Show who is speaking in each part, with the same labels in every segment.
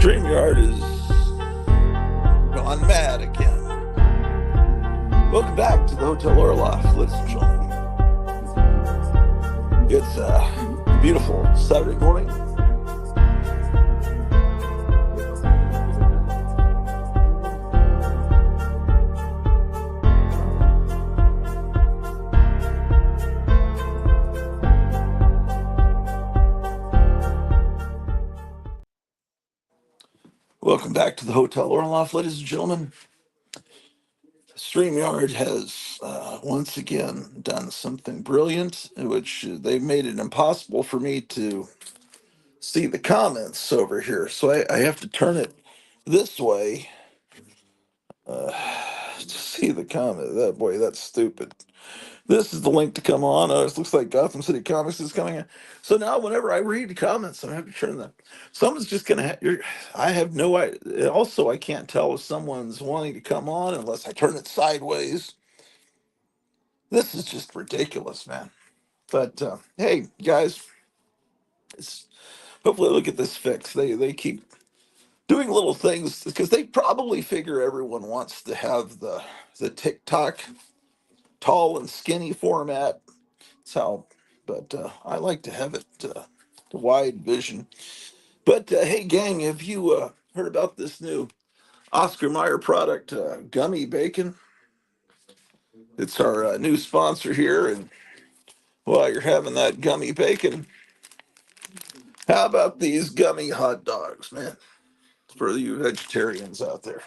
Speaker 1: StreamYard is gone mad again. Welcome back to the Hotel Oloff, ladies and gentlemen. It's a beautiful Saturday morning. Welcome back to the Hotel Oloff, ladies and gentlemen. StreamYard has once again done something brilliant, which they've made it impossible for me to see the comments over here. So I have to turn it this way to see the comment. That boy, that's stupid. This is the link to come on. It looks like Gotham City Comics is coming in. So now, whenever I read the comments, I have to turn them. Someone's just gonna. I have no idea. Also, I can't tell if someone's wanting to come on unless I turn it sideways. This is just ridiculous, man. But hey, guys, hopefully they'll get this fixed. They keep doing little things because they probably figure everyone wants to have the TikTok tall and skinny format. That's how, but I like to have it the wide vision. But hey, gang, have you heard about this new Oscar Mayer product, gummy bacon? It's our new sponsor here, and while you're having that gummy bacon, how about these gummy hot dogs, man? For you vegetarians out there.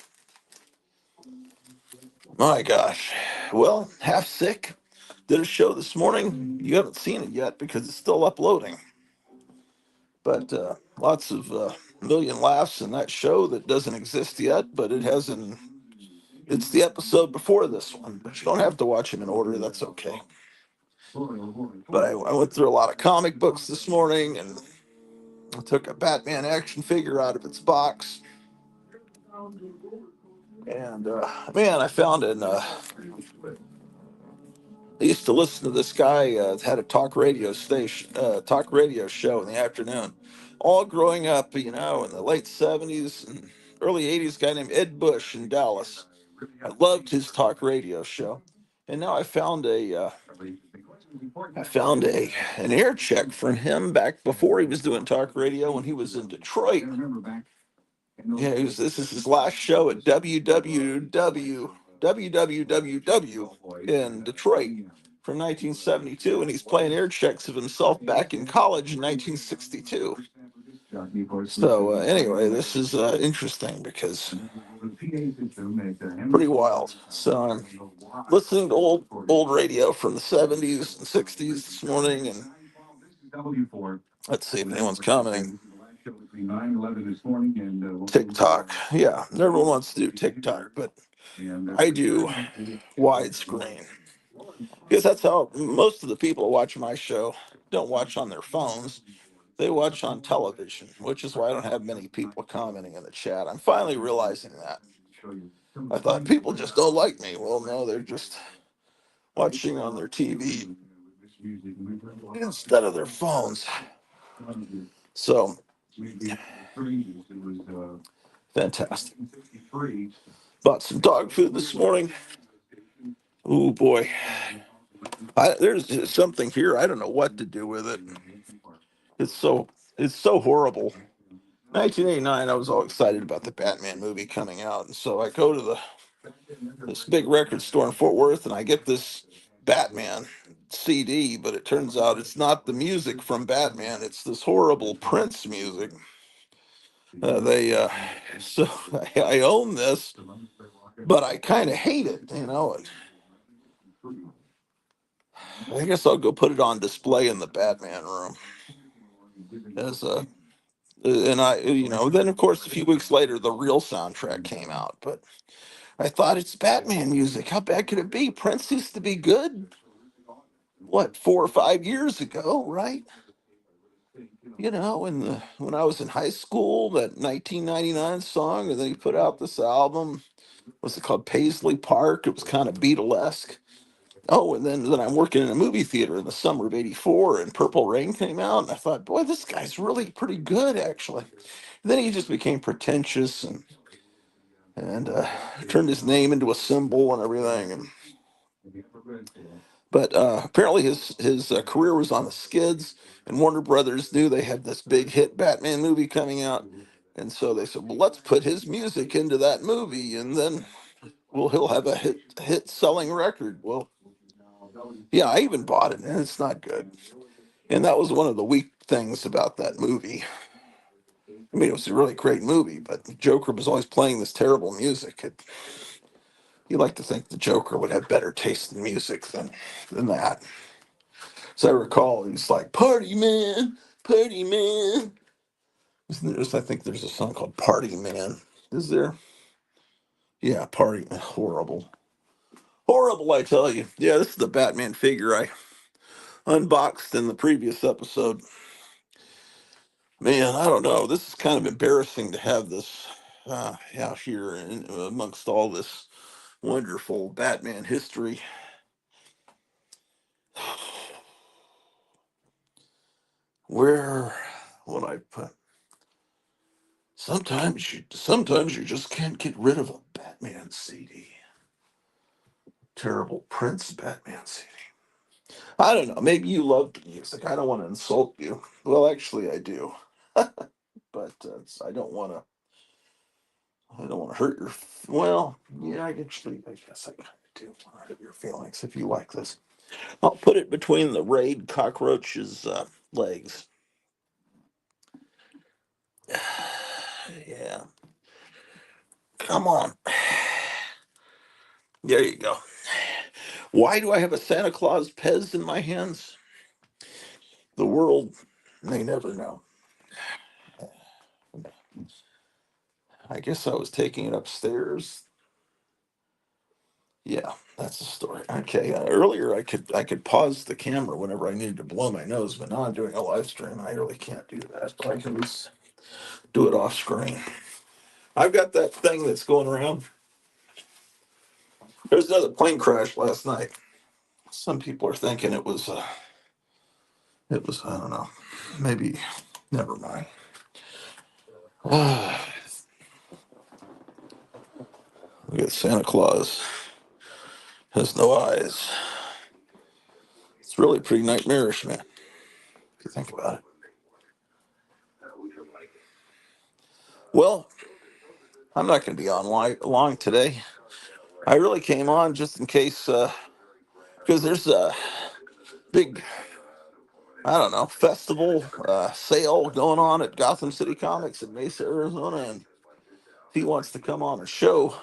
Speaker 1: My gosh. Well, half sick. Did a show this morning. You haven't seen it yet because it's still uploading. But lots of million laughs in that show that doesn't exist yet, but it hasn't. It's the episode before this one, but you don't have to watch them in order. That's okay. But I went through a lot of comic books this morning and I took a Batman action figure out of its box. And man, I found an. I used to listen to this guy had a talk radio station, talk radio show in the afternoon. All growing up, in the late '70s and early '80s, guy named Ed Bush in Dallas. I loved his talk radio show, and now I found an air check from him back before he was doing talk radio when he was in Detroit. Yeah, this is his last show at WWW in Detroit from 1972, and he's playing air checks of himself back in college in 1962. So anyway, this is interesting because pretty wild. So I'm listening to old radio from the 70s and 60s this morning, and let's see if anyone's commenting. TikTok. Yeah, everyone wants to do TikTok, but I do widescreen because that's how most of the people who watch my show don't watch on their phones. They watch on television, which is why I don't have many people commenting in the chat. I'm finally realizing that. I thought people just don't like me. Well, no, they're just watching on their TV instead of their phones. So, fantastic. Bought some dog food this morning. Oh boy, there's something here. I don't know what to do with it. It's so horrible. 1989, I was all excited about the Batman movie coming out, and so I go to this big record store in Fort Worth, and I get this Batman CD, but it turns out it's not the music from Batman. It's this horrible Prince music. So I own this, but I kind of hate it, I guess I'll go put it on display in the Batman room as a. And then of course a few weeks later the real soundtrack came out, but I thought it's Batman music. How bad could it be? Prince used to be good. What, 4 or 5 years ago, right? When I was in high school, that 1999 song, and then he put out this album. What's it called? Paisley Park. It was kind of Beatlesque. Oh, and then I'm working in a movie theater in the summer of '84, and Purple Rain came out, and I thought, boy, this guy's really pretty good, actually. Then he just became pretentious and turned his name into a symbol and everything. But apparently his career was on the skids, and Warner Brothers knew they had this big hit Batman movie coming out, and so they said, "Well, let's put his music into that movie, and then he'll have a hit selling record." Well, yeah, I even bought it, and it's not good. And that was one of the weak things about that movie. I mean, it was a really great movie, but Joker was always playing this terrible music. You like to think the Joker would have better taste in music than that. As I recall, he's like, "Party man, party man." I think there's a song called Party Man. Is there? Yeah, Party. Horrible. Horrible, I tell you. Yeah, this is the Batman figure I unboxed in the previous episode. Man, I don't know. This is kind of embarrassing to have this out here amongst all this wonderful Batman history. Where would I put? Sometimes you just can't get rid of a Batman CD. Terrible Prince Batman CD. I don't know. Maybe you love the music. I don't want to insult you. Well, actually, I do, but I don't want to. I don't want to hurt your. Well, yeah, I guess I kind of do want to hurt your feelings if you like this. I'll put it between the Raid cockroach's legs. Yeah, come on. There you go. Why do I have a Santa Claus Pez in my hands? The world may never know. I guess I was taking it upstairs. Yeah, that's the story. Okay, earlier I could pause the camera whenever I needed to blow my nose, but now I'm doing a live stream. I really can't do that. But I can just do it off screen. I've got that thing that's going around. There's another plane crash last night. Some people are thinking it was I don't know, maybe never mind. Look at Santa Claus has no eyes. It's really pretty nightmarish, man. If you think about it. Well, I'm not going to be on long today. I really came on just in case, because there's a big, I don't know, festival sale going on at Gotham City Comics in Mesa, Arizona, and if he wants to come on and show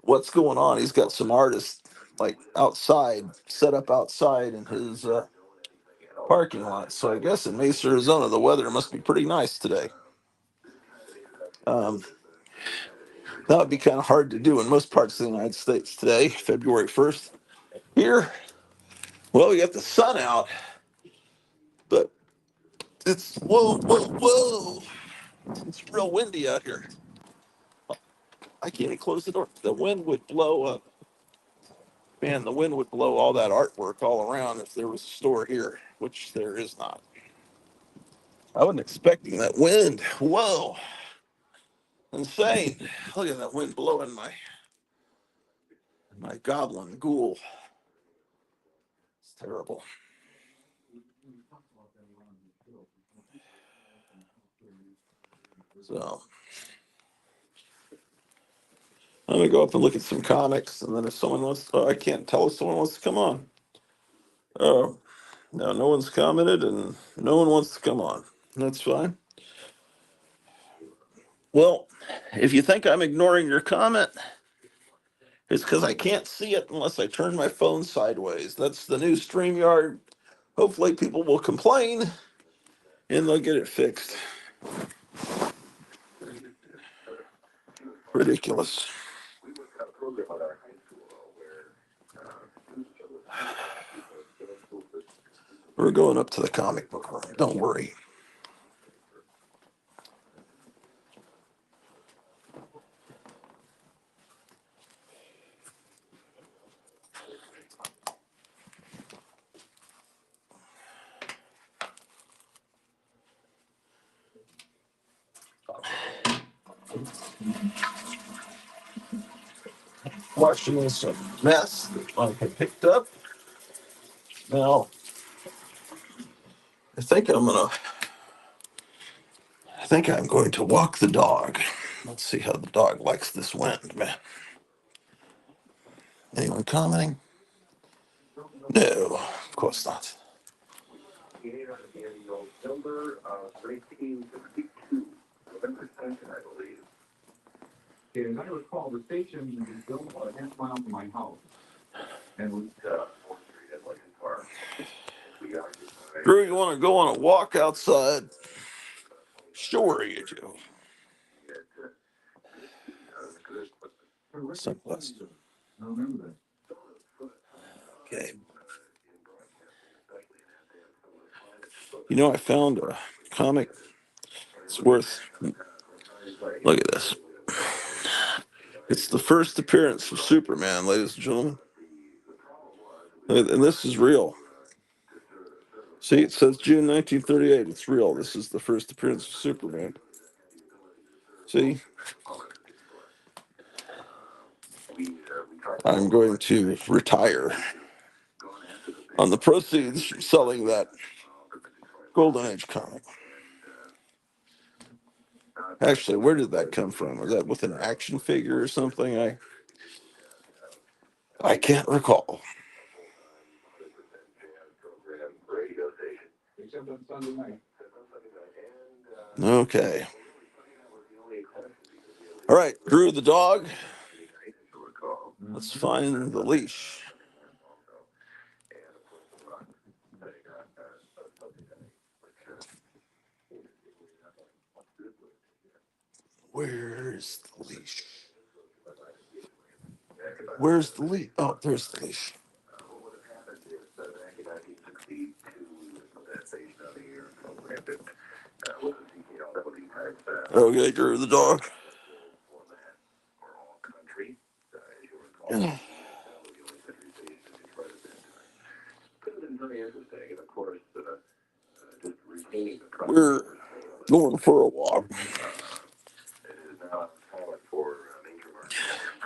Speaker 1: what's going on, he's got some artists like outside, set up outside in his parking lot. So I guess in Mesa, Arizona, the weather must be pretty nice today. Um, that would be kind of hard to do in most parts of the United States today, February 1st. Here, well, we got the sun out, but it's whoa, whoa, whoa. It's real windy out here. I can't even close the door. The wind would blow up. Man, the wind would blow all that artwork all around if there was a store here, which there is not. I wasn't expecting that wind. Whoa. Insane. Look at that wind blowing my goblin ghoul. It's terrible. So I'm gonna go up and look at some comics, and then if someone wants, I can't tell if someone wants to come on. Oh, no one's commented, and no one wants to come on. That's fine. Well, if you think I'm ignoring your comment, it's because I can't see it unless I turn my phone sideways. That's the new StreamYard. Hopefully, people will complain and they'll get it fixed. Ridiculous. We're going up to the comic book room. Don't worry. Washing is a mess that I had picked up. Now, I think I'm going to walk the dog. Let's see how the dog likes this wind, man. Anyone commenting? No, of course not. Number 1962, November 2nd, I believe. And I recall the station was built about a half mile from my house. And was Fourth Street at Lincoln Park. Drew, you want to go on a walk outside? Sure, you do. Sunglasses. Okay. You know, I found a comic. It's worth. Look at this. It's the first appearance of Superman, ladies and gentlemen. And this is real. See, it says June 1938. It's real. This is the first appearance of Superman. See? I'm going to retire on the proceeds from selling that Golden Age comic. Actually, where did that come from? Was that with an action figure or something? I can't recall. Okay. All right, Drew the dog. Let's find the leash. Where's the leash? Where's the leash? Oh, there's the leash. Okay, Drew the dog. We're going for a walk.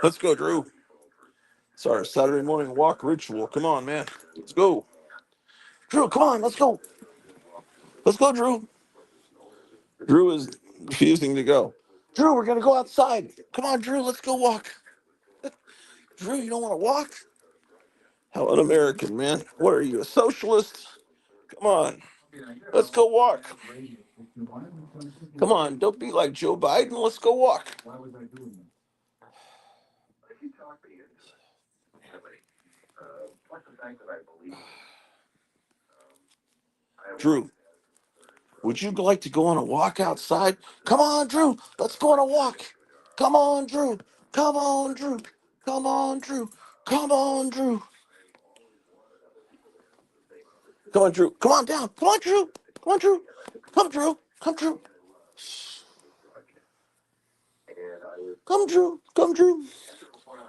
Speaker 1: Let's go, Drew. It's our Saturday morning walk ritual. Come on, man. Let's go. Drew, come on, let's go. Let's go, Drew. Drew is refusing to go. Drew, we're going to go outside. Come on, Drew, let's go walk. Drew, you don't want to walk? How un-American, man. What are you, a socialist? Come on. Let's go walk. Come on, don't be like Joe Biden. Let's go walk. Drew, would you like to go on a walk outside? Come on, Drew. Let's go on a walk. Come on, Drew. Come on, Drew. Come on, Drew. Come on, Drew. Come on, Drew. Come on down. Come on, Drew. Come on, Drew. Come, Drew. Come, Drew. Come, Drew. Come, Drew.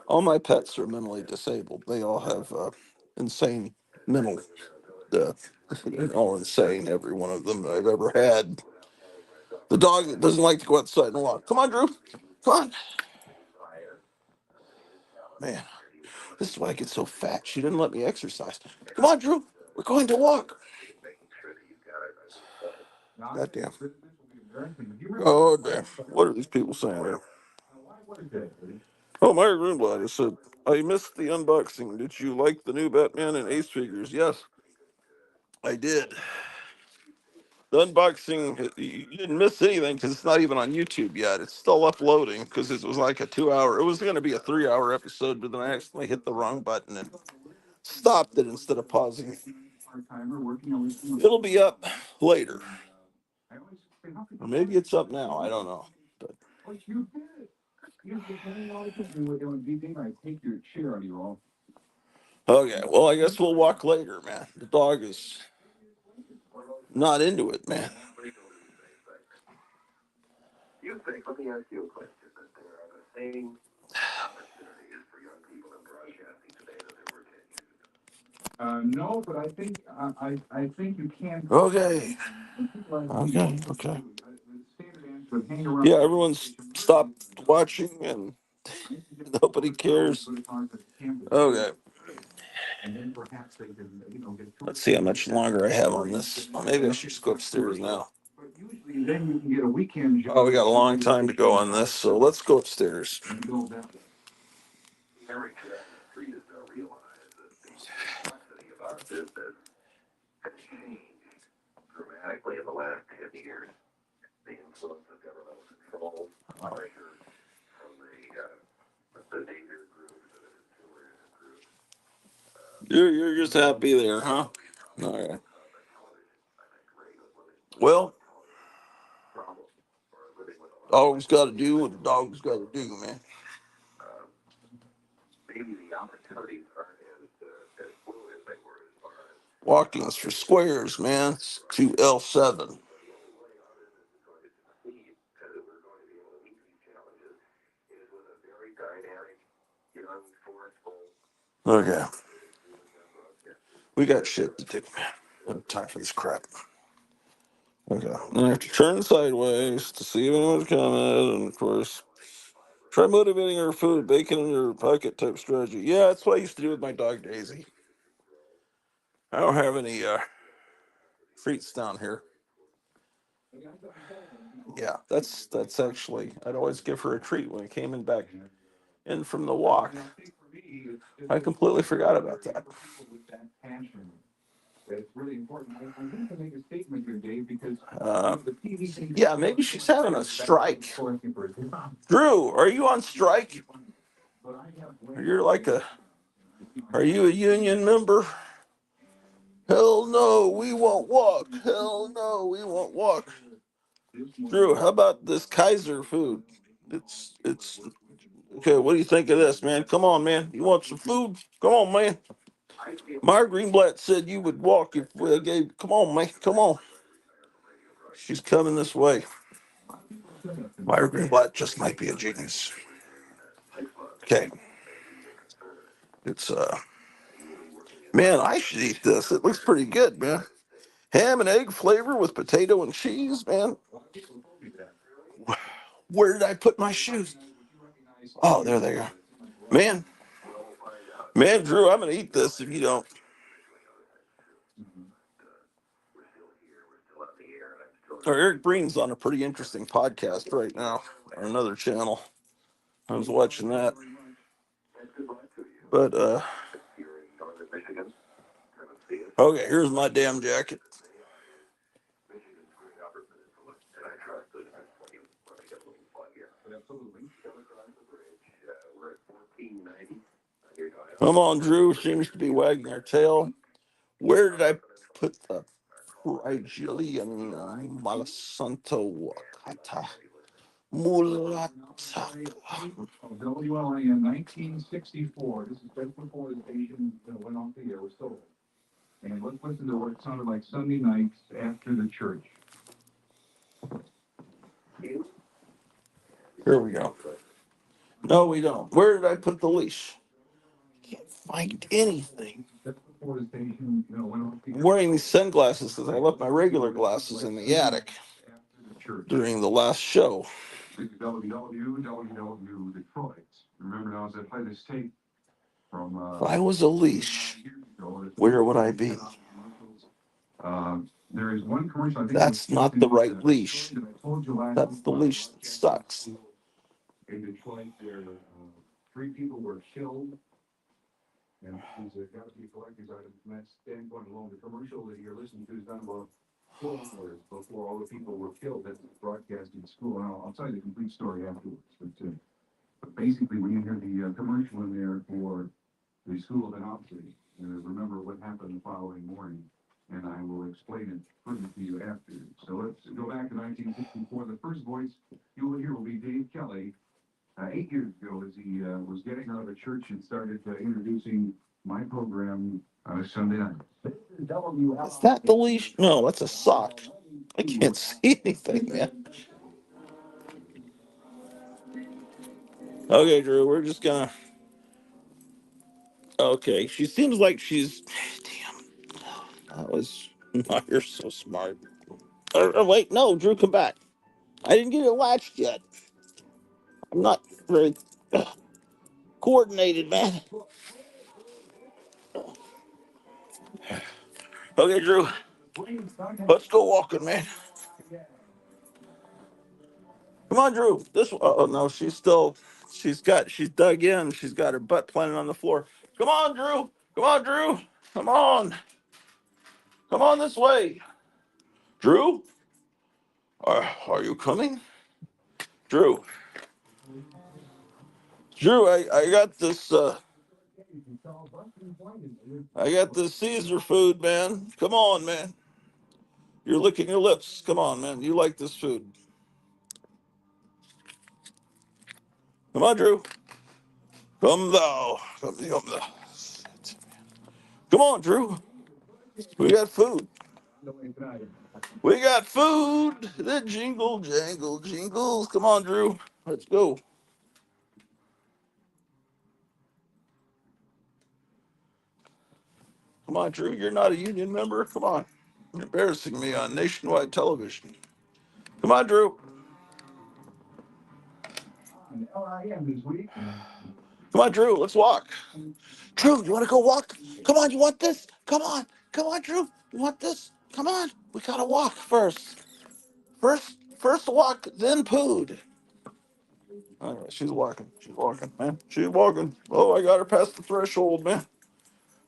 Speaker 1: All my pets are mentally disabled. They all have insane mental death. They're all insane, every one of them that I've ever had. The dog that doesn't like to go outside and walk. Come on, Drew. Come on. Man, this is why I get so fat. She didn't let me exercise. Come on, Drew. We're going to walk. Goddamn. Oh, damn. What are these people saying there? Oh, Myra Greenblatt has said, I missed the unboxing. Did you like the new Batman and Ace figures? Yes, I did. The unboxing, you didn't miss anything because it's not even on YouTube yet. It's still uploading because it was like a 2 hour. It was going to be a 3 hour episode, but then I accidentally hit the wrong button and stopped it instead of pausing. It'll be up later. Or maybe it's up now. I don't know. But okay, well, I guess we'll walk later, man. The dog is not into it, man. Let me ask you a question. That there are the same opportunities for young people in broadcasting today that there were 10 years ago. No, but I think you can. Okay. Okay. Yeah, everyone's stopped watching and nobody cares. Okay. Let's see how much longer I have on this. Maybe I should just go upstairs now. Oh, we got a long time to go on this, so let's go upstairs. You're just happy there, huh? All right. Well, dog's got to do what the dog's got to do, man. Walking's for squares, man. It's 2L7. Okay. We got shit to do, man. No time for this crap. Okay. And I have to turn sideways to see if anyone's coming, and of course, try motivating her food, bacon in your pocket type strategy. Yeah, that's what I used to do with my dog Daisy. I don't have any treats down here. Yeah, that's actually I'd always give her a treat when I came in back in from the walk. I completely forgot about that. Yeah, maybe she's having a strike. Drew, are you on strike? You're like a. Are you a union member? Hell no, we won't walk. Hell no, we won't walk. Drew, how about this Kaiser food? It's okay. What do you think of this, man? Come on, man. You want some food? Come on, man. Myra Greenblatt said you would walk if we gave. Come on, man. Come on. She's coming this way. Myra Greenblatt just might be a genius. Okay. It's man, I should eat this. It looks pretty good, man. Ham and egg flavor with potato and cheese, man. Where did I put my shoes? Oh, there they are. Man, man, Drew, I'm gonna eat this if you don't. Or Eric Breen's on a pretty interesting podcast right now on another channel. I was watching that. But okay, here's my damn jacket. Come on, Drew seems to be wagging her tail. Where did I put the Frigilian Malasanto Wakata? Mulata. WLA in 1964. This is just before the station went off the air. Was sold. And let's listen to what it sounded like Sunday nights after the church. Here we go. No, we don't. Where did I put the leash? Can't find anything. I'm wearing these sunglasses because I left my regular glasses in the attic during the last show. WWW Detroit. Remember, I was at play this tape from. If I was a leash, where would I be? There is one commercial. That's not the right leash. That's the leash that sucks. In Detroit, there three people were killed. And these got to be collector's items from that standpoint alone. The commercial that you're listening to is done about 4 hours before all the people were killed at the broadcasting school. And I'll tell you the complete story afterwards. But basically, when you hear the commercial in there for the School of Anopsy, remember what happened the following morning. And I will explain it further to you after. So let's go back to 1964. The first voice you will hear will be Dave Kelly. 8 years ago, as he was getting out of the church and started introducing my program Sunday night. Is that the leash? No, that's a sock. I can't see anything, man. Okay, Drew, we're just gonna. Okay, she seems like she's. Damn, that was. Oh, you're so smart. Wait, no, Drew, come back. I didn't get it latched yet. I'm not very coordinated, man. Okay, Drew, let's go walking, man. Come on, Drew. This. Oh no, she's still. She's dug in. She's got her butt planted on the floor. Come on, Drew. Come on, Drew. Come on. Come on this way. Drew, are you coming? Drew. Drew, I got this. I got this Caesar food, man. Come on, man. You're licking your lips. Come on, man. You like this food. Come on, Drew. Come thou. Come thou. Come on, Drew. We got food. We got food. The jingle, jangle, jingles. Come on, Drew. Let's go. Come on, Drew. You're not a union member. Come on. You're embarrassing me on nationwide television. Come on, Drew. Come on, Drew. Let's walk. Drew, you want to go walk? Come on. You want this? Come on. Come on, Drew. You want this? Come on. We gotta walk first. First walk, then pooed. All right, she's walking. She's walking, man. She's walking. Oh, I got her past the threshold, man.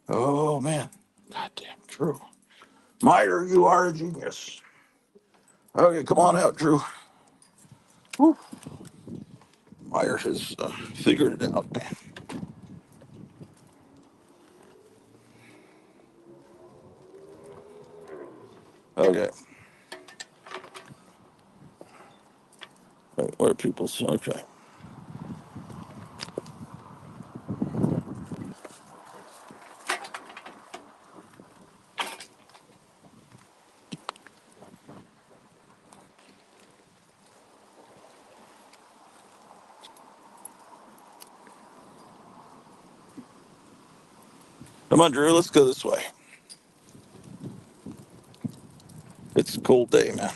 Speaker 1: Oh, man. Goddamn, Drew. Meyer, you are a genius. Okay, come on out, Drew. Woo. Meyer has figured it out, man. Okay. Wait, where are people? Okay. Come on, Drew. Let's go this way. It's a cold day, man.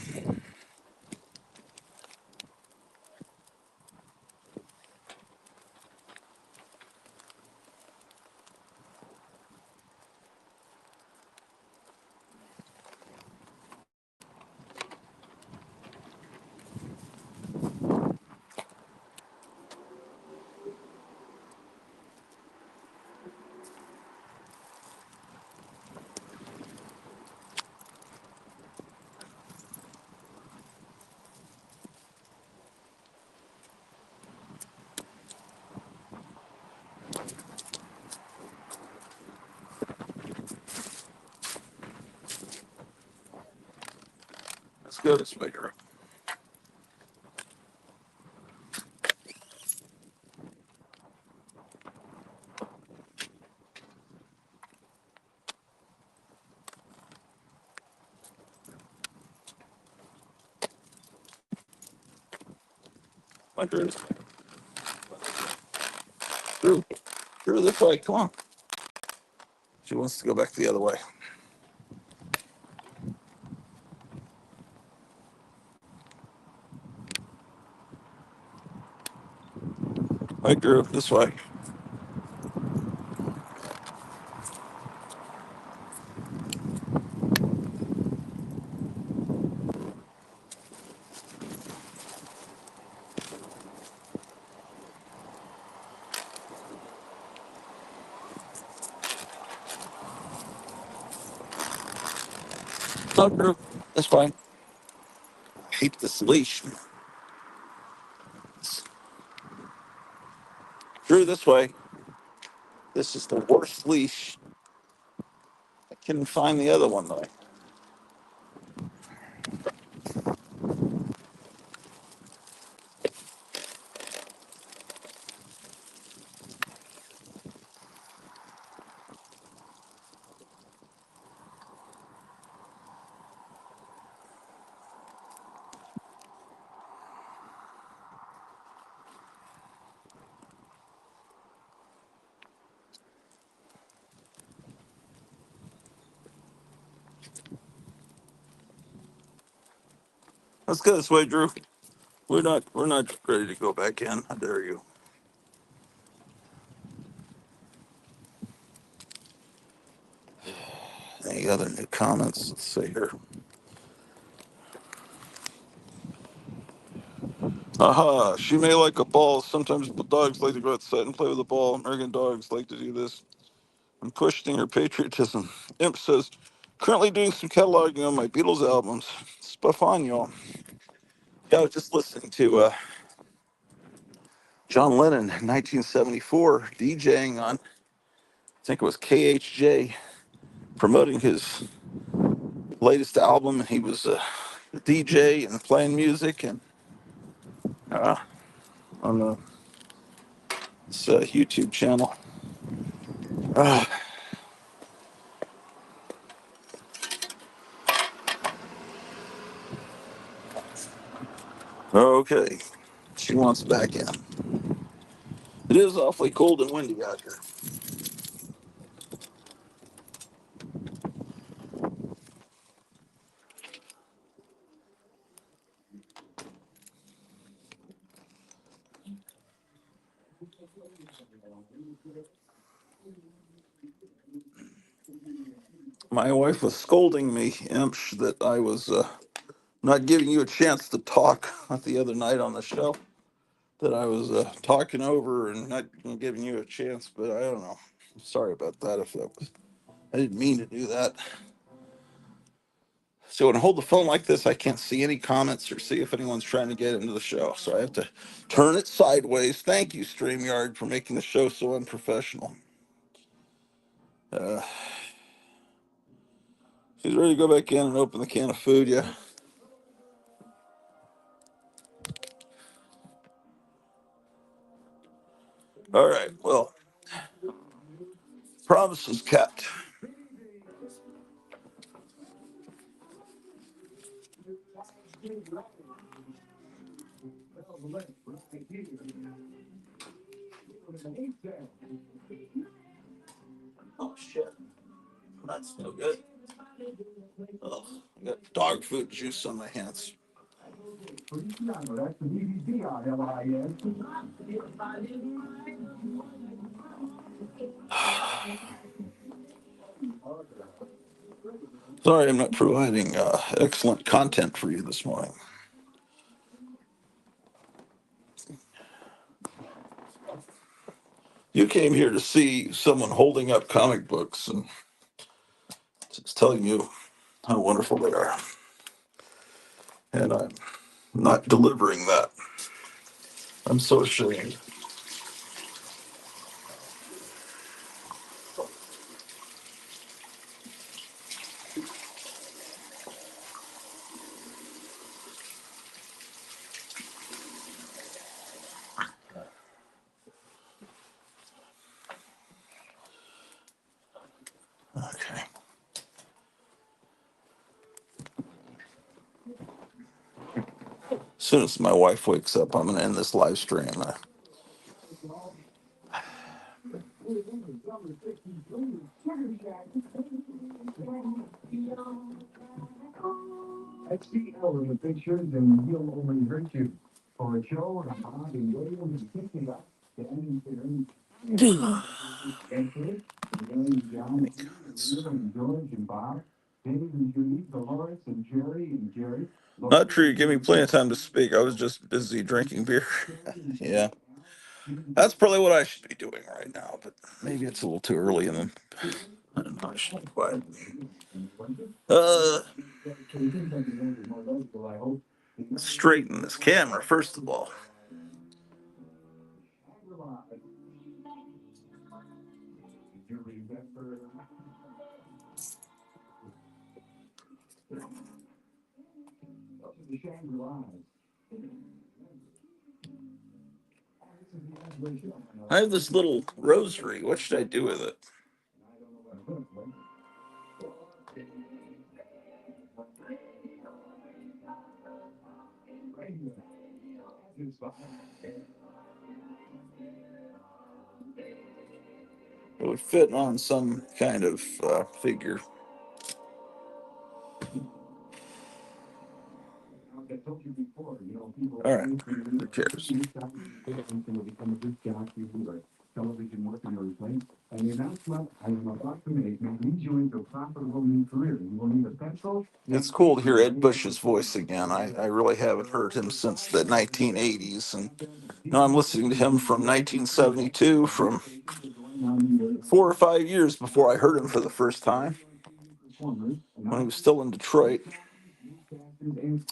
Speaker 1: Let's go this way, Drew. Come on, Drew. Drew. Drew, this way. Come on. She wants to go back the other way. All right, Drew, this way. No, Drew. That's fine. I hate this leash. Drew, this way. This is the worst leash. I couldn't find the other one, though. Let's go this way, Drew. We're not ready to go back in. How dare you? Any other new comments? Let's see here. Aha, she may like a ball. Sometimes dogs like to go outside and play with the ball. American dogs like to do this. I'm questioning her patriotism. Imp says, currently doing some cataloging on my Beatles albums. Stuff on y'all. Yeah, I was just listening to John Lennon in 1974 DJing on, I think it was KHJ, promoting his latest album. And he was a DJ and playing music and uh, on this YouTube channel. Uh, okay, she wants back in. It is awfully cold and windy out here. My wife was scolding me, Imsh, that I was not giving you a chance to talk the other night on the show. That I was talking over and not giving you a chance, but I don't know. Sorry about that. If that was, I didn't mean to do that. So when I hold the phone like this, I can't see any comments or see if anyone's trying to get into the show. So I have to turn it sideways. Thank you, StreamYard, for making the show so unprofessional. Uh, she's ready to go back in and open the can of food, yeah. All right, well, promises kept. Oh, shit. That's no good. Oh, I got dog food juice on my hands. Sorry, I'm not providing excellent content for you this morning. You came here to see someone holding up comic books and just telling you how wonderful they are. And I'm not delivering that. I'm so ashamed. Okay. As soon as my wife wakes up, I'm going to end this live stream. Not true. Give me plenty of time to speak. I was just busy drinking beer. Yeah. That's probably what I should be doing right now, but maybe it's a little too early in the. I don't know. I should be quiet. Uh, straighten this camera, first of all. I have this little rosary. What should I do with it? It would fit on some kind of figure. All right, who cares? It's cool to hear Ed Bush's voice again. I really haven't heard him since the 1980s, and now I'm listening to him from 1972, from 4 or 5 years before I heard him for the first time when he was still in Detroit,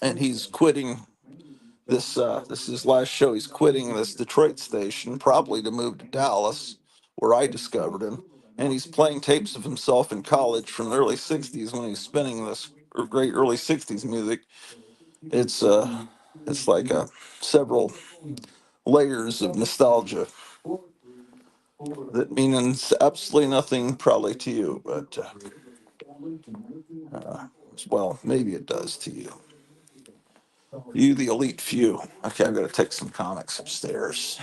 Speaker 1: and he's quitting this. This is his last show. He's quitting this Detroit station, probably to move to Dallas, where I discovered him. And he's playing tapes of himself in college from the early '60s when he was spinning this great early '60s music. It's like several layers of nostalgia that means absolutely nothing probably to you, but well, maybe it does to you. You, the elite few. Okay, I've got to take some comics upstairs.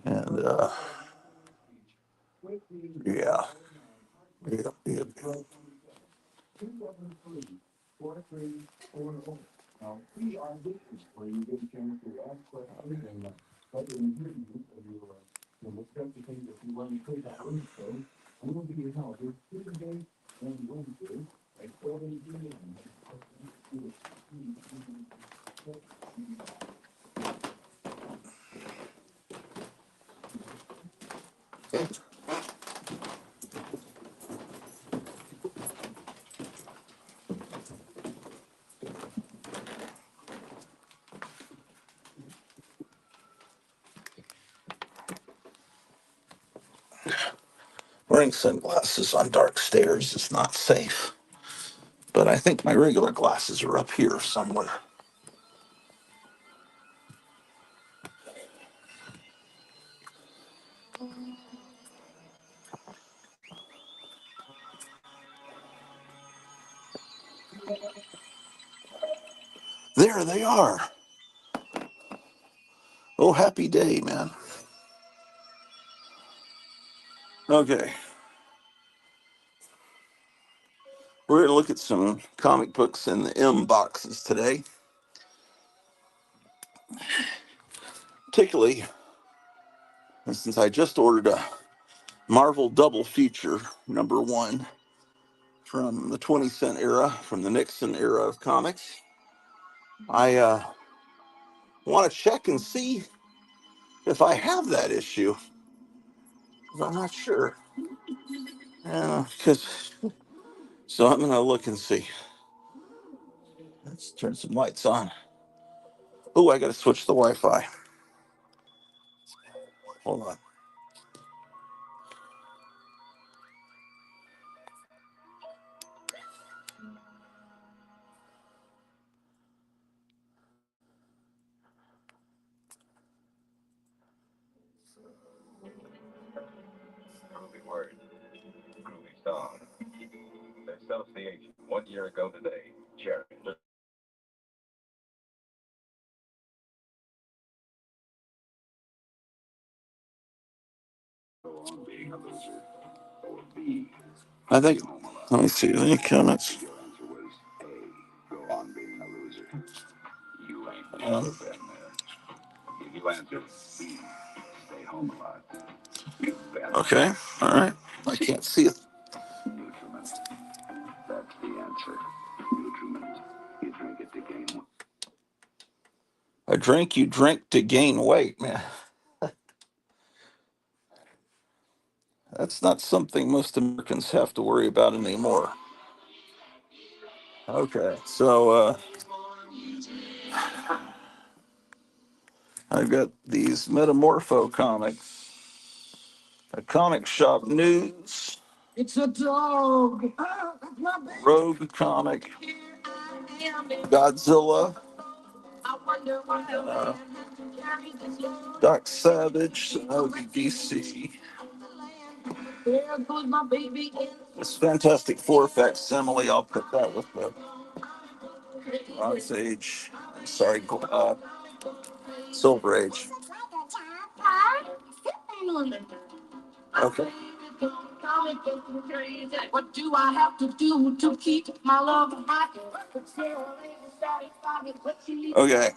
Speaker 1: And yeah, yeah, yeah. Wearing sunglasses on dark stairs is not safe, but I think my regular glasses are up here somewhere. There they are. Oh, happy day, man. Okay, we're going to look at some comic books in the M boxes today, particularly since I just ordered a Marvel double feature, #1, from the 20-cent era, from the Nixon era of comics. I want to check and see if I have that issue. I'm not sure. So I'm going to look and see. Let's turn some lights on. Oh, I got to switch the Wi-Fi. Hold on. I think, let me see, any comments? Um, okay, all right. I can't see it. A drink you drink to gain weight, man. That's not something most Americans have to worry about anymore. Okay, so I've got these Metamorpho comics, a comic shop news, it's a dog, Rogue comic, Godzilla, uh, Doc Savage, OBDC. This Fantastic Four facsimile, I'll put that with the Bronze Age, sorry, Silver Age. Okay. What do I have to do to keep my love hot? Okay.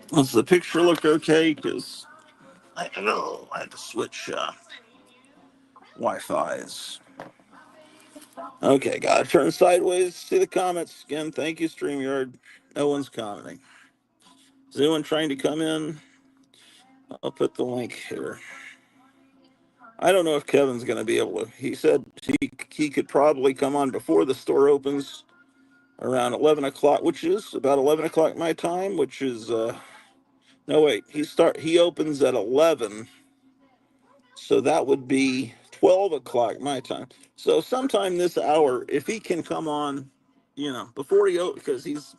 Speaker 1: Does the picture look okay? Because I don't know. I had to switch Wi-Fi's. Okay, gotta turn sideways. See the comments again. Thank you, StreamYard. No one's commenting. Is anyone trying to come in? I'll put the link here. I don't know if Kevin's going to be able to. He said he could probably come on before the store opens around 11 o'clock, which is about 11 o'clock my time, which is, no, wait, he opens at 11. So that would be 12 o'clock my time. So sometime this hour, if he can come on, before because he's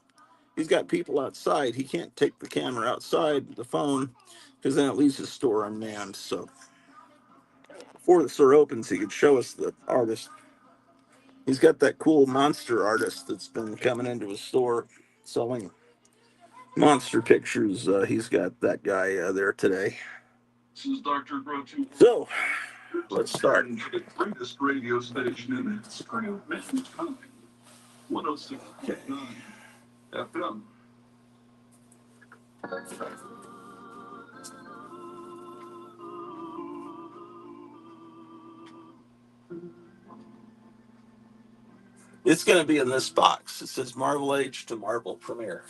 Speaker 1: got people outside. He can't take the camera outside, the phone, because then it leaves his store unmanned. So before the store opens, he could show us the artist. He's got that cool monster artist that's been coming into his store selling monster pictures. He's got that guy there today. This is Dr. Groucho. So let's start. The greatest radio station in the history of mankind. 106.9 FM. It's going to be in this box. It says Marvel Age to Marvel Premiere.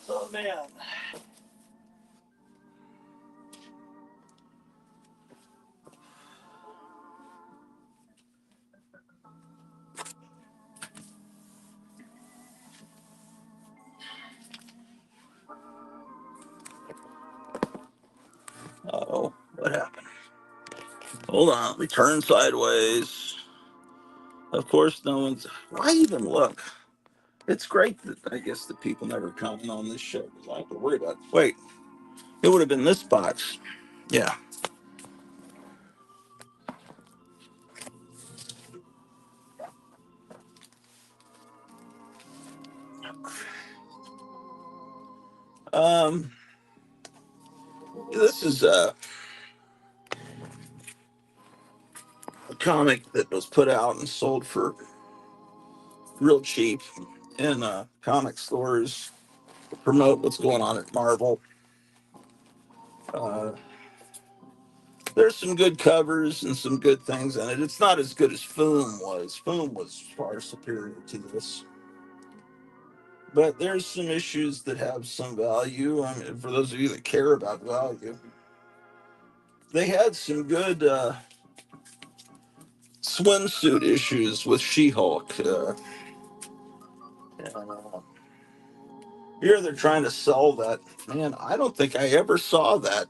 Speaker 1: Oh, man. Uh-oh, what happened? Hold on, let me turn sideways. Of course, no one's. Why even look? It's great that I guess the people never comment on this show because I have to worry about it. Wait, it would have been this box. Yeah. Um, this is a comic that was put out and sold for real cheap in comic stores to promote what's going on at Marvel. Uh, there's some good covers and some good things in it. It's not as good as Foom was. Foom was far superior to this. But there's some issues that have some value. I mean, for those of you that care about value, they had some good swimsuit issues with She-Hulk. Here they're trying to sell that. Man, I don't think I ever saw that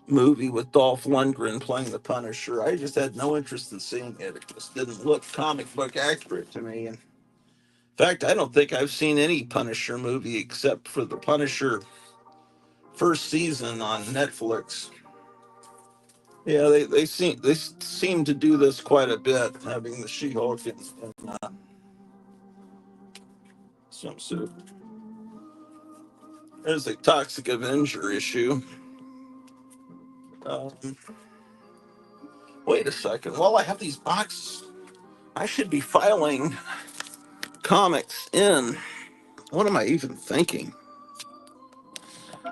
Speaker 1: movie with Dolph Lundgren playing the Punisher. I just had no interest in seeing it. It just didn't look comic book accurate to me. And in fact, I don't think I've seen any Punisher movie except for the Punisher first season on Netflix. Yeah, they seem to do this quite a bit, having the She-Hulk in swimsuit. There's a Toxic Avenger issue. Um, Wait a second. While I have these boxes, I should be filing comics in What am I even thinking?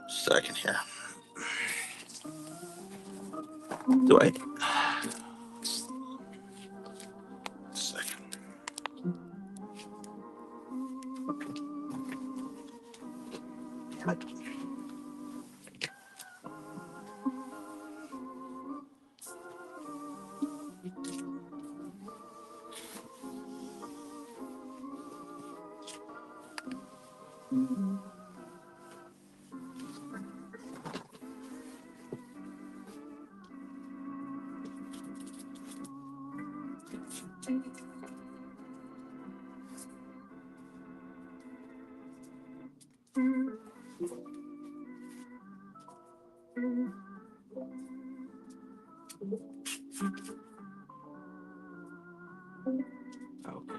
Speaker 1: Second here. Do I? Second. Damn it.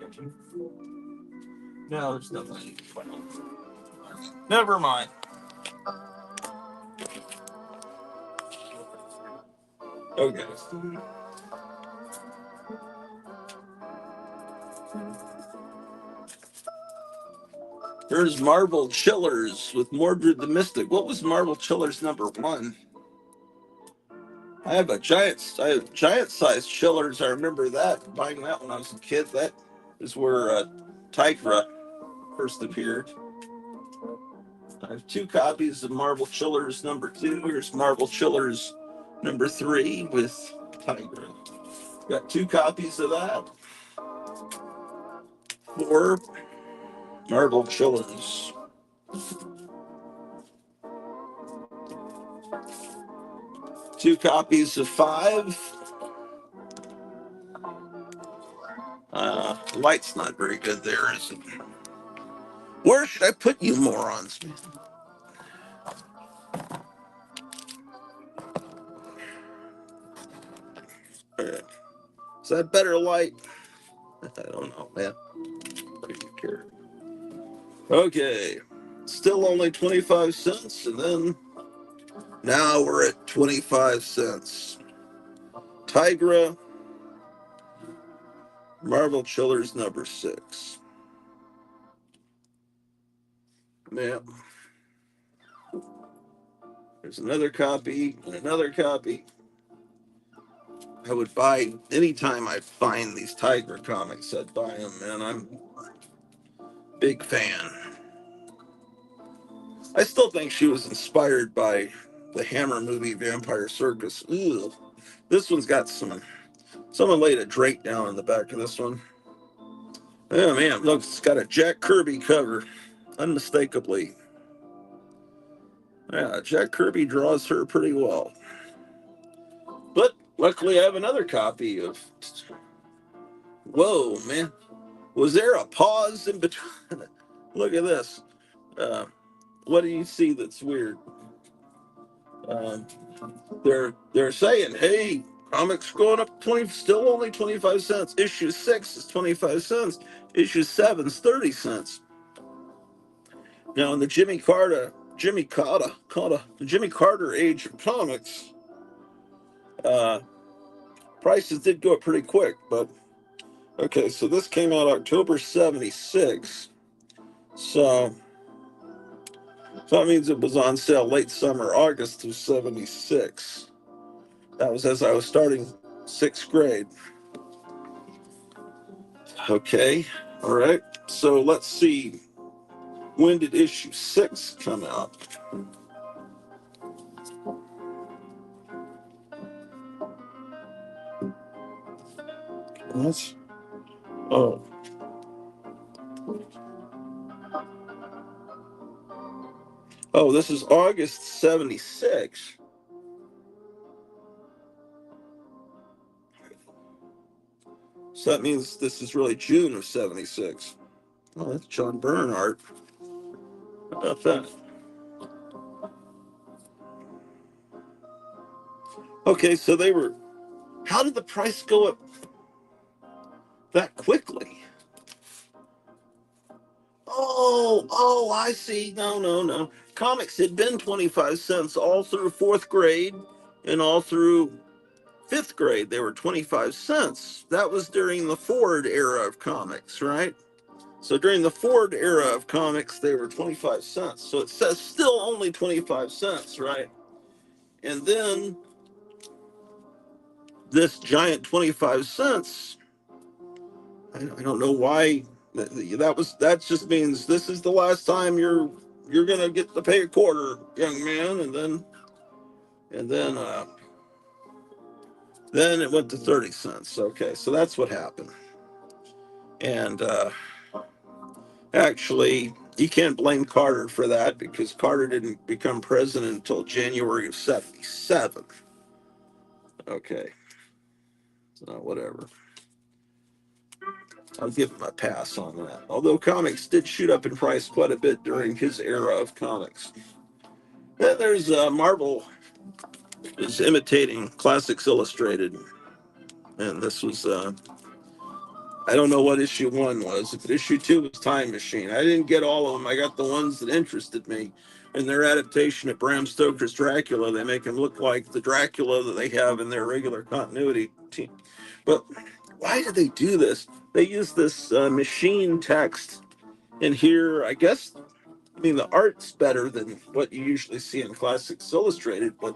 Speaker 1: Okay. No, there's nothing. Never mind. Okay. Here's Marvel Chillers with Mordred the Mystic. What was Marvel Chillers #1? I have giant sized chillers. I remember that, buying that when I was a kid. That is where Tigra first appeared. I have 2 copies of Marvel Chillers #2. Here's Marvel Chillers #3 with Tigra. Got 2 copies of that. 4 Marvel Chillers. 2 copies of 5. Light's not very good there, is it? Where should I put you morons? Is that better light? I don't know, man. What do you care? Okay. Still only 25 cents, and then now we're at 25 cents. Tigra, Marvel Chillers #6. Yeah. There's another copy and another copy. I would buy anytime I find these Tigra comics. I'd buy them, man. I'm a big fan. I still think she was inspired by the Hammer movie Vampire Circus. Ugh. This one's got someone laid a drink down in the back of this one. Oh man, look, it's got a Jack Kirby cover, unmistakably. Yeah, Jack Kirby draws her pretty well. But luckily, I have another copy of. Whoa, man! Was there a pause in between? Look at this. What do you see that's weird? Um, they're saying, "Hey, comics going up 20, still only 25 cents. Issue 6 is 25 cents. Issue 7 is 30 cents." Now in the Jimmy Carter age of comics, prices did go up pretty quick. But okay, so this came out October '76, so that means it was on sale late summer, August of '76. That was as I was starting 6th grade. Okay, all right. So let's see. When did issue 6 come out? What? Oh. Oh, this is August '76. So that means this is really June of '76. Oh, that's John Byrne art. How about that? Okay, so they were. How did the price go up that quickly? Oh, I see. No, no, no. Comics had been 25 cents all through 4th grade and all through 5th grade. They were 25 cents. That was during the Ford era of comics, right? So during the Ford era of comics, they were 25 cents. So it says still only 25 cents, right? And then this giant 25 cents, I don't know why that just means this is the last time you're gonna get to pay a quarter, young man. And then it went to 30 cents. Okay, so that's what happened. And actually, you can't blame Carter for that because Carter didn't become president until January of 77. Okay, so whatever. I'll give him a pass on that. Although comics did shoot up in price quite a bit during his era of comics. Then there's Marvel is imitating Classics Illustrated. And this was I don't know what issue 1 was, but issue 2 was Time Machine. I didn't get all of them. I got the ones that interested me. In their adaptation of Bram Stoker's Dracula, they make him look like the Dracula that they have in their regular continuity team. But why did they do this? They use this machine text in here. I guess, I mean, the art's better than what you usually see in Classics Illustrated, but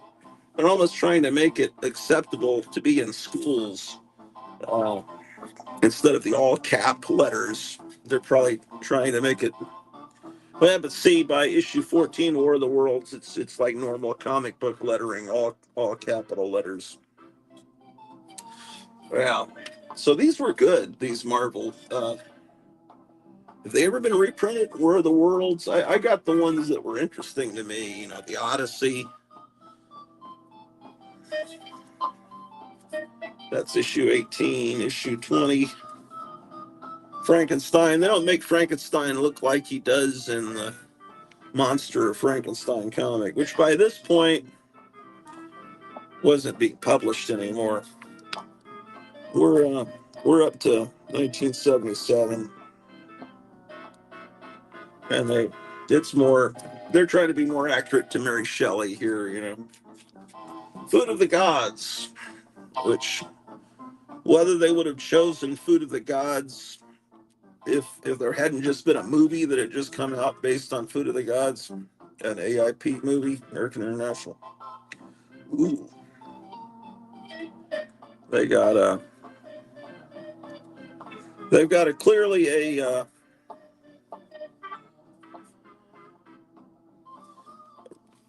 Speaker 1: they're almost trying to make it acceptable to be in schools. Instead of the all cap letters, they're probably trying to make it. Well, but see, by issue 14, War of the Worlds, it's like normal comic book lettering, all capital letters. Well, so these were good. These Marvel. Have they ever been reprinted? War of the Worlds. I got the ones that were interesting to me. You know, the Odyssey. That's issue 18. Issue 20. Frankenstein. They don't make Frankenstein look like he does in the Monster of Frankenstein comic, which by this point wasn't being published anymore. We're up to 1977, and they're trying to be more accurate to Mary Shelley here, you know. Food of the Gods, which whether they would have chosen Food of the Gods if there hadn't just been a movie that had just come out based on Food of the Gods, an AIP movie, American International. Ooh. They've got a clearly a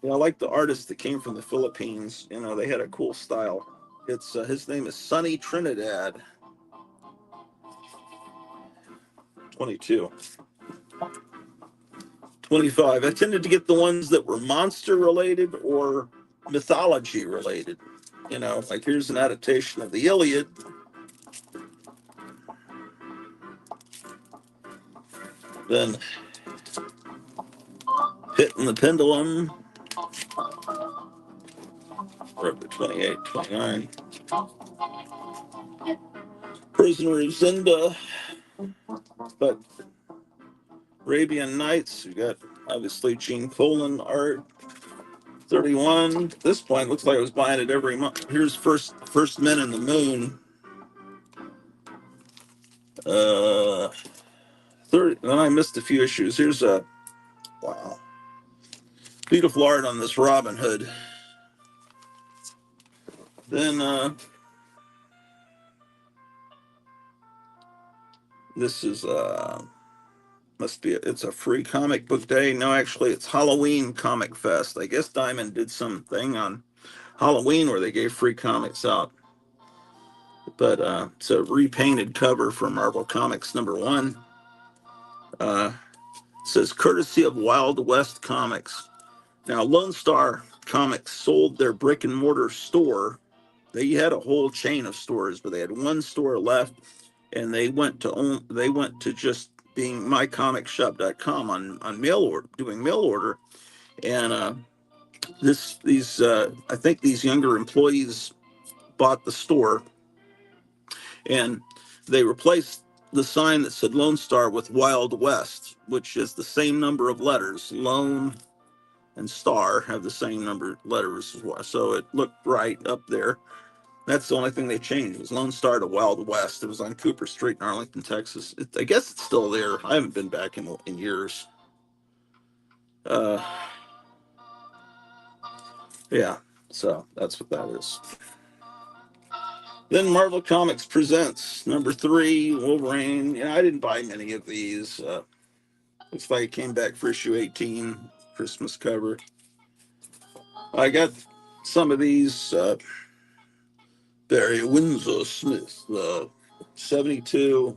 Speaker 1: I like the artist that came from the Philippines. You know, they had a cool style. It's his name is Sonny Trinidad. 22. 25. I tended to get the ones that were monster related or mythology related. You know, like here's an adaptation of the Iliad. Then Hitting the Pendulum. We're up to 28, 29. Prisoner of Zenda. But Arabian Nights, we got obviously Gene Colan art. 31. At this point, looks like I was buying it every month. Here's First Men in the Moon. 30. Then I missed a few issues. Here's a wow, beautiful art on this Robin Hood. Then this is it's a free comic book day. No, actually, it's Halloween Comic Fest. I guess Diamond did something on Halloween where they gave free comics out. But it's a repainted cover for Marvel Comics #1. It says courtesy of Wild West Comics. Now, Lone Star Comics sold their brick and mortar store. They had a whole chain of stores, but they had one store left, and they went to just being mycomicshop.com on mail order, doing mail order, and I think these younger employees bought the store, and they replaced the sign that said Lone Star with Wild West, which is the same number of letters. Lone and Star have the same number of letters, so it looked right up there. That's the only thing they changed. It was Lone Star to Wild West. It was on Cooper Street in Arlington, Texas. I guess it's still there. I haven't been back in years. Uh, yeah, so that's what that is. Then Marvel Comics presents #3, Wolverine. Yeah, I didn't buy many of these. Looks like it came back for issue 18, Christmas cover. I got some of these. Barry Windsor Smith, 72.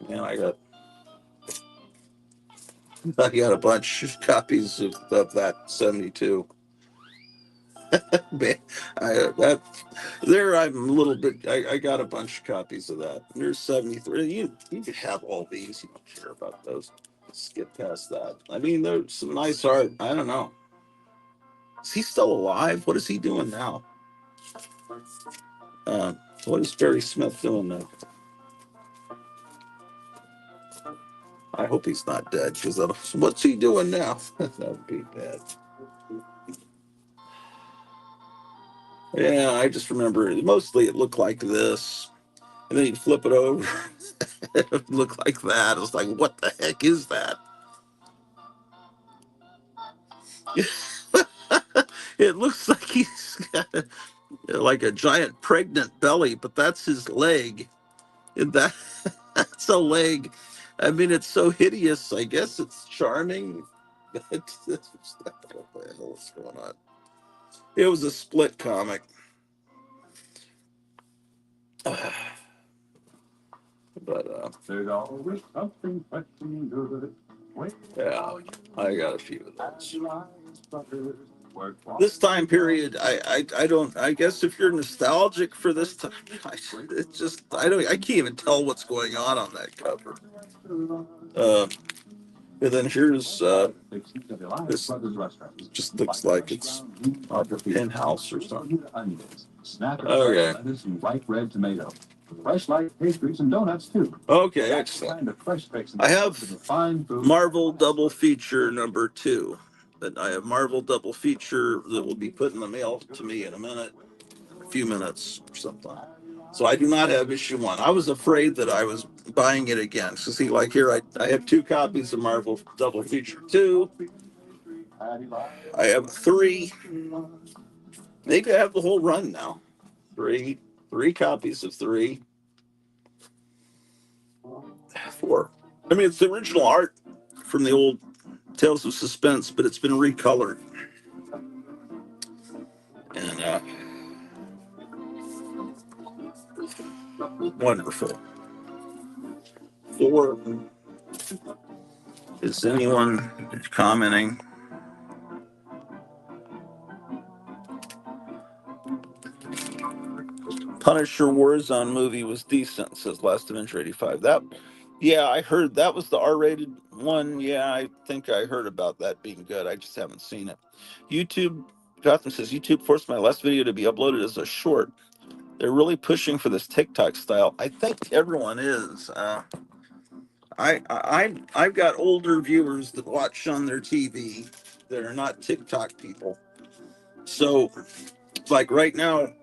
Speaker 1: And I got a bunch of copies of that 72. Man, that there I'm a little bit. I got a bunch of copies of that. There's 73. You could have all these. You don't care about those. Skip past that. I mean, there's some nice art. I don't know. Is he still alive? What is he doing now? Uh, what is Barry Smith doing now? I hope he's not dead, because what's he doing now? That would be bad. Yeah, I just remember mostly it looked like this, and then you'd flip it over, it would look like that. It was like, what the heck is that? It looks like he's got like a giant pregnant belly, but that's his leg. And that's a leg. I mean, it's so hideous. I guess it's charming. What the hell is going on? It was a split comic. But there's always something fucking good. Yeah, I got a few of those. This time period, I don't. I guess if you're nostalgic for this time, it just I can't even tell what's going on that cover. And then here's this. Just looks like it's like a penthouse or something. Okay. Ripe red tomato. Fresh light pastries and donuts too. Okay, excellent. I have Marvel double feature #2. That I have Marvel double feature that will be put in the mail to me in a few minutes or something. So I do not have issue 1. I was afraid that I was buying it again. So see, like here, I have 2 copies of Marvel double feature 2. I have 3. Maybe I have the whole run now. Three copies of 3. 4. I mean, it's the original art from the old Tales of Suspense, but it's been recolored. And wonderful. 4. Is anyone commenting? Punisher Warzone movie was decent, says Last Avenger 85. Yeah, I heard that was the R-rated one. Yeah, I think I heard about that being good. I just haven't seen it. YouTube, Gotham says, YouTube forced my last video to be uploaded as a short. They're really pushing for this TikTok style. I think everyone is. I've got older viewers that watch on their TV that are not TikTok people. So, like right now,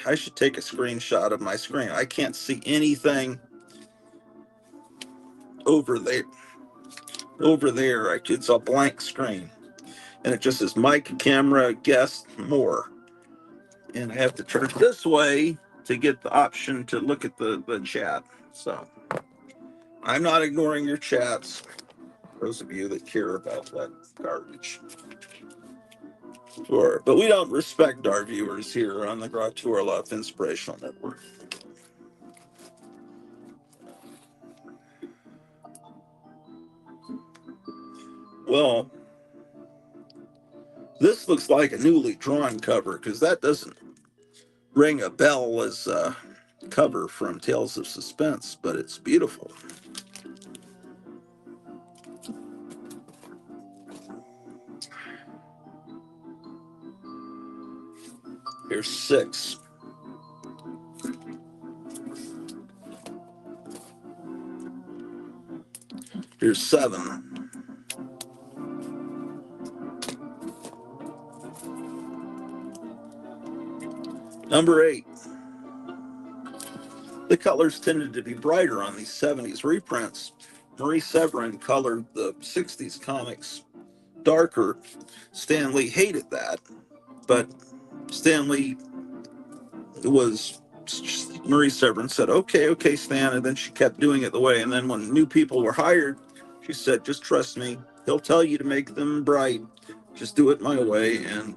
Speaker 1: I should take a screenshot of my screen. I can't see anything over there. Over there, it's a blank screen, and it just says mic, camera, guest, more. And I have to turn this way to get the option to look at the chat. So I'm not ignoring your chats, those of you that care about that garbage. Sure, but we don't respect our viewers here on the Oloff Inspirational Network. Well, this looks like a newly drawn cover, because that doesn't ring a bell as a cover from Tales of Suspense, but it's beautiful. Here's 6. Here's 7. Number 8. The colors tended to be brighter on these 70s reprints. Marie Severin colored the 60s comics darker. Stan Lee hated that, but Stan Lee was Marie Severin said, okay, Stan, and then she kept doing it the way. And then when new people were hired, she said, just trust me. He'll tell you to make them bright. Just do it my way. And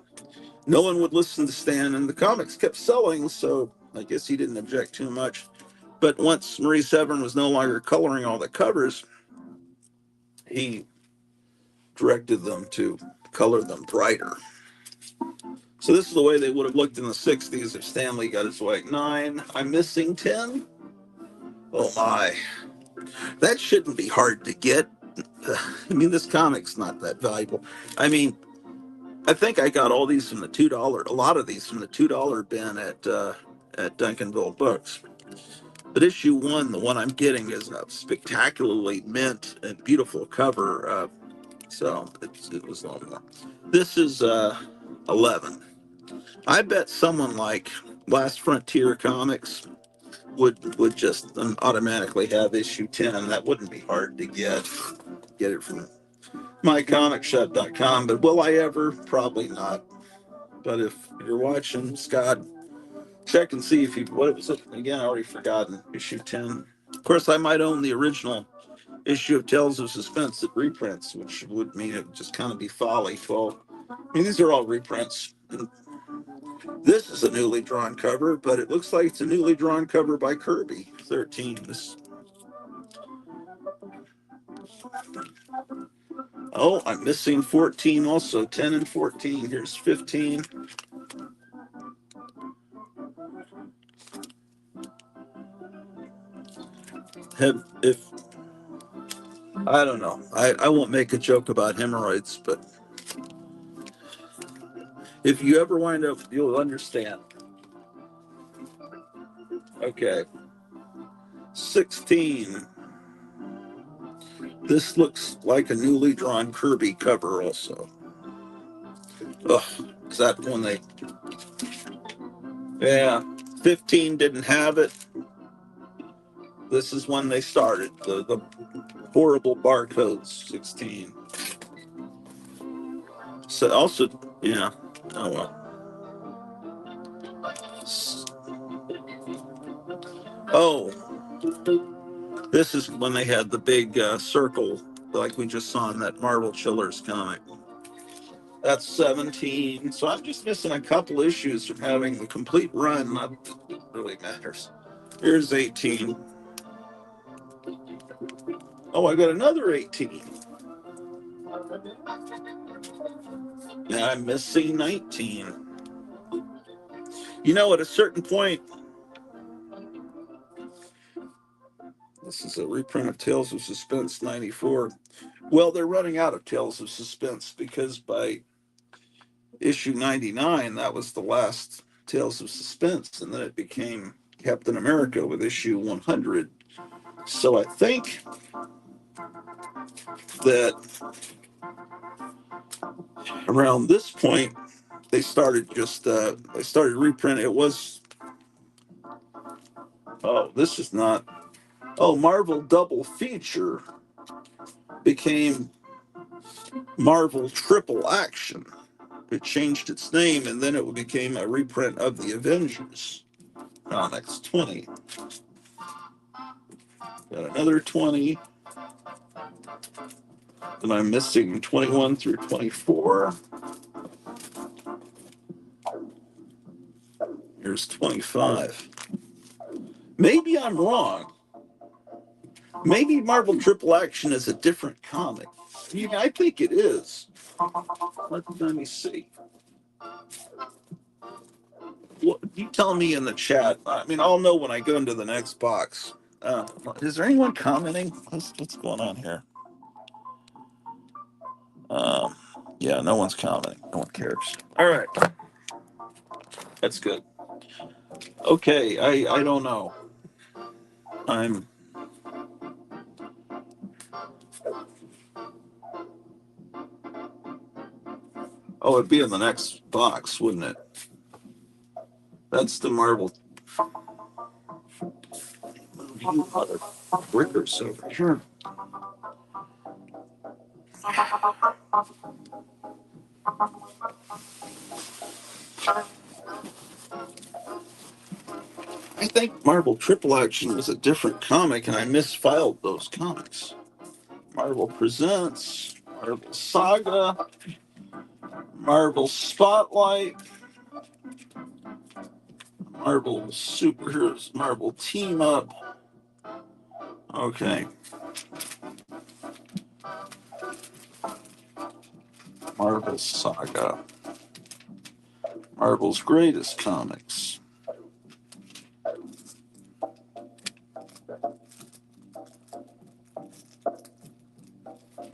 Speaker 1: no one would listen to Stan, and the comics kept selling, so I guess he didn't object too much. But once Marie Severin was no longer coloring all the covers, he directed them to color them brighter. So this is the way they would have looked in the 60s if Stan Lee got his way. 9. I'm missing 10. Oh my. That shouldn't be hard to get. I mean, this comic's not that valuable. I mean, I think I got all these from the $2, a lot of these from the $2 bin at Duncanville Books. But issue 1, the one I'm getting, is a spectacularly mint and beautiful cover. So it was a little more. This is 11. I bet someone like Last Frontier Comics would just automatically have issue 10. That wouldn't be hard to get it from mycomicshop.com. But will I ever? Probably not. But if you're watching, Scott, check and see if you, what was it again? I already forgotten. Issue 10. Of course, I might own the original issue of Tales of Suspense at Reprints, which would mean it would just kind of be folly. 12. I mean, these are all reprints. This is a newly drawn cover, but it looks like it's a newly drawn cover by Kirby. 13. Oh, I'm missing 14 also. 10 and 14. Here's 15. If I don't know. I won't make a joke about hemorrhoids, but if you ever wind up, you'll understand. Okay. 16. This looks like a newly drawn Kirby cover also. Ugh, is that when they... Yeah. 15 didn't have it. This is when they started. The horrible barcodes. 16. So also, yeah. Oh well. Oh, this is when they had the big circle, like we just saw in that Marvel Chillers comic. That's 17. So I'm just missing a couple issues from having the complete run. Not that it really matters. Here's 18. Oh, I got another 18. Now I'm missing 19. You know, at a certain point, this is a reprint of Tales of Suspense 94. Well, they're running out of Tales of Suspense because by issue 99, that was the last Tales of Suspense, and then it became Captain America with issue 100. So I think that around this point, they started reprinting. It was, oh, this is not, oh, Marvel Double Feature became Marvel Triple Action. It changed its name, and then it became a reprint of the Avengers comics. 20. Got another 20. And I'm missing 21 through 24. Here's 25. Maybe I'm wrong. Maybe Marvel Triple Action is a different comic. Yeah, I think it is. Let me see. What, you tell me in the chat. I mean, I'll know when I go into the next box. Is there anyone commenting? What's going on here? Um, yeah, no one's commenting. No one cares. All right. That's good. Okay, I don't know. I'm... Oh, it'd be in the next box, wouldn't it? That's the Marvel. You mother rippers over here. I think Marvel Triple Action was a different comic, and I misfiled those comics. Marvel Presents, Marvel Saga, Marvel Spotlight, Marvel Superheroes, Marvel Team Up. Okay. Marvel Saga. Marvel's Greatest Comics.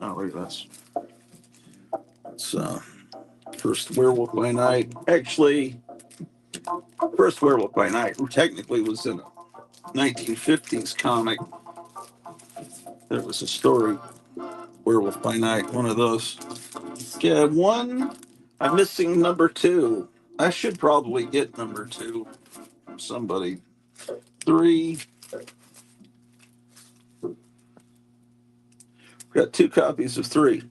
Speaker 1: Oh, wait, that's First Werewolf by Night. Actually, First Werewolf by Night technically was in a 1950s comic. There was a story, Werewolf by Night, one of those. Yeah, one. I'm missing number 2. I should probably get number 2 from somebody. 3. Got 2 copies of 3.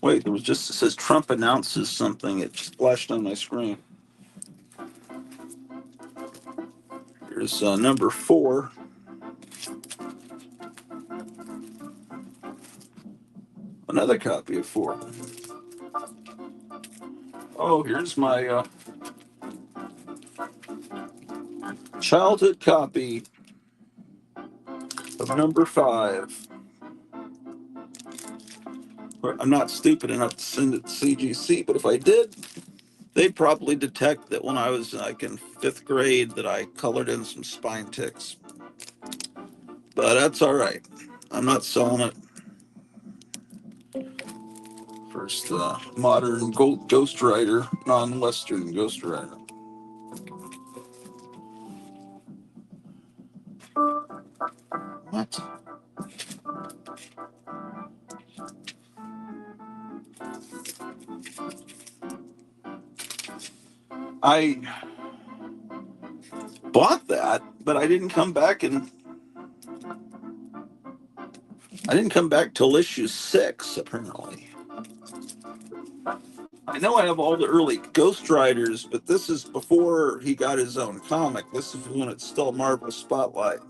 Speaker 1: Wait, there was just, it says Trump announces something. It just flashed on my screen. Here's number 4. Another copy of 4. Oh, here's my childhood copy of number 5. I'm not stupid enough to send it to CGC, but if I did, they'd probably detect that when I was like in 5th grade that I colored in some spine ticks. But that's all right. I'm not selling it. First modern Ghost Rider, non-Western Ghost Rider. What? I bought that, but I didn't come back till issue 6, apparently. I know I have all the early Ghost Riders, but this is before he got his own comic. This is when it's still Marvel Spotlight.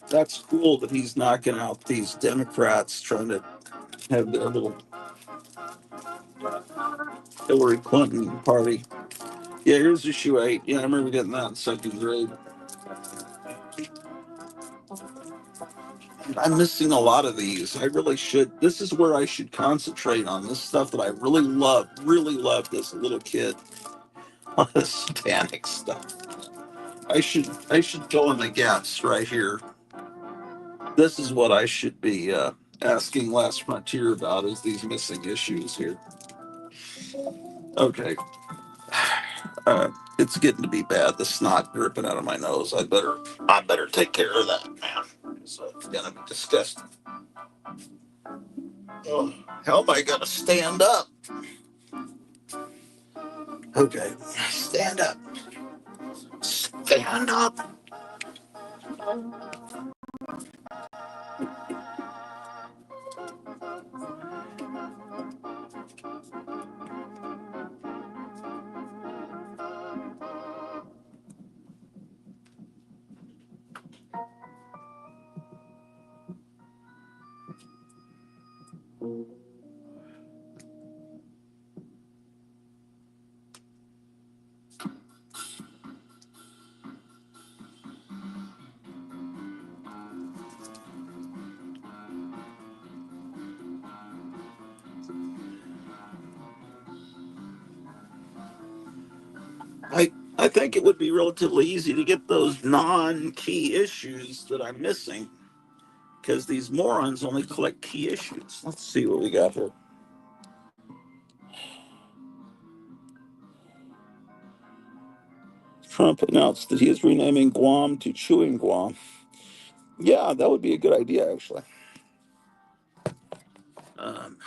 Speaker 1: That's cool that he's knocking out these Democrats trying to have their little Hillary Clinton party. Yeah, here's issue 8. Yeah, I remember getting that in 2nd grade. I'm missing a lot of these. I really should. This is where I should concentrate on this stuff that I really loved as a little kid. On the satanic stuff. I should fill in the gaps right here. This is what I should be asking Last Frontier about, is these missing issues here. Okay. It's getting to be bad. The snot dripping out of my nose. I better take care of that, man. So it's gonna be disgusting. Oh, how am I gonna stand up? Okay, stand up. Stand up. I think it would be relatively easy to get those non-key issues that I'm missing, because these morons only collect key issues. Let's see what we got here. Trump announced that he is renaming Guam to Chewing Guam. Yeah, that would be a good idea, actually. Um,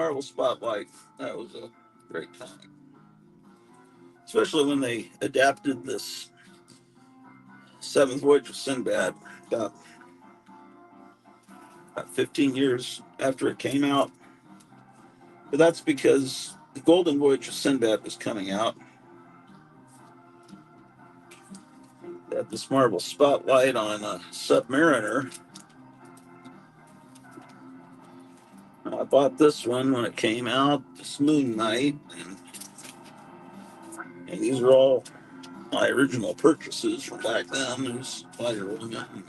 Speaker 1: Marvel Spotlight. That was a great comic, especially when they adapted this Seventh Voyage of Sinbad about 15 years after it came out. But that's because the Golden Voyage of Sinbad was coming out. They had this Marvel Spotlight on a Submariner. I bought this one when it came out, this Moon Knight, and these are all my original purchases from back then. There's Fire Woman.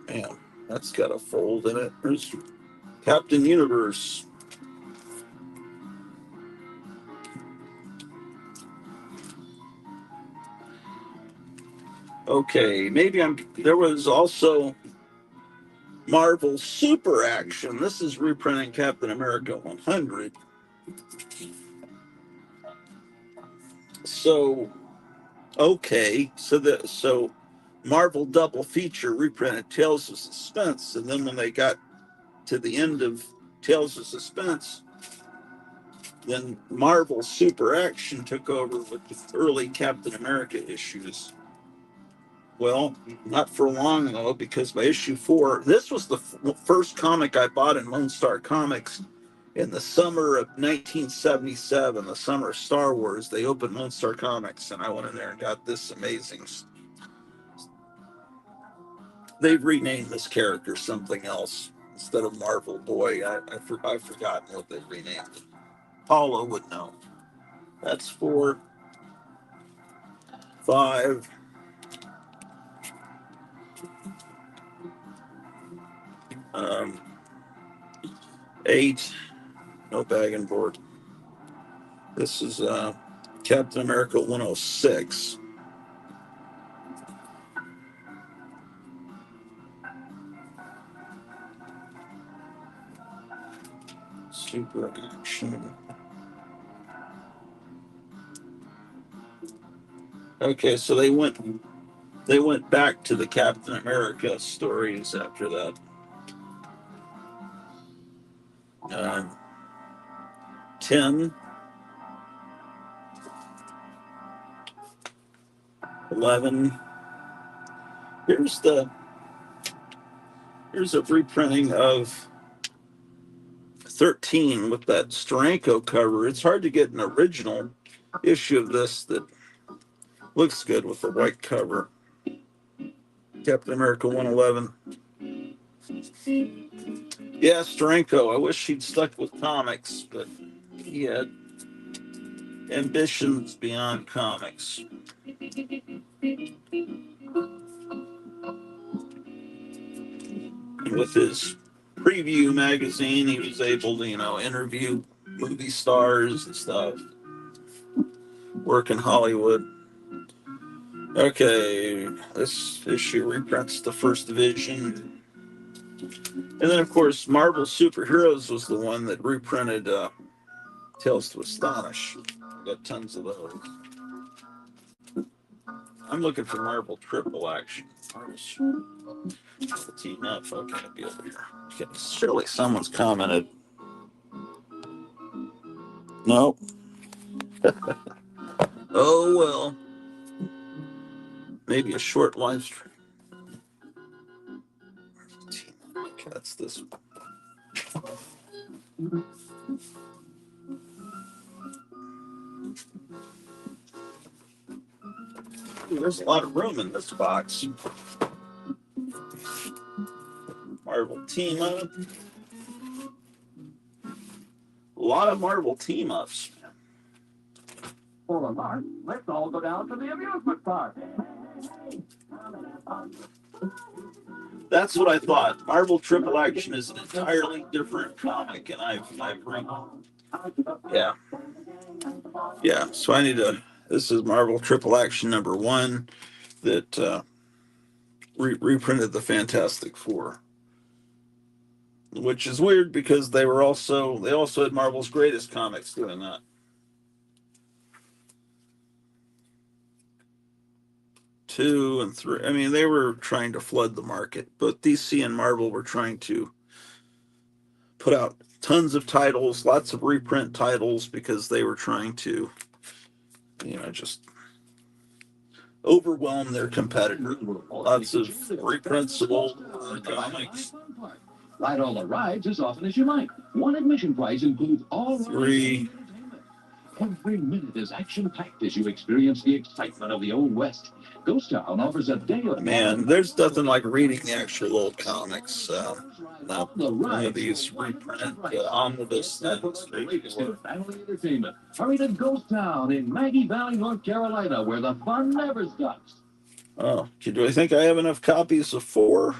Speaker 1: Man, that's got a fold in it. There's Captain Universe. Okay, there was also Marvel Super Action. This is reprinting Captain America 100. So, okay, so Marvel double feature reprinted Tales of Suspense, and then when they got to the end of Tales of Suspense, then Marvel Super Action took over with the early Captain America issues. Well, not for long though, because by issue 4, this was the first comic I bought in Lone Star Comics in the summer of 1977, the summer of Star Wars. They opened Lone Star Comics, and I went in there and got this amazing. They've renamed this character something else instead of Marvel Boy. I've forgotten what they renamed it. Paulo would know. That's 4, 5. 8. No bag and board. This is Captain America 106. Super Action. Okay, so they went back to the Captain America stories after that. 10, 11. Here's a reprinting of 13 with that Steranko cover. It's hard to get an original issue of this that looks good with the white cover. Captain America 111. Yeah, Steranko. I wish he'd stuck with comics, but he had ambitions beyond comics. And with his preview magazine, he was able to, interview movie stars and stuff, work in Hollywood. Okay, this issue reprints the First Division. And then, of course, Marvel Superheroes was the one that reprinted Tales to Astonish. Got tons of those. I'm looking for Marvel Triple Action. Team up. Okay, I'll be over here. Okay, surely someone's commented. No. Oh, well. Maybe a short live stream. Okay, that's this one. Ooh, there's a lot of room in this box. Marvel Team Up. A lot of Marvel Team Ups. Hold on, Mark. Let's all go down to the amusement park. That's what I thought. Marvel Triple Action is an entirely different comic, and I've read. Yeah. So I need to. This is Marvel Triple Action #1 that reprinted the Fantastic Four, which is weird because they also had Marvel's Greatest Comics doing that. 2 and 3. I mean, they were trying to flood the market. Both DC and Marvel were trying to put out tons of titles, lots of reprint titles, because they were trying to, just overwhelm their competitor. Lots of reprints of old comics.
Speaker 2: Ride all the rides as often as you like. One admission price includes all
Speaker 1: 3.
Speaker 2: Every minute is action-packed as you experience the excitement of the Old West. Ghost Town offers a day of...
Speaker 1: Man, there's nothing like reading the actual old comics. None of these reprint omnibus things.
Speaker 2: Family entertainment. Hurry to Ghost Town in Maggie Valley, North Carolina, where the fun never stops.
Speaker 1: Oh, do I think I have enough copies of 4?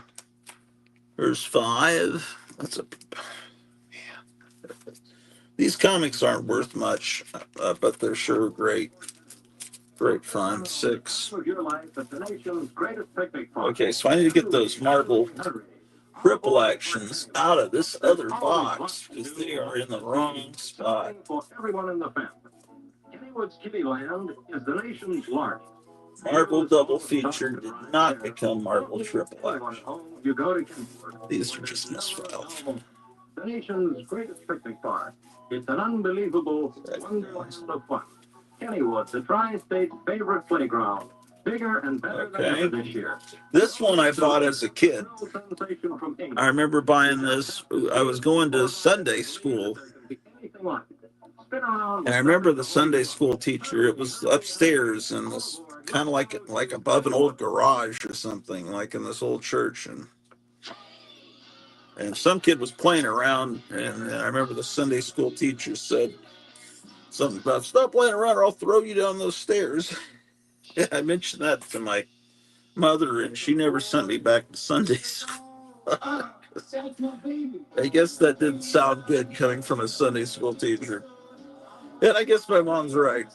Speaker 1: There's 5. That's a... These comics aren't worth much, but they're sure great. Great fun. 6. Okay, so I need to get those Marvel triple actions out of this other box because they are in the wrong spot.
Speaker 2: For everyone in the family. Kennywood's Kittyland is the nation's largest.
Speaker 1: Marvel double feature did not become Marvel triple action. These are just misfiled.
Speaker 2: The nation's greatest picnic park. It's an unbelievable wonderland of fun. Kennywood, the tri-state favorite playground. Bigger and better than ever this year.
Speaker 1: This one I bought as a kid. I remember buying this. I was going to Sunday school. And I remember the Sunday school teacher. It was upstairs in this kind of like above an old garage or something, like in this old church. And some kid was playing around, and I remember the Sunday school teacher said something about, "Stop playing around or I'll throw you down those stairs." I mentioned that to my mother, and she never sent me back to Sunday school. I guess that didn't sound good coming from a Sunday school teacher. And I guess my mom's right.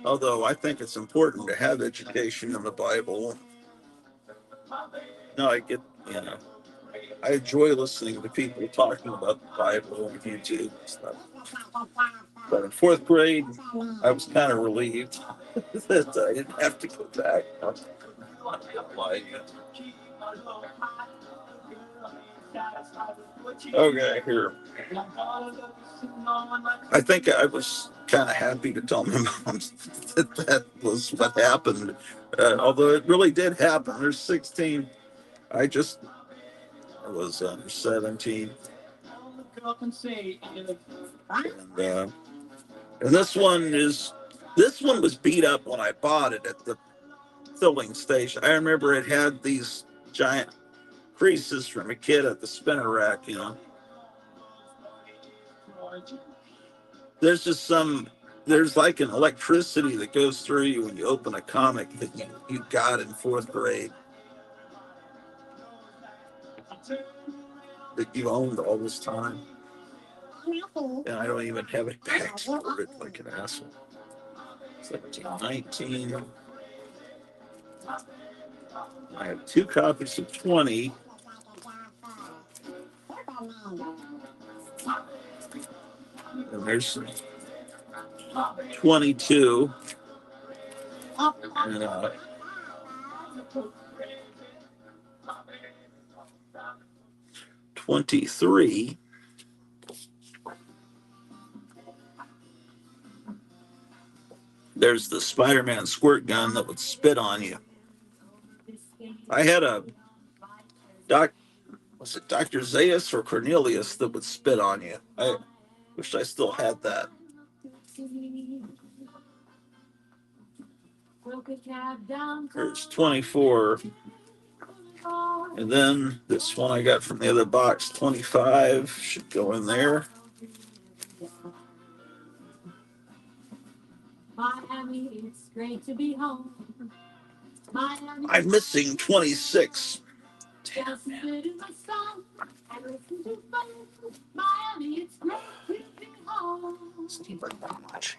Speaker 1: Although I think it's important to have education in the Bible. No, I enjoy listening to people talking about the Bible on YouTube and stuff. But in 4th grade, I was kind of relieved that I didn't have to go back. Okay, here. I think I was kind of happy to tell my mom that was what happened. Although it really did happen. There's 16. I was 17. And this one was beat up when I bought it at the filling station. I remember it had these giant creases from a kid at the spinner rack, There's like an electricity that goes through you when you open a comic that you got in 4th grade. That you owned all this time. And I don't even have it back for it like an asshole. 17, 19. I have 2 copies of 20. And there's 22. And 23. There's the Spider-Man squirt gun that would spit on you. I had a was it Dr. Zaius or Cornelius that would spit on you? I wish I still had that. There's 24. And then this one I got from the other box, 25, should go in there. Miami, it's great to be home. Miami, I'm missing 26. Damn, man. Miami, it's great to be home. Seems like that much.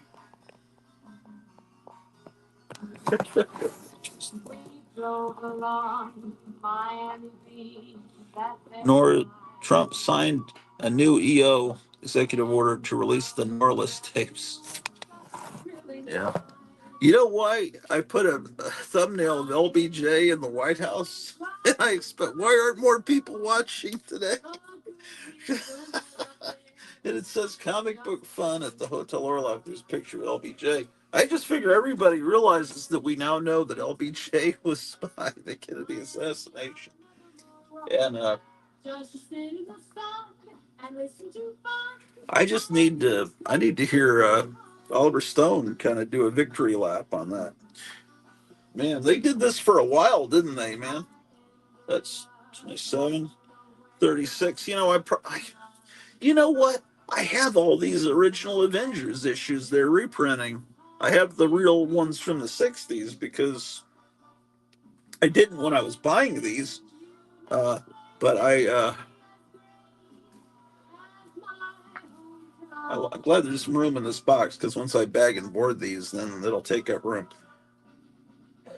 Speaker 1: Nor Trump signed a new EO executive order to release the Norless tapes. Yeah. You know why I put a thumbnail of LBJ in the White House? And I expect, why aren't more people watching today? And it says comic book fun at the Hotel Orloff. There's a picture of LBJ. I just figure everybody realizes that we now know that LBJ was behind the Kennedy assassination. And I need to hear Oliver Stone kind of do a victory lap on that. Man, they did this for a while, didn't they, man? That's 27, 36. You know what? I have all these original Avengers issues they're reprinting. I have the real ones from the 60s because I didn't when I was buying these. But I'm glad there's some room in this box because once I bag and board these, then it'll take up room.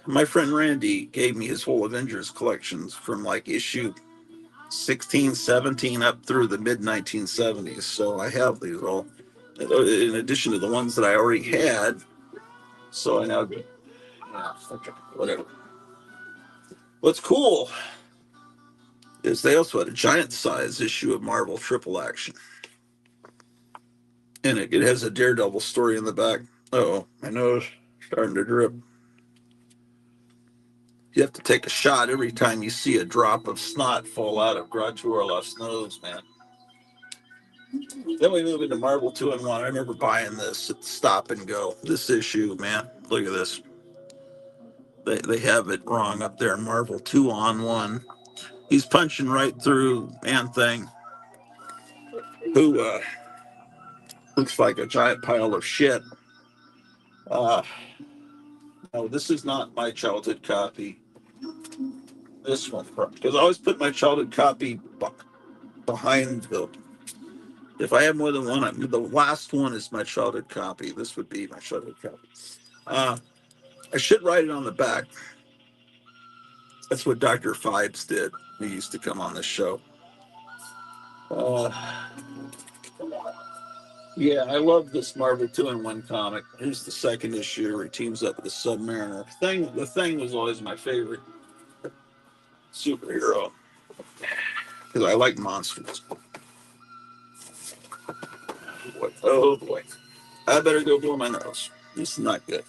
Speaker 1: My friend Randy gave me his whole Avengers collections from like issue 16, 17 up through the mid 1970s. So I have these all in addition to the ones that I already had. So I now, yeah, okay, whatever. What's cool is they also had a giant size issue of Marvel Triple Action. And it has a Daredevil story in the back. Oh, my nose starting to drip. You have to take a shot every time you see a drop of snot fall out of Groucho Orloff's nose, man. Then we move into Marvel 2-in-1. I remember buying this at Stop and Go. This issue, man, look at this. They have it wrong up there. Marvel 2-on-1. He's punching right through Man Thing, who looks like a giant pile of shit. Uh, no, this is not my childhood copy. This one, because I always put my childhood copy behind the. If I have more than one, the last one is my childhood copy. This would be my childhood copy. I should write it on the back. That's what Dr. Fibes did. He used to come on this show. Uh, yeah, I love this Marvel 2-in-1 comic. Here's the second issue where he teams up with the Submariner. The Thing was always my favorite superhero because I like monsters. Oh boy. I better go blow my nose. This is not good.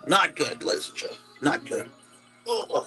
Speaker 1: Not good, ladies and gentlemen. Not good. Oh.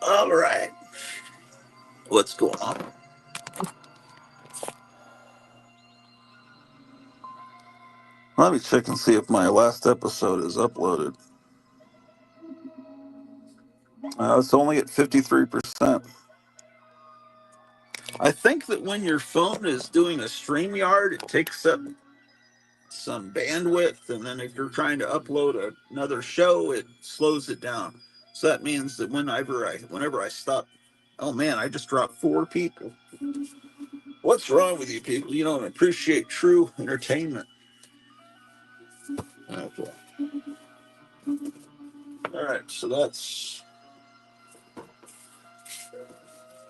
Speaker 1: All right. What's going on? Let me check and see if my last episode is uploaded. It's only at 53%. I think that when your phone is doing a StreamYard, it takes up some bandwidth, and then if you're trying to upload another show, it slows it down. So that means that whenever I stop, oh man, I just dropped 4 people. What's wrong with you people? You don't appreciate true entertainment. Okay. All right, so that's.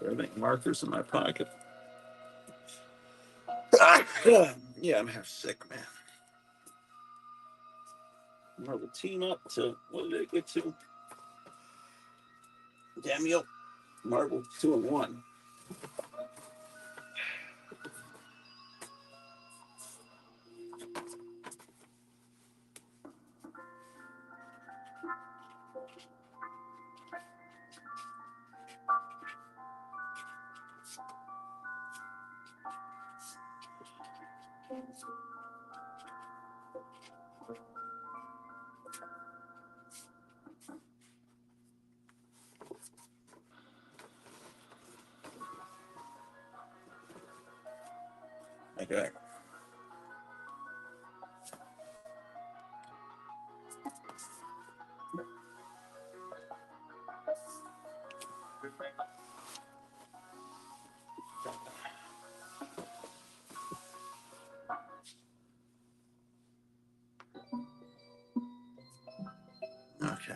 Speaker 1: I make markers in my pocket. Yeah, I'm half sick, man. Marble team up to what did it get to? Cameo. Marble 2 and 1. Okay. Okay.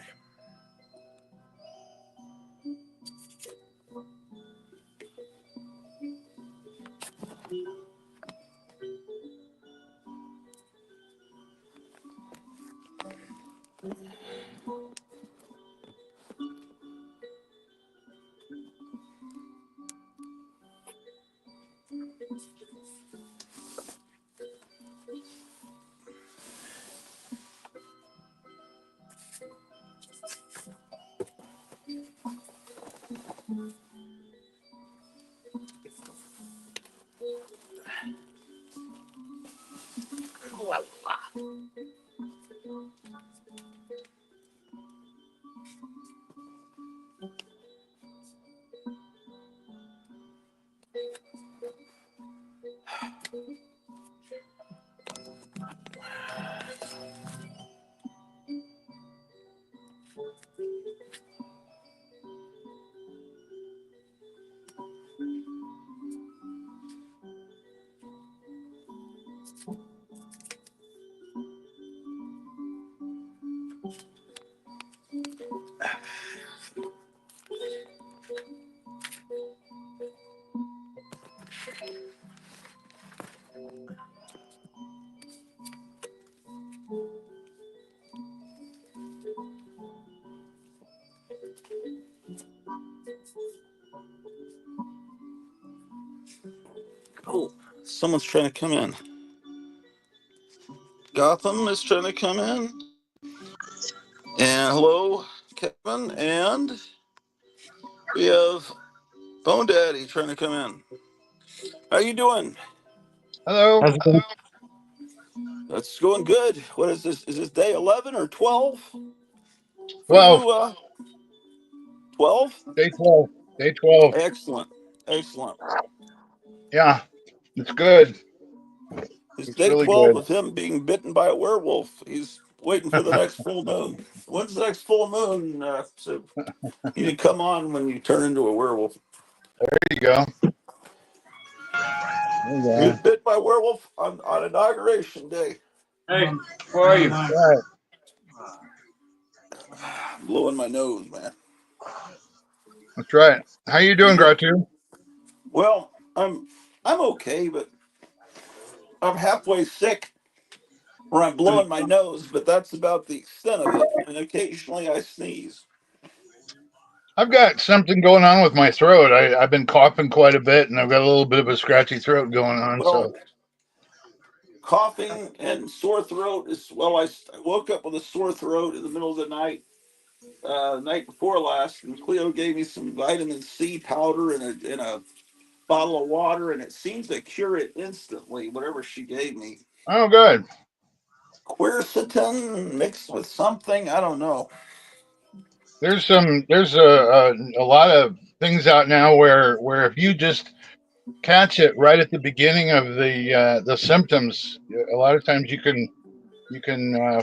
Speaker 1: Oh, someone's trying to come in. Gotham is trying to come in. And hello, Kevin. And we have Bone Daddy trying to come in. How you doing?
Speaker 3: Hello.
Speaker 4: How's it going?
Speaker 1: That's going good. What is this? Is this day 11 or 12 for
Speaker 3: 12.
Speaker 1: you? 12?
Speaker 3: Day 12. Day 12.
Speaker 1: Excellent. Excellent.
Speaker 3: Yeah, it's good.
Speaker 1: It's
Speaker 3: It's
Speaker 1: day
Speaker 3: really
Speaker 1: 12
Speaker 3: good.
Speaker 1: of him being bitten by a werewolf. He's waiting for the next full moon. When's the next full moon? So you can come on when you turn into a werewolf.
Speaker 3: There you go.
Speaker 1: He
Speaker 3: There
Speaker 1: was bit by a werewolf on inauguration day.
Speaker 4: Hey, how are you?
Speaker 3: you go. Right.
Speaker 1: I'm blowing my nose, man.
Speaker 3: That's right. How you doing, Gratu?
Speaker 1: Well, I'm okay, but I'm halfway sick or I'm blowing my nose, but that's about the extent of it. And occasionally I sneeze.
Speaker 3: I've got something going on with my throat. I've been coughing quite a bit, and I've got a little bit of a scratchy throat going on.
Speaker 1: Well,
Speaker 3: So,
Speaker 1: coughing and sore throat is, well, I woke up with a sore throat in the middle of the night, night before last, and Cleo gave me some vitamin C powder in a bottle of water, and it seems to cure it instantly, whatever she gave me.
Speaker 3: oh, good.
Speaker 1: Quercetin mixed with something, I don't know.
Speaker 3: There's a lot of things out now where if you just catch it right at the beginning of the symptoms, a lot of times you can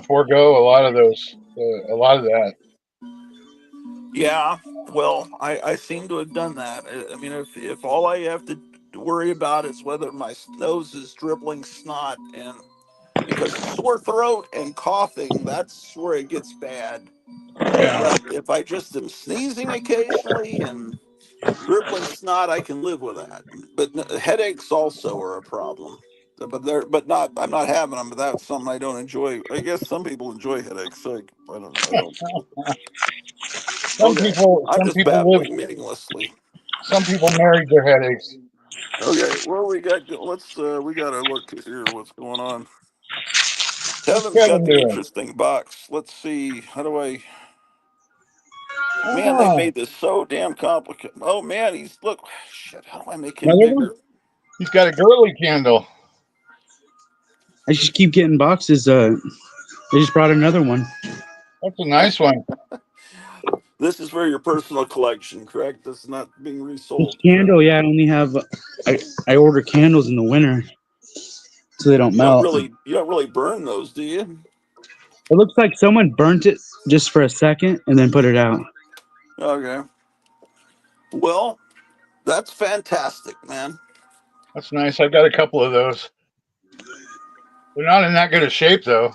Speaker 3: forego a lot of those, a lot of that.
Speaker 1: Yeah, well, I seem to have done that. I mean, if all I have to worry about is whether my nose is dribbling snot, and because sore throat and coughing, that's where it gets bad.
Speaker 3: Yeah.
Speaker 1: But if I just am sneezing occasionally and dribbling snot, I can live with that. But headaches also are a problem. But not. I'm not having them. But that's something I don't enjoy. I guess some people enjoy headaches. So I don't. I don't. Okay, I'm
Speaker 3: Some
Speaker 1: just
Speaker 3: people live.
Speaker 1: babbling meaninglessly.
Speaker 3: Some people married their headaches.
Speaker 1: Okay, well we got. Let's. We got to look here. What's going on?
Speaker 3: What's
Speaker 1: Kevin's got
Speaker 3: Kevin
Speaker 1: the
Speaker 3: doing?
Speaker 1: interesting box. Let's see. How do I? Man, they
Speaker 3: Oh,
Speaker 1: made this so damn complicated. Oh man, he's look. Shit. How do I make him
Speaker 2: Another one?
Speaker 1: bigger?
Speaker 3: he's got a girly candle.
Speaker 2: I just keep getting boxes. They just brought another one.
Speaker 3: That's a nice one.
Speaker 1: This is for your personal collection, correct? That's not being
Speaker 2: This
Speaker 1: resold, correct?
Speaker 2: candle, yeah, I only have. I order candles in the winter so they don't melt.
Speaker 1: You don't really burn those, do you?
Speaker 2: It looks like someone burnt it just for a second and then put it out.
Speaker 1: Okay. Well, that's fantastic, man.
Speaker 3: That's nice. I've got a couple of those. They're not in that good a shape though.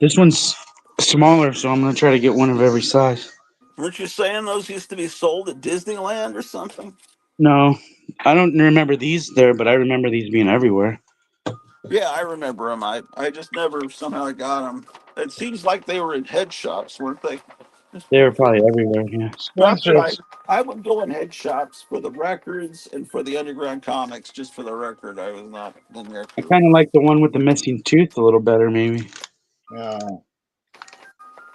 Speaker 2: This one's smaller, so I'm gonna try to get one of every size.
Speaker 1: Weren't you saying those used to be sold at Disneyland or something?
Speaker 2: No, I don't remember these there, but I remember these being everywhere.
Speaker 1: Yeah, I remember them. I just never somehow got them. It seems like they were in head shops, weren't they?
Speaker 2: They were probably everywhere. Yeah,
Speaker 1: Not that
Speaker 3: Spencer's.
Speaker 1: I would go in head shops for the records and for the underground comics. Just for the record, I was not in there
Speaker 2: I
Speaker 1: for.
Speaker 2: kind of like the one with the missing tooth a little better, maybe.
Speaker 3: Yeah.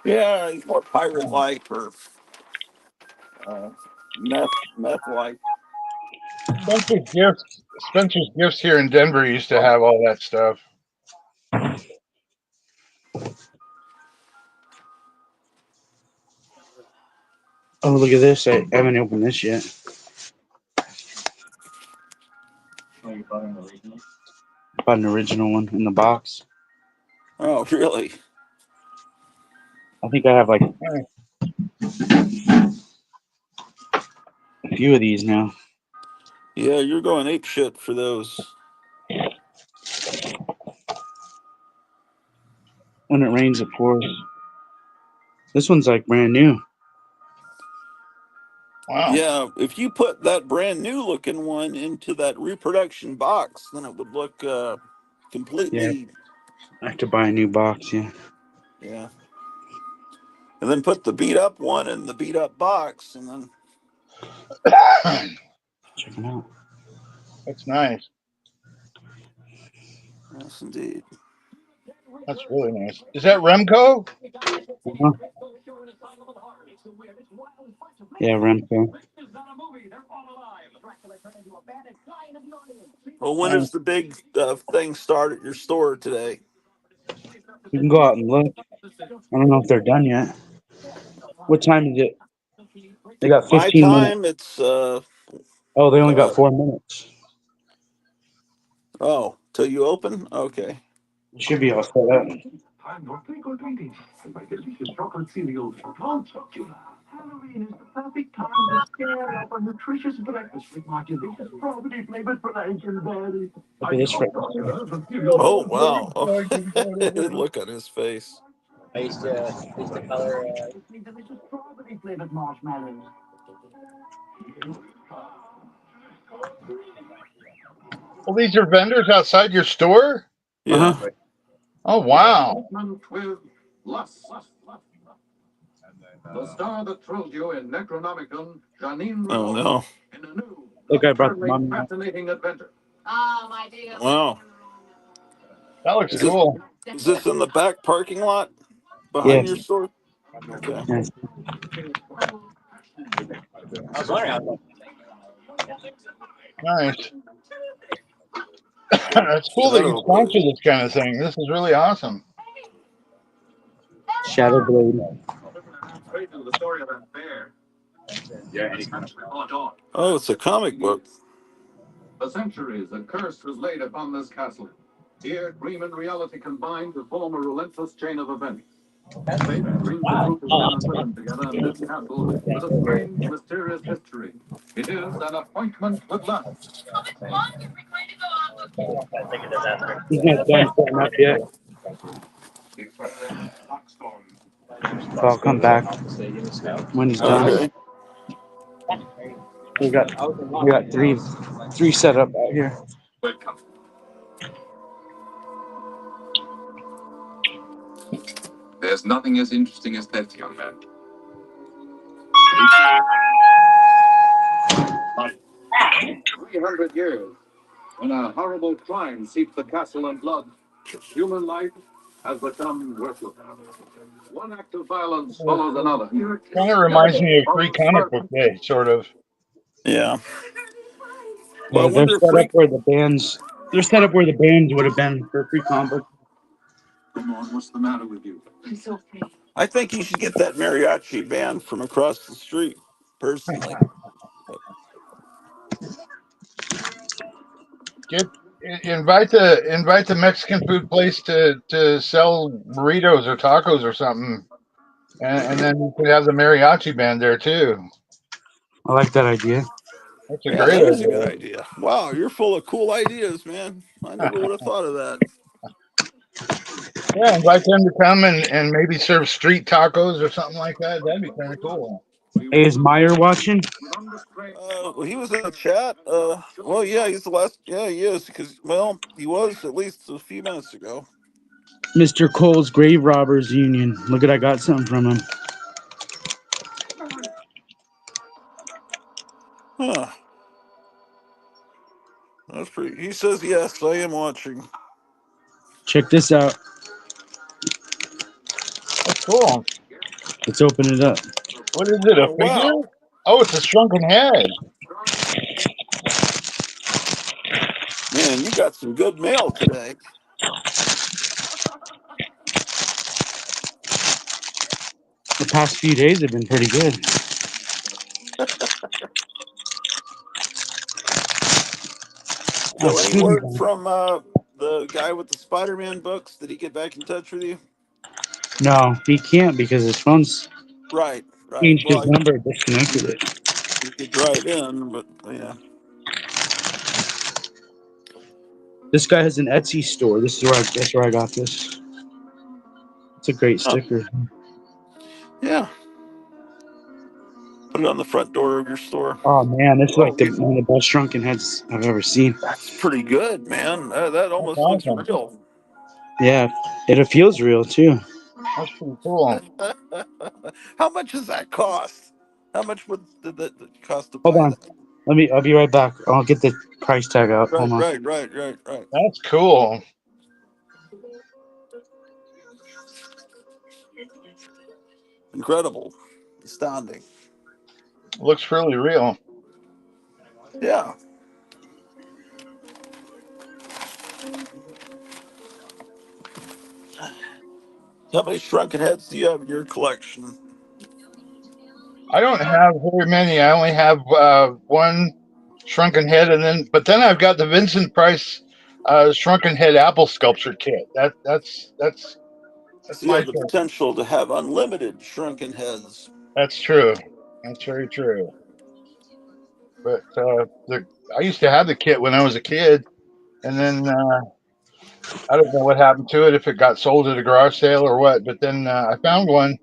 Speaker 1: Yeah, more pirate like or uh, meth like.
Speaker 3: Spencer's gifts here in Denver used to have all that stuff.
Speaker 2: Oh, look at this! I haven't opened this yet. Bought an original one in the box.
Speaker 1: Oh, really?
Speaker 2: I think I have like
Speaker 3: Eh,
Speaker 2: a few of these now.
Speaker 1: Yeah, you're going ape shit for those.
Speaker 2: When it rains, it pours. This one's like brand new.
Speaker 3: Wow.
Speaker 1: Yeah, if you put that brand new looking one into that reproduction box, then it would look
Speaker 2: Yeah,
Speaker 1: completely.
Speaker 2: I have to buy a new box. Yeah,
Speaker 1: Yeah. And then put the beat up one in the beat up box, and then
Speaker 2: check them out.
Speaker 3: That's nice.
Speaker 1: yes, indeed.
Speaker 3: That's really nice. Is that Remco?
Speaker 2: Uh-huh. Yeah, Remco.
Speaker 1: Well, when
Speaker 3: Nice.
Speaker 1: does the big thing start at your store today?
Speaker 2: We can go out and look. I don't know if they're done yet. What time is it? They got
Speaker 1: My
Speaker 2: 15 minutes.
Speaker 1: time, it's
Speaker 2: Oh, they only got
Speaker 1: uh
Speaker 2: 4 minutes.
Speaker 1: till you open. Okay.
Speaker 2: It should be all set up.
Speaker 5: I'm not trick-or-treating. My delicious chocolate cereal, Mount Chocula. Halloween is the perfect time to scare up a nutritious breakfast with my delicious strawberry-flavored berries.
Speaker 2: Look
Speaker 5: I
Speaker 2: at this
Speaker 5: love
Speaker 2: right.
Speaker 5: Chocula, the cereal.
Speaker 1: Oh wow! Oh, look at his face.
Speaker 6: I used to color.
Speaker 5: With me delicious strawberry-flavored marshmallows.
Speaker 3: Well, these are vendors outside your store?
Speaker 2: Uh
Speaker 1: Yeah.
Speaker 2: huh.
Speaker 3: Oh, wow.
Speaker 5: With Lust. The star that thrills you in Necronomicon, Janine
Speaker 1: Oh
Speaker 5: Renoir,
Speaker 1: no.
Speaker 5: in a new,
Speaker 2: Look, I brought the
Speaker 5: utterly
Speaker 2: mummy out.
Speaker 5: fascinating adventure.
Speaker 1: Wow.
Speaker 3: That looks
Speaker 1: Is this
Speaker 3: cool.
Speaker 1: is this in the back parking lot behind
Speaker 2: Yes.
Speaker 1: your store? Okay.
Speaker 2: Yes.
Speaker 6: I was wondering how.
Speaker 3: Nice. It's cool that you
Speaker 1: Shadow
Speaker 3: sponsor
Speaker 1: Blade.
Speaker 3: this kind of thing. This is really awesome.
Speaker 2: Shadow Blade.
Speaker 5: Straight to the story of that bear.
Speaker 1: Oh, it's a comic book.
Speaker 5: For centuries, a curse was laid upon this castle. Here, dream and reality combined to form a relentless chain of events.
Speaker 2: Fate brings a group of men and women together in this castle with a strange, mysterious history. It is an appointment with luck.
Speaker 7: He's not done setting up yet. So I'll come back when he's done.
Speaker 1: Okay.
Speaker 7: We got three set up out here.
Speaker 2: There's nothing as interesting as that, young man. 300 years, when a horrible crime seeps the castle in blood, human life has become worthless. One act of violence follows another.
Speaker 3: Kind of reminds me of Free Comic Book Day, sort of.
Speaker 1: Yeah. Well, I
Speaker 7: They're
Speaker 1: wonder if
Speaker 7: set up
Speaker 1: Freak.
Speaker 7: where the bands. They're set up where the bands would have been for free combo.
Speaker 2: Come on, what's the matter with you?
Speaker 1: I think you should get that mariachi band from across the street. Personally.
Speaker 3: Get invite the Mexican food place to sell burritos or tacos or something, and then you could have the mariachi band there too.
Speaker 7: I like that idea.
Speaker 3: That's a
Speaker 1: Yeah,
Speaker 3: great
Speaker 1: that is a good
Speaker 3: idea.
Speaker 1: idea. Wow, you're full of cool ideas, man. I never would have thought of that.
Speaker 3: Yeah, invite them to come and maybe serve street tacos or something like that. That'd be kind of cool.
Speaker 7: Hey, is Meyer watching?
Speaker 1: Well, he was in the chat. Well, yeah, he's the last. Yeah, he is because well, he was at least a few minutes ago.
Speaker 7: Mr. Cole's Grave Robbers Union. Look at I got something from him.
Speaker 1: Huh. That's pretty. He says yes. I am watching.
Speaker 7: Check this out.
Speaker 3: That's cool.
Speaker 7: Let's open it up.
Speaker 3: What is it? A
Speaker 1: Oh
Speaker 3: figure?
Speaker 1: wow,
Speaker 3: Oh, it's a shrunken head.
Speaker 1: man, you got some good mail today.
Speaker 7: The past few days have been pretty good. Oh,
Speaker 1: So, any
Speaker 7: Scooby
Speaker 1: word
Speaker 7: Doo.
Speaker 1: from the guy with the Spider-Man books? Did he get back in touch with you?
Speaker 7: No, he can't because his phone's
Speaker 1: Right, right.
Speaker 7: changed his
Speaker 1: Well,
Speaker 7: number, disconnected it.
Speaker 1: he could drive in, but yeah.
Speaker 7: This guy has an Etsy store. That's where I got this. It's a great
Speaker 1: Huh.
Speaker 7: sticker.
Speaker 1: Yeah. Put it on the front door of your store.
Speaker 7: Oh man, this is like
Speaker 1: Oh,
Speaker 7: one of the best shrunken heads I've ever seen.
Speaker 1: that's pretty good, man. That
Speaker 3: That's
Speaker 1: almost looks
Speaker 3: awesome.
Speaker 1: real.
Speaker 7: Yeah, it feels real too.
Speaker 3: That's pretty cool.
Speaker 1: How much does that cost? How much did that cost to
Speaker 7: Hold
Speaker 1: buy
Speaker 7: on,
Speaker 1: that?
Speaker 7: I'll be right back. I'll get the price tag out.
Speaker 1: Right,
Speaker 7: Hold on.
Speaker 1: right, right, right, right.
Speaker 3: That's cool.
Speaker 1: Incredible, astounding.
Speaker 3: Looks really real.
Speaker 1: Yeah. How many shrunken heads do you have in your collection?
Speaker 3: I don't have very many. I only have one shrunken head, but then I've got the Vincent Price shrunken head apple sculpture kit. That's
Speaker 1: So you
Speaker 3: my
Speaker 1: have the
Speaker 3: thing.
Speaker 1: potential to have unlimited shrunken heads.
Speaker 3: That's true. That's very true. But I used to have the kit when I was a kid, and then I don't know what happened to it, if it got sold at a garage sale or what. But then I found one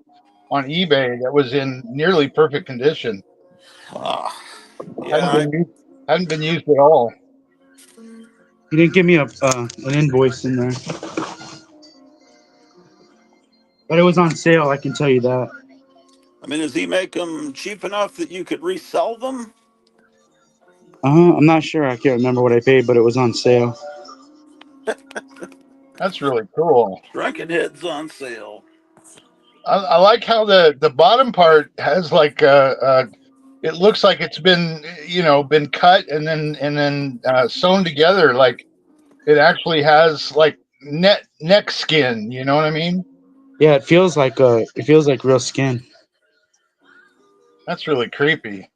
Speaker 3: on eBay that was in nearly perfect condition.
Speaker 1: Ah,
Speaker 3: Hadn't
Speaker 1: yeah.
Speaker 3: been used, hadn't been used at all.
Speaker 7: You didn't give me an invoice in there, but it was on sale. I can tell you that.
Speaker 1: I mean, does he make them cheap enough that you could resell them?
Speaker 7: I'm not sure. I can't remember what I paid, but it was on sale.
Speaker 3: That's really cool.
Speaker 1: Shrunken heads on sale.
Speaker 3: I like how the bottom part has like it looks like it's been been cut and then sewn together. Like it actually has like neck skin. You know what I mean?
Speaker 7: Yeah, it feels like real skin.
Speaker 3: That's really creepy.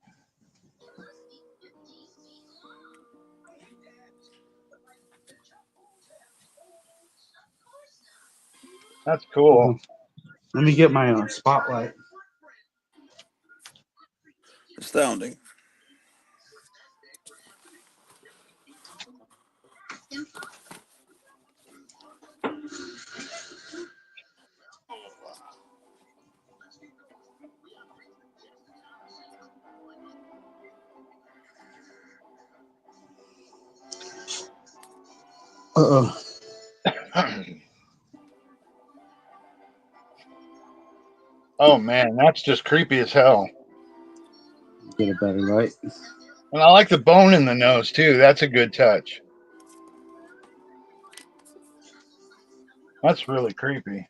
Speaker 3: That's cool.
Speaker 7: Let me get my spotlight.
Speaker 1: Astounding.
Speaker 7: Uh-oh.
Speaker 3: Oh man, that's just creepy as hell.
Speaker 7: Get a better light.
Speaker 3: And I like the bone in the nose too. That's a good touch. That's really creepy.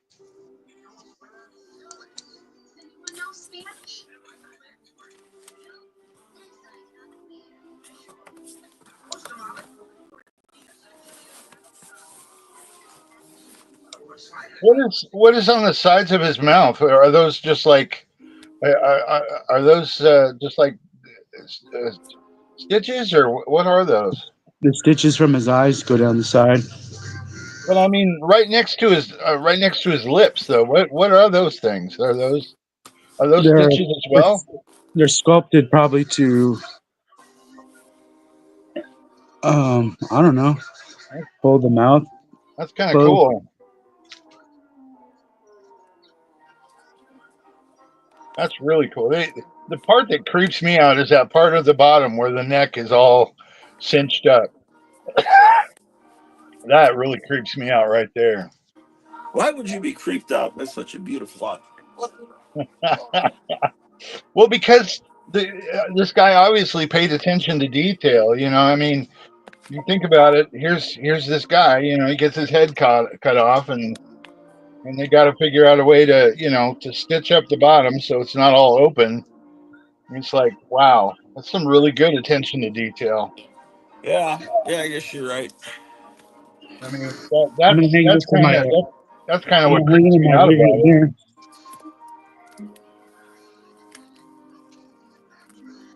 Speaker 3: What is on the sides of his mouth? Are those just like are those just like uh, stitches, or what are those?
Speaker 7: The stitches from his eyes go down the side.
Speaker 3: But I mean, right next to his lips, though. What are those things? Are those
Speaker 7: They're
Speaker 3: stitches as
Speaker 7: they're,
Speaker 3: well?
Speaker 7: they're sculpted probably to I don't know, hold the mouth
Speaker 3: That's kind of
Speaker 7: closed.
Speaker 3: cool. That's really cool. The part that creeps me out is that part of the bottom where the neck is all cinched up. That really creeps me out right there.
Speaker 1: Why would you be creeped out by such a beautiful art?
Speaker 3: Well, because this guy obviously paid attention to detail. I mean, you think about it. Here's this guy. He gets his head cut off, and they got to figure out a way to to stitch up the bottom so it's not all open. It's like, wow, that's some really good attention to detail.
Speaker 1: Yeah, I guess you're right.
Speaker 3: I mean,
Speaker 7: I'm gonna hang this in my.
Speaker 3: that's kind of
Speaker 7: I'm
Speaker 3: what
Speaker 7: gonna hang
Speaker 3: creeps
Speaker 7: it in
Speaker 3: me
Speaker 7: my
Speaker 3: out
Speaker 7: living
Speaker 3: about
Speaker 7: room
Speaker 3: it.
Speaker 7: here.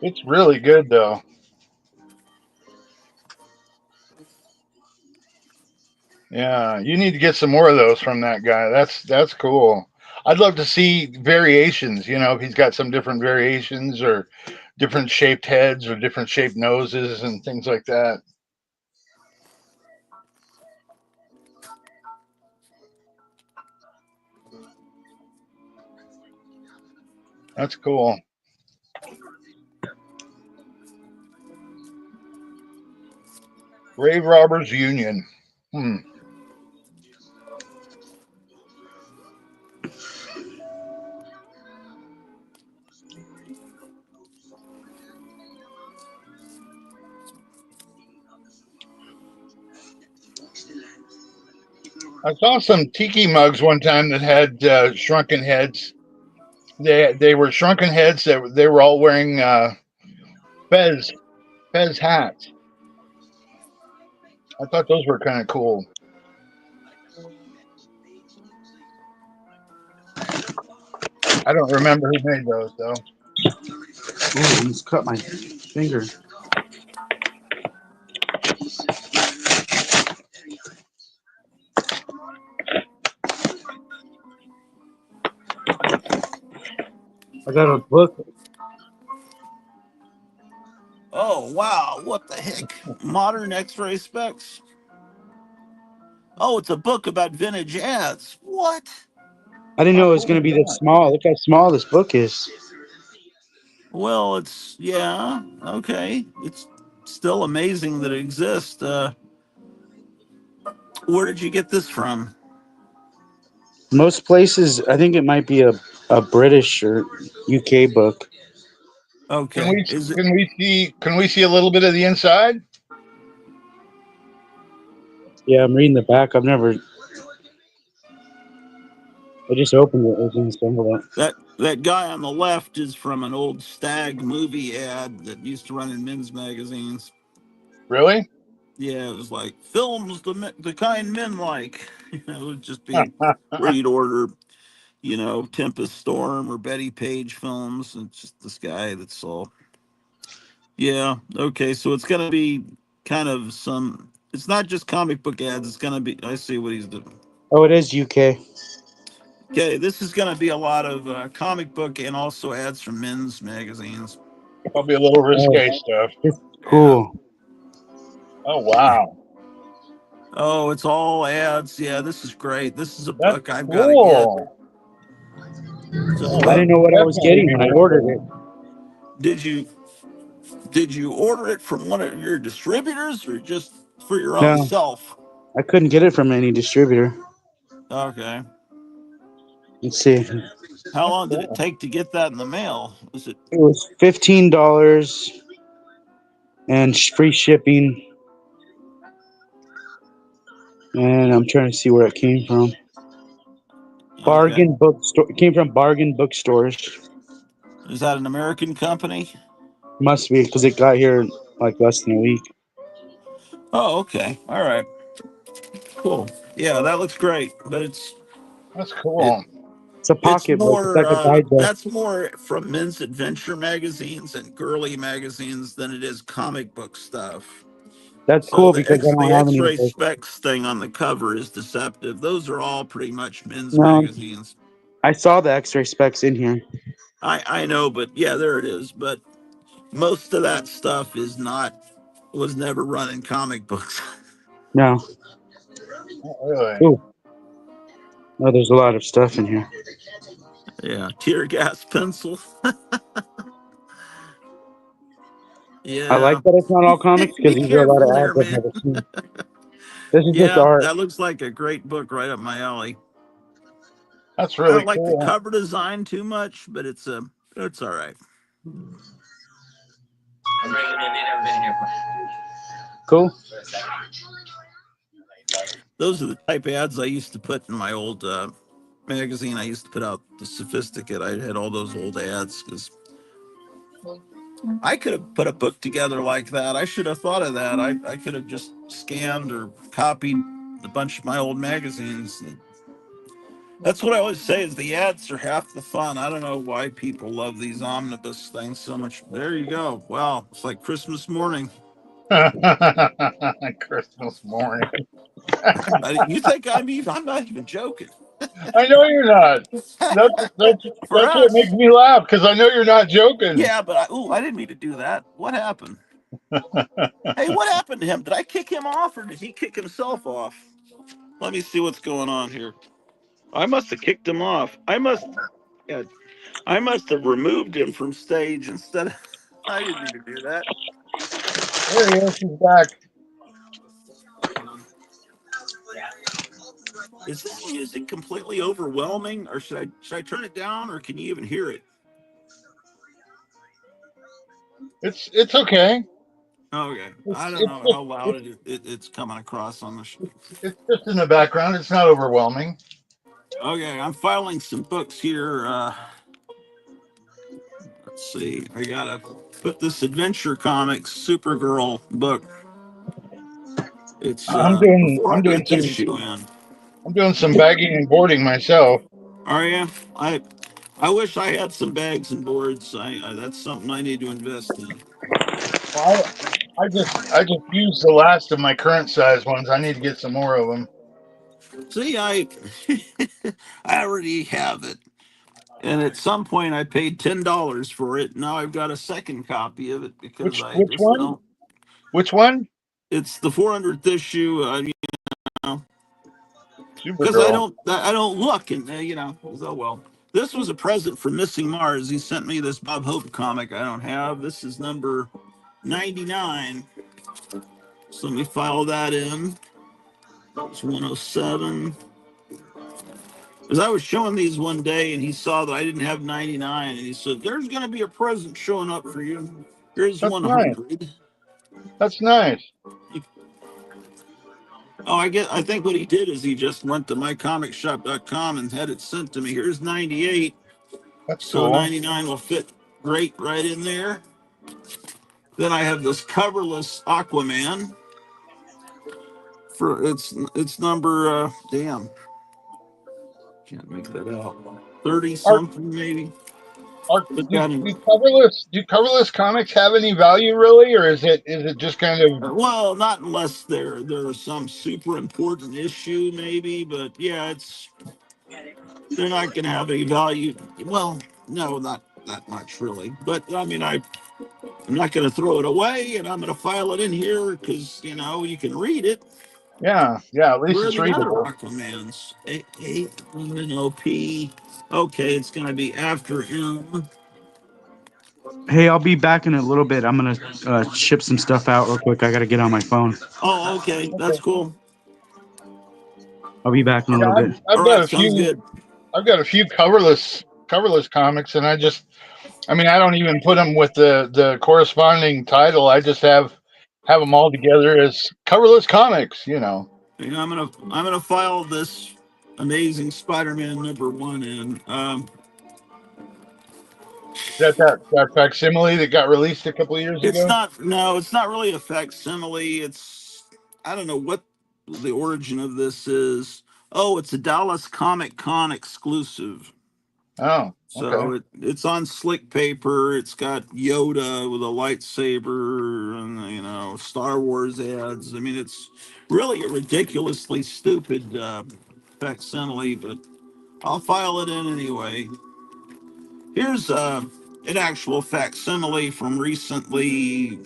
Speaker 3: It's really good though. Yeah, you need to get some more of those from that guy. That's cool. I'd love to see variations. If he's got some different variations or different shaped heads or different shaped noses and things like that. That's cool. Grave Robbers Union. Hmm. I saw some tiki mugs one time that had shrunken heads. They were shrunken heads that they were all wearing fez hats. I thought those were kind of cool. I don't remember who made those though.
Speaker 7: Ooh, I almost cut my finger. I got a book.
Speaker 1: Oh wow, what the heck? Modern X-ray specs. Oh, it's a book about vintage ads. What?
Speaker 7: I didn't
Speaker 3: How
Speaker 7: know it was
Speaker 3: cool
Speaker 7: gonna
Speaker 3: is
Speaker 7: be this
Speaker 3: that?
Speaker 7: small. Look how small this book is.
Speaker 1: Well, it's okay. It's still amazing that it exists. Where did you get this from?
Speaker 7: Most places, I think it might be a British or UK book.
Speaker 3: Can
Speaker 1: Okay,
Speaker 3: we
Speaker 1: is it?
Speaker 3: can we see a little bit of the inside?
Speaker 7: Yeah, I'm reading the back. I just opened it. It was in this envelope.
Speaker 1: That guy on the left is from an old Stag movie ad that used to run in men's magazines.
Speaker 3: Really?
Speaker 1: Yeah, it was like films the kind men like. It would just be where you'd order, Tempest Storm or Betty Page films. And it's just this guy that's all. Yeah, okay, so it's gonna be kind of some. It's not just comic book ads. It's gonna be. I see what he's doing.
Speaker 7: Oh, it is UK.
Speaker 1: Okay, this is going to be a lot of comic book and also ads from men's magazines.
Speaker 3: Probably a little risque stuff.
Speaker 7: It's
Speaker 1: Yeah.
Speaker 7: cool.
Speaker 3: Oh wow,
Speaker 1: Oh, it's all ads. Yeah, this is great. This is a
Speaker 3: that's
Speaker 1: book I've got to get.
Speaker 3: cool.
Speaker 1: So,
Speaker 3: Oh,
Speaker 7: I
Speaker 3: that
Speaker 7: didn't know
Speaker 3: would
Speaker 7: what I was
Speaker 3: definitely
Speaker 7: getting
Speaker 3: be
Speaker 7: when I
Speaker 3: worth
Speaker 7: ordered
Speaker 3: it.
Speaker 7: it.
Speaker 1: did you order it from one of your distributors or just for your own
Speaker 7: No,
Speaker 1: self?
Speaker 7: I couldn't get it from any distributor.
Speaker 1: Okay.
Speaker 7: Let's see. It
Speaker 1: How
Speaker 3: That's
Speaker 1: long did it
Speaker 3: cool.
Speaker 1: take to get that in the mail? Was it
Speaker 7: was $15 and free shipping. And I'm trying to see where it came from.
Speaker 1: okay?
Speaker 7: Bargain bookstore. It came from Bargain bookstores.
Speaker 1: Is that an American company?
Speaker 7: Must be because it got here like less than a week.
Speaker 1: Oh, okay. All right. Cool. Yeah, that looks great. But
Speaker 3: That's
Speaker 1: it
Speaker 3: cool.
Speaker 7: It's a
Speaker 1: it's
Speaker 7: pocketbook. It's
Speaker 1: more
Speaker 7: like a digest.
Speaker 1: that's more from men's adventure magazines and girly magazines than it is comic book stuff.
Speaker 7: That's
Speaker 1: So
Speaker 7: cool because I
Speaker 1: The
Speaker 7: don't have any of
Speaker 1: X-ray
Speaker 7: those.
Speaker 1: specs thing on the cover is deceptive. Those are all pretty much men's
Speaker 7: No,
Speaker 1: magazines.
Speaker 7: I saw the X-ray specs in here.
Speaker 1: I know, but yeah, there it is. But most of that stuff was never run in comic books.
Speaker 7: No.
Speaker 3: Not really.
Speaker 7: Ooh. No, there's a lot of stuff in here.
Speaker 1: Yeah, tear gas pencil.
Speaker 7: I like
Speaker 1: Yeah,
Speaker 7: that it's not all comics because
Speaker 1: be
Speaker 7: these are a lot
Speaker 1: careful
Speaker 7: of
Speaker 1: there,
Speaker 7: ads I've
Speaker 1: man.
Speaker 7: never seen. This is just
Speaker 1: Yeah,
Speaker 7: art.
Speaker 1: that looks like a great book right up my alley.
Speaker 3: That's
Speaker 1: I
Speaker 3: really
Speaker 1: don't like the
Speaker 3: cool.
Speaker 1: cover design too much, but it's all right.
Speaker 6: I'm bringing it in. They've never been here
Speaker 7: Cool.
Speaker 1: Those are the type of ads I used to put in my old magazine. I used to put out the Sophisticate. I had all those old ads because I could have put a book together like that. I should have thought of that. I could have just scanned or copied a bunch of my old magazines. That's what I always say is the ads are half the fun. I don't know why people love these omnibus things so much. There you go. Wow, it's like Christmas morning.
Speaker 3: Christmas morning.
Speaker 1: You think I'm not even joking.
Speaker 3: I know you're not.
Speaker 1: For
Speaker 3: That's what makes
Speaker 1: us.
Speaker 3: me laugh because I know you're not joking.
Speaker 1: Yeah, but I didn't mean to do that. What happened? Hey, what happened to him? Did I kick him off or did he kick himself off? Let me see what's going on here. I must have kicked him off. Yeah, I must have removed him from stage instead of. I didn't mean to do that.
Speaker 3: There he is. He's back.
Speaker 1: Is this music completely overwhelming, or should I turn it down, or can you even hear it?
Speaker 3: It's okay.
Speaker 1: Okay,
Speaker 3: It's
Speaker 1: I don't
Speaker 3: it's
Speaker 1: know
Speaker 3: just
Speaker 1: how loud it's coming across on the.
Speaker 3: it's just in the background. It's not overwhelming.
Speaker 1: Okay, I'm filing some books here. Let's see. I gotta put this Adventure Comics Supergirl book. It's the
Speaker 3: I'm doing
Speaker 1: 400th
Speaker 3: some
Speaker 1: issue in.
Speaker 3: bagging and boarding myself.
Speaker 1: Are you? I wish I had some bags and boards. That's something I need to invest in.
Speaker 3: Well, I just used the last of my current size ones. I need to get some more of them.
Speaker 1: See, I already have it, and at some point I paid $10 for it. Now I've got a second copy of it because I
Speaker 3: Which
Speaker 1: just
Speaker 3: one?
Speaker 1: don't.
Speaker 3: Which one?
Speaker 1: It's the 400th issue. Because
Speaker 3: Supergirl.
Speaker 1: I don't look, and oh well. This was a present for Missing Mars. He sent me this Bob Hope comic I don't have. This is number 99. So let me file that in. It's 107. Because I was showing these one day and he saw that I didn't have 99 and he said, "There's going to be a present showing up for you. Here's
Speaker 3: That's nice.
Speaker 1: 100."
Speaker 3: That's nice.
Speaker 1: Oh, I think what he did is he just went to mycomicshop.com and had it sent to me. Here's 98.
Speaker 3: That's
Speaker 1: So
Speaker 3: cool.
Speaker 1: 99 will fit great right in there. Then I have this coverless Aquaman for it's number damn, can't make that out. 30
Speaker 3: Are
Speaker 1: something maybe. But
Speaker 3: do,
Speaker 1: got him.
Speaker 3: do coverless comics have any value really, or is it just kind of
Speaker 1: Well, not unless there is some super important issue maybe, but yeah, they're not going to have any value. Well, no, not that much really. But I mean, I'm not going to throw it away, and I'm going to file it in here because you can read it.
Speaker 3: Yeah, at least
Speaker 1: Where are
Speaker 3: it's
Speaker 1: the other
Speaker 3: readable.
Speaker 1: Aquamans? A-A-N-O-P. Okay, it's going to be after him.
Speaker 7: Hey, I'll be back in a little bit. I'm gonna ship some stuff out real quick. I gotta get on my phone.
Speaker 1: Oh, okay, that's
Speaker 3: Okay.
Speaker 1: cool.
Speaker 7: I'll be back in a
Speaker 3: Yeah,
Speaker 7: little bit.
Speaker 3: I've
Speaker 1: All
Speaker 3: got
Speaker 1: right,
Speaker 3: a
Speaker 1: sounds
Speaker 3: few.
Speaker 1: good.
Speaker 3: I've got a few coverless comics, and I mean, I don't even put them with the corresponding title. I just have them all together as coverless comics.
Speaker 1: I'm gonna file this Amazing Spider-Man #1 in.
Speaker 3: That facsimile that got released a couple of years
Speaker 1: It's
Speaker 3: ago.
Speaker 1: not. No, it's not really a facsimile. I don't know what the origin of this is. Oh, it's a Dallas Comic Con exclusive.
Speaker 3: Oh, okay.
Speaker 1: So it's on slick paper. It's got Yoda with a lightsaber and Star Wars ads. I mean, it's really a ridiculously stupid facsimile, but I'll file it in anyway. Here's an actual facsimile from recently.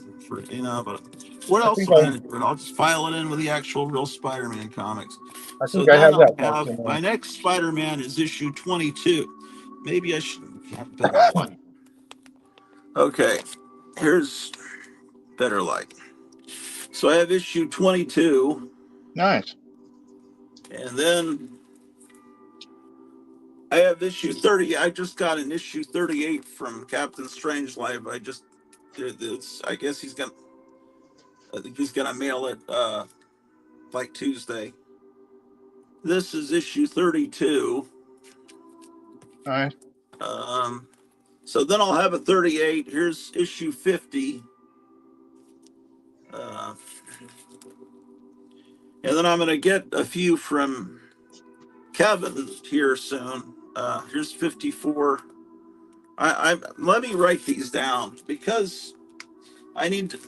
Speaker 1: But what
Speaker 3: I
Speaker 1: else
Speaker 3: think
Speaker 1: am I going to do? I'll just file it in with the actual real Spider-Man comics. So
Speaker 3: I
Speaker 1: then
Speaker 3: have
Speaker 1: I'll
Speaker 3: that
Speaker 1: have
Speaker 3: facsimile.
Speaker 1: my next Spider-Man is issue 22. Maybe I should have better light. Okay, here's better light. So I have issue 22,
Speaker 3: Nice.
Speaker 1: and then I have issue 30. I just got an issue 38 from Captain Strangelove. I guess I think he's gonna mail it like Tuesday. This is issue 32.
Speaker 3: Nice.
Speaker 1: Um, so then I'll have a 38. Here's issue 50. Uh, and then I'm gonna get a few from Kevin here soon. Here's 54. I let me write these down because I need to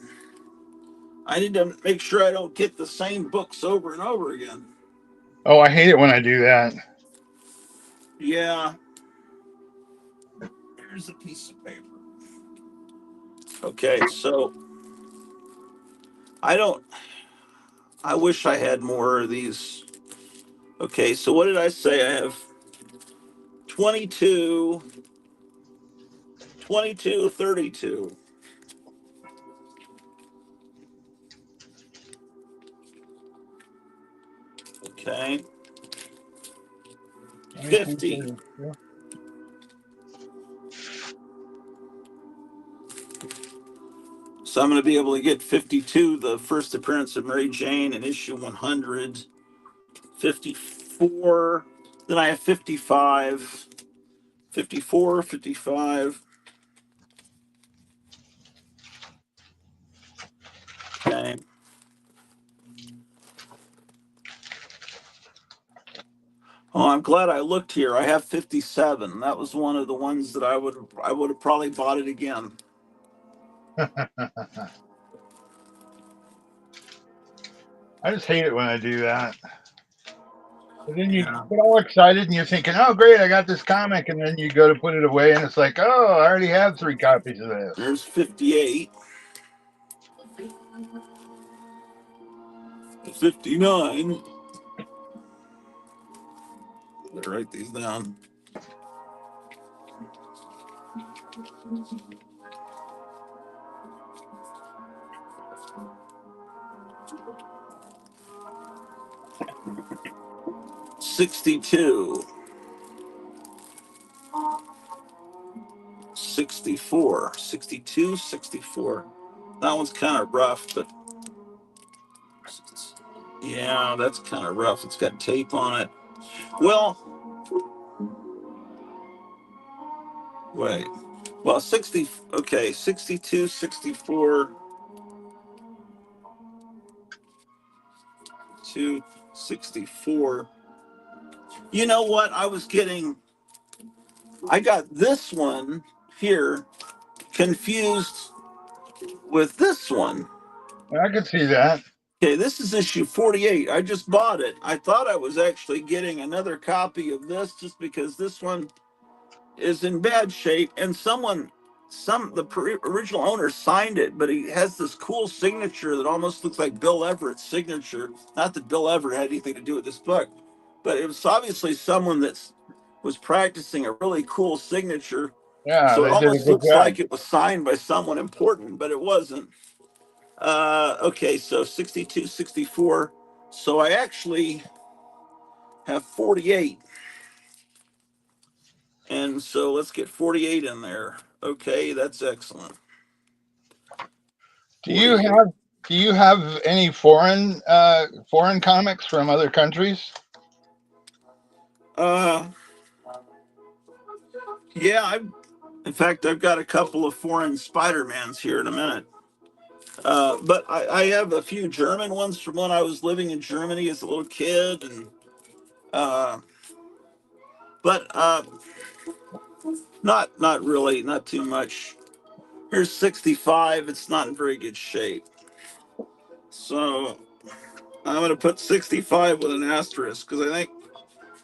Speaker 1: I need to make sure I don't get the same books over and over again.
Speaker 3: Oh, I hate it when I do that.
Speaker 1: Yeah, here's a piece of paper. Okay, so I don't. I wish I had more of these. Okay, so what did I say? I have 22, 22, 32. Okay, 50.
Speaker 3: 22,
Speaker 1: So I'm going to be able to get 52, the first appearance of Mary Jane in issue 100. 54. Then I have 55. 54, 55. Okay. Oh, I'm glad I looked here. I have 57. That was one of the ones that I would have probably bought it again.
Speaker 3: I just hate it when I do that. And then you
Speaker 1: Yeah.
Speaker 3: get all excited and you're thinking, "Oh, great, I got this comic," and then you go to put it away, and it's like, "Oh, I already have 3 copies of this."
Speaker 1: There's 58. 59. Better write these down. 62. 64. 62, 64. That one's kind of rough, but yeah, that's kind of rough. It's got tape on it. Well, wait. Well, 60, okay, 62, 64, 2, 64. You know what? I got this one here confused with this one.
Speaker 3: I could see that.
Speaker 1: Okay, this is issue 48. I just bought it. I thought I was actually getting another copy of this just because this one is in bad shape, and original owner signed it, but he has this cool signature that almost looks like Bill Everett's signature. Not that Bill Everett had anything to do with this book, but it was obviously someone that was practicing a really cool signature.
Speaker 3: Yeah,
Speaker 1: So it
Speaker 3: they did a
Speaker 1: almost
Speaker 3: good
Speaker 1: looks
Speaker 3: job.
Speaker 1: like it was signed by someone important, but it wasn't. Okay, so 62, 64. So I actually have 48. And so let's get 48 in there. Okay, that's excellent.
Speaker 3: Do you
Speaker 1: 48.
Speaker 3: have any foreign comics from other countries?
Speaker 1: Uh, yeah, in fact, I've got a couple of foreign Spider-Mans here in a minute. But I have a few German ones from when I was living in Germany as a little kid, and but not really, not too much. Here's 65. It's not in very good shape, so I'm going to put 65 with an asterisk because I think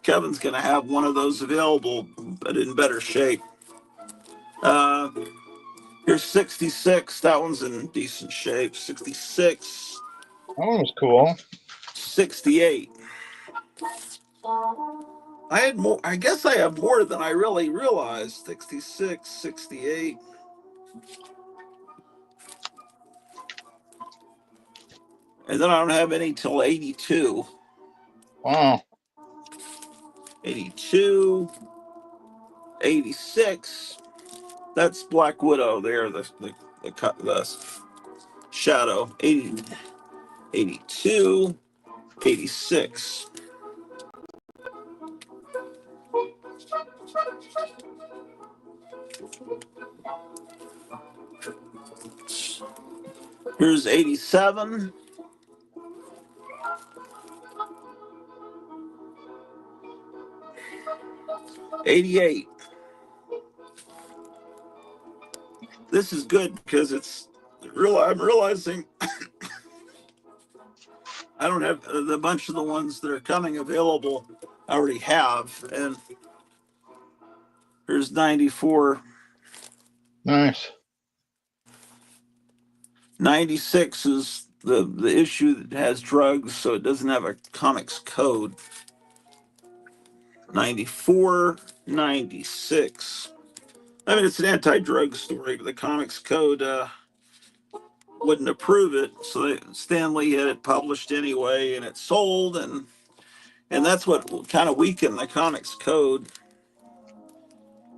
Speaker 1: Kevin's going to have one of those available, but in better shape. Uh, Here's 66. That one's in decent shape. 66.
Speaker 3: That one was cool.
Speaker 1: 68. I had more. I guess I have more than I really realized. 66, 68. And then I don't have any till 82.
Speaker 3: Wow.
Speaker 1: 82. 86. That's Black Widow there. The shadow. 80, 82. 86. Here's 87. 88. This is good because I'm realizing I don't have the bunch of the ones that are coming available. I already have, and here's 94.
Speaker 3: Nice.
Speaker 1: 96 is the issue that has drugs, so it doesn't have a comics code. 94, 96. I mean, it's an anti-drug story, but the comics code wouldn't approve it, so Stan Lee had it published anyway, and it sold, and that's what kind of weakened the comics code.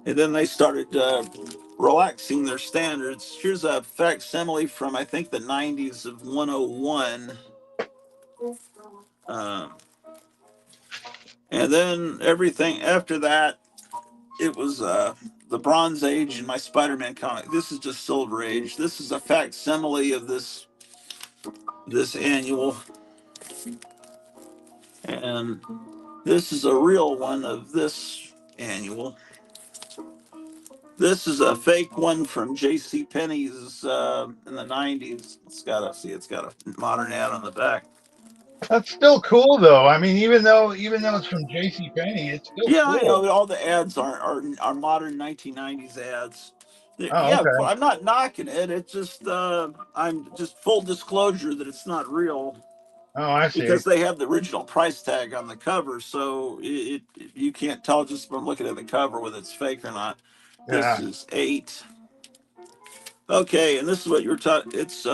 Speaker 1: And then they started relaxing their standards. Here's a facsimile from, I think, the 90s of 101. And then everything after that, it was the Bronze Age in my Spider-Man comic. This is just Silver Age. This is a facsimile of this annual. And this is a real one of this annual. This is a fake one from J.C. Penney's in the 90s. It's got a modern ad on the back.
Speaker 3: That's still cool, though. I mean, even though it's from J.C. Penney, it's still
Speaker 1: Yeah, I know
Speaker 3: cool.
Speaker 1: all the ads are modern 1990s ads.
Speaker 3: Oh,
Speaker 1: Yeah,
Speaker 3: okay.
Speaker 1: I'm not knocking it. It's just I'm just full disclosure that it's not real
Speaker 3: Oh, I see.
Speaker 1: because they have the original price tag on the cover, so you can't tell just from looking at the cover whether it's fake or not. This
Speaker 3: Yeah.
Speaker 1: is 8. Okay, and this is what you were talking. It's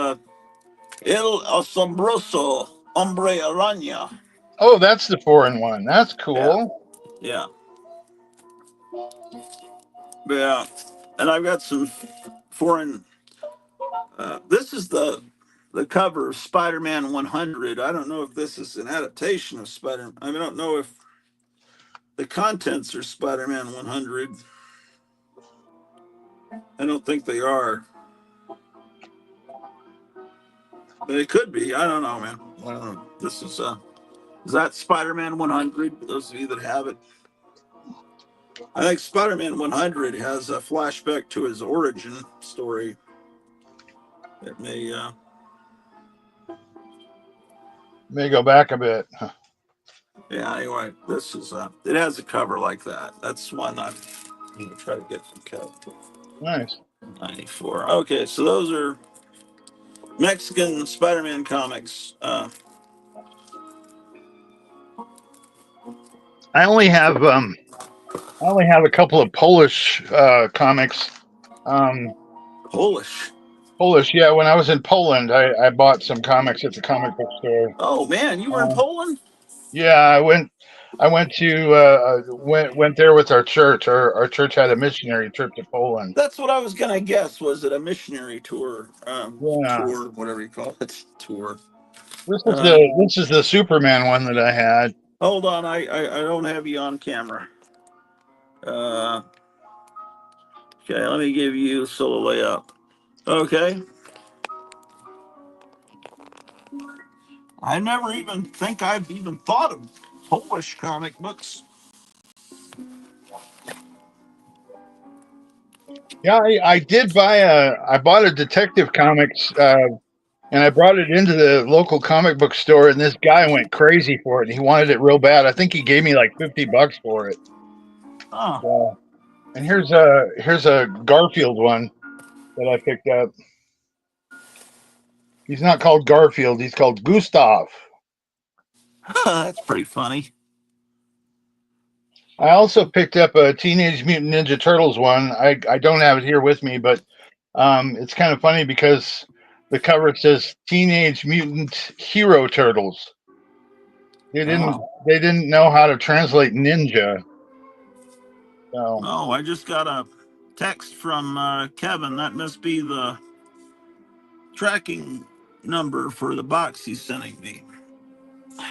Speaker 1: El Asombroso Hombre Araña.
Speaker 3: Oh, that's the foreign one. That's
Speaker 1: Yeah,
Speaker 3: cool.
Speaker 1: yeah, yeah. And I've got some foreign. This is the cover of Spider-Man 100. I don't know if this is an adaptation of Spider. I mean, I don't know if the contents are Spider-Man 100. I don't think they are, but it could be. I don't know, man. I don't know. This is that Spider-Man 100? Those of you that have it. I think Spider-Man 100 has a flashback to his origin story that may
Speaker 3: May go back a bit.
Speaker 1: Yeah. Anyway, this is it has a cover like that. That's one I'm gonna try to get from Kev.
Speaker 3: Nice.
Speaker 1: 94. Okay, so those are Mexican Spider-Man comics.
Speaker 3: I only have a couple of Polish comics.
Speaker 1: Polish.
Speaker 3: Polish, yeah. When I was in Poland, I bought some comics at the comic book store.
Speaker 1: Oh man, you were in Poland?
Speaker 3: Yeah, I went there with our church. Our church had a missionary trip to Poland.
Speaker 1: That's what I was gonna guess. Was it a missionary tour?
Speaker 3: Yeah.
Speaker 1: Tour, whatever you call it, tour.
Speaker 3: This is the Superman one that I had.
Speaker 1: Hold on, I don't have you on camera. Okay, let me give you solo layout. Okay. I never even think I've even thought of Polish comic books.
Speaker 3: Yeah, I bought a Detective Comics, and I brought it into the local comic book store, and this guy went crazy for it. And he wanted it real bad. I think he gave me like $50 for it.
Speaker 1: Huh.
Speaker 3: So, and here's a Garfield one that I picked up. He's not called Garfield. He's called Gustav.
Speaker 1: That's pretty funny.
Speaker 3: I also picked up a Teenage Mutant Ninja Turtles one. I don't have it here with me, but it's kind of funny because the cover says Teenage Mutant Hero Turtles.
Speaker 1: Oh.
Speaker 3: They didn't know how to translate ninja. So
Speaker 1: Oh, I just got a text from Kevin. That must be the tracking number for the box he's sending me.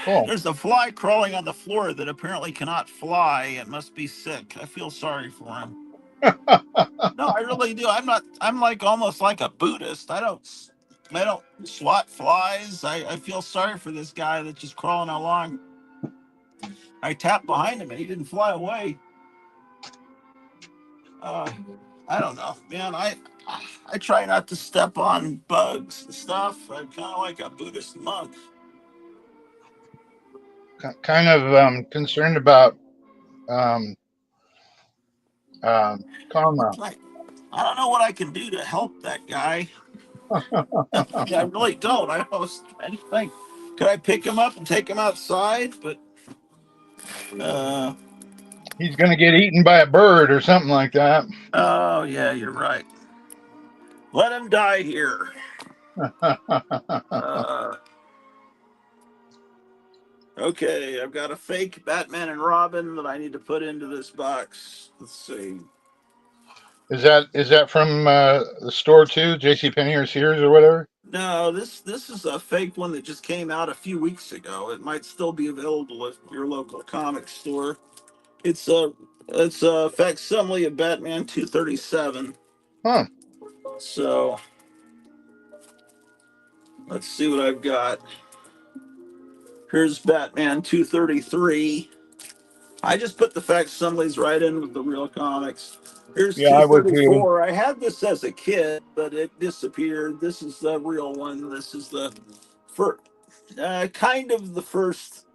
Speaker 3: cool.
Speaker 1: There's a fly crawling on the floor that apparently cannot fly. It must be sick. I feel sorry for him. No, I really do. I'm like almost like a Buddhist. I don't swat flies. I feel sorry for this guy that's just crawling along. I tapped behind him and he didn't fly away. I don't know, man. I try not to step on bugs and stuff. I'm kind of like a Buddhist monk.
Speaker 3: Kind of concerned about um, karma.
Speaker 1: I don't know what I can do to help that guy. I really don't. I was trying to think. Could I pick him up and take him outside? But uh,
Speaker 3: He's going to get eaten by a bird or something like that.
Speaker 1: oh yeah, you're right. Let him die here. Uh, okay, I've got a fake Batman and Robin that I need to put into this box. Let's see.
Speaker 3: Is that from the store too, J.C. Penney or Sears or whatever?
Speaker 1: No, this is a fake one that just came out a few weeks ago. It might still be available at your local comic store. It's a facsimile of Batman 237.
Speaker 3: Huh.
Speaker 1: So let's see what I've got. Here's Batman 233. I just put the facsimiles right in with the real comics. Here's
Speaker 3: Yeah, I would too.
Speaker 1: 234. I had this as a kid, but it disappeared. This is the real one. This is the first, kind of the first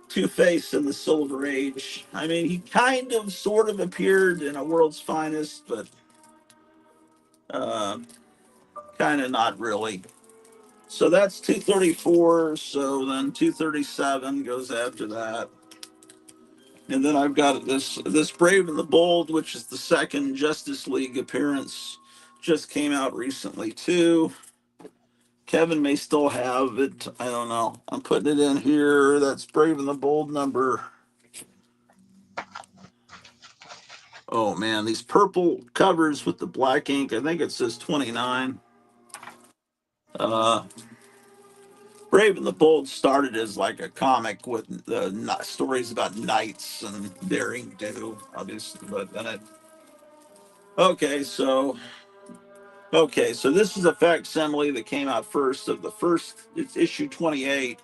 Speaker 1: Two-Face in the Silver Age. I mean, he kind of sort of appeared in A World's Finest, but uh, kind of not really. So that's 234. So then 237 goes after that. And then I've got this Brave and the Bold, which is the second Justice League appearance. Just came out recently too. Kevin may still have it. I don't know. I'm putting it in here. That's Brave and the Bold number. Oh man, these purple covers with the black ink. I think it says 29. Uh, Brave and the Bold started as like a comic with the stories about knights and daring do, obviously. But then it. Okay, so this is a facsimile that came out first of the first. It's issue 28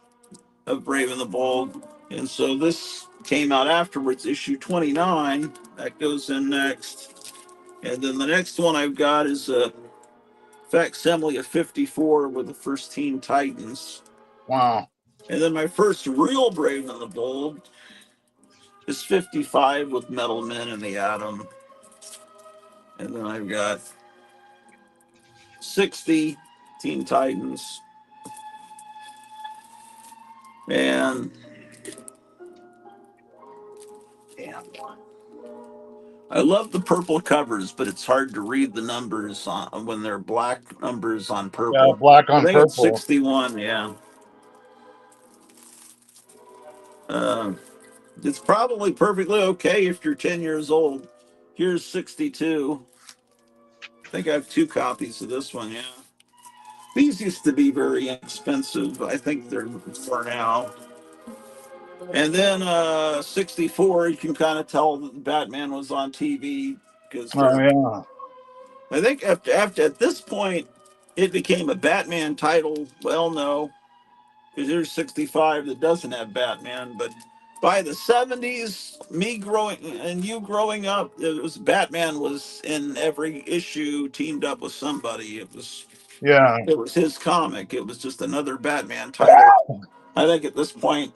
Speaker 1: of Brave and the Bold, and so this came out afterwards, issue 29. That goes in next, and then the next one I've got is a facsimile of 54 with the first Teen Titans.
Speaker 3: Wow.
Speaker 1: And then my first real Brave and the Bold is 55 with Metal Men and the Atom. And then I've got 60 Teen Titans. And damn, I love the purple covers, but it's hard to read the numbers on when they're black numbers on
Speaker 3: Yeah,
Speaker 1: purple.
Speaker 3: black
Speaker 1: I
Speaker 3: on
Speaker 1: think it's
Speaker 3: purple.
Speaker 1: 61. Yeah. Uh, it's probably perfectly okay if you're 10 years old. Here's 62. I think I have 2 copies of this one. Yeah. These used to be very inexpensive. I think they're for now. And then 64, you can kind of tell that Batman was on TV because
Speaker 3: Oh
Speaker 1: they're.
Speaker 3: yeah,
Speaker 1: I think after at this point, it became a Batman title. Well, no, because there's 65 that doesn't have Batman. But by the 70s, me growing and you growing up, it was Batman was in every issue, teamed up with somebody.
Speaker 3: yeah,
Speaker 1: It was his comic. It was just another Batman title. I think at this point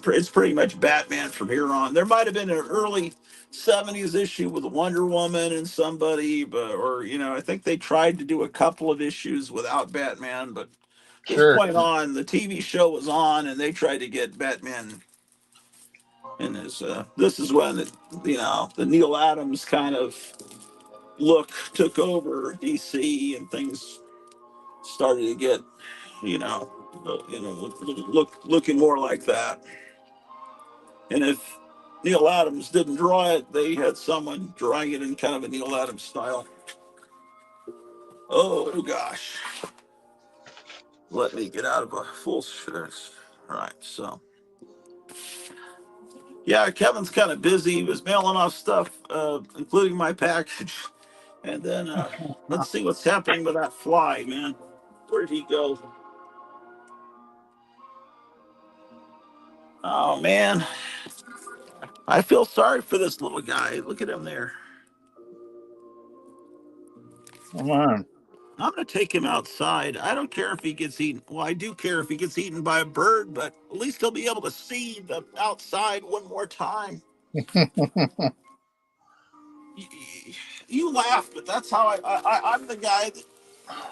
Speaker 1: it's pretty much Batman from here on. There might have been an early '70s issue with Wonder Woman and somebody, but or I think they tried to do a couple of issues without Batman, but this
Speaker 3: sure,
Speaker 1: point on, the TV show was on, and they tried to get Batman in his. This is when the Neil Adams kind of look took over DC, and things started to get you know looking more like that. And if Neil Adams didn't draw it, they had someone drawing it in kind of a Neil Adams style. Oh gosh, let me get out of a full shirt. All right, so yeah, Kevin's kind of busy. He was mailing off stuff, including my package. And then let's see what's happening with that fly, man. Where'd he go? Oh man, I feel sorry for this little guy. Look at him there.
Speaker 3: come on.
Speaker 1: I'm going to take him outside. I don't care if he gets eaten. Well, I do care if he gets eaten by a bird, but at least he'll be able to see the outside one more time. You laugh, but that's how I'm the guy that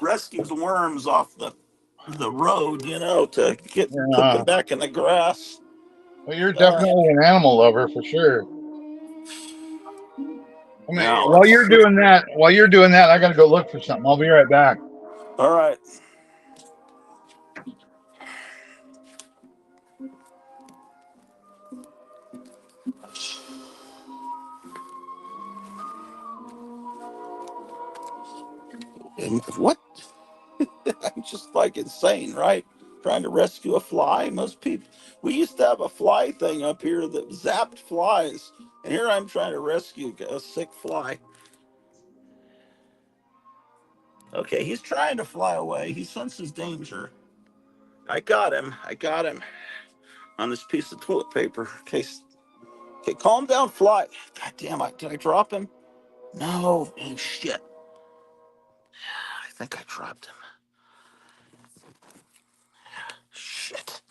Speaker 1: rescues worms off the road, to put them
Speaker 3: Yeah,
Speaker 1: back in the grass.
Speaker 3: well, you're
Speaker 1: Uh,
Speaker 3: definitely an animal lover for sure. I mean,
Speaker 1: now
Speaker 3: while
Speaker 1: let's
Speaker 3: you're
Speaker 1: see.
Speaker 3: doing that, I got to go look for something. I'll be right back.
Speaker 1: All right. And what? I'm just like insane, right? Trying to rescue a fly. Most people, we used to have a fly thing up here that zapped flies, and here I'm trying to rescue a sick fly. Okay, he's trying to fly away. He senses danger. I got him. On this piece of toilet paper. Okay, calm down, fly. God damn it! Did I drop him? No. Oh shit! I think I dropped him. Shit.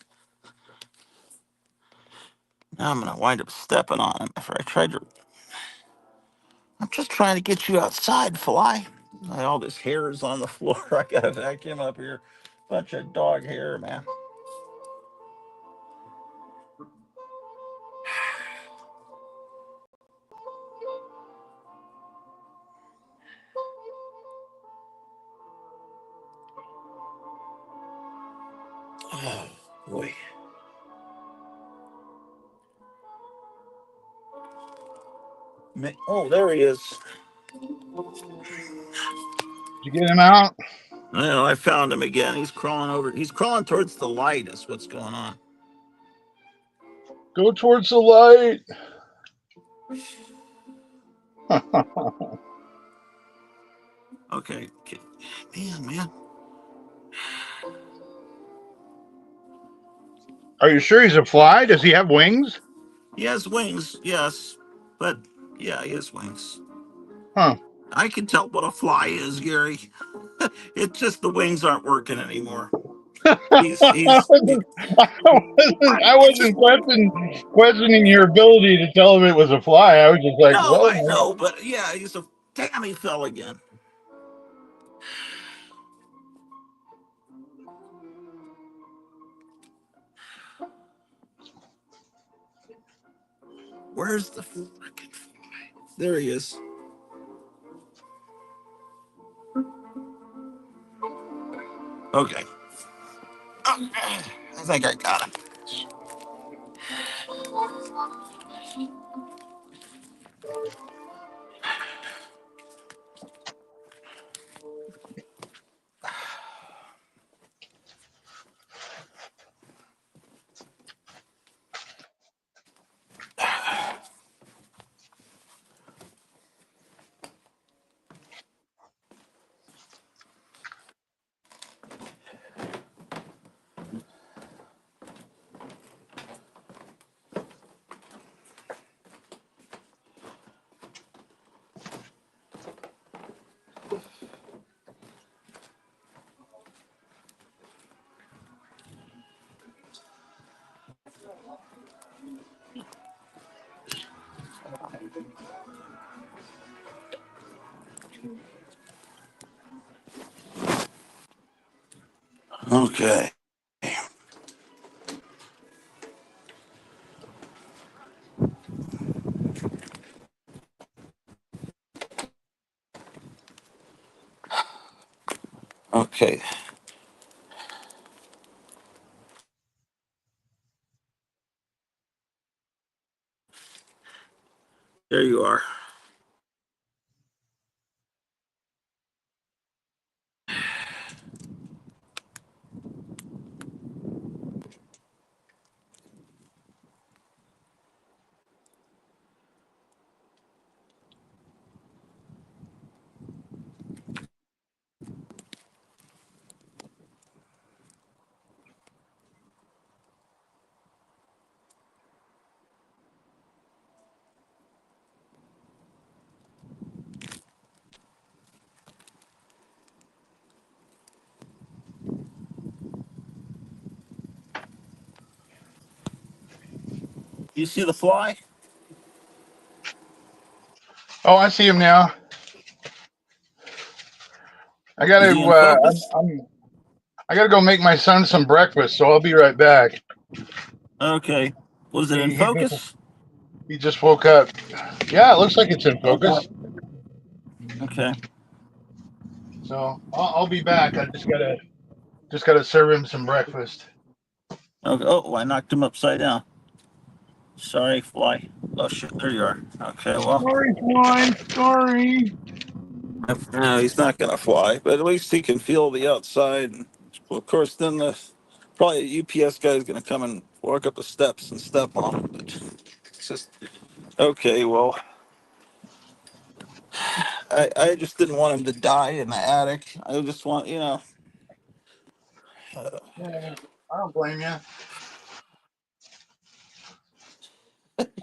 Speaker 1: Now I'm gonna wind up stepping on him after I tried to. I'm just trying to get you outside, fly. All this hair is on the floor. I gotta vacuum up here. Bunch of dog hair, man. Oh, boy. Oh, there he is.
Speaker 3: Did you get him out?
Speaker 1: I found him again. He's crawling over. He's crawling towards the light, is what's going on.
Speaker 3: Go towards the light.
Speaker 1: Okay. Man.
Speaker 3: Are you sure he's a fly? Does he have wings?
Speaker 1: He has wings, yes. But, yeah, he has wings.
Speaker 3: Huh.
Speaker 1: I can tell what a fly is, Gary. It's just the wings aren't working anymore. He's
Speaker 3: I wasn't questioning your ability to tell him it was a fly. I was just like,
Speaker 1: no,
Speaker 3: well,
Speaker 1: I know, but yeah, he's a damn. He fell again. Where's the freaking fly? There he is. Okay. I think I got him. Okay. Okay. There you are. You see the fly?
Speaker 3: oh, I see him now. I
Speaker 1: Is
Speaker 3: gotta,
Speaker 1: he in focus?
Speaker 3: I gotta go make my son some breakfast, so I'll be right back.
Speaker 1: Okay. Was it in
Speaker 3: He, he, just,
Speaker 1: focus?
Speaker 3: he just woke up. Yeah, it looks like it's in
Speaker 1: Okay.
Speaker 3: focus.
Speaker 1: Okay.
Speaker 3: So I'll be back. I just gotta serve him some breakfast.
Speaker 1: Okay. Oh, I knocked him upside down. Sorry, fly. Oh shit! There you are. Okay. Well,
Speaker 3: Sorry, fly. Sorry.
Speaker 1: no, he's not gonna fly, but at least he can feel the outside. And, well, of course, then the probably a UPS guy is gonna come and walk up the steps and step on him. But it's just okay. Well, I just didn't want him to die in the attic. I just want
Speaker 3: Yeah, I don't blame you. I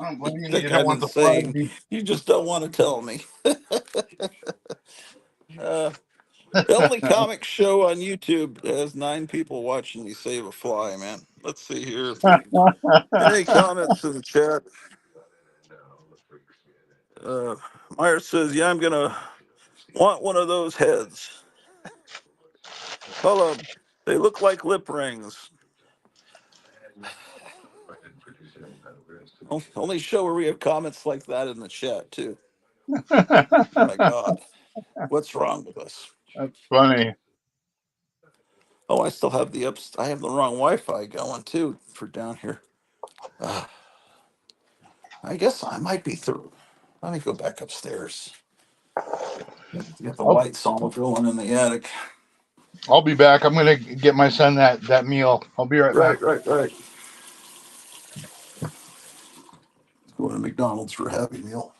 Speaker 3: don't blame you. You
Speaker 1: think
Speaker 3: don't
Speaker 1: I'm
Speaker 3: want the fly to
Speaker 1: insane. You just don't want to tell me. Uh, the only comic show on YouTube has 9 people watching me save a fly, man. Let's see here. Any comments in the chat? Uh, Meyer says, "Yeah, I'm gonna want one of those heads. Color, they look like lip rings. Only show where we have comments like that in the chat too. My God, what's wrong with us?
Speaker 3: That's funny.
Speaker 1: Oh, I still have I have the wrong Wi-Fi going too for down here. Uh, I guess I might be through. Let me go back upstairs. Get the
Speaker 3: I'll,
Speaker 1: lights all going in the attic.
Speaker 3: I'll be back. I'm gonna get my son that meal. I'll be right back.
Speaker 1: Right. Going to McDonald's for a Happy Meal.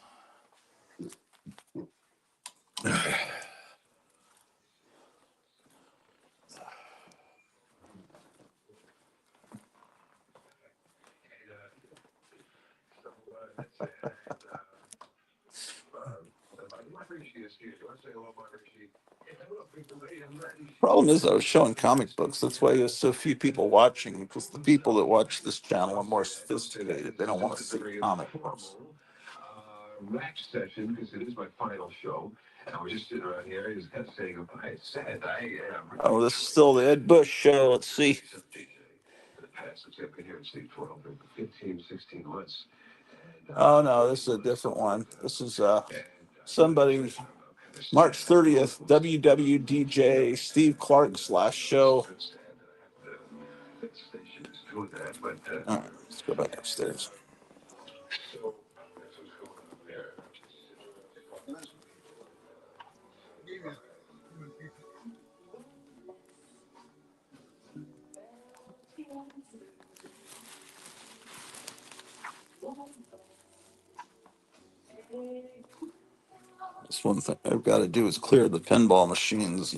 Speaker 1: Problem is, I was showing comic books. That's why there's so few people watching, because the people that watch this channel are more sophisticated. They don't want to see comic books.
Speaker 2: Match session, because it is my final show. And I was just sitting around here, I just had to say goodbye. It's sad.
Speaker 1: Oh, this is still the Ed Bush show. Let's see.
Speaker 2: The past, I've been here in State 12 for 15, 16 months.
Speaker 1: Oh no, this is a different one. This is somebody. March 30th, WWDJ Steve Clark's last show. All right, let's go back upstairs. This one thing I've got to do is clear the pinball machines.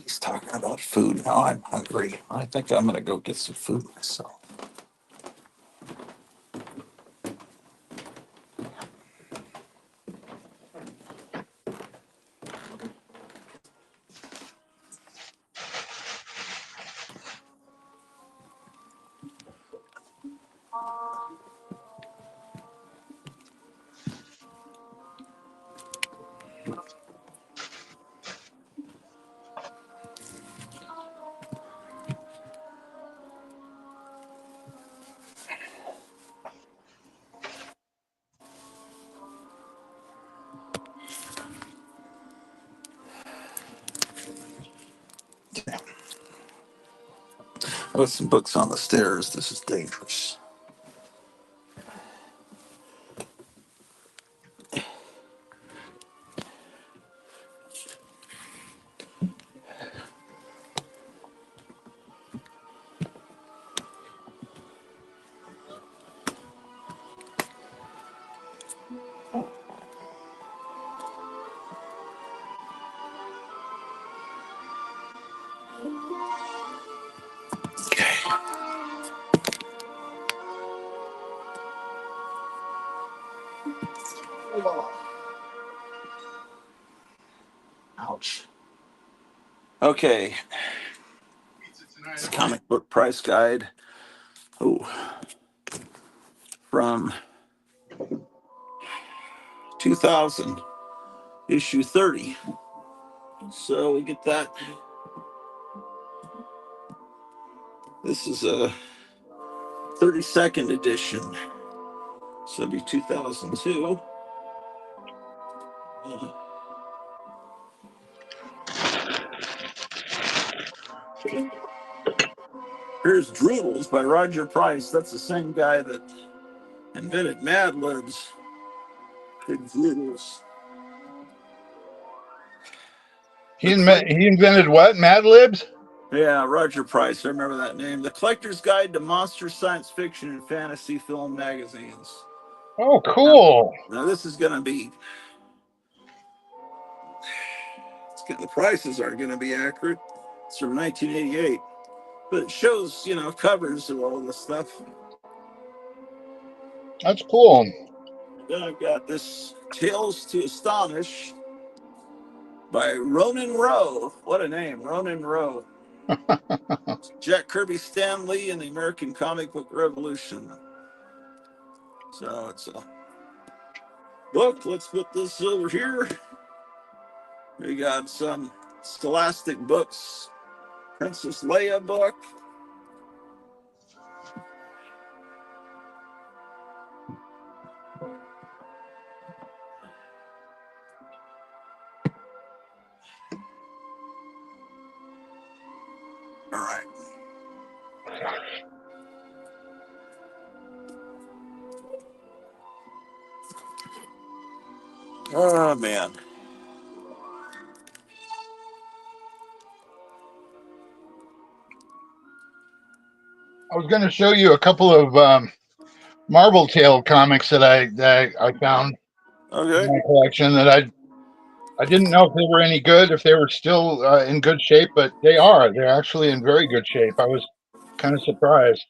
Speaker 1: He's talking about food. Now I'm hungry. I think I'm going to go get some food myself. I got some books on the stairs. This is dangerous. Okay. Ouch. Okay. It's a comic book price guide. Oh, from 2000, issue 30. So we get that. This is a 32nd edition. So it'd be 2002. Here's Droodles by Roger Price. That's the same guy that invented Mad Libs. Big Droodles.
Speaker 3: He invented what? Mad Libs?
Speaker 1: Yeah, Roger Price. I remember that name. The Collector's Guide to Monster Science Fiction and Fantasy Film Magazines.
Speaker 3: Oh, cool.
Speaker 1: Now this is going to be. The prices aren't going to be accurate. It's from 1988. But it shows, covers of all this stuff.
Speaker 3: That's cool.
Speaker 1: Then I've got this Tales to Astonish by Ronan Rowe. What a name, Ronan Rowe. Jack Kirby, Stan Lee, and the American Comic Book Revolution. So it's a book. Let's put this over here. We got some Scholastic books. Princess Leia book. All right. Oh, man.
Speaker 3: I was going to show you a couple of Marvel Tale comics that I found in my collection that I didn't know if they were any good, if they were still in good shape, but they are. They're actually in very good shape. I was kind of surprised.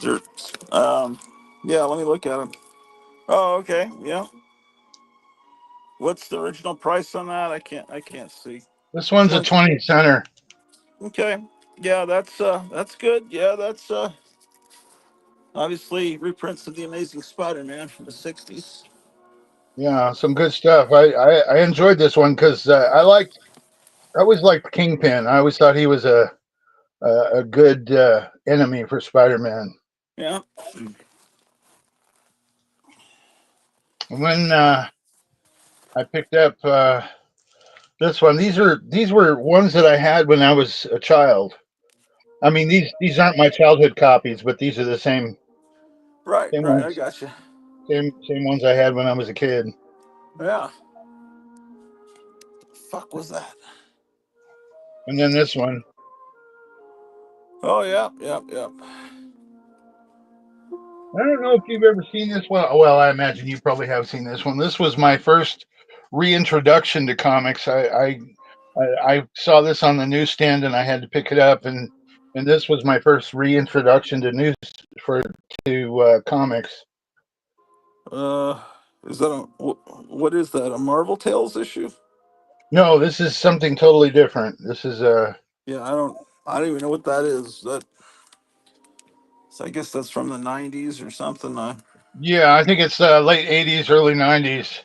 Speaker 1: Yeah, let me look at them. Oh, okay. Yeah. What's the original price on that? I can't see.
Speaker 3: This one's a 20 center.
Speaker 1: Okay. Yeah, that's good. Yeah, that's obviously reprints of the Amazing Spider-Man from the '60s.
Speaker 3: Yeah, some good stuff. I enjoyed this one because I always liked Kingpin. I always thought he was a good enemy for Spider-Man.
Speaker 1: Yeah.
Speaker 3: And when I picked up this one, these were ones that I had when I was a child. I mean, these aren't my childhood copies, but these are the
Speaker 1: Right,
Speaker 3: same
Speaker 1: right. I
Speaker 3: ones,
Speaker 1: got you.
Speaker 3: same ones I had when I was a kid.
Speaker 1: Yeah. Fuck was that?
Speaker 3: And then this one,
Speaker 1: Oh, yeah, yep, yep.
Speaker 3: I don't know if you've ever seen this one. Well, I imagine you probably have seen this one. This was my first reintroduction to comics. I saw this on the newsstand and I had to pick it up, and this was my first reintroduction to for comics.
Speaker 1: Uh, is that what is that? A Marvel Tales issue?
Speaker 3: No, this is something totally different. This is
Speaker 1: Yeah, I don't even know what that is. That so I guess that's from the '90s or something.
Speaker 3: yeah, I think it's late '80s, early '90s.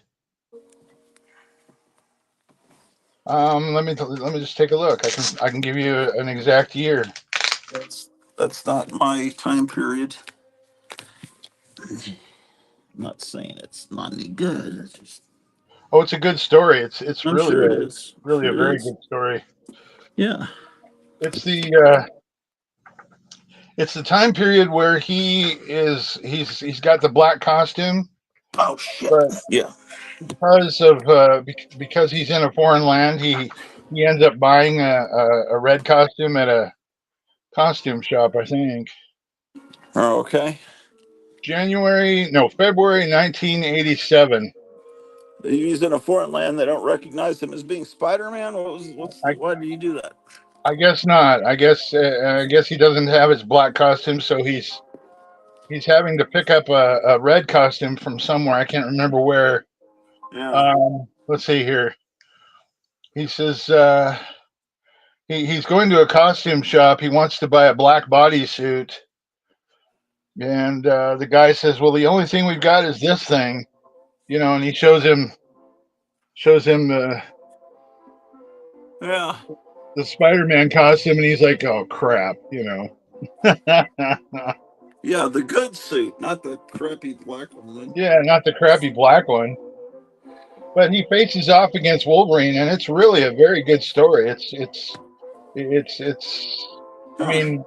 Speaker 3: Let me just take a look. I can give you an exact year.
Speaker 1: That's not my time period. I'm not saying it's not any good. It's just
Speaker 3: Oh, it's a good story. It's
Speaker 1: I'm sure it is. I'm
Speaker 3: really a
Speaker 1: sure it
Speaker 3: very
Speaker 1: is.
Speaker 3: good story.
Speaker 1: Yeah.
Speaker 3: It's it's the time period where he's got the black costume,
Speaker 1: Oh shit.
Speaker 3: but
Speaker 1: Yeah.
Speaker 3: because he's in a foreign land, he ends up buying a red costume at a costume shop. I think
Speaker 1: Oh, okay.
Speaker 3: February 1987.
Speaker 1: He's in a foreign land. They don't recognize him as being Spider-Man.
Speaker 3: I
Speaker 1: Why do you do that?
Speaker 3: I guess not. I guess he doesn't have his black costume, so he's having to pick up a red costume from somewhere. I can't remember where.
Speaker 1: Yeah.
Speaker 3: Let's see here. He says he's going to a costume shop. He wants to buy a black bodysuit, and the guy says, "Well, the only thing we've got is this thing," and he shows him
Speaker 1: Yeah.
Speaker 3: the Spider-Man costume, and he's like, "Oh crap."
Speaker 1: Yeah. The good suit, not the crappy black one.
Speaker 3: Yeah, not the crappy black one. But he faces off against Wolverine, and it's really a very good story. It's. I
Speaker 1: Huh.
Speaker 3: mean,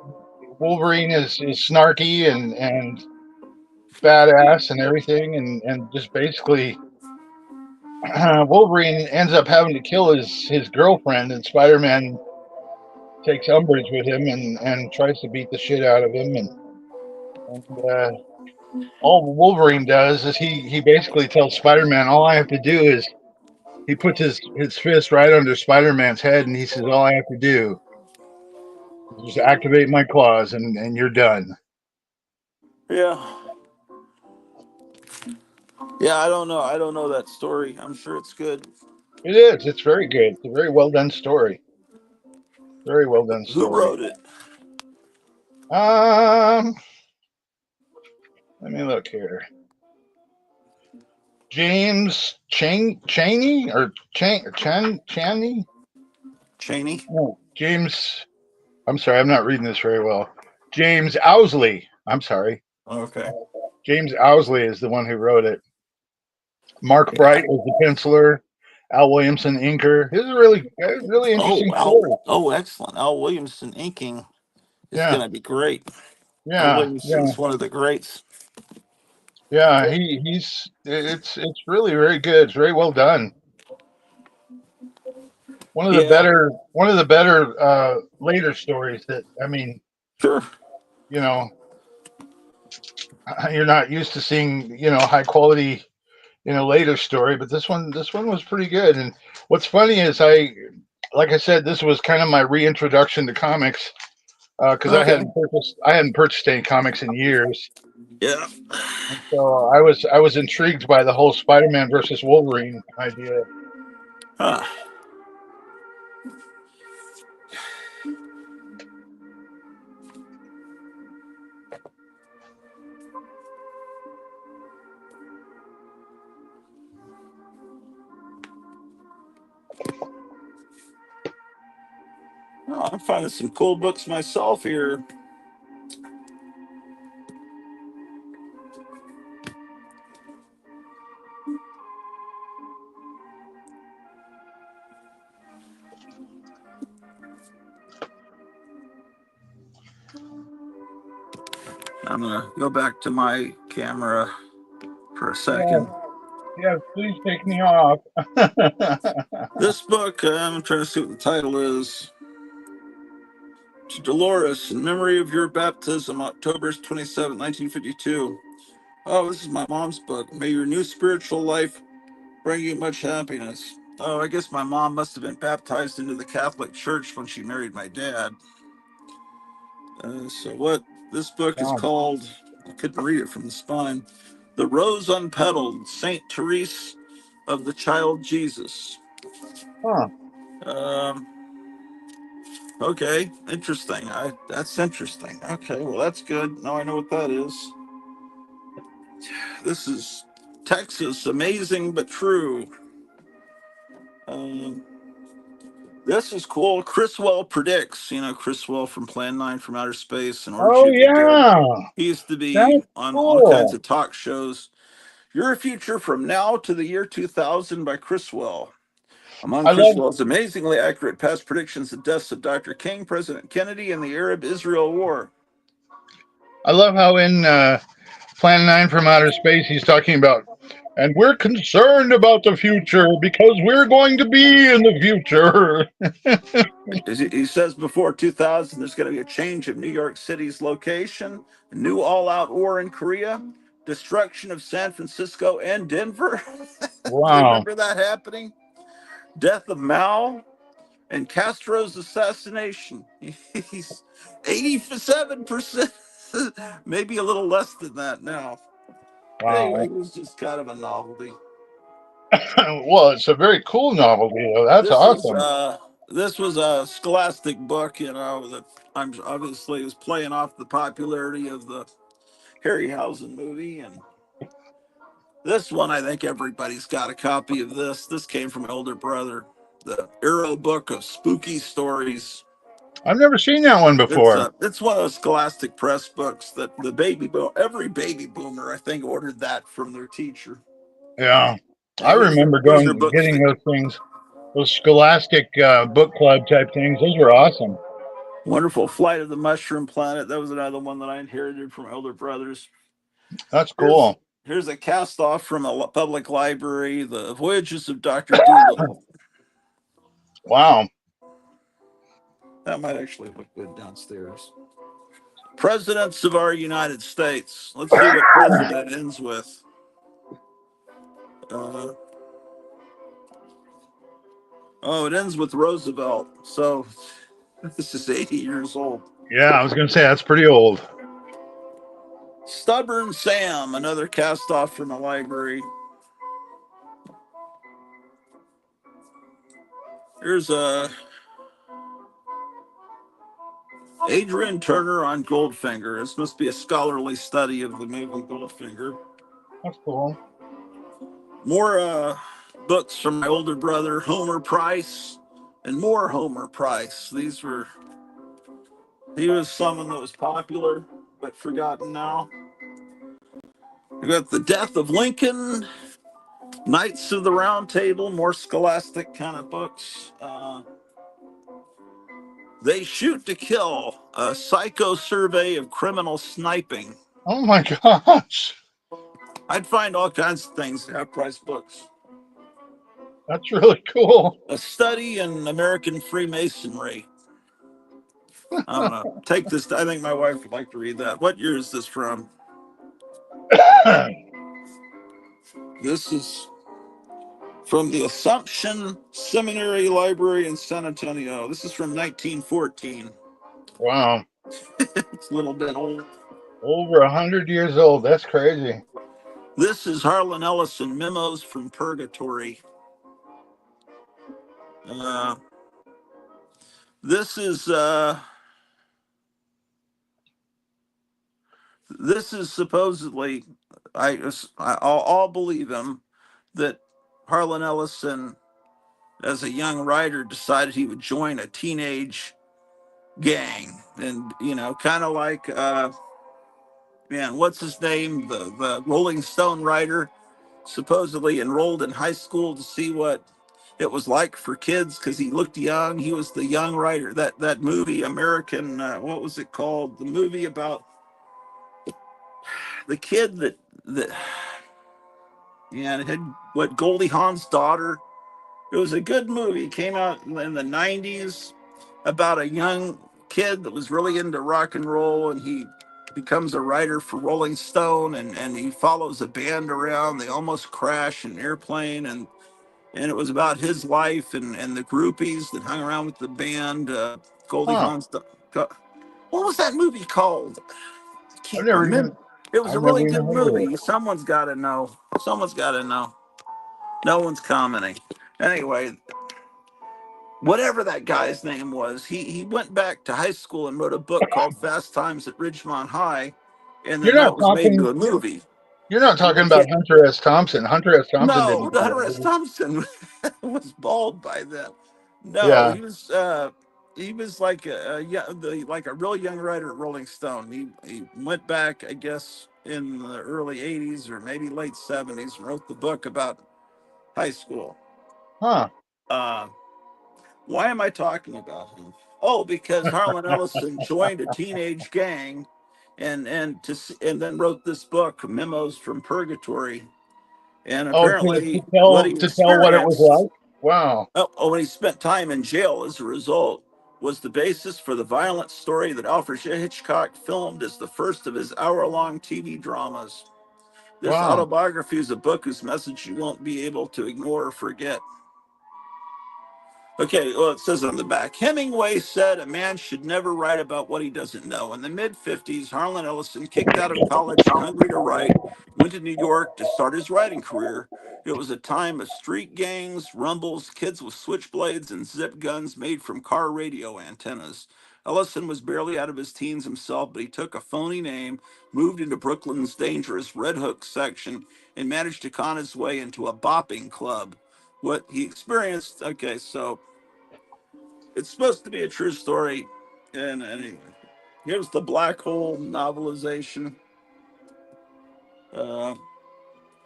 Speaker 3: Wolverine is snarky and badass and everything, and just basically Wolverine ends up having to kill his girlfriend, and Spider-Man takes umbrage with him and tries to beat the shit out of him, and all Wolverine does is he basically tells Spider-Man, all I have to do is he puts his fist right under Spider-Man's head, and he says, all I have to do is just activate my claws, and you're done.
Speaker 1: Yeah. Yeah. I don't know. I don't know that story. I'm sure it's good.
Speaker 3: It is. It's very good. It's a very well done story. Very well done
Speaker 1: Who
Speaker 3: story.
Speaker 1: wrote it?
Speaker 3: Um, Let me look here. James Chaney or Chaney?
Speaker 1: Cheney.
Speaker 3: No, James. I'm sorry, I'm not reading this very well. James Owsley. I'm sorry.
Speaker 1: Okay.
Speaker 3: James Owsley is the one who wrote it. Mark
Speaker 1: Yeah.
Speaker 3: Bright was the penciler. Al Williamson inker. This is really
Speaker 1: Oh,
Speaker 3: interesting story.
Speaker 1: excellent. Al Williamson inking is
Speaker 3: Yeah,
Speaker 1: gonna be great. Al
Speaker 3: yeah, yeah,
Speaker 1: Williamson's one of the greats.
Speaker 3: yeah. It's really very good. It's very well done.
Speaker 1: Yeah.
Speaker 3: One of the better later stories that I mean,
Speaker 1: Sure.
Speaker 3: you know, you're not used to seeing, high quality, later story, but this one was pretty good. And what's funny is like I said, this was kind of my reintroduction to comics. because I hadn't purchased any comics in years.
Speaker 1: Yeah.
Speaker 3: And so I was intrigued by the whole Spider-Man versus Wolverine idea.
Speaker 1: Huh. Oh, I'm finding some cool books myself here. I'm gonna go back to my camera for a second.
Speaker 3: Yeah, please take me off.
Speaker 1: This book, I'm trying to see what the title is. To Dolores, in memory of your baptism, October 27, 1952. Oh, this is my mom's book. May your new spiritual life bring you much happiness. Oh, I guess my mom must have been baptized into the Catholic Church when she married my dad. So what this book is
Speaker 3: Wow.
Speaker 1: called, I couldn't read it from the spine. The Rose Unpetaled, Saint Therese of the Child Jesus.
Speaker 3: Huh.
Speaker 1: Um, okay, interesting. That's interesting. Okay, well that's good. Now I know what that is. This is Texas, amazing but true. Um, this is cool. Criswell predicts. You know Criswell from Plan 9 from Outer Space and Orange
Speaker 3: Oh
Speaker 1: Shoot the Dead.
Speaker 3: yeah,
Speaker 1: He used to be
Speaker 3: that's
Speaker 1: on all kinds
Speaker 3: cool.
Speaker 1: of talk shows. Your Future from Now to the Year 2000 by Criswell. Among
Speaker 3: I love
Speaker 1: Criswell's amazingly accurate past predictions, the deaths of Dr. King, President Kennedy, and the Arab-Israel War.
Speaker 3: how in Plan 9 from Outer Space he's talking about, and we're concerned about the future because we're going to be in the future.
Speaker 1: He says before 2000, there's going to be a change of New York City's location, a new all-out war in Korea, destruction of San Francisco and Denver. Do you
Speaker 3: Wow.
Speaker 1: remember that happening? Death of Mao and Castro's assassination. He's 87%, maybe a little less than that now. Anyway,
Speaker 3: Wow.
Speaker 1: it was just kind of a novelty.
Speaker 3: Well, it's a very cool novelty, though. That's
Speaker 1: This is
Speaker 3: awesome.
Speaker 1: this was a scholastic book, you know, that I'm obviously was playing off the popularity of the Harryhausen movie, and this one I think everybody's got a copy of this. This came from my older brother, the Arrow Book of Spooky Stories.
Speaker 3: I've never seen that one before.
Speaker 1: It's one of those Scholastic Press books that every baby boomer I think ordered that from their teacher.
Speaker 3: Yeah. I
Speaker 1: And
Speaker 3: remember
Speaker 1: those are books
Speaker 3: getting
Speaker 1: that
Speaker 3: those things, those scholastic book club type things. Those were awesome.
Speaker 1: wonderful Flight of the Mushroom Planet. That was another one that I inherited from older brothers.
Speaker 3: That's
Speaker 1: Here's
Speaker 3: cool.
Speaker 1: here's a cast off from a public library, The Voyages of Dr. Dolittle.
Speaker 3: Wow.
Speaker 1: That might actually look good downstairs. Presidents of our United States. Let's see what president it ends with. Uh, it ends with Roosevelt. So this is 80 years old.
Speaker 3: Yeah, I was going to say that's pretty old.
Speaker 1: Stubborn Sam, another cast off from the library. Here's Adrian Turner on Goldfinger. This must be a scholarly study of the movie Goldfinger.
Speaker 3: That's cool.
Speaker 1: More books from my older brother, Homer Price, and more Homer Price. He was someone that was popular but forgotten now. We got The Death of Lincoln, Knights of the Round Table, more scholastic kind of books. They Shoot to Kill, a psycho survey of criminal sniping.
Speaker 3: Oh my gosh.
Speaker 1: I'd find all kinds of things in half-price books.
Speaker 3: That's really cool.
Speaker 1: A Study in American Freemasonry. I'm gonna take this. I think my wife would like to read that. What year is this from? This is from the Assumption Seminary Library in San Antonio. This is from 1914.
Speaker 3: Wow.
Speaker 1: It's a little bit old.
Speaker 3: Over 100 years old. That's crazy.
Speaker 1: This is Harlan Ellison, Memos from Purgatory. This is supposedly, I'll believe him, that Harlan Ellison, as a young writer, decided he would join a teenage gang, and kind of like man, what's his name, the Rolling Stone writer, supposedly enrolled in high school to see what it was like for kids because he looked young. He was the young writer. That movie, American, what was it called? The movie about the kid that yeah, it had what, Goldie Hawn's daughter. It was a good movie. It came out in the 90s about a young kid that was really into rock and roll, and he becomes a writer for Rolling Stone, and he follows a band around. They almost crash an airplane, and it was about his life and the groupies that hung around with the band. Goldie
Speaker 3: Huh.
Speaker 1: Hawn's. What was that movie called? I
Speaker 3: I've
Speaker 1: can't
Speaker 3: never
Speaker 1: remember.
Speaker 3: even
Speaker 1: It was
Speaker 3: I've
Speaker 1: a
Speaker 3: never
Speaker 1: really
Speaker 3: even
Speaker 1: good
Speaker 3: heard of it.
Speaker 1: movie. Someone's got to know. Someone's got to know. No one's commenting. Anyway, whatever that guy's name was, he went back to high school and wrote a book called Fast Times at Ridgemont High, and
Speaker 3: You're
Speaker 1: then
Speaker 3: not
Speaker 1: that was made
Speaker 3: talking
Speaker 1: into a movie.
Speaker 3: you're not
Speaker 1: And
Speaker 3: talking
Speaker 1: they
Speaker 3: about
Speaker 1: can't.
Speaker 3: Hunter S. Thompson. Hunter S. Thompson
Speaker 1: No,
Speaker 3: didn't
Speaker 1: the
Speaker 3: write
Speaker 1: Hunter
Speaker 3: it,
Speaker 1: S.
Speaker 3: did
Speaker 1: Thompson was bald by then.
Speaker 3: he?
Speaker 1: No,
Speaker 3: Yeah.
Speaker 1: he was like like a real young writer at Rolling Stone. He went back, I guess, in the early '80s or maybe late '70s, and wrote the book about high school.
Speaker 3: Huh.
Speaker 1: Uh, why am I talking about him? Oh, because Harlan Ellison joined a teenage gang, and then wrote this book, Memos from Purgatory. And
Speaker 3: Oh,
Speaker 1: apparently, what he
Speaker 3: to tell what it was
Speaker 1: experienced,
Speaker 3: like. Wow.
Speaker 1: when he spent time in jail as a result, was the basis for the violent story that Alfred Hitchcock filmed as the first of his hour-long TV dramas. This
Speaker 3: Wow.
Speaker 1: autobiography is a book whose message you won't be able to ignore or forget. Okay, well, it says on the back, Hemingway said a man should never write about what he doesn't know. In the mid-50s, Harlan Ellison, kicked out of college and hungry to write, went to New York to start his writing career. It was a time of street gangs, rumbles, kids with switchblades, and zip guns made from car radio antennas. Ellison was barely out of his teens himself, but he took a phony name, moved into Brooklyn's dangerous Red Hook section, and managed to con his way into a bopping club. What he experienced, okay, so it's supposed to be a true story. And anyway, here's the Black Hole novelization. Uh,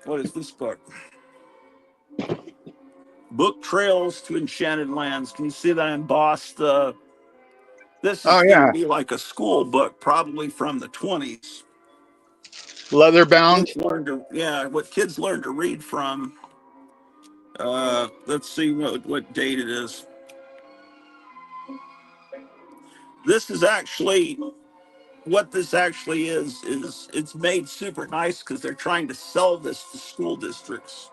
Speaker 1: what is this book? Book Trails to Enchanted Lands. Can you see that embossed? This is
Speaker 3: Oh
Speaker 1: going to
Speaker 3: yeah.
Speaker 1: be like a school book, probably from the 20s.
Speaker 3: Leather bound.
Speaker 1: Yeah, what kids learned to read from. Let's see what date it is. This is actually what this actually is it's made super nice because they're trying to sell this to school districts.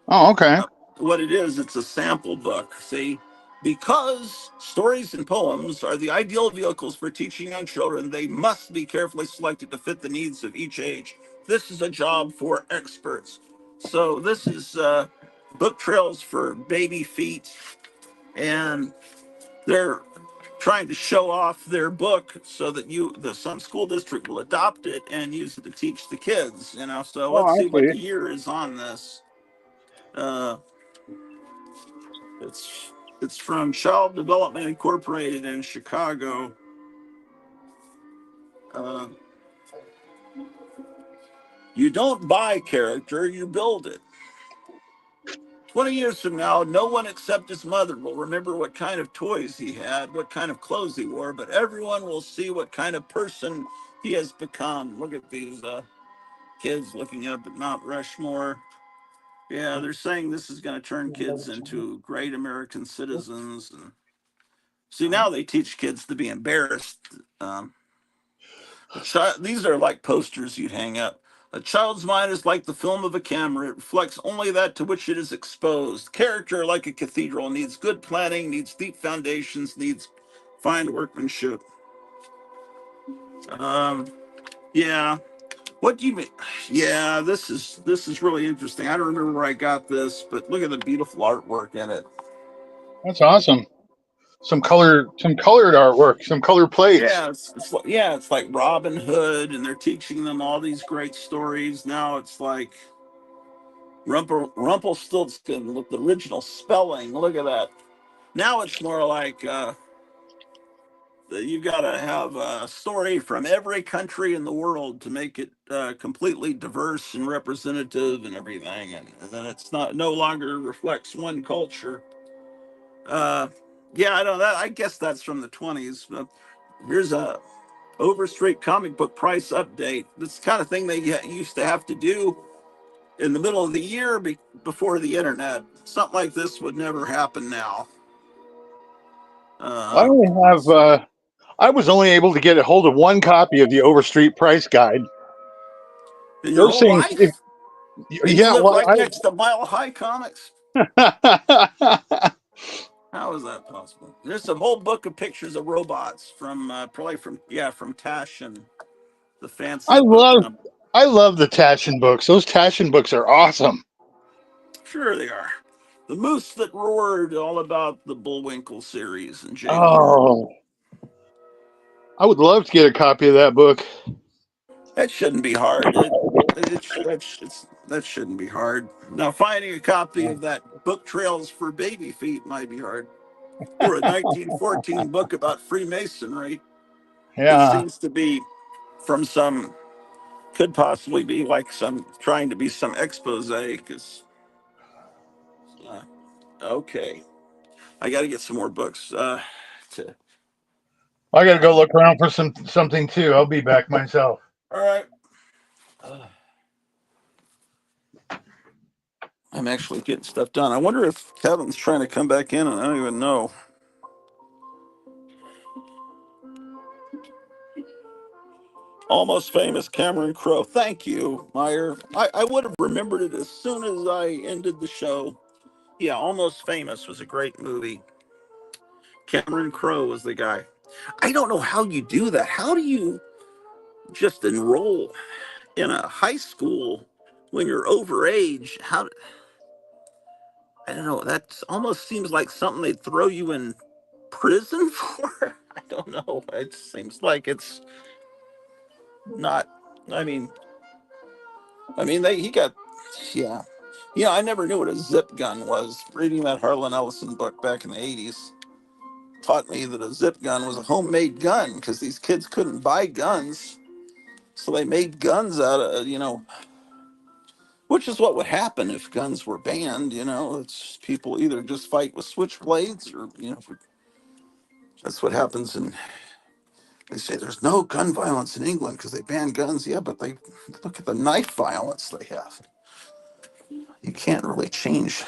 Speaker 3: Oh, okay.
Speaker 1: What it is, it's a sample book. See, because stories and poems are the ideal vehicles for teaching young children, they must be carefully selected to fit the needs of each age. This is a job for experts. So this is book trails for baby feet, and they're trying to show off their book so that some school district will adopt it and use it to teach the kids. So
Speaker 3: Oh,
Speaker 1: let's
Speaker 3: I
Speaker 1: see what
Speaker 3: see.
Speaker 1: year is on this. Uh, it's from Child Development Incorporated in Chicago. Uh, you don't buy character, you build it. 20 years from now, no one except his mother will remember what kind of toys he had, what kind of clothes he wore, but everyone will see what kind of person he has become. Look at these kids looking up at Mount Rushmore. Yeah, they're saying this is going to turn kids into great American citizens. And see, now they teach kids to be embarrassed. Um, these are like posters you'd hang up. A child's mind is like the film of a camera. It reflects only that to which it is exposed. Character, like a cathedral, needs good planning, needs deep foundations, needs fine workmanship. Yeah. What do you mean? Yeah, this is really interesting. I don't remember where I got this, but look at the beautiful artwork in it.
Speaker 3: That's awesome. Some colored artwork, some color plates.
Speaker 1: Yeah, it's like Robin Hood, and they're teaching them all these great stories. Now it's like Rumpelstiltskin with the original spelling. Look at that. Now it's more like you got to have a story from every country in the world to make it completely diverse and representative and everything, and then it's not no longer reflects one culture. Uh, yeah, I know that. I guess that's from the 20s. Here's a Overstreet comic book price update. This kind of thing they used to have to do in the middle of the year before the internet. Something like this would never happen now.
Speaker 3: I
Speaker 1: Uh,
Speaker 3: only have. I was only able to get a hold of one copy of the Overstreet Price Guide.
Speaker 1: in your
Speaker 3: Those
Speaker 1: whole
Speaker 3: things, if,
Speaker 1: life, and you
Speaker 3: yeah.
Speaker 1: live
Speaker 3: Well,
Speaker 1: right next to Mile High Comics.
Speaker 3: I
Speaker 1: How is that possible? There's a whole book of pictures of robots from probably from Tash and the
Speaker 3: I
Speaker 1: fancy book
Speaker 3: love
Speaker 1: company.
Speaker 3: I love the Taschen books. Those Taschen books are awesome.
Speaker 1: Sure, they are. The Moose That Roared, all about the Bullwinkle series and Jane Warren.
Speaker 3: Oh, I would love to get a copy of that book.
Speaker 1: That shouldn't be hard. That shouldn't be hard. Now, finding a copy of that book Trails for Baby Feet might be hard, or a 1914 book about Freemasonry that
Speaker 3: Yeah,
Speaker 1: seems to be from some could possibly be like some trying to be some expose because uh, okay, I got to get some more books. To
Speaker 3: I got to go look around for something too. I'll be back myself.
Speaker 1: All right. I'm actually getting stuff done. I wonder if Kevin's trying to come back in, and I don't even know. Almost Famous Cameron Crowe. Thank you, Meyer. I would have remembered it as soon as I ended the show. Yeah, Almost Famous was a great movie. Cameron Crowe was the guy. I don't know how you do that. How do you just enroll in a high school when you're over age? I don't know. That almost seems like something they'd throw you in prison for. I don't know. It seems like it's not. I mean, he got, yeah. Yeah, I never knew what a zip gun was. Reading that Harlan Ellison book back in the 80s taught me that a zip gun was a homemade gun because these kids couldn't buy guns. So they made guns out of, which is what would happen if guns were banned. It's people either just fight with switchblades or, that's what happens. And they say there's no gun violence in England because they ban guns. Yeah, but they look at the knife violence they have. You can't really change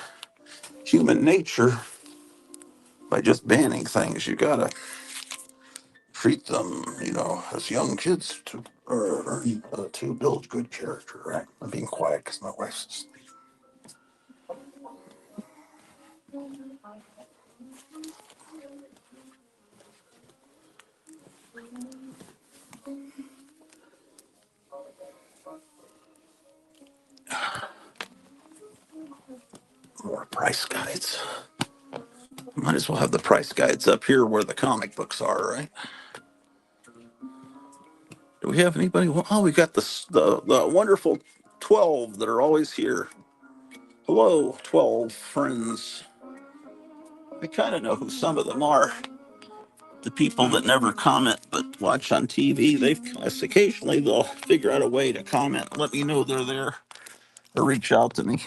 Speaker 1: human nature by just banning things. You gotta treat them, as young kids to build good character. Right? I'm being quiet because my wife's asleep. More price guides. Might as well have the price guides up here where the comic books are, right? Do we have anybody? Oh, we got the wonderful 12 that are always here. Hello, 12 friends. I kind of know who some of them are. The people that never comment but watch on TV, occasionally they'll figure out a way to comment and let me know they're there or reach out to me.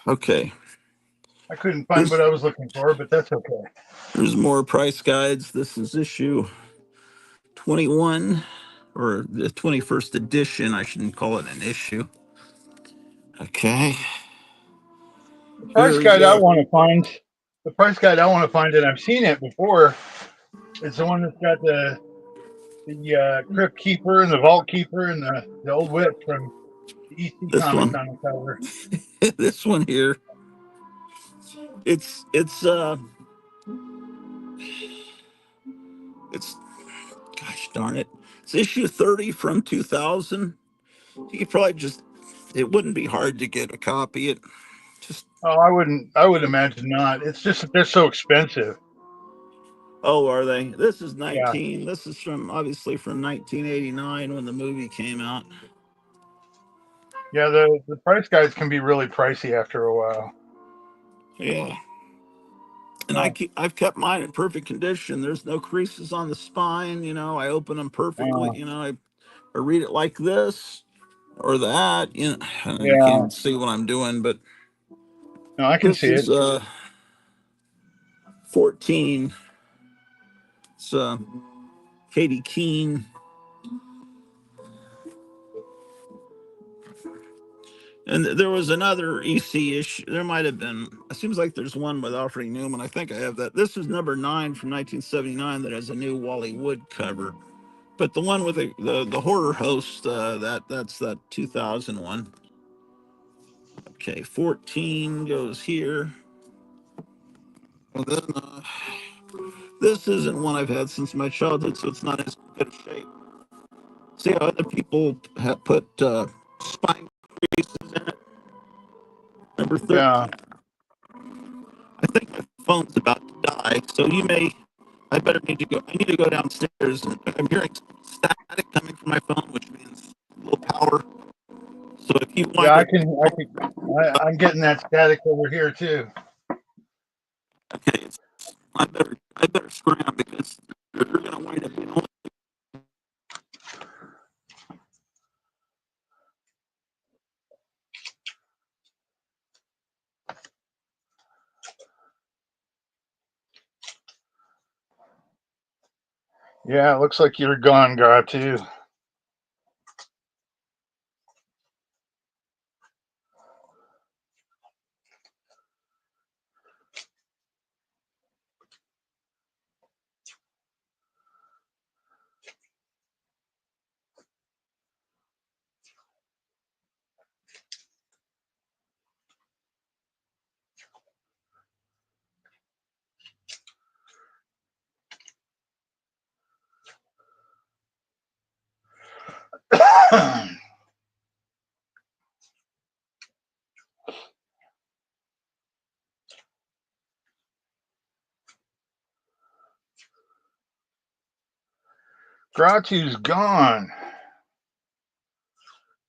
Speaker 1: Okay.
Speaker 3: I couldn't find what
Speaker 1: There's
Speaker 3: I was looking for, but that's okay.
Speaker 1: there's more price guides. This is issue 21 or the 21st edition. I shouldn't call it an issue. Okay.
Speaker 3: The price
Speaker 1: Here's
Speaker 3: guide I want to find. The price guide I want to find, and I've seen it before. It's the one that's got the crypt keeper and the vault keeper and the old witch from the EC
Speaker 1: this
Speaker 3: comics
Speaker 1: one.
Speaker 3: on the cover.
Speaker 1: This one here. It's darn it. It's issue 30 from 2000. You could probably just, it wouldn't be hard to get a copy. It just,
Speaker 3: Oh, I would imagine not. It's just that they're so expensive.
Speaker 1: oh, are they? This is
Speaker 3: Yeah.
Speaker 1: 19. This is from, obviously, from 1989 when the movie came out.
Speaker 3: Yeah, the price guides can be really pricey after a while.
Speaker 1: Yeah. And
Speaker 3: Oh,
Speaker 1: I've kept mine in perfect condition. There's no creases on the spine. I open them perfectly.
Speaker 3: oh,
Speaker 1: I read it like this or that. I know you can't
Speaker 3: yeah.
Speaker 1: even see what I'm doing, but
Speaker 3: No, I can
Speaker 1: this
Speaker 3: see it.
Speaker 1: is 14. It's Katie Keene. And there was another EC issue. There might have been. It seems like there's one with Alfred Newman. I think I have that. This is number 9 from 1979 that has a new Wally Wood cover. But the one with the horror host, that's that 2001. Okay, 14 goes here. And then this isn't one I've had since my childhood, so it's not as good a shape. See how other people have put spine creases in it. Number
Speaker 3: Yeah.
Speaker 1: 13. I think my phone's about to die, so you may. I better need to go. I need to go downstairs. I'm hearing static coming from my phone, which means low power. So if you
Speaker 3: Yeah,
Speaker 1: wind up,
Speaker 3: I'm getting that static over here too.
Speaker 1: okay, I better scram because you're going to wind up being only.
Speaker 3: Yeah, it looks like you're gone, God, too. Gratu's gone.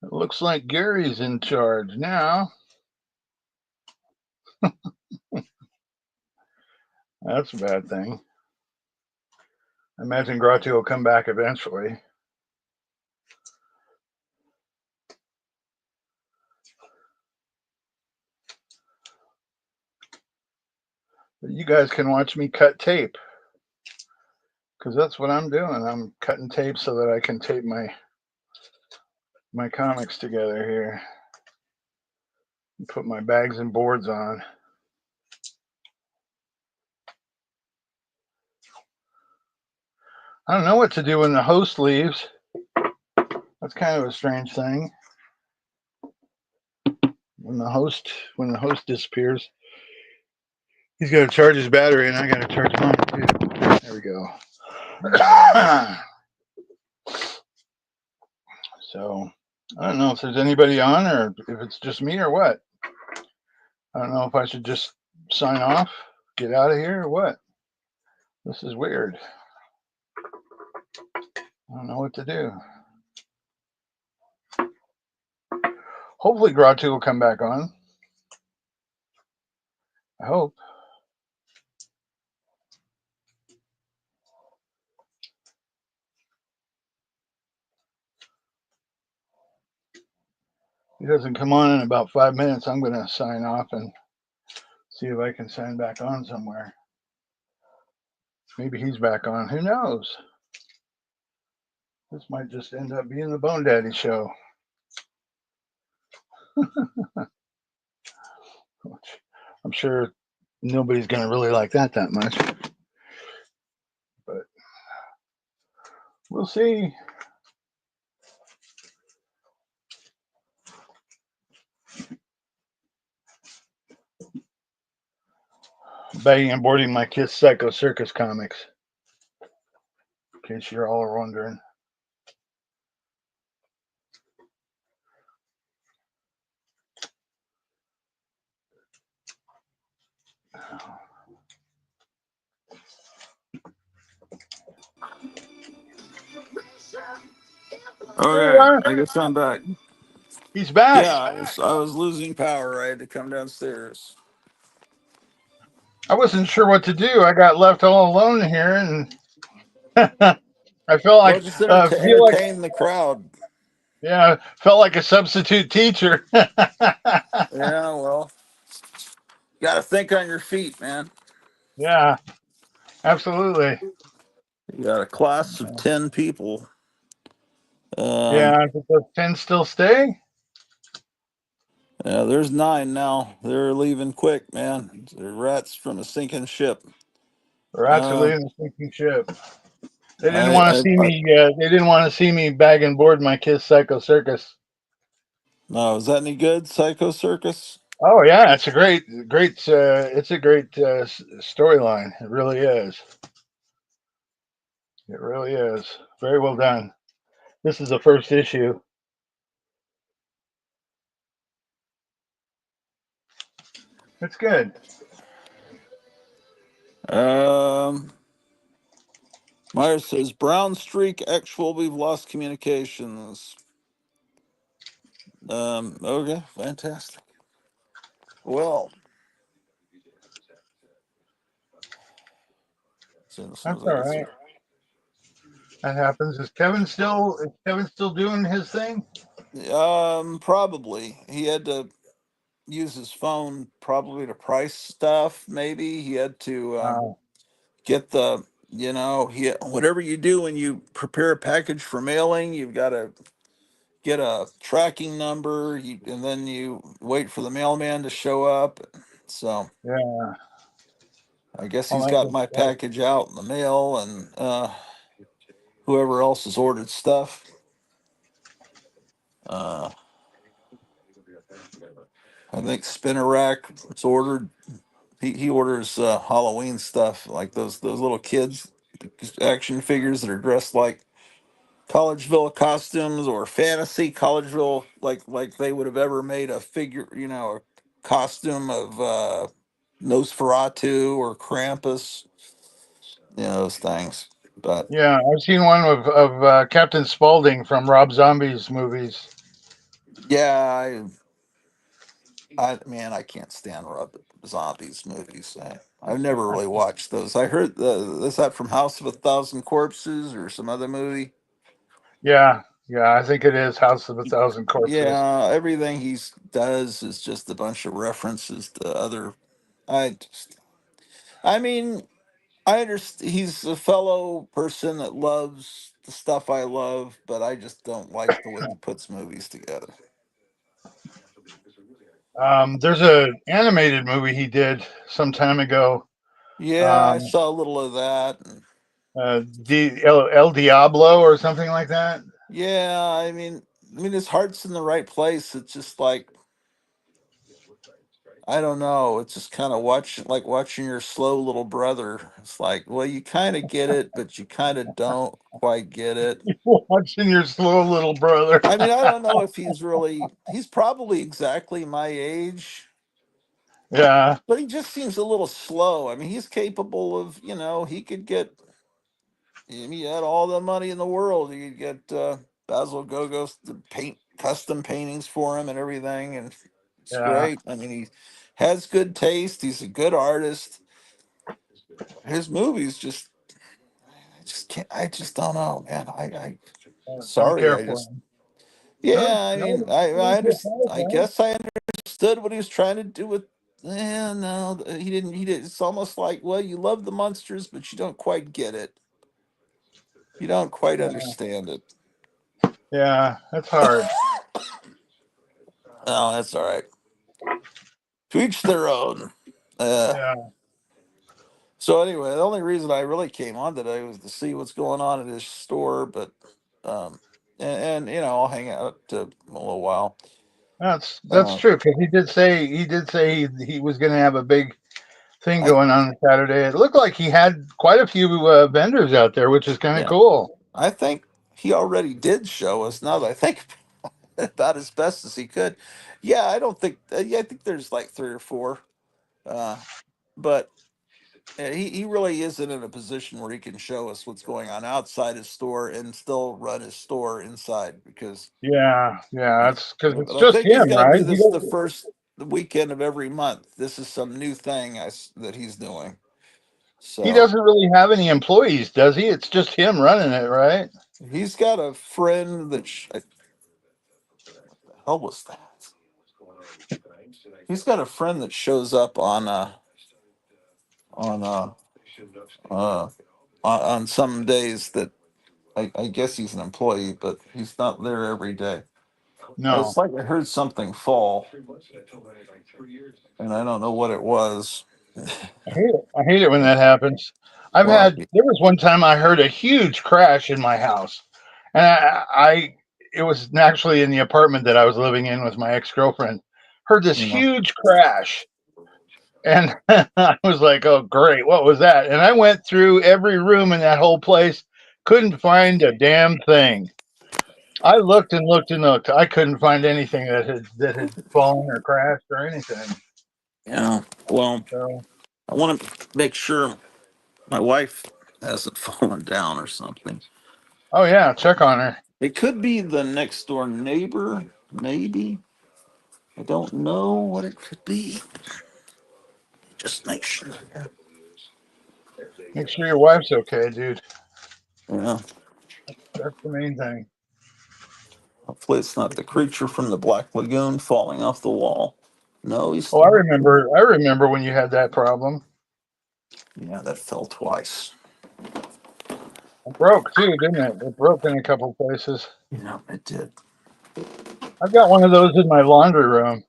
Speaker 3: It looks like Gary's in charge now. That's a bad thing. I imagine Gratu will come back eventually. But you guys can watch me cut tape because that's what I'm doing. I'm cutting tape so that I can tape my comics together here and put my bags and boards on. I don't know what to do when the host leaves. That's kind of a strange thing. When the host disappears, he's got to charge his battery, and I got to charge mine too. There we go. So I don't know if there's anybody on, or if it's just me, or what. I don't know if I should just sign off, get out of here, or what. This is weird. I don't know what to do. Hopefully Gratu will come back on. I hope. If he doesn't come on in about 5 minutes, I'm going to sign off and see if I can sign back on somewhere. Maybe he's back on. Who knows? This might just end up being the Bone Daddy show. I'm sure nobody's going to really like that much. But we'll see. Bagging and boarding my Kiss Psycho Circus comics. in case you're all wondering. There you
Speaker 1: Okay,
Speaker 3: are.
Speaker 1: I guess I'm back.
Speaker 3: He's back.
Speaker 1: Yeah, I was losing power. I had to come downstairs.
Speaker 3: I wasn't sure what to do. I got left all alone here, and I
Speaker 1: Well, just
Speaker 3: feel like
Speaker 1: entertain the crowd.
Speaker 3: felt like a substitute teacher.
Speaker 1: Yeah, well, you got to think on your feet, man.
Speaker 3: Yeah, absolutely.
Speaker 1: You got a class of 10 people.
Speaker 3: Yeah, does those 10 still stay?
Speaker 1: Yeah, there's 9 now. They're leaving quick, man. They're rats from a sinking ship.
Speaker 3: Or
Speaker 1: Uh,
Speaker 3: actually in the sinking ship. They didn't
Speaker 1: I,
Speaker 3: want to
Speaker 1: I,
Speaker 3: see
Speaker 1: I,
Speaker 3: me. They didn't want to see me bagging board my Kiss Psycho Circus.
Speaker 1: no, is that any good, Psycho Circus?
Speaker 3: Oh yeah, it's a great. It's a great storyline. It really is. It really is. Very well done. This is the first issue. It's good.
Speaker 1: Um, Myers says Brown Streak actual. We've lost communications. Okay, fantastic. Well, so as soon
Speaker 3: That's
Speaker 1: as I
Speaker 3: all
Speaker 1: get
Speaker 3: right.
Speaker 1: some.
Speaker 3: That happens. Is Kevin still doing his thing?
Speaker 1: Probably he had to use his phone probably to price stuff. Maybe he had to
Speaker 3: Uh,
Speaker 1: get the whatever you do when you prepare a package for mailing, you've got to get a tracking number, and then you wait for the mailman to show up. So
Speaker 3: yeah.
Speaker 1: I guess
Speaker 3: All
Speaker 1: he's
Speaker 3: that
Speaker 1: got
Speaker 3: good
Speaker 1: my
Speaker 3: stuff.
Speaker 1: package out in the mail, and whoever else has ordered stuff. Uh, I think Spinner Rack was ordered. He orders Halloween stuff like those little kids action figures that are dressed like Collegeville costumes or fantasy Collegeville, like they would have ever made a figure, a costume of Nosferatu or Krampus, those things. But
Speaker 3: Yeah, I've seen one of Captain Spaulding from Rob Zombie's movies.
Speaker 1: yeah, man, I can't stand Rob Zombie's movies. I've never really watched those. I heard is that from House of a Thousand Corpses or some other movie?
Speaker 3: Yeah, I think it is House of a Thousand Corpses.
Speaker 1: Yeah, everything he does is just a bunch of references to other. I just, I mean, I understand he's a fellow person that loves the stuff I love, but I just don't like the way he puts movies together.
Speaker 3: There's a animated movie he did some time ago.
Speaker 1: Yeah, I
Speaker 3: Um,
Speaker 1: saw a little of that. And
Speaker 3: El Diablo or something like that.
Speaker 1: yeah, I mean, his heart's in the right place. It's just like I don't know. It's just kind of watching your slow little brother. It's like, well, you kind of get it, but you kind of don't quite get it.
Speaker 3: Watching your slow little brother.
Speaker 1: I mean, I don't know if he's probably exactly my age,
Speaker 3: Yeah,
Speaker 1: but he just seems a little slow. I mean, he's capable of, he could get, he had all the money in the world. He could get Basil Gogos to paint custom paintings for him and everything. And it's
Speaker 3: yeah.
Speaker 1: great. I mean, he has good taste. He's a good artist. His movies I just can't, I just don't know, man.
Speaker 3: Don't
Speaker 1: Sorry.
Speaker 3: care
Speaker 1: I
Speaker 3: for
Speaker 1: just,
Speaker 3: him.
Speaker 1: yeah,
Speaker 3: No,
Speaker 1: I mean,
Speaker 3: no, don't
Speaker 1: I
Speaker 3: apologize.
Speaker 1: guess I understood what he was trying to do with. No, he did. It's almost like, well, you love the monsters, but you don't quite get it. You don't quite understand it.
Speaker 3: Yeah, that's hard.
Speaker 1: Oh, that's all right. To each their own. Uh,
Speaker 3: Yeah,
Speaker 1: so anyway, the only reason I really came on today was to see what's going on at his store, but um, I'll hang out a little while.
Speaker 3: that's
Speaker 1: Uh,
Speaker 3: true because he did say he was going to have a big thing
Speaker 1: I
Speaker 3: going on Saturday. It looked like he had quite a few vendors out there, which is kind of
Speaker 1: yeah,
Speaker 3: cool.
Speaker 1: I think he already did show us. Now that I think about as best as he could. Yeah, I don't think. Yeah, I think there's like three or four. Uh, but he really isn't in a position where he can show us what's going on outside his store and still run his store inside because
Speaker 3: Yeah, yeah,
Speaker 1: yeah.
Speaker 3: that's because
Speaker 1: But
Speaker 3: it's
Speaker 1: I
Speaker 3: just
Speaker 1: think he's
Speaker 3: him,
Speaker 1: going to
Speaker 3: right?
Speaker 1: do this the first weekend of every month. This is some new thing that he's doing.
Speaker 3: He
Speaker 1: So
Speaker 3: doesn't really have any employees, does he? It's just him running it, right?
Speaker 1: he's got a friend that the hell was that? He's got a friend that shows up on uh on some days that I guess he's an employee, but he's not there every day.
Speaker 3: No.
Speaker 1: It's like I heard something fall, and I don't know what it was.
Speaker 3: I hate it when that happens.
Speaker 1: Well,
Speaker 3: There was one time I heard a huge crash in my house, and it was actually in the apartment that I was living in with my ex girlfriend. Heard this
Speaker 1: you know,
Speaker 3: huge crash, and I was like, "Oh, great! What was that?" And I went through every room in that whole place, couldn't find a damn thing. I looked and looked and looked. I couldn't find anything that had fallen or crashed or anything.
Speaker 1: yeah. Well,
Speaker 3: So,
Speaker 1: I want to make sure my wife hasn't fallen down or something.
Speaker 3: oh yeah, check on her.
Speaker 1: It could be the next door neighbor, maybe. I don't know what it could be. Just make sure.
Speaker 3: Make sure your wife's okay, dude.
Speaker 1: Yeah.
Speaker 3: That's the main thing.
Speaker 1: Hopefully, it's not the creature from the Black Lagoon falling off the wall. No, he's
Speaker 3: Oh, I remember. I remember when you had that problem.
Speaker 1: yeah, that fell twice.
Speaker 3: It broke too, didn't it? It broke in a couple places.
Speaker 1: Yeah, it did.
Speaker 3: I've got one of those in my laundry room.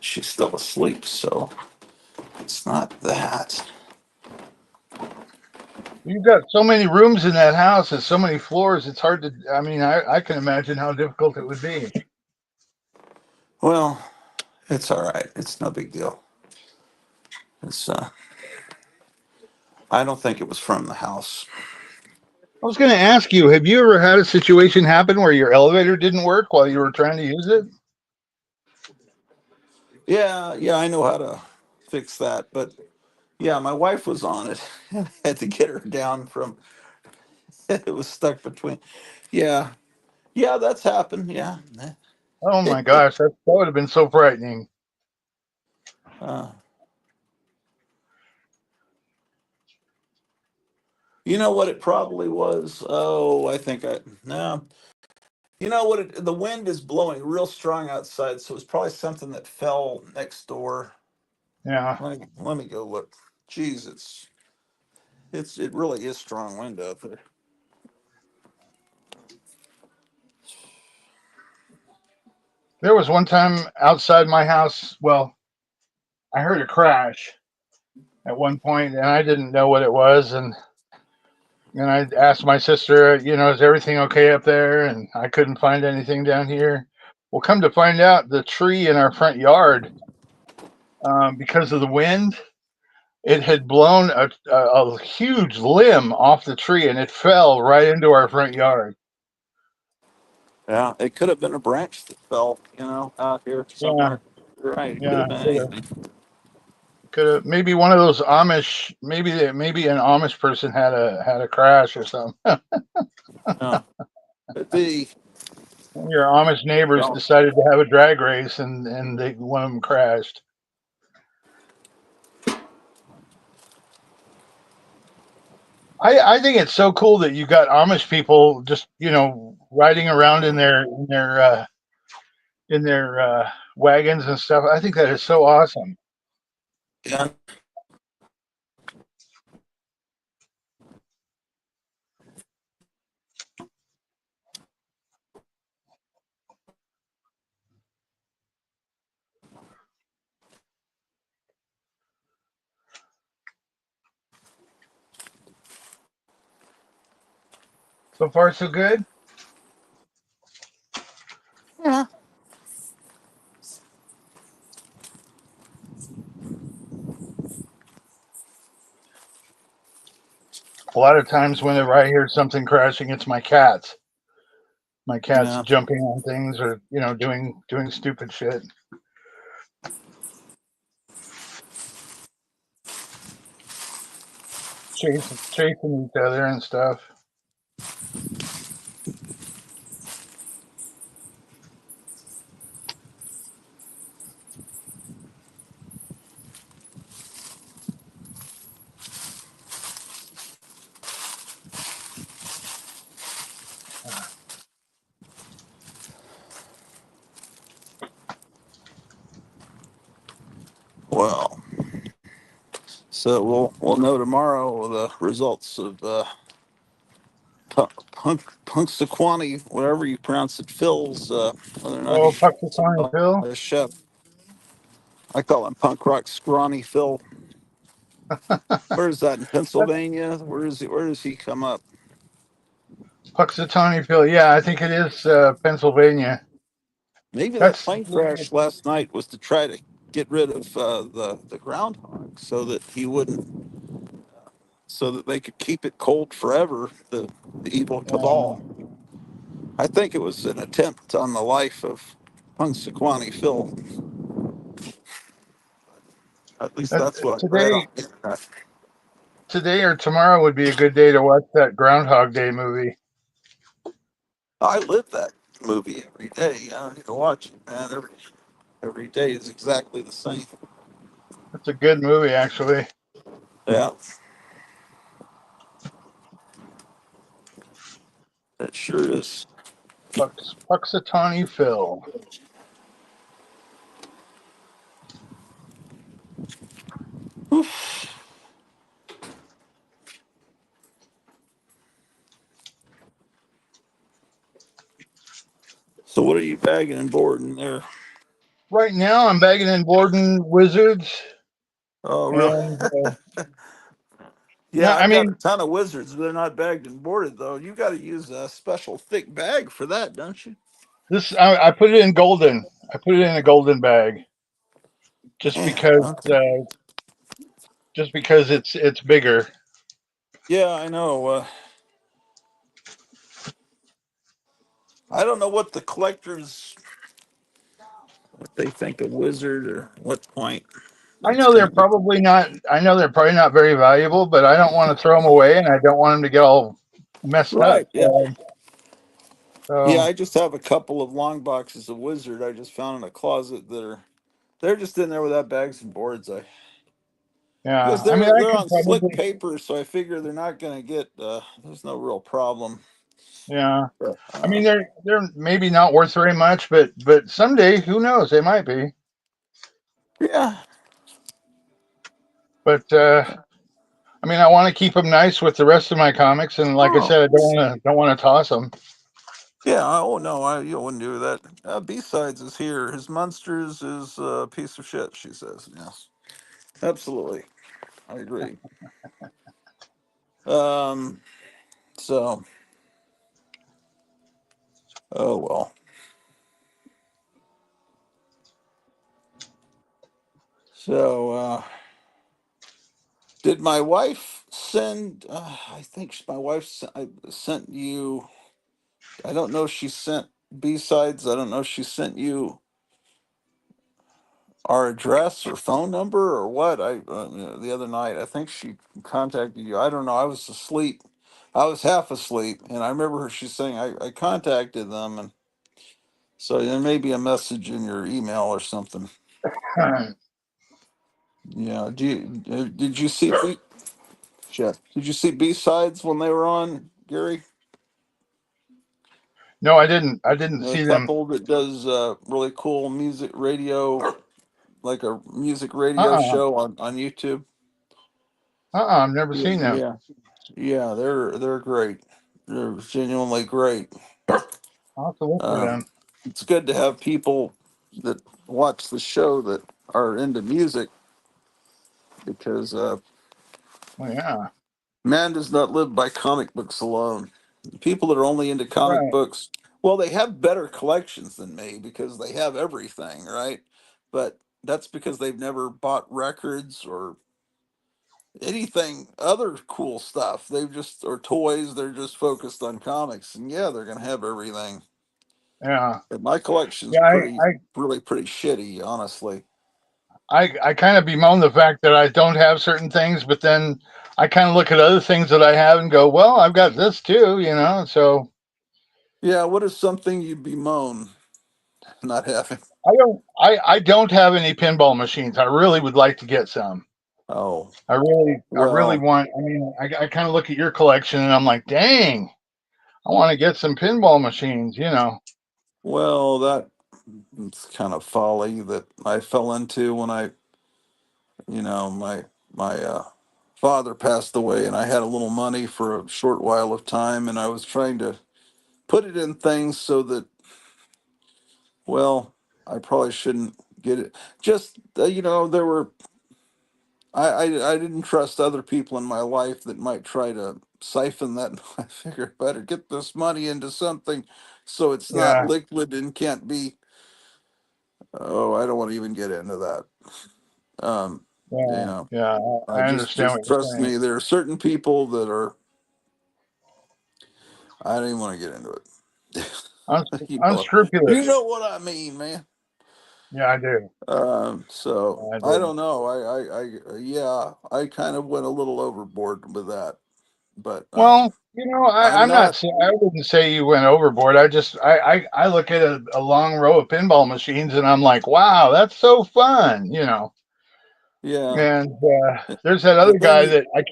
Speaker 1: She's still asleep, so it's not that.
Speaker 3: You've got so many rooms in that house and so many floors. It's hard to. I mean, I can imagine how difficult it would be.
Speaker 1: Well, it's all right. It's no big deal. It's I don't think it was from the house.
Speaker 3: I was going to ask you, have you ever had a situation happen where your elevator didn't work while you were trying to use it?
Speaker 1: Yeah, yeah, I know how to fix that, but yeah, my wife was on it. I had to get her down from it was stuck between. Yeah, yeah, that's happened. Yeah.
Speaker 3: Oh my gosh, that would have been so frightening.
Speaker 1: Uh, you know what it probably was? Oh, I think I no. You know what? The wind is blowing real strong outside, so it's probably something that fell next door.
Speaker 3: Yeah.
Speaker 1: Let me go look. Jeez, it really is strong wind out there.
Speaker 3: There was one time outside my house. Well, I heard a crash at one point, and I didn't know what it was, and I asked my sister, is everything okay up there? And I couldn't find anything down here. Well, come to find out, the tree in our front yard, because of the wind, it had blown a huge limb off the tree, and it fell right into our front yard.
Speaker 1: Yeah, it could have been a branch that fell, out here
Speaker 3: Yeah,
Speaker 1: somewhere. Right, it could
Speaker 3: yeah.
Speaker 1: have been anything.
Speaker 3: Could have maybe one of those Amish. Maybe an Amish person had a crash or something.
Speaker 1: No, but
Speaker 3: Your Amish neighbors
Speaker 1: well,
Speaker 3: decided to have a drag race, and one of them crashed. I think it's so cool that you got Amish people just riding around in their wagons and stuff. I think that is so awesome.
Speaker 1: yeah,
Speaker 3: So far, so good.
Speaker 1: Yeah.
Speaker 3: A lot of times, whenever I hear something crashing, it's my cats. My cat's
Speaker 1: Yeah.
Speaker 3: jumping on things, or doing stupid shit, chasing each other and stuff.
Speaker 1: Well, so we'll know tomorrow the results of Punxsutawney, whatever you pronounce it, Phil's whether or not
Speaker 3: Oh,
Speaker 1: he
Speaker 3: Puxatawny Phil.
Speaker 1: a chef. I call him Punk Rock Scrawny Phil. Where is that in Pennsylvania? Where is he? Where does he come up?
Speaker 3: Puxatawny Phil. Yeah, I think it is Pennsylvania.
Speaker 1: Maybe that
Speaker 3: That's
Speaker 1: plane crash last night was to try to get rid of the groundhog so that he wouldn't, so that they could keep it cold forever. The evil cabal. I think it was an attempt on the life of Punxsutawney Phil. At least
Speaker 3: that
Speaker 1: that's what I read
Speaker 3: today.
Speaker 1: on the internet.
Speaker 3: Today or tomorrow would be a good day to watch that Groundhog Day movie.
Speaker 1: I live that movie every day. I need to watch it, man. Every day is exactly the same.
Speaker 3: It's a good movie, actually.
Speaker 1: Yeah, it sure is.
Speaker 3: Puxatawny Phil.
Speaker 1: So what are you bagging and boarding there?
Speaker 3: Right now, I'm bagging and boarding Wizards,
Speaker 1: Oh, really?
Speaker 3: and no,
Speaker 1: Yeah,
Speaker 3: I
Speaker 1: I've got a
Speaker 3: mean
Speaker 1: ton of wizards. They're not bagged and boarded though. You got to use a special thick bag for that, don't you?
Speaker 3: this. I put it in golden. I put it in a golden bag just
Speaker 1: Yeah.
Speaker 3: because,
Speaker 1: Okay.
Speaker 3: it's bigger.
Speaker 1: Yeah, I know. I don't know what the collectors, what they think a wizard or what point that's going to be.
Speaker 3: I know they're probably not very valuable, but I don't want to throw them away, and I don't want them to get all messed up.
Speaker 1: Right. Yeah. Yeah,
Speaker 3: So
Speaker 1: I just have a couple of long boxes of wizard I just found in a closet that are they're just in there without bags and boards. I because
Speaker 3: yeah, I mean, I
Speaker 1: they're
Speaker 3: could
Speaker 1: on slick
Speaker 3: probably,
Speaker 1: paper, so I figure they're not going to get. There's no real problem.
Speaker 3: yeah. I
Speaker 1: Uh,
Speaker 3: mean, they're maybe not worth very much, but someday, who knows? They might be.
Speaker 1: yeah.
Speaker 3: But I mean, I want to keep them nice with the rest of my comics, and like I
Speaker 1: Oh.
Speaker 3: said, I don't want to toss them.
Speaker 1: Yeah. Oh no, you wouldn't do that. B sides is here. His monsters is a piece of shit. She says. Yes. Absolutely. I agree. Um. So. Oh well. So. Did my wife send? I think my wife sent you. I don't know if she sent B sides. I don't know if she sent you our address or phone number or what. The other night I think she contacted you. I don't know. I was asleep. I was half asleep, and I remember her. She's saying I contacted them, and so there may be a message in your email or something. Yeah. Did you see? Jeff, did you see B sides when they were on, Gary?
Speaker 3: No, I didn't. I didn't
Speaker 1: The
Speaker 3: see them.
Speaker 1: couple that does really cool music radio, like a music radio
Speaker 3: Uh-uh.
Speaker 1: show on YouTube.
Speaker 3: I've never seen them.
Speaker 1: Yeah, yeah, they're great. They're genuinely great.
Speaker 3: I'll have to look for
Speaker 1: Um,
Speaker 3: them.
Speaker 1: it's good to have people that watch the show that are into music because
Speaker 3: Well, yeah.
Speaker 1: man does not live by comic books alone. People that are only into comic
Speaker 3: Right.
Speaker 1: books, well, they have better collections than me because they have everything, right? But that's because they've never bought records or anything other cool stuff. They've just or toys. They're just focused on comics, and yeah, they're gonna have everything.
Speaker 3: Yeah.
Speaker 1: But my collection's
Speaker 3: Yeah.
Speaker 1: really pretty shitty, honestly.
Speaker 3: I kind of bemoan the fact that I don't have certain things, but then I kind of look at other things that I have and go, well, I've got this too, you know. So
Speaker 1: Yeah, what is something you bemoan not having?
Speaker 3: I don't have any pinball machines. I really would like to get some.
Speaker 1: Oh,
Speaker 3: I really
Speaker 1: well,
Speaker 3: want. I mean, I kind of look at your collection and I'm like, dang, I want to get some pinball machines. You know.
Speaker 1: that it's kind of folly that I fell into when my father passed away, and I had a little money for a short while of time, and I was trying to put it in things so that, well, I probably shouldn't get it. Just there were I didn't trust other people in my life that might try to siphon that. I figured I better get this money into something so it's not
Speaker 3: Yeah.
Speaker 1: liquid and can't be. Oh, I don't want to even get into that. Um, you
Speaker 3: Yeah.
Speaker 1: know,
Speaker 3: Yeah.
Speaker 1: I
Speaker 3: I
Speaker 1: just
Speaker 3: understand
Speaker 1: just
Speaker 3: what you're
Speaker 1: trust
Speaker 3: saying.
Speaker 1: me. There are certain people that are. I don't even want to get into it. you know, you
Speaker 3: Unscrupulous.
Speaker 1: know what I mean, man.
Speaker 3: Yeah, I do.
Speaker 1: So
Speaker 3: I
Speaker 1: I
Speaker 3: do.
Speaker 1: don't know. Yeah, I kind of went a little overboard with that, but
Speaker 3: Well, you know,
Speaker 1: I'm
Speaker 3: I'm not.
Speaker 1: not.
Speaker 3: I wouldn't say you went overboard. I look at a long row of pinball machines and I'm like, wow, that's so fun. You know.
Speaker 1: Yeah,
Speaker 3: And there's that
Speaker 1: but
Speaker 3: other
Speaker 1: then
Speaker 3: guy that I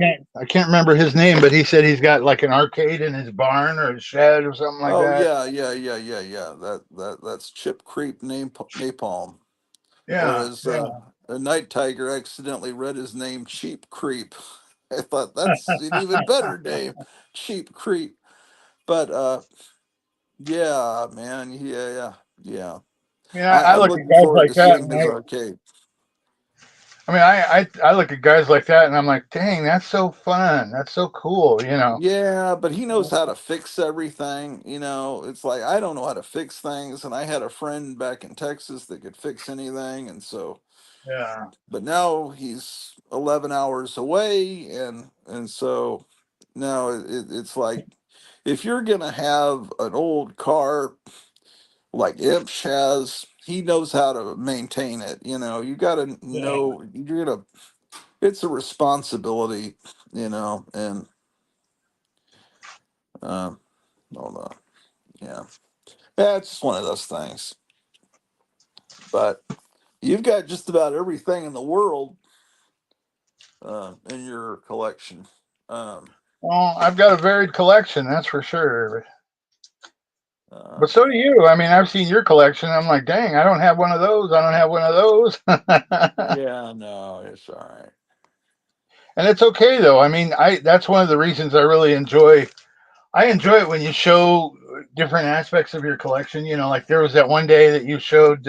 Speaker 3: can't remember his name, but he said he's got like an arcade in his barn or his shed or something like
Speaker 1: oh
Speaker 3: that.
Speaker 1: yeah. That's Chip Creep Napalm, or
Speaker 3: Yeah,
Speaker 1: as
Speaker 3: yeah,
Speaker 1: a Night Tiger accidentally read his name Cheap Creep. I thought that's an even better name, Cheap Creep. But yeah, man, yeah.
Speaker 3: yeah. I
Speaker 1: I'm
Speaker 3: look at
Speaker 1: looking
Speaker 3: guys
Speaker 1: forward
Speaker 3: like
Speaker 1: to
Speaker 3: that,
Speaker 1: seeing
Speaker 3: and
Speaker 1: his arcade.
Speaker 3: I mean, I look at guys like that, and I'm like, dang, that's so fun. That's so cool. You know.
Speaker 1: Yeah, but he knows how to fix everything. It's like I don't know how to fix things, and I had a friend back in Texas that could fix anything, and so.
Speaker 3: Yeah,
Speaker 1: But now he's 11 hours away, and so now it's like if you're gonna have an old car like Imps has, he knows how to maintain it. You got to
Speaker 3: yeah.
Speaker 1: know you're gonna. It's a responsibility, and um, hold on, yeah. Yeah, it's just one of those things. But you've got just about everything in the world in your collection. Um,
Speaker 3: Well, I've got a varied collection, that's for sure.
Speaker 1: uh,
Speaker 3: But so do you. I mean, I've seen your collection. I'm like, dang, I don't have one of those. I don't have one of those.
Speaker 1: yeah, no, it's all right.
Speaker 3: And it's okay though. I mean, I that's one of the reasons I really enjoy. I enjoy it when you show different aspects of your collection. You know, like there was that one day that you showed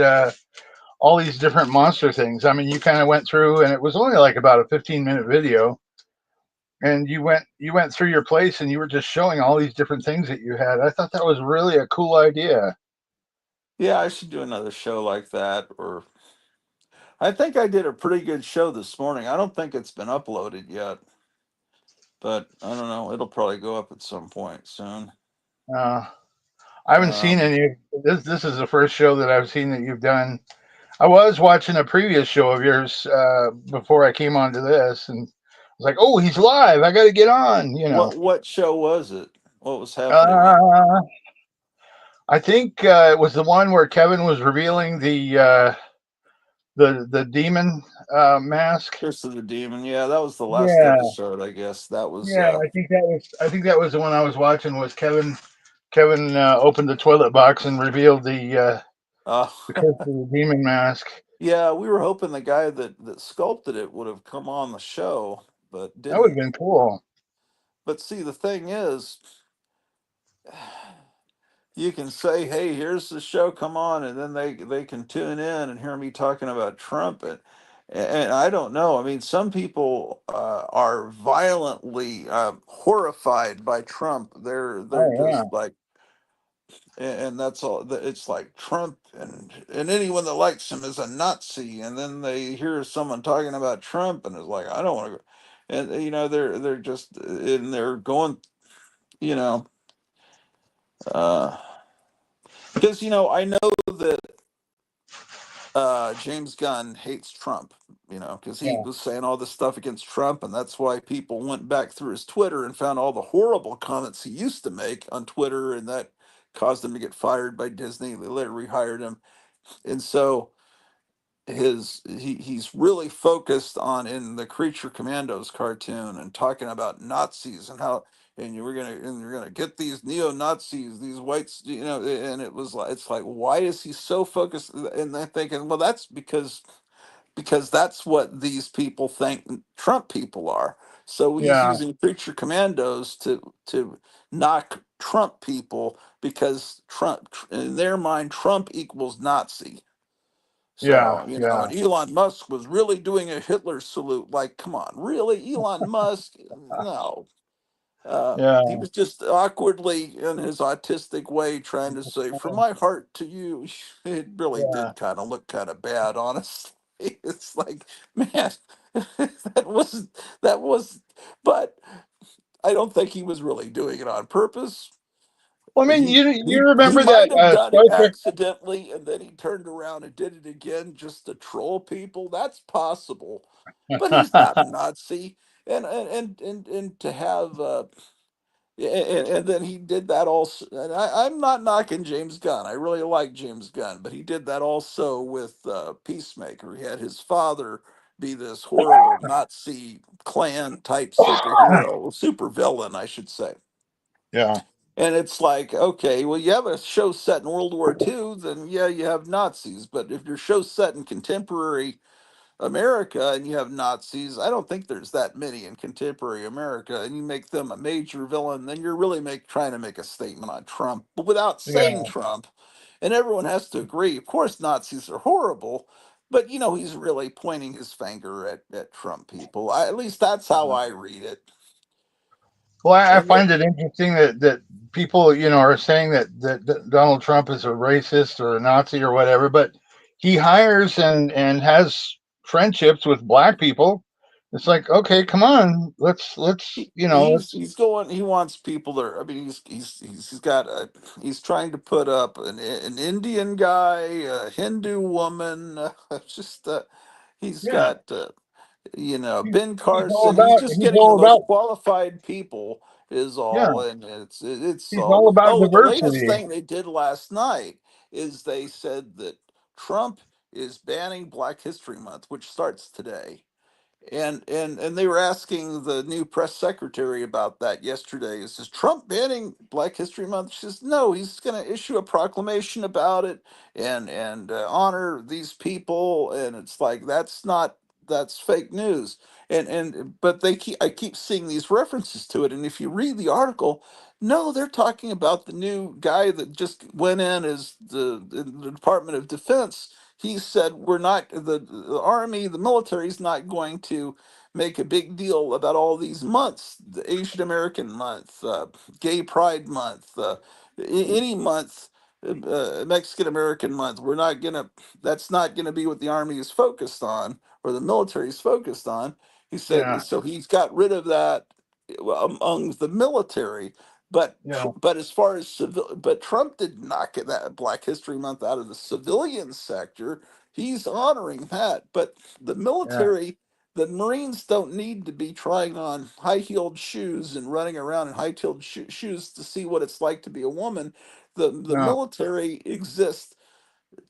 Speaker 3: all these different monster things. I mean, you kind of went through, and it was only like about a 15-minute video, and you went through your place, and you were just showing all these different things that you had. I thought that was really a cool idea.
Speaker 1: Yeah, I should do another show like that. Or I think I did a pretty good show this morning. I don't think it's been uploaded yet, but I don't know. It'll probably go up at some point soon.
Speaker 3: Uh, I haven't seen
Speaker 1: Um,
Speaker 3: any. This is the first show that I've seen that you've done. I was watching a previous show of yours before I came onto this, and I was like, "Oh, he's live! I got to get on." You know.
Speaker 1: what show was it? What was happening on?
Speaker 3: Uh, I think it was the one where Kevin was revealing the demon mask.
Speaker 1: Curse of the Demon. Yeah, that was the last
Speaker 3: Yeah,
Speaker 1: episode, I guess. That was
Speaker 3: yeah. I think that was the one I was watching. Was Kevin opened the toilet box and revealed
Speaker 1: uh
Speaker 3: the curse of the demon mask.
Speaker 1: yeah, we were hoping the guy that sculpted it would have come on the show, but
Speaker 3: That would have
Speaker 1: didn't.
Speaker 3: been cool.
Speaker 1: But see, the thing is, you can say, "Hey, here's the show, come on," and then they can tune in and hear me talking about Trump, And I don't know. I mean, some people are violently horrified by Trump. They're
Speaker 3: Oh yeah,
Speaker 1: just like, and that's all. It's like Trump and anyone that likes him is a Nazi. And then they hear someone talking about Trump, and it's like, I don't want to go. And they're just and they're going, you know, uh, because I know that James Gunn hates Trump, because he
Speaker 3: yeah,
Speaker 1: was saying all this stuff against Trump, and that's why people went back through his Twitter and found all the horrible comments he used to make on Twitter, and that caused him to get fired by Disney. They later rehired him, and so he's really focused on in the Creature Commandos cartoon and talking about Nazis and how you're gonna get these neo Nazis, these whites, and it's like, why is he so focused? And they're thinking, well, that's because that's what these people think Trump people are. So he's
Speaker 3: yeah,
Speaker 1: using Creature Commandos to knock Trump people, because Trump, in their mind, Trump equals Nazi.
Speaker 3: yeah,
Speaker 1: So,
Speaker 3: yeah,
Speaker 1: and Elon Musk was really doing a Hitler salute. Like, come on, really? Elon Musk? No.
Speaker 3: yeah,
Speaker 1: He was just awkwardly, in his autistic way, trying to say, from my heart to you. It really
Speaker 3: yeah.
Speaker 1: did kind of look kind of bad, honestly. It's like, man, that was, but I don't think he was really doing it on purpose.
Speaker 3: Well, I mean,
Speaker 1: he
Speaker 3: you
Speaker 1: he
Speaker 3: remember that
Speaker 1: might have done
Speaker 3: Star
Speaker 1: it
Speaker 3: Trek?
Speaker 1: accidentally, and then he turned around and did it again just to troll people. That's possible, but he's not a Nazi. And to have and then he did that also. And I'm not knocking James Gunn. I really like James Gunn, but he did that also with Peacemaker. He had his father be this horrible Nazi Klan type superhero, super villain, I should say.
Speaker 3: Yeah,
Speaker 1: And it's like, okay, well, you have a show set in World War II, then yeah, you have Nazis. But if your show's set in contemporary America and you have Nazis, I don't think there's that many in contemporary America, and you make them a major villain, then you're really trying to make a statement on Trump, but without saying
Speaker 3: yeah,
Speaker 1: Trump. And everyone has to agree. Of course, Nazis are horrible, but he's really pointing his finger at Trump people. At least that's how
Speaker 3: yeah.
Speaker 1: I read it.
Speaker 3: Well, I
Speaker 1: And yet,
Speaker 3: find it interesting that people, are saying that Donald Trump is a racist or a Nazi or whatever, but he hires and has friendships with black people. It's like, okay, come on, let's let's
Speaker 1: he's going. He wants people there. I mean, he's got he's trying to put up an Indian guy, a Hindu woman. Just he's
Speaker 3: yeah.
Speaker 1: got Ben
Speaker 3: He's all
Speaker 1: Carson. He's
Speaker 3: about
Speaker 1: just
Speaker 3: he's
Speaker 1: getting the
Speaker 3: all
Speaker 1: most
Speaker 3: about
Speaker 1: qualified people is
Speaker 3: yeah.
Speaker 1: all, and it's
Speaker 3: He's all
Speaker 1: all.
Speaker 3: about
Speaker 1: Oh, and the latest
Speaker 3: diversity.
Speaker 1: thing they did last night is they said that Trump is banning Black History Month, which starts today. And they were asking the new press secretary about that yesterday. Is Trump banning Black History Month? She says no. He's going to issue a proclamation about it and honor these people. And it's like that's fake news. And but I keep seeing these references to it. And if you read the article, no, they're talking about the new guy that just went in as in the Department of Defense. He said we're not the army, the military is not going to make a big deal about all these months, the Asian American month, Gay Pride month, any month, Mexican American month. We're not gonna. That's not gonna be what the army is focused on or the military is focused on. He said
Speaker 3: Yeah,
Speaker 1: so. He's got rid of that among the military.
Speaker 3: yeah,
Speaker 1: But as far as but Trump did not get that Black History Month out of the civilian sector. He's honoring that, but the
Speaker 3: yeah.
Speaker 1: military, the Marines don't need to be trying on high-heeled shoes and running around in high-heeled shoes to see what it's like to be a woman. The
Speaker 3: No,
Speaker 1: military exists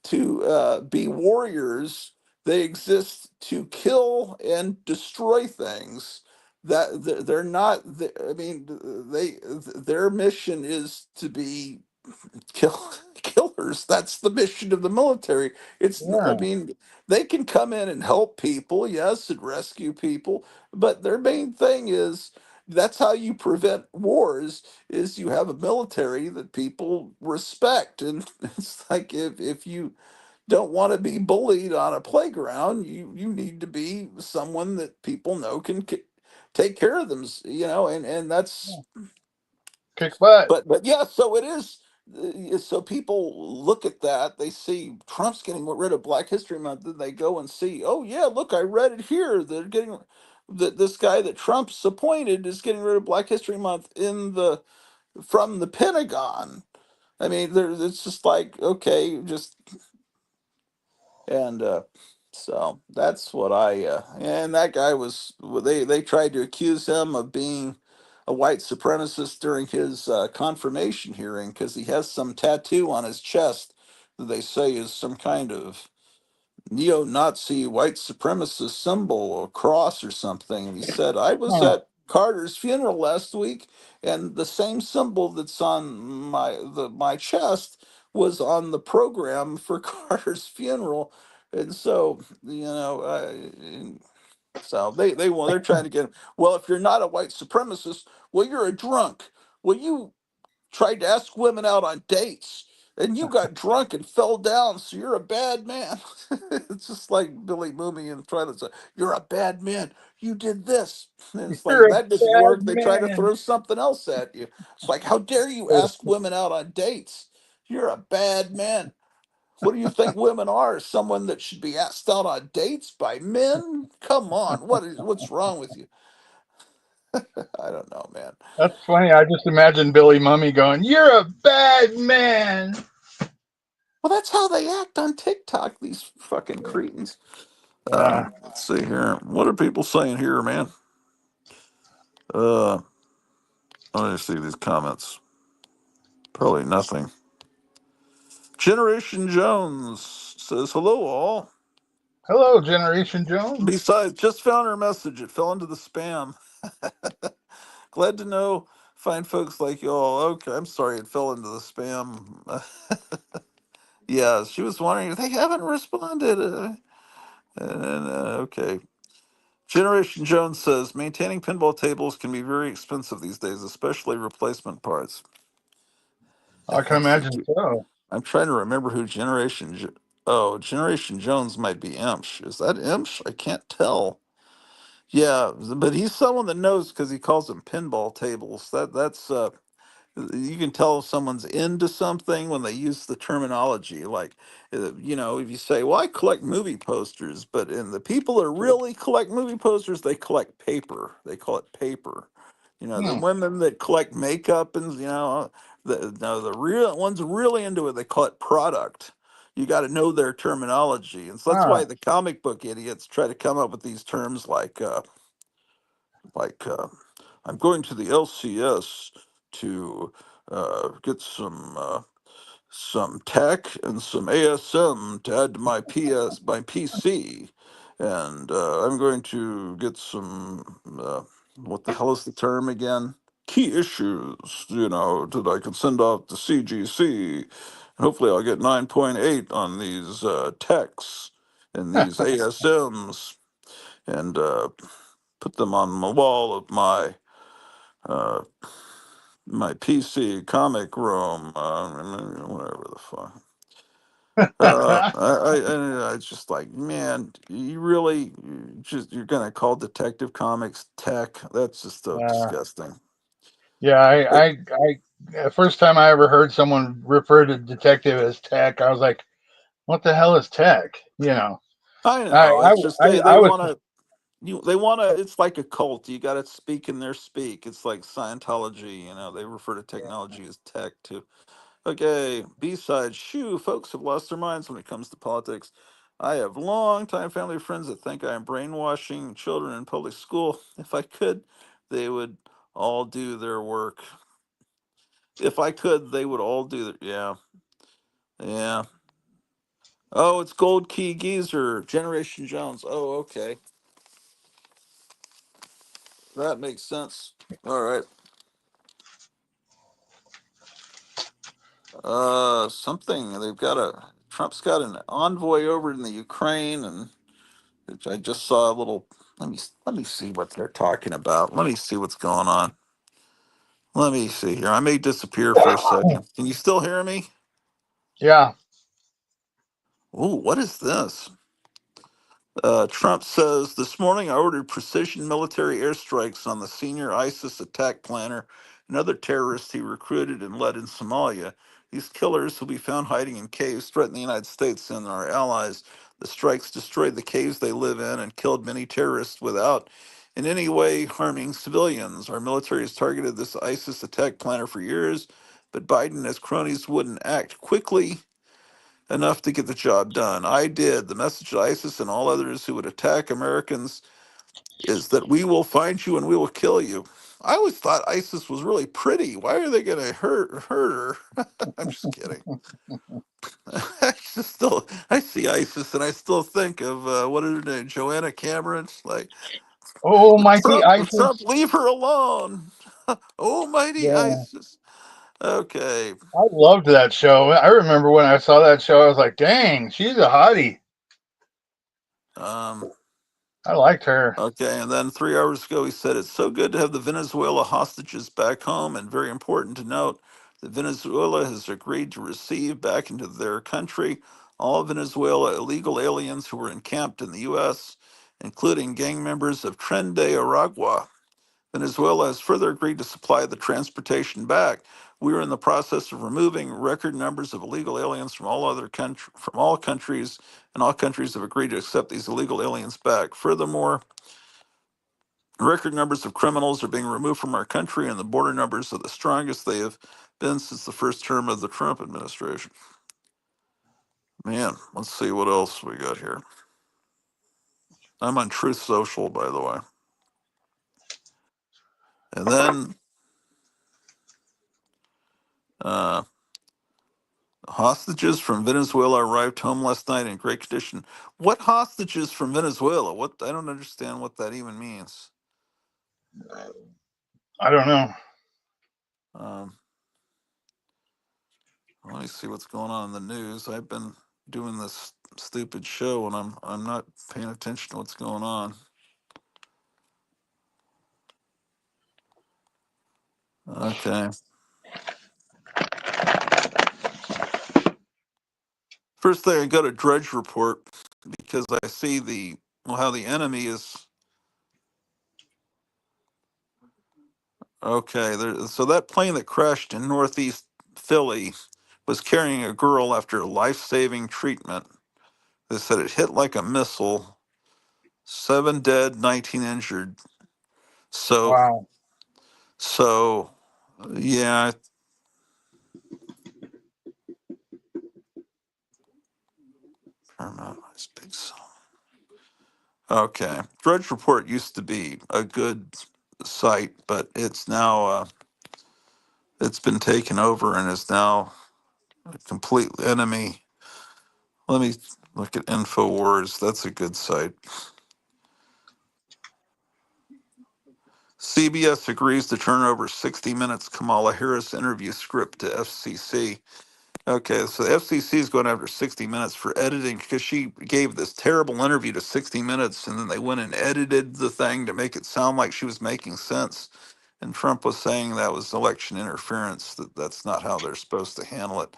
Speaker 1: to be warriors. They exist to kill and destroy things. That they're not. I mean, their mission is to be kill killers. That's the mission of the military. I
Speaker 3: yeah,
Speaker 1: mean, they can come in and help people, yes, and rescue people, but their main thing is that's how you prevent wars is you have a military that people respect. And it's like if you don't want to be bullied on a playground. You need to be someone that people know can take care of them. And that's
Speaker 3: Kick butt.
Speaker 1: but yeah. So it is. So people look at that. They see Trump's getting rid of Black History Month, and they go and see, oh yeah, look, I read it here. They're getting that this guy that Trump's appointed is getting rid of Black History Month from the Pentagon. I mean, it's just like, okay, just and so that's what and that guy was, they tried to accuse him of being a white supremacist during his confirmation hearing because he has some tattoo on his chest that they say is some kind of neo-Nazi white supremacist symbol, a cross or something. And he said, I was
Speaker 3: Huh.
Speaker 1: at Carter's funeral last week, and the same symbol that's on my chest was on the program for Carter's funeral. And so, so they're trying to get him. Well, if you're not a white supremacist, well, you're a drunk. Well, you tried to ask women out on dates and you got drunk and fell down, so you're a bad man. It's just like Billy Mooney and trying to say, you're a bad man. You did this. And it's like,
Speaker 3: You're a
Speaker 1: that doesn't
Speaker 3: bad
Speaker 1: work. They try to
Speaker 3: man.
Speaker 1: throw something else at you. It's like, how dare you ask women out on dates? You're a bad man. What do you think women are? Someone that should be asked out on dates by men? Come on. What's wrong with you? I don't know, man.
Speaker 3: That's funny. I just imagine Billy Mummy going, "You're a bad man."
Speaker 1: Well, that's how they act on TikTok, these fucking cretins.
Speaker 3: Yeah.
Speaker 1: Let's see here. What are people saying here, man? Uh, Let me see these comments. Probably nothing. Generation Jones says, hello, all.
Speaker 3: Hello, Generation Jones.
Speaker 1: Besides, just found her message. It fell into the spam. Glad to know fine folks like y'all. Okay, I'm sorry it fell into the spam. Yeah, she was wondering, they haven't responded. Okay. Generation Jones says maintaining pinball tables can be very expensive these days, especially replacement parts.
Speaker 3: I can imagine so.
Speaker 1: I'm trying to remember who Oh, Generation Jones might be Imsh. Is that Imsh? I can't tell. Yeah, but he's someone that knows because he calls them pinball tables. That's you can tell if someone's into something when they use the terminology. Like, if you say, "Well, I collect movie posters," but and the people that really collect movie posters, they collect paper. They call it paper. The
Speaker 3: Hmm.
Speaker 1: women that collect makeup and the real ones really into it, they call it product. You got to know their terminology, and so that's
Speaker 3: Huh.
Speaker 1: why the comic book idiots try to come up with these terms like I'm going to the LCS to get some tech and some ASM to add to my PC, and I'm going to get some what the hell is the term again? Key issues, that I can send off to CGC, and hopefully I'll get 9.8 on these techs and these ASMs, and put them on the wall of uh, my PC comic room, whatever the fuck. I just like, man, you really you're gonna call Detective Comics tech? That's just so
Speaker 3: uh,
Speaker 1: disgusting.
Speaker 3: yeah.
Speaker 1: It,
Speaker 3: The first time I ever heard someone refer to detective as tech, I was like, "What the hell is tech?"
Speaker 1: I
Speaker 3: I
Speaker 1: know. It's just they
Speaker 3: I was.
Speaker 1: want to. They want to. It's like a cult. You got to speak in their speak. It's like Scientology. They refer to technology as tech too. Okay, B-side. Shoo, folks have lost their minds when it comes to politics. I have long-time family friends that think I am brainwashing children in public school. If I could, they would all do their work. If I could, they would all do their, yeah, yeah. Oh, it's Gold Key Geezer, Generation Jones. Oh, okay. That makes sense. All right. Something Trump's got an envoy over in the Ukraine, and I just saw a little. Let me see what they're talking about. Let me see what's going on. Let me see here. I may disappear for a second. Can you still hear me?
Speaker 3: Yeah.
Speaker 1: Ooh, what is this? Trump says, this morning I ordered precision military airstrikes on the senior ISIS attack planner and other terrorists he recruited and led in Somalia. These killers will be found hiding in caves, threaten the United States and our allies. The strikes destroyed the caves they live in and killed many terrorists without in any way harming civilians. Our military has targeted this ISIS attack planner for years, but Biden and his cronies wouldn't act quickly enough to get the job done. I did. The message to ISIS and all others who would attack Americans is that we will find you and we will kill you. I always thought ISIS was really pretty. Why are they going to hurt her? I'm just kidding. I see ISIS and I still think of what is her name, Joanna Cameron. It's like
Speaker 3: Oh, mighty
Speaker 1: Trump,
Speaker 3: ISIS.
Speaker 1: leave her alone. Oh, mighty
Speaker 3: Yeah.
Speaker 1: ISIS. Okay.
Speaker 3: I loved that show. I remember when I saw that show, I was like, dang, she's a hottie.
Speaker 1: Um,
Speaker 3: I liked her.
Speaker 1: Okay, and then 3 hours ago, he said it's so good to have the Venezuela hostages back home, and very important to note that Venezuela has agreed to receive back into their country all Venezuela illegal aliens who were encamped in the U.S., including gang members of Tren de Aragua. Venezuela has further agreed to supply the transportation back. We are in the process of removing record numbers of illegal aliens from from all countries, and all countries have agreed to accept these illegal aliens back. Furthermore, record numbers of criminals are being removed from our country, and the border numbers are the strongest they have been since the first term of the Trump administration. Man, let's see what else we got here. I'm on Truth Social, by the way. And then uh, hostages from Venezuela arrived home last night in great condition. What hostages from Venezuela? What, I don't understand what that even means.
Speaker 3: I don't know.
Speaker 1: Um, Let me see what's going on in the news. I've been doing this stupid show and I'm not paying attention to what's going on. Okay. First thing, I got a Drudge report because I see how the enemy is. Okay, so that plane that crashed in Northeast Philly was carrying a girl after life-saving treatment. They said it hit like a missile. 7 dead, 19 injured. So,
Speaker 3: Wow.
Speaker 1: so, yeah. Paramount is big. Okay, Drudge Report used to be a good site, but it's now it's been taken over and is now a complete enemy. Let me look at InfoWars. That's a good site. CBS agrees to turn over 60 Minutes Kamala Harris interview script to FCC. Okay, so the FCC is going after 60 Minutes for editing because she gave this terrible interview to 60 Minutes and then they went and edited the thing to make it sound like she was making sense. And Trump was saying that was election interference, that's not how they're supposed to handle it.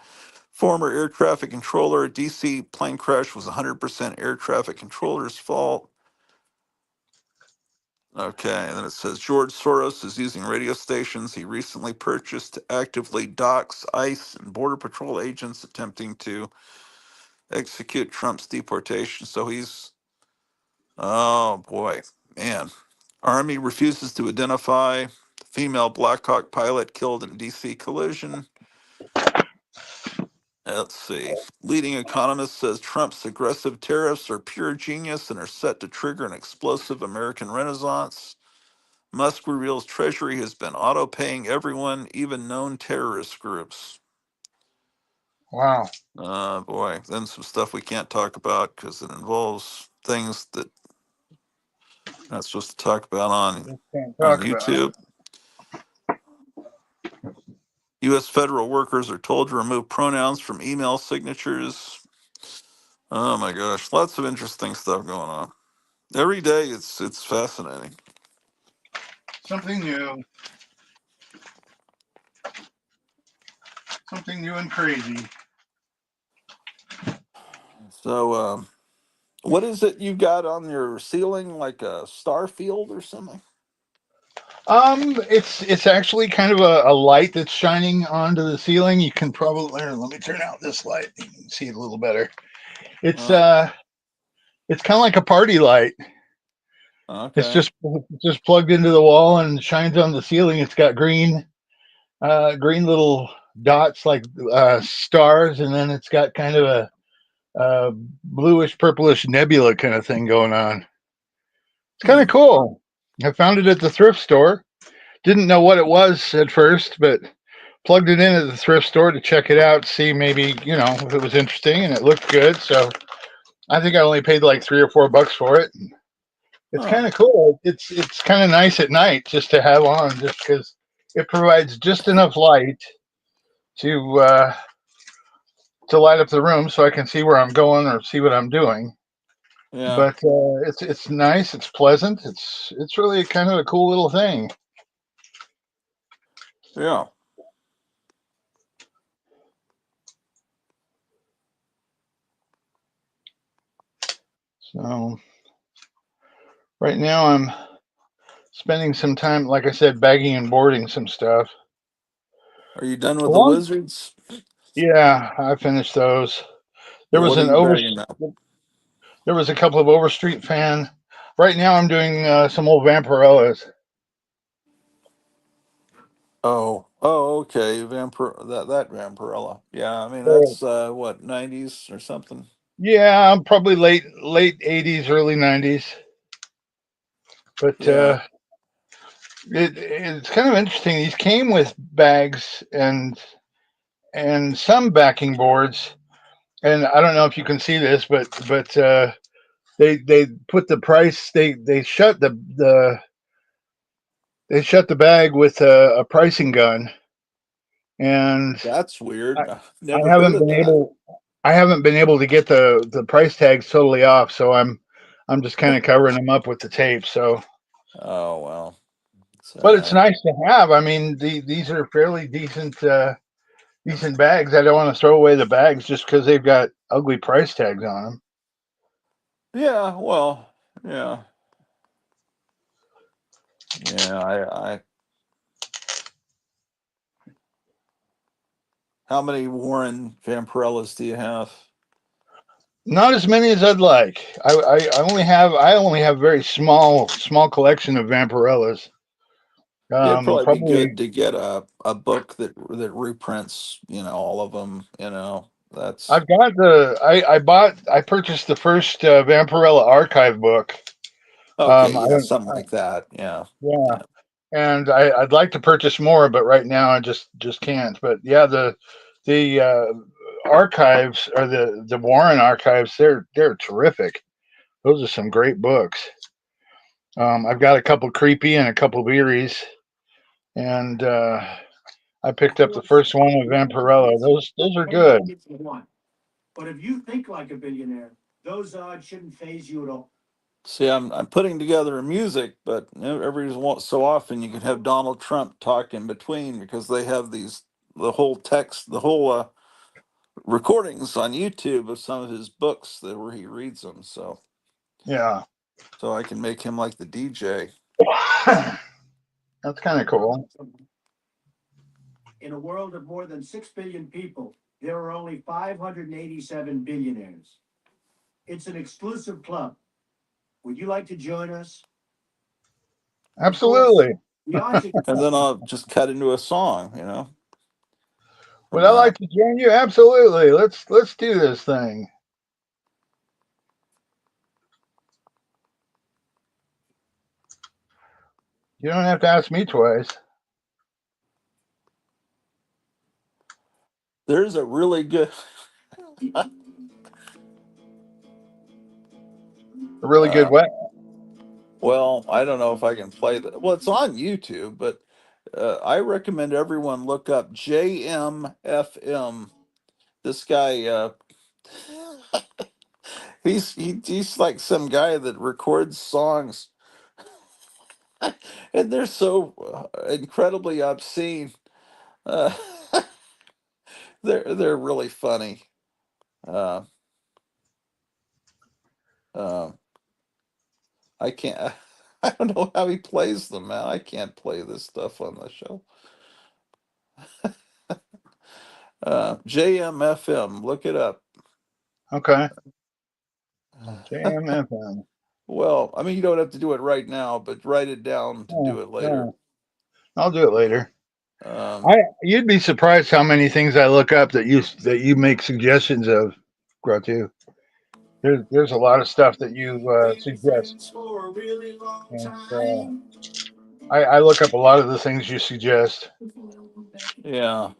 Speaker 1: Former air traffic controller, DC plane crash was 100% air traffic controller's fault. Okay, and then it says George Soros is using radio stations he recently purchased to actively dox ICE and Border Patrol agents attempting to execute Trump's deportation. So oh boy, man. Army refuses to identify female Black Hawk pilot killed in DC collision. Let's see. Leading economist says Trump's aggressive tariffs are pure genius and are set to trigger an explosive American renaissance. Musk reveals Treasury has been auto paying everyone, even known terrorist groups.
Speaker 3: Wow.
Speaker 1: Boy, then some stuff we can't talk about because it involves things that we're not supposed to talk about
Speaker 3: Just can't
Speaker 1: on
Speaker 3: talk about it.
Speaker 1: YouTube. U.S. federal workers are told to remove pronouns from email signatures. Oh my gosh, lots of interesting stuff going on. Every day it's fascinating.
Speaker 3: Something new. Something new and crazy.
Speaker 1: So, what is it you got on your ceiling, like a star field or something?
Speaker 3: It's actually kind of a light that's shining onto the ceiling. You can probably let me turn out this light. You can see it a little better. It's
Speaker 1: Oh,
Speaker 3: uh, it's kind of like a party light. It's
Speaker 1: okay.
Speaker 3: just plugged into the wall and shines on the ceiling. It's got green little dots like stars, and then it's got kind of a bluish purplish nebula kind of thing going on. It's kind of
Speaker 1: Hmm.
Speaker 3: cool. I found it at the thrift store. Didn't know what it was at first, but plugged it in at the thrift store to check it out, see maybe if it was interesting, and it looked good. So I think I only paid like $3 or $4 for it. It's
Speaker 1: Huh.
Speaker 3: kind of cool. It's kind of nice at night just to have on, just because it provides just enough light to uh, to light up the room, so I can see where I'm going or see what I'm doing.
Speaker 1: Yeah.
Speaker 3: But it's nice. It's pleasant. It's really kind of a cool little thing.
Speaker 1: Yeah.
Speaker 3: So right now I'm spending some time, like I said, bagging and boarding some stuff.
Speaker 1: Are you done with the
Speaker 3: Along,
Speaker 1: wizards?
Speaker 3: yeah, I finished those. There
Speaker 1: Yeah.
Speaker 3: was
Speaker 1: What are
Speaker 3: an
Speaker 1: you
Speaker 3: over.
Speaker 1: bagging now?
Speaker 3: There was a couple of Overstreet fan. Right now, I'm doing some old Vampirellas.
Speaker 1: Oh, okay. That Vampirella. Yeah. I mean,
Speaker 3: So,
Speaker 1: that's what, 90s or something.
Speaker 3: yeah, I'm probably late '80s, early '90s. But
Speaker 1: Yeah.
Speaker 3: it's kind of interesting. These came with bags and some backing boards. And I don't know if you can see this, but they put the price. They shut the bag with a pricing gun, and
Speaker 1: That's
Speaker 3: I,
Speaker 1: weird.
Speaker 3: I
Speaker 1: Never heard
Speaker 3: haven't
Speaker 1: of
Speaker 3: been
Speaker 1: that.
Speaker 3: able I haven't been able to get the price tags totally off, so I'm just kind of covering them up with the tape. So,
Speaker 1: Oh, well.
Speaker 3: but it's
Speaker 1: So,
Speaker 3: nice to have. I mean, these are fairly decent bags. I don't want to throw away the bags just because they've got ugly price tags on them.
Speaker 1: yeah. Well, yeah. Yeah. How many Warren Vampirellas do you have?
Speaker 3: Not as many as I'd like. I only have very small collection of Vampirellas.
Speaker 1: It'd probably be
Speaker 3: Probably
Speaker 1: good to get a book that reprints, all of them. That's
Speaker 3: I purchased the first Vampirella archive book.
Speaker 1: okay.
Speaker 3: I
Speaker 1: Yeah,
Speaker 3: don't
Speaker 1: something like that. Yeah.
Speaker 3: Yeah,
Speaker 1: Yeah.
Speaker 3: and I'd like to purchase more, but right now I just can't. But yeah, the archives or the Warren archives, they're terrific. Those are some great books. I've got a couple creepy and a couple Veeries, and I picked up the first one of Vampirella. Those are good.
Speaker 5: If you want. But if you think like a billionaire, those odds shouldn't phase you at all.
Speaker 1: See, I'm putting together a music, but so often you can have Donald Trump talk in between because they have the whole text, the whole recordings on YouTube of some of his books where he reads them.
Speaker 3: Yeah,
Speaker 1: So I can make him like the DJ.
Speaker 3: that's kind of cool.
Speaker 5: In a world of more than 6 billion people, there are only 587 billionaires. It's an exclusive club. Would you like to join us? Of course,
Speaker 3: Absolutely.
Speaker 5: the odds
Speaker 1: And then I'll just cut into a song,
Speaker 3: Would
Speaker 1: from
Speaker 3: I
Speaker 1: that.
Speaker 3: like to join you? Absolutely. Let's do this thing. You don't have to ask me twice.
Speaker 1: There's a really good.
Speaker 3: A really good
Speaker 1: Uh,
Speaker 3: way.
Speaker 1: well, I don't know if I can play that. Well, it's on YouTube, but I recommend everyone look up JMFM. This guy, he's like some guy that records songs, and they're so incredibly obscene. Uh, they're really funny. Uh, Uh, I can't. I don't know how he plays them, man. I can't play this stuff on the show. JMFM, look it up.
Speaker 3: Okay. JMFM.
Speaker 1: Well, I mean, you don't have to do it right now, but write it down to do
Speaker 3: Oh,
Speaker 1: it later.
Speaker 3: no. I'll do it later.
Speaker 1: Um,
Speaker 3: You'd be surprised how many things I look up that you make suggestions of, Gratu. There's a lot of stuff that you suggest, and I look up a lot of the things you suggest.
Speaker 1: yeah.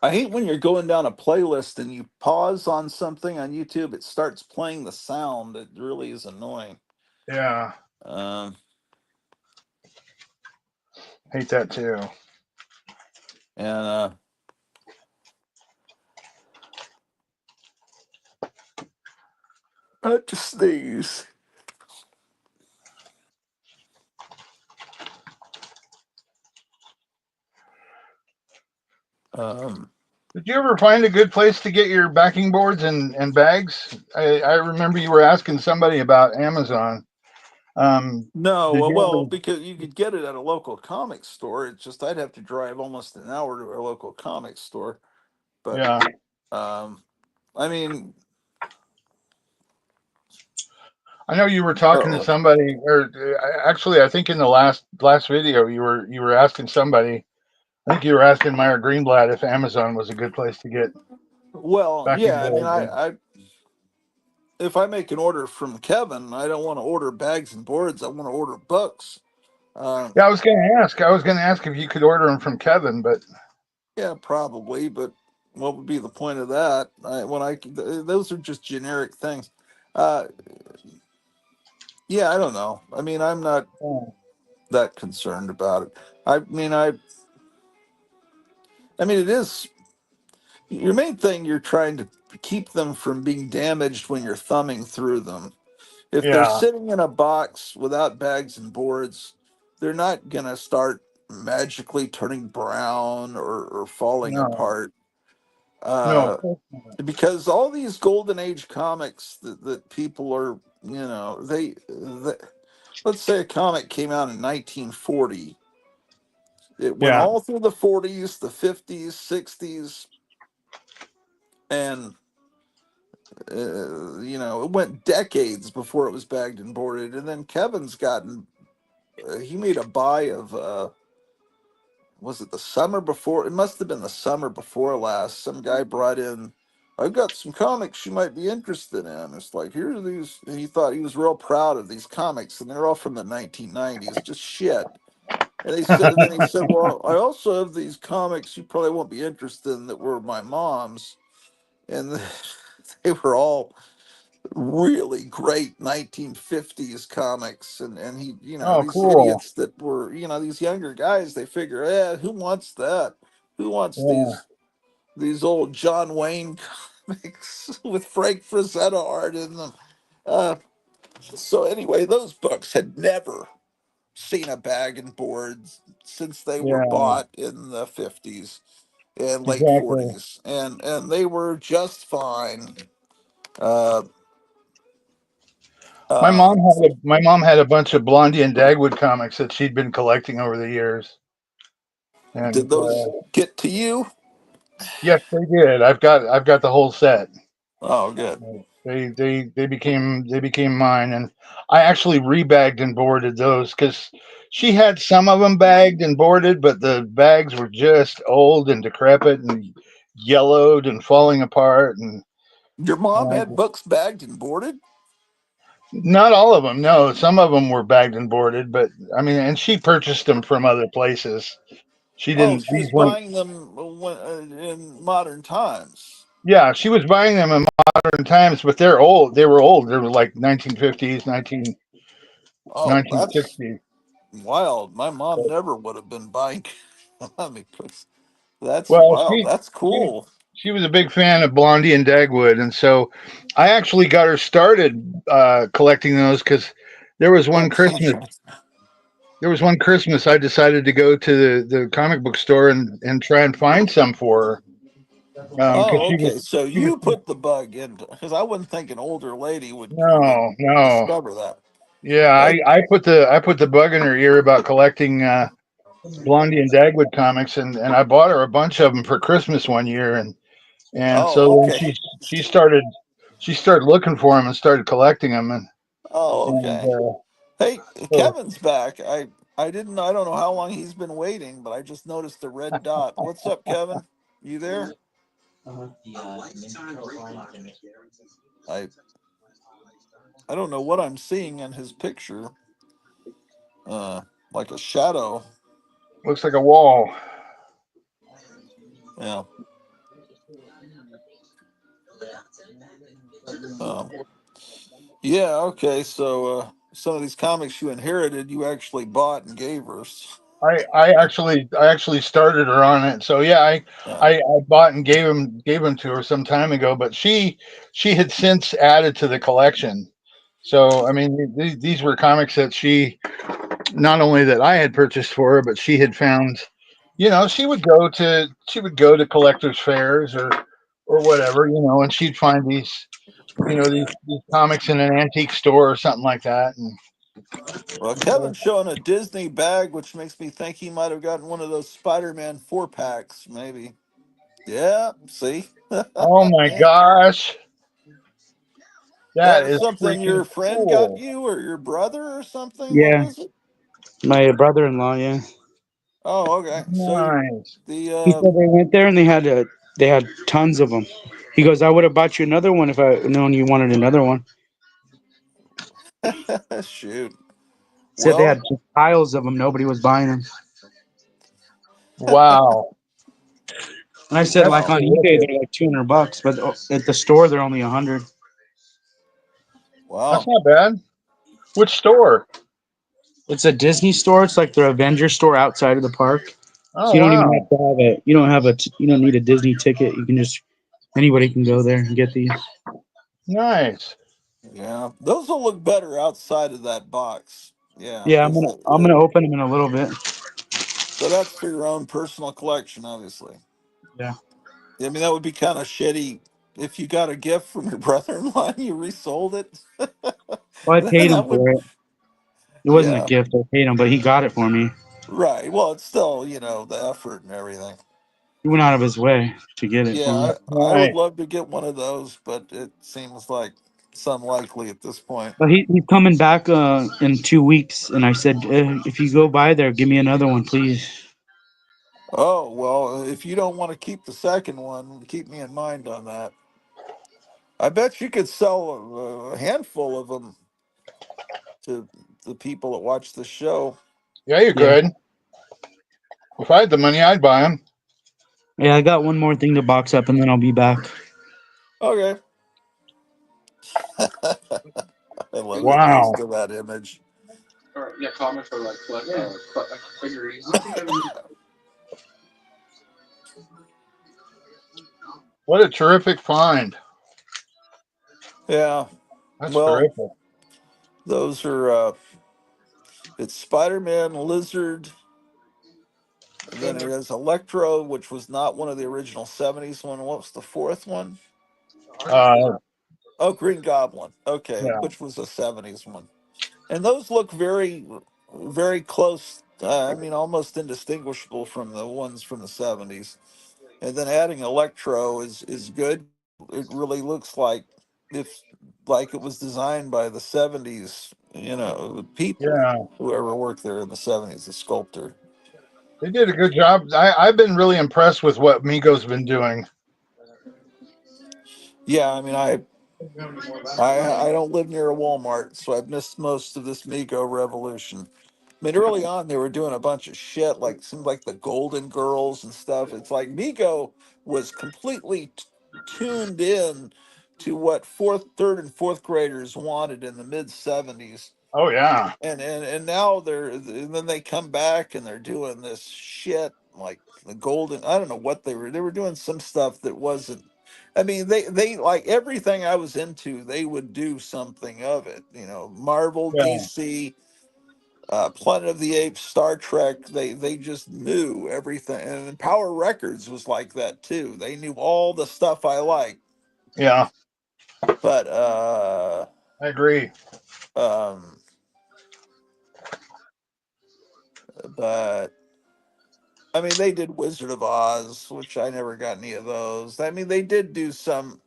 Speaker 1: I hate when you're going down a playlist and you pause on something on YouTube, it starts playing the sound. It really is annoying.
Speaker 3: Yeah,
Speaker 1: Um,
Speaker 3: hate that too.
Speaker 1: and I just sneeze. Um,
Speaker 3: Did you ever find a good place to get your backing boards and bags? I remember you were asking somebody about Amazon.
Speaker 1: no,
Speaker 3: Did you
Speaker 1: well,
Speaker 3: ever?
Speaker 1: because you could get it at a local comic store. It's just I'd have to drive almost an hour to a local comic store. But
Speaker 3: Yeah,
Speaker 1: um, I mean,
Speaker 3: I know you were talking to
Speaker 1: oh,
Speaker 3: somebody, or actually, I think in the last video you were asking somebody. I think you were asking Meyer Greenblatt if Amazon was a good place to get
Speaker 1: well,
Speaker 3: backing
Speaker 1: yeah. I mean,
Speaker 3: boards. And,
Speaker 1: I if I make an order from Kevin, I don't want to order bags and boards. I want to order books. Um,
Speaker 3: yeah, I was going to ask. I was going to ask if you could order them from Kevin, but
Speaker 1: yeah, probably. But what would be the point of that? Those are just generic things. Uh, yeah, I don't know. I mean, I'm not that concerned about it. I mean, it is your main thing. You're trying to keep them from being damaged when you're thumbing through them. If they're
Speaker 3: yeah,
Speaker 1: sitting in a box without bags and boards, they're not gonna start magically turning brown or falling
Speaker 3: no,
Speaker 1: apart.
Speaker 3: no, of
Speaker 1: Uh,
Speaker 3: course not.
Speaker 1: because all these golden age comics that people are, they let's say a comic came out in 1940. It went
Speaker 3: Yeah,
Speaker 1: all through the 40s, the 50s, 60s, and it went decades before it was bagged and boarded. And then Kevin's gotten he made a buy of was it the summer before? It must have been the summer before last. Some guy brought in, I've got some comics you might be interested in. It's like, here are these. And he thought he was real proud of these comics, and they're all from the 1990s, just shit. And then he said, well, I also have these comics you probably won't be interested in that were my mom's, and they were all really great 1950s comics. And he,
Speaker 3: oh,
Speaker 1: these
Speaker 3: cool.
Speaker 1: idiots that were, these younger guys, they figure, who wants that? Who wants
Speaker 3: Yeah,
Speaker 1: these old John Wayne comics with Frank Frazetta art in them? So anyway, those books had never seen a bag and boards since they were
Speaker 3: yeah,
Speaker 1: bought in the 50s and late
Speaker 3: exactly.
Speaker 1: 40s, and they were just fine. uh, um,
Speaker 3: My mom had a bunch of Blondie and Dagwood comics that she'd been collecting over the years,
Speaker 1: did
Speaker 3: and
Speaker 1: those get to you?
Speaker 3: yes, they did. I've got the whole set.
Speaker 1: Oh, good.
Speaker 3: They became mine, and I actually rebagged and boarded those because she had some of them bagged and boarded, but the bags were just old and decrepit and yellowed and falling apart,
Speaker 1: Your mom had
Speaker 3: and
Speaker 1: books bagged and boarded?
Speaker 3: not all of them. No, some of them were bagged and boarded, but I mean, and she purchased them from other places. She
Speaker 1: Oh,
Speaker 3: didn't.
Speaker 1: she
Speaker 3: These
Speaker 1: was
Speaker 3: weren't.
Speaker 1: buying them in modern times.
Speaker 3: Yeah, she was buying them in modern times, but they're old. They were old. They were like 1950s,
Speaker 1: Oh, that's
Speaker 3: 1960s.
Speaker 1: wild. My mom never would have been buying. Let me put. That's
Speaker 3: Well,
Speaker 1: wild. That's
Speaker 3: she
Speaker 1: cool.
Speaker 3: she was a big fan of Blondie and Dagwood, and so I actually got her started collecting those because there was one
Speaker 1: Oh,
Speaker 3: Christmas. There was one Christmas I decided to go to the comic book store and try and find some for her, Because
Speaker 1: Oh,
Speaker 3: she was
Speaker 1: okay. So
Speaker 3: she was
Speaker 1: you put the bug into, because I wouldn't think an older lady would
Speaker 3: no.
Speaker 1: discover that.
Speaker 3: Yeah,
Speaker 1: Hey,
Speaker 3: I put the bug in her ear about collecting Blondie and Dagwood comics, and I bought her a bunch of them for Christmas one year, and so
Speaker 1: oh,
Speaker 3: then
Speaker 1: okay.
Speaker 3: she started looking for them and started collecting them,
Speaker 1: Oh,
Speaker 3: and
Speaker 1: okay. Hey,
Speaker 3: so
Speaker 1: Kevin's back. I don't know how long he's been waiting, but I just noticed the red dot. What's up, Kevin? You there? I I don't know what I'm seeing in his picture. Uh, like a shadow.
Speaker 3: looks like a wall.
Speaker 1: Yeah. Um, yeah. Okay. So some of these comics you inherited, you actually bought and gave her.
Speaker 3: I actually started her on it. So yeah,
Speaker 1: Yeah.
Speaker 3: I bought and gave them to her some time ago, but she had since added to the collection. So I mean, these were comics that she not only that I had purchased for her, but she had found. You know, she would go to collectors fairs or whatever, you know, and she'd find these these comics in an antique store or something like that. And
Speaker 1: Well, Kevin's showing a Disney bag, which makes me think he might have gotten one of those Spider-Man 4 packs, maybe. Yeah. See.
Speaker 3: oh my gosh,
Speaker 1: That
Speaker 3: that
Speaker 1: was
Speaker 3: is
Speaker 1: something
Speaker 3: freaking
Speaker 1: your friend got
Speaker 3: cool!
Speaker 1: you or your brother or something? What
Speaker 7: Yeah,
Speaker 1: was it?
Speaker 7: my brother-in-law. Yeah,
Speaker 1: Oh, okay. So
Speaker 3: Nice.
Speaker 1: the
Speaker 7: he said they went there and they had tons of them. He goes, I would have bought you another one if I known you wanted another one.
Speaker 1: shoot.
Speaker 7: Said they had
Speaker 1: Well,
Speaker 7: just piles of them. Nobody was buying them.
Speaker 3: Wow,
Speaker 7: And I said,
Speaker 3: that's
Speaker 7: like
Speaker 1: wow.
Speaker 7: on eBay,
Speaker 3: terrific.
Speaker 7: they're like $200, but at the store they're only 100.
Speaker 3: That's
Speaker 1: Wow.
Speaker 3: not bad. Which store?
Speaker 7: It's a Disney store. It's like their Avenger store outside of the park. So
Speaker 3: Oh
Speaker 7: you don't even
Speaker 3: wow,
Speaker 7: have to have you don't need a Disney ticket. You can just anybody can go there and get these.
Speaker 3: nice.
Speaker 1: Yeah. Those will look better outside of that box. Yeah.
Speaker 7: Yeah,
Speaker 1: Because
Speaker 7: I'm gonna open them in a little bit.
Speaker 1: so that's for your own personal collection, obviously.
Speaker 7: Yeah.
Speaker 1: I mean, that would be kind of shitty if you got a gift from your brother-in-law and you resold it.
Speaker 7: Well, I paid him
Speaker 1: That would,
Speaker 7: for it. It wasn't a
Speaker 1: yeah.
Speaker 7: gift. I paid him, but he got it for me.
Speaker 1: Right. Well, it's still, the effort and everything.
Speaker 7: He went out of his way to get it for me.
Speaker 1: Yeah, I would
Speaker 3: Nice.
Speaker 1: love to get one of those, but it seems like it's unlikely at this point.
Speaker 7: But he's coming back in 2 weeks, and I said, if you go by there, give me another one, please.
Speaker 1: Oh, well, if you don't want to keep the second one, keep me in mind on that. I bet you could sell a handful of them to the people that watch the show.
Speaker 3: Yeah, you're
Speaker 7: Yeah.
Speaker 3: good. If I had the money, I'd buy them.
Speaker 7: Yeah, I got one more thing to box up, and then I'll be back.
Speaker 1: Okay. I love the
Speaker 3: Wow,
Speaker 1: taste of that image.
Speaker 4: Or yeah, comics or like figurines.
Speaker 3: what a terrific find.
Speaker 1: Yeah.
Speaker 3: That's
Speaker 1: Well,
Speaker 3: terrific.
Speaker 1: those are it's Spider-Man, Lizard, and then it has Electro, which was not one of the original 70s one. What was the fourth one?
Speaker 3: Uh,
Speaker 1: Oh, Green Goblin. Okay,
Speaker 3: yeah,
Speaker 1: which was a 70s one. And those look very, very close. I mean, almost indistinguishable from the ones from the 70s. And then adding Electro is good. It really looks if like it was designed by the 70s, people,
Speaker 3: yeah.
Speaker 1: whoever worked there in the 70s, the sculptor.
Speaker 3: They did a good job. I've been really impressed with what Migo's been doing.
Speaker 1: Yeah, I mean, I don't live near a Walmart, so I've missed most of this Mego revolution. I mean, early on they were doing a bunch of shit, like seemed like the Golden Girls and stuff. It's like Mego was completely tuned in to what third, and fourth graders wanted in the mid 70s,
Speaker 3: Oh yeah,
Speaker 1: and now and then they come back and they're doing this shit like the golden. I don't know what they were doing some stuff that wasn't. I mean, they like everything I was into. They would do something of it. Marvel,
Speaker 3: yeah.
Speaker 1: DC. Planet of the Apes, Star Trek, they just knew everything. And Power Records was like that too. They knew all the stuff I liked.
Speaker 3: Yeah,
Speaker 1: But
Speaker 3: I agree.
Speaker 1: um, but I mean, they did Wizard of Oz, which I never got any of those. I mean, they did do some.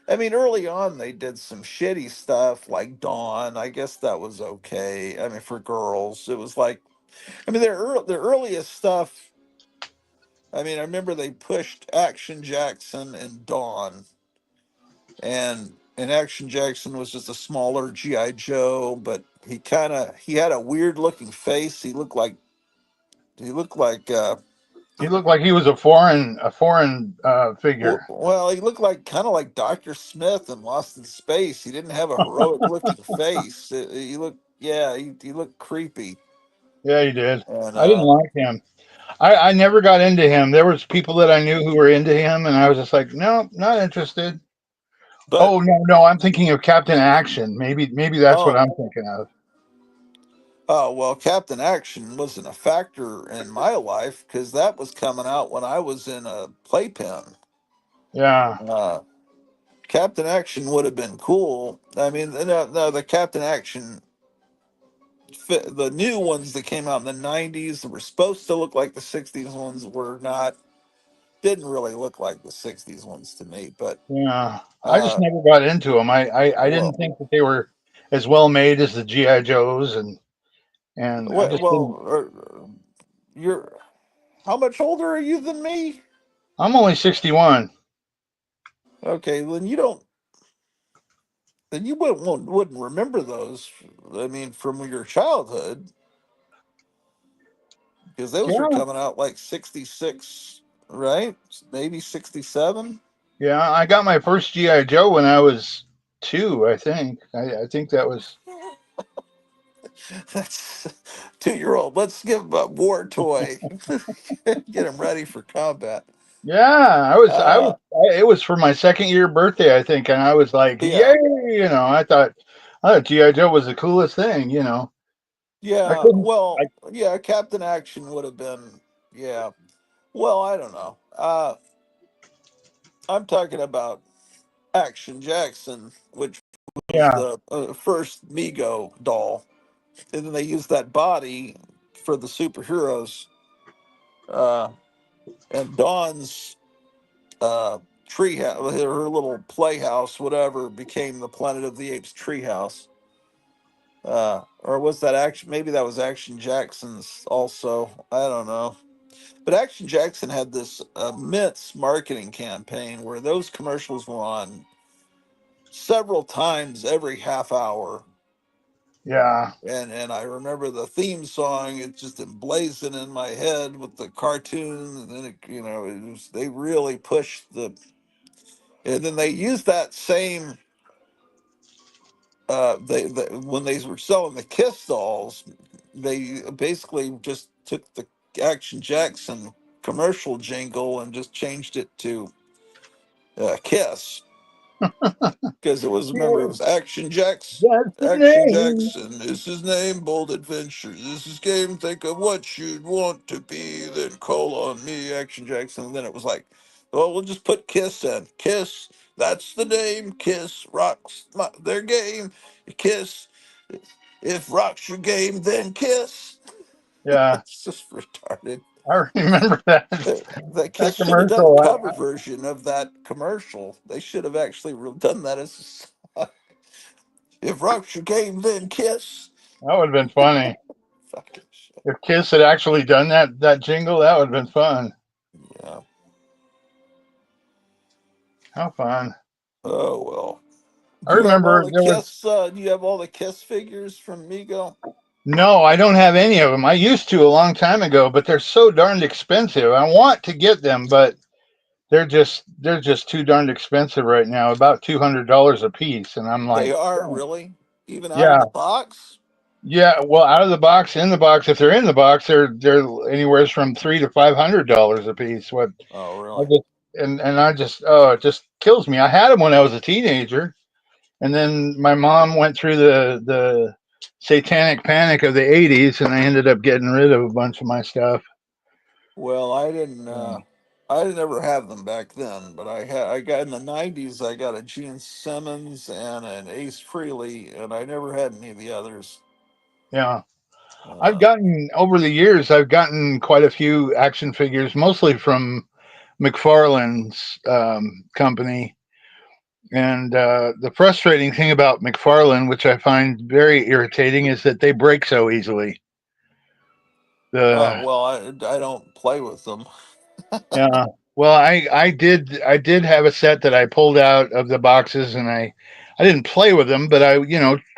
Speaker 1: I mean, early on they did some shitty stuff like Dawn. I guess that was okay. I mean, for girls, it was like. I mean, their earliest stuff. I mean, I remember they pushed Action Jackson and Dawn, and Action Jackson was just a smaller GI Joe, but he had a weird looking face. He looked like
Speaker 3: He looked like he was a foreign figure.
Speaker 1: well, he looked like kind of like Dr. Smith in Lost in Space. He didn't have a heroic looking face. He looked yeah, he looked creepy.
Speaker 3: Yeah, he did.
Speaker 1: And
Speaker 3: I didn't like him. I never got into him. There was people that I knew who were into him, and I was just like, no, not interested.
Speaker 1: but
Speaker 3: Oh no, I'm thinking of Captain Action. Maybe that's what
Speaker 1: oh
Speaker 3: I'm thinking of.
Speaker 1: oh well, Captain Action wasn't a factor in my life because that was coming out when I was in a playpen.
Speaker 3: Yeah,
Speaker 1: Uh, Captain Action would have been cool. I mean, no, the Captain Action, the new ones that came out in the '90s that were supposed to look like the '60s ones were not. Didn't really look like the '60s ones to me. But
Speaker 3: yeah. I just
Speaker 1: uh,
Speaker 3: never got into them. I didn't
Speaker 1: well,
Speaker 3: think that they were as well made as the GI Joes, and I just didn't.
Speaker 1: you're how much older are you than me?
Speaker 3: I'm only 61.
Speaker 1: Okay, then you don't. Then you wouldn't remember those. I mean, from your childhood. Because those were
Speaker 3: Yeah,
Speaker 1: coming out like '66, right? Maybe '67.
Speaker 3: yeah. I got my first GI Joe when I was 2. I think. I think that was.
Speaker 1: That's 2-year-old. Let's give him a war toy. Get him ready for combat.
Speaker 3: Yeah, I was. I was.
Speaker 1: Uh,
Speaker 3: It was for my second year birthday, I think, and I was like, "Yay!"
Speaker 1: yeah,
Speaker 3: I thought GI Joe was the coolest thing. I
Speaker 1: yeah.
Speaker 3: couldn't. I
Speaker 1: Well, yeah. Captain Action would have been. Yeah. Well, I don't know. I'm talking about Action Jackson, which was
Speaker 3: Yeah,
Speaker 1: the first Mego doll, and then they used that body for the superheroes. Uh, and Dawn's treehouse, her little playhouse, whatever, became the Planet of the Apes treehouse. Or was that action? Maybe that was Action Jackson's also. I don't know. But Action Jackson had this immense marketing campaign where those commercials were on several times every half hour.
Speaker 3: yeah,
Speaker 1: And I remember the theme song. It just emblazoned in my head with the cartoon, and then they really pushed the. And then they used that same they when they were selling the Kiss dolls, they basically just took the Action Jackson commercial jingle and just changed it to Kiss because it was
Speaker 3: that's his
Speaker 1: Action
Speaker 3: name.
Speaker 1: Jackson is his name, bold adventure. This is game. Think of what you'd want to be, then call on me, Action Jackson. And then it was like, well, we'll just put Kiss in. Kiss. That's the name. Kiss rocks their game. Kiss. If rocks your game, then Kiss.
Speaker 3: Yeah,
Speaker 1: It's just retarded.
Speaker 3: I remember that
Speaker 1: That
Speaker 3: that
Speaker 1: Kiss should have done a
Speaker 3: commercial.
Speaker 1: cover version of that commercial. They should have actually done that as if rocks your game, then Kiss.
Speaker 3: That would have been funny
Speaker 1: Fucking shit.
Speaker 3: if Kiss had actually done that jingle. That would have been fun.
Speaker 1: Yeah.
Speaker 3: How fun!
Speaker 1: Oh well.
Speaker 3: I remember there was.
Speaker 1: Do you have all the Kiss figures from Mego?
Speaker 3: No, I don't have any of them. I used to a long time ago, but they're so darned expensive. I want to get them, but they're just too darned expensive right now. About $200 a piece, and I'm
Speaker 1: They
Speaker 3: like,
Speaker 1: are
Speaker 3: "Oh,
Speaker 1: really even out of
Speaker 3: yeah,
Speaker 1: the box.
Speaker 3: yeah. Well, out of the box, in the box. If they're in the box, they're anywhere from $300 to $500 a piece. What
Speaker 1: Oh
Speaker 3: I
Speaker 1: really?
Speaker 3: just and I just oh, it just kills me. I had them when I was a teenager, and then my mom went through the satanic panic of the '80s, and I ended up getting rid of a bunch of my stuff.
Speaker 1: Well, I didn't.
Speaker 3: Yeah.
Speaker 1: I didn't ever have them back then, but I got in the '90s. I got a Gene Simmons and an Ace Frehley, and I never had any of the others.
Speaker 3: Yeah. I've
Speaker 1: Uh,
Speaker 3: gotten over the years. I've gotten quite a few action figures, mostly from McFarlane's company. And the frustrating thing about McFarlane, which I find very irritating, is that they break so easily.
Speaker 1: oh
Speaker 3: The
Speaker 1: well, I don't play with them.
Speaker 3: Yeah. Well, I did have a set that I pulled out of the boxes, and I didn't play with them, but I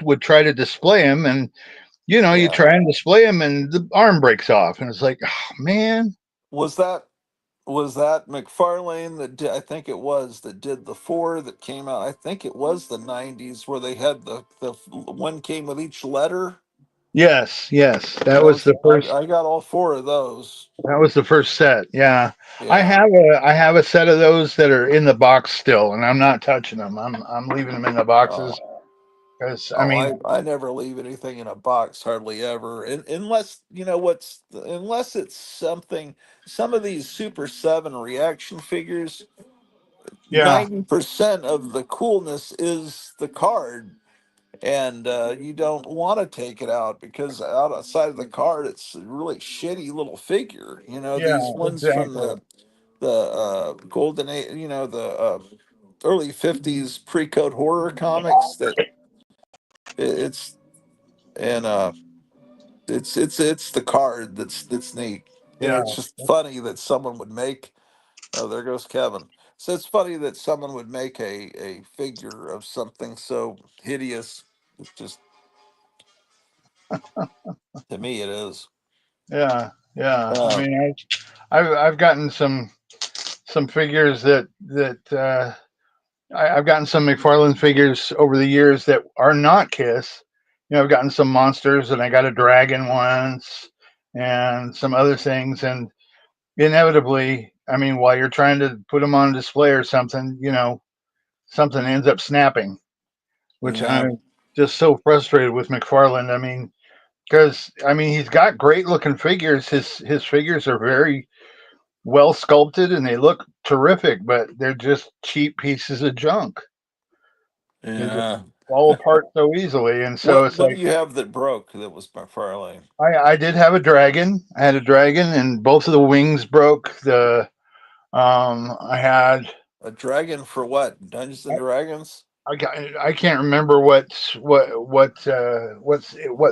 Speaker 3: would try to display them, and you
Speaker 1: Yeah,
Speaker 3: try and display them, and the arm breaks off, and it's like, oh, man.
Speaker 1: was that McFarlane that did, I think it was that did the four that came out. I think it was the '90s where they had the one came with each letter.
Speaker 3: Yes, yes, that
Speaker 1: That
Speaker 3: was
Speaker 1: was
Speaker 3: the first.
Speaker 1: I got all four of those.
Speaker 3: That was the first set. Yeah,
Speaker 1: Yeah.
Speaker 3: I have a set of those that are in the box still, and I'm not touching them. I'm leaving them in the boxes
Speaker 1: Oh.
Speaker 3: because I
Speaker 1: Oh,
Speaker 3: mean,
Speaker 1: I never leave anything in a box, hardly ever, unless unless it's something. Some of these Super Seven reaction figures,
Speaker 3: yeah,
Speaker 1: 90% of the coolness is the card, and you don't want to take it out because outside of the card, it's a really shitty little figure.
Speaker 3: yeah,
Speaker 1: These ones from
Speaker 3: exactly.
Speaker 1: the golden age, the early '50s pre-code horror comics that it's and it's the card that's neat. It's
Speaker 3: Yeah,
Speaker 1: just funny that someone would make. Oh, there goes Kevin. So it's funny that someone would make a figure of something so hideous. It's just to me it is.
Speaker 3: yeah, yeah. I
Speaker 1: Uh,
Speaker 3: mean, I've gotten some figures I've gotten some McFarlane figures over the years that are not Kiss. I've gotten some monsters, and I got a dragon once, and some other things, and inevitably, I mean, while you're trying to put them on display or something, something ends up snapping, which
Speaker 1: yeah,
Speaker 3: I'm just so frustrated with McFarlane. I mean, because I mean, he's got great looking figures. His figures are very well sculpted, and they look terrific, but they're just cheap pieces of junk. They just
Speaker 1: yeah.
Speaker 3: fall apart so easily, and so
Speaker 1: What
Speaker 3: it's
Speaker 1: what do
Speaker 3: like
Speaker 1: you have that broke that was McFarlane?
Speaker 3: I did have a dragon. I had a dragon, and both of the wings broke. The I had
Speaker 1: A dragon for what? Dungeons and Dragons?
Speaker 3: I can't remember what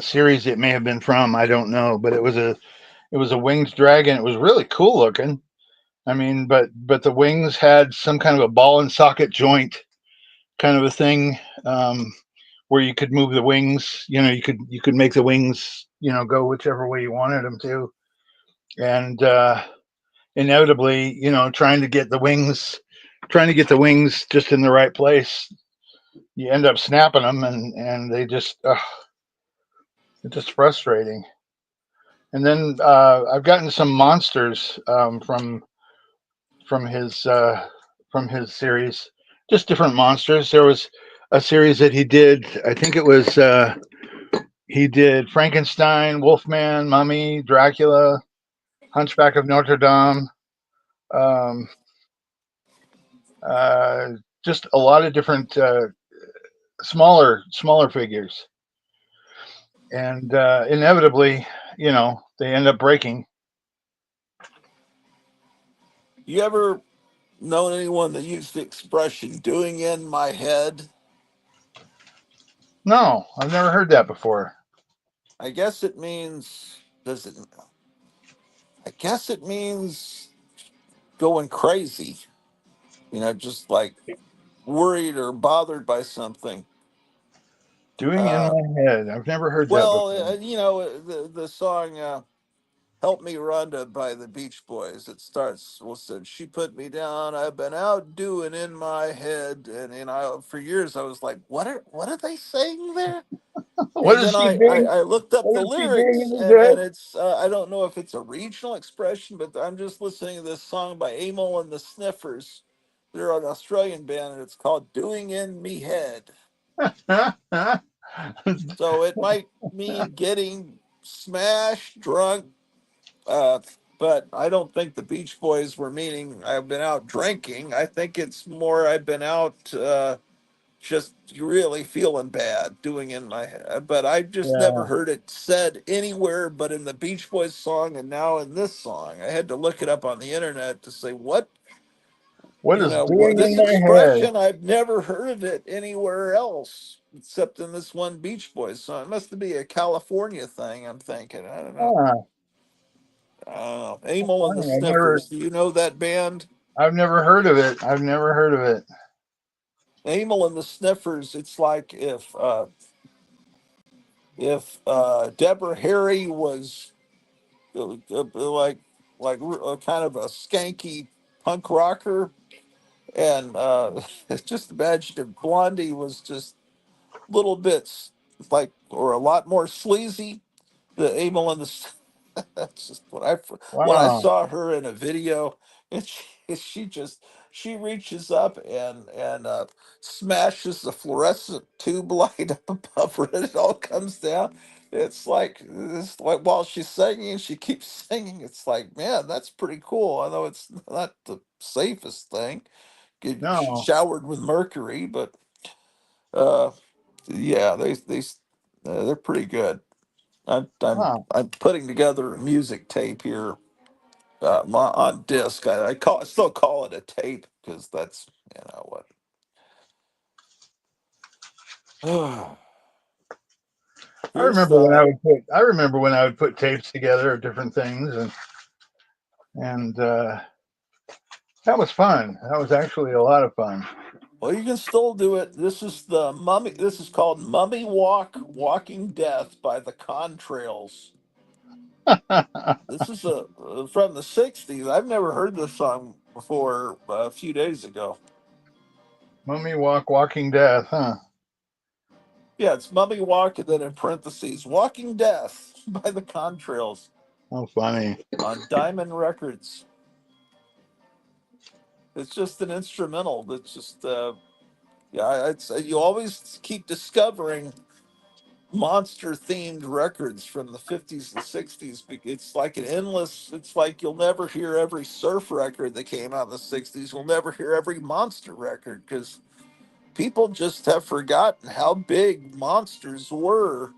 Speaker 3: series it may have been from. I don't know, but it was a winged dragon. It was really cool looking. I mean, but the wings had some kind of a ball and socket joint kind of a thing, where you could move the wings. You could make the wings go whichever way you wanted them to, and inevitably, trying to get the wings just in the right place, you end up snapping them, and they just it's just frustrating. And then I've gotten some monsters from his uh, from his series, just different monsters. There was a series that he did. I think it was he did Frankenstein, Wolfman, Mummy, Dracula, Hunchback of Notre Dame. Um, uh, just a lot of different smaller figures, and inevitably, they end up breaking.
Speaker 1: You ever known anyone that used the expression "doing in my head"?
Speaker 3: No, I've never heard that before.
Speaker 1: I guess it means does it? I guess it means going crazy. Just like worried or bothered by something.
Speaker 3: Doing in
Speaker 1: Uh,
Speaker 3: my head. I've never heard that
Speaker 1: well,
Speaker 3: before.
Speaker 1: the song "Help Me Rhonda" by the Beach Boys. It starts. Well, said she put me down. I've been out doing in my head, and for years I was like, what are they saying there?
Speaker 3: What
Speaker 1: And
Speaker 3: is
Speaker 1: then
Speaker 3: he doing?
Speaker 1: I looked up the
Speaker 3: What is he doing
Speaker 1: lyrics,
Speaker 3: in his
Speaker 1: and
Speaker 3: head?
Speaker 1: it's I don't know if it's a regional expression, but I'm just listening to this song by Amo and the Sniffers. They're an Australian band, and it's called "Doing in Me Head." So it might me getting smashed, drunk. But I don't think the Beach Boys were meaning I've been out drinking. I think it's more I've been out just really feeling bad doing in my head. But I just never
Speaker 3: Yeah.
Speaker 1: heard it said anywhere but in the Beach Boys song and now in this song. I had to look it up on the internet to say what,
Speaker 3: What is doing
Speaker 1: this
Speaker 3: in my head?
Speaker 1: expression, I've never heard of it anywhere else except in this one Beach Boys song. It must be a California thing, I'm thinking. I don't know.
Speaker 3: Huh.
Speaker 1: Amel and the
Speaker 3: Funny.
Speaker 1: Sniffers. Do you know that band?
Speaker 3: I've never heard of it. I've never heard of it.
Speaker 1: Amel and the Sniffers. It's like if Deborah Harry was like kind of a skanky punk rocker, and just imagine if Blondie was just little bits like or a lot more sleazy. The Amel and the That's just when I
Speaker 3: Wow.
Speaker 1: saw her in a video, and she reaches up and smashes the fluorescent tube light up above her, and it all comes down. It's like while she's singing, she keeps singing. It's like, man, that's pretty cool. I know it's not the safest thing, get
Speaker 3: No.
Speaker 1: showered with mercury, but uh, yeah, they're pretty good.
Speaker 3: Huh.
Speaker 1: I'm putting together a music tape here on disc. I still call it a tape because that's what.
Speaker 3: I
Speaker 1: Here's
Speaker 3: remember when I remember when I would put tapes together of different things, and that was fun. That was actually a lot of fun.
Speaker 1: well, you can still do it. This is the mummy. This is called Mummy Walk, Walking Death by the Contrails. This is from the '60s. I've never heard this song before a few days ago.
Speaker 3: Mummy Walk, Walking Death, huh?
Speaker 1: Yeah, it's Mummy Walk, and then in parentheses, Walking Death by the Contrails
Speaker 3: How funny.
Speaker 1: on Diamond Records. It's just an instrumental. That's just yeah. It's you always keep discovering monster themed records from the 50s and 60s. It's like an endless. It's like you'll never hear every surf record that came out in the 60s. You'll never hear every monster record because people just have forgotten how big monsters were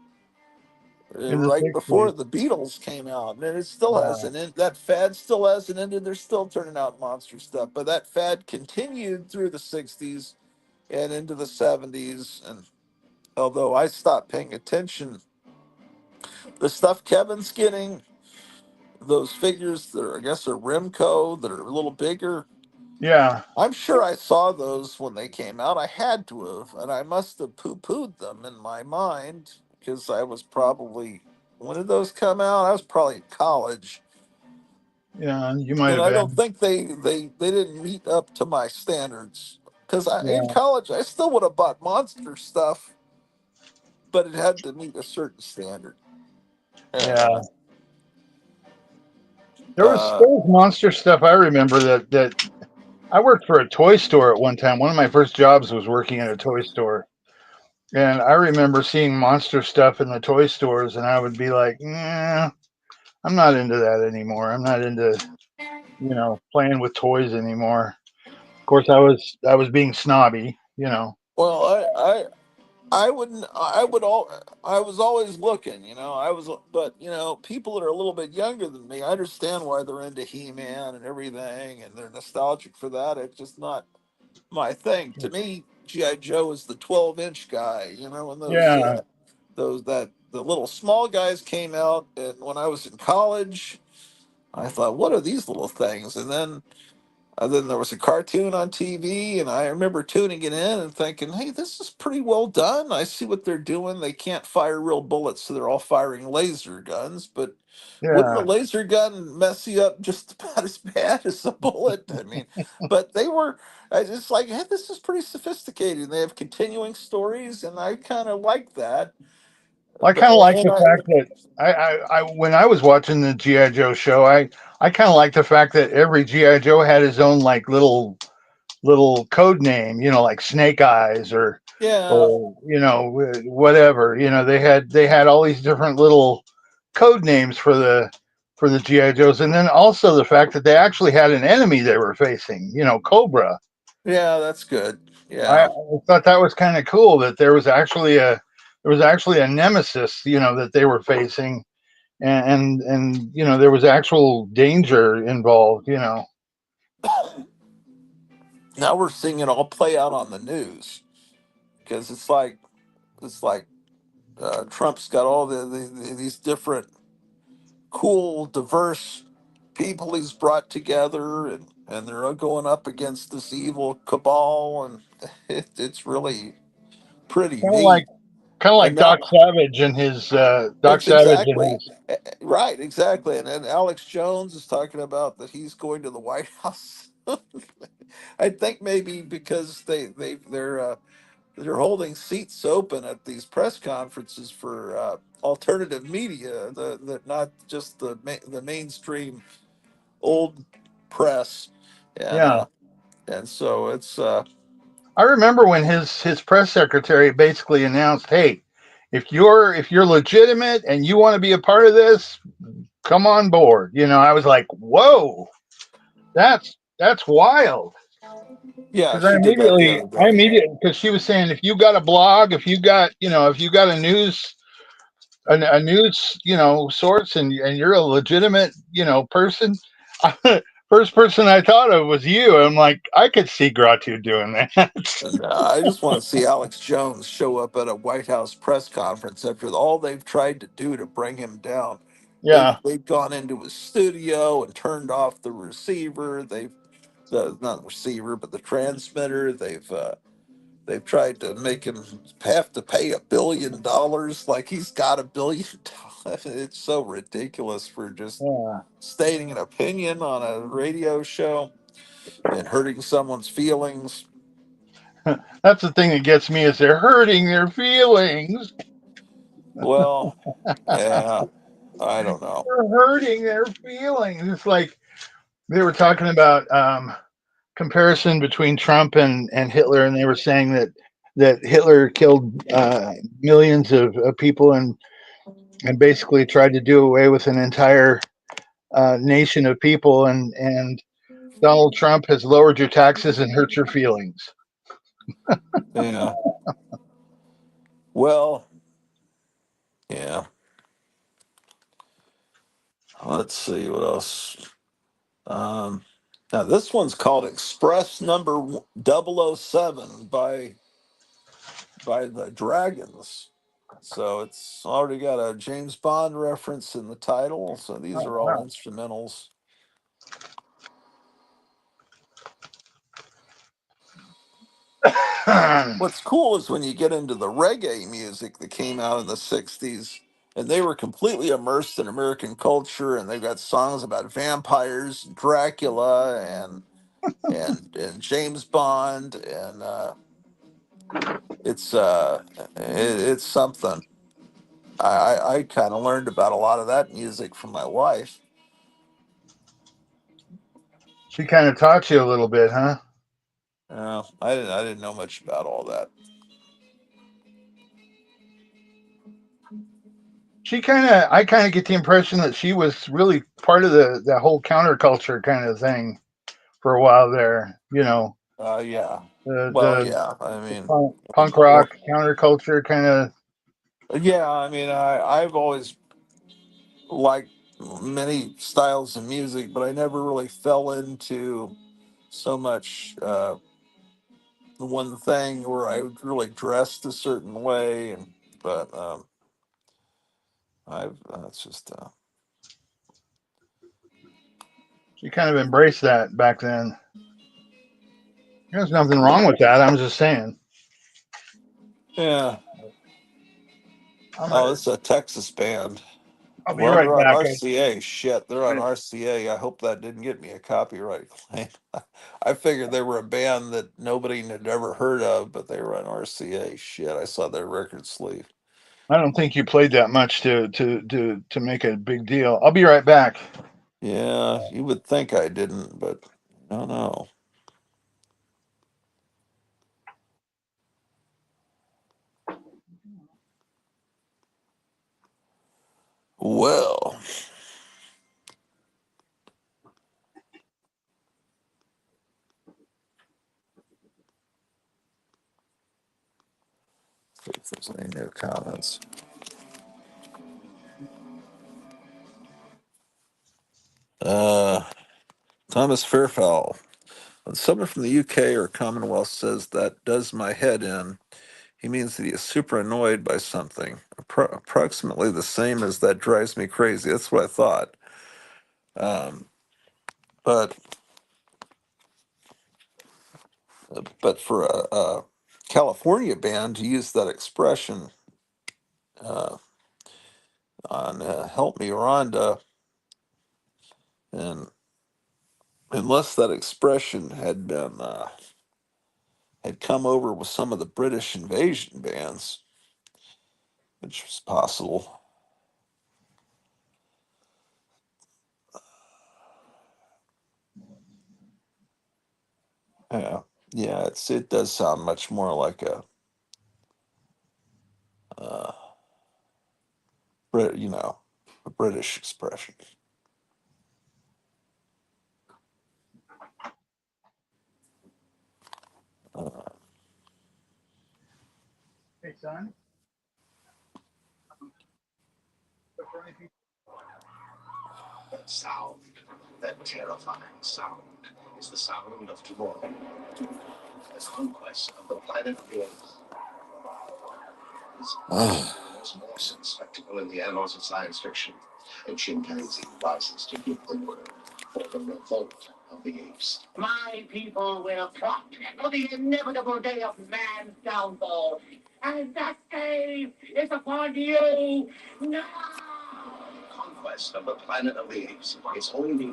Speaker 3: In the
Speaker 1: right before
Speaker 3: 60s.
Speaker 1: the Beatles came out, and it still
Speaker 3: Yeah.
Speaker 1: hasn't. That fad still hasn't ended. They're still turning out monster stuff, but that fad continued through the '60s and into the '70s. And although I stopped paying attention, the stuff Kevin's getting, those figures that are, I guess, are Remco that are a little bigger.
Speaker 3: Yeah.
Speaker 1: I'm sure I saw those when they came out. I had to have, and I must have poo-pooed them in my mind because I was probably when did those come out? I was probably in college.
Speaker 3: Yeah. You might
Speaker 1: And
Speaker 3: have
Speaker 1: I don't
Speaker 3: been.
Speaker 1: think they didn't meet up to my standards because in
Speaker 3: Yeah.
Speaker 1: college I still would have bought monster stuff, but it had to meet a certain standard. And
Speaker 3: Yeah. There was monster stuff I remember that I worked for a toy store at one time. One of my first jobs was working at a toy store. And I remember seeing monster stuff in the toy stores, and I would be like, "Yeah, I'm not into that anymore. I'm not into, playing with toys anymore." Of course, I was being snobby.
Speaker 1: well, I wouldn't I would all I was always looking, I was but people that are a little bit younger than me, I understand why they're into He-Man and everything, and they're nostalgic for that. It's just not my thing. To me, GI Joe is the 12-inch guy. When
Speaker 3: Yeah,
Speaker 1: those that the little small guys came out, and when I was in college, I thought, what are these little things? And then there was a cartoon on TV, and I remember tuning it in and thinking, hey, this is pretty well done. I see what they're doing. They can't fire real bullets, so they're all firing laser guns. But wouldn't a
Speaker 3: yeah.
Speaker 1: laser gun mess you up just about as bad as a bullet? I mean, but I just like, hey, this is pretty sophisticated. They have continuing stories, and I kind of like that.
Speaker 3: Well, I
Speaker 1: But,
Speaker 3: kind of like
Speaker 1: and
Speaker 3: the
Speaker 1: I,
Speaker 3: fact that when I was watching the GI Joe show, I kind of like the fact that every GI Joe had his own like little code name, like Snake Eyes or
Speaker 1: Yeah,
Speaker 3: or whatever. They had all these different little code names for the GI Joes, and then also the fact that they actually had an enemy they were facing. Cobra.
Speaker 1: yeah, that's good.
Speaker 3: I
Speaker 1: Yeah,
Speaker 3: thought that was kind of cool that there was actually a nemesis, that they were facing, and there was actual danger involved.
Speaker 1: now we're seeing it all play out on the news because it's like Trump's got all these different cool, diverse people he's brought together, and they're all going up against this evil cabal, and it's really pretty
Speaker 3: Kind of like
Speaker 1: neat.
Speaker 3: kind of
Speaker 1: And
Speaker 3: like
Speaker 1: now
Speaker 3: Doc Savage and his Doc
Speaker 1: it's
Speaker 3: Savage and
Speaker 1: exactly
Speaker 3: his
Speaker 1: right, exactly. And then Alex Jones is talking about that he's going to the White House. I think maybe because they're holding seats open at these press conferences for alternative media, the not just the mainstream old press, and
Speaker 3: yeah.
Speaker 1: uh, and so it's
Speaker 3: I remember when his press secretary basically announced, "Hey, if you're legitimate and you want to be a part of this, come on board." I was like, "Whoa, that's wild."
Speaker 1: yeah,
Speaker 3: Because I
Speaker 1: she did that the
Speaker 3: immediately,
Speaker 1: other
Speaker 3: I
Speaker 1: day.
Speaker 3: immediately, because she was saying, if you got a blog, if you got a news, source, and you're a legitimate, person. First person I thought of was you. I'm like, I could see Gratu doing that.
Speaker 1: And I just want to see Alex Jones show up at a White House press conference after all they've tried to do to bring him down. They've
Speaker 3: Yeah,
Speaker 1: they've gone into his studio and turned off the receiver. They've the not receiver but the transmitter. They've tried to make him have to pay $1 billion, like he's got $1 billion. It's so ridiculous for just
Speaker 3: yeah.
Speaker 1: stating an opinion on a radio show and hurting someone's feelings.
Speaker 3: That's the thing that gets me is they're hurting their feelings.
Speaker 1: Well, yeah, I don't know.
Speaker 3: They're hurting their feelings. It's like they were talking about comparison between Trump and Hitler, and they were saying that Hitler killed millions of people and basically tried to do away with an entire nation of people, and Donald Trump has lowered your taxes and hurt your feelings.
Speaker 1: Yeah. Well, yeah. Let's see what else. Um, Now this one's called Express Number 007 by the Dragons. So it's already got a James Bond reference in the title. So these
Speaker 3: Oh,
Speaker 1: are all instrumentals.
Speaker 3: wow.
Speaker 1: What's cool is when you get into the reggae music that came out in the 60s, and they were completely immersed in American culture, and they've got songs about vampires, Dracula, and James Bond, and it's it's something. I kind of learned about a lot of that music from my wife.
Speaker 3: She kind of taught you a little bit, huh?
Speaker 1: I didn't know much about all that.
Speaker 3: I kind of get the impression that she was really part of the whole counterculture kind of thing for a while there.
Speaker 1: Yeah.
Speaker 3: The
Speaker 1: Well,
Speaker 3: the,
Speaker 1: yeah. I
Speaker 3: the
Speaker 1: mean,
Speaker 3: punk rock counterculture kind of.
Speaker 1: yeah. I mean, I've always liked many styles of music, but I never really fell into so much one thing where I would really dressed a certain way, and but I've it's just
Speaker 3: She kind of embraced that back then. There's nothing wrong with that. I'm just saying.
Speaker 1: yeah.
Speaker 3: I'm
Speaker 1: Oh,
Speaker 3: gonna,
Speaker 1: it's a Texas band.
Speaker 3: I'll be
Speaker 1: Well,
Speaker 3: right
Speaker 1: they're on
Speaker 3: back.
Speaker 1: RCA. Shit, they're on RCA. I hope that didn't get me a copyright claim. I figured they were a band that nobody had ever heard of, but they were on RCA. Shit, I saw their record sleeve.
Speaker 3: I don't think you played that much to make a big deal. I'll be right back.
Speaker 1: Yeah, you would think I didn't, but I don't know. New comments. Thomas Fairfowl. When someone from the UK or Commonwealth says that does my head in, he means that he is super annoyed by something. Approximately the same as that drives me crazy. That's what I thought. But for a California band to use that expression on "Help Me, Rhonda," and unless that expression had been had come over with some of the British invasion bands, which was possible. Yeah, yeah, it does sound much more like a a British expression.
Speaker 3: Hey, son.
Speaker 2: That sound, that terrifying sound, is the sound of tomorrow. The conquest of the planet of the apes.
Speaker 1: Ah,
Speaker 2: The most awesome spectacle in the annals of science fiction. A chimpanzee rises to give the word for the revolt of the apes. My people will plot for the inevitable day of man's downfall. And that day is upon you now! Conquest of the planet of the apes. It's only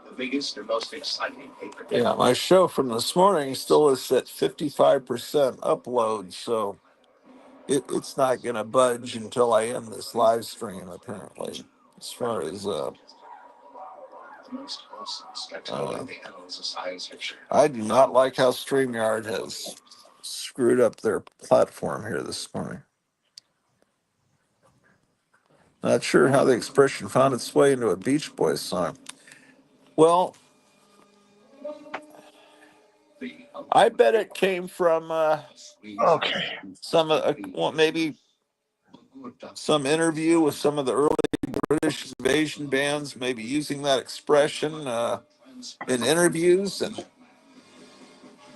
Speaker 2: the biggest and most exciting paper.
Speaker 1: yeah, my show from this morning still is at 55% upload, so it's not going to budge until I end this live stream, apparently, as far as
Speaker 2: The most awesome spectacle in the annals of science fiction.
Speaker 1: I do not like how StreamYard has screwed up their platform here this morning. Not sure how the expression found its way into a Beach Boys song. Well, I bet it came from
Speaker 3: Okay.
Speaker 1: maybe some interview with some of the early British invasion bands, maybe using that expression in interviews, and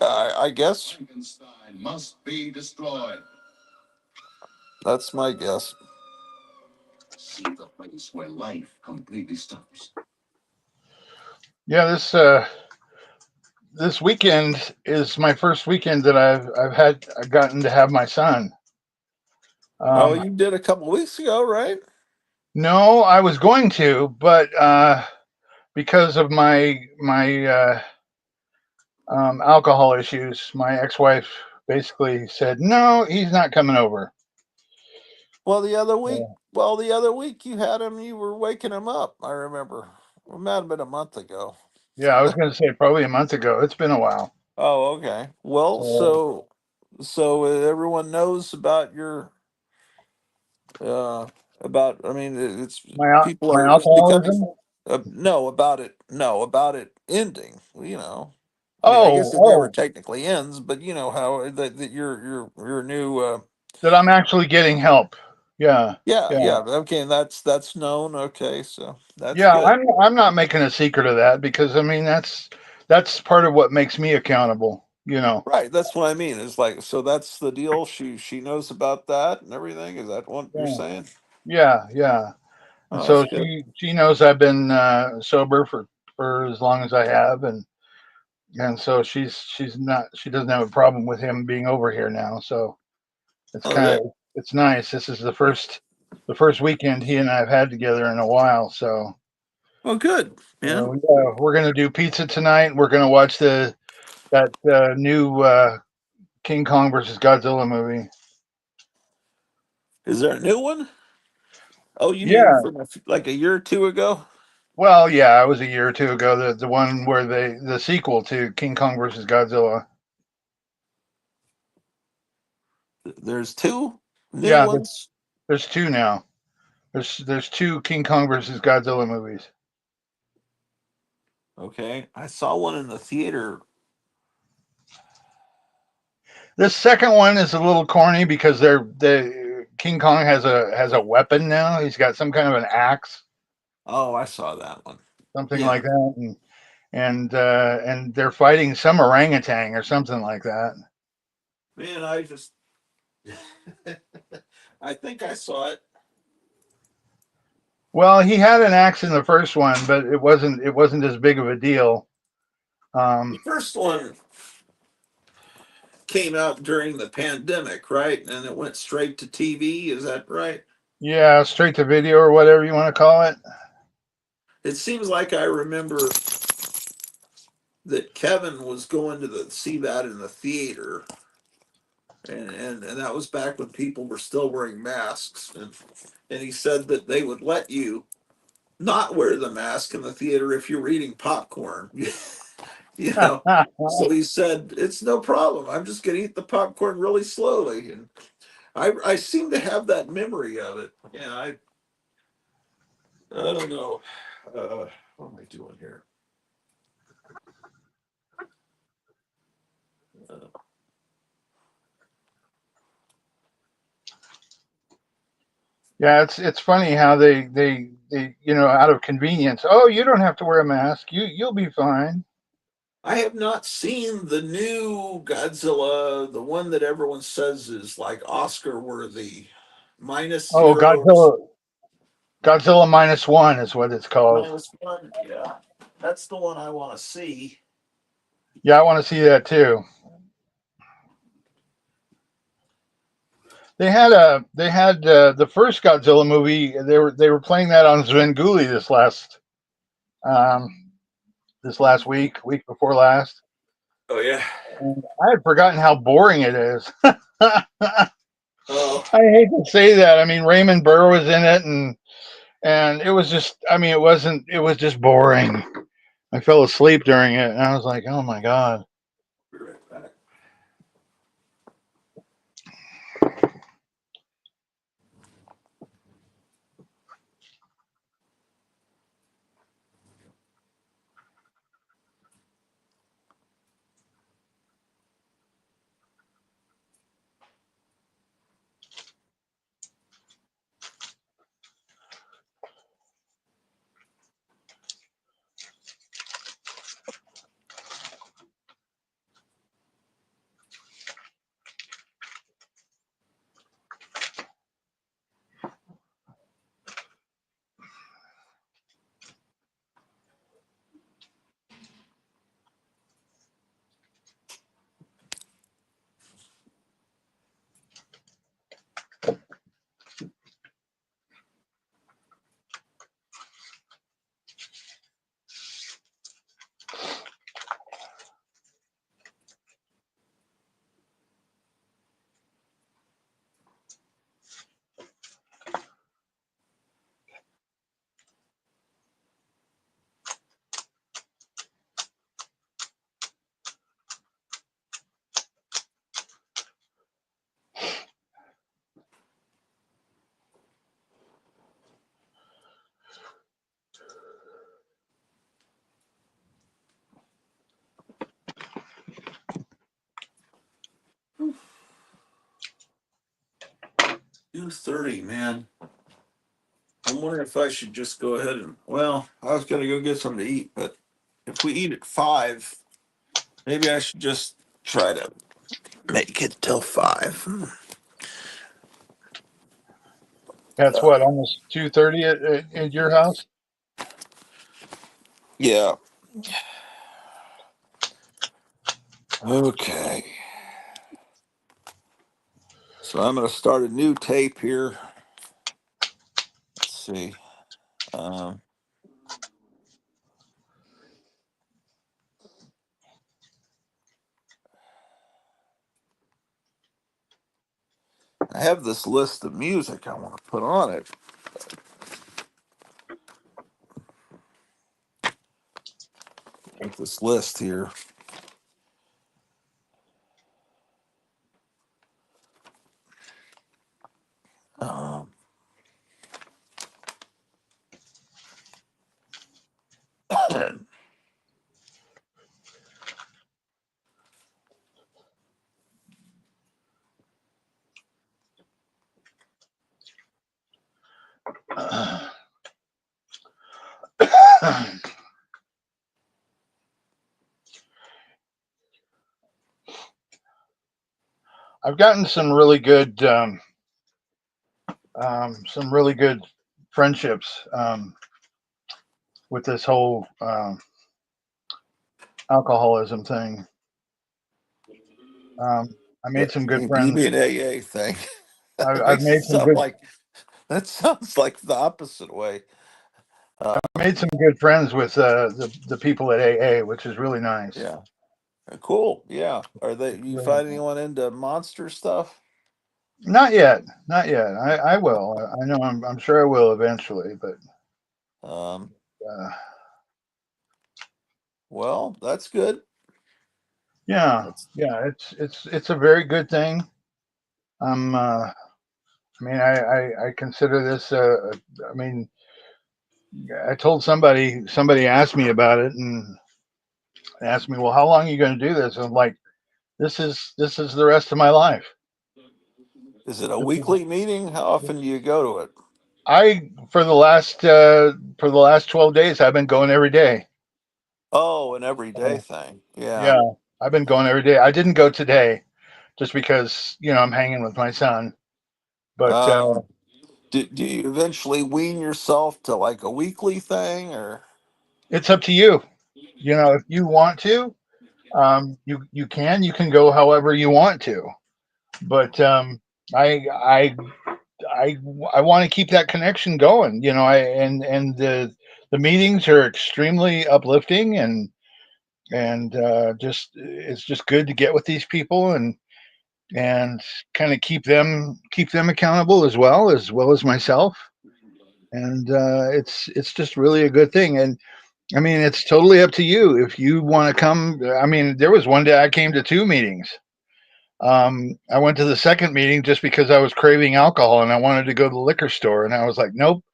Speaker 1: I guess
Speaker 2: Frankenstein must be destroyed.
Speaker 1: that's my guess.
Speaker 2: See the place where life completely stops.
Speaker 3: Yeah, this weekend is my first weekend that I've gotten to have my son.
Speaker 1: Oh,
Speaker 3: Um,
Speaker 1: you did a couple weeks ago, right?
Speaker 3: no, I was going to, but because of my alcohol issues, my ex-wife basically said, "No, he's not coming over."
Speaker 1: Well, the other week,
Speaker 3: So,
Speaker 1: you had him. You were waking him up. I remember. It might have been a month ago.
Speaker 3: yeah, I was going to say probably a month ago. It's been a while.
Speaker 1: Oh, okay. Well,
Speaker 3: So
Speaker 1: everyone knows about your uh about. I mean, it's people
Speaker 3: my
Speaker 1: are becoming
Speaker 3: alcoholism.
Speaker 1: about it ending. I mean, I
Speaker 3: Oh,
Speaker 1: guess it never
Speaker 3: oh,
Speaker 1: technically ends, but you know how that your new
Speaker 3: that I'm actually getting help. Yeah,
Speaker 1: yeah,
Speaker 3: yeah.
Speaker 1: yeah. Okay, that's known. Okay, so that's
Speaker 3: Yeah,
Speaker 1: good.
Speaker 3: I'm not making a secret of that because I mean that's part of what makes me accountable.
Speaker 1: Right, that's what I mean. It's like, so that's the deal. She knows about that and everything. Is that what you're
Speaker 3: Yeah,
Speaker 1: saying?
Speaker 3: yeah, yeah. And
Speaker 1: Oh, that's
Speaker 3: so
Speaker 1: good.
Speaker 3: she knows I've been sober for as long as I have, and so she doesn't have a problem with him being over here now. So it's
Speaker 1: Oh,
Speaker 3: kind
Speaker 1: good.
Speaker 3: of it's nice. This is the first weekend he and I have had together in a while. So
Speaker 1: Well, good, man.
Speaker 3: we're gonna do pizza tonight. We're gonna watch that new King Kong versus Godzilla movie.
Speaker 1: Is there a new one? Oh, you mean
Speaker 3: Yeah.
Speaker 1: from like a year or two ago?
Speaker 3: Well, yeah, it was a year or two ago. The one where the sequel to King Kong versus Godzilla.
Speaker 1: There's two new
Speaker 3: Yeah,
Speaker 1: ones.
Speaker 3: there's two now. There's two King Kong versus Godzilla movies.
Speaker 1: Okay, I saw one in the theater.
Speaker 3: This second one is a little corny because King Kong has a weapon now. He's got some kind of an axe,
Speaker 1: Oh, I saw that one.
Speaker 3: something
Speaker 1: Yeah.
Speaker 3: like that, and they're fighting some orangutan or something like that.
Speaker 1: Man, I just I think I saw it.
Speaker 3: Well, he had an axe in the first one, but it wasn't as big of a deal.
Speaker 1: The
Speaker 3: Um,
Speaker 1: first one came out during the pandemic, right? And it went straight to TV. Is that right?
Speaker 3: yeah, straight to video or whatever you want to call it.
Speaker 1: It seems like I remember that Kevin was going to see that in the theater, and that was back when people were still wearing masks, and he said that they would let you not wear the mask in the theater if you're eating popcorn. you know. So he said, "It's no problem. I'm just going to eat the popcorn really slowly." And I seem to have that memory of it. Yeah, I don't know. What am I doing here? Uh,
Speaker 3: Yeah, it's funny how they out of convenience. Oh, you don't have to wear a mask. You'll be fine.
Speaker 1: I have not seen the new Godzilla, the one that everyone says is like Oscar worthy, minus
Speaker 3: Oh,
Speaker 1: zeros,
Speaker 3: Godzilla -1 is what it's called.
Speaker 1: -1. Yeah, that's the one I want to see.
Speaker 3: Yeah, I want to see that too. They had the first Godzilla movie. They were playing that on Zvenguli um, this last week before last.
Speaker 1: Oh yeah.
Speaker 3: And I had forgotten how boring it is. I
Speaker 1: Oh,
Speaker 3: hate to say that. I mean, Raymond Burr was in it, and it was just. I mean, it wasn't. It was just boring. I fell asleep during it, and I was like, "Oh my god."
Speaker 1: be right back. 2:30, man. I'm wondering if I should just go ahead and. Well, I was gonna go get something to eat, but if we eat at 5, maybe I should just try to make it till 5.
Speaker 3: That's what almost 2:30 at your house.
Speaker 1: Yeah. Okay. So I'm going to start a new tape here. Let's see. Um, I have this list of music I want to put on it. Like this list here. Um,
Speaker 3: I've gotten some really good friendships with this whole alcoholism thing. I made some good
Speaker 1: You
Speaker 3: friends.
Speaker 1: mean AA thing? That
Speaker 3: I've
Speaker 1: makes it
Speaker 3: made some
Speaker 1: sound
Speaker 3: good
Speaker 1: like that sounds like the opposite way. Uh,
Speaker 3: made some good friends with the people at AA, which is really nice.
Speaker 1: yeah, cool. Yeah, are they?
Speaker 3: It's
Speaker 1: You
Speaker 3: really
Speaker 1: find
Speaker 3: nice.
Speaker 1: anyone into monster stuff?
Speaker 3: Not yet, not yet. I will. I know. I'm sure I will eventually, but
Speaker 1: Um,
Speaker 3: uh,
Speaker 1: well, that's good.
Speaker 3: yeah,
Speaker 1: That's
Speaker 3: yeah. It's a very good thing. I'm. I mean, I consider this. I mean, I told somebody asked me about it and asked me, well, how long are you going to do this? And I'm like, this is the rest of my life.
Speaker 1: is it a
Speaker 3: This is,
Speaker 1: weekly meeting? How often do you go to it?
Speaker 3: I for the last 12 days I've been going every day.
Speaker 1: Oh, an everyday
Speaker 3: Uh,
Speaker 1: thing. Yeah.
Speaker 3: yeah, I've been going every day. I didn't go today just because I'm hanging with my son. But
Speaker 1: Um, do you eventually wean yourself to like a weekly thing, or
Speaker 3: it's up to you. If you want to, you can go however you want to. But I I I I want to keep that connection going. And the meetings are extremely uplifting and just it's just good to get with these people and kind of keep them accountable as well as myself. And it's just really a good thing. And I mean, it's totally up to you if you want to come. I mean, there was one day I came to two meetings. I went to the second meeting just because I was craving alcohol and I wanted to go to the liquor store, and I was like, nope,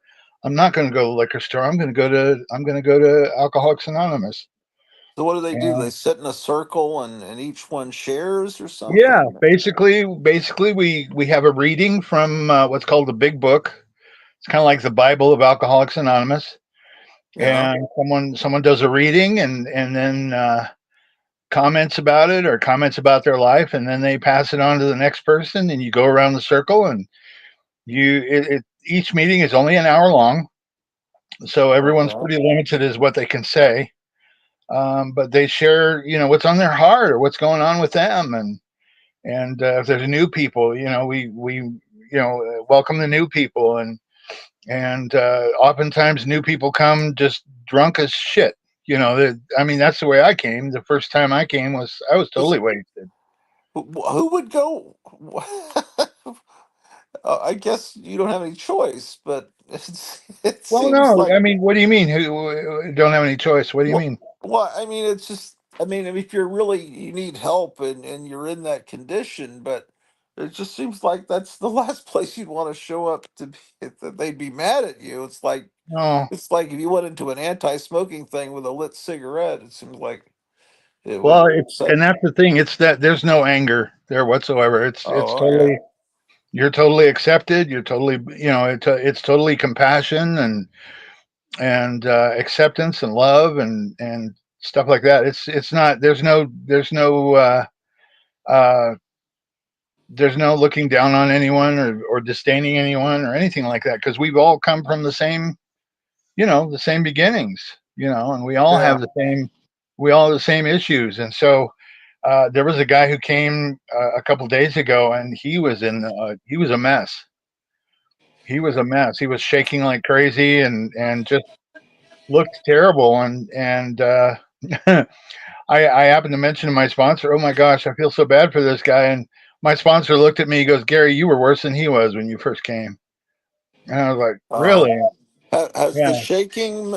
Speaker 3: I'm not going to go to the liquor store. I'm going to go to Alcoholics Anonymous.
Speaker 1: so what do they do?
Speaker 3: And
Speaker 1: They sit in a circle and each one shares or
Speaker 3: yeah,
Speaker 1: something?
Speaker 3: basically we have a reading from what's called the Big Book. It's kind of like the Bible of Alcoholics Anonymous,
Speaker 1: Yeah.
Speaker 3: and someone does a reading and then comments about it or comments about their life, and then they pass it on to the next person, and you go around the circle, and each meeting is only an hour long, so everyone's
Speaker 1: Okay.
Speaker 3: pretty limited as what they can say. But they share, what's on their heart or what's going on with them, and if there's new people, we welcome the new people, and oftentimes new people come just drunk as shit. I mean, that's the way I came. The first time I came I was totally wasted.
Speaker 1: Who would go? I guess you don't have any choice, but it
Speaker 3: Well,
Speaker 1: seems
Speaker 3: no,
Speaker 1: like
Speaker 3: I mean, what do you mean? Who don't have any choice? What do you
Speaker 1: what?
Speaker 3: mean?
Speaker 1: What? I mean, it's just. I mean, if you're really you need help and you're in that condition, but it just seems like that's the last place you'd want to show up to be. That they'd be mad at you.
Speaker 3: No.
Speaker 1: It's like if you went into an anti-smoking thing with a lit cigarette, it seems like it
Speaker 3: Well,
Speaker 1: would
Speaker 3: it's
Speaker 1: set.
Speaker 3: and that's the thing. It's that there's no anger there whatsoever. It's
Speaker 1: Oh yeah,
Speaker 3: totally you're totally accepted. You're totally it's totally compassion and acceptance and love and stuff like that. It's not uh, there's no looking down on anyone or disdaining anyone or anything like that because we've all come from the same beginnings, and
Speaker 1: yeah.
Speaker 3: we all have the same issues. And so there was a guy who came a couple days ago, and he was a mess. He was a mess. He was shaking like crazy and just looked terrible. And I happened to mention to my sponsor, "Oh my gosh, I feel so bad for this guy." And my sponsor looked at me. He goes, "Gary, you were worse than he was when you first came." And I was like,
Speaker 1: Uh,
Speaker 3: "Really?"
Speaker 1: has the
Speaker 3: Yeah.
Speaker 1: shaking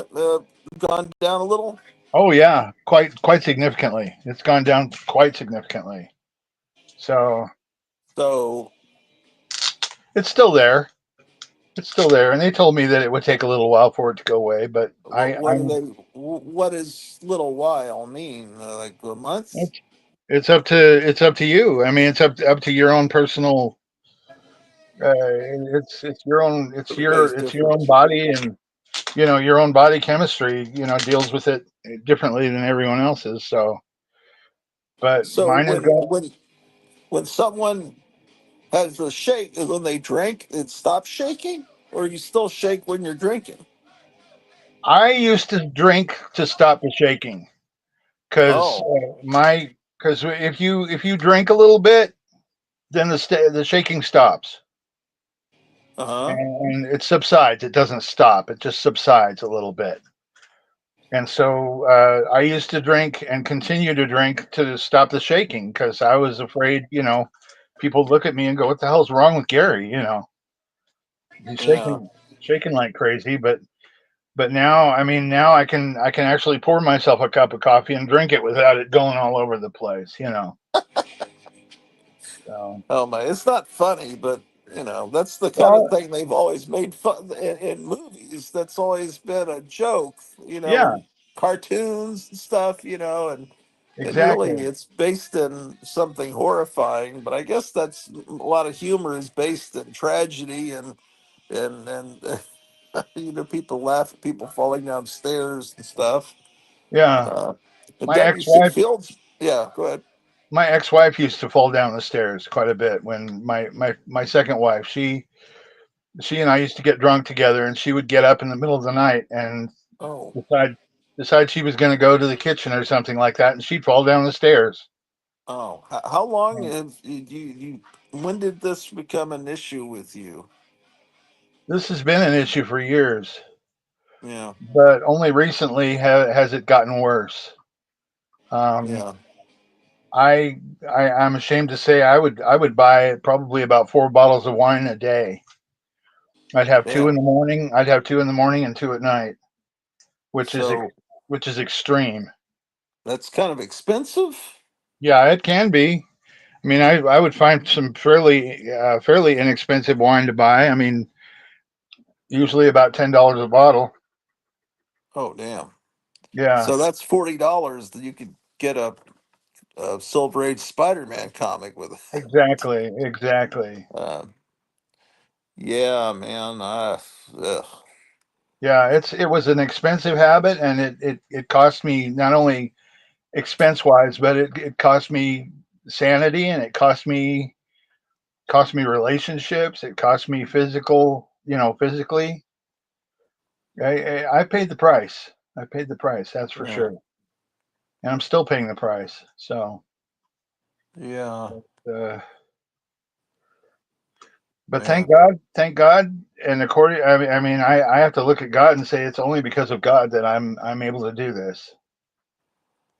Speaker 1: gone down a little?
Speaker 3: Oh yeah, quite significantly. It's gone down quite significantly. So
Speaker 1: So
Speaker 3: it's still there. It's still there, and they told me that it would take a little while for it to go away. But
Speaker 1: what do they? What does little while mean? Like a month?
Speaker 3: it's, it's up to you. I mean, it's up to your own personal. It's your own
Speaker 1: Everybody's
Speaker 3: it's your own
Speaker 1: different.
Speaker 3: body, your own body chemistry, deals with it differently than everyone else's. So, but
Speaker 1: So
Speaker 3: mine is going.
Speaker 1: when someone has a shake, when they drink, it stops shaking, or you still shake when you're drinking?
Speaker 3: I used to drink to stop the shaking because
Speaker 1: Oh,
Speaker 3: if you drink a little bit, then the shaking stops
Speaker 1: uh huh,
Speaker 3: and it subsides. It doesn't stop. It just subsides a little bit. And so I used to drink and continue to drink to stop the shaking because I was afraid, people look at me and go, "What the hell's wrong with Gary?" He's
Speaker 1: yeah.
Speaker 3: shaking like crazy. But now, I mean, now I can actually pour myself a cup of coffee and drink it without it going all over the place. So,
Speaker 1: Oh my, it's not funny, but that's the kind of
Speaker 3: well,
Speaker 1: thing they've always made fun in movies. That's always been a joke,
Speaker 3: yeah,
Speaker 1: cartoons and stuff, and really
Speaker 3: exactly.
Speaker 1: it's based in something horrifying. But I guess that's a lot of humor is based in tragedy and people laugh at people falling downstairs and stuff.
Speaker 3: Yeah,
Speaker 1: Uh, and
Speaker 3: my
Speaker 1: W.C.
Speaker 3: ex-wife,
Speaker 1: Fields, yeah, go ahead.
Speaker 3: my ex-wife used to fall down the stairs quite a bit when my second wife, she and I used to get drunk together, and she would get up in the middle of the night and
Speaker 1: Oh.
Speaker 3: decide decide she was going to go to the kitchen or something like that, and she'd fall down the stairs.
Speaker 1: Oh, how long have you? When did this become an issue with you?
Speaker 3: This has been an issue for years,
Speaker 1: Yeah,
Speaker 3: but only recently has it gotten worse. Um,
Speaker 1: yeah,
Speaker 3: I'm ashamed to say I would buy probably about 4 bottles of wine a day. I'd have two
Speaker 1: yeah.
Speaker 3: in the morning. I'd have two in the morning and two at night, which is
Speaker 1: So
Speaker 3: which is extreme.
Speaker 1: that's kind of expensive.
Speaker 3: Yeah, it can be. I mean, I would find some fairly inexpensive wine to buy. I mean, usually about $10 a bottle.
Speaker 1: Oh, damn.
Speaker 3: Yeah,
Speaker 1: So that's $40 that you could get a Silver Age Spider-Man comic with that.
Speaker 3: exactly, exactly.
Speaker 1: Uh, yeah, man. Ugh.
Speaker 3: Yeah, it was an expensive habit, and it cost me not only expense wise, but it cost me sanity, and it cost me relationships. It cost me physically. I paid the price. I paid the price. That's for
Speaker 1: Yeah,
Speaker 3: sure, and I'm still paying the price. So,
Speaker 1: yeah,
Speaker 3: uh, but
Speaker 1: man.
Speaker 3: thank God, and according, I have to look at God and say it's only because of God that I'm able to do this,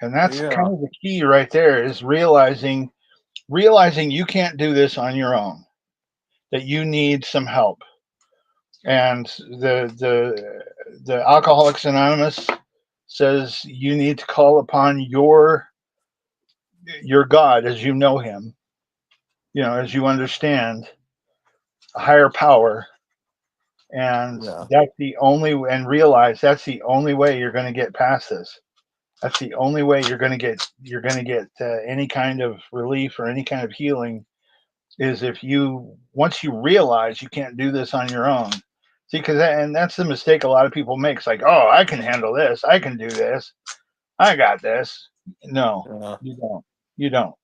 Speaker 3: and that's kind
Speaker 1: Yeah,
Speaker 3: of the key right there is realizing you can't do this on your own, that you need some help. And the Alcoholics Anonymous says you need to call upon your God as you know him, as you understand a higher power, and
Speaker 1: yeah,
Speaker 3: realize that's the only way you're going to get past this. That's the only way you're going to get any kind of relief or any kind of healing is if you once you realize you can't do this on your own. See, and that's the mistake a lot of people make. It's like, oh, I can handle this. I can do this. I got this. No,
Speaker 1: yeah,
Speaker 3: you don't. You don't.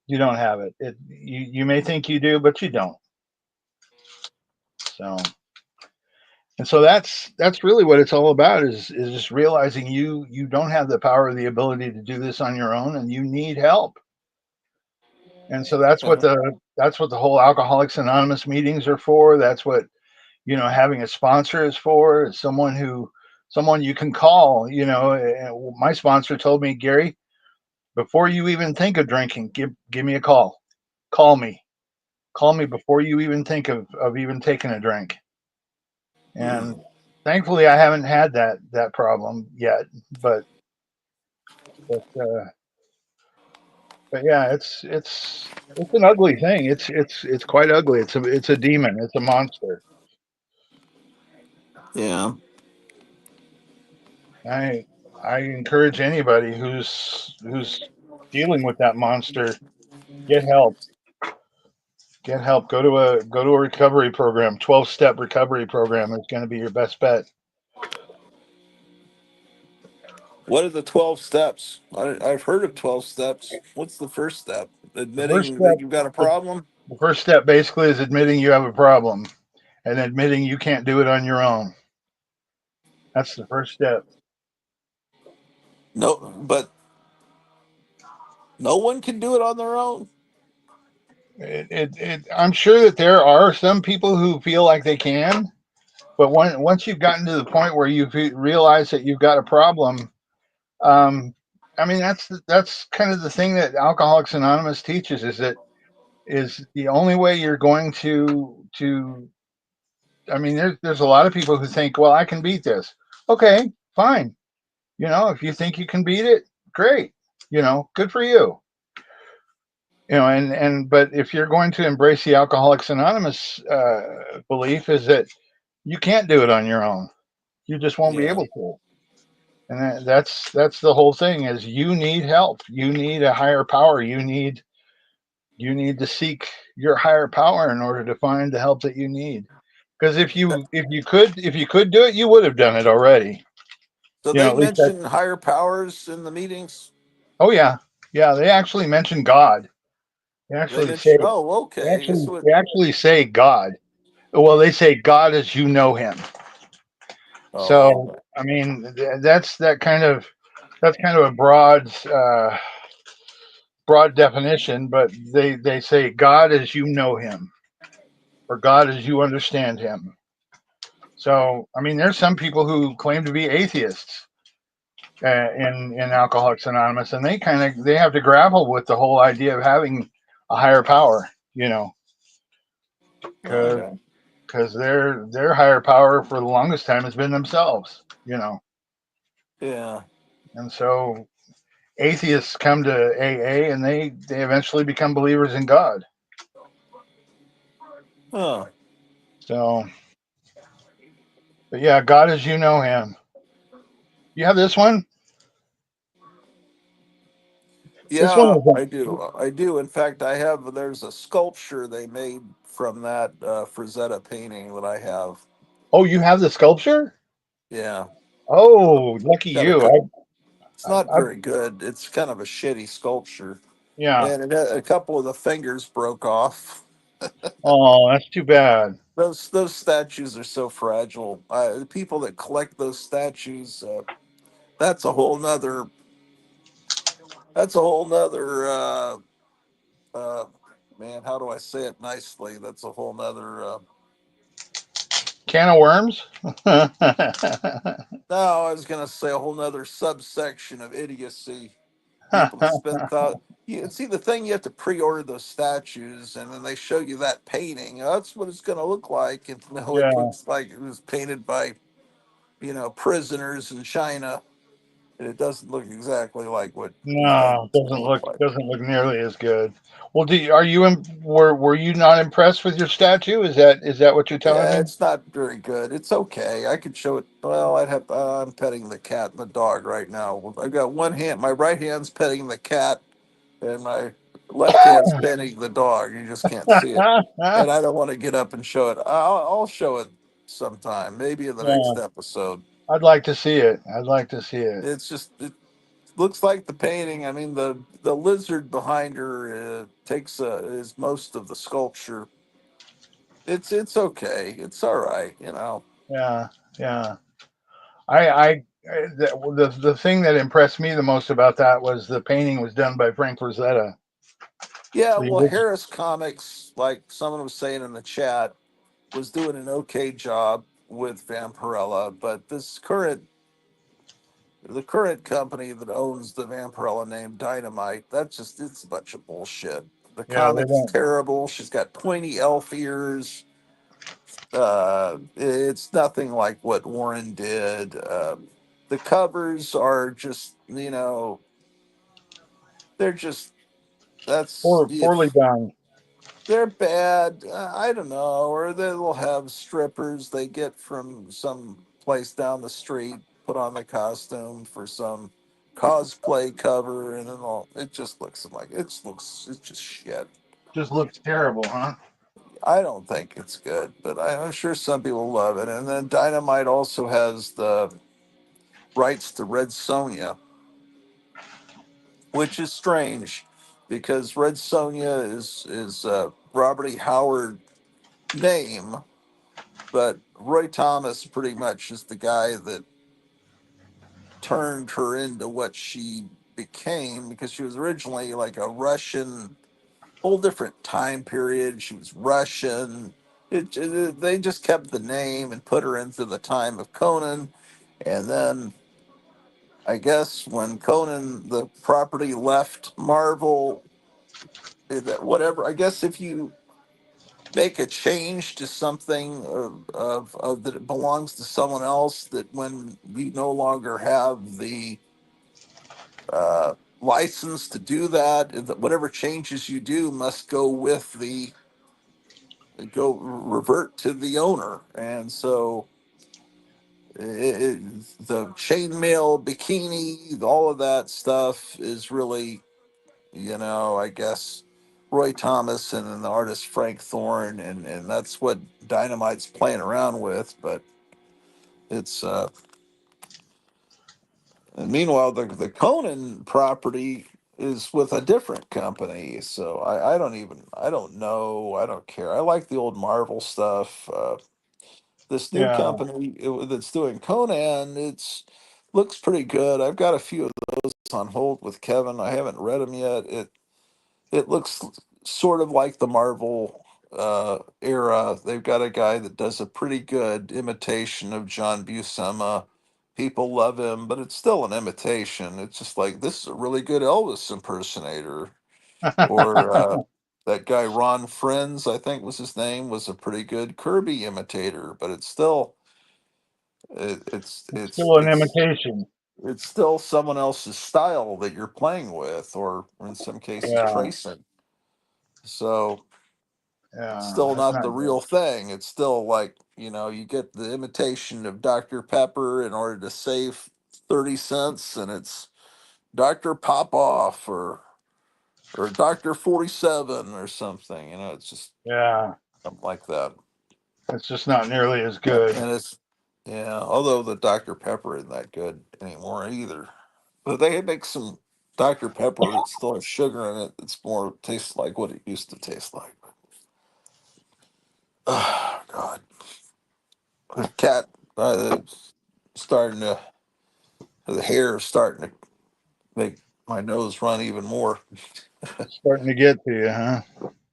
Speaker 3: You don't have it. You may think you do, but you don't. So, and so that's really what it's all about is just realizing you don't have the power or the ability to do this on your own, and you need help. And so
Speaker 1: yeah,
Speaker 3: that's what the whole Alcoholics Anonymous meetings are for. That's what having a sponsor is for, is someone you can call. My sponsor told me, Gary, before you even think of drinking, give me a call. Call me. Call me before you even think of even taking a drink.
Speaker 1: hmm,
Speaker 3: And thankfully I haven't had that problem yet. But yeah, it's an ugly thing. It's quite ugly. It's a demon. It's a monster.
Speaker 1: yeah,
Speaker 3: I I encourage anybody who's dealing with that monster, get help. Get help. Go to a recovery program. 12-step recovery program is going to be your best bet.
Speaker 1: What are the 12 steps? I've heard of 12 steps. What's the first step?
Speaker 3: The first
Speaker 1: Admitting that
Speaker 3: step,
Speaker 1: you've got a
Speaker 3: the,
Speaker 1: problem?
Speaker 3: the first step basically is admitting you have a problem and admitting you can't do it on your own. That's the first step.
Speaker 1: No, but no one can do it on their own.
Speaker 3: I'm sure that there are some people who feel like they can, but once you've gotten to the point where you realize that you've got a problem, um, I mean that's kind of the thing that Alcoholics Anonymous teaches is the only way you're going to. I mean, there's a lot of people who think, well, I can beat this. Okay, fine. You know, if you think you can beat it, great. You know, good for you. You know, and but if you're going to embrace the Alcoholics Anonymous belief, is that you can't do it on your own. You just won't be
Speaker 1: Yeah.
Speaker 3: able to. And that's the whole thing is you need help. You need a higher power. You need to seek your higher power in order to find the help that you need. Because if you could do it, you would have done it already.
Speaker 1: So
Speaker 3: You know,
Speaker 1: they
Speaker 3: at least that.
Speaker 1: mention higher powers in the meetings.
Speaker 3: Oh yeah, yeah. They actually mention God. They
Speaker 1: They
Speaker 3: actually say
Speaker 1: mention, oh,
Speaker 3: they
Speaker 1: okay.
Speaker 3: actually
Speaker 1: So,
Speaker 3: they actually say God. Well, they say God as you know Him.
Speaker 1: oh,
Speaker 3: So I mean, that's kind of a broad definition, but they say God as you know Him or God as you understand Him. So I mean, there's some people who claim to be atheists in Alcoholics Anonymous, and they have to grapple with the whole idea of having a higher power, you know, because
Speaker 1: okay.
Speaker 3: their higher power for the longest time has been themselves, you know,
Speaker 1: Yeah.
Speaker 3: and so atheists come to AA and they eventually become believers in God.
Speaker 1: Huh.
Speaker 3: So, but yeah, God as you know Him. You have this one. This one
Speaker 1: Yeah,
Speaker 3: is.
Speaker 1: I do. I do. In fact, there's a sculpture they made from that Frazetta painting that I have.
Speaker 3: Oh, you have the sculpture.
Speaker 1: Yeah.
Speaker 3: Oh, lucky
Speaker 1: Got a
Speaker 3: you.
Speaker 1: couple. It's not
Speaker 3: I
Speaker 1: very good. It's kind of a shitty sculpture.
Speaker 3: yeah.
Speaker 1: And a couple of the fingers broke off.
Speaker 3: Oh, that's too bad.
Speaker 1: Those statues are so fragile. The people that collect those statues, that's a whole nother. That's a whole nother. Uh, Man, how do I say it nicely? That's a whole nother.
Speaker 3: Can of worms.
Speaker 1: No, I was gonna say a whole nother subsection of idiocy. People that spend thought. You see, the thing you have to pre-order those statues, and then they show you that painting. That's what it's gonna look like. And no, it
Speaker 3: Yeah.
Speaker 1: looks like it was painted by prisoners in China, and it doesn't look exactly like what
Speaker 3: No,
Speaker 1: it's gonna look like.
Speaker 3: doesn't look nearly as good. Well, are you were you not impressed with your statue? Is that what you're telling
Speaker 1: Yeah,
Speaker 3: me?
Speaker 1: it's not very good. It's okay. I could show it. Well, I'd have. I'm petting the cat and the dog right now. I've got one hand. My right hand's petting the cat, and my left hand's petting the dog. You just can't see it,
Speaker 3: Yeah,
Speaker 1: and I don't want to get up and show it. I'll show it sometime, maybe in the next episode.
Speaker 3: I'd like to see it. I'd like to see it.
Speaker 1: It looks like the painting. I mean, the lizard behind her takes is most of the sculpture. It's okay. It's all right.
Speaker 3: Yeah, yeah. The thing that impressed me the most about that was the painting was done by Frank Rosetta.
Speaker 1: Yeah,
Speaker 3: The
Speaker 1: well,
Speaker 3: original.
Speaker 1: Harris Comics, like someone was saying in the chat, was doing an okay job with Vampirella, but the current company that owns the Vampirella name, Dynamite, it's a bunch of bullshit. The
Speaker 3: Yeah, they
Speaker 1: comic's
Speaker 3: don't.
Speaker 1: terrible. She's got pointy elf ears. It's nothing like what Warren did. The covers are just, they're just that's
Speaker 3: Poorly done.
Speaker 1: they're bad. I don't know, or they'll have strippers they get from some place down the street, put on the costume for some cosplay cover, and then it just looks like it's just shit.
Speaker 3: Just looks terrible, huh?
Speaker 1: I don't think it's good, but I'm sure some people love it. And then Dynamite also has rights to Red Sonja, which is strange because Red Sonja is Robert E. Howard name, but Roy Thomas pretty much is the guy that turned her into what she became because she was originally like a Russian, whole different time period. She was Russian. They just kept the name and put her into the time of Conan, and then I guess when Conan the property left Marvel, whatever. I guess if you make a change to something of that it belongs to someone else, that when you no longer have the license to do that, that whatever changes you do must go with the go revert to the owner. And so the chainmail bikini, all of that stuff is really, I guess Roy Thomas and then the artist Frank Thorne, and that's what Dynamite's playing around with. But it's and meanwhile the Conan property is with a different company. So I don't know, I don't care. I like the old Marvel stuff. This new
Speaker 3: Yeah,
Speaker 1: company that's doing Conan, it's looks pretty good. I've got a few of those on hold with Kevin. I haven't read them yet. It looks sort of like the Marvel era. They've got a guy that does a pretty good imitation of John Buscema. People love him, but it's still an imitation. It's just like this is a really good Elvis impersonator. Or that guy Ron Friends, I think was his name, was a pretty good Kirby imitator. But it's still it, it's
Speaker 3: it's
Speaker 1: it's
Speaker 3: still an
Speaker 1: it's
Speaker 3: imitation.
Speaker 1: it's still someone else's style that you're playing with, or in some cases
Speaker 3: Yeah,
Speaker 1: tracing. So it's
Speaker 3: yeah,
Speaker 1: still
Speaker 3: that's
Speaker 1: not
Speaker 3: not
Speaker 1: the
Speaker 3: good.
Speaker 1: real thing. It's still like, you get the imitation of Dr. Pepper in order to save 30 cents, and it's Dr. Popoff or Dr. 47 or something. It's just
Speaker 3: Yeah,
Speaker 1: something like that.
Speaker 3: it's just not nearly as good.
Speaker 1: And it's, yeah, although the Dr. Pepper isn't that good anymore either. But they make some Dr. Pepper that still has sugar in it. It's more tastes like what it used to taste like. Oh, God. The cat starting to, the hair is starting to make my nose run even more.
Speaker 3: Starting to get to you, huh?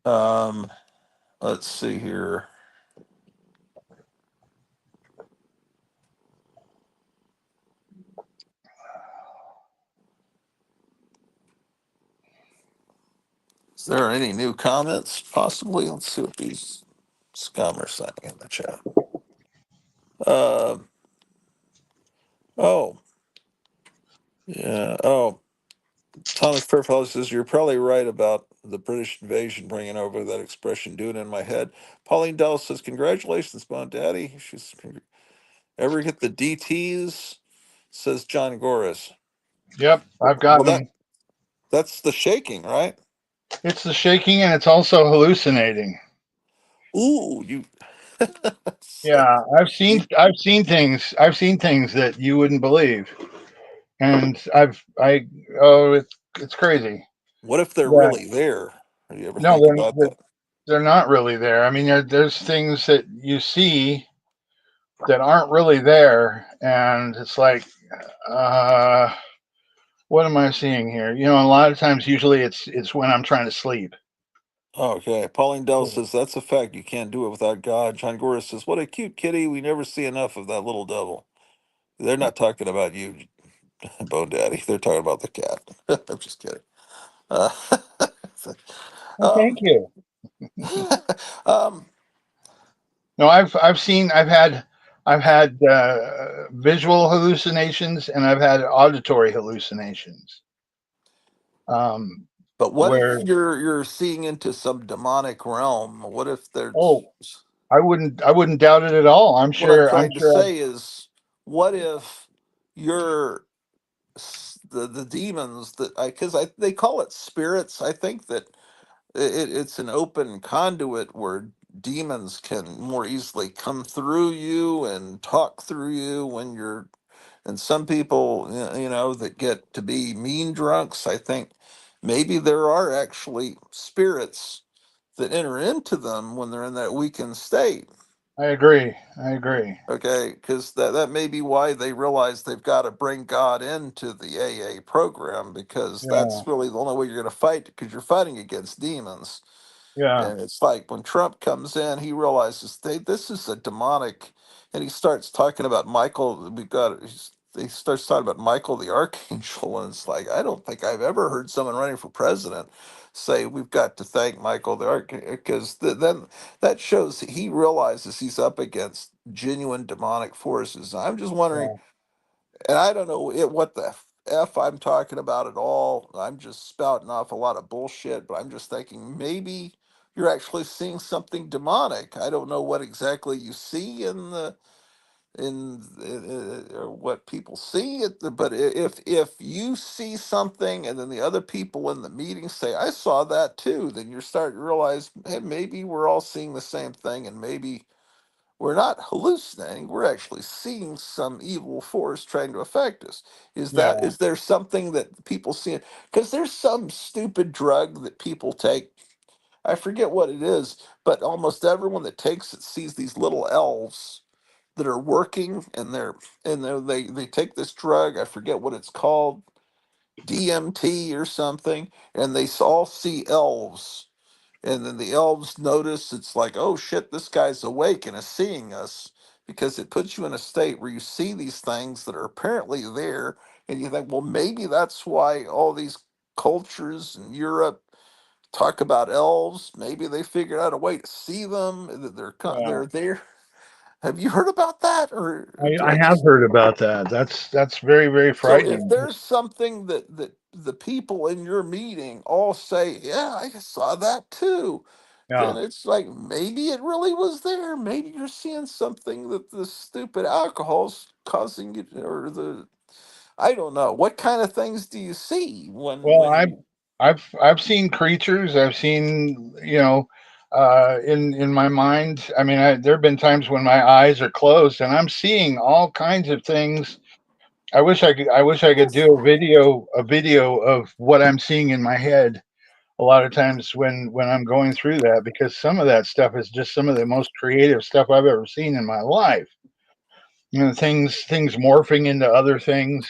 Speaker 1: Um, let's see here. Is there any new comments? Possibly. Let's see what these scum are saying in the chat. Uh, oh, yeah. Oh, Thomas Fairfellow says, you're probably right about the British invasion bringing over that expression, doing it in my head. Pauline Dell says, congratulations, Bone Daddy. She's ever get the DTs, says John Goris.
Speaker 3: Yep, I've
Speaker 1: Well,
Speaker 3: gotten them.
Speaker 1: that's the shaking, right?
Speaker 3: It's the shaking, and it's also hallucinating.
Speaker 1: Ooh, you. It's like,
Speaker 3: Yeah, I've seen things that you wouldn't believe, and it's crazy.
Speaker 1: what if they're
Speaker 3: Yeah,
Speaker 1: really there? Do you ever
Speaker 3: no,
Speaker 1: think about that?
Speaker 3: they're not really there. I mean, there's things that you see that aren't really there, and it's like, uh, what am I seeing here? A lot of times, usually it's when I'm trying to sleep.
Speaker 1: Okay, Pauline Dell says that's a fact. You can't do it without God. John Goris says, "What a cute kitty. We never see enough of that little devil." They're not talking about you, Bo Daddy. They're talking about the cat. I'm just kidding. Uh,
Speaker 3: Well, thank
Speaker 1: um,
Speaker 3: you.
Speaker 1: um,
Speaker 3: No, I've had visual hallucinations, and I've had auditory hallucinations. Um,
Speaker 1: but what if
Speaker 3: where
Speaker 1: you're seeing into some demonic realm? What if there's
Speaker 3: oh, I wouldn't doubt it at all.
Speaker 1: what I'm
Speaker 3: I'm
Speaker 1: trying to
Speaker 3: sure.
Speaker 1: say is, what if you're the demons that because I they call it spirits. I think that it's an open conduit where demons can more easily come through you and talk through you when you're And some people, that get to be mean drunks, I think maybe there are actually spirits that enter into them when they're in that weakened state.
Speaker 3: I agree. I agree.
Speaker 1: Okay, because that may be why they realize they've got to bring God into the AA program, because
Speaker 3: Yeah.
Speaker 1: that's really the only way you're going to fight, because you're fighting against demons.
Speaker 3: Yeah.
Speaker 1: And it's like when Trump comes in, he realizes this is a demonic, and he starts talking about Michael. He starts talking about Michael the Archangel, and it's like, I don't think I've ever heard someone running for president say we've got to thank Michael the Archangel, because then that shows he realizes he's up against genuine demonic forces. I'm just wondering,
Speaker 3: Yeah.
Speaker 1: and I don't know what the F I'm talking about at all. I'm just spouting off a lot of bullshit, but I'm just thinking maybe you're actually seeing something demonic. I don't know what exactly you see in or what people see but if you see something and then the other people in the meeting say I saw that too, then you're starting to realize, hey, maybe we're all seeing the same thing, and maybe we're not hallucinating. We're actually seeing some evil force trying to affect us.
Speaker 3: Yeah.
Speaker 1: Is there something that people see? Because there's some stupid drug that people take. I forget what it is, but almost everyone that takes it sees these little elves that are working, and they take this drug. I forget what it's called, DMT or something, and they all see elves, and then the elves notice, it's like, oh shit, this guy's awake and is seeing us, because it puts you in a state where you see these things that are apparently there, and you think, well, maybe that's why all these cultures in Europe talk about elves. Maybe they figured out a way to see them, that
Speaker 3: Yeah.
Speaker 1: they're there. Have you heard about that, or do
Speaker 3: I
Speaker 1: I
Speaker 3: have
Speaker 1: just?
Speaker 3: heard about that. That's very, very
Speaker 1: So if
Speaker 3: frightening.
Speaker 1: there's something that the people in your meeting all say, yeah, I saw that too,
Speaker 3: Yeah.
Speaker 1: then it's like maybe it really was there. Maybe you're seeing something that the stupid alcohol's causing you, or I don't know. What kind of things do you see
Speaker 3: Well,
Speaker 1: when you?
Speaker 3: I've seen creatures. I've seen, in my mind. I mean, there have been times when my eyes are closed and I'm seeing all kinds of things. I wish I could do a video of what I'm seeing in my head. A lot of times when I'm going through that, because some of that stuff is just some of the most creative stuff I've ever seen in my life. Things morphing into other things.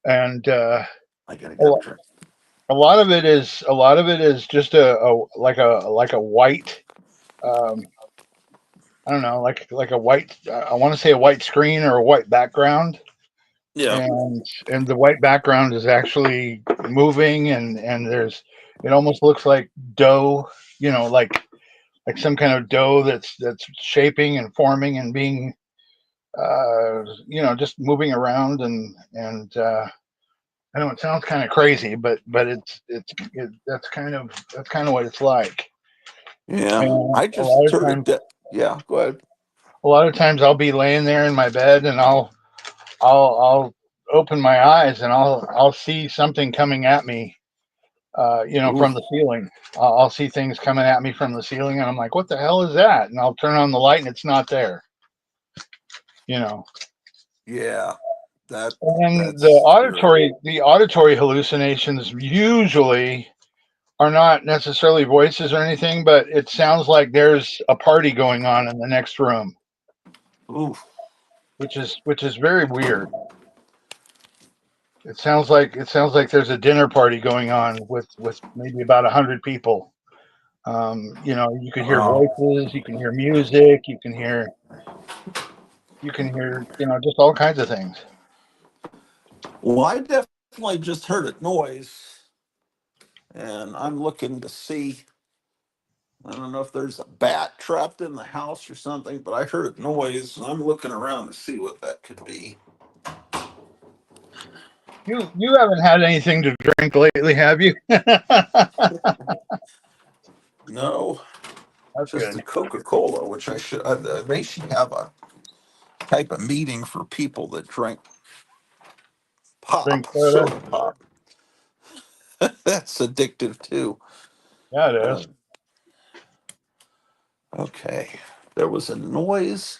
Speaker 3: And
Speaker 1: I gotta
Speaker 3: a,
Speaker 1: get a
Speaker 3: lo-
Speaker 1: drink.
Speaker 3: a lot of it is just a white, um, I don't know, like a white, I want to say a white screen or a white background,
Speaker 1: Yeah.
Speaker 3: and the white background is actually moving, and it almost looks like dough, like some kind of dough that's shaping and forming and being, just moving around, and I know it sounds kind of crazy, but that's kind of what it's like.
Speaker 1: Yeah.
Speaker 3: And
Speaker 1: I
Speaker 3: a lot
Speaker 1: just
Speaker 3: of
Speaker 1: heard
Speaker 3: times,
Speaker 1: it. Yeah. Go ahead.
Speaker 3: I'll be laying there in my bed, and I'll open my eyes, and I'll see something coming at me,
Speaker 1: Ooh.
Speaker 3: from the ceiling. I'll see things coming at me from the ceiling, and I'm like, what the hell is that? And I'll turn on the light, and it's not there. You know.
Speaker 1: Yeah.
Speaker 3: And
Speaker 1: That's scary.
Speaker 3: the auditory hallucinations usually are not necessarily voices or anything, but it sounds like there's a party going on in the next room,
Speaker 1: Ooh.
Speaker 3: which is very weird. It sounds like there's a dinner party going on with maybe about 100 people. You could hear
Speaker 1: Oh.
Speaker 3: voices, you can hear music, you can hear just all kinds of things.
Speaker 1: Well, I definitely just heard a noise, and I'm looking to see. I don't know if there's a bat trapped in the house or something, but I heard a noise, and I'm looking around to see what that could be.
Speaker 3: You haven't had anything to drink lately, have you? That's
Speaker 1: No, just
Speaker 3: good.
Speaker 1: a Coca-Cola, which I should. They should have a type of meeting for people that drink
Speaker 3: Drink
Speaker 1: pop,
Speaker 3: soda.
Speaker 1: soda pop. That's addictive too.
Speaker 3: Yeah, it
Speaker 1: Uh,
Speaker 3: is.
Speaker 1: okay, there was a noise.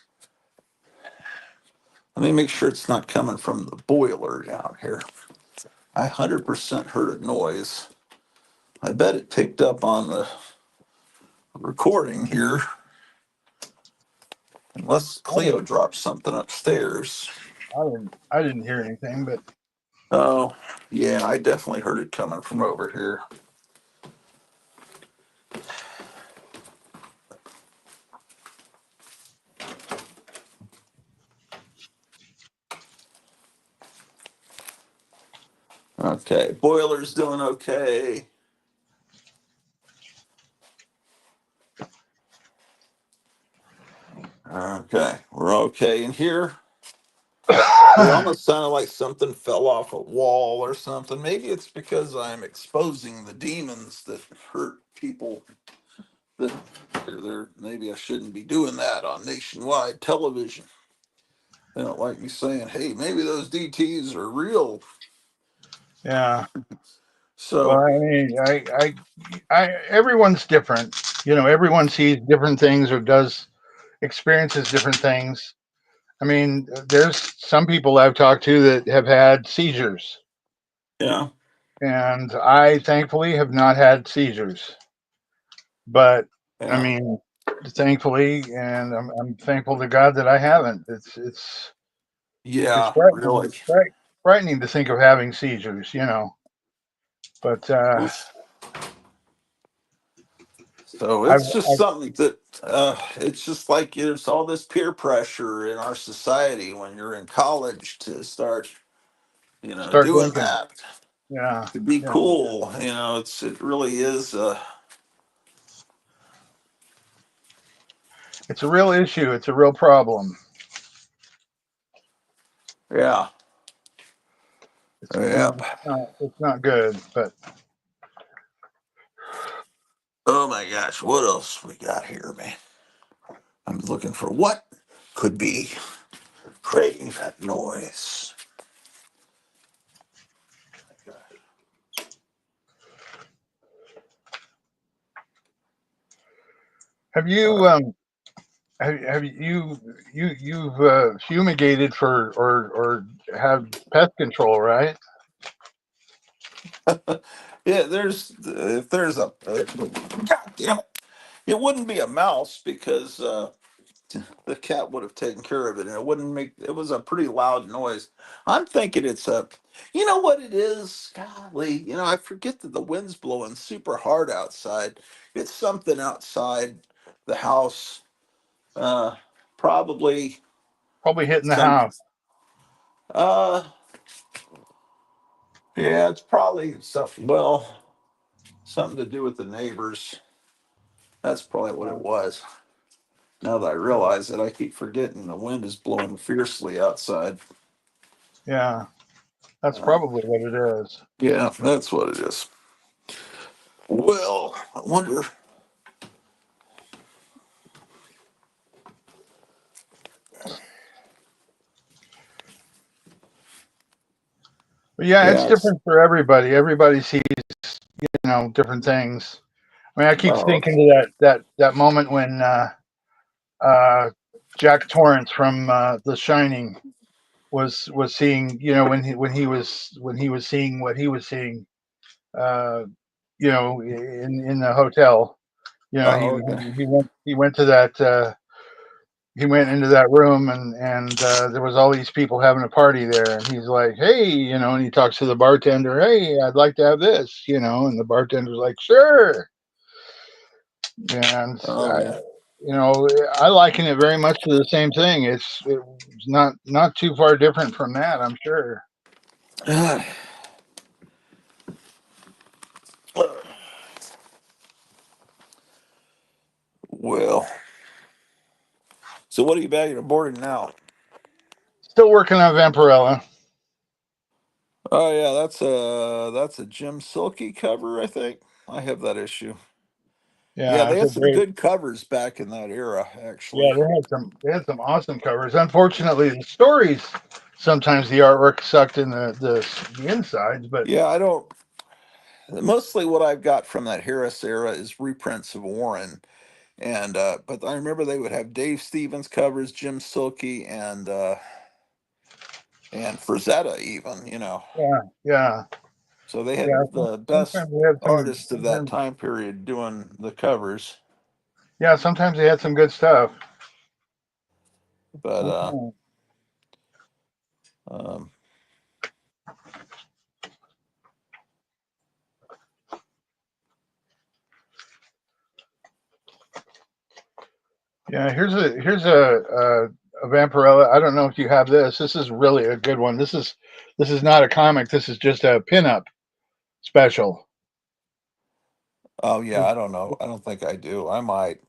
Speaker 1: Let me make sure it's not coming from the boiler down here. I 100% heard a noise. I bet it picked up on the recording here, unless
Speaker 3: I
Speaker 1: Cleo dropped something upstairs.
Speaker 3: didn't hear anything, but
Speaker 1: Oh, yeah, I definitely heard it coming from over here. Okay, boiler's doing okay. Okay, we're okay in here. It almost sounded like something fell off a wall or something. Maybe it's because I'm exposing the demons that hurt people. That maybe I shouldn't be doing that on nationwide television. They don't like me saying, "Hey, maybe those DTs are real."
Speaker 3: yeah. Well,
Speaker 1: So
Speaker 3: I mean, everyone's different. You know, everyone sees different things or does experiences different things. I mean, there's some people I've talked to that have had seizures,
Speaker 1: yeah,
Speaker 3: and I thankfully have not had seizures. But I
Speaker 1: yeah,
Speaker 3: mean, thankfully, and I'm thankful to God that I haven't. It's
Speaker 1: yeah,
Speaker 3: frightening,
Speaker 1: really.
Speaker 3: frightening to think of having seizures, you know. But
Speaker 1: So it's just
Speaker 3: I've
Speaker 1: something that it's just like there's all this peer pressure in our society when you're in college to start,
Speaker 3: start
Speaker 1: doing
Speaker 3: thinking,
Speaker 1: that
Speaker 3: yeah,
Speaker 1: to be
Speaker 3: yeah.
Speaker 1: cool. It really is.
Speaker 3: It's a real issue. It's a real problem.
Speaker 1: Yeah, yeah.
Speaker 3: It's not good. But
Speaker 1: Oh my gosh, what else we got here, man? I'm looking for what could be creating that noise.
Speaker 3: have
Speaker 1: Uh,
Speaker 3: you have you've fumigated for or have pest control, right?
Speaker 1: yeah, there's if there's God damn it, it wouldn't be a mouse because the cat would have taken care of it, and it wouldn't make. It was a pretty loud noise. I'm thinking it's a. You know what it is? Golly, I forget that the wind's blowing super hard outside. It's something outside the house. Uh, Probably
Speaker 3: Probably hitting the
Speaker 1: some.
Speaker 3: house.
Speaker 1: Uh, yeah, it's probably something. Well, something to do with the neighbors. That's probably what it was. Now that I realize it, I keep forgetting the wind is blowing fiercely outside.
Speaker 3: Yeah, that's
Speaker 1: Uh,
Speaker 3: probably what it is.
Speaker 1: yeah, that's what it is. Well, I wonder.
Speaker 3: But yeah, it's
Speaker 1: Yeah, it's.
Speaker 3: different for everybody. Everybody sees, different things. I mean, I keep
Speaker 1: Oh,
Speaker 3: thinking to that moment when uh, Jack Torrance from The Shining was seeing, when he was seeing what he was seeing, uh, in the hotel. He
Speaker 1: oh, okay.
Speaker 3: he went to that. He went into that room and there was all these people having a party there, and he's like, hey, and he talks to the bartender, hey, I'd like to have this, and the bartender's like, sure. And
Speaker 1: Oh, yeah.
Speaker 3: I liken it very much to the same thing. It's not too far different from that, I'm sure.
Speaker 1: Well, so what are you bagging and boarding now?
Speaker 3: Still working on Vampirella.
Speaker 1: Oh yeah, that's a Jim Silky cover, I think. I have that issue. Yeah,
Speaker 3: Yeah,
Speaker 1: they
Speaker 3: it's a
Speaker 1: had some
Speaker 3: great.
Speaker 1: good covers back in that era,
Speaker 3: Yeah,
Speaker 1: actually.
Speaker 3: they had some awesome covers. Unfortunately, the stories, sometimes the artwork sucked in the insides, but
Speaker 1: Yeah, I don't. Mostly what I've got from that Harris era is reprints of Warren, and but I remember they would have Dave Stevens covers, Jim Silky, and and Frazetta even, you know.
Speaker 3: Yeah, yeah,
Speaker 1: So they
Speaker 3: yeah.
Speaker 1: had the best
Speaker 3: Sometimes they had some.
Speaker 1: artists of that time period doing the covers.
Speaker 3: Yeah, sometimes they had some good stuff.
Speaker 1: But
Speaker 3: Okay.
Speaker 1: um,
Speaker 3: Yeah, here's a Vampirella. I don't know if you have this. This is really a good one. This is not a comic. This is just a pinup special.
Speaker 1: oh yeah, I don't know. I don't think I do. I might.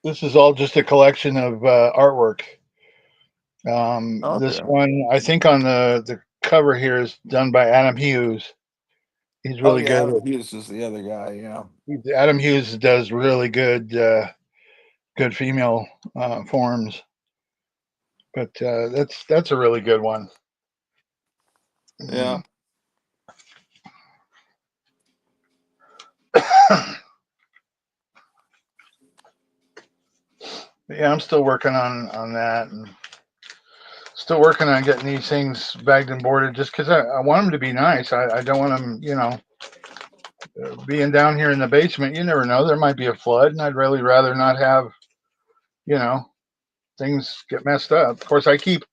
Speaker 3: This is all just a collection of artwork. This
Speaker 1: Okay.
Speaker 3: one, I think, on the cover here is done by Adam Hughes. He's
Speaker 1: Oh
Speaker 3: really
Speaker 1: yeah,
Speaker 3: good.
Speaker 1: Adam Hughes is the other guy. Yeah.
Speaker 3: Adam Hughes does really good female forms, but that's a really good one.
Speaker 1: Yeah.
Speaker 3: Mm. Yeah, I'm still working on that, and still working on getting these things bagged and boarded. Just because I want them to be nice. I don't want them, being down here in the basement. You never know, there might be a flood, and I'd really rather not have you know things get messed up. Of course, I keep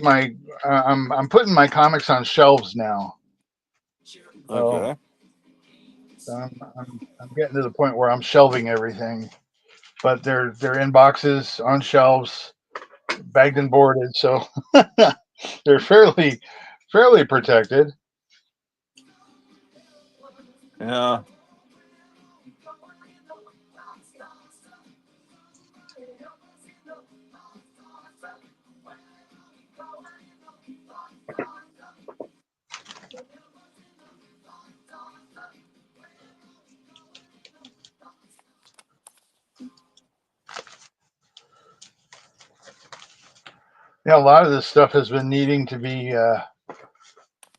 Speaker 3: my I'm putting my comics on shelves now. So
Speaker 1: Okay.
Speaker 3: I'm getting to the point where I'm shelving everything, but they're in boxes on shelves, bagged and boarded, so they're fairly protected.
Speaker 1: Yeah.
Speaker 3: Yeah, a lot of this stuff has been needing to be.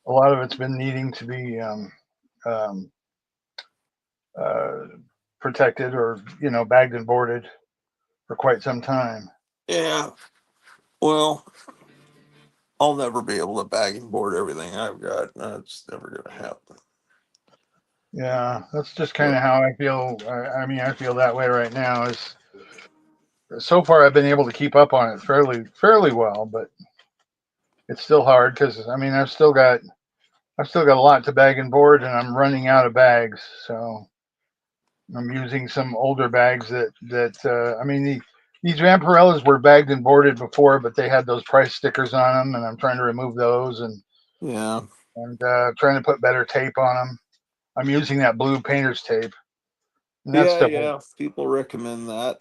Speaker 3: A lot of it's been needing to be um, uh, protected or bagged and boarded for quite some time.
Speaker 1: Yeah. Well, I'll never be able to bag and board everything I've got. That's never gonna happen.
Speaker 3: Yeah, that's just kind
Speaker 1: But
Speaker 3: of how I feel. I mean, I feel that way right now. Is so far I've been able to keep up on it fairly well, but it's still hard because I mean I've still got a lot to bag and board, and I'm running out of bags. So I'm using some older bags I mean these Vampirellas were bagged and boarded before, but they had those price stickers on them, and I'm trying to remove those
Speaker 1: yeah.
Speaker 3: and trying to put better tape on them. I'm using that blue painter's tape, and that
Speaker 1: Yeah,
Speaker 3: stuff
Speaker 1: yeah. People recommend that.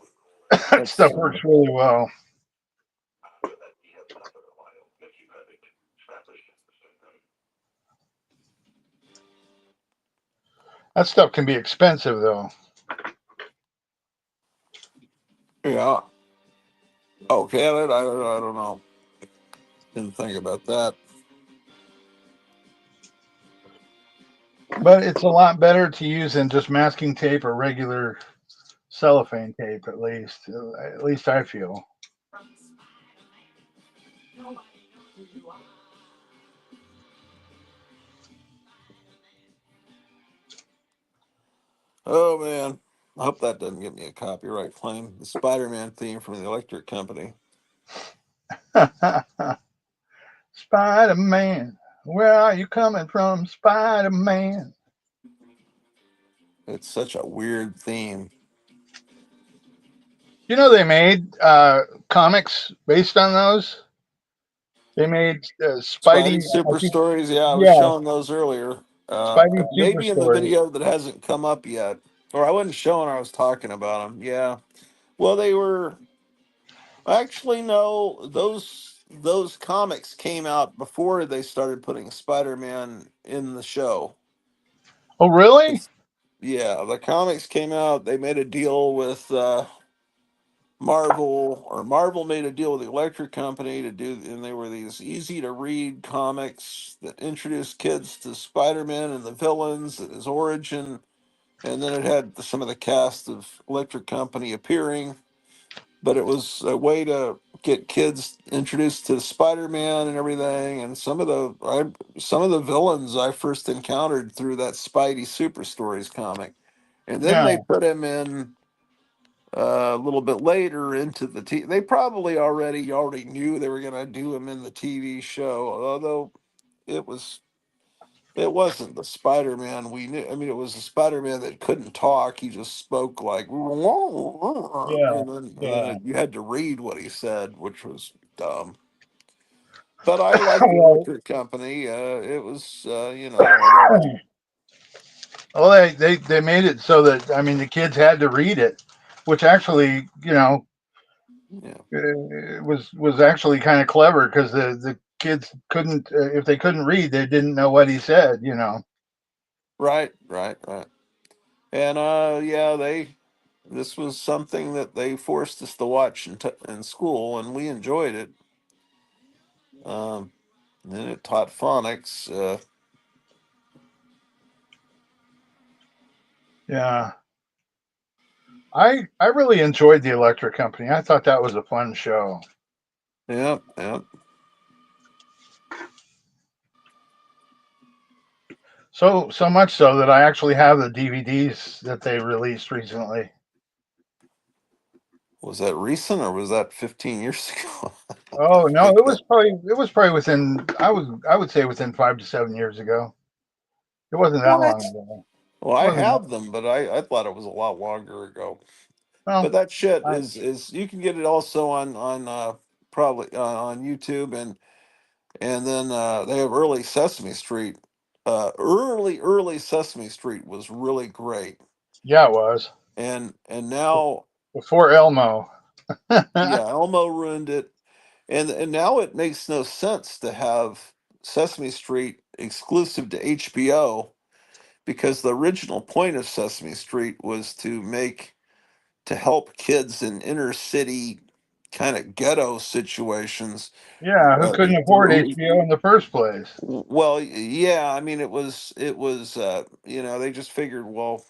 Speaker 3: that stuff
Speaker 1: That's
Speaker 3: works really well. That stuff can be expensive though.
Speaker 1: yeah. Oh, can it? I don't know. Didn't think about that.
Speaker 3: But it's a lot better to use than just masking tape or regular cellophane tape. At least I feel.
Speaker 1: Oh man. I hope that doesn't get me a copyright claim. The Spider-Man theme from the Electric Company.
Speaker 3: Spider Man, where are you coming from, Spider Man?
Speaker 1: It's such a weird theme.
Speaker 3: They made comics based on those. They made
Speaker 1: Spidey
Speaker 3: Spidey. I
Speaker 1: Super
Speaker 3: think,
Speaker 1: Stories. Yeah, I was
Speaker 3: yeah,
Speaker 1: showing those earlier.
Speaker 3: Spidey Super
Speaker 1: Maybe in the
Speaker 3: Stories.
Speaker 1: video that hasn't come up yet, or I wasn't showing. I was talking about them. Yeah. Well, they were actually no. Those comics came out before they started putting Spider-Man in the show.
Speaker 3: Oh, really?
Speaker 1: It's, yeah, the comics came out. They made a deal with Marvel, or Marvel made a deal with the Electric Company to do, and they were these easy to read comics that introduced kids to Spider-Man and the villains and his origin, and then it had some of the cast of Electric Company appearing. But it was a way to get kids introduced to Spider-Man and everything, and some of the villains I first encountered through that Spidey Super Stories comic, and then
Speaker 3: Yeah,
Speaker 1: they put him in a little bit later into the They probably already knew they were going to do him in the TV show, although it was it wasn't the Spider-Man we knew. I mean, it was a Spider-Man that couldn't talk. He just spoke like,
Speaker 3: yeah,
Speaker 1: and then
Speaker 3: yeah.
Speaker 1: you had to read what he said, which was dumb. But I liked the
Speaker 3: Well,
Speaker 1: Electric Company. It was, although
Speaker 3: well, they made it so that I mean the kids had to read it, which actually
Speaker 1: yeah,
Speaker 3: was actually kind of clever because the kids couldn't if they couldn't read they didn't know what he said.
Speaker 1: right, right, right. And yeah, this was something that they forced us to watch in school, and we enjoyed it. Um, and it taught phonics.
Speaker 3: Yeah, I really enjoyed the Electric Company. I thought that was a fun show.
Speaker 1: Yeah, yeah.
Speaker 3: So much so that I actually have the DVDs that they released recently.
Speaker 1: Was that recent or was that 15 years ago? I
Speaker 3: Oh no,
Speaker 1: think that.
Speaker 3: it was probably within I would say within 5 to 7 years ago. It wasn't that long
Speaker 1: What?
Speaker 3: ago.
Speaker 1: Well,
Speaker 3: It
Speaker 1: I
Speaker 3: wasn't that
Speaker 1: have them, but I thought it was a lot longer ago. But
Speaker 3: well.
Speaker 1: that shit
Speaker 3: I,
Speaker 1: is you can get it also on probably on YouTube, and then they have early Sesame Street. Early Sesame Street was really great,
Speaker 3: yeah, it was
Speaker 1: and now
Speaker 3: before Elmo.
Speaker 1: yeah, Elmo ruined it, and now it makes no sense to have Sesame Street exclusive to HBO because the original point of Sesame Street was to help kids in inner city kind of ghetto situations.
Speaker 3: Yeah, who
Speaker 1: Uh,
Speaker 3: couldn't afford HBO in the first place?
Speaker 1: well, yeah, I mean they just figured, well,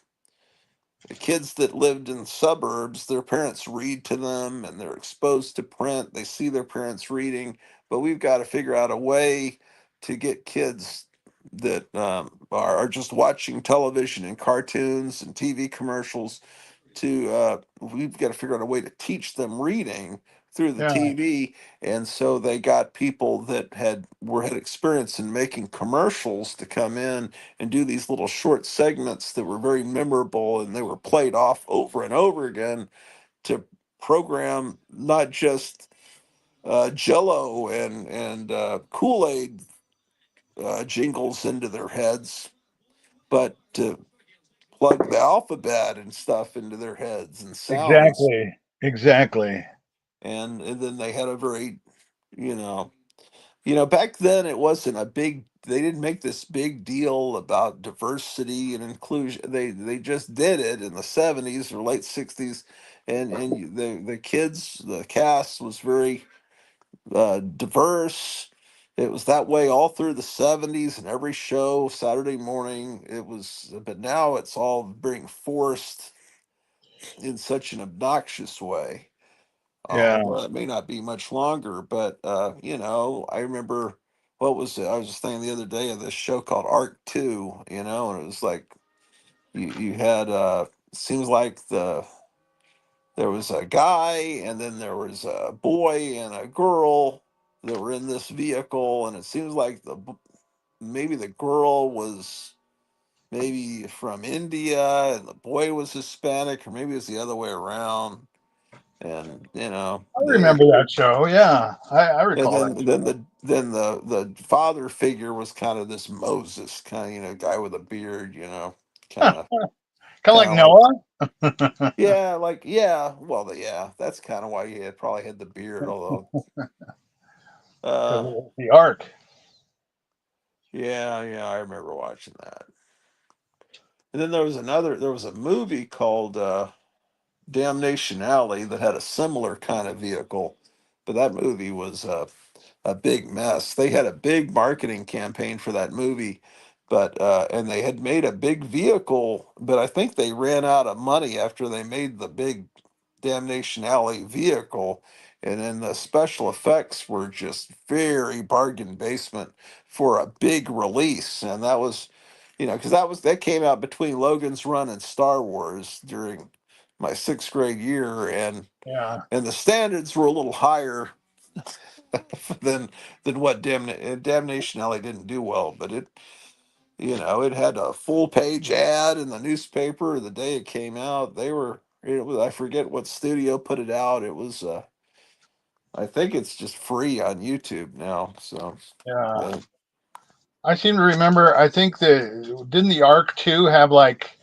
Speaker 1: the kids that lived in the suburbs, their parents read to them and they're exposed to print. They see their parents reading, but we've got to figure out a way to get kids that are just watching television and cartoons and TV commercials to we've got to figure out a way to teach them reading through the
Speaker 3: Yeah,
Speaker 1: TV, and so they got people that had experience in making commercials to come in and do these little short segments that were very memorable, and they were played off over and over again to program not just Jello and Kool Aid jingles into their heads, but to plug the alphabet and stuff into their heads and sounds.
Speaker 3: exactly, exactly.
Speaker 1: And then they had a very, you know, back then it wasn't a big. They didn't make this big deal about diversity and inclusion. They just did it in the '70s or late '60s, and the kids, the cast was very diverse. It was that way all through the '70s, and every show Saturday morning it was. But now it's all being forced in such an obnoxious way.
Speaker 3: Yeah,
Speaker 1: Although it may not be much longer, but I remember what was it? I was just thinking the other day of this show called Arc Two, and it was like you had seems like there was a guy and then there was a boy and a girl that were in this vehicle, and it seems like maybe the girl was maybe from India and the boy was Hispanic, or maybe it was the other way around. And
Speaker 3: I remember that show. Yeah, I
Speaker 1: and
Speaker 3: recall that show.
Speaker 1: then the father figure was kind of this Moses kind of guy with a beard, kind of
Speaker 3: Kind of like
Speaker 1: kind of like
Speaker 3: Noah,
Speaker 1: yeah, like yeah, well yeah, that's kind of why he had probably had the beard, although
Speaker 3: because
Speaker 1: uh
Speaker 3: it was the Ark.
Speaker 1: yeah, yeah, I remember watching that. And then there was a movie called Damnation Alley that had a similar kind of vehicle, but that movie was a big mess. They had a big marketing campaign for that movie, but and they had made a big vehicle, but I think they ran out of money after they made the big Damnation Alley vehicle, And then the special effects were just very bargain basement for a big release. And that was, because that came out between Logan's Run and Star Wars during my sixth grade year,
Speaker 3: Yeah.
Speaker 1: and the standards were a little higher than what Damnation Alley didn't do well, but it had a full page ad in the newspaper the day it came out. I forget what studio put it out. It was I think it's just free on YouTube now. So
Speaker 3: Yeah.
Speaker 1: yeah.
Speaker 3: I seem to remember. I think didn't the Arc 2 have like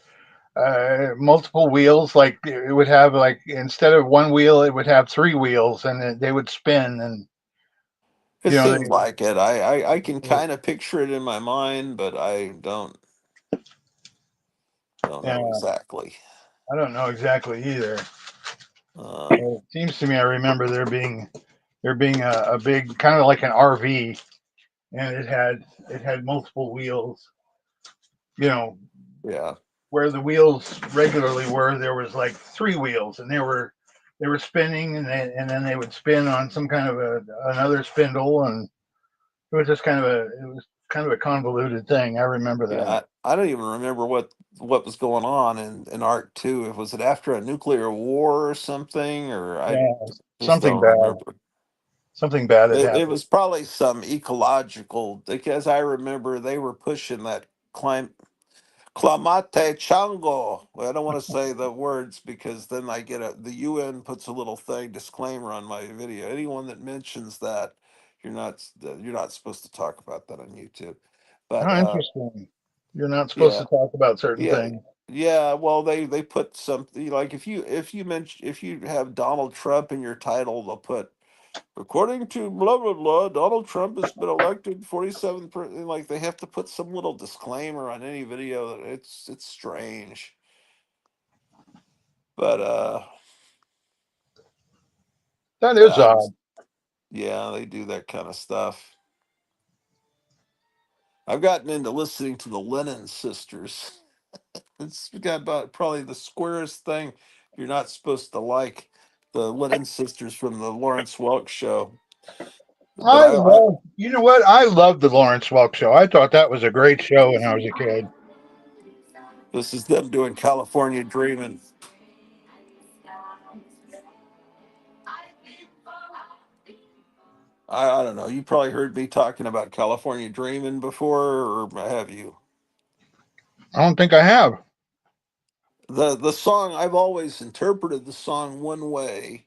Speaker 3: multiple wheels? Like it would have like instead of one wheel, it would have three wheels, and they would spin. And
Speaker 1: It
Speaker 3: you know,
Speaker 1: seems like it. I can kind of picture it in my mind, but I don't
Speaker 3: yeah,
Speaker 1: know exactly.
Speaker 3: I don't know exactly either.
Speaker 1: Uh,
Speaker 3: It seems to me I remember there being a big kind of like an RV, and it had multiple wheels. You know,
Speaker 1: yeah,
Speaker 3: where the wheels regularly were, there was like three wheels, and they were spinning, and then they would spin on some kind of another spindle, and it was kind of a convoluted thing. I remember
Speaker 1: yeah.
Speaker 3: that.
Speaker 1: I don't even remember what was going on in Art 2. Was it after a nuclear war or something? Or I
Speaker 3: Yeah,
Speaker 1: just
Speaker 3: something
Speaker 1: don't
Speaker 3: bad.
Speaker 1: remember.
Speaker 3: Something bad had
Speaker 1: It
Speaker 3: happened.
Speaker 1: was probably some ecological, because I remember they were pushing that Clamate Chango. Well, I don't want to say the words because then the UN puts a little thing disclaimer on my video. Anyone that mentions that, you're not supposed to talk about that on YouTube. But
Speaker 3: Oh, interesting. You're not supposed
Speaker 1: yeah,
Speaker 3: to talk about certain
Speaker 1: yeah,
Speaker 3: things.
Speaker 1: yeah. Well, they put something like if you have Donald Trump in your title, they'll put according to blah blah blah, Donald Trump has been elected 47. Like they have to put some little disclaimer on any video. It's strange, but
Speaker 3: That is
Speaker 1: yeah,
Speaker 3: odd.
Speaker 1: yeah, they do that kind of stuff. I've gotten into listening to the Lennon Sisters. It's got about probably the squarest thing you're not supposed to like. The Lennon Sisters from the Lawrence Welk show, but
Speaker 3: You know what? I loved the Lawrence Welk show. I thought that was a great show when I was a kid.
Speaker 1: this is them doing California Dreaming. I don't know. You probably heard me talking about California Dreaming before, or have you?
Speaker 3: I don't think I have.
Speaker 1: The song, I've always interpreted the song one way,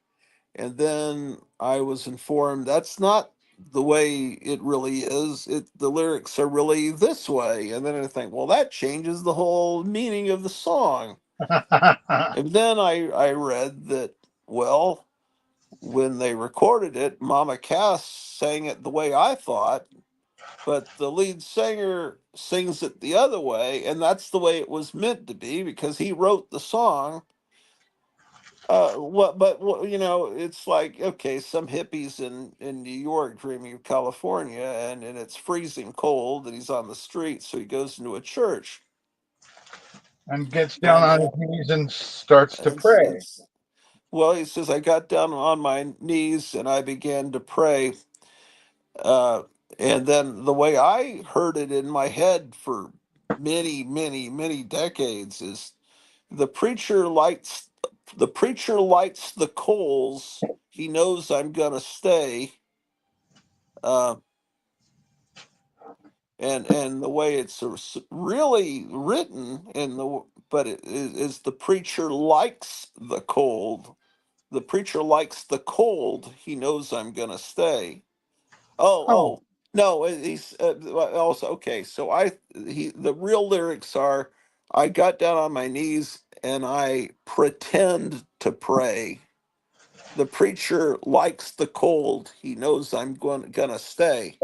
Speaker 1: and then I was informed that's not the way it really is. The lyrics are really this way, and then I think, well, that changes the whole meaning of the song. And then I read that, well, when they recorded it, Mama Cass sang it the way I thought, but the lead singer sings it the other way, and that's the way it was meant to be because he wrote the song. It's like, okay, some hippies in New York dreaming of California, and it's freezing cold, and he's on the street, so he goes into a church,
Speaker 3: And gets down
Speaker 1: and
Speaker 3: on his knees and starts to pray.
Speaker 1: it's well, he says, I got down on my knees and I began to pray. Uh, and then the way I heard it in my head for many, many, many decades is the preacher lights the preacher lights the coals. He knows I'm gonna stay. Uh, and the way it's really written but it is the preacher likes the cold. The preacher likes the cold. He knows I'm gonna stay. Oh,
Speaker 3: Oh,
Speaker 1: no, he's also okay. So the real lyrics are, I got down on my knees and I pretend to pray. The preacher likes the cold. He knows I'm gonna stay.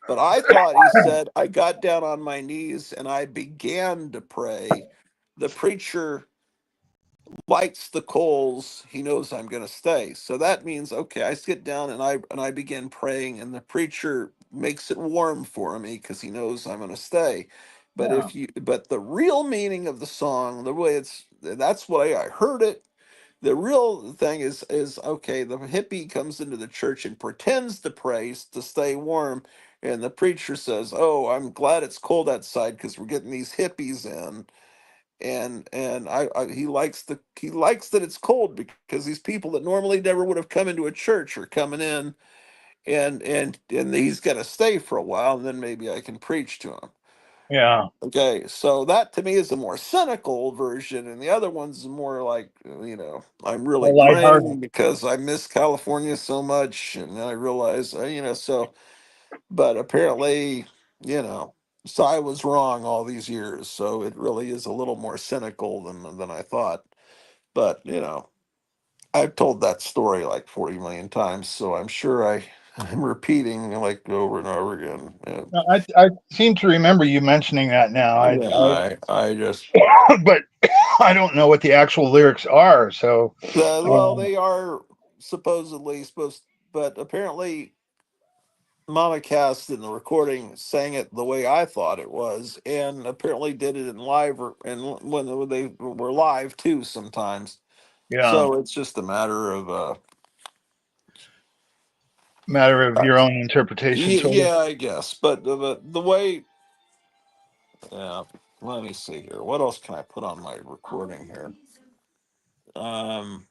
Speaker 1: But I thought he said, I got down on my knees and I began to pray. The preacher lights the coals. He knows I'm going to stay. So that means, okay, I sit down and I begin praying, and the preacher makes it warm for me because he knows I'm going to stay. But the real meaning of the song, the way that's what I heard it. The real thing is okay. The hippie comes into the church and pretends to pray to stay warm, and the preacher says, "Oh, I'm glad it's cold outside because we're getting these hippies in." And he likes that it's cold because these people that normally never would have come into a church are coming in, and he's got to stay for a while, and then maybe I can preach to him.
Speaker 3: Yeah.
Speaker 1: Okay, so that to me is a more cynical version, and the other one's more like, I'm really
Speaker 3: More lighthearted.
Speaker 1: praying because I miss California so much, and I realize, so. But apparently, you know, so I was wrong all these years. So it really is a little more cynical than I thought. But I've told that story like 40 million times, so I'm sure I'm repeating like over and over again.
Speaker 3: No, I seem to remember you mentioning that now.
Speaker 1: Yeah, I just
Speaker 3: But I don't know what the actual lyrics are. So,
Speaker 1: well, they are supposedly supposed, but apparently Mama Cast in the recording sang it the way I thought it was, and apparently did it in live and when they were live too sometimes.
Speaker 3: yeah,
Speaker 1: So it's just a matter of
Speaker 3: matter of your own interpretation, sort of.
Speaker 1: yeah, I guess. But the way, yeah. Let me see here. What else can I put on my recording here? Um,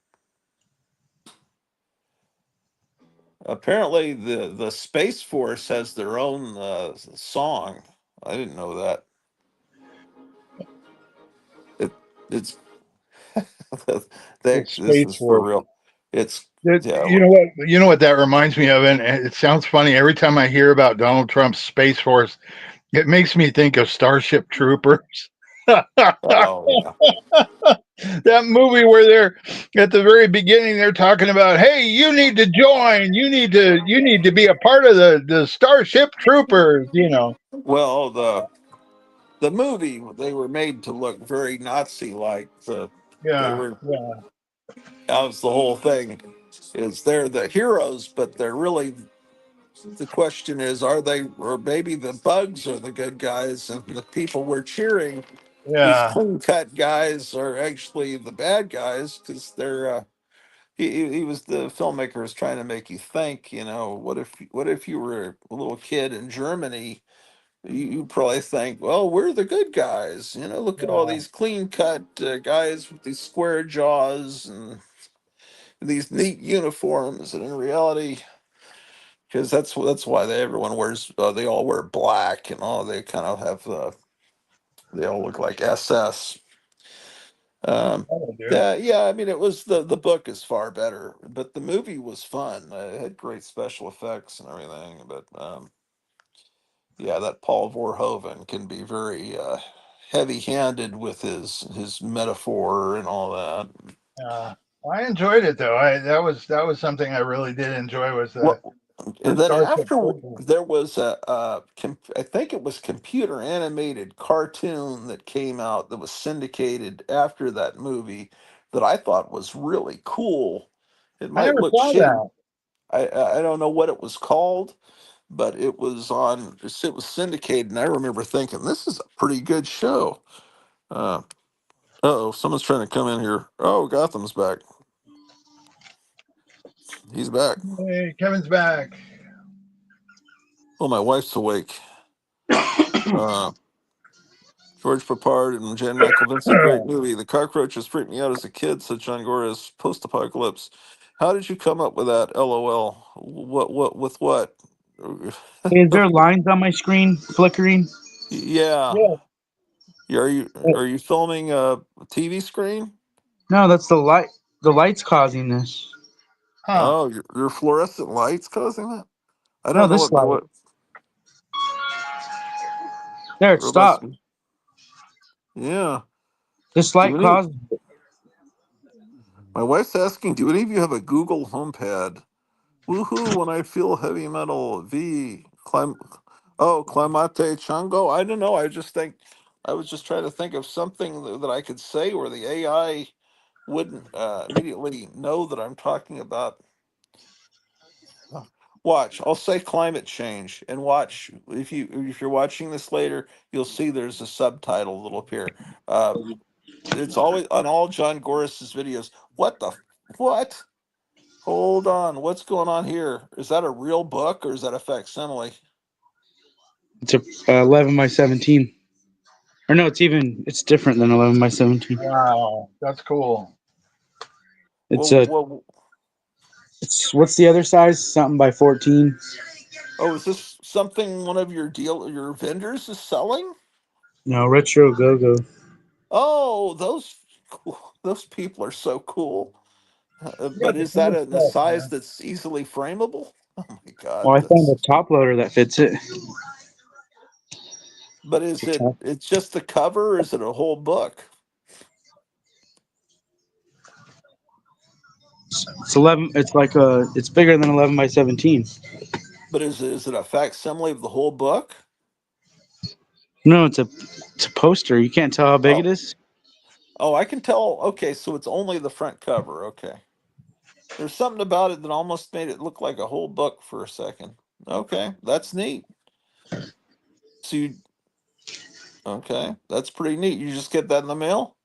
Speaker 1: Apparently the Space Force has their own song. I didn't know that. It it's
Speaker 3: The
Speaker 1: this
Speaker 3: Space
Speaker 1: is for
Speaker 3: Force.
Speaker 1: real. It's yeah.
Speaker 3: You know what? You know what that reminds me of, and it sounds funny every time I hear about Donald Trump's Space Force. It makes me think of Starship Troopers.
Speaker 1: Oh yeah.
Speaker 3: That movie where they're at the very beginning, they're talking about, hey, you need to join, you need to be a part of the Starship Troopers, you know.
Speaker 1: Well, the movie, they were made to look very Nazi like. They
Speaker 3: Yeah,
Speaker 1: were
Speaker 3: yeah,
Speaker 1: that was the whole thing. Is they're the heroes, but they're really, the question is, are they, or maybe the bugs are the good guys and the people we're cheering, these
Speaker 3: yeah,
Speaker 1: clean cut guys, are actually the bad guys because they're he was the filmmaker was trying to make you think, what if you were a little kid in Germany, you probably think, well, we're the good guys, look at all
Speaker 3: yeah.
Speaker 1: these clean cut guys with these square jaws and these neat uniforms, and in reality, because that's why everyone wears, they all wear black, and all they kind of have they all look like SS. Um,
Speaker 3: That'll do.
Speaker 1: yeah, yeah. I mean, it was the book is far better, but the movie was fun. It had great special effects and everything. But yeah, that Paul Verhoeven can be very heavy-handed with his metaphor and all that.
Speaker 3: Yeah, I enjoyed it though. I that was something I really did enjoy was
Speaker 1: What and
Speaker 3: the
Speaker 1: then
Speaker 3: Starship
Speaker 1: after
Speaker 3: Troopers.
Speaker 1: there was I think it was computer animated cartoon that came out that was syndicated after that movie that I thought was really cool. It
Speaker 3: I
Speaker 1: might
Speaker 3: never
Speaker 1: look
Speaker 3: saw
Speaker 1: shitty.
Speaker 3: that.
Speaker 1: I don't know what it was called, but it was syndicated, and I remember thinking this is a pretty good show. Uh oh, someone's trying to come in here. Oh, Gotham's back. He's back.
Speaker 3: Hey, Kevin's back.
Speaker 1: Oh, my wife's awake. Uh, George Papard and Jan Michael Vincent, great movie. The cockroaches freaked me out as a kid, said John Gora's post-apocalypse. How did you come up with that? LOL. What with what?
Speaker 7: Hey, is there lines on my screen flickering?
Speaker 1: Yeah.
Speaker 3: Yeah.
Speaker 1: Are you filming a TV screen?
Speaker 7: No, that's the light. The light's causing this.
Speaker 3: Huh.
Speaker 1: Oh, your fluorescent lights causing that? I
Speaker 7: No,
Speaker 1: don't know
Speaker 7: this light.
Speaker 1: what
Speaker 7: There, it
Speaker 1: robots.
Speaker 7: stopped.
Speaker 1: Yeah.
Speaker 7: This
Speaker 1: Do
Speaker 7: light
Speaker 1: any?
Speaker 7: caused.
Speaker 1: My wife's asking, do any of you have a Google HomePad? Woohoo! When I feel heavy metal, Climate Chango. I don't know. I was just trying to think of something that I could say where the AI wouldn't immediately know that I'm talking about. Watch. I'll say climate change, and watch if you're watching this later, you'll see there's a subtitle that'll appear. Uh, It's always on all John Goris's videos. What? Hold on. What's going on here? Is that a real book or is that a facsimile?
Speaker 7: It's a 11 by 17. Or no, it's different than 11 by 17.
Speaker 3: Wow, that's cool.
Speaker 7: It's
Speaker 1: Well,
Speaker 7: a
Speaker 1: well,
Speaker 7: it's what's the other size? Something by 14.
Speaker 1: oh, is this something one of your vendors is selling?
Speaker 7: No, retro go go.
Speaker 1: Oh, those people are so cool.
Speaker 3: Yeah,
Speaker 1: But
Speaker 3: the
Speaker 1: is that
Speaker 3: cool
Speaker 1: in a
Speaker 3: stuff,
Speaker 1: size
Speaker 3: man.
Speaker 1: that's easily frameable? Oh my God,
Speaker 7: Well, I found a
Speaker 1: that's.
Speaker 7: top loader that fits it.
Speaker 1: But
Speaker 7: It's a top.
Speaker 1: it's just the cover? Or is it a whole book?
Speaker 7: It's 11. It's like it's bigger than 11 by 17.
Speaker 1: But is it a facsimile of the whole book?
Speaker 7: No, it's a poster. You can't tell how big it
Speaker 1: Oh,
Speaker 7: is.
Speaker 1: oh, I can tell. Okay, so it's only the front cover. Okay. There's something about it that almost made it look like a whole book for a second. Okay, that's neat. So you, okay, that's pretty neat. You just get that in the mail?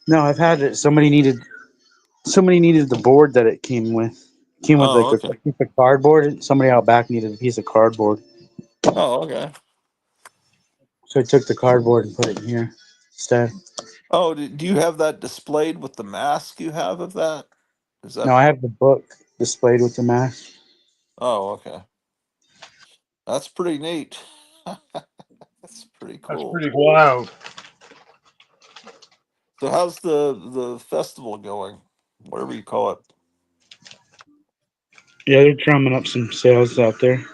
Speaker 7: No, I've had it. Somebody needed the board that it came with. Came with
Speaker 1: Oh,
Speaker 7: like a
Speaker 1: okay.
Speaker 7: piece of cardboard. Somebody out back needed a piece of cardboard,
Speaker 1: Oh, okay.
Speaker 7: so I took the cardboard and put it in here instead.
Speaker 1: Oh, do you have that displayed with the mask you have of that? Is that?
Speaker 7: No, I have the book displayed with the mask.
Speaker 1: Oh, okay. That's pretty neat. That's pretty
Speaker 3: That's
Speaker 1: cool.
Speaker 3: pretty wild.
Speaker 1: So how's the festival going? Whatever you call it.
Speaker 7: Yeah, they're drumming up some sales out there.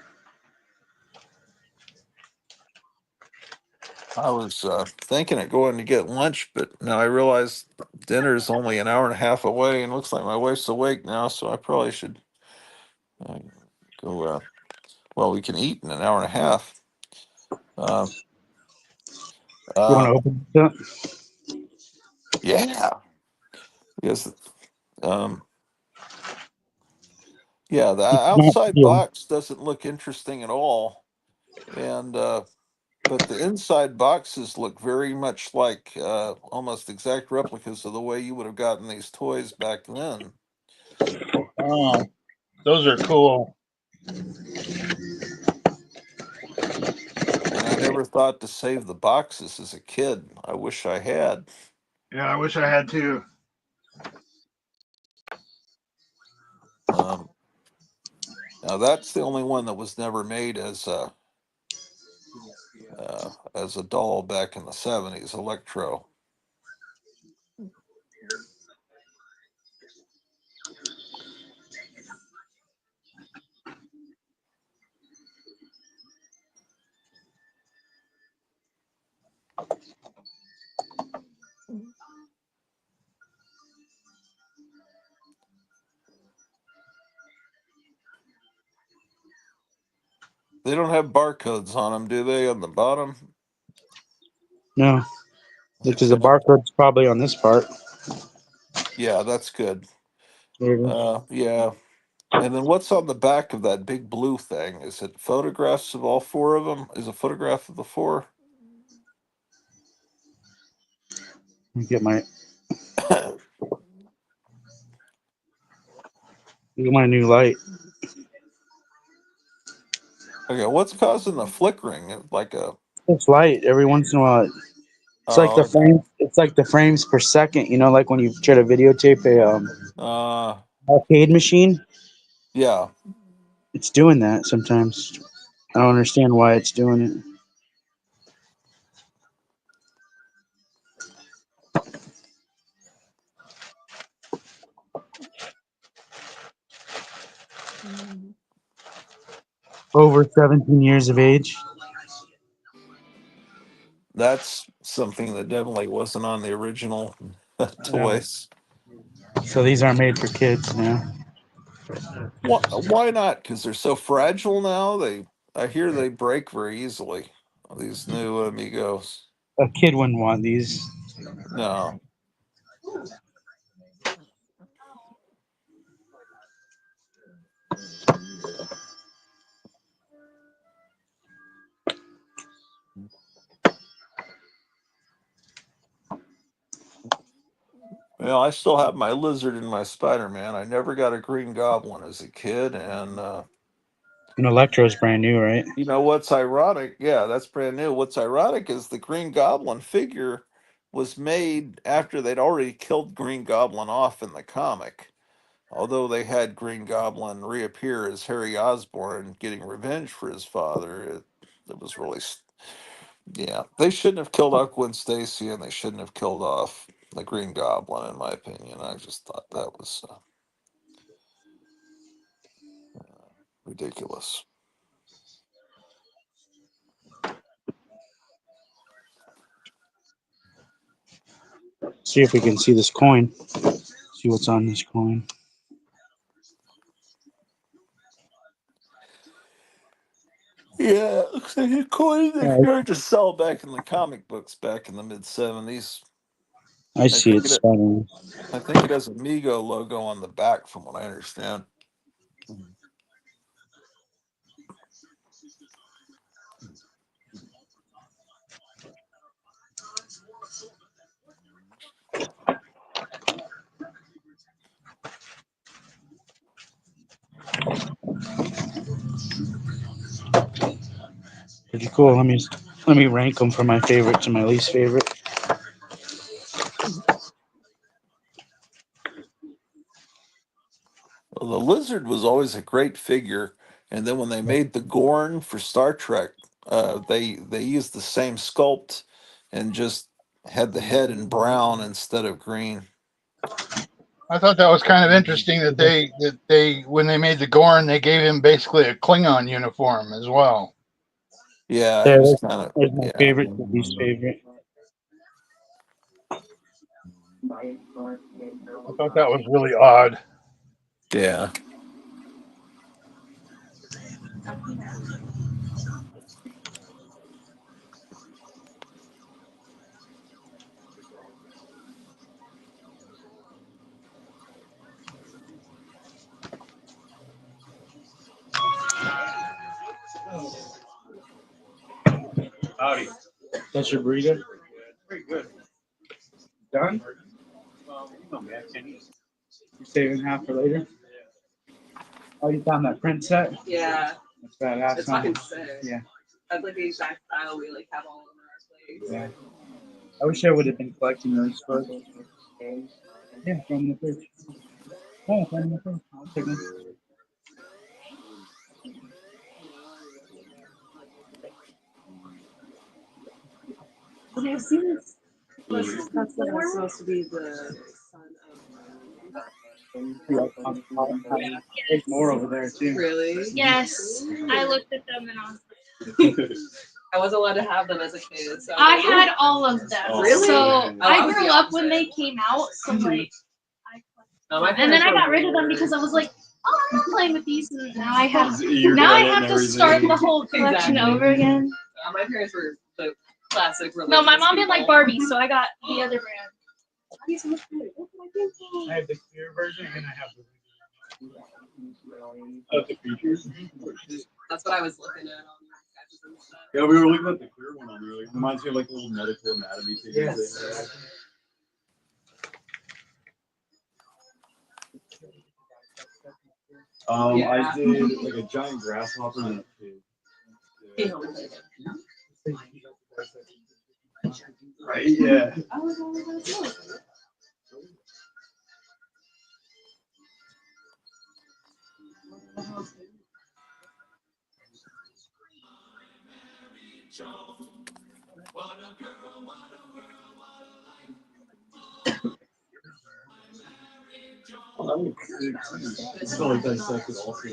Speaker 1: I was thinking of going to get lunch, but now I realize dinner is only an hour and a half away, and looks like my wife's awake now, so I probably should uh, go. Well, we can eat in an hour and a half. Uh,
Speaker 7: You want
Speaker 1: uh,
Speaker 7: to open it up?
Speaker 1: yeah, because um, yeah, the
Speaker 7: It's not
Speaker 1: outside
Speaker 7: sealed.
Speaker 1: box doesn't look interesting at all, and but the inside boxes look very much like almost exact replicas of the way you would have gotten these toys back then.
Speaker 3: Oh, those are cool.
Speaker 1: And I never thought to save the boxes as a kid. I wish I had.
Speaker 3: Yeah, I wish I had too.
Speaker 1: Um, Now that's the only one that was never made as a doll back in the '70s. Electro. They don't have barcodes on them, do they? On the bottom.
Speaker 7: No, because the
Speaker 1: Okay.
Speaker 7: barcode's probably on this part.
Speaker 1: Yeah, that's good.
Speaker 7: There it is.
Speaker 1: Yeah. And then what's on the back of that big blue thing? Is it photographs of all four of them? Is a photograph of the four?
Speaker 7: Let me get my new light.
Speaker 1: Okay, what's causing the flickering? Like a.
Speaker 7: It's light every once in a while. It's like
Speaker 1: Oh,
Speaker 7: the
Speaker 1: okay.
Speaker 7: frame. It's like the frames per second. You know, like when you try to videotape a
Speaker 1: Uh,
Speaker 7: arcade machine.
Speaker 1: yeah.
Speaker 7: It's doing that sometimes. I don't understand why it's doing it. Over 17 years of age.
Speaker 1: That's something that definitely wasn't on the original
Speaker 3: Yeah.
Speaker 1: toys.
Speaker 7: So these aren't made for kids now.
Speaker 1: Why not? Because they're so fragile now. I hear they break very easily. These new Amigos.
Speaker 7: A kid wouldn't want these.
Speaker 1: No, I still have my lizard and my Spider-Man. I never got a Green Goblin as a kid, and
Speaker 7: Electro's brand new, right?
Speaker 1: you know what's ironic? Yeah, that's brand new. What's ironic is the Green Goblin figure was made after they'd already killed Green Goblin off in the comic. Although they had Green Goblin reappear as Harry Osborn getting revenge for his father, it was really, yeah, they shouldn't have killed off Gwen Stacy and they shouldn't have killed off the Green Goblin, in my opinion. I just thought that was ridiculous.
Speaker 7: See if we can see this coin. See what's on this coin.
Speaker 1: Yeah, the coin they
Speaker 7: Yeah,
Speaker 1: started to sell back in the comic books back in the mid 70s.
Speaker 7: I
Speaker 1: I
Speaker 7: see
Speaker 1: think
Speaker 7: it.
Speaker 1: it
Speaker 7: Spider-Man.
Speaker 1: I think it has a Mego logo on the back, from what I understand.
Speaker 7: Pretty cool. Let me rank them from my favorite to my least favorite.
Speaker 1: Well, the lizard was always a great figure, and then when they made the Gorn for Star Trek, they used the same sculpt and just had the head in brown instead of green.
Speaker 3: I thought that was kind of interesting that they when they made the Gorn, they gave him basically a Klingon uniform as well.
Speaker 1: Yeah, he
Speaker 7: There,
Speaker 1: was kind of,
Speaker 7: there's my
Speaker 1: yeah,
Speaker 7: favorite to least favorite.
Speaker 3: I thought that was really odd.
Speaker 1: yeah.
Speaker 7: Howdy. That's your burrito? Very good. Done? No, man, can't eat. You saving half for later? Oh, you found that print set?
Speaker 8: Yeah,
Speaker 7: That's badass.
Speaker 8: it's
Speaker 7: huh?
Speaker 8: fucking sick.
Speaker 7: Yeah.
Speaker 8: That's like the exact style we like have all of them in our place.
Speaker 7: Yeah. I wish I would have been collecting those first. Yeah, from the fridge. Oh, from the fridge. I'll take them.
Speaker 8: Have you seen this? That's what was supposed to be the son
Speaker 7: There's more over there
Speaker 8: of.
Speaker 7: too.
Speaker 8: Really?
Speaker 9: Yes, I looked at them and I was like,
Speaker 8: I wasn't allowed to have them as a kid. So
Speaker 9: I had all of them.
Speaker 8: Really?
Speaker 9: So
Speaker 8: Oh, I
Speaker 9: I
Speaker 8: was
Speaker 9: grew
Speaker 8: the
Speaker 9: up when they
Speaker 8: opposite.
Speaker 9: came out. So like,
Speaker 8: No, my
Speaker 9: and then
Speaker 8: parents
Speaker 9: I
Speaker 8: were
Speaker 9: got rid of them
Speaker 8: weird.
Speaker 9: because I was like, oh, I'm not playing with these, and now I have to start the whole collection
Speaker 8: Exactly.
Speaker 9: over again.
Speaker 8: My parents were the classic religious
Speaker 9: No, my mom didn't like
Speaker 8: people.
Speaker 9: Barbie, so I got the other brand.
Speaker 7: I have the clear version and I have the features.
Speaker 8: That's what I was looking at on sketches and stuff.
Speaker 10: Yeah, we were looking at the clear one on there. Like, reminds me of like little medical anatomy things.
Speaker 7: Yes.
Speaker 10: I did like a giant grasshopper and a pig.
Speaker 8: Yeah.
Speaker 10: Right? Yeah. It's not like dissected also.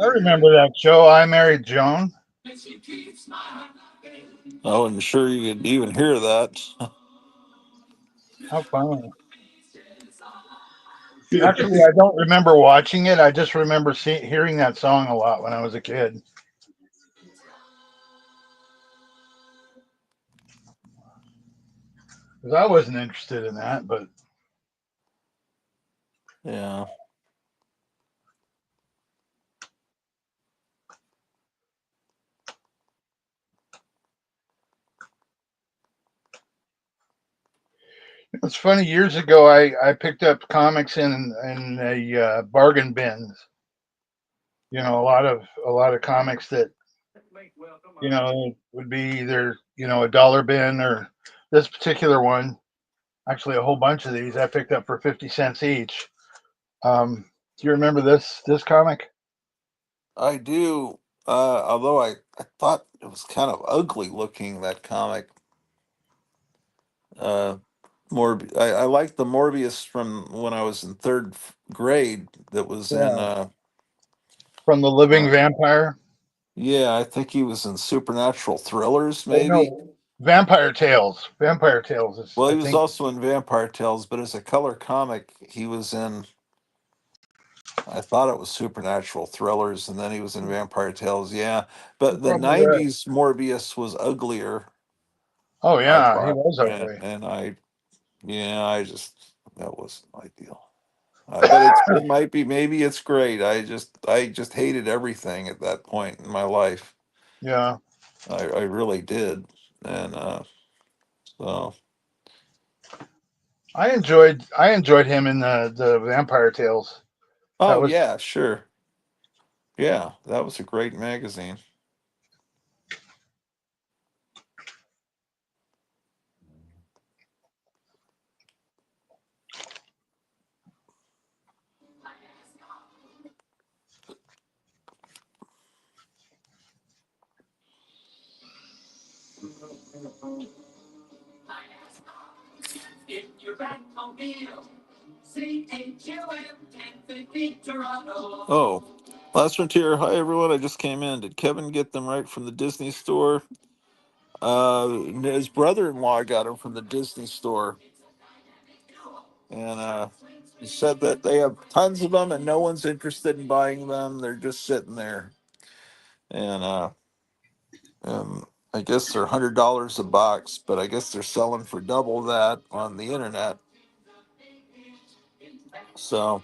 Speaker 3: I remember that show, I Married Joan.
Speaker 1: I wasn't sure you could even hear that.
Speaker 3: How funny. Actually, I don't remember watching it. I just remember hearing that song a lot when I was a kid. Because I wasn't interested in that, but
Speaker 1: Yeah.
Speaker 3: It's funny. Years ago, I picked up comics in a bargain bins. A lot of comics that would be either a dollar bin or this particular one. Actually, a whole bunch of these I picked up for 50 cents each. Do you remember this comic?
Speaker 1: I do. Although I thought it was kind of ugly looking, that comic. Uh, I liked the Morbius from when I was in grade. That was in.
Speaker 3: Yeah, from the Living
Speaker 1: Uh,
Speaker 3: Vampire.
Speaker 1: yeah, I think he was in Supernatural Thrillers,
Speaker 3: Oh
Speaker 1: maybe.
Speaker 3: no, Vampire Tales. Vampire Tales is,
Speaker 1: Well,
Speaker 3: I
Speaker 1: he was
Speaker 3: think.
Speaker 1: also in Vampire Tales, but as a color comic, he was in. I thought it was Supernatural Thrillers, and then he was in Vampire Tales. Yeah,
Speaker 3: You're
Speaker 1: but the
Speaker 3: probably right.
Speaker 1: '90s Morbius was uglier.
Speaker 3: Oh
Speaker 1: I
Speaker 3: yeah, he
Speaker 1: thought,
Speaker 3: was
Speaker 1: and,
Speaker 3: ugly.
Speaker 1: and I, yeah, I just that wasn't ideal. But it might be, maybe it's great. I just hated everything at that point in my life.
Speaker 3: Yeah,
Speaker 1: I really did, and so
Speaker 3: I enjoyed him in the Vampire Tales. That
Speaker 1: oh
Speaker 3: was
Speaker 1: yeah, sure, yeah, that was a great magazine. Oh, last frontier. Hi everyone. I just came in. Did Kevin get them right from the Disney store? His brother-in-law got them from the Disney store, and he said that they have tons of them and no one's interested in buying them. They're just sitting there, and I guess they're $100 a box, but I guess they're selling for double that on the internet. So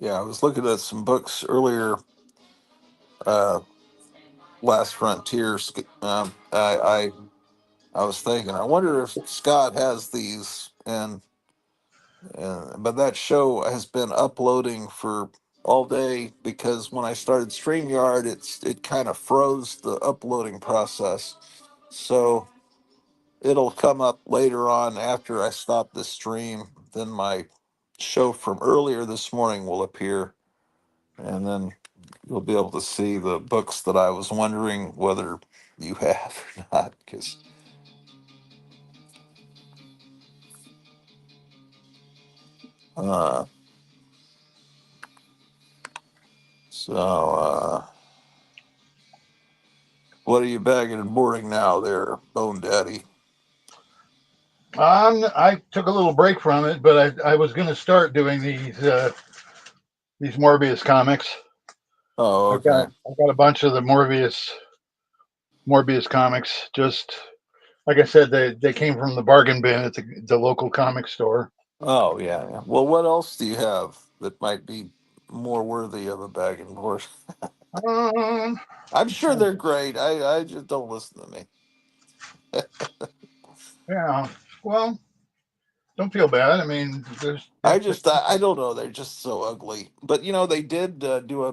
Speaker 1: yeah, I was looking at some books earlier. Uh, Last Frontier. I was thinking, I wonder if Scott has these, and but that show has been uploading for all day because when I started StreamYard, it kind of froze the uploading process. So it'll come up later on after I stop the stream. Then my show from earlier this morning will appear, and then you'll be able to see the books that I was wondering whether you have or not. Because uh, what are you bagging and boarding now, there, Bone Daddy?
Speaker 3: I took a little break from it, but I was going to start doing these Morbius comics.
Speaker 1: Oh,
Speaker 3: I've got
Speaker 1: okay.
Speaker 3: I've got a bunch of the Morbius comics. Just like I said, they came from the bargain bin at the local comic store.
Speaker 1: Oh, yeah, yeah. Well, what else do you have that might be more worthy of a bag and board?
Speaker 3: Um,
Speaker 1: I'm sure they're great. I just don't listen to me.
Speaker 3: yeah. Well, don't feel bad. I mean, there's
Speaker 1: I don't know. They're just so ugly. But they did do a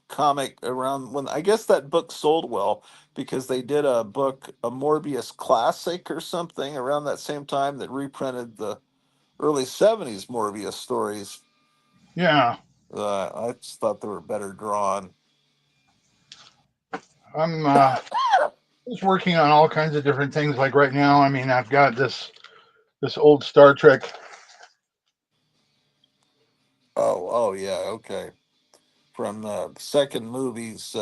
Speaker 1: comic around when I guess that book sold well because they did a book, a Morbius classic or something around that same time that reprinted the early '70s Morbius stories.
Speaker 3: yeah.
Speaker 1: I just thought they were better drawn.
Speaker 3: I'm just working on all kinds of different things. Like right now, I mean, I've got this old Star Trek.
Speaker 1: Oh, yeah, okay. From the second movie's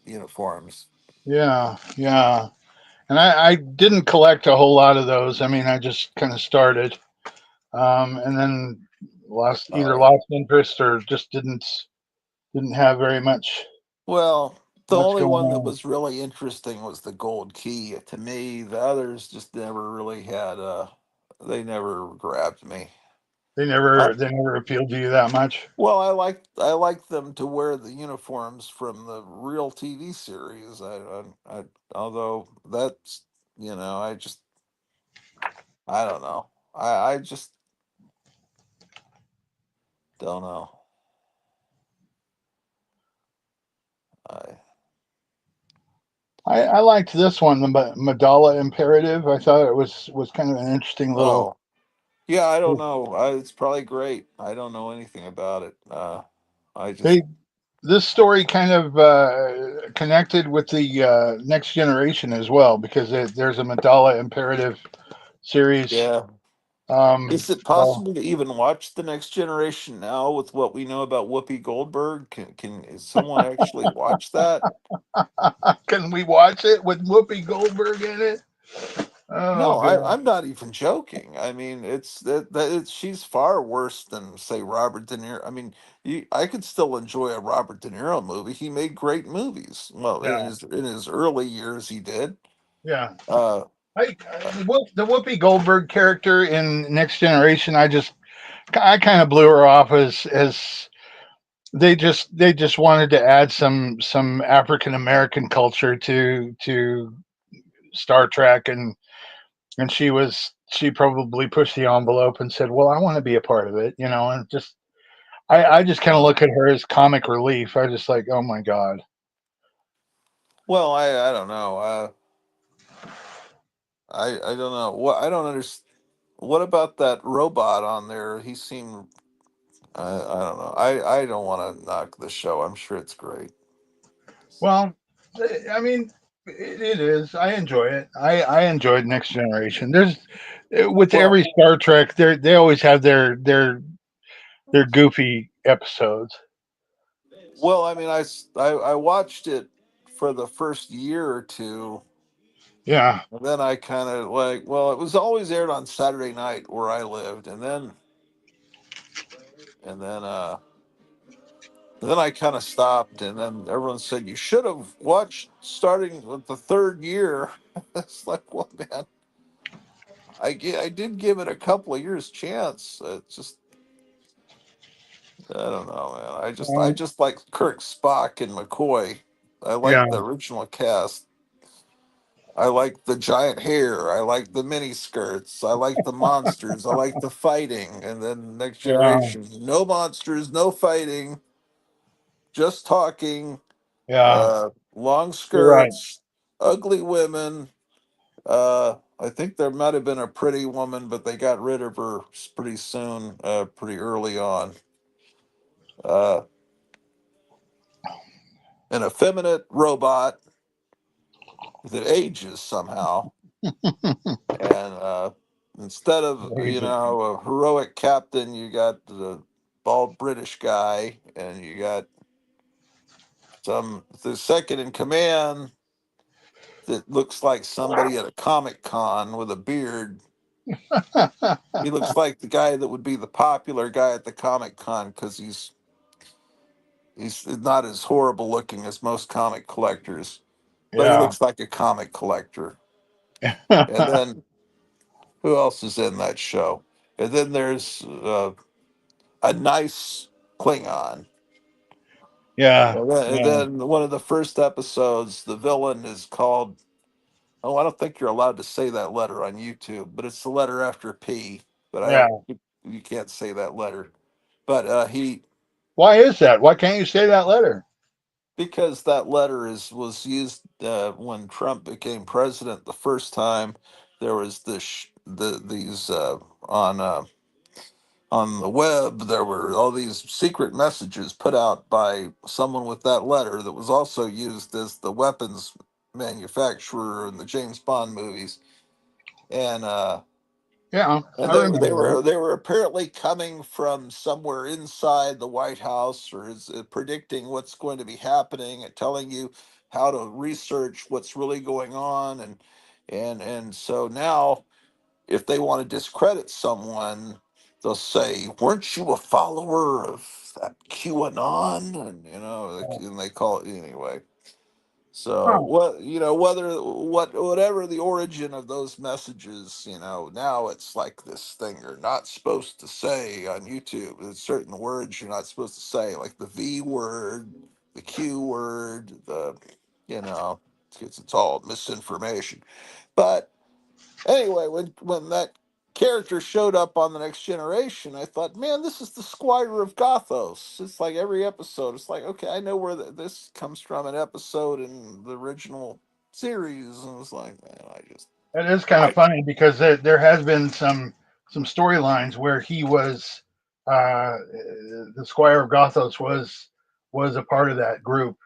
Speaker 1: uniforms.
Speaker 3: Yeah, yeah. And I didn't collect a whole lot of those. I mean, I just kind of started, and then
Speaker 1: Oh,
Speaker 3: either
Speaker 1: yeah.
Speaker 3: lost interest or just didn't have very
Speaker 1: Well, the
Speaker 3: much
Speaker 1: only
Speaker 3: going
Speaker 1: one that
Speaker 3: on.
Speaker 1: was really interesting was the gold key to me. The others just never really had they never grabbed me. I,
Speaker 3: They never appealed to you that much.
Speaker 1: well, I like them to wear the uniforms from the real TV series. Although that's I don't know. I just don't know. I
Speaker 3: I liked this one, the Madala Imperative. I thought it was kind of an interesting little.
Speaker 1: oh yeah, I don't know. It's probably great. I don't know anything about it. I just
Speaker 3: They this story kind of connected with the next generation as well because there's a Madala Imperative series.
Speaker 1: yeah. Is it
Speaker 3: So
Speaker 1: possible to even watch the next generation now with what we know about Whoopi Goldberg? Is someone actually watch that?
Speaker 3: can we watch it with Whoopi Goldberg in it? Oh
Speaker 1: No,
Speaker 3: god.
Speaker 1: I'm not even joking. I mean, she's far worse than say Robert De Niro. I mean, I could still enjoy a Robert De Niro movie. He made great movies. Well,
Speaker 3: Yeah,
Speaker 1: in his early years, he did.
Speaker 3: yeah.
Speaker 1: Uh,
Speaker 3: The Whoopi Goldberg character in Next Generation, I kind of blew her off as they just wanted to add some African American culture to Star Trek, and she probably pushed the envelope and said, "Well, I want to be a part of it," and just I just kind of
Speaker 1: uh,
Speaker 3: look at her as comic relief. I just like, oh my god.
Speaker 1: well, I don't know. I don't know. I don't understand. What about that robot on there? He seemed. I don't know. I don't want to knock the show. I'm sure it's great.
Speaker 3: Well, I mean, it is. I enjoy it. I enjoyed Next Generation. There's with
Speaker 1: Well,
Speaker 3: every Star Trek, they always have their goofy episodes.
Speaker 1: I mean, I watched it for the first year or two,
Speaker 3: Yeah,
Speaker 1: and then I kind of like, well, it was always aired on Saturday night where I lived, and then I kind of stopped, and then everyone said you should have watched starting with the third year. It's like, well, man, I did give it a couple of years chance. It's just I don't know, man. I
Speaker 3: um,
Speaker 1: just like Kirk, Spock, and McCoy. I
Speaker 3: yeah,
Speaker 1: like the original cast. I like the giant hair. I like the mini skirts. I like the monsters. I like the fighting. And then Next
Speaker 3: yeah,
Speaker 1: Generation, no monsters, no fighting, just talking.
Speaker 3: yeah.
Speaker 1: Long
Speaker 3: You're right.
Speaker 1: skirts, ugly women. I think there might have been a pretty woman, but they got rid of her pretty soon, pretty early on. Uh, an effeminate robot that ages somehow, and instead of a heroic captain, you got the bald British guy, and you got the second in command that looks like somebody at a Comic Con with a beard. He looks like the guy that would be the popular guy at the Comic Con because he's not as horrible looking as most comic collectors, but he
Speaker 3: Yeah.
Speaker 1: looks like a comic collector. And then who else is in that show? And then there's a nice Klingon.
Speaker 3: Yeah.
Speaker 1: And
Speaker 3: Yeah.
Speaker 1: then one of the first episodes, the villain is called. Oh, I don't think you're allowed to say that letter on YouTube, but it's the letter after P. But I
Speaker 3: Yeah.
Speaker 1: don't. You can't say that letter. But
Speaker 3: Why is that? Why can't you say that letter?
Speaker 1: because that letter was used when Trump became president the first time. There was these on the web. There were all these secret messages put out by someone with that letter that was also used as the weapons manufacturer in the James Bond movies, and
Speaker 3: Yeah,
Speaker 1: and
Speaker 3: I remember that.
Speaker 1: they were apparently coming from somewhere inside the White House, or is predicting what's going to be happening and telling you how to research what's really going on, and so now if they want to discredit someone, they'll say, "Weren't you a follower of that QAnon?" And and they call it anyway. So what whatever the origin of those messages, now it's like this thing you're not supposed to say on YouTube. There's certain words you're not supposed to say, like the V word, the Q word, because it's all misinformation. But anyway, when that character showed up on the Next Generation, I thought, man, this is the Squire of Gothos. It's like every episode. It's like, okay, I know where this comes from, an episode in the original series, and it's like, man,
Speaker 3: It is kind of
Speaker 1: I
Speaker 3: funny because there has been some storylines where he was the Squire of Gothos was a part of that group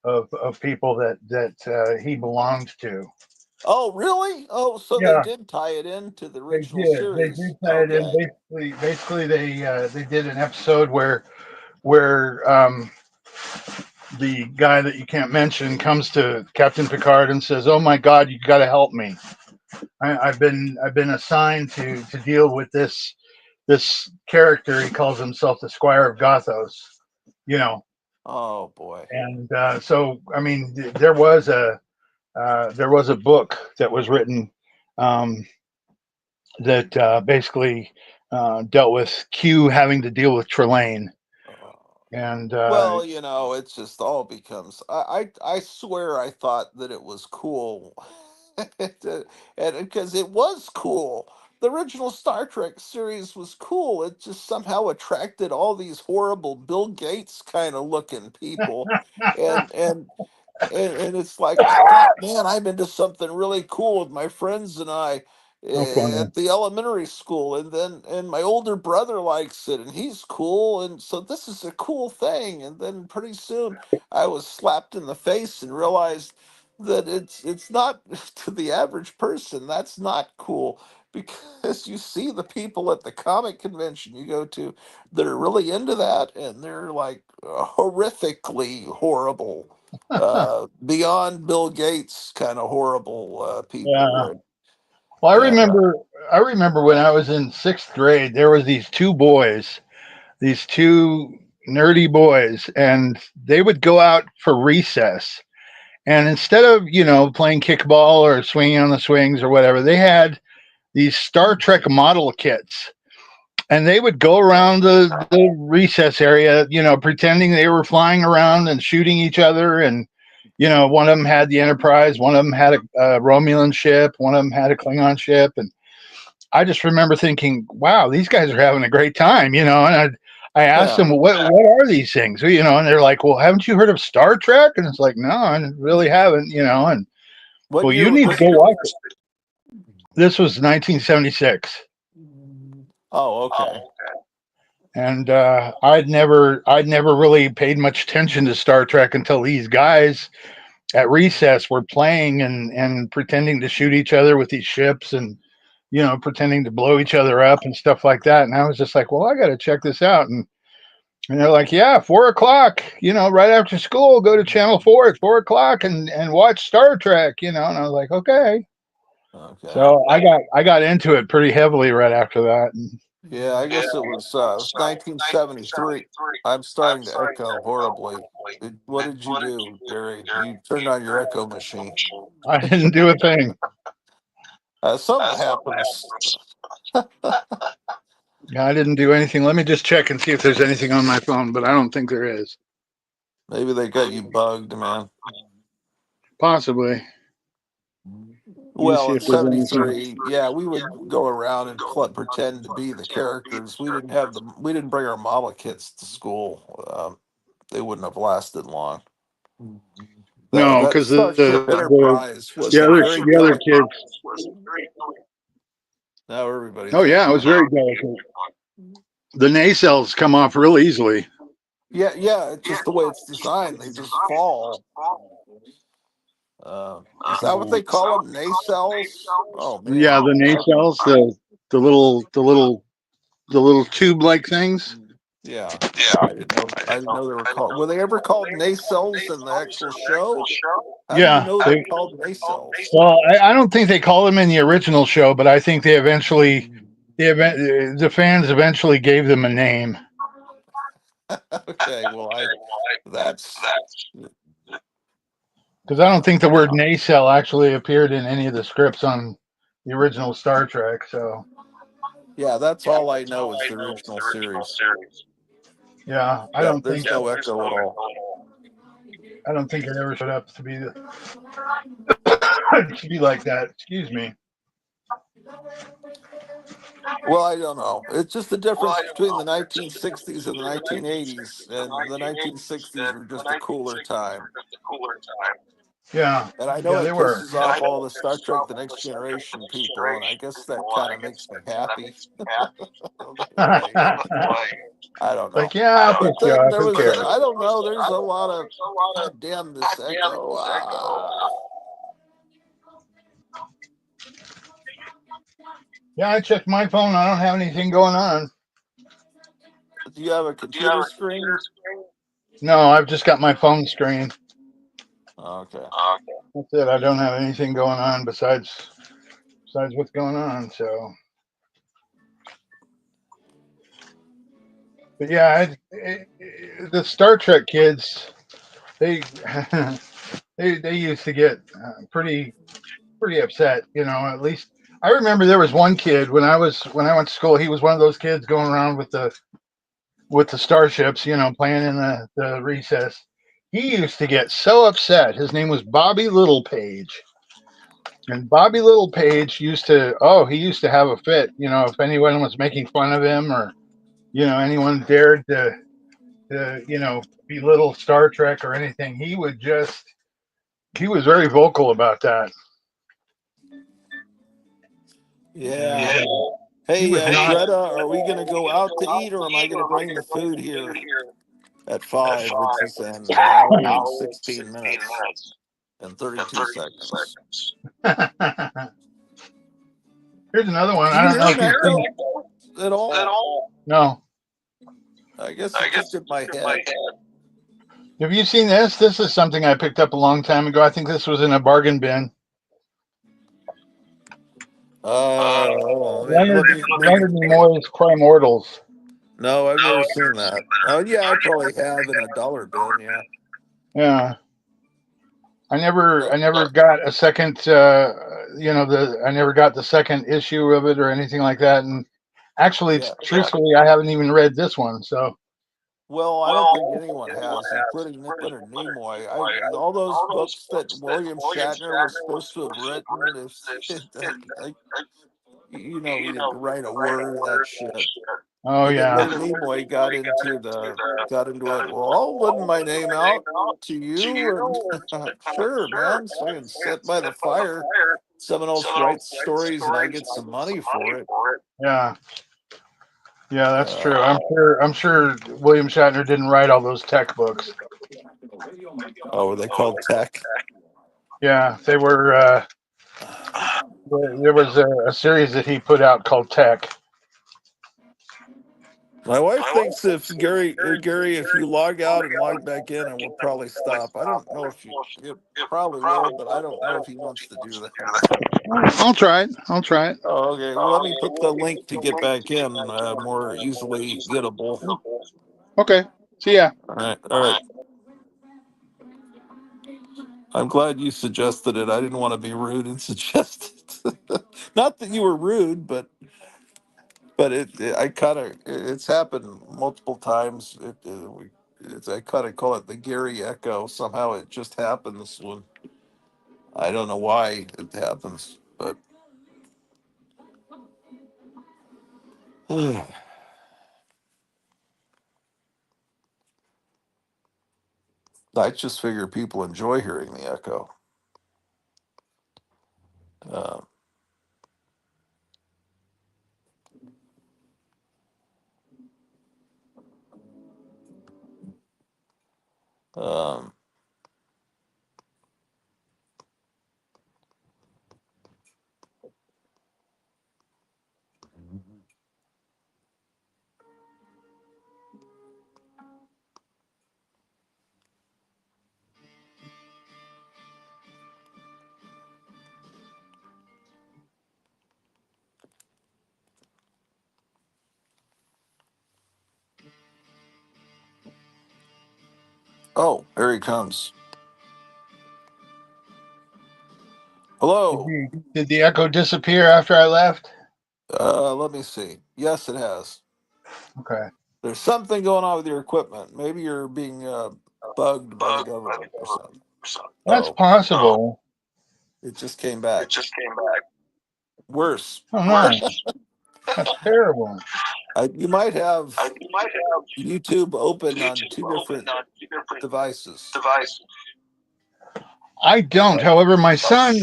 Speaker 3: of people that he belonged to.
Speaker 1: oh, really? Oh, so they
Speaker 3: Yeah,
Speaker 1: did tie it into the
Speaker 3: they
Speaker 1: original
Speaker 3: did. They
Speaker 1: series.
Speaker 3: did tie it in.
Speaker 1: Okay.
Speaker 3: Basically, they did an episode where the guy that you can't mention comes to Captain Picard and says, "Oh my God, you got to help me. I've been assigned to deal with this character. He calls himself the Squire of Gothos. You know,
Speaker 1: Oh boy.
Speaker 3: and so I mean, there was a book that was written um, that basically dealt with Q having to deal with Trelane,
Speaker 1: Uh,
Speaker 3: and
Speaker 1: Well, it just all becomes. I swear I thought that it was cool, and because it was cool. The original Star Trek series was cool. It just somehow attracted all these horrible Bill Gates kind of looking people, and it's like I thought, man, I'm into something really cool with my friends and I
Speaker 3: how funny.
Speaker 1: at the elementary school, and my older brother likes it, and he's cool, and so this is a cool thing. And then pretty soon, I was slapped in the face and realized that it's not to the average person. That's not cool. Because you see the people at the comic convention you go to that are really into that, and they're like horrifically horrible, beyond Bill Gates kind of horrible
Speaker 3: Yeah.
Speaker 1: people.
Speaker 3: Well,
Speaker 1: And
Speaker 3: I remember when I was in sixth grade, there was these two boys, these two nerdy boys, and they would go out for recess. And instead of playing kickball or swinging on the swings or whatever, they had these Star Trek model kits, and they would go around the recess area, pretending they were flying around and shooting each other. And one of them had the Enterprise, one of them had a Romulan ship, one of them had a Klingon ship, and I just remember thinking, wow, these guys are having a great time, and I asked
Speaker 1: yeah,
Speaker 3: them, what are these things? And they're like, well, haven't you heard of Star Trek? And it's like, no, I really haven't, and
Speaker 1: what
Speaker 3: well,
Speaker 1: year
Speaker 3: you
Speaker 1: would
Speaker 3: need to
Speaker 1: this
Speaker 3: go
Speaker 1: be?
Speaker 3: watch it. This was 1976.
Speaker 1: Oh, okay.
Speaker 3: And I'd never really paid much attention to Star Trek until these guys at recess were playing and pretending to shoot each other with these ships and pretending to blow each other up and stuff like that. And I was just like, well, I got to check this out. And they're like, yeah, 4 o'clock, right after school, go to Channel 4 at 4 o'clock and watch Star Trek, and I was like, okay.
Speaker 1: Okay.
Speaker 3: So I got into it pretty heavily right after that. And
Speaker 1: Yeah, I guess it was 1973. I'm starting to echo horribly. What did you do, Jerry? You turned on your echo machine.
Speaker 3: I didn't do a thing.
Speaker 1: Something happens.
Speaker 3: I didn't do anything. Let me just check and see if there's anything on my phone, but I don't think there is.
Speaker 1: Maybe they got you bugged, man.
Speaker 3: Possibly. Let me
Speaker 1: Well,
Speaker 3: see
Speaker 1: in
Speaker 3: if there's anything.
Speaker 1: '73, yeah, we would go around and pretend to be the characters. We didn't bring our model kits to school. They wouldn't have lasted long. That
Speaker 3: No,
Speaker 1: that
Speaker 3: because
Speaker 1: Starship Enterprise
Speaker 3: the
Speaker 1: was a
Speaker 3: other
Speaker 1: very
Speaker 3: the other
Speaker 1: delicate.
Speaker 3: kids.
Speaker 1: Now everybody's
Speaker 3: Oh yeah, it was
Speaker 1: echoing.
Speaker 3: very delicate. The nacelles come off real easily.
Speaker 1: Yeah, yeah, it's just the way it's designed. They just fall. Is that what they call them? Nacelles? Oh
Speaker 3: Yeah,
Speaker 1: man.
Speaker 3: the nacelles, the little tube like things.
Speaker 1: Yeah. I didn't know. I didn't know they were called. Were they ever called nacelles in the actual show? How do you
Speaker 3: Yeah.
Speaker 1: know they're called nacelles?
Speaker 3: Well, I don't think they called them in the original show, but I think the fans eventually gave them a name.
Speaker 1: Okay. Well, that's
Speaker 3: Because I don't think the word nacelle actually appeared in any of the scripts on the original Star Trek. So
Speaker 1: Yeah, that's all I know is the original series.
Speaker 3: yeah, I
Speaker 1: Yeah,
Speaker 3: don't think
Speaker 1: there's no echo at all.
Speaker 3: I don't think it ever showed up to be to be like that. Excuse me.
Speaker 1: Well, I don't know. It's just the difference between the 1960s and the 1980s. And the 1960s were just a cooler time.
Speaker 3: Yeah,
Speaker 1: And I know
Speaker 3: yeah, they
Speaker 1: it
Speaker 3: were.
Speaker 1: pisses off all the Star Trek The Next Generation people, and I guess that kind of makes me happy. Like, I don't know.
Speaker 3: Like, yeah, I'll piss
Speaker 1: But
Speaker 3: you
Speaker 1: then
Speaker 3: off.
Speaker 1: there
Speaker 3: Who
Speaker 1: was,
Speaker 3: cares?
Speaker 1: I don't know, there's a lot of, God damn this echo.
Speaker 3: Yeah, I checked my phone. I don't have anything going on.
Speaker 1: Do you have a computer screen?
Speaker 3: No, I've just got my phone screen.
Speaker 1: Okay.
Speaker 3: That's it. I don't have anything going on besides what's going on. So, but yeah, the Star Trek kids, they they used to get pretty upset. You know, at least I remember there was one kid when I went to school. He was one of those kids going around with the starships. You know, playing in the recess. He used to get so upset. His name was Bobby Littlepage. And Bobby Littlepage he used to have a fit, you know, if anyone was making fun of him or, you know, anyone dared to belittle Star Trek or anything, he was very vocal about that.
Speaker 1: Yeah.
Speaker 3: And he
Speaker 1: Hey,
Speaker 3: was not.
Speaker 1: Greta, are we going to go out to eat or am I going to bring the food here at 5, which is in an hour and 16 minutes and 32 seconds?
Speaker 3: Here's another one.
Speaker 1: Do
Speaker 3: I
Speaker 1: you
Speaker 3: don't
Speaker 1: hear
Speaker 3: know
Speaker 1: an
Speaker 3: if you've seen
Speaker 1: echo
Speaker 3: it.
Speaker 1: at all?
Speaker 3: No.
Speaker 1: I guess it's just in my head.
Speaker 3: Have you seen this? This is something I picked up a long time ago. I think this was in a bargain bin.
Speaker 1: Let me maybe.
Speaker 3: Leonard Nimoy's Primortals.
Speaker 1: No, I've never seen that. Oh, yeah, I probably have in a dollar bin. Yeah.
Speaker 3: Yeah.
Speaker 1: Uh,
Speaker 3: I never got a second I never got the second issue of it or anything like that. And actually,
Speaker 1: yeah.
Speaker 3: truthfully, I haven't even read this one. So
Speaker 1: Well, I don't think anyone has, including Leonard Nimoy. All those books that William Shatner was supposed to have written. He didn't write a word of that shit.
Speaker 3: oh
Speaker 1: And then
Speaker 3: yeah.
Speaker 1: Leonard Nimoy got into it. Well, I'll lend my name out to you, and sure, man. So I can sit by the fire. Someone else writes stories, and I get some money for it.
Speaker 3: Yeah. Yeah, that's
Speaker 1: Uh,
Speaker 3: true. I'm sure William Shatner didn't write all those tech books.
Speaker 1: oh, were they called Tech?
Speaker 3: Yeah, they were there was a series that he put out called Tech.
Speaker 1: My wife thinks Gary, if you log out and log back in, it will probably stop. I don't know if it probably will, but I don't know if he wants to do that.
Speaker 3: I'll try it. I'll try it.
Speaker 1: Oh, okay. Well, let me put the link to get back in more easily gettable.
Speaker 3: Okay. See ya.
Speaker 1: All right. All right. I'm glad you suggested it. I didn't want to be rude and suggest it. Not that you were rude, but I kind of it's happened multiple times. I kind of call it the Gary Echo. Somehow it just happens when I don't know why it happens, but I just figure people enjoy hearing the echo. Uh, um, oh, here he comes. Hello.
Speaker 3: Did the echo disappear after I left?
Speaker 1: Let me see. Yes, it has.
Speaker 3: Okay.
Speaker 1: There's something going on with your equipment. Maybe you're being bugged by the government or something.
Speaker 3: That's
Speaker 1: Oh,
Speaker 3: possible.
Speaker 1: it just came back. Worse.
Speaker 3: Oh no, that's terrible.
Speaker 1: You might have YouTube open on two different devices.
Speaker 3: I don't. However, my son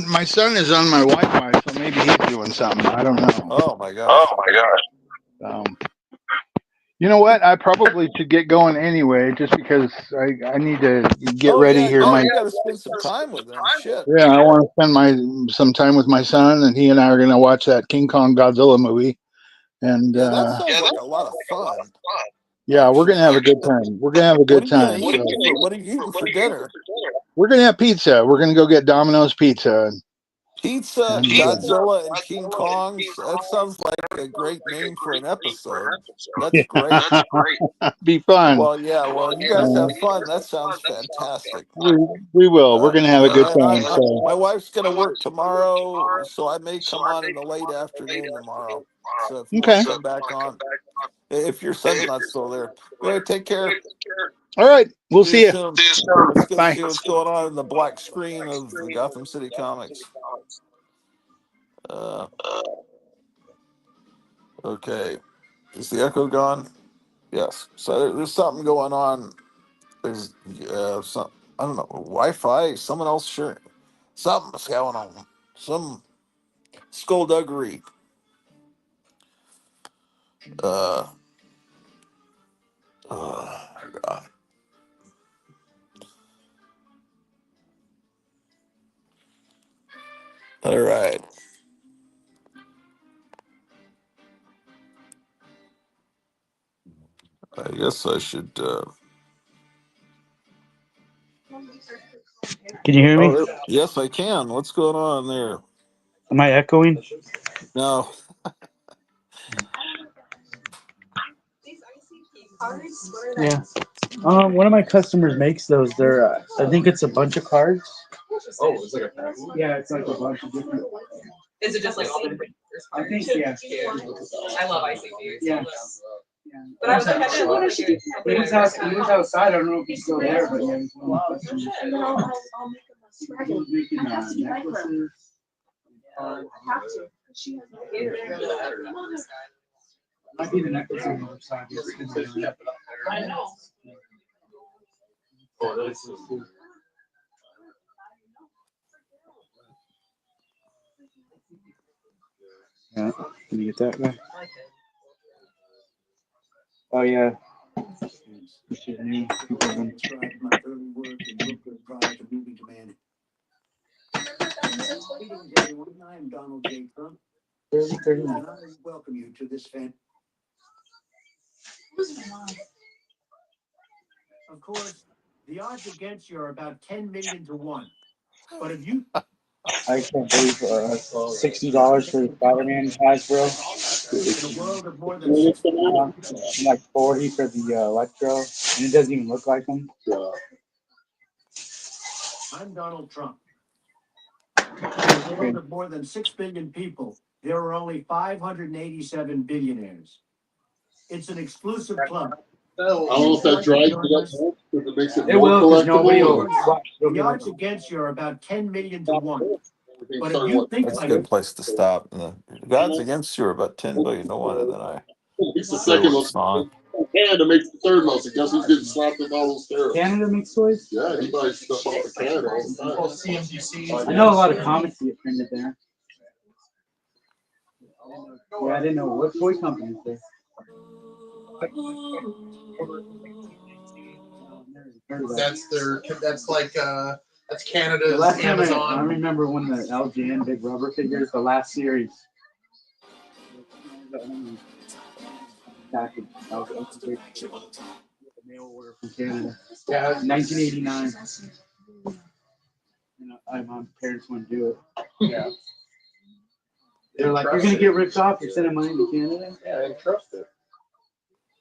Speaker 3: is on my Wi-Fi, so maybe he's doing something. I don't know.
Speaker 1: Oh my gosh.
Speaker 3: You know what? I probably should get going anyway, just because I need to get
Speaker 1: Oh
Speaker 3: ready
Speaker 1: yeah,
Speaker 3: here.
Speaker 1: yeah. You got to spend some time with them. Shit.
Speaker 3: Yeah, I want to spend some time with my son, and he and I are going to watch that King Kong Godzilla movie. And
Speaker 1: Yeah, that sounds like a lot of fun.
Speaker 3: yeah, we're going to have a good time. We're going to have a
Speaker 1: What
Speaker 3: good
Speaker 1: are you gonna
Speaker 3: time.
Speaker 1: eat?
Speaker 3: So
Speaker 1: What are you eating for dinner?
Speaker 3: we're going to have pizza. We're going to go get Domino's pizza.
Speaker 1: Pizza,
Speaker 3: And
Speaker 1: Godzilla, and King Kongs. That sounds like a great name for an episode. That's great.
Speaker 3: yeah, be fun.
Speaker 1: Well, yeah. Well, you guys have fun. That sounds fantastic.
Speaker 3: We will. We're going to have a good
Speaker 1: And
Speaker 3: time.
Speaker 1: my
Speaker 3: So
Speaker 1: wife's gonna work tomorrow, so I may come on in the late afternoon tomorrow. So if you want
Speaker 3: okay.
Speaker 1: to come back on, if your son's not still there, anyway, take care.
Speaker 3: All right. We'll
Speaker 1: See you
Speaker 3: see you.
Speaker 1: soon. Let's go
Speaker 3: Bye.
Speaker 1: see what's going on in the black screen of the Gotham City Comics. Okay, is the echo gone? Yes. So there's something going on. There's some, I don't know, Wi-Fi. Someone else sharing. Something's going on. Some skullduggery. Uh, God. All right. I guess I should.
Speaker 7: Can you hear me?
Speaker 1: Oh, yes, I can. What's going on there?
Speaker 7: Am I echoing?
Speaker 1: No.
Speaker 7: Yeah. One of my customers makes those. They're, I think it's a bunch of cards.
Speaker 10: Oh, it's like a pack.
Speaker 7: Yeah, it's like a bunch of different.
Speaker 11: Is it just like all the different
Speaker 7: I think, yeah.
Speaker 11: I love ICP.
Speaker 7: Yeah.
Speaker 11: But I was like, I didn't want to shoot.
Speaker 7: He was outside. I don't know if he's still there, but yeah. He's one of the customers.
Speaker 9: And then I'll make them a spread.
Speaker 7: He was making
Speaker 9: I have to like her.
Speaker 7: necklaces.
Speaker 9: I have to. She has no hair.
Speaker 7: Might be the necklace on the other side.
Speaker 9: I know.
Speaker 10: Oh, that's so cool.
Speaker 7: Yeah. Can you get that guy? Oh yeah. This is new.
Speaker 5: My early work in Brooklyn prior to moving to Manhattan. Greetings, everyone. I'm Donald J. Trump.
Speaker 7: 30.
Speaker 5: And I welcome you to this fan. Of course, the odds against you are about 10 million to 1. But if you
Speaker 7: I can't believe $60 for Spider-Man Hasbro.
Speaker 5: in a world of more than 6 billion,
Speaker 7: Like 40 for the Electro, and it doesn't even look like him.
Speaker 5: I'm Donald Trump. In a world of more than 6 billion people, there are only 587 billionaires. It's an exclusive club.
Speaker 10: I don't know if that drives it up because it makes it
Speaker 7: It
Speaker 10: more
Speaker 7: will, because nobody
Speaker 10: collectible.
Speaker 7: will watch.
Speaker 5: The odds against you are about 10 million to 1. But if you think
Speaker 1: That's a
Speaker 5: like
Speaker 1: good place to stop. The odds against you are about 10 billion to 1, and then I
Speaker 10: It's the
Speaker 1: say
Speaker 10: second
Speaker 1: what
Speaker 10: most.
Speaker 1: song.
Speaker 10: Canada makes the third most. And guess who's getting slapped with all those steroids?
Speaker 7: Canada makes toys?
Speaker 10: Yeah, he buys stuff off of Canada all the time.
Speaker 7: I know a lot of comics get printed there. Yeah, I didn't know. What toy company is there?
Speaker 12: That's like that's Canada's
Speaker 7: The last time I
Speaker 12: Amazon.
Speaker 7: remember when the LJN Big Rubber figures, the last series. Package. That was the mail order from Canada.
Speaker 12: Yeah,
Speaker 7: 1989. My parents wouldn't do it.
Speaker 12: yeah.
Speaker 7: They're like, you're gonna get ripped off. You're sending money to Canada.
Speaker 12: Yeah, I trust it.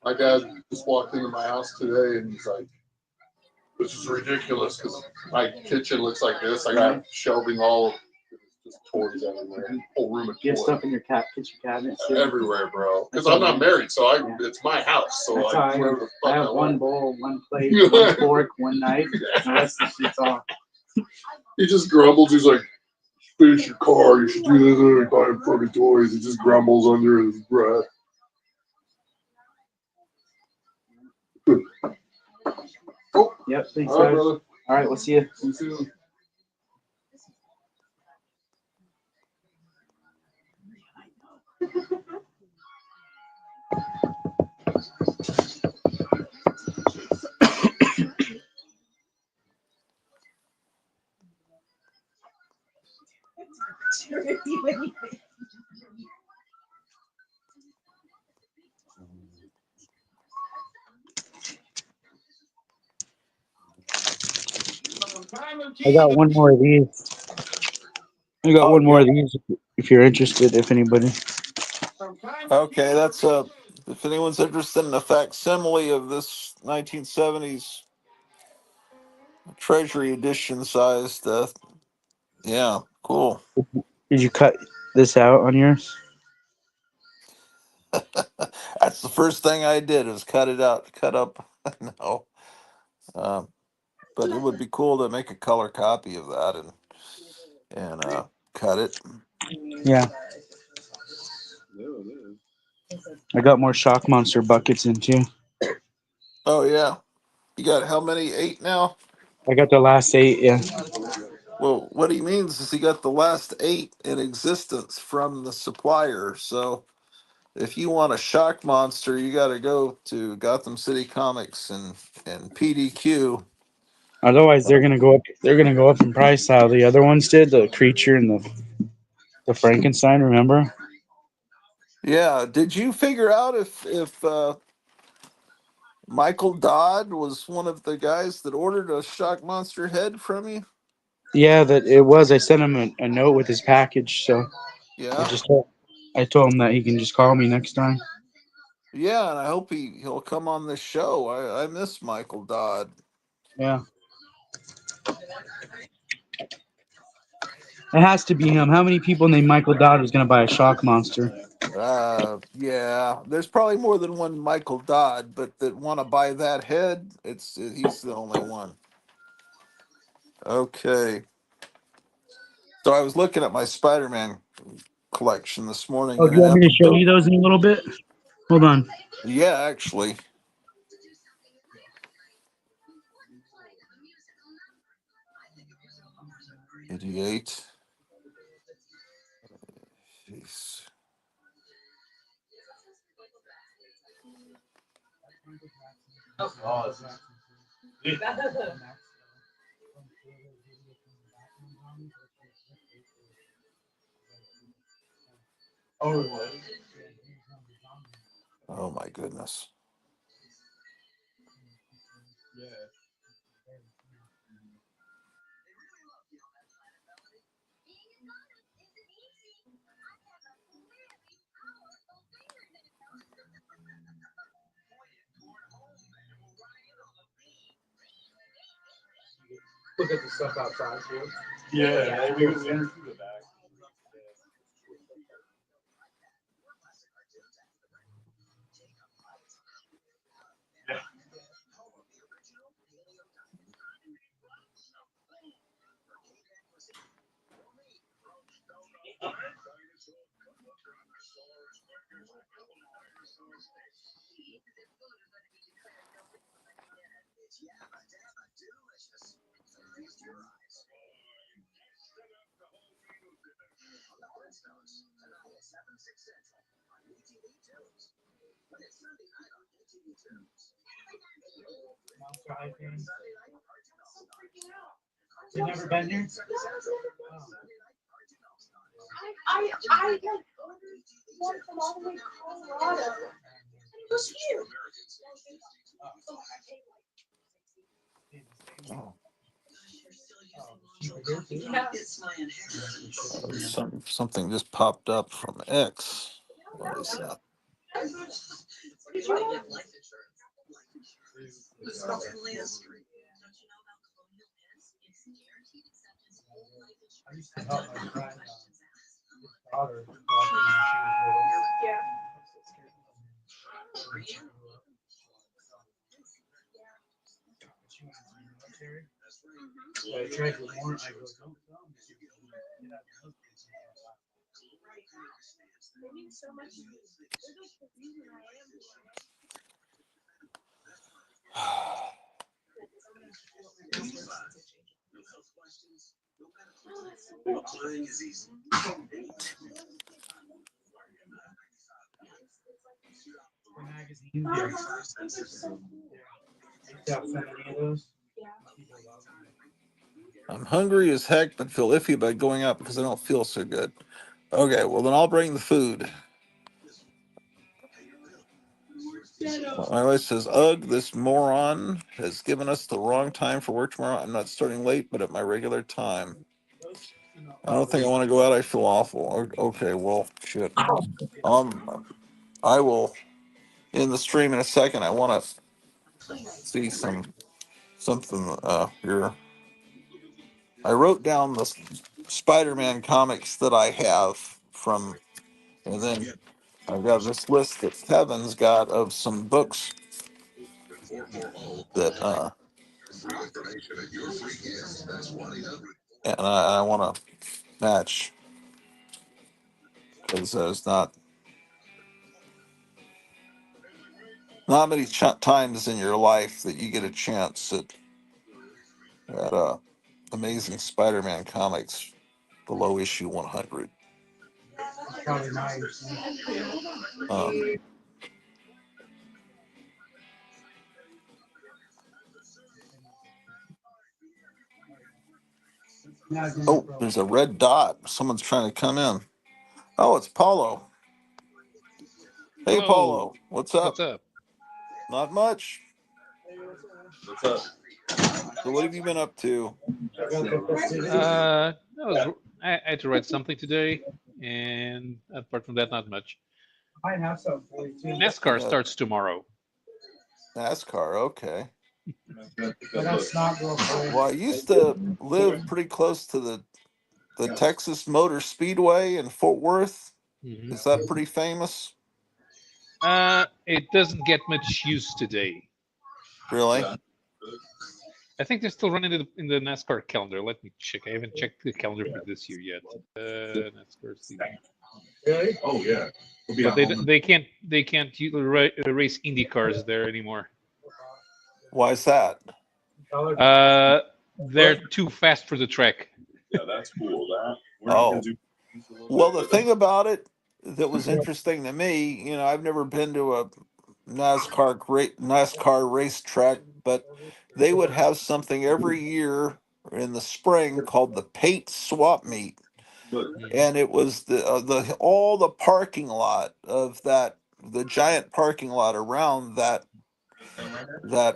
Speaker 10: My dad just walked into my house today and he's like, "This is ridiculous because my kitchen looks like this. I got shelving all. It's
Speaker 12: toys everywhere. Whole room of
Speaker 7: You have
Speaker 12: toys.
Speaker 7: stuff in your kitchen cabinet too?
Speaker 12: Everywhere, bro. Because
Speaker 7: That's
Speaker 12: I'm not
Speaker 7: all
Speaker 12: married, so
Speaker 7: Yeah.
Speaker 12: it's my house. So
Speaker 7: That's
Speaker 12: I
Speaker 7: how
Speaker 12: whatever the
Speaker 7: I
Speaker 12: fuck
Speaker 7: have one
Speaker 12: want.
Speaker 7: bowl, one plate, one fork, one knife. The rest of the shit's off.
Speaker 12: He just grumbles. He's like, finish your car. You should do this and buy him fucking toys. He just grumbles under his breath. Oh,
Speaker 7: Yep, thanks,
Speaker 12: all right,
Speaker 7: guys.
Speaker 12: brother.
Speaker 7: All right, we'll see you.
Speaker 12: See you soon.
Speaker 7: I got one more of these. I got
Speaker 1: Oh,
Speaker 7: one more
Speaker 1: yeah.
Speaker 7: of these if you're interested, if anybody.
Speaker 1: Okay, that's if anyone's interested in a facsimile of this 1970s Treasury edition sized, yeah, cool.
Speaker 7: Did you cut this out on yours?
Speaker 1: That's the first thing I did was cut it out, cut up. No, but it would be cool to make a color copy of that and cut it.
Speaker 7: Yeah. I got more Shock Monster buckets in too.
Speaker 1: Oh yeah, you got how many? 8 now?
Speaker 7: I got the last 8, yeah.
Speaker 1: Well, what he means is he got the last 8 in existence from the supplier. So if you want a shock monster, you got to go to Gotham City Comics and PDQ.
Speaker 7: Otherwise they're gonna go up in price how the other ones did, the creature and the Frankenstein, remember?
Speaker 1: Yeah, did you figure out if Michael Dodd was one of the guys that ordered a shock monster head from you?
Speaker 7: Yeah, that it was. I sent him a note with his package, so
Speaker 1: Yeah,
Speaker 7: I told him that he can just call me next time.
Speaker 1: yeah, and I hope he'll come on this show. I miss Michael Dodd.
Speaker 7: Yeah. It has to be him. How many people named Michael Dodd was gonna buy a Shock Monster?
Speaker 1: Yeah, there's probably more than one Michael Dodd, but that want to buy that head, he's the only one. Okay. So I was looking at my Spider-Man collection this morning
Speaker 7: Oh,
Speaker 1: in
Speaker 7: do you
Speaker 1: an
Speaker 7: want me to show
Speaker 1: episode.
Speaker 7: you those in a little bit? Hold on.
Speaker 1: Yeah, actually. Idiot. Jeez. Oh my goodness.
Speaker 7: Look at the stuff outside too.
Speaker 10: Yeah, we went through the back.
Speaker 7: You never been here?
Speaker 9: I got one from all the way to Colorado. It was huge.
Speaker 1: Oh,
Speaker 9: Yeah.
Speaker 1: something just popped up from X. What is that?
Speaker 9: Did you want?
Speaker 7: daughter collected when she was little.
Speaker 9: Yeah.
Speaker 7: She went in the military. But I tried to warn her. I go, don't tell me. Get out of the military.
Speaker 9: They mean so much to me. They're like the reason I am who I am.
Speaker 7: Magazines. Yeah. You have so many of those.
Speaker 9: Yeah.
Speaker 7: People love them.
Speaker 1: I'm hungry as heck, but feel iffy about going out because I don't feel so good. Okay, well then I'll bring the food. My wife says, "Ugh, this moron has given us the wrong time for work tomorrow. I'm not starting late, but at my regular time. I don't think I want to go out. I feel awful." Okay, well, shit. I will in the stream in a second. I want to see something here. I wrote down the Spider-Man comics that I have from, and then I've got this list that Kevin's got of some books that and I want to match because there's not many times in your life that you get a chance at Amazing Spider-Man comics below issue 100.
Speaker 7: Probably nice.
Speaker 1: Oh, there's a red dot. Someone's trying to come in. Oh, it's Paulo. Hey,
Speaker 13: Hello.
Speaker 1: Paulo. What's up?
Speaker 13: What's up?
Speaker 1: Not much.
Speaker 10: What's up?
Speaker 1: So what have you been up to?
Speaker 13: I had to write something today, and apart from that, not much.
Speaker 7: I might have some for you too.
Speaker 13: NASCAR starts tomorrow.
Speaker 1: NASCAR, okay.
Speaker 7: But that's not real cool.
Speaker 1: Well, I used to live pretty close to the Texas Motor Speedway in Fort Worth.
Speaker 13: Mhm.
Speaker 1: Is that pretty famous?
Speaker 13: It doesn't get much use today.
Speaker 1: Really?
Speaker 13: I think they're still running it in the NASCAR calendar. Let me check. I haven't checked the calendar for this year yet. NASCAR season.
Speaker 7: Really?
Speaker 10: Oh yeah.
Speaker 13: But they can't race Indy cars there anymore.
Speaker 1: Why is that?
Speaker 13: They're too fast for the track.
Speaker 10: Yeah, that's cool.
Speaker 1: Oh. Well, the thing about it that was interesting to me, I've never been to a NASCAR racetrack, but they would have something every year in the spring called the Pate Swap Meet, and it was the all the parking lot of the giant parking lot around that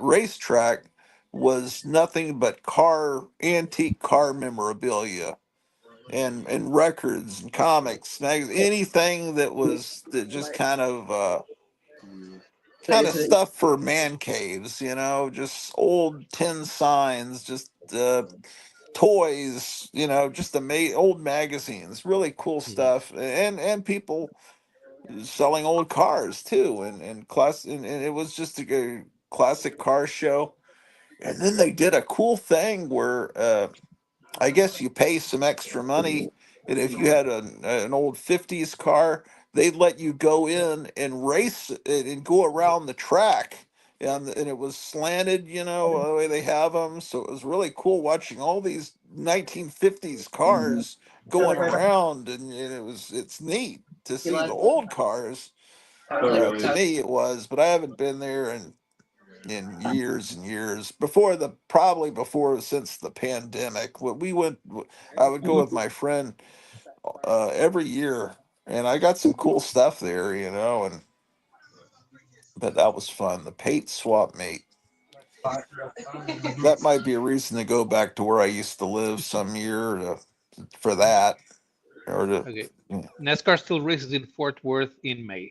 Speaker 1: racetrack was nothing but antique car memorabilia and records and comics, anything that just kind of stuff for man caves, just old tin signs, just toys, just old magazines, really cool stuff, and people selling old cars too, and it was just a classic car show. And then they did a cool thing where I guess you pay some extra money, and if you had an old 50s car, they'd let you go in and race it and go around the track. And it was slanted, the way they have them. So it was really cool watching all these 1950s cars going around, and it's neat to see the old cars. To me, it was, but I haven't been there in years and years probably before since the pandemic. I would go with my friend every year, and I got some cool stuff there, but that was fun. The Pate Swap Meet. That might be a reason to go back to where I used to live some year for that.
Speaker 13: Okay. NASCAR still races in Fort Worth in May.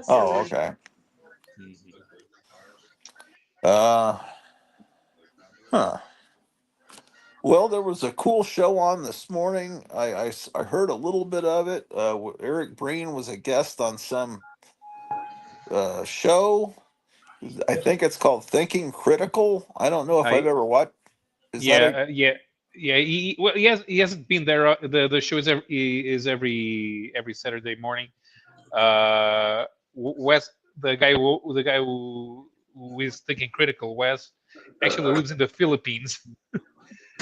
Speaker 1: Oh, okay. Huh. Well, there was a cool show on this morning. I heard a little bit of it. Eric Breen was a guest on some show. I think it's called Thinking Critical. I don't know if I've
Speaker 13: I
Speaker 1: ever watched. Is that
Speaker 13: yeah
Speaker 1: a
Speaker 13: yeah. Well, he hasn't been there. The show is every Saturday morning. Wes, the guy who is thinking critical, Wes, actually lives in the Philippines.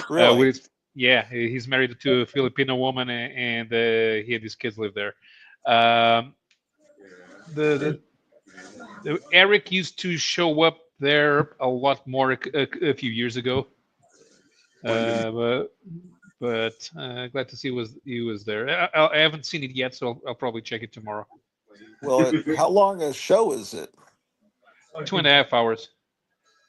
Speaker 1: really?
Speaker 13: With he's married to a Filipino woman, and he and his kids live there. The, Eric used to show up there a lot more a few years ago, but glad to see he was there. I haven't seen it yet, so I'll probably check it tomorrow.
Speaker 1: Well, how long a show is it?
Speaker 13: 2.5 hours.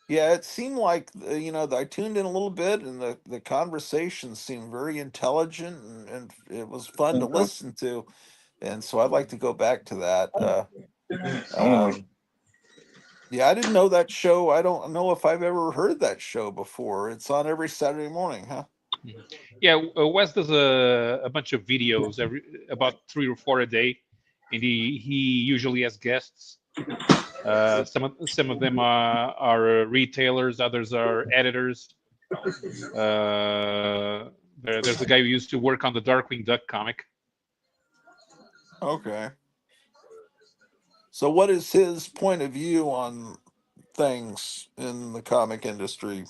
Speaker 1: Yeah, it seemed like I tuned in a little bit, and the conversations seemed very intelligent, and it was fun to listen to, and so I'd like to go back to that. Um, yeah, I didn't know that show. I don't know if I've ever heard that show before. It's on every Saturday morning, huh?
Speaker 13: Yeah, Wes does a bunch of videos about 3 or 4 a day, and he usually has guests. Some of them are retailers, others are editors. There's a guy who used to work on the Darkwing Duck comic.
Speaker 1: Okay. So, what is his point of view on things in the comic industry?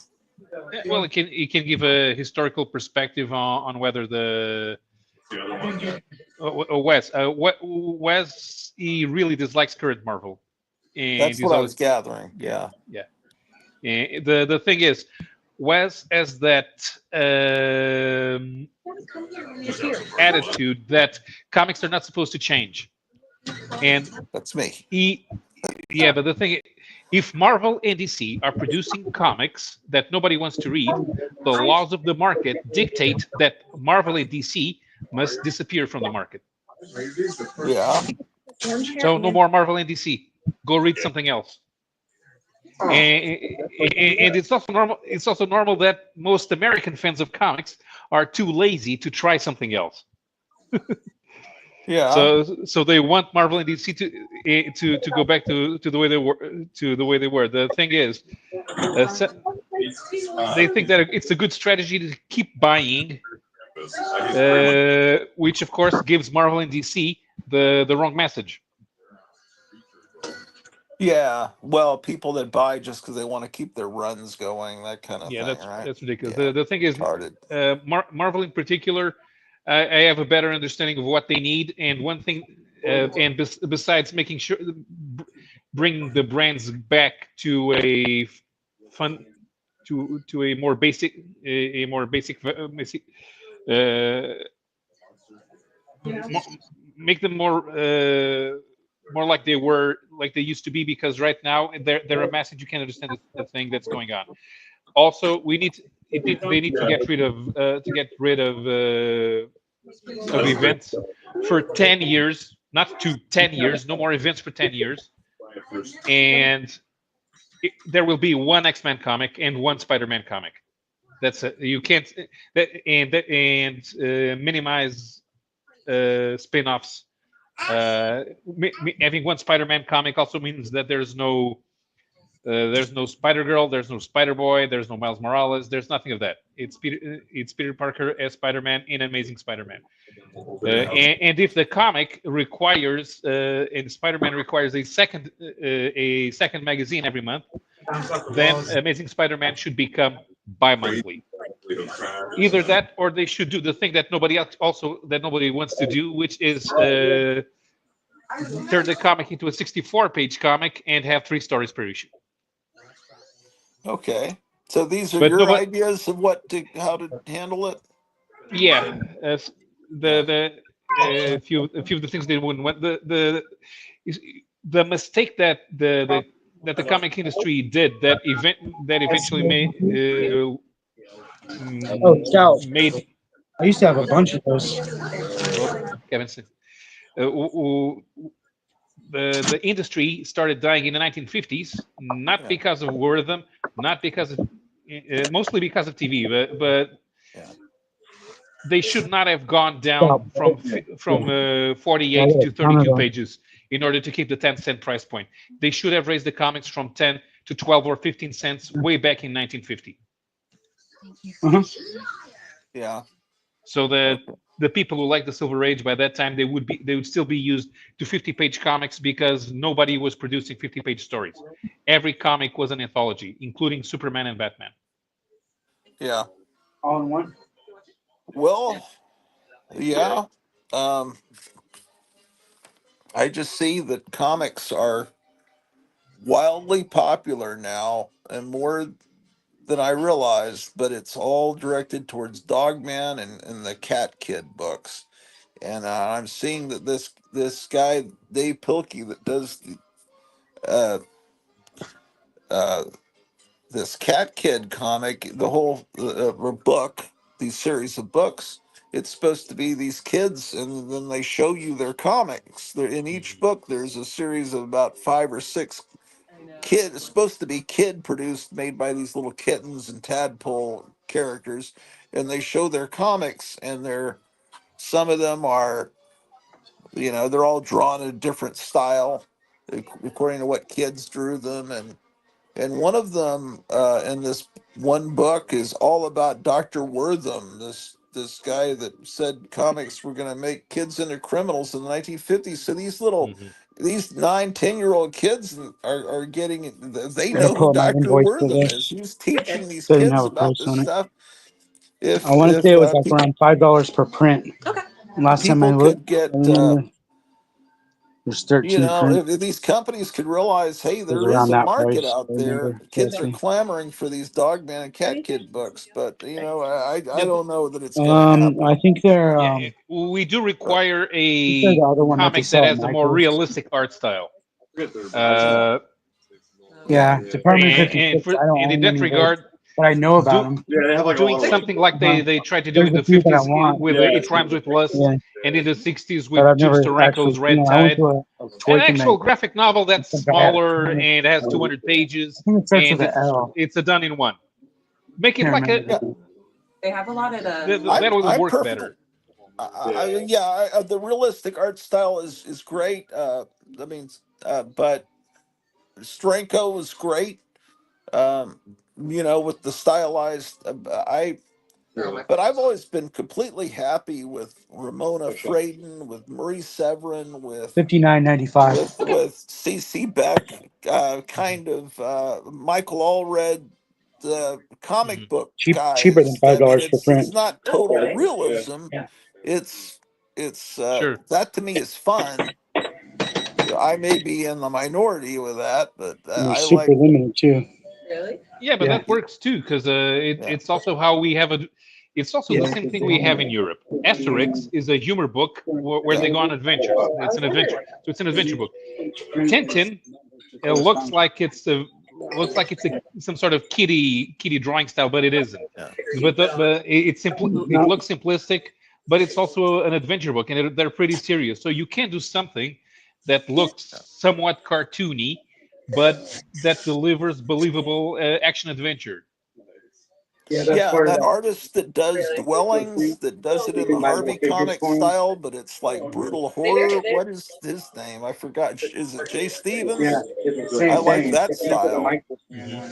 Speaker 13: Well, it can give a historical perspective on whether the Wes he really dislikes current Marvel, and
Speaker 1: That's
Speaker 13: he's
Speaker 1: what I
Speaker 13: always
Speaker 1: was gathering.
Speaker 13: yeah
Speaker 1: Yeah.
Speaker 13: yeah. And the thing is, Wes has that attitude that comics are not supposed to change, and
Speaker 1: That's me.
Speaker 13: but the thing, if Marvel and DC are producing comics that nobody wants to read, the laws of the market dictate that Marvel and DC must disappear from the market.
Speaker 1: Yeah.
Speaker 13: So no more Marvel and DC. Go read something else. And it's also normal. It's also normal that most American fans of comics are too lazy to try something else.
Speaker 1: Yeah.
Speaker 13: So they want Marvel and DC to go back to the way they were. The thing is, they think that it's a good strategy to keep buying, which of course gives Marvel and DC the wrong message.
Speaker 1: Yeah. Well, people that buy just because they want to keep their runs going, that kind of
Speaker 13: Yeah,
Speaker 1: thing, right?
Speaker 13: that's ridiculous.
Speaker 1: Yeah.
Speaker 13: The thing is,
Speaker 1: Retarded.
Speaker 13: Marvel in particular, I have a better understanding of what they need, and one thing, besides making sure bring the brands back to a fun to a more basic make them more like they used to be, because right now they're a message you can't understand the thing that's going on. Also, they need to get rid of events for 10 years, not to 10 years, no more events for 10 years, and there will be one X-Men comic and one Spider-Man comic. That's you can't minimize spin-offs. Having one Spider-Man comic also means that there's no Spider-Girl, there's no Spider-Boy, there's no Miles Morales, there's nothing of that. It's Peter Parker as Spider-Man in Amazing Spider-Man. And if the comic requires and Spider-Man requires a second magazine every month, then Amazing Spider-Man should become bi-monthly. Either that, or they should do the thing that nobody wants to do, which is turn the comic into a 64-page comic and have 3 stories per issue.
Speaker 1: Okay. So these are
Speaker 13: But
Speaker 1: your ideas of how to handle it?
Speaker 13: Yeah. A few of the things they wouldn't want. The mistake that the comic industry did that eventually made.
Speaker 7: I used to have a bunch of those.
Speaker 13: Kevin said, the industry started dying in the 1950s, not because of word of them, not because of mostly because of TV, but
Speaker 1: Yeah.
Speaker 13: They should not have gone down from 48 to 32 pages in order to keep the 10-cent price point. They should have raised the comics from 10 to 12 or 15 cents way back in 1950.
Speaker 1: Yeah.
Speaker 13: So that the people who like the Silver Age by that time, they would still be used to 50-page comics because nobody was producing 50-page stories. Every comic was an anthology, including Superman and Batman.
Speaker 1: Yeah.
Speaker 7: All in one.
Speaker 1: Well, yeah. I just see that comics are wildly popular now and more than I realized, but it's all directed towards Dogman and the Cat Kid books. And I'm seeing that this guy Dave Pilkey that does uh, uh, this Cat Kid comic, the whole book, these series of books. It's supposed to be these kids, and then they show you their comics. In each book, there's a series of about 5 or 6 kid. It's supposed to be kid produced, made by these little kittens and tadpole characters, and they show their comics, and some of them are, they're all drawn in a different style according to what kids drew them, and one of them in this one book is all about Dr. Wortham, this guy that said comics were going to make kids into criminals in the 1950s. So these 9-10-year-old kids are getting, they
Speaker 14: Gotta
Speaker 1: know who
Speaker 14: pull up my
Speaker 1: Dr.
Speaker 14: invoice for
Speaker 1: Wortham is.
Speaker 14: this.
Speaker 1: He's teaching these
Speaker 14: Doesn't
Speaker 1: kids
Speaker 14: have a
Speaker 1: about
Speaker 14: price
Speaker 1: this
Speaker 14: on it.
Speaker 1: stuff.
Speaker 14: I want to say it was like around $5 per print.
Speaker 11: Okay.
Speaker 14: Last time I
Speaker 1: people
Speaker 14: looked,
Speaker 1: could get,
Speaker 14: I remember there's 13 prints.
Speaker 1: if these companies could realize, hey,
Speaker 14: It was
Speaker 1: there is
Speaker 14: around
Speaker 1: a
Speaker 14: that
Speaker 1: market
Speaker 14: price.
Speaker 1: out
Speaker 14: I
Speaker 1: there.
Speaker 14: remember
Speaker 1: Kids are
Speaker 14: correctly.
Speaker 1: clamoring for these Dogman and Cat Kid books, but I don't know that it's going to
Speaker 14: I
Speaker 1: happen.
Speaker 14: think they're
Speaker 13: We do require
Speaker 14: the
Speaker 13: a
Speaker 14: other one that they
Speaker 13: comic that
Speaker 14: sell at
Speaker 13: has a more
Speaker 14: Michael's.
Speaker 13: realistic art style.
Speaker 14: Yeah, Department
Speaker 13: And,
Speaker 14: 56.
Speaker 13: for,
Speaker 14: I don't
Speaker 13: and in
Speaker 14: own
Speaker 13: that
Speaker 14: any of those,
Speaker 13: regard,
Speaker 14: but I know about them.
Speaker 10: Yeah, they have like
Speaker 13: doing
Speaker 10: a lot of
Speaker 13: something like they tried to do
Speaker 14: There's
Speaker 13: in
Speaker 14: a
Speaker 13: the
Speaker 14: few that I
Speaker 13: 50s
Speaker 14: want.
Speaker 13: with It Rhymes with Lust,
Speaker 14: Yeah,
Speaker 13: and in the 60s
Speaker 14: but
Speaker 13: with
Speaker 14: I've
Speaker 13: Jim
Speaker 14: never
Speaker 13: Steranko's
Speaker 14: actually seen
Speaker 13: Red
Speaker 14: it. I went
Speaker 13: Tide.
Speaker 14: to a toy
Speaker 13: An actual
Speaker 14: convention.
Speaker 13: graphic novel that's
Speaker 14: I think I had a
Speaker 13: smaller
Speaker 14: comic.
Speaker 13: and has 200 pages,
Speaker 14: I think it starts
Speaker 13: and
Speaker 14: with an L.
Speaker 13: it's a done in one. Make it
Speaker 14: Can't
Speaker 13: like
Speaker 14: remember.
Speaker 11: They have a lot of
Speaker 13: that would
Speaker 1: I'm
Speaker 13: work
Speaker 1: perfectly.
Speaker 13: better.
Speaker 1: The realistic art style is great. But Stranko was great. With the stylized. But I've always been completely happy with Ramona Fradon, with Marie Severin, with
Speaker 14: $59.95.
Speaker 1: C.C. Beck, kind of Michael Allred, the comic book
Speaker 14: Cheaper than
Speaker 1: guys. I mean,
Speaker 14: $5 per
Speaker 1: it's
Speaker 14: print.
Speaker 1: not total realism. It's
Speaker 13: Sure.
Speaker 1: that to me is fun. I may be in the minority with that, but
Speaker 14: And they're
Speaker 1: I
Speaker 14: super
Speaker 1: like.
Speaker 14: limited too.
Speaker 11: Really?
Speaker 13: Yeah, but that works too because it's also how we have a. It's also the same thing we have in Europe. Asterix is a humor book where they go on adventures. It's an adventure, so it's an adventure book. Tintin looks like it's some sort of kiddie drawing style, but it isn't. But it looks simplistic, but it's also an adventure book, and they're pretty serious. So you can do something that looks somewhat cartoony, but that delivers believable action adventure.
Speaker 1: That artist that does dwellings, that does it in the Harvey comic style, but it's like brutal horror. What is his name? I forgot. Is it Jay Stevens? I like that style.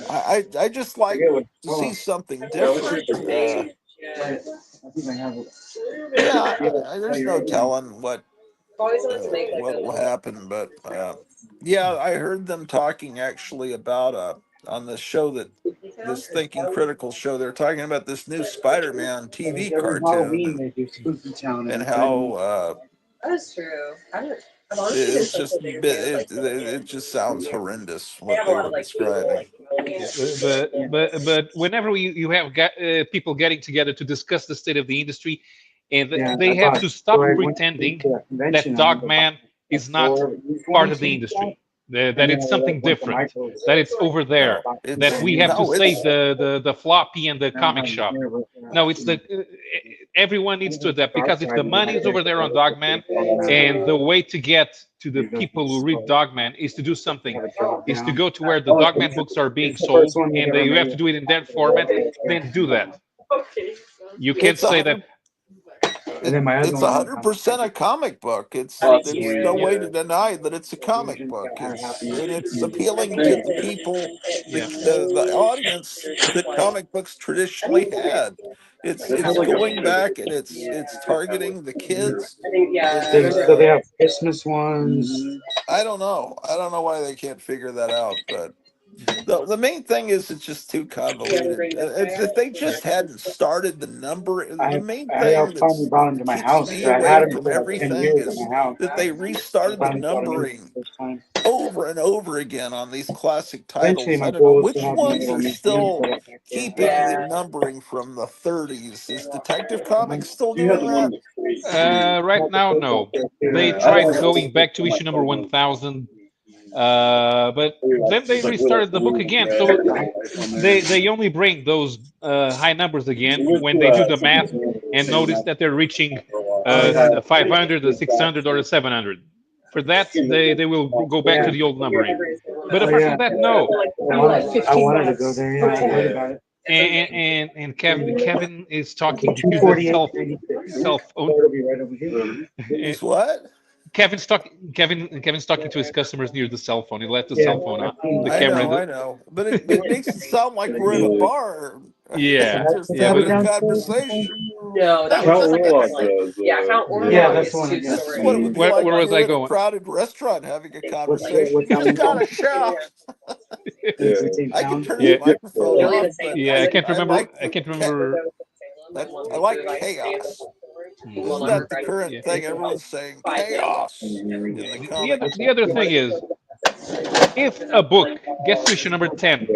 Speaker 1: I just like to see something different. There's no telling what will happen, but I heard them talking actually about on this show this Thinking Critical show. They're talking about this new Spider-Man TV cartoon and how
Speaker 11: That is true.
Speaker 1: it's just it just sounds horrendous what they were describing.
Speaker 13: But whenever you have people getting together to discuss the state of the industry, and they have to stop pretending that Dogman is not part of the industry, that it's something different, that it's over there, that we have to save the floppy and the comic shop. No, it's everyone needs to adapt, because if the money is over there on Dogman, and the way to get to the people who read Dogman is to do something, is to go to where the Dogman books are being sold, and you have to do it in that format, then do that. You can't say that.
Speaker 14: And then my other
Speaker 1: It's
Speaker 14: one,
Speaker 1: 100% a comic book. There's no way to deny that it's a comic book. It's appealing to the people, the audience that comic books traditionally had. It's going back and it's targeting the kids.
Speaker 14: so they have Christmas ones.
Speaker 1: I don't know. I don't know why they can't figure that out, but the main thing is it's just too convoluted. If they just hadn't started the number, the main
Speaker 14: I
Speaker 1: thing
Speaker 14: finally brought them to my
Speaker 1: keeps
Speaker 14: house.
Speaker 1: me
Speaker 14: I had
Speaker 1: away
Speaker 14: them
Speaker 1: from
Speaker 14: for like 10
Speaker 1: everything
Speaker 14: years in
Speaker 1: is
Speaker 14: my house.
Speaker 1: that they restarted the
Speaker 14: Finally brought them in
Speaker 1: numbering
Speaker 14: for the first time.
Speaker 1: over and over again on these classic
Speaker 14: Eventually,
Speaker 1: titles.
Speaker 14: my
Speaker 1: I don't know
Speaker 14: goal is to
Speaker 1: which
Speaker 14: have my
Speaker 1: ones
Speaker 14: little
Speaker 1: are
Speaker 14: museum
Speaker 1: still
Speaker 14: set up back there.
Speaker 1: keeping the numbering from the 30s. Is Detective Comics still
Speaker 10: You have
Speaker 1: doing
Speaker 10: the one
Speaker 1: that?
Speaker 10: with the crazy.
Speaker 13: Right now, no. They tried going back to issue number 1000, but then they restarted the book again. So they only bring those high numbers again when they do the math and notice that they're reaching 500, a 600, or a 700. For that, they will go back to the old numbering. But apart from that, no.
Speaker 14: I wanted to go there. Yeah, I heard about it.
Speaker 13: And Kevin is talking to the
Speaker 14: 248.96.
Speaker 13: cell phone.
Speaker 14: It'll be right over here.
Speaker 1: Is what?
Speaker 13: Kevin's talking to his customers near the cell phone. He left the cell phone on the camera.
Speaker 1: I know, but it makes it sound like we're in a bar.
Speaker 13: Yeah,
Speaker 1: Just having a conversation.
Speaker 11: No, that
Speaker 10: Count
Speaker 11: was
Speaker 10: Warlock
Speaker 11: like,
Speaker 10: does.
Speaker 11: yeah, Count Warlock
Speaker 14: Yeah, that's
Speaker 11: is
Speaker 14: the one.
Speaker 11: two
Speaker 14: Yeah.
Speaker 1: This is what it would be
Speaker 13: Where
Speaker 1: like
Speaker 13: was
Speaker 1: you're
Speaker 13: I
Speaker 1: in a
Speaker 13: going?
Speaker 1: crowded restaurant having a conversation.
Speaker 14: What's
Speaker 1: Just
Speaker 14: that
Speaker 1: got
Speaker 14: one
Speaker 1: a chef.
Speaker 10: Yeah.
Speaker 1: I can turn his
Speaker 13: Yeah,
Speaker 1: microphone off, but
Speaker 13: yeah. I can't
Speaker 1: I
Speaker 13: remember.
Speaker 1: like
Speaker 13: I can't remember.
Speaker 1: I like chaos. Isn't that the current
Speaker 13: Yeah.
Speaker 1: thing? Everyone's saying chaos in the comic.
Speaker 13: The other thing is, if a book gets to issue number 10 and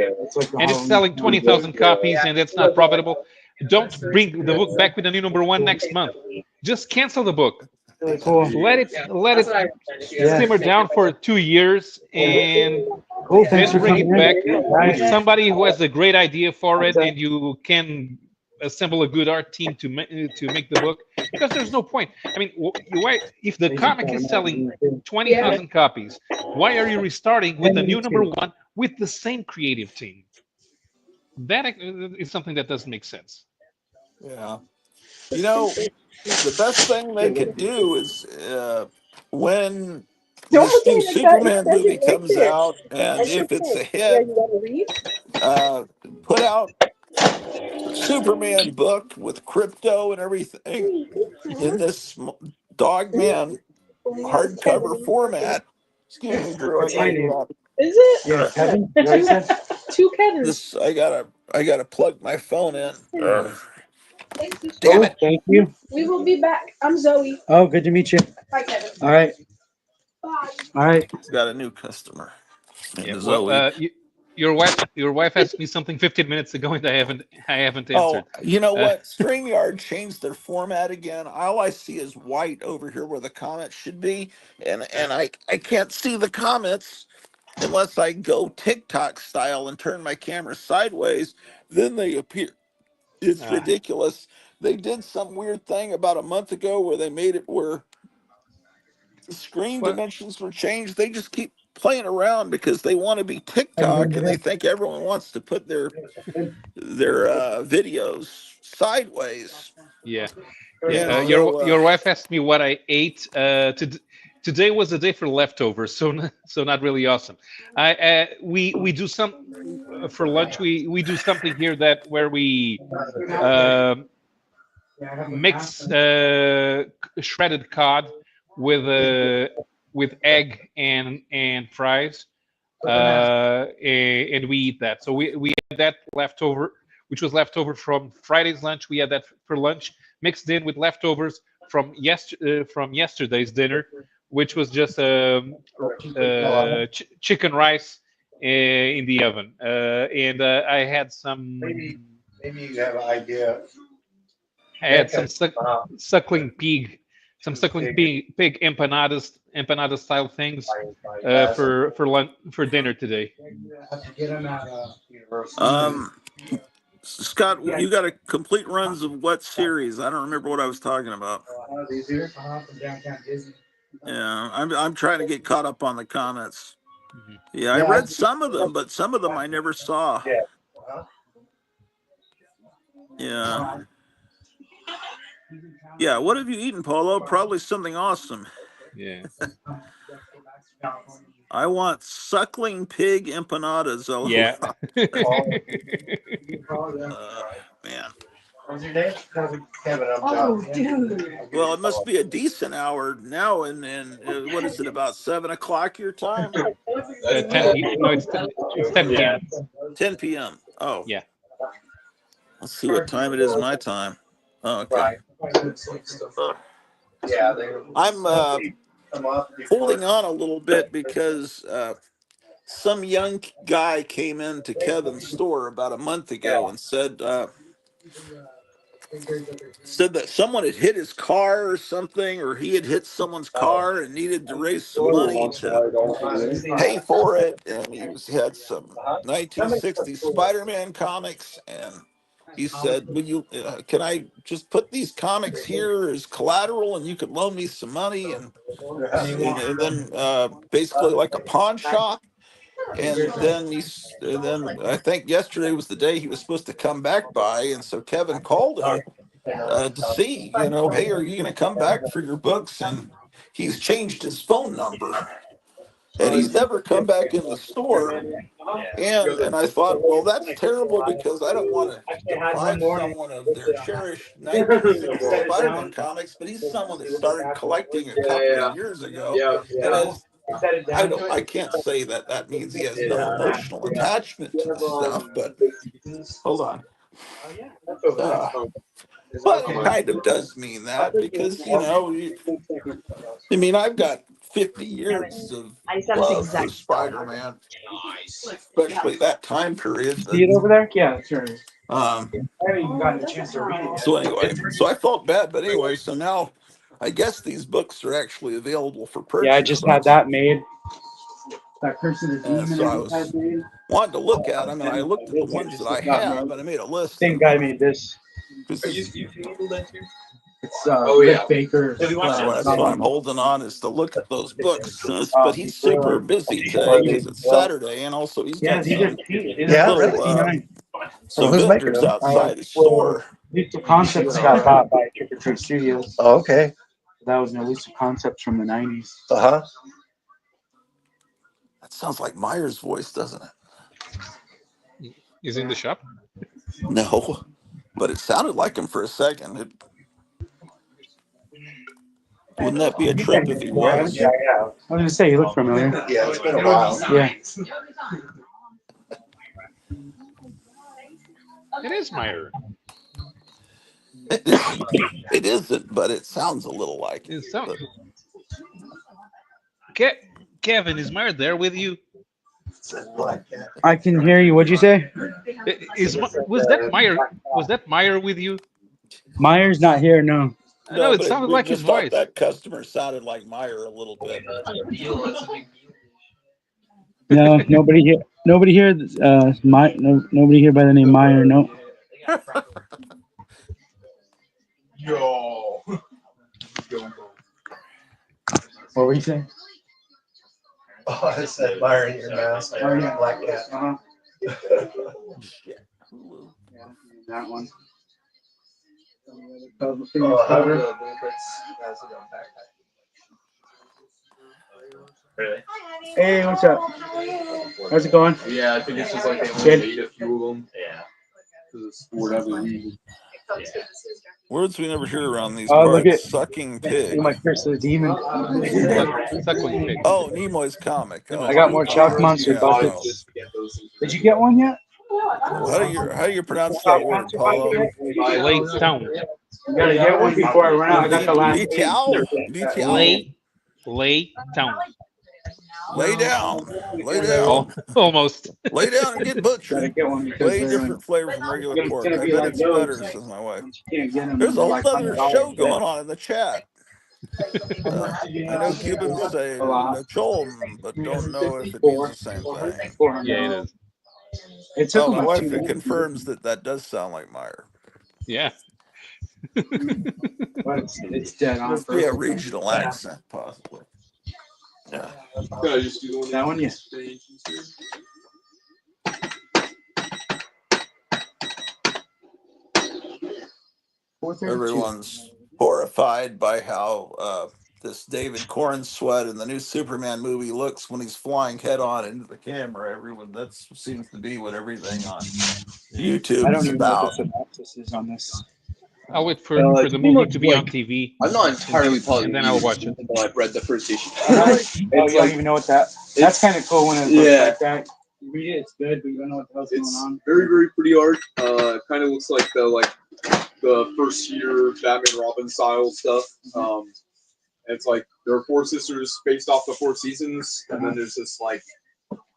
Speaker 13: it's selling 20,000 copies and it's not profitable, don't bring the book back with a new number 1 next month. Just cancel the book.
Speaker 14: Cool.
Speaker 13: Let it simmer down for 2 years and
Speaker 14: Cool. Thanks
Speaker 13: then
Speaker 14: for
Speaker 13: bring
Speaker 14: coming
Speaker 13: it back
Speaker 14: in.
Speaker 13: with somebody who has a great idea for it, and you can assemble a good art team to make the book. Because there's no point. I mean, why, if the comic is selling 20,000 copies, why are you restarting with the new number 1 with the same creative team? That is something that doesn't make sense.
Speaker 1: Yeah. You know, the best thing they could do is when this new Superman movie comes out, and if it's a hit, put out a Superman book with crypto and everything in this Dogman hardcover format. Excuse me, Drew. I
Speaker 14: What's my
Speaker 1: gotta get
Speaker 14: name?
Speaker 1: up.
Speaker 9: Is it?
Speaker 14: Yeah, Kevin. Is that what you said?
Speaker 9: Two Kevins.
Speaker 1: This I gotta plug my phone in.
Speaker 9: Thanks, sister.
Speaker 1: Damn it!
Speaker 14: Thank you.
Speaker 9: We will be back. I'm Zoe.
Speaker 14: Oh, good to meet you.
Speaker 9: Bye, Kevin.
Speaker 14: All right.
Speaker 9: Bye.
Speaker 14: All right.
Speaker 1: Got a new customer.
Speaker 13: Yeah.
Speaker 1: Zoe.
Speaker 13: Well, your wife asked me something 15 minutes ago, and I haven't answered.
Speaker 1: Oh, you know what? StreamYard changed their format again. All I see is white over here where the comments should be, and I can't see the comments unless I go TikTok style and turn my camera sideways. Then they appear. It's ridiculous. They did some weird thing about a month ago where they made it where the screen dimensions were changed. They just keep playing around because they want to be TikTok and they think everyone wants to put their videos sideways.
Speaker 13: Yeah.
Speaker 1: Yeah.
Speaker 13: Your wife asked me what I ate. Today was the day for leftovers, so not really awesome. We do some for lunch. We do something here where we mix shredded cod with egg and fries, and we eat that. So we had that leftover, which was leftover from Friday's lunch. We had that for lunch, mixed in with leftovers from yesterday's dinner, which was just chicken rice in the oven, and I had some.
Speaker 3: Maybe you have an idea.
Speaker 13: I had some suckling pig empanada style things for lunch, for dinner today.
Speaker 1: Scott, you got a complete runs of what series? I don't remember what I was talking about. Yeah, I'm trying to get caught up on the comments. Yeah, I read some of them, but some of them I never saw. Yeah. Yeah, what have you eaten, Polo? Probably something awesome.
Speaker 13: Yeah.
Speaker 1: I want suckling pig empanadas.
Speaker 13: Yeah.
Speaker 1: Man.
Speaker 3: What's your name? Kevin.
Speaker 9: Oh, dude.
Speaker 1: Well, it must be a decent hour now, and what is it, about 7 o'clock your time?
Speaker 13: 10 p.m. No, it's 10 p.m.
Speaker 1: 10 p.m. Oh,
Speaker 13: yeah.
Speaker 1: Let's see what time it is my time. Oh, okay.
Speaker 3: Yeah,
Speaker 1: I'm holding on a little bit because some young guy came into Kevin's store about a month ago and said that someone had hit his car or something, or he had hit someone's car and needed to raise some money to pay for it. And he had some 1960s Spider-Man comics, and he said, "Will you? Can I just put these comics here as collateral, and you could loan me some money?" And then basically like a pawn shop. And then I think yesterday was the day he was supposed to come back by, and so Kevin called him to see, hey, are you going to come back for your books? And he's changed his phone number, and he's never come back in the store. And I thought, well, that's terrible because I don't want to deprive someone of their cherished 1960 Spider-Man comics, but he's someone that started collecting a couple of years ago, and I can't say that means he has no emotional attachment to the stuff, but hold on. But it kind of does mean that because, I've got 50 years of love for Spider-Man, especially that time period.
Speaker 14: See it over there? Yeah, sure.
Speaker 1: Um,
Speaker 14: I haven't even gotten a chance to read it yet.
Speaker 1: so anyway, I felt bad, but anyway, so now I guess these books are actually available for purchase.
Speaker 14: Yeah, I just had that made. That Person of Demon
Speaker 1: So I
Speaker 14: I just had made.
Speaker 1: wanted to look at them, and I looked at the ones that I have, and I made a list.
Speaker 14: Same guy made this.
Speaker 10: You able that too?
Speaker 14: It's Rick Baker.
Speaker 1: That's what I'm holding on, is to look at those books. But he's super busy today because it's Saturday, and also he's got some some vendors outside his store.
Speaker 14: Elusive Concepts got bought by Trick or Treat Studios.
Speaker 2: Oh, okay.
Speaker 14: That was an Elusive Concepts from the 90s.
Speaker 2: Uh-huh.
Speaker 1: That sounds like Meyer's voice, doesn't it?
Speaker 13: Is he in the shop?
Speaker 1: No, but it sounded like him for a second. Wouldn't that be a trip if he was?
Speaker 14: Yeah. I was gonna say he looked familiar.
Speaker 2: Yeah, it's been a while.
Speaker 14: Yeah.
Speaker 13: It is Meyer.
Speaker 1: It isn't, but it sounds a little like it.
Speaker 13: Kevin, is Meyer there with you?
Speaker 14: I can hear you. What'd you say?
Speaker 13: Was that Meyer with you?
Speaker 14: Meyer's not here. No.
Speaker 13: No, it sounded like his voice.
Speaker 1: That customer sounded like Meyer a little bit.
Speaker 14: No, nobody here. Nobody here. Nobody here by the name Meyer. No.
Speaker 10: Yo.
Speaker 14: What were you saying?
Speaker 2: Oh, I said Meyer in your mask. Black cat.
Speaker 14: That one.
Speaker 10: Really?
Speaker 14: Hey, what's up? How's it going?
Speaker 10: Yeah, I think it's just like they only made a few of them. Yeah. Because for whatever reason.
Speaker 1: Words we never hear around these
Speaker 14: Look
Speaker 1: parts.
Speaker 14: at
Speaker 1: Sucking pig.
Speaker 14: my Curse of the Demon.
Speaker 13: Suckling pig.
Speaker 1: Oh, Nimoy's comic.
Speaker 14: I got more Chalk Monster buckets. Did you get one yet?
Speaker 1: How do you pronounce that word, Paulo?
Speaker 13: Late Town.
Speaker 14: You gotta get one before I run out. I got the last
Speaker 13: Late Town.
Speaker 1: Lay down. Lay down.
Speaker 13: Almost.
Speaker 1: Lay down and get butchered.
Speaker 14: Get one
Speaker 1: Way different flavor from regular pork. I bet it's better, says my wife. There's a whole other show going on in the chat. I know Cubans say Nachol, but don't know if it means the same thing.
Speaker 13: Yeah, it is.
Speaker 14: It took
Speaker 1: my
Speaker 14: about
Speaker 1: wife
Speaker 14: 2 minutes.
Speaker 1: confirms that does sound like Meyer.
Speaker 13: Yeah.
Speaker 14: It's dead on.
Speaker 1: Must be a regional accent, possibly. Yeah.
Speaker 10: Could I just do the one
Speaker 14: That one, yes.
Speaker 1: Everyone's mystified by how this David Corn sweat in the new Superman movie looks when he's flying head on into the camera. Everyone, that seems to be what everything on
Speaker 14: I
Speaker 1: YouTube
Speaker 14: don't
Speaker 1: is
Speaker 14: even know what the
Speaker 1: about.
Speaker 14: synopsis is on this.
Speaker 13: I'll wait for
Speaker 10: It's
Speaker 13: the
Speaker 10: pretty
Speaker 13: movie
Speaker 10: much
Speaker 13: to be
Speaker 10: like-
Speaker 13: on TV.
Speaker 10: I'm not entirely positive,
Speaker 13: and then I'll watch it.
Speaker 10: until I've read the first issue.
Speaker 14: Oh,
Speaker 10: It's
Speaker 14: you don't
Speaker 10: like-
Speaker 14: even know what that. That's kind of cool when it looks
Speaker 10: Yeah.
Speaker 14: like that. You read it, it's good, but you don't know what the hell's going on.
Speaker 10: very, very pretty art. Kind of looks like the first year Batman Robin style stuff. It's like there are 4 sisters based off the 4 seasons, and then there's this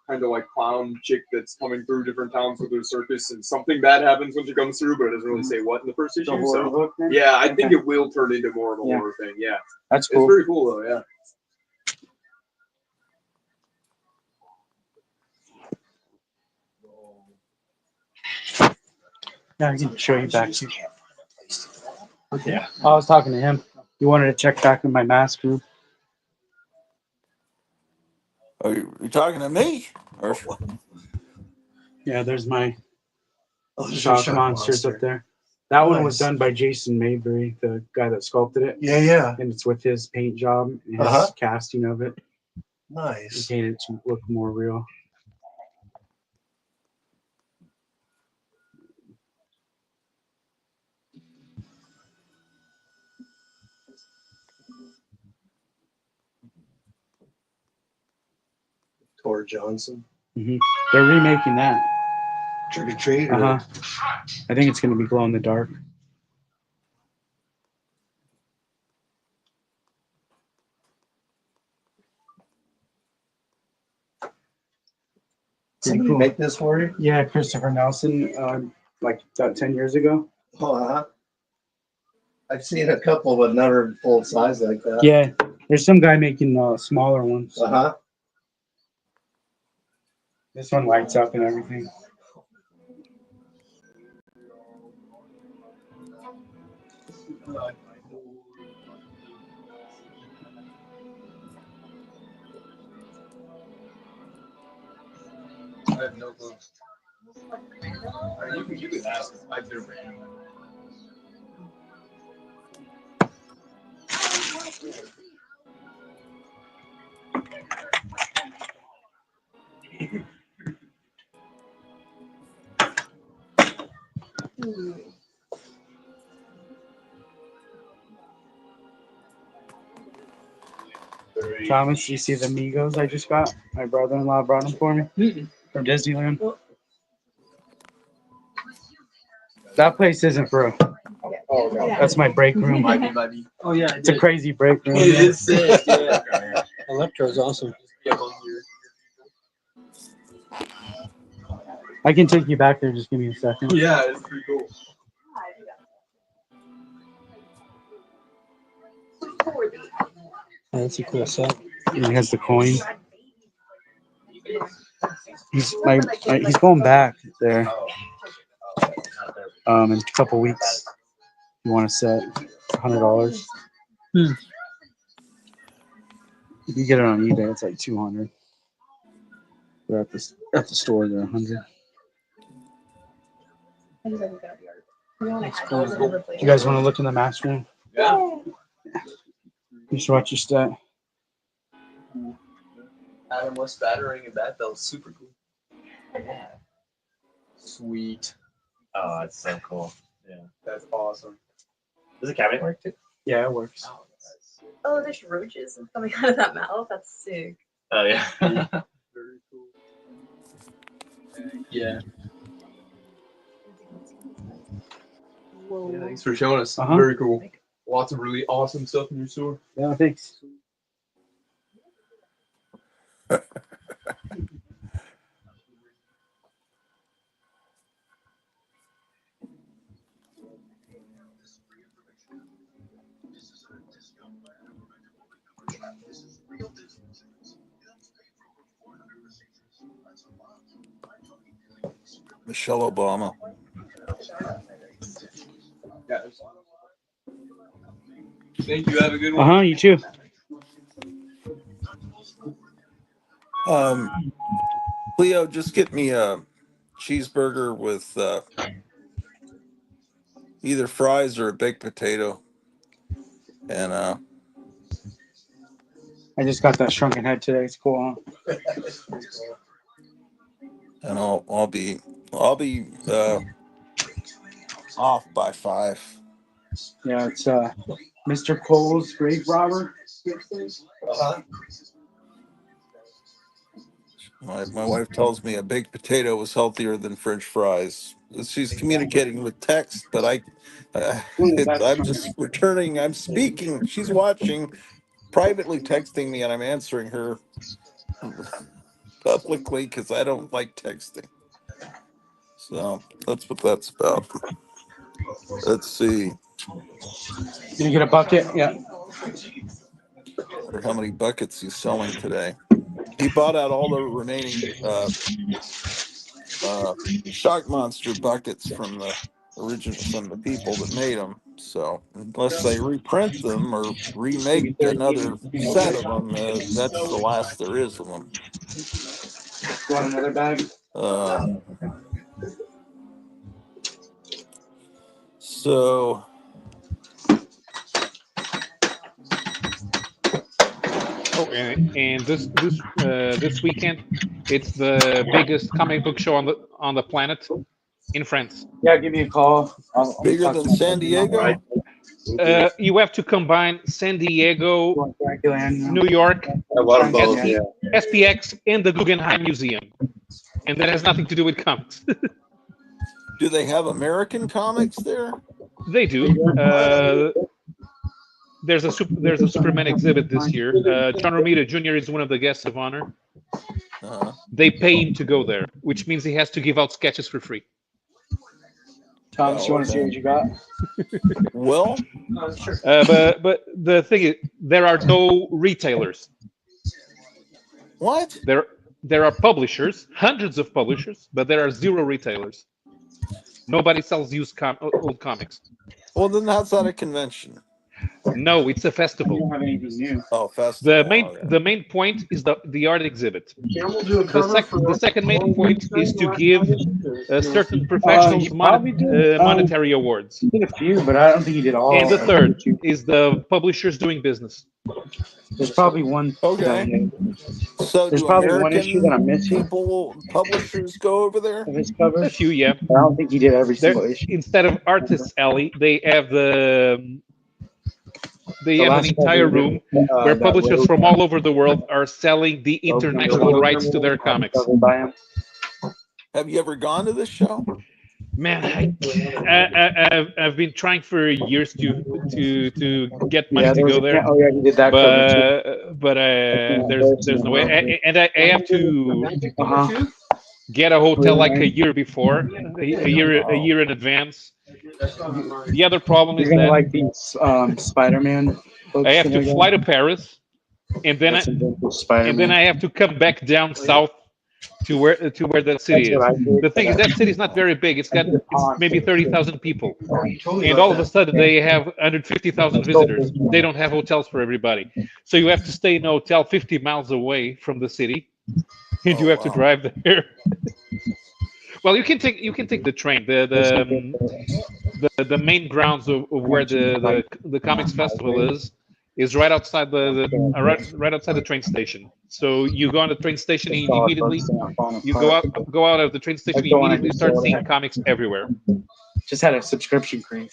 Speaker 10: kind of clown chick that's coming through different towns with her circus, and something bad happens when she comes through, but it doesn't really say what in the first issue.
Speaker 14: horror
Speaker 10: So
Speaker 14: book then?
Speaker 10: yeah, I think it will turn into more of a horror thing. Yeah,
Speaker 14: That's cool.
Speaker 10: It's very cool though. Yeah.
Speaker 14: Yeah, I can show you back too. Okay. I was talking to him. You wanted to check back in my mask group.
Speaker 1: Are you talking to me? Or
Speaker 14: Yeah, there's my
Speaker 15: there's your
Speaker 14: shock
Speaker 15: shock
Speaker 14: monsters
Speaker 15: monster.
Speaker 14: up there. That one was
Speaker 15: Nice.
Speaker 14: done by Jason Mabry, the guy that sculpted it.
Speaker 15: Yeah, yeah.
Speaker 14: And it's with his paint job and his
Speaker 15: Uh-huh.
Speaker 14: casting of it. He
Speaker 15: Nice.
Speaker 14: painted it to look more real.
Speaker 15: Tor Johnson.
Speaker 14: They're remaking that.
Speaker 15: Trick or treat.
Speaker 14: I think it's going to be glow in the dark.
Speaker 15: Somebody make this for you?
Speaker 14: Yeah, Christopher Nelson, like about 10 years ago.
Speaker 15: Oh, I've seen a couple, but never full size like that.
Speaker 14: Yeah, there's some guy making smaller ones. This one lights up and everything.
Speaker 10: I have no clue. You can ask. I've never read.
Speaker 14: Thomas, you see the Migos I just got? My brother-in-law brought them for me from Disneyland. That place isn't for
Speaker 10: Oh no.
Speaker 14: That's my break room.
Speaker 10: Oh yeah.
Speaker 14: It's a crazy break room.
Speaker 10: It is sick. Yeah.
Speaker 7: Electro's awesome.
Speaker 14: I can take you back there. Just give me a second.
Speaker 10: Yeah, it's pretty cool.
Speaker 7: Oh, that's a cool set.
Speaker 14: And he has the coin. He's going back there. In a couple weeks. You want to set $100?
Speaker 7: Hmm.
Speaker 14: If you get it on eBay, it's like $200. They're at the store, they're $100. You guys want to look in the mask room?
Speaker 10: Yeah.
Speaker 14: You should watch your stat.
Speaker 10: Adam West battering and that was super cool. Sweet.
Speaker 6: Oh, that's so cool.
Speaker 10: Yeah, that's awesome.
Speaker 6: Does the cabinet work too?
Speaker 14: Yeah, it works.
Speaker 11: Oh, there's roaches coming out of that mouth. That's sick.
Speaker 6: Oh yeah.
Speaker 10: Very cool. Yeah.
Speaker 11: Whoa.
Speaker 10: Yeah, thanks for showing us.
Speaker 14: Uh-huh.
Speaker 10: Very cool. Lots of really awesome stuff in your store.
Speaker 14: Yeah, thanks.
Speaker 1: Michelle Obama.
Speaker 10: Yeah. Thank you. Have a good one.
Speaker 14: You too.
Speaker 1: Leo, just get me a cheeseburger with either fries or a baked potato. And
Speaker 14: I just got that shrunken head today. It's cool, huh?
Speaker 1: and I'll be off by 5.
Speaker 14: Yeah, it's Mr. Cole's grave robber.
Speaker 1: My wife tells me a baked potato was healthier than French fries. She's communicating with text, but I'm just returning. I'm speaking. She's watching, privately texting me, and I'm answering her publicly because I don't like texting. So that's what that's about. Let's see.
Speaker 14: Did you get a bucket? Yeah.
Speaker 1: I wonder how many buckets he's selling today. He bought out all the remaining shock monster buckets from the people that made them. So unless they reprint them or remake another set of them, that's the last there is of them.
Speaker 14: You want another bag?
Speaker 1: So
Speaker 13: and this weekend, it's the biggest comic book show on the planet in France.
Speaker 14: Yeah, give me a call.
Speaker 1: Bigger than San Diego?
Speaker 13: You have to combine San Diego, New York, SPX, and the Guggenheim Museum, and that has nothing to do with comics.
Speaker 1: Do they have American comics there?
Speaker 13: They do. There's a Superman exhibit this year. John Romita Jr. is one of the guests of honor. They pay him to go there, which means he has to give out sketches for free.
Speaker 14: Thomas, you want to see what you got?
Speaker 1: Well,
Speaker 13: but the thing is, there are no retailers.
Speaker 1: What?
Speaker 13: There are publishers, hundreds of publishers, but there are 0 retailers. Nobody sells used old comics.
Speaker 1: Well, then that's not a convention.
Speaker 13: No, it's a festival.
Speaker 14: We don't have anything new.
Speaker 1: Oh, festival.
Speaker 13: The main point is the art exhibit. The second main point is to give certain professionals monetary awards.
Speaker 14: He did a few, but I don't think he did all.
Speaker 13: And the third is the publishers doing business.
Speaker 14: There's probably one.
Speaker 1: Okay. So
Speaker 14: there's probably one issue that I'm missing.
Speaker 1: Publishers go over there?
Speaker 13: A few, yeah.
Speaker 14: I don't think he did every single issue.
Speaker 13: Instead of Artist's Alley, they have an entire room where publishers from all over the world are selling the international rights to their comics.
Speaker 1: Have you ever gone to this show?
Speaker 13: Man, I've been trying for years to get money to go there.
Speaker 14: Oh yeah, he did that.
Speaker 13: But there's no way, and I have to get a hotel like a year before, a year in advance. The other problem is that
Speaker 14: like these Spider-Man books.
Speaker 13: I have to fly to Paris, and then I have to come back down south to where that city is. The thing is, that city is not very big. It's maybe 30,000 people, and all of a sudden they have 150,000 visitors. They don't have hotels for everybody, so you have to stay in a hotel 50 miles away from the city, and you have to drive there. Well, you can take the train. The main grounds of where the comics festival is right outside right outside the train station. So you go on the train station and immediately you go out of the train station and immediately start seeing comics everywhere.
Speaker 14: Just had a subscription cream.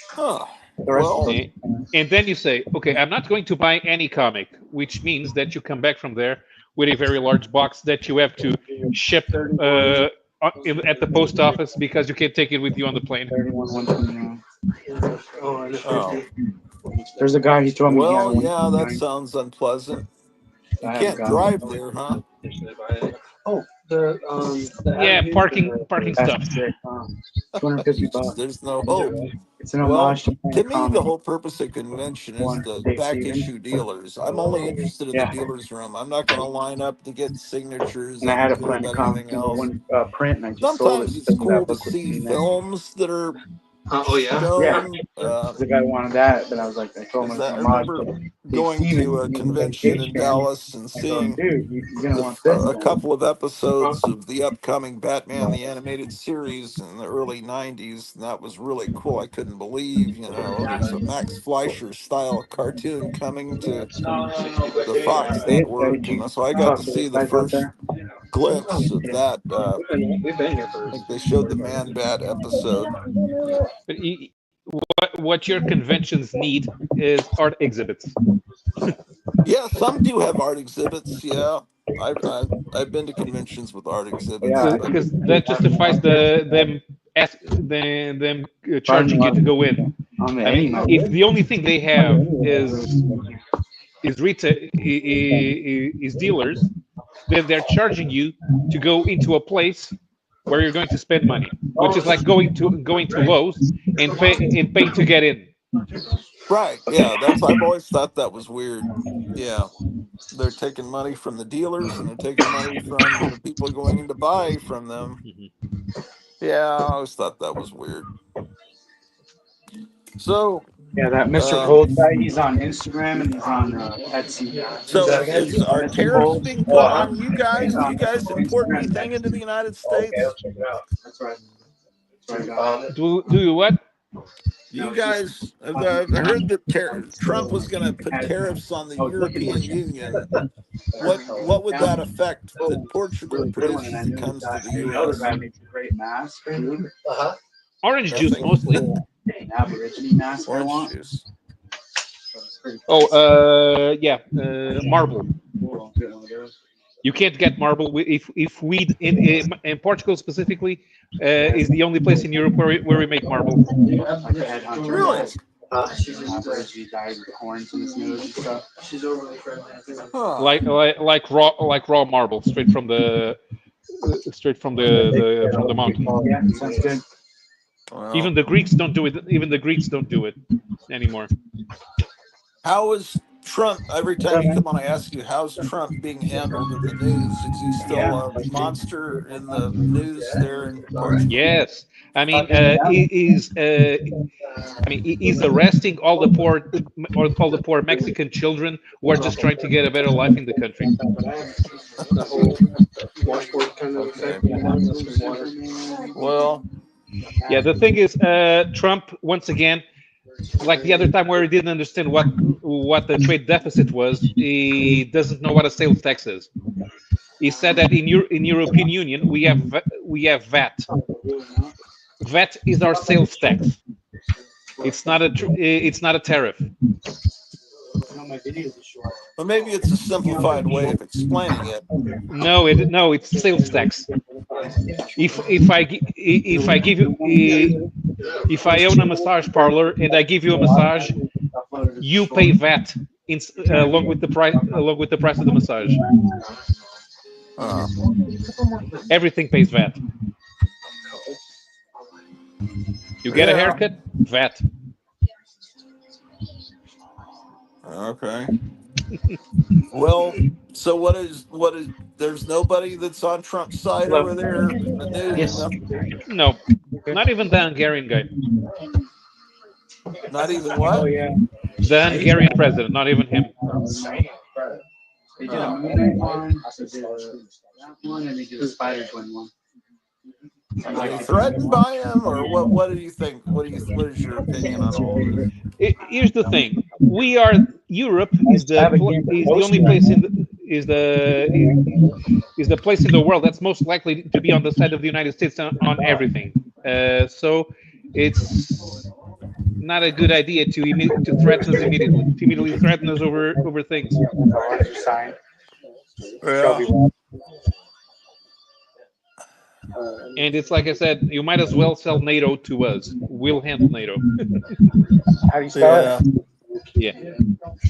Speaker 13: And then you say, okay, I'm not going to buy any comic, which means that you come back from there with a very large box that you have to ship at the post office because you can't take it with you on the plane.
Speaker 14: There's a guy who told me.
Speaker 1: Well, yeah, that sounds unpleasant. You can't drive there, huh?
Speaker 7: Oh,
Speaker 13: parking stuff.
Speaker 1: There's no hope.
Speaker 14: It's an homage
Speaker 1: to me, the whole purpose of convention is the back issue dealers. I'm only interested in the dealer's room. I'm not going to line up to get signatures.
Speaker 14: And I had a plan to come to one print, and I just
Speaker 1: sometimes it's cool to see films that are
Speaker 15: Oh yeah.
Speaker 1: Stone.
Speaker 14: The guy wanted that, but I was like, I told him
Speaker 1: Is
Speaker 14: it's
Speaker 1: that
Speaker 14: my
Speaker 1: I
Speaker 14: mod.
Speaker 1: remember
Speaker 14: Hey,
Speaker 1: going
Speaker 14: Steven,
Speaker 1: to a
Speaker 14: you know,
Speaker 1: convention in
Speaker 14: fan.
Speaker 1: Dallas and
Speaker 14: I go,
Speaker 1: seeing
Speaker 14: dude, you're gonna want this.
Speaker 1: a couple of episodes of the upcoming Batman the Animated Series in the early '90s, and that was really cool. I couldn't believe, there's a Max Fleischer style cartoon coming to the Fox network, and so I got to see the first glimpse of that.
Speaker 4: We've been here
Speaker 1: I
Speaker 4: first.
Speaker 1: think they showed the Man Bat episode.
Speaker 13: But what your conventions need is art exhibits.
Speaker 1: Yeah, some do have art exhibits. Yeah, I've been to conventions with art exhibits, but
Speaker 13: Because that justifies them charging you to go in. I mean, if the only thing they have is retail is dealers, then they're charging you to go into a place where you're going to spend money, which is like going to Lowe's and paying to get in.
Speaker 1: right, yeah, I've always thought that was weird. Yeah, they're taking money from the dealers and they're taking money from the people going in to buy from them. Yeah, I always thought that was weird. So
Speaker 14: Yeah, that Mr. Cold guy, he's on Instagram and he's on Etsy.
Speaker 1: So are
Speaker 14: Mr.
Speaker 1: tariffs
Speaker 14: Cold.
Speaker 1: being put on you
Speaker 14: He's
Speaker 1: guys? Do
Speaker 14: on
Speaker 1: you guys import
Speaker 14: Instagram and
Speaker 1: anything into the
Speaker 14: Etsy.
Speaker 1: United
Speaker 15: Okay, I'll
Speaker 1: States?
Speaker 15: check it out.
Speaker 14: That's right. That's right.
Speaker 13: Do you what?
Speaker 1: You guys, I heard that Trump was going to put tariffs on the European Union. What would that affect that Portugal
Speaker 14: Really good one, and I
Speaker 1: produces that
Speaker 14: knew
Speaker 1: comes to the
Speaker 14: the other
Speaker 1: U.S.?
Speaker 14: guy makes a great mask.
Speaker 15: Uh-huh.
Speaker 13: Orange juice
Speaker 1: Nothing.
Speaker 13: mostly.
Speaker 14: An Aborigine mask I
Speaker 1: Orange
Speaker 14: want.
Speaker 1: juice.
Speaker 13: Oh, yeah, marble. You can't get marble if weed in Portugal specifically is the only place in Europe where we make marble.
Speaker 1: Really?
Speaker 14: Aborigine died with horns in his nose and stuff.
Speaker 15: She's overly friendly.
Speaker 1: Huh.
Speaker 13: Like raw marble straight from the mountain.
Speaker 14: Yeah, sounds good.
Speaker 1: Well,
Speaker 13: Even the Greeks don't do it. Even the Greeks don't do it anymore.
Speaker 1: how is Trump? Every time you come on, I ask you, how's Trump being handled in the news? Is he still a monster in the news there in Portugal?
Speaker 13: Yes, I mean he's arresting all the poor Mexican children who are just trying to get a better life in the country.
Speaker 1: Okay. Well,
Speaker 13: yeah, the thing is, Trump once again, like the other time where he didn't understand what the trade deficit was, he doesn't know what a sales tax is. He said that in European Union we have VAT. VAT is our sales tax. It's not a tariff.
Speaker 1: well, maybe it's a simplified way of explaining it.
Speaker 13: No, it's sales tax. If I own a massage parlor and I give you a massage, you pay VAT along with the price of the massage. Everything pays VAT. You get a haircut, VAT.
Speaker 1: Okay. Well, so what is there's nobody that's on Trump's side over there in the news?
Speaker 13: Yes.
Speaker 1: Nothing?
Speaker 13: No, not even the Hungarian guy.
Speaker 1: Not even what?
Speaker 13: The Hungarian president, not even him.
Speaker 14: They did a Moon Knight one, they did that one, and they did a Spider-Twin one.
Speaker 1: Are they threatened by him, or what? What do you think? What is your opinion on all of this?
Speaker 13: Here's the thing: Europe is the only place is the place in the world that's most likely to be on the side of the United States on everything. So it's not a good idea to threaten us immediately. To immediately threaten us over things.
Speaker 1: Yeah.
Speaker 13: And it's like I said, you might as well sell NATO to us. We'll handle NATO.
Speaker 14: How do you spell it?
Speaker 13: Yeah.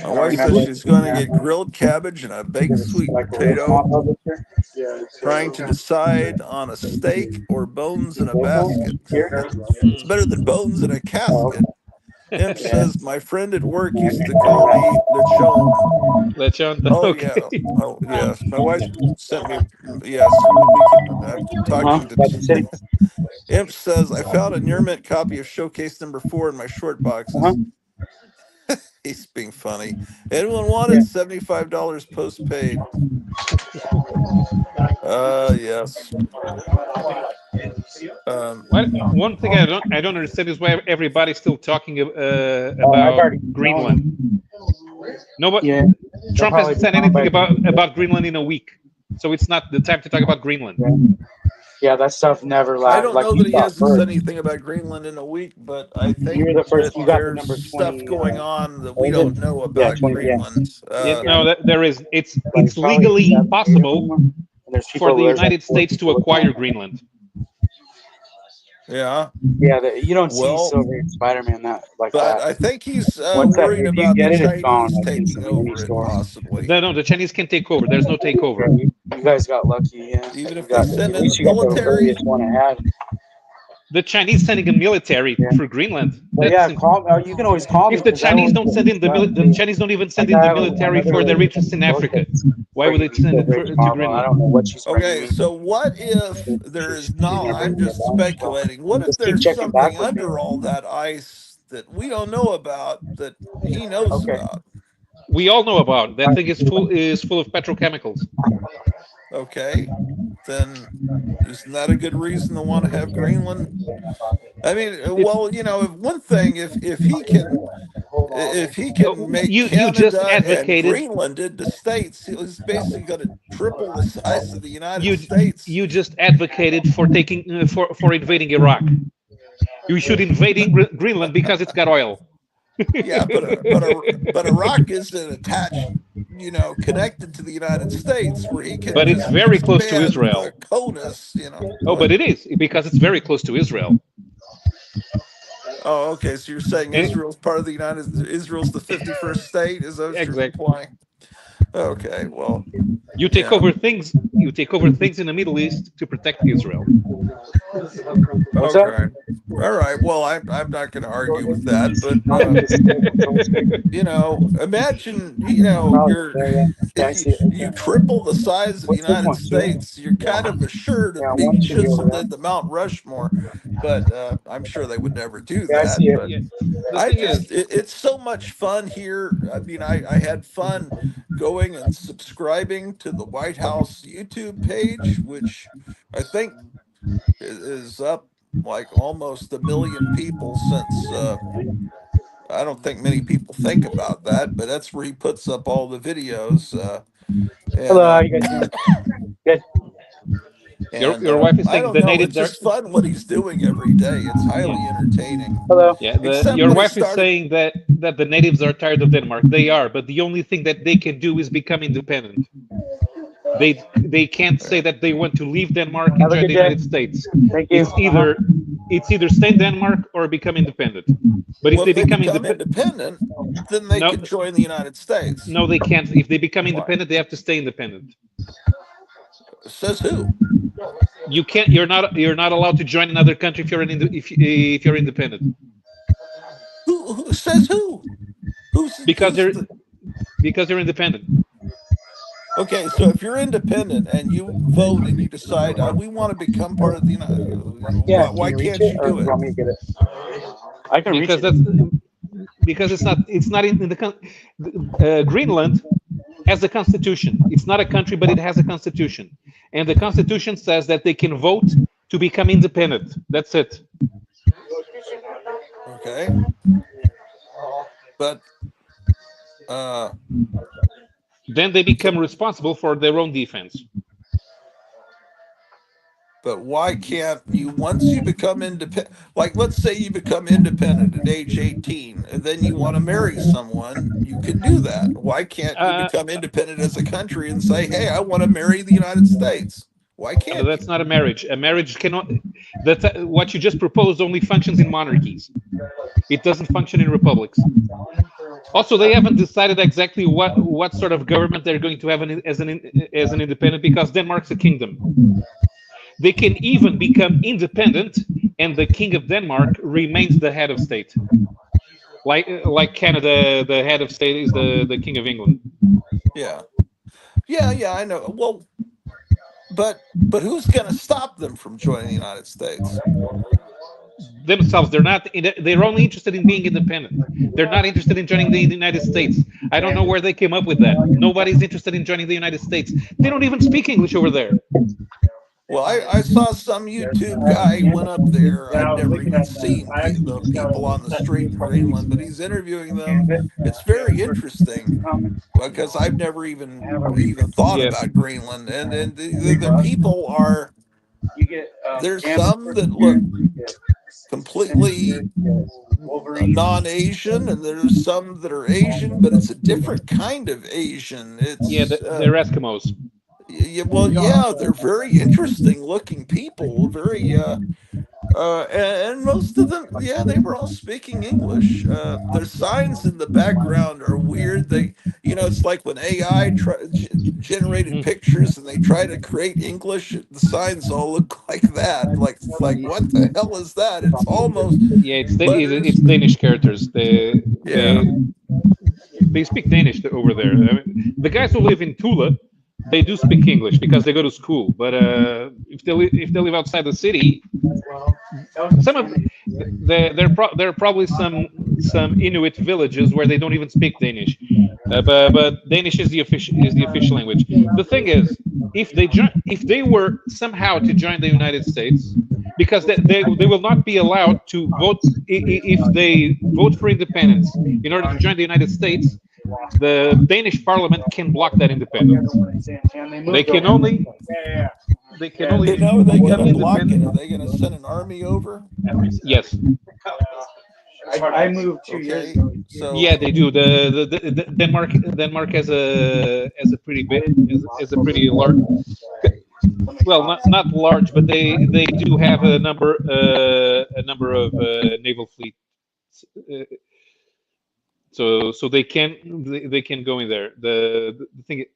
Speaker 1: My wife says she's going to get grilled cabbage and a baked sweet potato, trying to decide on a steak or bones in a basket. It's better than bones in a casket. Imp says my friend at work used to call me Lechon.
Speaker 13: Lechon.
Speaker 1: Oh
Speaker 13: Okay.
Speaker 1: yeah. Oh yes. My wife sent me. Yes, we can. I'm talking to.
Speaker 14: About the city.
Speaker 1: Imp says I found a near mint copy of Showcase #4 in my short boxes. He's being funny. Anyone want it? $75 postpaid. Yes.
Speaker 13: One thing I don't understand is why everybody's still talking
Speaker 14: I've
Speaker 13: about
Speaker 14: already
Speaker 13: Greenland.
Speaker 14: known
Speaker 13: Nobody.
Speaker 14: Yeah,
Speaker 13: Trump
Speaker 14: probably
Speaker 13: hasn't said
Speaker 14: be
Speaker 13: anything
Speaker 14: gone by-
Speaker 13: about Greenland in a week, so it's not the time to talk about Greenland.
Speaker 14: Yeah, that stuff never
Speaker 1: I
Speaker 14: lasts.
Speaker 1: don't
Speaker 14: Like
Speaker 1: know
Speaker 14: you
Speaker 1: that he
Speaker 14: thought
Speaker 1: hasn't said
Speaker 14: first.
Speaker 1: anything about Greenland in a week, but I think
Speaker 14: You're the first.
Speaker 1: that
Speaker 14: You got the
Speaker 1: there's
Speaker 14: number
Speaker 1: stuff
Speaker 14: 20.
Speaker 1: going on that we
Speaker 14: was it?
Speaker 1: don't know
Speaker 14: Yeah,
Speaker 1: about
Speaker 14: 20. Yeah.
Speaker 1: Greenland.
Speaker 13: No, there is. It's
Speaker 14: Like probably
Speaker 13: legally
Speaker 14: 7, 8 of
Speaker 13: impossible
Speaker 14: them. And there's
Speaker 13: for
Speaker 14: people.
Speaker 13: the
Speaker 14: There's like
Speaker 13: United
Speaker 14: 4
Speaker 13: States to
Speaker 14: people looking at
Speaker 13: acquire
Speaker 14: it.
Speaker 13: Greenland.
Speaker 1: Yeah.
Speaker 14: Yeah, you don't see
Speaker 1: Well,
Speaker 14: Silver and Spider-Man that like
Speaker 1: but
Speaker 14: that.
Speaker 1: I think he's
Speaker 14: Once that,
Speaker 1: worried
Speaker 14: if you
Speaker 1: about the
Speaker 14: get it, it's gone.
Speaker 1: Chinese
Speaker 14: Like
Speaker 1: taking
Speaker 14: instantly, any
Speaker 1: over it,
Speaker 14: store.
Speaker 1: possibly.
Speaker 13: No, the Chinese can take over. There's no takeover.
Speaker 14: Yeah, you guys got lucky. Yeah,
Speaker 1: Even if
Speaker 14: you
Speaker 1: they
Speaker 14: got.
Speaker 1: send
Speaker 14: At
Speaker 1: in the
Speaker 14: least you got the
Speaker 1: military.
Speaker 14: earliest one ahead.
Speaker 13: The Chinese sending a military for Greenland.
Speaker 14: But yeah, you can always call me.
Speaker 13: If the
Speaker 14: 'cause I
Speaker 13: Chinese
Speaker 14: always
Speaker 13: don't
Speaker 14: get
Speaker 13: send in the Chinese don't even send in the military for their interests in Africa. Why would they send it to
Speaker 14: I
Speaker 13: Greenland?
Speaker 14: don't know what she's bringing
Speaker 1: Okay,
Speaker 14: me.
Speaker 1: so what if there is not? I'm just speculating. What if
Speaker 14: Just keep
Speaker 1: there's
Speaker 14: checking back
Speaker 1: something
Speaker 14: with me.
Speaker 1: under all that ice that we don't know about that he knows about?
Speaker 13: We all know about it. That thing is full of petrochemicals.
Speaker 1: Okay, then isn't that a good reason to want to have Greenland? I mean, well, one thing if he can make
Speaker 13: You just
Speaker 1: Canada and
Speaker 13: advocated.
Speaker 1: Greenland into states, he's basically going to triple the size of the United
Speaker 13: You
Speaker 1: States.
Speaker 13: you just advocated for taking for invading Iraq. You should invade Greenland because it's got oil.
Speaker 1: Yeah, but Iraq isn't attached, connected to the United States, where he can.
Speaker 13: But it's
Speaker 1: just
Speaker 13: very close to
Speaker 1: expand
Speaker 13: Israel.
Speaker 1: the CONUS,
Speaker 13: Oh, but it is because it's very close to Israel.
Speaker 1: Oh, okay. So you're saying Israel's part of the Israel's the 51st state? Is that what you're implying? Okay. Well,
Speaker 13: you take over things. You take over things in the Middle East to protect Israel.
Speaker 1: Okay. All right. Well, I'm not going to argue with that, but imagine you triple the size of the United States, you're kind of assured of being chiseled into Mount Rushmore, but I'm sure they would never do that. But it's so much fun here. I mean, I had fun going and subscribing to the White House YouTube page, which I think is up like almost 1 million people since I don't think many people think about that, but that's where he puts up all the videos.
Speaker 14: Hello, how you guys doing? Good.
Speaker 1: And,
Speaker 13: your wife is
Speaker 1: I
Speaker 13: saying
Speaker 1: don't
Speaker 13: the
Speaker 1: know.
Speaker 13: natives
Speaker 1: It's just fun what he's doing every day. It's highly entertaining.
Speaker 14: Hello.
Speaker 13: Yeah,
Speaker 1: Except
Speaker 13: your
Speaker 1: when he
Speaker 13: wife is
Speaker 1: started-
Speaker 13: saying that the natives are tired of Denmark. They are, but the only thing that they can do is become independent. They can't say that they want to leave Denmark and join the United States.
Speaker 14: Thank you.
Speaker 13: It's either stay in Denmark or become independent. But if
Speaker 1: Well,
Speaker 13: they
Speaker 1: if they
Speaker 13: become
Speaker 1: become independent, then they can join the United States.
Speaker 13: No, they can't. If they become independent, they have to stay independent.
Speaker 1: Says who?
Speaker 13: You can't. You're not allowed to join another country if you're independent.
Speaker 1: Who says who?
Speaker 13: Because they're independent.
Speaker 1: Okay, so if you're independent and you vote and you decide we want to become part of the United, why can't you do it?
Speaker 14: Want me to get it? I can
Speaker 13: because
Speaker 14: reach it.
Speaker 13: Because it's not in the Greenland has a constitution. It's not a country, but it has a constitution, and the constitution says that they can vote to become independent. That's it.
Speaker 1: Okay, but
Speaker 13: then they become responsible for their own defense.
Speaker 1: But why can't you, once you become independent, like let's say you become independent at age 18, and then you want to marry someone, you can do that. Why can't you become independent as a country and say, hey, I want to marry the United States? Why can't
Speaker 13: That's not a marriage. A marriage cannot. What you just proposed only functions in monarchies. It doesn't function in republics. Also, they haven't decided exactly what sort of government they're going to have as an independent, because Denmark's a kingdom. They can even become independent, and the king of Denmark remains the head of state. Like Canada, the head of state is the King of England.
Speaker 1: Yeah, yeah. I know. Well, but who's going to stop them from joining the United States?
Speaker 13: Themselves, they're only interested in being independent. They're not interested in joining the United States. I don't know where they came up with that. Nobody's interested in joining the United States. They don't even speak English over there.
Speaker 1: Well, I saw some YouTube guy went up there. I've never even seen the people on the street in Greenland, but he's interviewing them. It's very interesting because I've never even thought
Speaker 13: Yes.
Speaker 1: about Greenland, and the people are there's some that look completely non-Asian, and there's some that are Asian, but it's a different kind of Asian.
Speaker 13: Yeah,
Speaker 1: It's
Speaker 13: they're Eskimos.
Speaker 1: yeah, well, yeah, they're very interesting looking people, very and most of them, yeah, they were all speaking English. Their signs in the background are weird. It's like when AI generated pictures and they try to create English, the signs all look like that. Like it's like, what the hell is that? It's almost
Speaker 13: Yeah, it's
Speaker 1: letters.
Speaker 13: Danish characters.
Speaker 1: Yeah.
Speaker 13: They speak Danish over there. I mean, the guys who live in Tula, they do speak English because they go to school. But if they live outside the city, some of there are probably some Inuit villages where they don't even speak Danish. But Danish is the official language. The thing is, if they were somehow to join the United States, because they will not be allowed to vote if they vote for independence in order to join the United States. The Danish Parliament can block that independence. They can only
Speaker 1: Are they going to
Speaker 13: become
Speaker 1: block it? Are
Speaker 13: independent.
Speaker 1: they going to send an army over?
Speaker 13: Yes.
Speaker 7: I moved 2 years
Speaker 1: Okay,
Speaker 7: ago.
Speaker 1: so
Speaker 13: Yeah, they do. The Denmark has a pretty big is a pretty large. Well, not large, but they do have a number of naval fleets. Uh, so they can go in there. The thing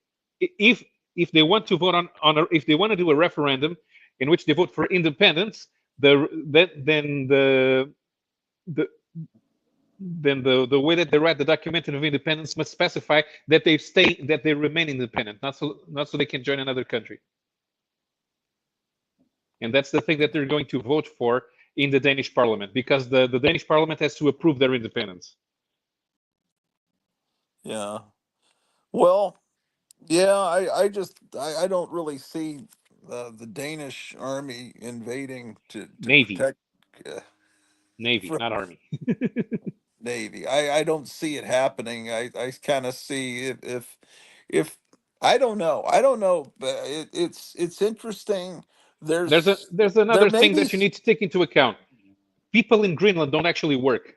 Speaker 13: if they want to vote if they want to do a referendum in which they vote for independence, then the the way that they write the document of independence must specify that they remain independent, not so they can join another country. And that's the thing that they're going to vote for in the Danish parliament, because the Danish parliament has to approve their independence.
Speaker 1: yeah. Well, yeah, I don't really see the Danish army invading to
Speaker 13: Navy,
Speaker 1: protect
Speaker 13: Navy,
Speaker 1: from
Speaker 13: not army.
Speaker 1: Navy. I don't see it happening. I kind of see if I don't know, but it's interesting.
Speaker 13: There's
Speaker 1: There
Speaker 13: another
Speaker 1: may
Speaker 13: thing
Speaker 1: be
Speaker 13: that you need to take into account. People in Greenland don't actually work.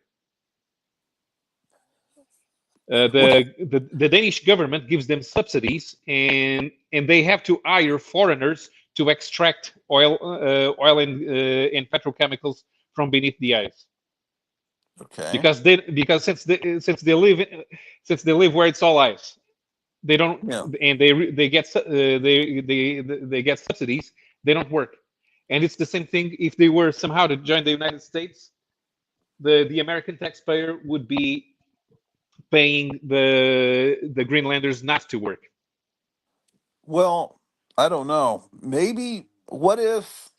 Speaker 1: well,
Speaker 13: The Danish government gives them subsidies, and they have to hire foreigners to extract oil and petrochemicals from beneath the ice.
Speaker 1: okay.
Speaker 13: Because since they live where it's all ice, they don't,
Speaker 1: Yeah.
Speaker 13: and they get subsidies. They don't work, and it's the same thing if they were somehow to join the United States. The American taxpayer would be paying the Greenlanders not to work.
Speaker 1: Well, I don't know. Maybe what if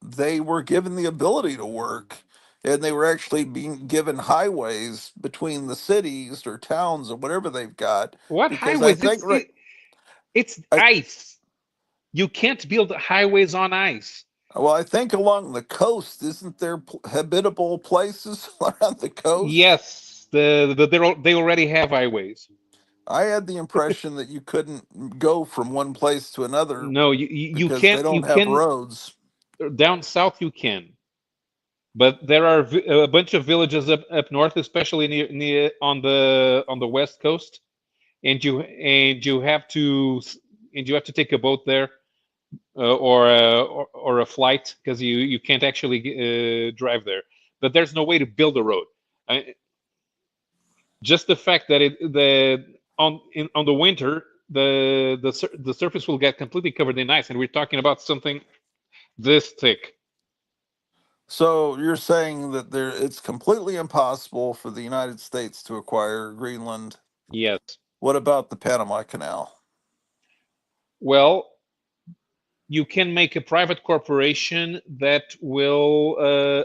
Speaker 1: they were given the ability to work and they were actually being given highways between the cities or towns or whatever they've got?
Speaker 13: What
Speaker 1: Because I
Speaker 13: highways?
Speaker 1: think right,
Speaker 13: It's
Speaker 1: I
Speaker 13: ice. You can't build highways on ice.
Speaker 1: well, I think along the coast, isn't there habitable places around the coast?
Speaker 13: Yes, they already have highways.
Speaker 1: I had the impression that you couldn't go from one place to another
Speaker 13: No, you
Speaker 1: because they
Speaker 13: can't. You
Speaker 1: don't have
Speaker 13: can
Speaker 1: roads.
Speaker 13: down south. You can, but there are a bunch of villages up north, especially near on the west coast, and you have to take a boat there, or a flight, because you can't actually drive there. But there's no way to build a road. Just the fact that on the winter the surface will get completely covered in ice, and we're talking about something this thick.
Speaker 1: So you're saying that it's completely impossible for the United States to acquire Greenland.
Speaker 13: Yes.
Speaker 1: What about the Panama Canal?
Speaker 13: Well, you can make a private corporation that will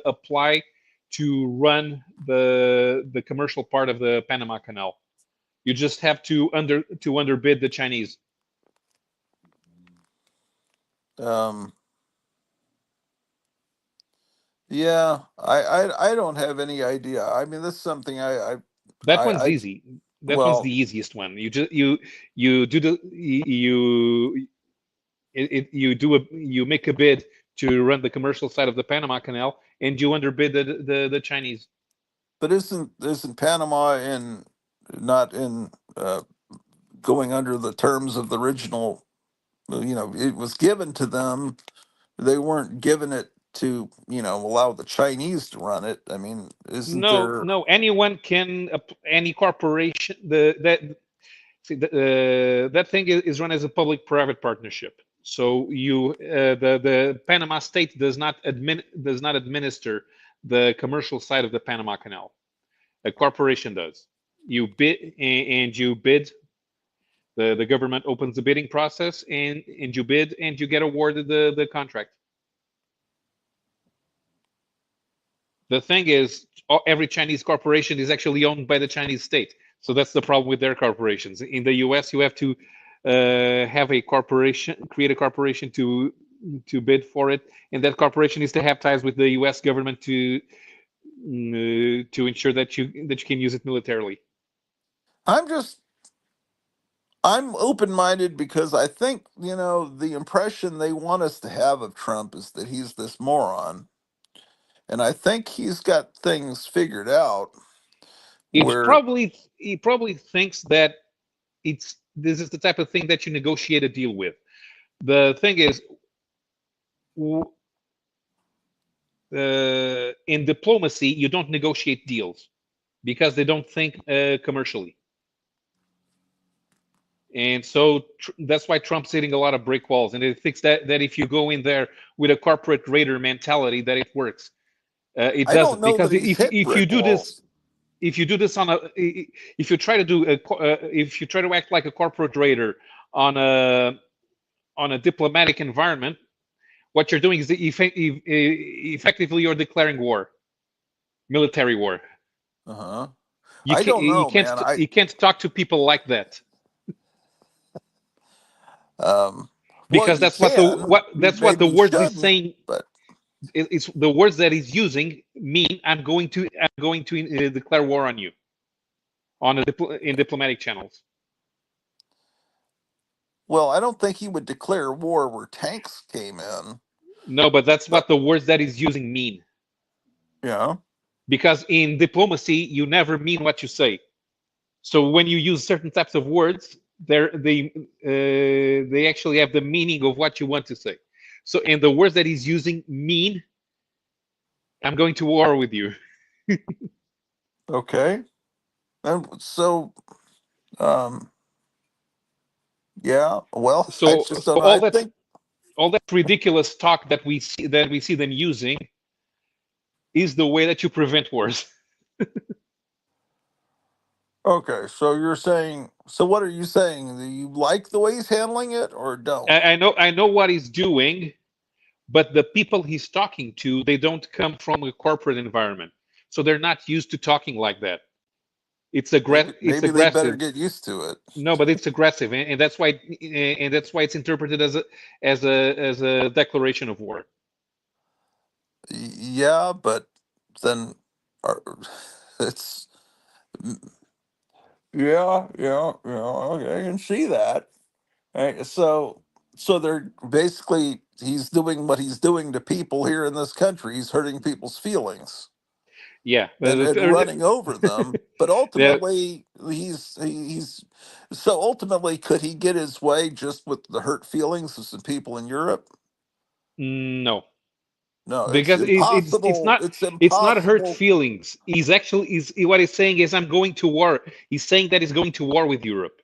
Speaker 13: apply to run the commercial part of the Panama Canal. You just have to underbid the Chinese.
Speaker 1: Yeah, I don't have any idea. I mean, this is something
Speaker 13: That one's
Speaker 1: I
Speaker 13: easy. That one's
Speaker 1: well,
Speaker 13: the easiest one. You do the you make a bid to run the commercial side of the Panama Canal, and you underbid the Chinese.
Speaker 1: but isn't Panama not in going under the terms of the original? You know, it was given to them. They weren't given it to, allow the Chinese to run it. I mean, isn't
Speaker 13: No,
Speaker 1: there?
Speaker 13: no. Anyone can, any corporation. That thing is run as a public-private partnership. So the Panama state does not administer the commercial side of the Panama Canal. A corporation does. You bid and you bid. The government opens the bidding process, and you bid and you get awarded the contract. The thing is, every Chinese corporation is actually owned by the Chinese state. So that's the problem with their corporations. In the US, you have to have a corporation, create a corporation to bid for it, and that corporation is to have ties with the US government to ensure that you can use it militarily.
Speaker 1: I'm open-minded because I think, the impression they want us to have of Trump is that he's this moron. And I think he's got things figured out
Speaker 13: He
Speaker 1: where
Speaker 13: probably thinks that this is the type of thing that you negotiate a deal with. The thing is, in diplomacy, you don't negotiate deals because they don't think commercially. And so that's why Trump's hitting a lot of brick walls. And it thinks that if you go in there with a corporate raider mentality, that it works. It
Speaker 1: I don't
Speaker 13: doesn't,
Speaker 1: know
Speaker 13: because
Speaker 1: that he's hit
Speaker 13: if you
Speaker 1: brick
Speaker 13: do this,
Speaker 1: walls.
Speaker 13: if you do this if you try to do if you try to act like a corporate raider on a diplomatic environment, what you're doing is effectively you're declaring war, military war.
Speaker 1: Uh-huh.
Speaker 13: You
Speaker 1: don't know,
Speaker 13: can't
Speaker 1: man.
Speaker 13: you can't talk to people like that.
Speaker 1: Well,
Speaker 13: Because
Speaker 1: you
Speaker 13: that's what
Speaker 1: can.
Speaker 13: the
Speaker 1: Maybe you
Speaker 13: words he's
Speaker 1: shouldn't,
Speaker 13: saying.
Speaker 1: but
Speaker 13: It's the words that he's using mean I'm going to declare war on you in diplomatic channels.
Speaker 1: well, I don't think he would declare war where tanks came in.
Speaker 13: No, but that's what the words that he's using mean.
Speaker 1: Yeah.
Speaker 13: Because in diplomacy, you never mean what you say. So when you use certain types of words, they actually have the meaning of what you want to say. So, and the words that he's using mean, I'm going to war with you.
Speaker 1: Okay. And so, yeah. Well, I
Speaker 13: So,
Speaker 1: just don't know. I think.
Speaker 13: all that ridiculous talk that we see them using is the way that you prevent wars.
Speaker 1: Okay, so you're saying. So what are you saying? Do you like the way he's handling it, or don't?
Speaker 13: I know what he's doing, but the people he's talking to, they don't come from a corporate environment, so they're not used to talking like that. It's
Speaker 1: Maybe they better
Speaker 13: aggressive.
Speaker 1: get used to it.
Speaker 13: No, but it's aggressive, and that's why it's interpreted as a declaration of war.
Speaker 1: Yeah, but then it's yeah. Okay, I can see that. Right, so they're basically he's doing what he's doing to people here in this country. He's hurting people's feelings.
Speaker 13: Yeah,
Speaker 1: And running over them, but
Speaker 13: the,
Speaker 1: ultimately he's so ultimately could he get his way just with the hurt feelings of some people in Europe?
Speaker 13: no,
Speaker 1: No, it's
Speaker 13: because
Speaker 1: impossible. It's
Speaker 13: it's not hurt
Speaker 1: impossible.
Speaker 13: feelings. What he's saying is I'm going to war. He's saying that he's going to war with Europe.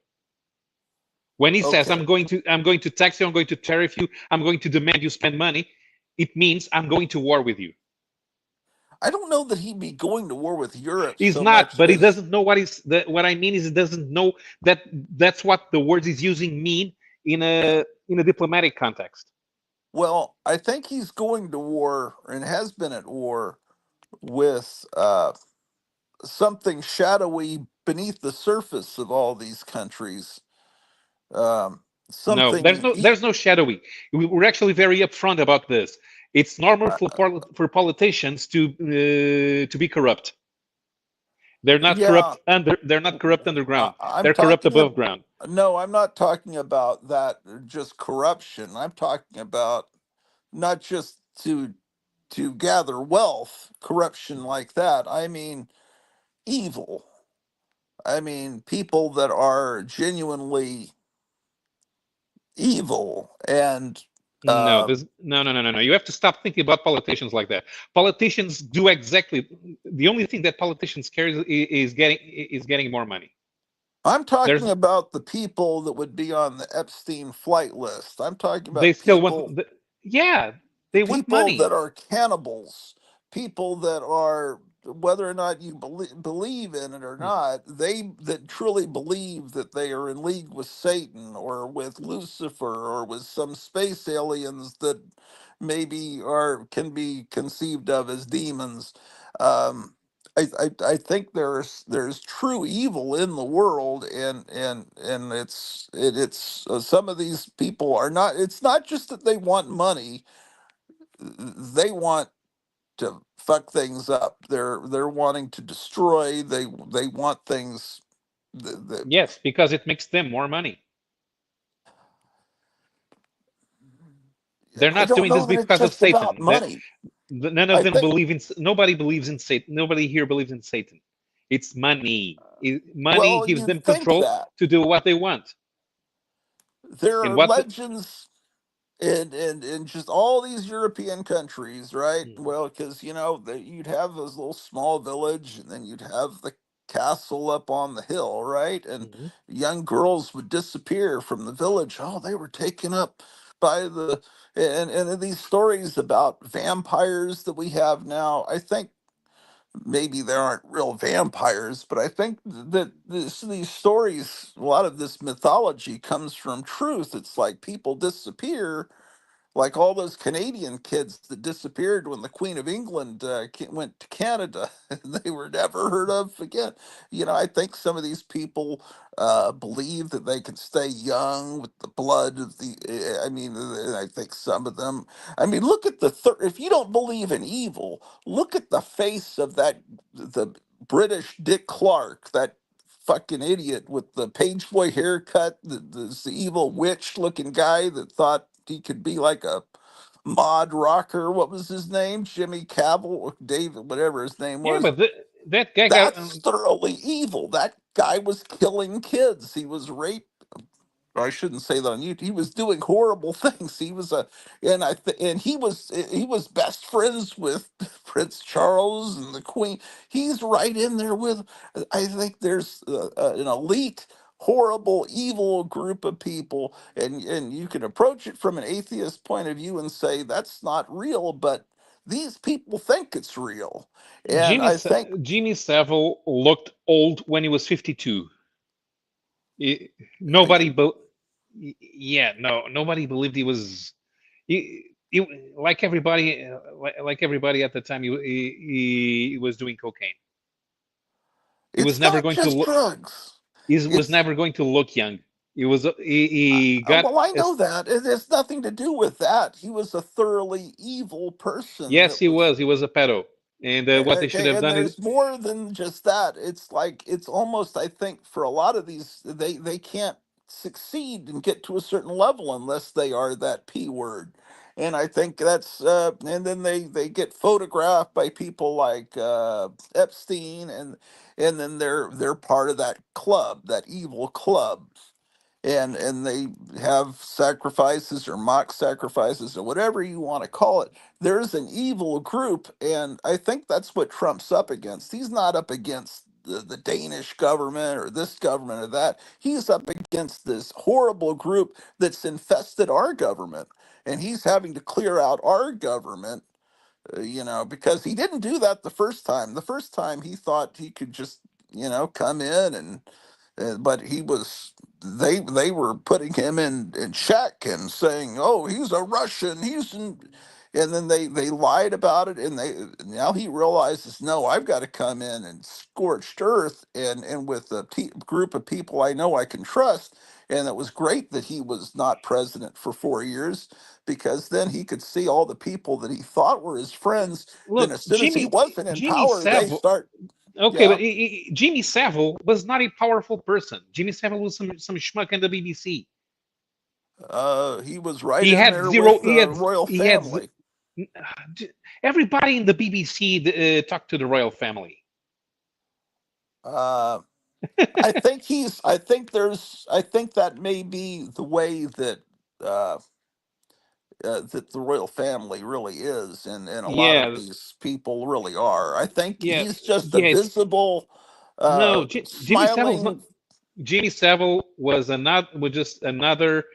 Speaker 13: When he says
Speaker 1: Okay.
Speaker 13: I'm going to tax you, I'm going to tariff you, I'm going to demand you spend money, it means I'm going to war with you.
Speaker 1: I don't know that he'd be going to war with Europe
Speaker 13: He's
Speaker 1: so
Speaker 13: not,
Speaker 1: much
Speaker 13: but he
Speaker 1: as
Speaker 13: doesn't know what I mean is he doesn't know that that's what the words he's using mean in a diplomatic context.
Speaker 1: well. I think he's going to war and has been at war with something shadowy beneath the surface of all these countries. Um,
Speaker 13: No,
Speaker 1: something.
Speaker 13: there's no shadowy. We're actually very upfront about this. It's normal
Speaker 1: Uh,
Speaker 13: for politicians to be corrupt.
Speaker 1: yeah,
Speaker 13: They're not corrupt underground.
Speaker 1: I'm
Speaker 13: They're corrupt
Speaker 1: talking.
Speaker 13: above ground.
Speaker 1: No, I'm not talking about that. Just corruption. I'm talking about not just to gather wealth, corruption like that. I mean evil. I mean people that are genuinely evil and
Speaker 13: No,
Speaker 1: uh,
Speaker 13: there's no. You have to stop thinking about politicians like that. Politicians do exactly the only thing that politicians care is getting more money.
Speaker 1: I'm talking
Speaker 13: There's
Speaker 1: about the people that would be on the Epstein flight list. I'm talking
Speaker 13: they
Speaker 1: about
Speaker 13: still want yeah, they want
Speaker 1: people that
Speaker 13: money.
Speaker 1: are cannibals, people that are, whether or not you believe in it or not, they that truly believe that they are in league with Satan or with Lucifer or with some space aliens that maybe are can be conceived of as demons. Um, I think there's true evil in the world, and it's some of these people are not. It's not just that they want money; they want to fuck things up. They're wanting to destroy. They want things. The,
Speaker 13: Yes, because it makes them more money. They're
Speaker 1: I
Speaker 13: not
Speaker 1: don't
Speaker 13: doing
Speaker 1: know
Speaker 13: this
Speaker 1: that it's
Speaker 13: because of
Speaker 1: just about
Speaker 13: Satan.
Speaker 1: money.
Speaker 13: None of
Speaker 1: I
Speaker 13: them
Speaker 1: think
Speaker 13: believe in. Nobody believes in Satan. Nobody here believes in Satan. It's money. Money
Speaker 1: well,
Speaker 13: gives
Speaker 1: you
Speaker 13: them
Speaker 1: think
Speaker 13: control
Speaker 1: that
Speaker 13: to do what they want.
Speaker 1: there
Speaker 13: And
Speaker 1: are legends in just all these European countries, right? Well, because you'd have this little small village, and then you'd have the castle up on the hill, right? And
Speaker 13: Mhm.
Speaker 1: young girls would disappear from the village. Oh, they were taken up by the and these stories about vampires that we have now. I think maybe there aren't real vampires, but I think that these stories, a lot of this mythology comes from truth. It's like people disappear, like all those Canadian kids that disappeared when the Queen of England went to Canada, and they were never heard of again. I think some of these people believe that they can stay young with the blood of the. I mean, I think some of them. I mean, look at if you don't believe in evil, look at the face of the British Dick Clark, that fucking idiot with the page boy haircut, the evil witch looking guy that thought he could be like a mod rocker. What was his name? Jimmy Cavill, David, whatever his name
Speaker 13: Yeah,
Speaker 1: was.
Speaker 13: but that guy got
Speaker 1: That's thoroughly evil. That guy was killing kids. He was rape. I shouldn't say that on YouTube. He was doing horrible things. He was and he was best friends with Prince Charles and the Queen. He's right in there with. I think there's an elite, horrible, evil group of people, and you can approach it from an atheist point of view and say that's not real, but these people think it's real, and I think
Speaker 13: Jimmy Savile looked old when he was 52. Nobody, yeah, no, nobody believed he was. He, like everybody, like everybody at the time, he was doing cocaine. He was
Speaker 1: it's
Speaker 13: never
Speaker 1: not
Speaker 13: going to
Speaker 1: just
Speaker 13: look.
Speaker 1: drugs.
Speaker 13: He was
Speaker 1: It's
Speaker 13: never going to look young. He got
Speaker 1: Well, I know that. It has nothing to do with that. He was a thoroughly evil person
Speaker 13: yes,
Speaker 1: that was.
Speaker 13: he was a pedo, and what they should
Speaker 1: Okay,
Speaker 13: have
Speaker 1: and
Speaker 13: done is
Speaker 1: there's more than just that. It's like it's almost, I think, for a lot of these, they can't succeed and get to a certain level unless they are that P word. And I think that's and then they get photographed by people like Epstein, and then they're part of that club, that evil club, and they have sacrifices or mock sacrifices or whatever you want to call it. There's an evil group, and I think that's what Trump's up against. He's not up against the Danish government or this government or that. He's up against this horrible group that's infested our government, and he's having to clear out our government because he didn't do that the first time. The first time he thought he could just, come in but they were putting him in check and saying, "Oh, he's a Russian. And then they lied about it, and now he realizes, no, I've got to come in and scorched earth, and with a group of people I know I can trust. And it was great that he was not president for 4 years, because then he could see all the people that he thought were his friends. Then
Speaker 13: Look,
Speaker 1: as soon as he wasn't in
Speaker 13: Jimmy
Speaker 1: power, they
Speaker 13: Savile.
Speaker 1: start,
Speaker 13: Okay,
Speaker 1: yeah.
Speaker 13: but Jimmy Savile was not a powerful person. Jimmy Savile was some schmuck in the BBC.
Speaker 1: He was right
Speaker 13: He
Speaker 1: in
Speaker 13: had
Speaker 1: there
Speaker 13: zero.
Speaker 1: with the royal
Speaker 13: He had.
Speaker 1: family.
Speaker 13: Everybody in the BBC talked to the royal family.
Speaker 1: Uh, I think that may be the way uh, that the royal family really is, and a lot of
Speaker 13: Yeah,
Speaker 1: these people really are. I think
Speaker 13: yeah,
Speaker 1: he's just a
Speaker 13: yeah.
Speaker 1: visible,
Speaker 13: No, Jimmy Savile was not.
Speaker 1: smiling.
Speaker 13: Jimmy Savile was just another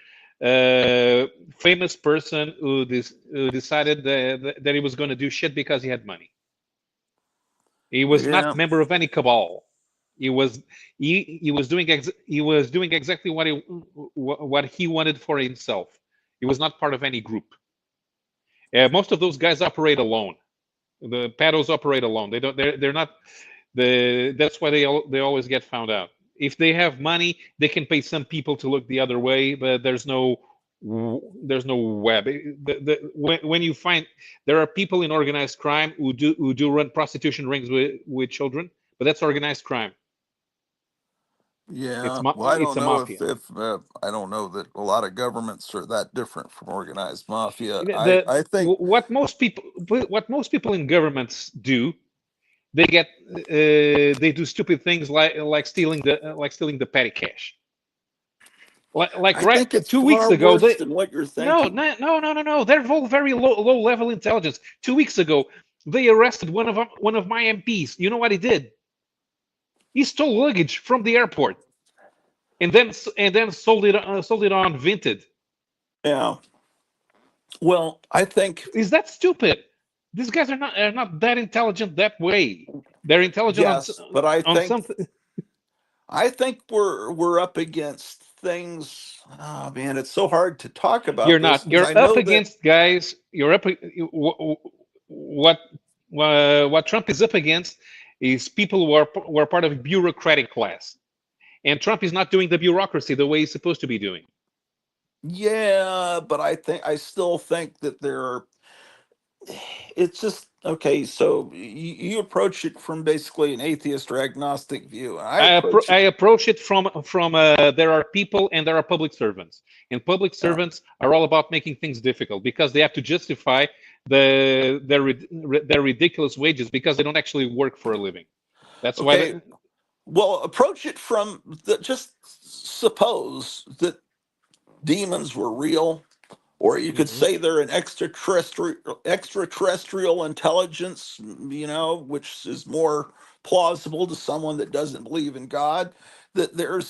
Speaker 13: famous person who decided that he was going to do shit because he had money. He was not
Speaker 1: Yeah,
Speaker 13: member of any cabal. He was he was doing exactly what he wanted for himself. He was not part of any group. Most of those guys operate alone. The paddles operate alone. They don't. They're not. That's why they always get found out. If they have money, they can pay some people to look the other way, but there's no web. When you find there are people in organized crime who do run prostitution rings with children, but that's organized crime.
Speaker 1: yeah. Well, I
Speaker 13: It's
Speaker 1: don't
Speaker 13: a
Speaker 1: know
Speaker 13: mafia.
Speaker 1: if I don't know that a lot of governments are that different from organized mafia. I
Speaker 13: The
Speaker 1: think,
Speaker 13: what most people in governments do, they do stupid things like stealing the petty cash. Like
Speaker 1: I
Speaker 13: right
Speaker 1: think it's
Speaker 13: 2 weeks
Speaker 1: far
Speaker 13: ago,
Speaker 1: worse than what you're
Speaker 13: no,
Speaker 1: thinking.
Speaker 13: no, no, no, no, no. They're all very low level intelligence. 2 weeks ago, they arrested one of my MPs. You know what he did? He stole luggage from the airport and then sold it on Vinted.
Speaker 1: Yeah. Well, I think
Speaker 13: Is that stupid? These guys are not that intelligent that way. They're intelligent
Speaker 1: yes, but I
Speaker 13: on
Speaker 1: think
Speaker 13: something.
Speaker 1: we're up against things. Oh man, it's so hard to talk about
Speaker 13: You're
Speaker 1: this
Speaker 13: not.
Speaker 1: because
Speaker 13: You're
Speaker 1: I
Speaker 13: up
Speaker 1: know that.
Speaker 13: against guys. You're up. What what Trump is up against is people who are part of a bureaucratic class, and Trump is not doing the bureaucracy the way he's supposed to be doing.
Speaker 1: Yeah, but I still think that there are. It's just okay. So you approach it from basically an atheist or agnostic view, and I approach
Speaker 13: I
Speaker 1: it.
Speaker 13: approach it from there are people and there are public servants, and public
Speaker 1: Yeah.
Speaker 13: servants are all about making things difficult because they have to justify their ridiculous wages because they don't actually work for a living. That's why
Speaker 1: Okay. Well, approach it from just suppose that demons were real, or you could
Speaker 13: Mhm.
Speaker 1: say they're an extraterrestrial intelligence, which is more plausible to someone that doesn't believe in God. That there are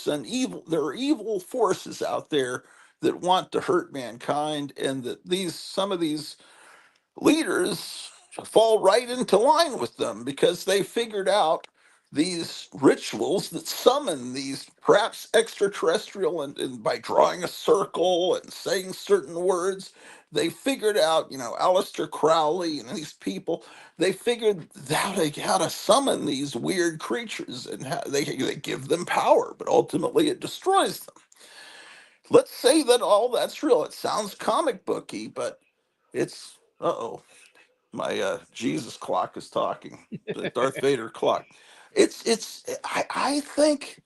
Speaker 1: evil forces out there that want to hurt mankind, and that some of these leaders fall right into line with them because they figured out these rituals that summon these perhaps extraterrestrial, and by drawing a circle and saying certain words, they figured out, Aleister Crowley and these people, they figured out how to summon these weird creatures, and how they give them power, but ultimately it destroys them. Let's say that all that's real. It sounds comic booky, but it's, uh-oh, my Jesus clock is talking. The Darth Vader clock. I think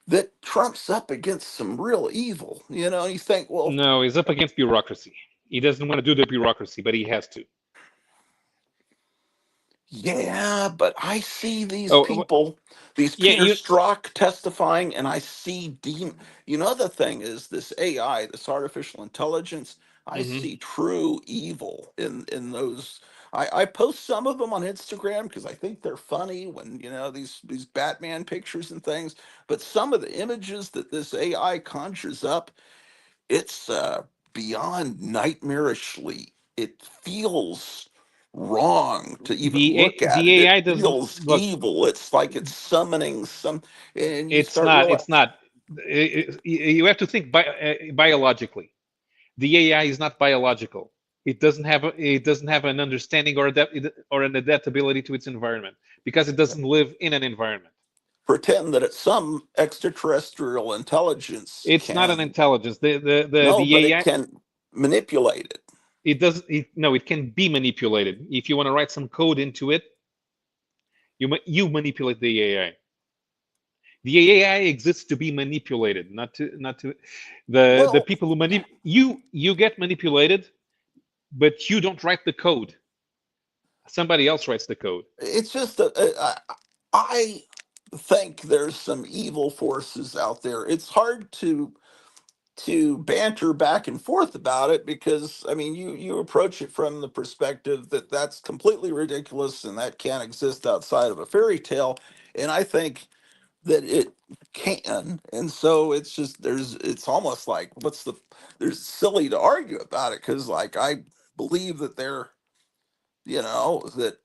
Speaker 1: that Trump's up against some real evil. You think, well,
Speaker 13: No, he's up against bureaucracy. He doesn't want to do the bureaucracy, but he has to.
Speaker 1: yeah, but I see these
Speaker 13: Oh,
Speaker 1: people, these
Speaker 13: yeah,
Speaker 1: Peter Strzok testifying, and I see the thing is, this AI, this artificial intelligence, I
Speaker 13: mhm.
Speaker 1: see true evil in those. I post some of them on Instagram because I think they're funny when these Batman pictures and things. But some of the images that this AI conjures up, it's beyond nightmarishly. It feels wrong to even look at it.
Speaker 13: The
Speaker 1: It
Speaker 13: AI doesn't
Speaker 1: feels
Speaker 13: look.
Speaker 1: evil. It's like it's summoning some, and you
Speaker 13: It's
Speaker 1: start
Speaker 13: not.
Speaker 1: realizing.
Speaker 13: It's not. You have to think biologically. The AI is not biological. It doesn't have an understanding or an adaptability to its environment because it doesn't live in an environment.
Speaker 1: Pretend that it's some extraterrestrial intelligence
Speaker 13: It's not an
Speaker 1: can.
Speaker 13: intelligence.
Speaker 1: No,
Speaker 13: The
Speaker 1: but it
Speaker 13: AI,
Speaker 1: can manipulate it.
Speaker 13: it does no, it can be manipulated. If you want to write some code into it, you manipulate the AI. The AI exists to be manipulated, not to the
Speaker 1: Well,
Speaker 13: people who you get manipulated, but you don't write the code. Somebody else writes the code.
Speaker 1: it's just I think there's some evil forces out there. It's hard to banter back and forth about it because I mean you approach it from the perspective that that's completely ridiculous and that can't exist outside of a fairy tale, and I think that it can, and so it's just it's almost like there's silly to argue about it because like I believe that they're that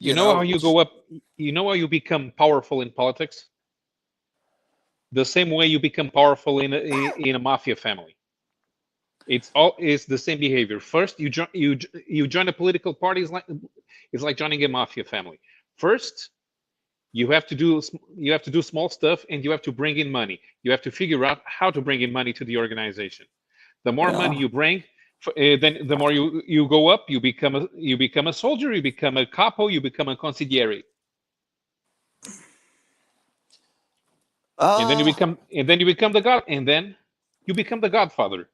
Speaker 13: You
Speaker 1: you
Speaker 13: know how
Speaker 1: know
Speaker 13: you go up. You know how you become powerful in politics. The same way you become powerful in a mafia family. It's the same behavior. First, you join a political party. It's like joining a mafia family. First, you have to do small stuff, and you have to bring in money. You have to figure out how to bring in money to the organization. The more money
Speaker 1: yeah.
Speaker 13: you bring, then the more you go up. You become a soldier. You become a capo. You become a consigliere, and then
Speaker 1: uh
Speaker 13: you become the god, and then you become the godfather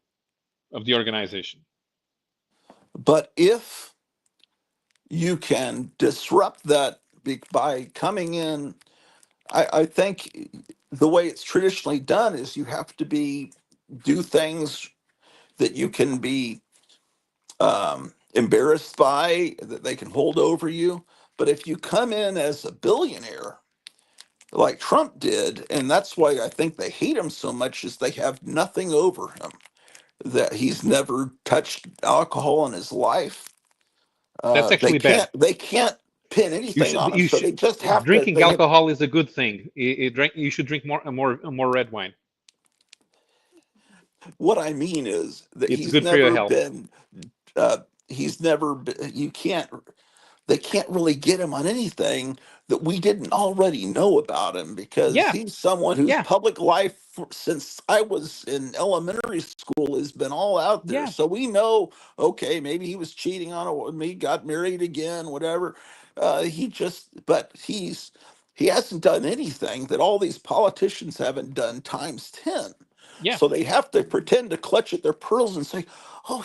Speaker 13: of the organization.
Speaker 1: but if you can disrupt that by coming in, I think the way it's traditionally done is you have to do things that you can be embarrassed by, that they can hold over you. But if you come in as a billionaire, like Trump did, and that's why I think they hate him so much, is they have nothing over him. That he's never touched alcohol in his life.
Speaker 13: That's
Speaker 1: They
Speaker 13: actually bad.
Speaker 1: can't pin anything on him,
Speaker 13: You
Speaker 1: so
Speaker 13: should
Speaker 1: they just have to.
Speaker 13: drinking alcohol is a good thing. You should drink more red wine.
Speaker 1: What I mean is that
Speaker 13: It's good for your health.
Speaker 1: he's never been, you can't they can't really get him on anything that we didn't already know about him because
Speaker 13: Yeah,
Speaker 1: he's someone whose
Speaker 13: yeah,
Speaker 1: public life since I was in elementary school has been all out there.
Speaker 13: yeah,
Speaker 1: So we know, okay, maybe he was cheating on me, got married again, whatever. But he hasn't done anything that all these politicians haven't done times 10.
Speaker 13: yeah,
Speaker 1: So they have to pretend to clutch at their pearls and say, "Oh,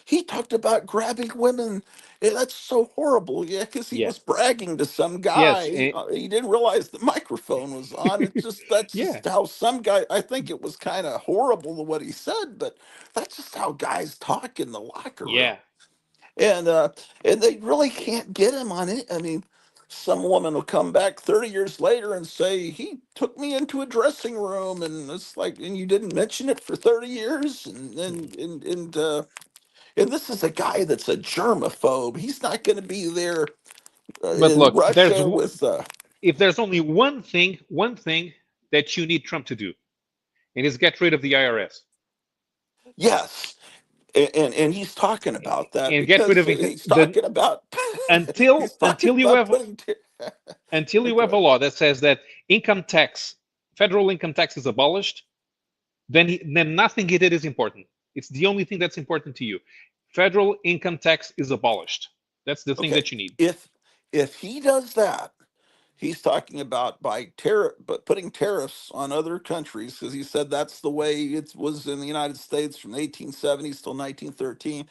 Speaker 1: he talked about grabbing women. Yeah, that's so horrible." Yeah, because he
Speaker 13: yeah.
Speaker 1: was bragging to some
Speaker 13: Yes,
Speaker 1: guy. He didn't realize the microphone was on. That's
Speaker 13: yeah,
Speaker 1: just how some guy. I think it was kind of horrible what he said, but that's just how guys talk in the locker room.
Speaker 13: yeah,
Speaker 1: And they really can't get him on it. I mean, some woman will come back 30 years later and say he took me into a dressing room, and it's like, and you didn't mention it for 30 years, and this is a guy that's a germaphobe. He's not going to be there
Speaker 13: but
Speaker 1: in
Speaker 13: look,
Speaker 1: Russia with
Speaker 13: if there's only one thing that you need Trump to do, and is get rid of the IRS
Speaker 1: yes, and he's talking about that
Speaker 13: and get rid
Speaker 1: because
Speaker 13: of it.
Speaker 1: he's talking about
Speaker 13: Until
Speaker 1: he's talking about putting.
Speaker 13: you have a law that says that federal income tax is abolished, then nothing he did is important. It's the only thing that's important to you. Federal income tax is abolished. That's the thing
Speaker 1: Okay,
Speaker 13: that you need.
Speaker 1: if he does that, he's talking about but putting tariffs on other countries because he said that's the way it was in the United States from the 1870s till 1913.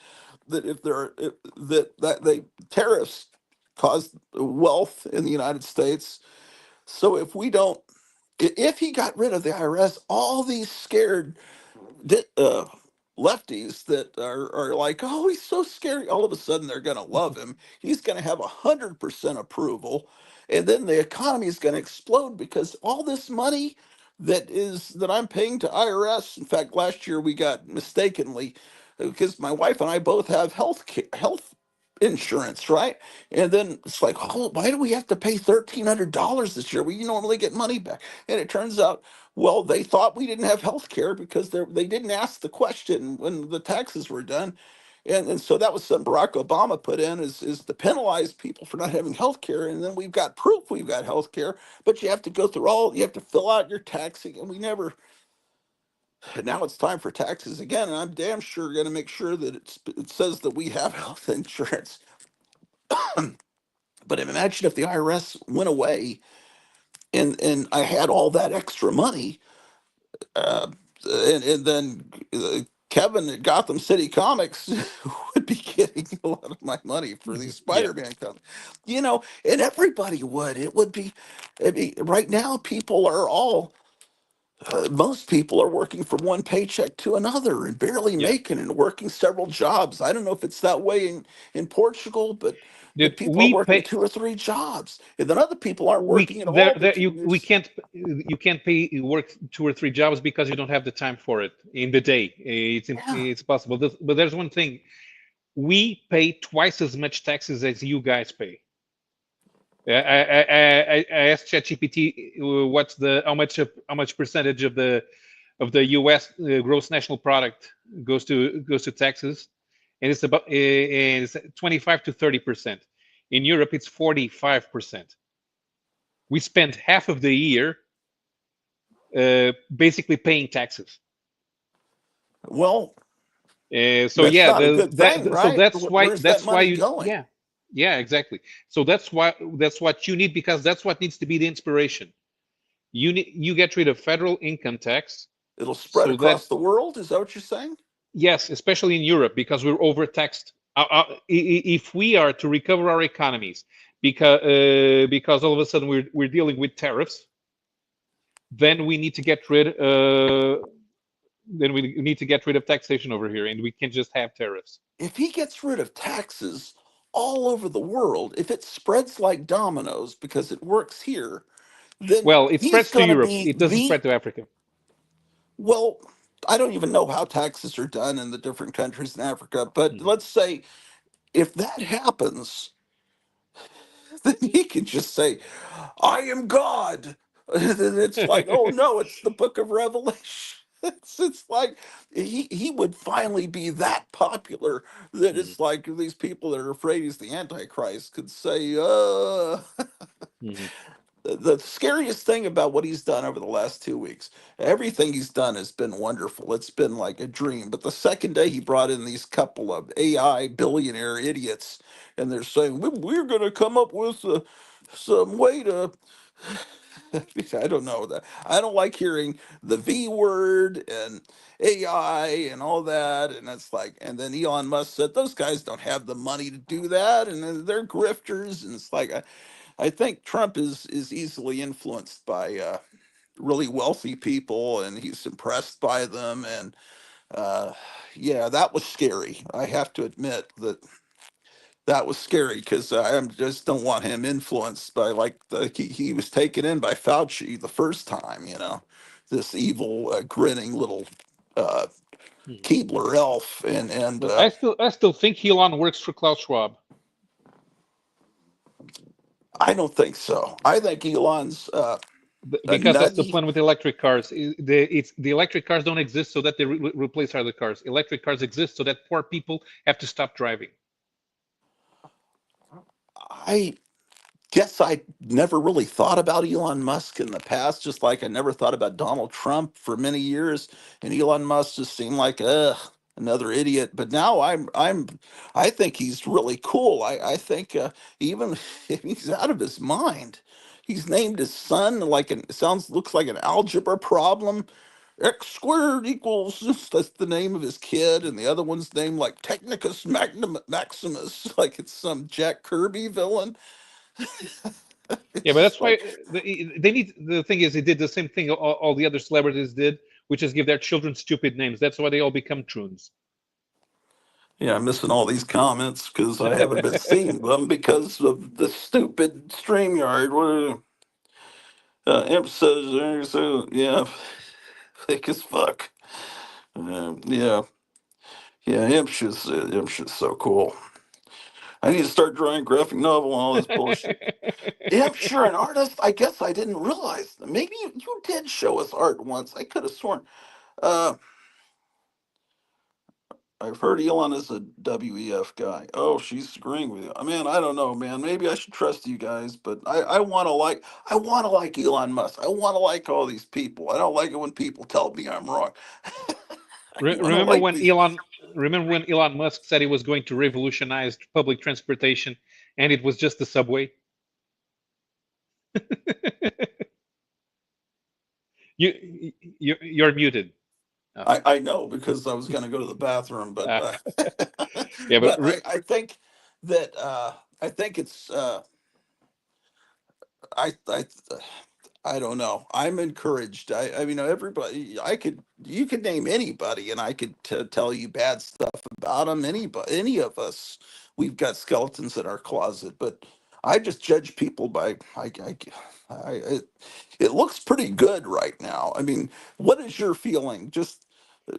Speaker 1: That if there are that they tariffs caused wealth in the United States. So if we don't, if he got rid of the IRS, all these scared uh, lefties that are like, oh, he's so scary. All of a sudden, they're going to love him. He's going to have 100% approval, and then the economy is going to explode because all this money that I'm paying to IRS. In fact, last year we got mistakenly because my wife and I both have health insurance, right? And then it's like, oh, why do we have to pay $1,300 this year? We normally get money back. And it turns out, well, they thought we didn't have health care because they didn't ask the question when the taxes were done. And so that was something Barack Obama put in is to penalize people for not having health care. And then we've got proof we've got health care, but you have to go through you have to fill out your taxing. And we never, now it's time for taxes again. And I'm damn sure going to make sure that it says that we have health insurance. But imagine if the IRS went away and I had all that extra money, uh, and then Kevin at Gotham City Comics would be getting a lot of my money for these
Speaker 13: Yeah.
Speaker 1: Spider-Man comics, and everybody would. It would be, right now people are all. Most people are working from one paycheck to another and barely
Speaker 13: Yeah.
Speaker 1: making and working several jobs. I don't know if it's that way in Portugal, but
Speaker 13: Dude,
Speaker 1: people are
Speaker 13: we
Speaker 1: working
Speaker 13: pay.
Speaker 1: 2 or 3 jobs, and then other people aren't
Speaker 13: We
Speaker 1: working at
Speaker 13: there
Speaker 1: all for
Speaker 13: there
Speaker 1: two
Speaker 13: we
Speaker 1: years.
Speaker 13: can't pay work 2 or 3 jobs because you don't have the time for it in the day.
Speaker 1: Yeah.
Speaker 13: It's possible. But there's one thing: we pay twice as much taxes as you guys pay. I asked ChatGPT what's the how much percentage of the U.S. Gross national product goes to taxes, and it's about it's 25 to 30%. In Europe, it's 45%. We spend half of the year basically paying taxes.
Speaker 1: Well,
Speaker 13: So
Speaker 1: that's
Speaker 13: yeah,
Speaker 1: not a good thing,
Speaker 13: so
Speaker 1: right? Where's that
Speaker 13: that's why
Speaker 1: money
Speaker 13: you
Speaker 1: going?
Speaker 13: yeah, yeah, exactly. So that's what you need, because that's what needs to be the inspiration. You get rid of federal income tax,
Speaker 1: It'll spread
Speaker 13: so that
Speaker 1: across the world. Is that what you're saying?
Speaker 13: yes, especially in Europe, because we're overtaxed. If we are to recover our economies, because all of a sudden we're dealing with tariffs, then we need to get rid then we need to get rid of taxation over here, and we can just have tariffs.
Speaker 1: If he gets rid of taxes all over the world, if it spreads like dominoes because it works here, then
Speaker 13: Well, it
Speaker 1: he's
Speaker 13: spreads to
Speaker 1: going to
Speaker 13: Europe.
Speaker 1: be
Speaker 13: It doesn't spread to Africa.
Speaker 1: well, I don't even know how taxes are done in the different countries in Africa, but
Speaker 13: Mhm.
Speaker 1: let's say if that happens, then he can just say, I am God. And it's like, oh no, it's the book of Revelation. It's like he would finally be that popular that
Speaker 13: Mhm.
Speaker 1: it's like these people that are afraid he's the Antichrist could say,
Speaker 13: Mhm.
Speaker 1: the scariest thing about what he's done over the last 2 weeks, everything he's done has been wonderful. It's been like a dream. But the second day he brought in these couple of AI billionaire idiots, and they're saying, we're going to come up with some way to. I don't know that. I don't like hearing the V word and AI and all that. And it's like, and then Elon Musk said, those guys don't have the money to do that. And then they're grifters. And it's like, I think Trump is easily influenced by really wealthy people, and he's impressed by them. And uh, yeah, that was scary. I have to admit that was scary because just don't want him influenced by like he was taken in by Fauci the first time. This evil, grinning little uh,
Speaker 13: Mhm.
Speaker 1: Keebler elf, and
Speaker 13: But I still think Elon works for Klaus Schwab.
Speaker 1: I don't think so. I think Elon's a
Speaker 13: Because that's the
Speaker 1: nutty.
Speaker 13: plan with electric cars. The electric cars don't exist so that they replace other cars. Electric cars exist so that poor people have to stop driving.
Speaker 1: I guess I never really thought about Elon Musk in the past, just like I never thought about Donald Trump for many years. And Elon Musk just seemed like another idiot. But now I think he's really cool. I think even he's out of his mind. He's named his son like looks like an algebra problem. X squared equals that's the name of his kid, and the other one's named like Technicus Maximus, like it's some Jack Kirby villain.
Speaker 13: Yeah,
Speaker 1: It's
Speaker 13: but
Speaker 1: just
Speaker 13: that's why
Speaker 1: like,
Speaker 13: they need. The thing is, they did the same thing all the other celebrities did, which is give their children stupid names. That's why they all become troons.
Speaker 1: yeah, I'm missing all these comments because I haven't been seeing them because of the stupid StreamYard. What Imp says there, so yeah, thick as fuck. Yeah, yeah, Imp's just so cool. I need to start drawing a graphic novel and all this bullshit. Yeah, I'm sure an artist. I guess I didn't realize. Maybe you did show us art once. I could have sworn. Uh, I've heard Elon is a WEF guy. Oh, she's agreeing with you. I mean, I don't know, man. Maybe I should trust you guys, but I want to like. I want to like Elon Musk. I want to like all these people. I don't like it when people tell me I'm wrong. I want to
Speaker 13: Remember
Speaker 1: like
Speaker 13: when
Speaker 1: these.
Speaker 13: Elon Musk said he was going to revolutionize public transportation, and it was just the subway? You're muted.
Speaker 1: I know because I was going to go to the bathroom, but
Speaker 13: Uh, yeah, but
Speaker 1: but I think that I think it's I I don't know. I'm encouraged. I mean, everybody. You could name anybody, and I could tell you bad stuff about them. Anybody, any of us, we've got skeletons in our closet. But I just judge people by it, it looks pretty good right now. I mean, what is your feeling?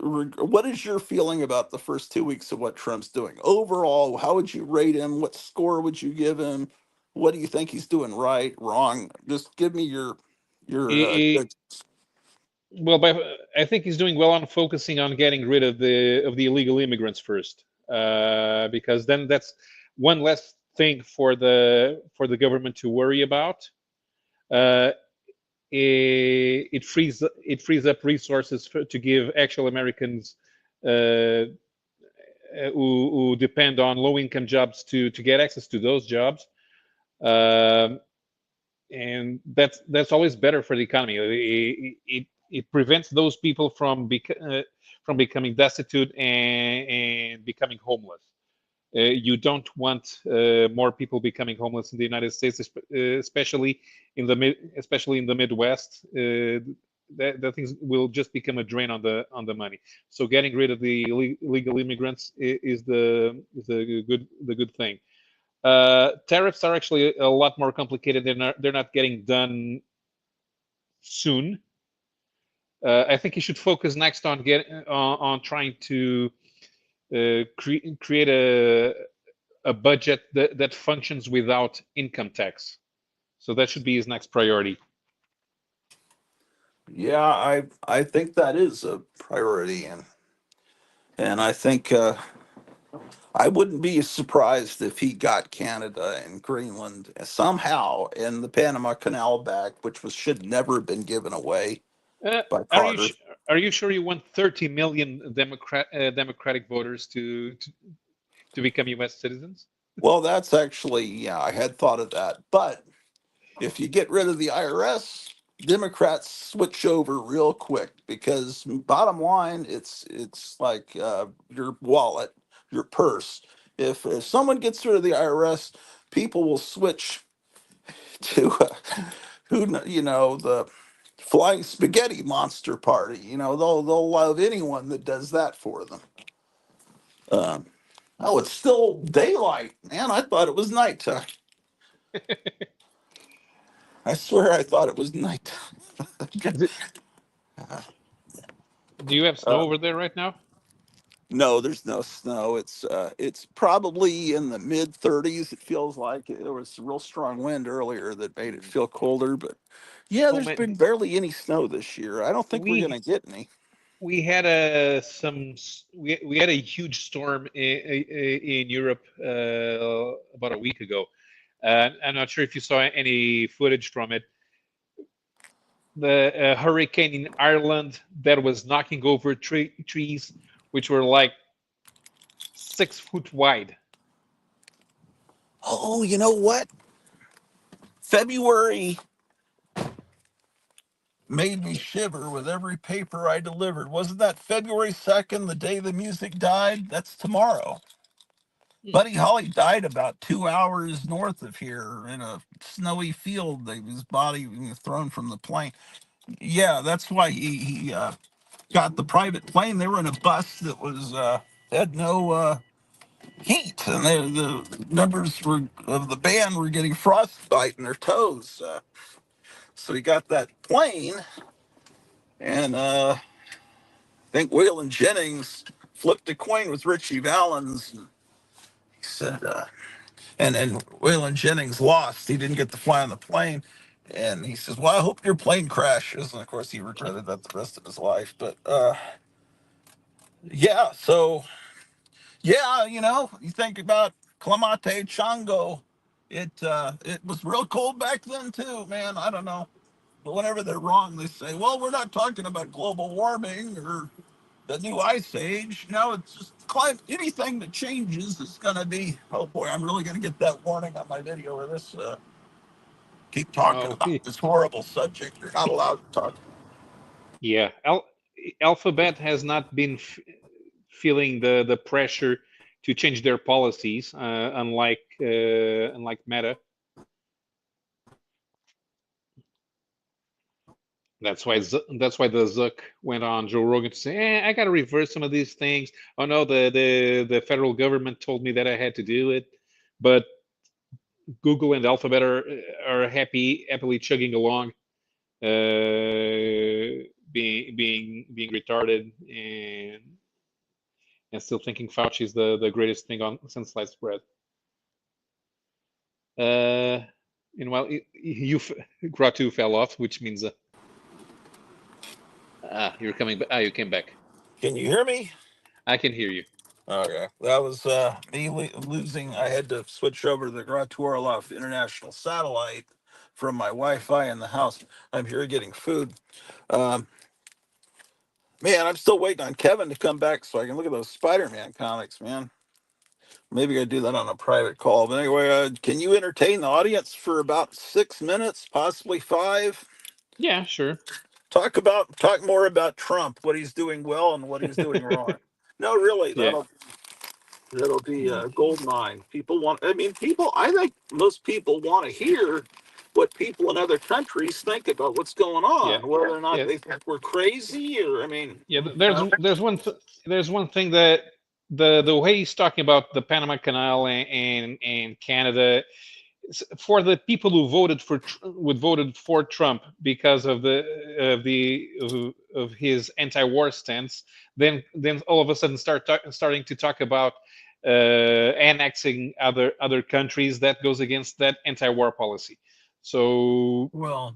Speaker 1: What is your feeling about the first 2 weeks of what Trump's doing overall? How would you rate him? What score would you give him? What do you think he's doing right, wrong? Just give me your
Speaker 13: he, well, I think he's doing well on focusing on getting rid of the illegal immigrants first, because then that's one less thing for the government to worry about. Uh, it frees up resources to give actual Americans who depend on low income jobs to get access to those jobs. And that's always better for the economy. It prevents those people from becoming destitute and becoming homeless. You don't want more people becoming homeless in the United States, especially in the Midwest. That things will just become a drain on the money. So getting rid of the illegal immigrants is the good thing. Tariffs are actually a lot more complicated. They're not getting done soon. I think you should focus next on on trying to create a budget that functions without income tax. So that should be his next priority.
Speaker 1: Yeah, I think that is a priority, and I think I wouldn't be surprised if he got Canada and Greenland somehow and the Panama Canal back, which should never have been given away by
Speaker 13: Are you
Speaker 1: Carter.
Speaker 13: are you sure you want 30 million Democratic voters to become U.S. citizens?
Speaker 1: Well, that's actually, yeah, I had thought of that. But if you get rid of the IRS, Democrats switch over real quick because bottom line, it's like your wallet, your purse. If someone gets rid of the IRS, people will switch to the flying spaghetti monster party. They'll love anyone that does that for them. Um, oh, it's still daylight, man. I thought it was nighttime. I swear I thought it was night.
Speaker 13: Do you have snow
Speaker 1: uh,
Speaker 13: over there right now?
Speaker 1: no, there's no snow. It's probably in the mid 30s. It feels like there was a real strong wind earlier that made it feel colder. But yeah,
Speaker 13: Oh
Speaker 1: there's
Speaker 13: man,
Speaker 1: been barely any snow this year. I don't think we're
Speaker 13: we
Speaker 1: gonna get any.
Speaker 13: we had we had a huge storm in Europe about a week ago. I'm not sure if you saw any footage from it. The hurricane in Ireland that was knocking over trees, which were like 6 foot wide.
Speaker 1: Oh, you know what? February made me shiver with every paper I delivered. Wasn't that February 2nd, the day the music died? That's tomorrow. Buddy Holly died about 2 hours north of here in a snowy field. His body was thrown from the plane. Yeah, that's why he got the private plane. They were in a bus that was had no heat, and the members of the band were getting frostbite in their toes. So he got that plane, and I think Waylon Jennings flipped a coin with Richie Valens. And he said, And Waylon Jennings lost. He didn't get to fly on the plane. And he says, "Well, I hope your plane crashes." And of course, he regretted that the rest of his life. But yeah, so yeah, you think about Clemente Chango. It was real cold back then too, man. I don't know. But whenever they're wrong, they say, "Well, we're not talking about global warming or the new ice age." No, it's just climate. Anything that changes is going to be. Oh boy, I'm really going to get that warning on my video or this. Keep talking
Speaker 13: Oh,
Speaker 1: about this horrible subject. You're not allowed to talk.
Speaker 13: yeah. Alphabet has not been feeling the pressure to change their policies, unlike Meta. That's why the Zuck went on Joe Rogan to say, I got to reverse some of these things. Oh no, the federal government told me that I had to do it, but Google and Alphabet are happily chugging along, being retarded and still thinking Fauci is the greatest thing on since sliced bread. Meanwhile, Gratu fell off, which means you're coming back. You came back.
Speaker 1: Can you hear me?
Speaker 13: I can hear you.
Speaker 1: Okay, that was me losing. I had to switch over to the Oloff International Satellite from my Wi-Fi in the house. I'm here getting food. Um, Man, I'm still waiting on Kevin to come back so I can look at those Spider-Man comics, man. Maybe I do that on a private call. But anyway, can you entertain the audience for about 6 minutes, possibly 5?
Speaker 13: Yeah, sure.
Speaker 1: Talk more about Trump, what he's doing well and what he's doing wrong. No, really,
Speaker 13: Yeah.
Speaker 1: that'll be a gold mine. People want. I mean, people. I think most people want to hear what people in other countries think about what's going
Speaker 13: Yeah.
Speaker 1: on, whether or not
Speaker 13: Yeah.
Speaker 1: they think we're crazy or. I mean,
Speaker 13: Yeah. There's one thing that the way he's talking about the Panama Canal and Canada, for the people who voted for Trump because of of his anti-war stance, then all of a sudden starting to talk about annexing other countries, that goes against that anti-war policy. So
Speaker 1: well,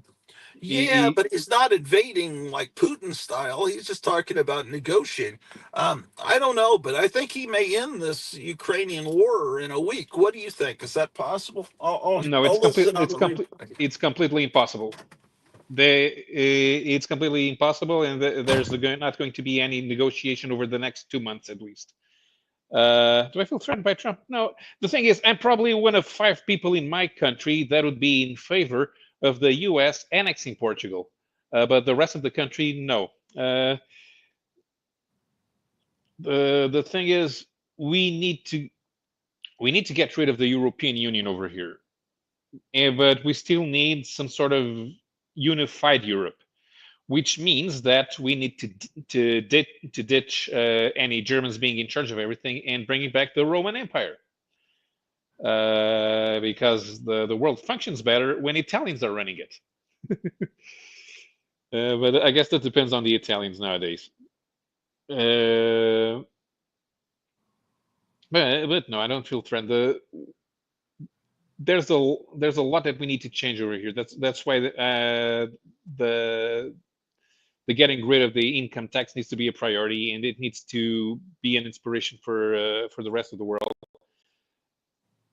Speaker 1: yeah,
Speaker 13: he,
Speaker 1: but he's not invading like Putin style. He's just talking about negotiating. I don't know, but I think he may end this Ukrainian war in a week. What do you think? Is that possible?
Speaker 13: no,
Speaker 1: I'll listen on the
Speaker 13: it's completely impossible. It's completely impossible, and there's not going to be any negotiation over the next 2 months at least. Do I feel threatened by Trump? No. The thing is, I'm probably one of 5 people in my country that would be in favor of the U.S. annexing Portugal, but the rest of the country, no. The thing is, we need to get rid of the European Union over here, but we still need some sort of unified Europe, which means that we need to ditch any Germans being in charge of everything and bringing back the Roman Empire. Because the world functions better when Italians are running it. But I guess that depends on the Italians nowadays. But no, I don't feel threatened. There's a lot that we need to change over here. That's why the getting rid of the income tax needs to be a priority, and it needs to be an inspiration for the rest of the world.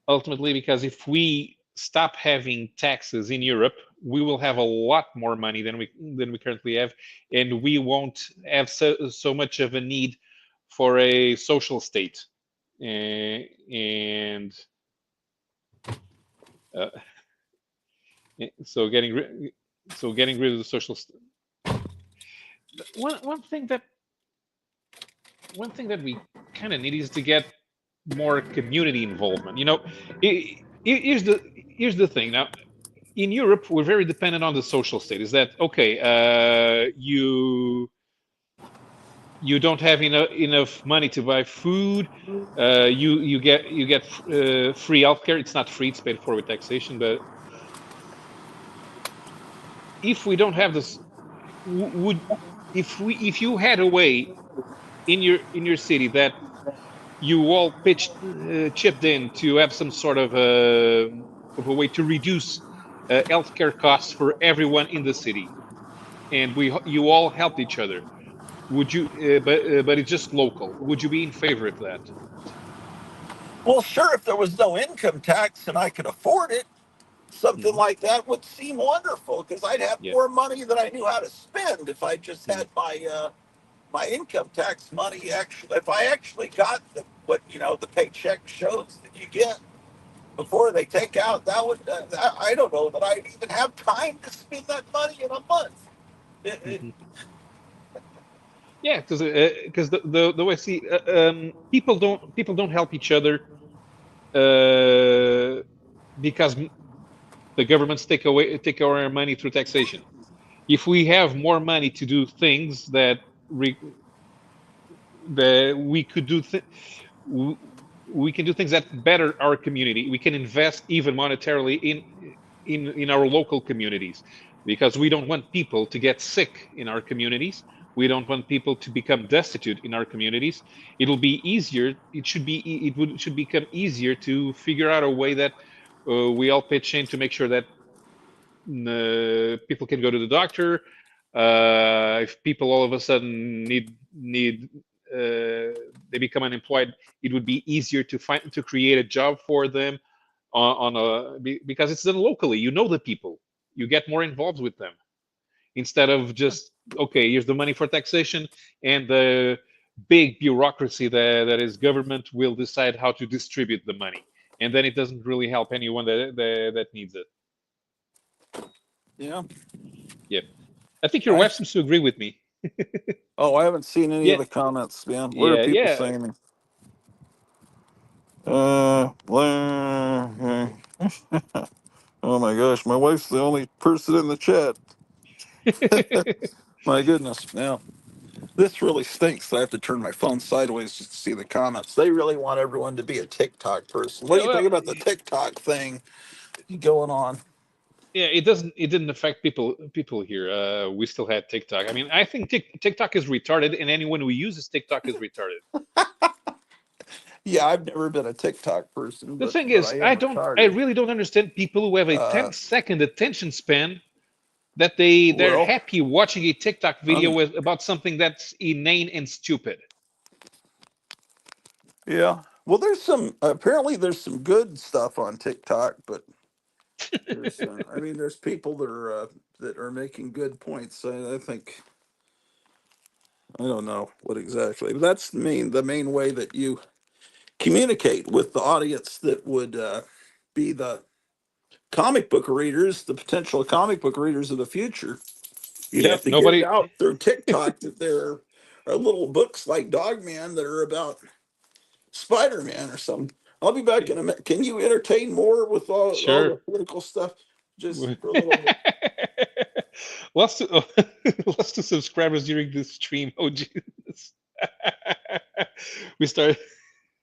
Speaker 13: Ultimately, because if we stop having taxes in Europe, we will have a lot more money than we currently have, and we won't have so much of a need for a social state. And so getting rid of the social one thing that we kind of need is to get more community involvement. Here's the thing. Now, in Europe, we're very dependent on the social state. Is that okay? You don't have enough money to buy food. You get free healthcare. It's not free; it's paid for with taxation. But if we don't have this, if you had a way in your city that you all chipped in to have some sort of a way to reduce healthcare costs for everyone in the city, and you all helped each other. Would you? But it's just local. Would you be in favor of that?
Speaker 1: Well, sure, if there was no income tax and I could afford it, something
Speaker 13: Hmm.
Speaker 1: like that would seem wonderful because I'd have
Speaker 13: Yeah.
Speaker 1: more money than I knew how to spend if I just
Speaker 13: Hmm.
Speaker 1: had my income tax money. Actually, if I actually got what the paycheck shows that you get before they take out, that would I don't know that I'd even have time to spend that money in a month.
Speaker 13: Hmm. Yeah, because the way I see people don't help each other because the governments take away our money through taxation. If we have more money to do things that we could do we can do things that better our community. We can invest even monetarily in our local communities, because we don't want people to get sick in our communities. We don't want people to become destitute in our communities. It'll be easier. It should become easier to figure out a way that we all pitch in to make sure that people can go to the doctor. If people all of a sudden need they become unemployed, it would be easier to create a job for them because it's done locally. You know the people, you get more involved with them instead of just, okay, here's the money for taxation, and the big bureaucracy that is government will decide how to distribute the money, and then it doesn't really help anyone that needs it.
Speaker 1: Yeah.
Speaker 13: Yeah. I think your
Speaker 1: I
Speaker 13: wife seems to agree with me.
Speaker 1: Oh, I haven't seen any
Speaker 13: Yeah,
Speaker 1: of the comments, man. What are
Speaker 13: yeah,
Speaker 1: people
Speaker 13: yeah.
Speaker 1: saying? Oh my gosh, my wife's the only person in the chat. My goodness. Now, this really stinks. I have to turn my phone sideways just to see the comments. They really want everyone to be a TikTok person. What do you
Speaker 13: Well,
Speaker 1: think about the TikTok thing going on?
Speaker 13: yeah, it didn't affect people here. We still had TikTok. I mean, I think TikTok is retarded, and anyone who uses TikTok is retarded.
Speaker 1: Yeah, I've never been a TikTok person,
Speaker 13: The
Speaker 1: but
Speaker 13: thing
Speaker 1: but
Speaker 13: is,
Speaker 1: I am
Speaker 13: I
Speaker 1: retarded.
Speaker 13: really don't understand people who have a
Speaker 1: Uh,
Speaker 13: 10-second attention span that they're
Speaker 1: well,
Speaker 13: happy watching a TikTok video
Speaker 1: um,
Speaker 13: about something that's inane and stupid.
Speaker 1: yeah. Well, there's some good stuff on TikTok, but I mean, there's people that are making good points. I think I don't know what exactly, but that's the main way that you communicate with the audience that would be the comic book readers, the potential comic book readers of the future. You'd
Speaker 13: Yeah,
Speaker 1: have to get it
Speaker 13: nobody.
Speaker 1: out through TikTok that there are little books like Dogman that are about Spider-Man or something. I'll be back in a minute. Can you entertain more with all
Speaker 13: Sure.
Speaker 1: the political stuff just for a little bit?
Speaker 13: lots to lots to subscribers during this stream. Oh Jesus. we started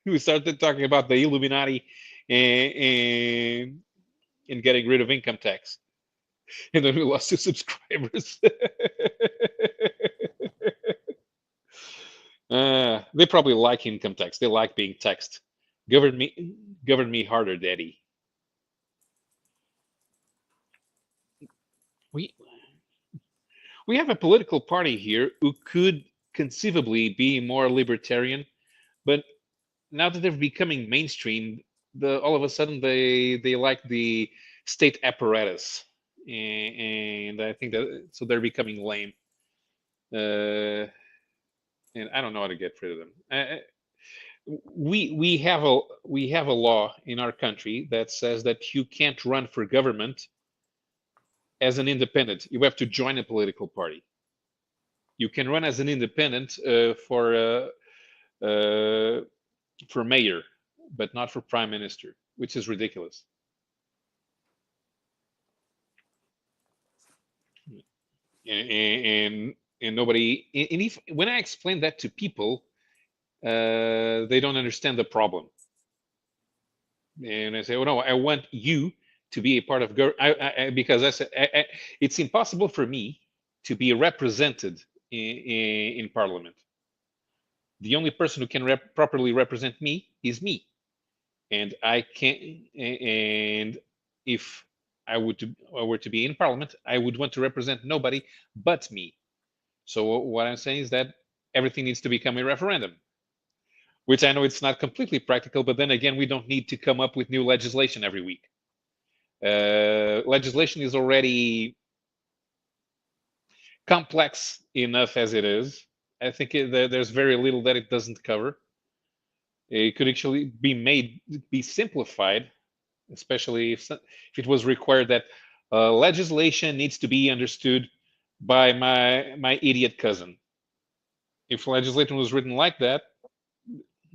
Speaker 13: we started talking about the Illuminati and and getting rid of income tax, and then we lost 2 subscribers. They probably like income tax. They like being taxed. Govern me, govern me harder, Daddy. We we have a political party here who could conceivably be more libertarian, but now that they're becoming mainstream, all of a sudden they like the state apparatus, and I think that so they're becoming lame, and I don't know how to get rid of them. We have a law in our country that says that you can't run for government as an independent. You have to join a political party. You can run as an independent uh, for mayor, but not for prime minister, which is ridiculous. And nobody. And if when I explain that to people, they don't understand the problem. And I say, "Oh no, I want you to be a part of because I said it's impossible for me to be represented in Parliament. The only person who can properly represent me is me, and I can't. And if I were to be in Parliament, I would want to represent nobody but me. So what I'm saying is that everything needs to become a referendum, which I know it's not completely practical, but then again, we don't need to come up with new legislation every week. Legislation is already complex enough as it is. I think there's very little that it doesn't cover. It could actually be simplified, especially if it was required that legislation needs to be understood by my idiot cousin. If legislation was written like that,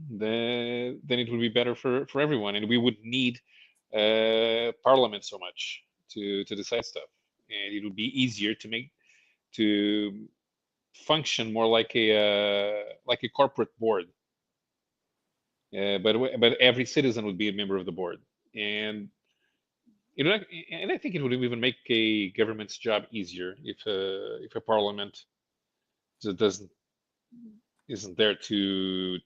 Speaker 13: then it would be better for everyone, and we wouldn't need Parliament so much to decide stuff, and it would be easier to function more like a corporate board. But every citizen would be a member of the board, and and I think it would even make a government's job easier if a parliament doesn't isn't there to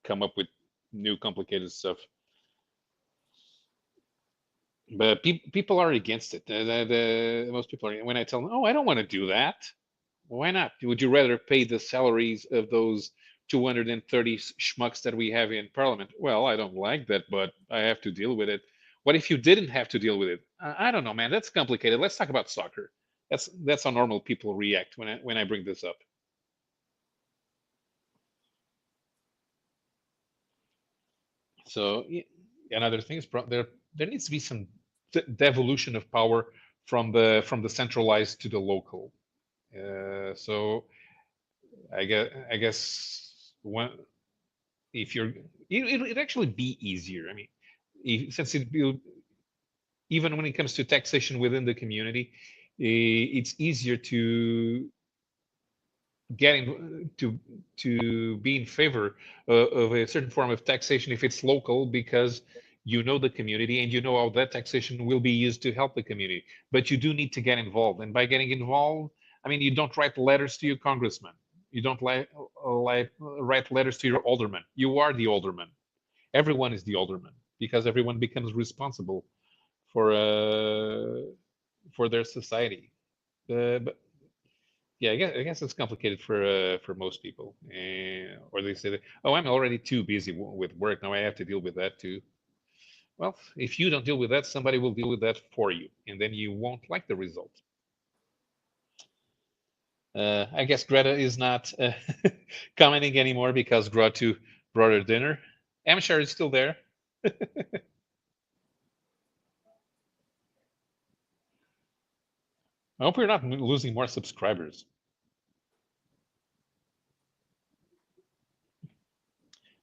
Speaker 13: come up with new complicated stuff. But people are against it. Most people are. When I tell them, "Oh, I don't want to do that," why not? Would you rather pay the salaries of those 230 schmucks that we have in Parliament? Well, I don't like that, but I have to deal with it. What if you didn't have to deal with it? I don't know, man. That's complicated. Let's talk about soccer. That's how normal people react when I bring this up. So, another thing is there needs to be some devolution of power from the centralized to the local. So I guess one if you're it'd actually be easier. I mean, since even when it comes to taxation within the community, it's easier to get to be in favor of a certain form of taxation if it's local, because you know the community and you know how that taxation will be used to help the community. But you do need to get involved, and by getting involved, I mean, you don't write letters to your congressman, you don't write letters to your alderman. You are the alderman. Everyone is the alderman, because everyone becomes responsible for their society. But yeah, I guess it's complicated for most people, or they say that, oh, I'm already too busy with work, now I have to deal with that too. Well, if you don't deal with that, somebody will deal with that for you, and then you won't like the result. I guess Greta is not commenting anymore because Gratu brought her dinner. Amshar is still there. I hope we're not losing more subscribers.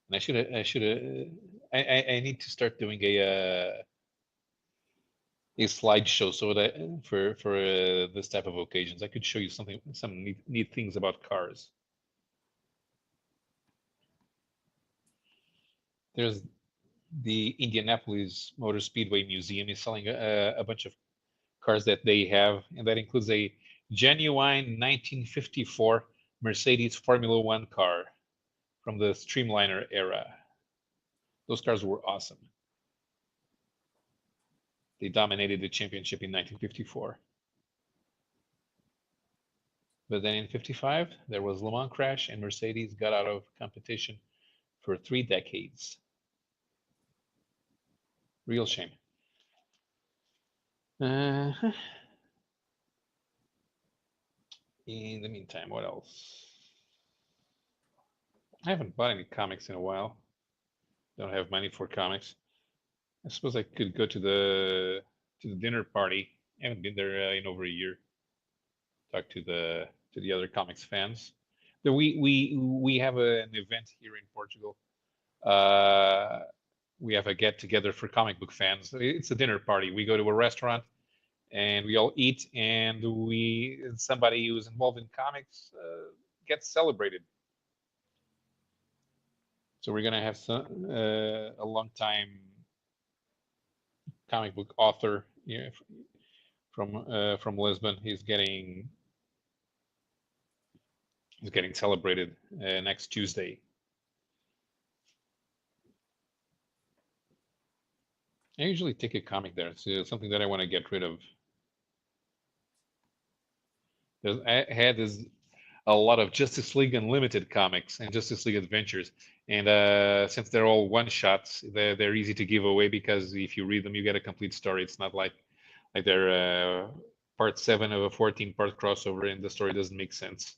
Speaker 13: And I need to start doing a slideshow so that for this type of occasions I could show you some neat things about cars. There's the Indianapolis Motor Speedway Museum is selling a bunch of cars that they have, and that includes a genuine 1954 Mercedes Formula One car from the Streamliner era. Those cars were awesome. They dominated the championship in 1954. But then in 55, there was Le Mans crash, and Mercedes got out of competition for 3 decades. Real shame. In the meantime, what else? I haven't bought any comics in a while. Don't have money for comics. I suppose I could go to the dinner party. I haven't been there in over a year. Talk to the other comics fans. We have an event here in Portugal. We have a get together for comic book fans. It's a dinner party. We go to a restaurant and we all eat, and somebody who's involved in comics gets celebrated. So we're gonna have a long time comic book author from Lisbon. He's getting celebrated next Tuesday. I usually take a comic there. It's something that I want to get rid of. I had a lot of Justice League Unlimited comics and Justice League Adventures, and since they're all one shots, they're easy to give away because if you read them, you get a complete story. It's not like they're part 7 of a 14-part crossover, and the story doesn't make sense.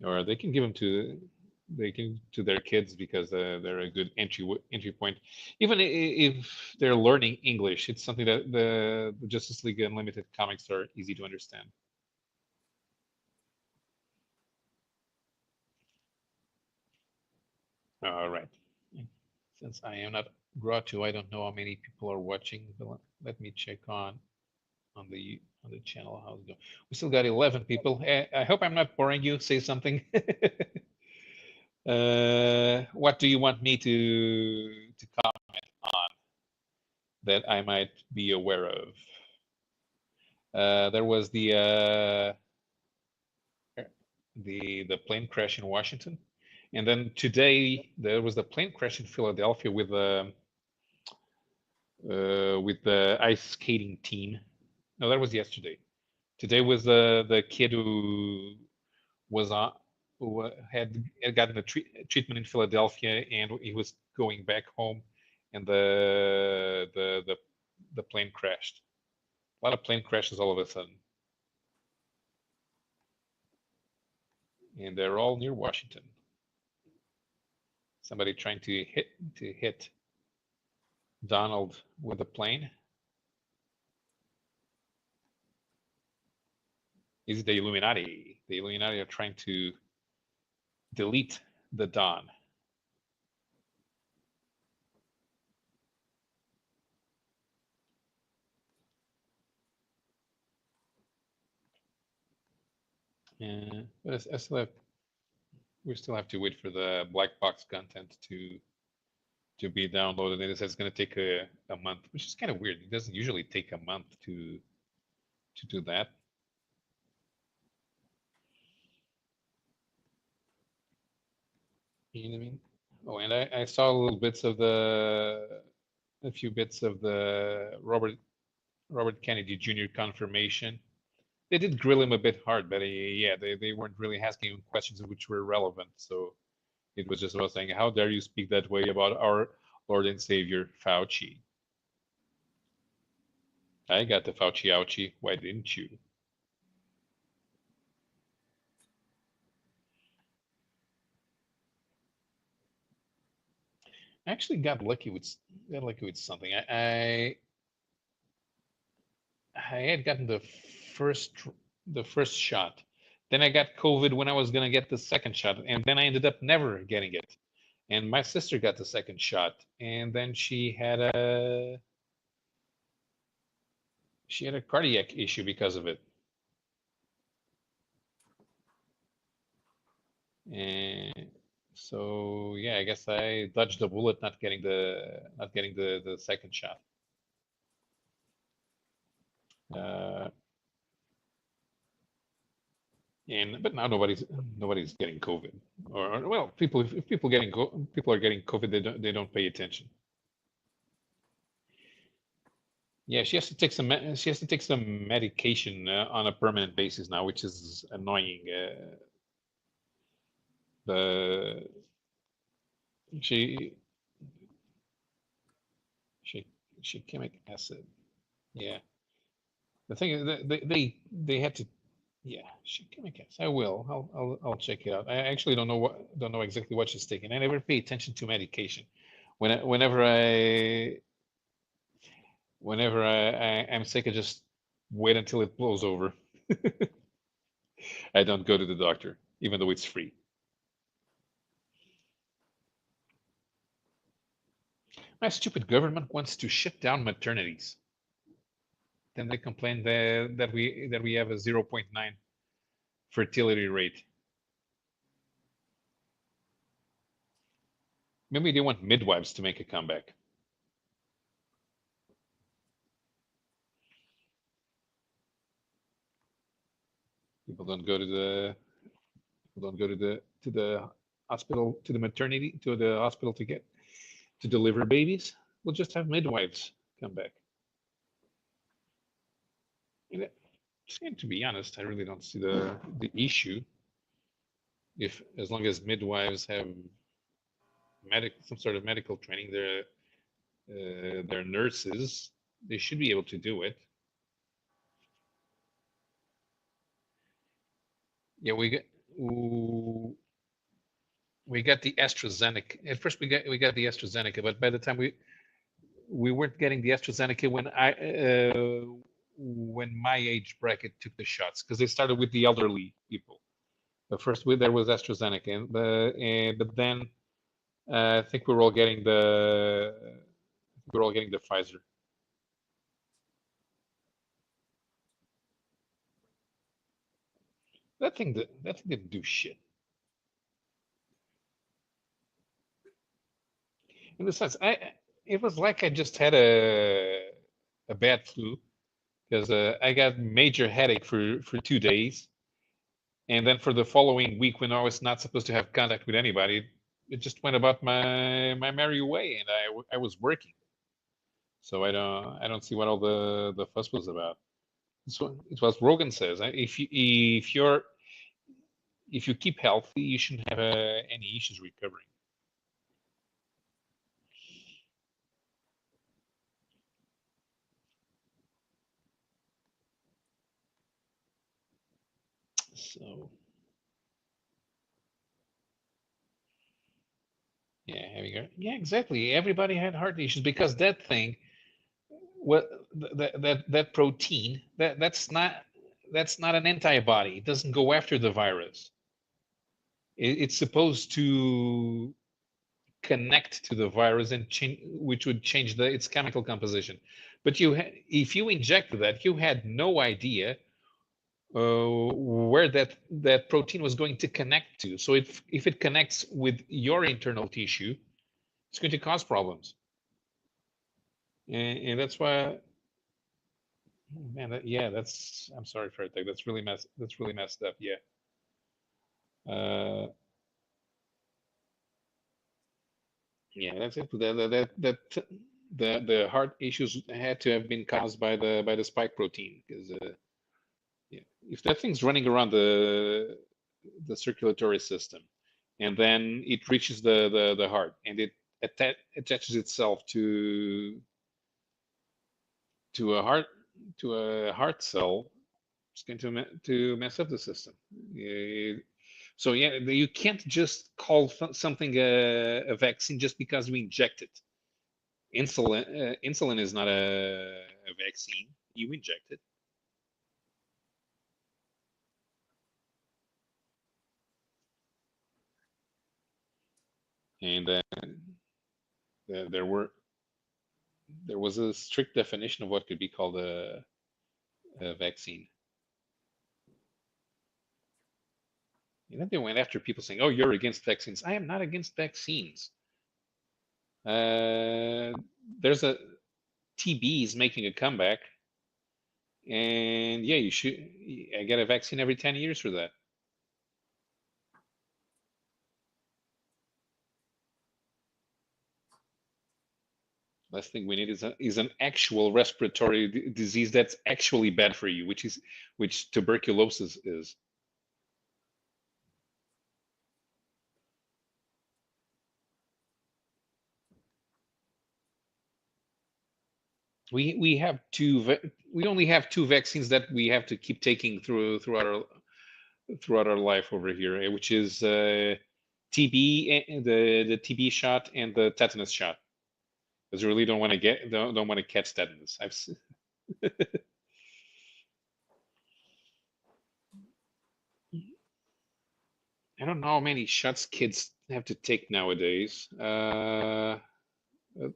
Speaker 13: Or they can give them to their kids because they're a good entry point. Even if they're learning English, it's something that the Justice League Unlimited comics are easy to understand. All right. Since I am not Grotto, I don't know how many people are watching. But let me check on the channel how's it going. We still got 11 people. I hope I'm not boring you. Say something. What do you want me to comment on that I might be aware of? There was the plane crash in Washington, and then today there was the plane crash in Philadelphia with the ice skating team. No, that was yesterday. Today was the kid who was on who had gotten a treatment in Philadelphia, and he was going back home, and the plane crashed. A lot of plane crashes all of a sudden, and they're all near Washington. Somebody trying to hit Donald with a plane. Is it the Illuminati? The Illuminati are trying to delete the Don. But we still have to wait for the black box content to be downloaded, and it says it's going to take a month, which is kind of weird. It doesn't usually take a month to do that. You know what I mean? Oh, and I saw little bits of a few bits of the Robert Kennedy Jr. confirmation. They did grill him a bit hard, but yeah, they weren't really asking him questions which were relevant. So it was just about saying, "How dare you speak that way about our Lord and Savior Fauci?" I got the Fauci ouchie. Why didn't you? I actually got lucky with something. I had gotten the first shot. Then I got COVID when I was gonna get the second shot, and then I ended up never getting it. And my sister got the second shot, and then she had a cardiac issue because of it. And so yeah, I guess I dodged the bullet not getting the second shot. But now nobody's getting COVID, or well, if people are getting COVID, they don't pay attention. Yeah, she has to take some medication on a permanent basis now, which is annoying. The she chemic acid. Yeah, the thing is they had to. Yeah, chemic acid. I will. I'll check it out. I actually don't know exactly what she's taking. I never pay attention to medication. Whenever I'm sick, I just wait until it blows over. I don't go to the doctor, even though it's free. My stupid government wants to shut down maternities. Then they complain that we have a 0.9 fertility rate. Maybe they want midwives to make a comeback. People don't go to the hospital, to the maternity, to the hospital to deliver babies. we'll just have midwives come back. And to be honest, I really don't see the issue. If as long as midwives have some sort of medical training, they're nurses, they should be able to do it. Yeah, we got the AstraZeneca. At first, we got the AstraZeneca, but by the time we weren't getting the AstraZeneca when my age bracket took the shots, because they started with the elderly people. But first, there was AstraZeneca, but then I think we're all getting the Pfizer. That thing didn't do shit. In the sense, it was like I just had a bad flu, because I got major headache for 2 days, and then for the following week, when I was not supposed to have contact with anybody, it just went about my merry way, and I was working. So I don't see what all the fuss was about. So it's what Rogan says. If you keep healthy, you shouldn't have any issues recovering. So yeah, exactly. Everybody had heart issues because that thing, that protein, that's not an antibody. It doesn't go after the virus. It's supposed to connect to the virus and change, which would change its chemical composition. But if you injected that, you had no idea where that protein was going to connect to. So if it connects with your internal tissue, it's going to cause problems. And that's why, man, I'm sorry for it. That's really messed up. Yeah. Yeah, that's it. The heart issues had to have been caused by the spike protein, because if that thing's running around the circulatory system, and then it reaches the heart, and it attaches itself to a heart cell, it's going to mess up the system. So yeah, you can't just call something a vaccine just because we inject it. Insulin is not a vaccine. You inject it. And there was a strict definition of what could be called a vaccine. And then they went after people saying, "Oh, you're against vaccines." I am not against vaccines. There's a TB is making a comeback, and yeah, I get a vaccine every 10 years for that. Last thing we need is an actual respiratory disease that's actually bad for you, which tuberculosis is. We only have two vaccines that we have to keep taking throughout our life over here, which is TB, the TB shot, and the tetanus shot. Because you really don't want to catch tetanus. I don't know how many shots kids have to take nowadays. I think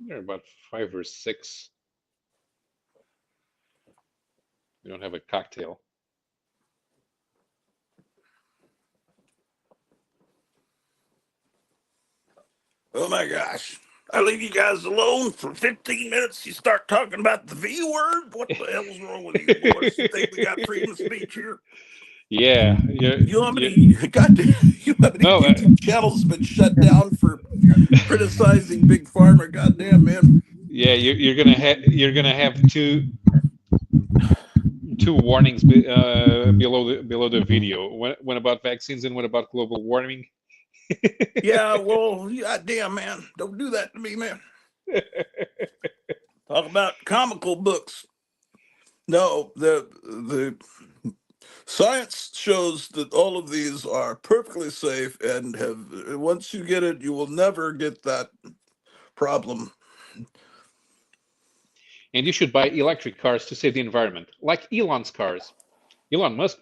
Speaker 13: they're about 5 or 6. We don't have a cocktail.
Speaker 1: Oh my gosh. I leave you guys alone for 15 minutes. You start talking about the V word. What the hell's wrong with you boys? You think we got freedom of speech here?
Speaker 13: Yeah,
Speaker 1: You know how many goddamn you know how many
Speaker 13: no,
Speaker 1: YouTube channels have been shut down for criticizing Big Pharma? Goddamn, man.
Speaker 13: yeah, you're gonna have two warnings below the video. One about vaccines and one about global warming.
Speaker 1: Yeah, well, goddamn, man. Don't do that to me, man. Talk about comical books. No, the science shows that all of these are perfectly safe and have once you get it, you will never get that problem.
Speaker 13: And you should buy electric cars to save the environment, like Elon's cars. Elon Musk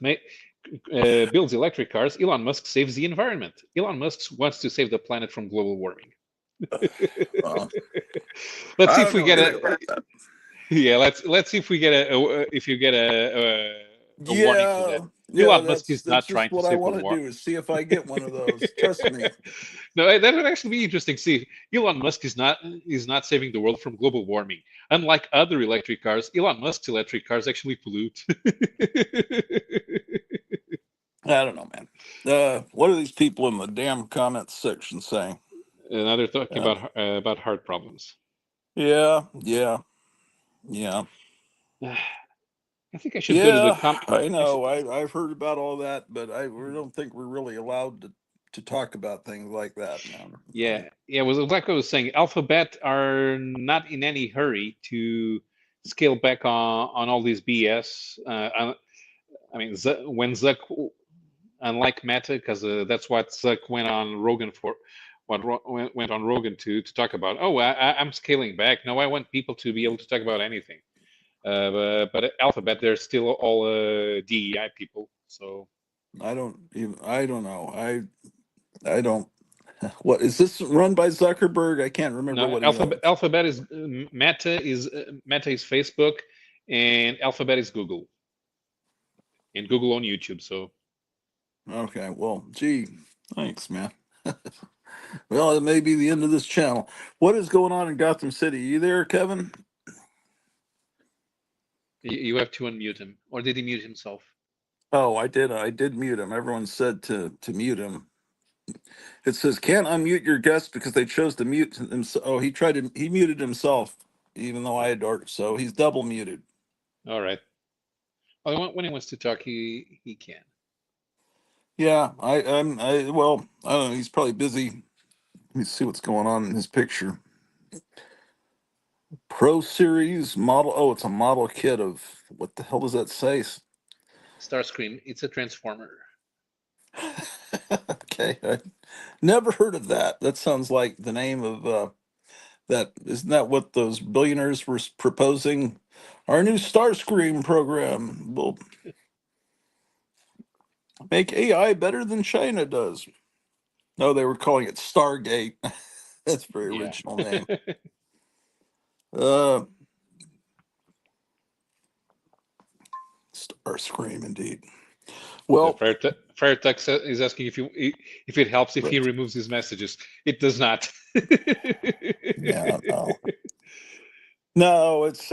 Speaker 13: builds electric cars. Elon Musk saves the environment. Elon Musk wants to save the planet from global warming. Let's see
Speaker 1: I
Speaker 13: if
Speaker 1: don't
Speaker 13: we
Speaker 1: know
Speaker 13: get
Speaker 1: anything about
Speaker 13: a
Speaker 1: that.
Speaker 13: yeah. Let's see if we get if you get a warning for that.
Speaker 1: Yeah,
Speaker 13: Elon Musk
Speaker 1: that's
Speaker 13: is not
Speaker 1: just
Speaker 13: trying to
Speaker 1: what I
Speaker 13: save the
Speaker 1: want to
Speaker 13: war.
Speaker 1: do is see if I get one of those. Trust me.
Speaker 13: No, that would actually be interesting. See, Elon Musk is not saving the world from global warming. Unlike other electric cars, Elon Musk's electric cars actually pollute.
Speaker 1: I don't know, man. What are these people in the damn comments section saying?
Speaker 13: Now they're talking about heart problems.
Speaker 1: Yeah.
Speaker 13: I think I should go to the
Speaker 1: I know. I've heard about all that, but I don't think we're really allowed to talk about things like that, man.
Speaker 13: Yeah. Was like I was saying, Alphabet are not in any hurry to scale back on all these BS. I mean, when Zuck, unlike Meta, because that's what Zuck went on Rogan for, went on Rogan to talk about. Oh, I'm scaling back. No, I want people to be able to talk about anything. But at Alphabet, they're still all DEI people. So
Speaker 1: I don't know. I don't. What is this run by Zuckerberg? I can't remember
Speaker 13: no,
Speaker 1: what he owns.
Speaker 13: Alphabet is Meta is Facebook, and Alphabet is Google, and Google on YouTube. So
Speaker 1: Okay, well, gee, thanks, man. Well, it may be the end of this channel. What is going on in Gotham City? You there, Kevin?
Speaker 13: you have to unmute him, or did he mute himself?
Speaker 1: Oh, I did mute him. Everyone said to mute him. It says can't unmute your guest because they chose to mute himself. Oh, he muted himself, even though I had ordered. So he's double muted.
Speaker 13: All right. Well, when he wants to talk, he can.
Speaker 1: Yeah, I don't know. He's probably busy. Let me see what's going on in his picture. Pro Series model. Oh, it's a model kit of what the hell does that say?
Speaker 13: Starscream. It's a transformer.
Speaker 1: Okay, I never heard of that. That sounds like the name of that. Isn't that what those billionaires were proposing? Our new Starscream program will make AI better than China does. No, they were calling it Stargate. That's a very original name. Starscream, indeed. Well,
Speaker 13: Firetex is asking if it helps if he removes his messages. It does not.
Speaker 1: Yeah, no, it's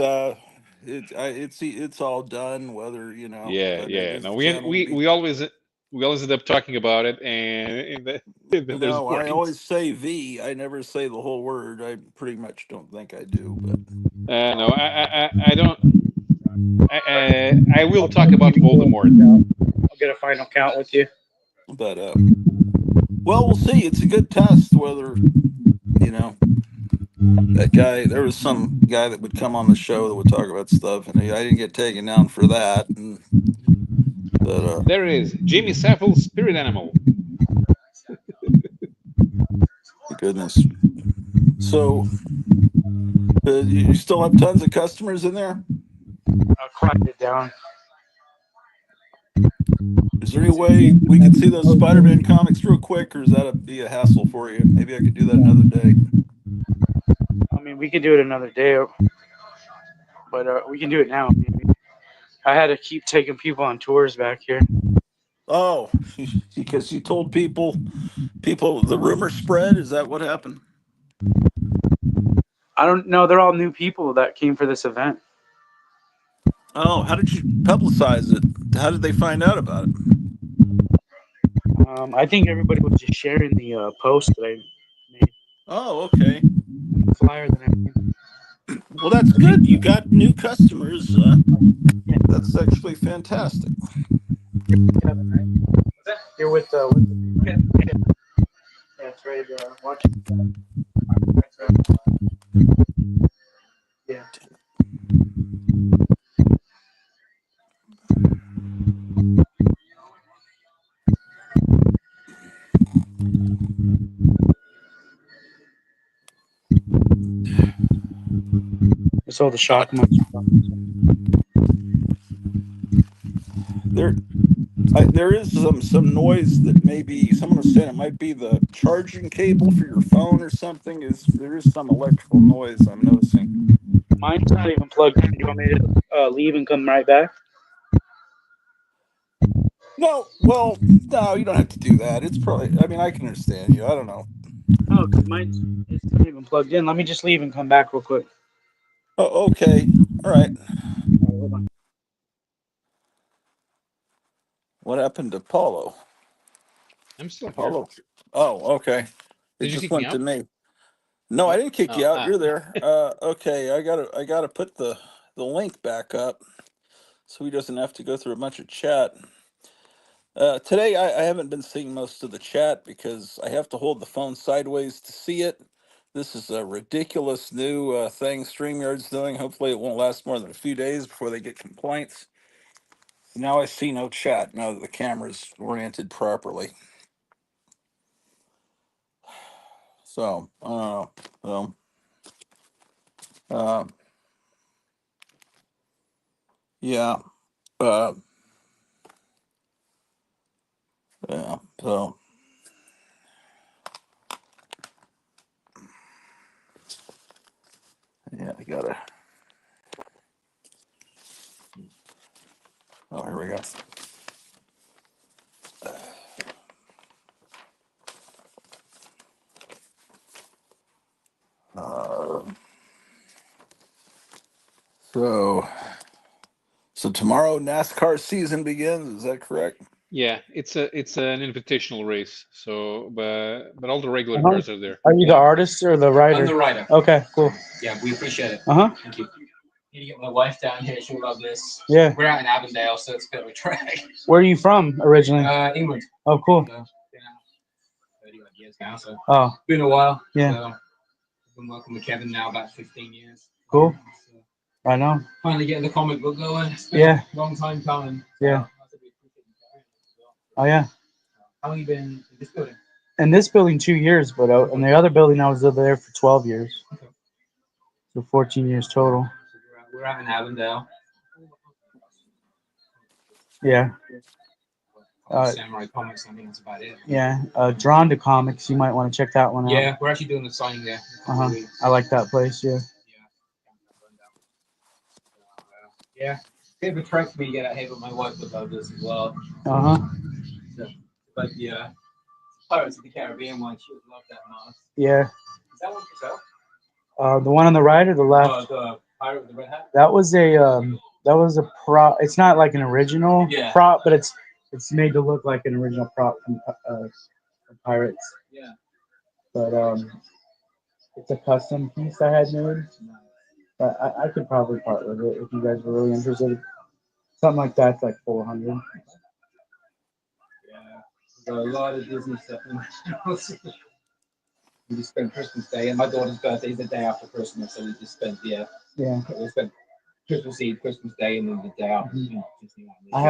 Speaker 1: all done. Whether you know.
Speaker 13: Yeah. No, we always end up talking about it, and then there's
Speaker 1: No, I
Speaker 13: warnings.
Speaker 1: always say V. I never say the whole word. I pretty much don't think I do, but
Speaker 13: no, I don't. I will talk about Voldemort.
Speaker 14: I'll get a final count with you.
Speaker 1: But well, we'll see. It's a good test whether that guy. There was some guy that would come on the show that would talk about stuff, and I didn't get taken down for that. But
Speaker 13: there is Jimmy Savile's spirit animal.
Speaker 1: Goodness. So, you still have tons of customers in there?
Speaker 14: I'll quiet it down.
Speaker 1: Is there any way we could see those Spider-Man comics real quick, or is that be a hassle for you? Maybe I could do that another day.
Speaker 14: I mean, we could do it another day, but we can do it now. I had to keep taking people on tours back here.
Speaker 1: Oh, because you told people the rumor spread. Is that what happened?
Speaker 14: I don't know. They're all new people that came for this event.
Speaker 1: Oh, how did you publicize it? How did they find out about it?
Speaker 14: I think everybody was just sharing the post that I made.
Speaker 1: Oh, okay.
Speaker 14: The flyer that I made.
Speaker 1: Well, that's good. You got new customers. That's actually fantastic.
Speaker 14: Kevin, right? You're with yeah, it's right. Watch. Yeah. It's all the shock monster.
Speaker 1: There is some noise that maybe someone was saying it might be the charging cable for your phone or something. There is some electrical noise I'm noticing.
Speaker 14: Mine's not even plugged in. Do you want me to leave and come right back?
Speaker 1: No, well, no, you don't have to do that. It's probably. I mean, I can understand you. I don't know.
Speaker 14: Oh, because mine's it's not even plugged in. Let me just leave and come back real quick.
Speaker 1: Oh, okay. All right.
Speaker 14: Hold on.
Speaker 1: What happened to Paulo?
Speaker 13: I'm still here.
Speaker 1: Paulo. Oh, okay. It
Speaker 13: Did you
Speaker 1: just
Speaker 13: kick me
Speaker 1: went to
Speaker 13: out?
Speaker 1: me. No, I didn't kick you out. You're
Speaker 13: Ah.
Speaker 1: there. Okay. I gotta put the link back up so he doesn't have to go through a bunch of chat. Today, I haven't been seeing most of the chat because I have to hold the phone sideways to see it. This is a ridiculous new thing StreamYard's doing. Hopefully, it won't last more than a few days before they get complaints. Now I see no chat now that the camera's oriented properly. So, uh, yeah, uh, yeah. So, yeah, I gotta. Oh, here we go. Uh, so, tomorrow NASCAR season begins. Is that correct?
Speaker 13: Yeah, it's an invitational race. So, but all the regular
Speaker 14: Uh-huh.
Speaker 13: cars are there.
Speaker 14: Are you the artist or the writer?
Speaker 16: I'm the writer.
Speaker 14: Okay, cool.
Speaker 16: Yeah, we appreciate it.
Speaker 14: Uh-huh.
Speaker 16: Thank you. Need to get my wife down here. She'll love this.
Speaker 14: Yeah.
Speaker 16: We're out in Avondale, so it's a bit of a trek.
Speaker 14: Where are you from originally?
Speaker 16: England.
Speaker 14: Oh, cool.
Speaker 16: So, been out 30 odd years now, so
Speaker 14: Oh.
Speaker 16: been a while.
Speaker 14: Yeah.
Speaker 16: So, I've been working with Kevin now about 15 years.
Speaker 14: Cool.
Speaker 16: So,
Speaker 14: I know.
Speaker 16: finally getting the comic book going. It's been
Speaker 14: Yeah.
Speaker 16: a long time coming.
Speaker 14: Yeah. Oh, yeah.
Speaker 16: How long have you been in this building?
Speaker 14: In this building, 2 years, but in the other building, I was over there for 12 years.
Speaker 16: Okay.
Speaker 14: So 14 years total.
Speaker 16: So we're out in Avondale.
Speaker 14: Yeah.
Speaker 16: Samurai Comics, I think that's about it.
Speaker 14: Yeah. Drawn to Comics. You might want to check that one out.
Speaker 16: Yeah, we're actually doing the signing there.
Speaker 14: I like that place. Yeah.
Speaker 16: Yeah. Bit of a trek for me to get out here, but my wife would love this as well.
Speaker 14: Uh huh.
Speaker 16: So, but the Pirates of the Caribbean one, she would love that mask.
Speaker 14: Yeah.
Speaker 16: Is that one for sale?
Speaker 14: The one on the right or the left?
Speaker 16: The Pirate with the Red Hat?
Speaker 14: That was a prop. It's not like an original prop, but it's made to look like an original prop from Pirates.
Speaker 16: Yeah.
Speaker 14: But it's a custom piece I had made. But I could probably part with it if you guys were really interested. Something like that's like 400.
Speaker 16: Yeah. There's a lot of Disney stuff in my house. We just spent Christmas Day, and my daughter's birthday is the day after Christmas, so we just spent we spent Christmas Eve, Christmas Day, and then the day after.
Speaker 14: I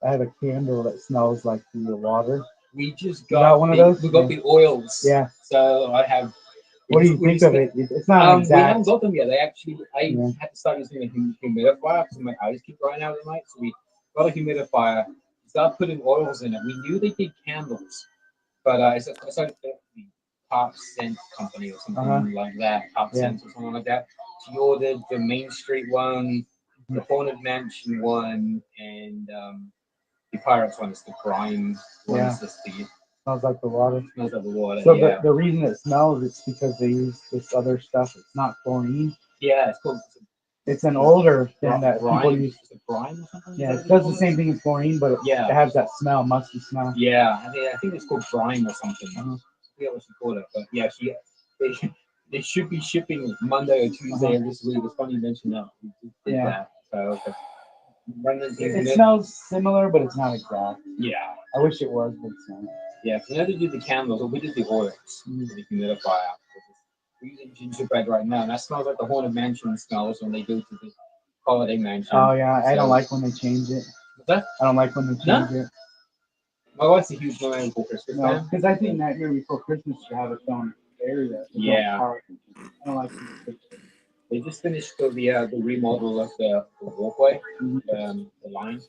Speaker 14: have a candle that smells like the water.
Speaker 16: We just got
Speaker 14: one of those.
Speaker 16: We got the oils.
Speaker 14: Yeah.
Speaker 16: So I have.
Speaker 14: What do you think of it? It's not exact.
Speaker 16: We haven't got them yet. I had to start using a humidifier because my eyes keep drying out at night. So we got a humidifier. Started putting oils in it. We knew they did candles, but it's like the Pop Scent Company or something like that. Pop Scent or something like that. She ordered the Main Street one, the Haunted Mansion one, and the Pirates one is the Prime one.
Speaker 14: Yeah.
Speaker 16: Is just the
Speaker 14: Smells like the water.
Speaker 16: Smells like the water.
Speaker 14: So
Speaker 16: yeah.
Speaker 14: the reason it smells it's because they use this other stuff. It's not chlorine.
Speaker 16: Yeah, it's called
Speaker 14: It's an older thing that people
Speaker 16: brine.
Speaker 14: use.
Speaker 16: Is it brine or something?
Speaker 14: Yeah, it does the same thing as chlorine, but
Speaker 16: Yeah.
Speaker 14: it has that smell, musky smell.
Speaker 16: Yeah, I think it's called brine or something.
Speaker 14: Uh-huh.
Speaker 16: I forget what she called it, but yeah, they should be shipping Monday or Tuesday of this week. It's funny you mentioned that. We did
Speaker 14: Yeah.
Speaker 16: that. So okay. Running things
Speaker 14: It
Speaker 16: in
Speaker 14: smells similar, but it's not exact.
Speaker 16: Yeah.
Speaker 14: I wish it was, but it's not.
Speaker 16: Yeah, so now they did the candles, or we did the oils, the humidifier. We're using gingerbread right now, and that smells like the Haunted Mansion smells when they go to the Holiday Mansion.
Speaker 14: Oh yeah, I
Speaker 16: So-
Speaker 14: don't like when they change it.
Speaker 16: What's that?
Speaker 14: I don't like when they change it.
Speaker 16: My wife's a huge Nightmare Before Christmas
Speaker 14: No,
Speaker 16: fan.
Speaker 14: because I think Nightmare Before Christmas should have its own area. Its own
Speaker 16: Yeah.
Speaker 14: park. I don't like.
Speaker 16: They just finished the remodel of the walkway, the line.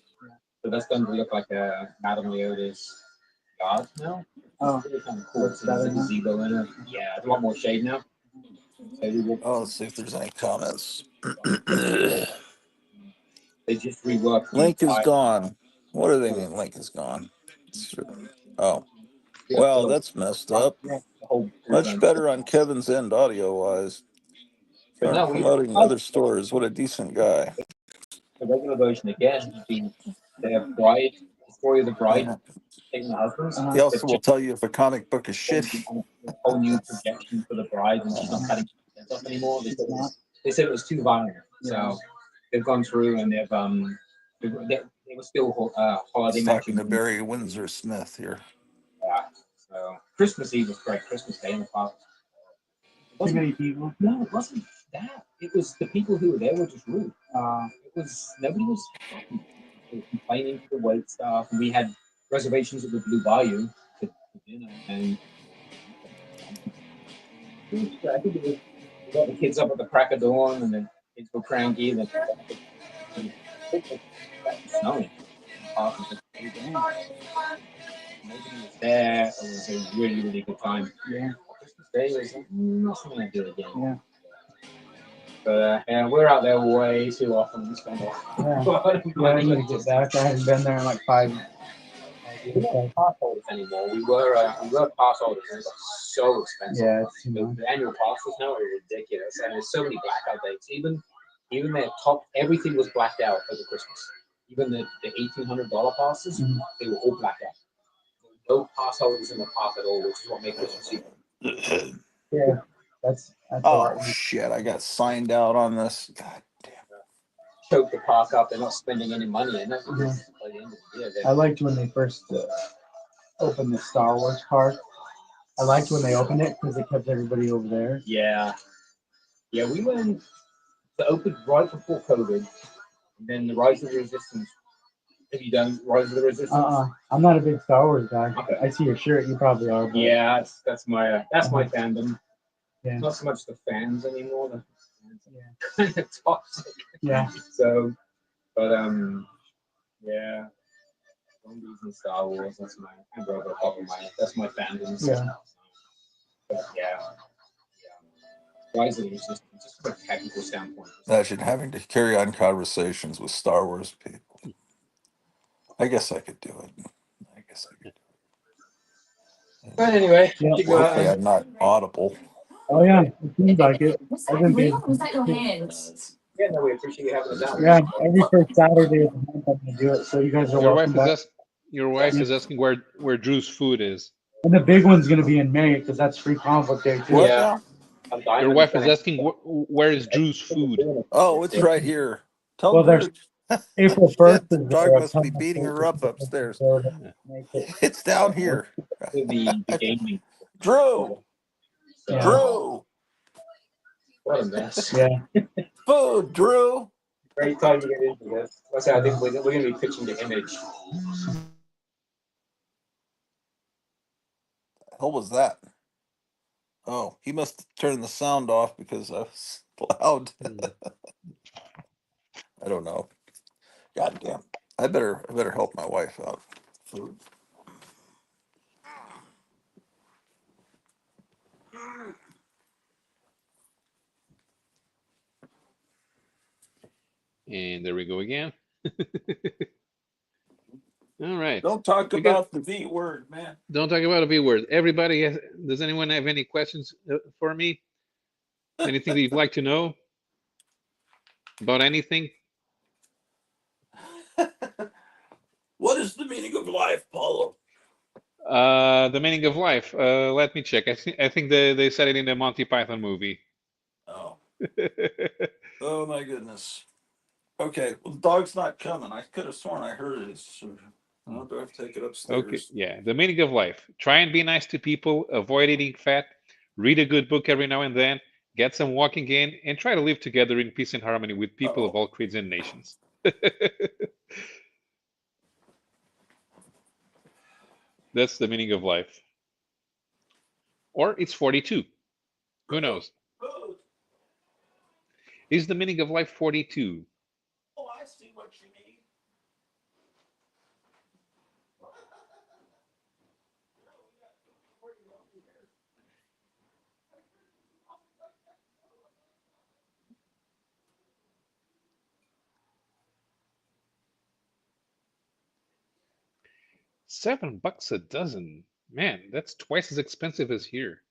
Speaker 16: So that's going to look like a Madame Leota's yard now.
Speaker 14: Oh,
Speaker 16: it's really kind of cool. So there's a gazebo in it. Yeah, it's a lot more shade now. So we will,
Speaker 1: Oh, let's see if there's any comments.
Speaker 16: they just reworked.
Speaker 1: Link is gone. What do they mean? Link is gone. Oh, wow, that's messed up. Much better on Kevin's end, audio wise.
Speaker 16: But no,
Speaker 1: Promoting other stores. What a decent guy.
Speaker 16: The regular version again would be the bride, the story of the bride taking the husband.
Speaker 1: He also will tell you if a comic book is shit.
Speaker 16: Whole new projection for the bride, and she's not cutting heads off anymore. They said it was too violent, so they've gone through and they were still holiday
Speaker 1: Talking
Speaker 16: matching.
Speaker 1: to Barry Windsor Smith here.
Speaker 16: Yeah, so Christmas Eve was great. Christmas Day in the park.
Speaker 14: Too many people.
Speaker 16: No, it wasn't that. It was the people who were there were just rude. It was nobody was happy. They were complaining for the wait staff, and we had reservations at the Blue Bayou for dinner, and I think it was, we got the kids up at the crack of dawn, and the kids were cranky, and it was snowing. Nobody was there. It was a really, really good time.
Speaker 14: Yeah.
Speaker 16: Christmas Day was not something I do again.
Speaker 14: Yeah.
Speaker 16: But yeah, we're out there way too often. We spend a lot of
Speaker 14: Yeah, I
Speaker 16: money.
Speaker 14: need to get back. I haven't been there in like 5
Speaker 16: We're not pass holders anymore. We were pass holders, and it got so expensive.
Speaker 14: Yeah, it's too much.
Speaker 16: The annual passes now are ridiculous, and there's so many blackout dates. Even their top, everything was blacked out over Christmas. Even the $1,800 passes, they were all blacked out. No pass holders in the park at all, which is what makes Christmas Eve.
Speaker 14: Yeah, that's
Speaker 1: Oh shit! I got signed out on this. God.
Speaker 16: Choke the park up. They're not spending any money in it. By the end of the year,
Speaker 14: I liked when they first opened the Star Wars park. I liked when they opened it because it kept everybody over there.
Speaker 16: Yeah, we went to open right before COVID, and then the Rise of the Resistance. Have you done Rise of the Resistance?
Speaker 14: I'm not a big Star Wars guy. Okay. I see your shirt. You probably are. But...
Speaker 16: Yeah, that's my fandom.
Speaker 14: Yeah.
Speaker 16: Not so much the fans anymore. The fans are kind of toxic.
Speaker 14: Yeah.
Speaker 16: So, but yeah. Zombies and Star Wars. That's my fandom.
Speaker 14: Yeah.
Speaker 16: But yeah. Rise of the Resistance, just from a technical standpoint.
Speaker 1: Imagine having to carry on conversations with Star Wars people. I guess I could do it.
Speaker 16: But anyway,
Speaker 1: hopefully I'm not audible.
Speaker 14: Oh yeah, it seems like it. I've been
Speaker 9: Real? Was that your hands?
Speaker 16: Yeah, no, we appreciate you having us out.
Speaker 14: Yeah, every first Saturday of the month I'm gonna do it. So you guys are welcome back.
Speaker 13: Your wife is asking where Drew's food is.
Speaker 14: And the big one's gonna be in May because that's free comic day too.
Speaker 1: What now?
Speaker 13: Your wife is asking where is Drew's food.
Speaker 1: Oh, it's right here. Tell
Speaker 14: Well,
Speaker 1: her.
Speaker 14: there's April 1st.
Speaker 1: The dog must be beating her up upstairs. It's down here.
Speaker 16: The gaming.
Speaker 1: Drew.
Speaker 14: Yeah.
Speaker 1: Drew.
Speaker 16: What a mess.
Speaker 14: Yeah.
Speaker 1: Food, Drew.
Speaker 16: Great time to get into this. I think we're going to be pitching the Image.
Speaker 1: The hell was that? Oh, he must have turned the sound off because I was loud. I don't know. God damn. I better help my wife out. Food.
Speaker 13: And there we go again. All right.
Speaker 1: Don't talk about the V word, man.
Speaker 13: Don't talk about a V word. Everybody, does anyone have any questions for me? Anything that you'd like to know? About anything?
Speaker 1: What is the meaning of life, Paulo?
Speaker 13: The meaning of life. Let me check. I think they said it in the Monty Python movie.
Speaker 1: Oh. Oh my goodness. Okay, well the dog's not coming. I could have sworn I heard it. So, I'll have to take it
Speaker 13: Okay,
Speaker 1: upstairs.
Speaker 13: yeah. The meaning of life. Try and be nice to people, avoid eating fat, read a good book every now and then, get some walking in, and try to live together in peace and harmony with people of all creeds and nations. That's the meaning of life. Or it's 42. Who knows? Is the meaning of life 42?
Speaker 1: Oh, I see what you mean.
Speaker 13: $7 a dozen. Man, that's twice as expensive as here.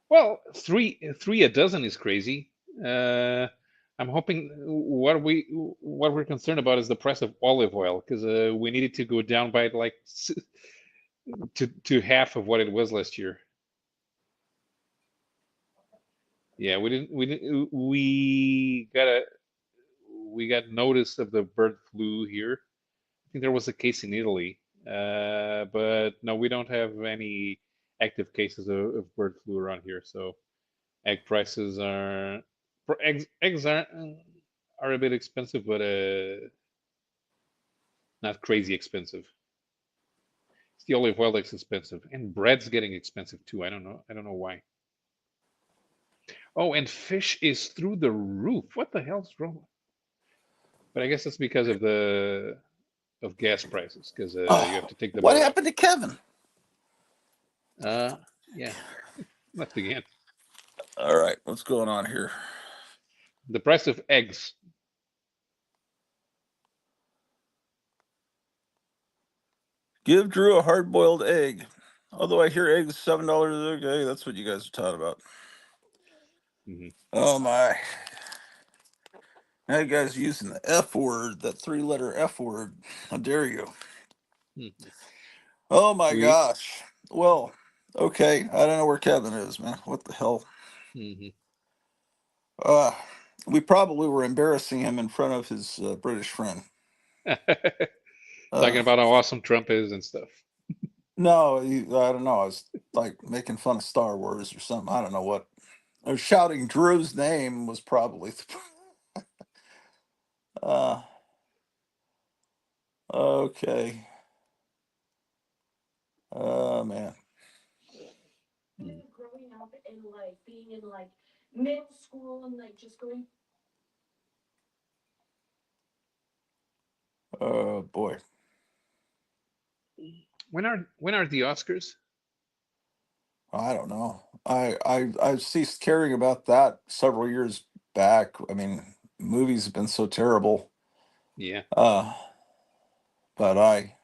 Speaker 13: Well, three a dozen is crazy. I'm hoping what we're concerned about is the price of olive oil because we needed to go down by like to half of what it was last year. Yeah, we got notice of the bird flu here. I think there was a case in Italy, but no, we don't have any active cases of bird flu around here. So egg prices are eggs are a bit expensive, but not crazy expensive. It's the olive oil that's expensive, and bread's getting expensive too. I don't know. I don't know why. Oh, and fish is through the roof. What the hell's wrong? But I guess that's because of gas prices, because you have to take the
Speaker 1: What
Speaker 13: boat
Speaker 1: happened to Kevin?
Speaker 13: Yeah, left again.
Speaker 1: All right, what's going on here?
Speaker 13: The price of eggs.
Speaker 1: Give Drew a hard-boiled egg. Although I hear eggs $7. Okay, that's what you guys are talking about.
Speaker 13: Mm-hmm.
Speaker 1: Oh my! Now you guys are using the F word, that three-letter F word. How dare you?
Speaker 13: Mm-hmm.
Speaker 1: Oh my gosh. Well, okay. I don't know where Kevin is, man. What the hell?
Speaker 13: Mm-hmm.
Speaker 1: We probably were embarrassing him in front of his British friend.
Speaker 13: Talking about how awesome Trump is and stuff.
Speaker 1: No, I don't know. I was like making fun of Star Wars or something. I don't know what. I was shouting Drew's name was probably. Okay. Oh man.
Speaker 9: Growing up and like being in like middle school and like just going.
Speaker 1: Oh boy.
Speaker 13: When are the Oscars?
Speaker 1: I don't know. I ceased caring about that several years back. I mean, movies have been so terrible.
Speaker 13: Yeah.
Speaker 1: But I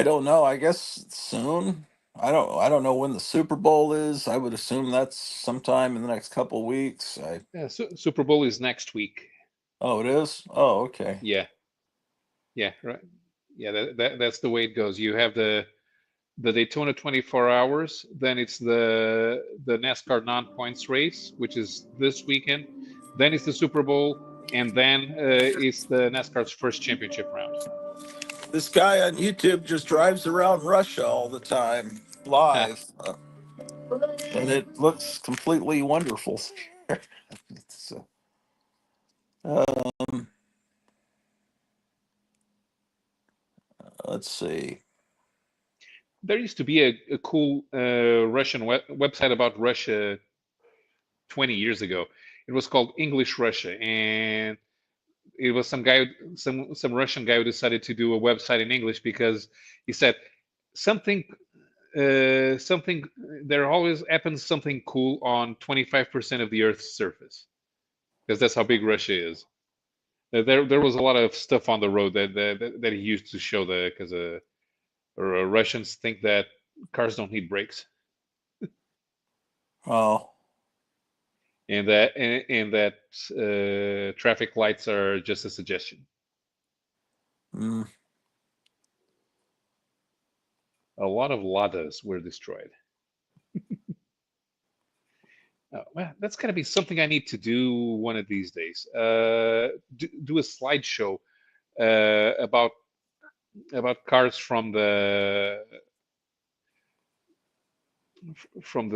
Speaker 1: don't know. I guess soon. I don't know when the Super Bowl is. I would assume that's sometime in the next couple of weeks.
Speaker 13: Yeah, Super Bowl is next week.
Speaker 1: Oh, it is? Oh, okay.
Speaker 13: Yeah. Yeah, right. Yeah, that's the way it goes. You have the Daytona 24 hours, then it's the NASCAR non-points race, which is this weekend. Then it's the Super Bowl, and then it's the NASCAR's first championship round.
Speaker 1: This guy on YouTube just drives around Russia all the time, live. And it looks completely wonderful. It's, let's see.
Speaker 13: There used to be a cool Russian website about Russia 20 years ago. It was called English Russia, and it was some Russian guy who decided to do a website in English because he said something there always happens something cool on 25% of the Earth's surface, because that's how big Russia is. There was a lot of stuff on the road that he used to show because Russians think that cars don't need brakes.
Speaker 1: Oh.
Speaker 13: and that traffic lights are just a suggestion.
Speaker 1: Mm.
Speaker 13: A lot of Ladas were destroyed. Well, that's got to be something I need to do one of these days. Do a slideshow about cars from the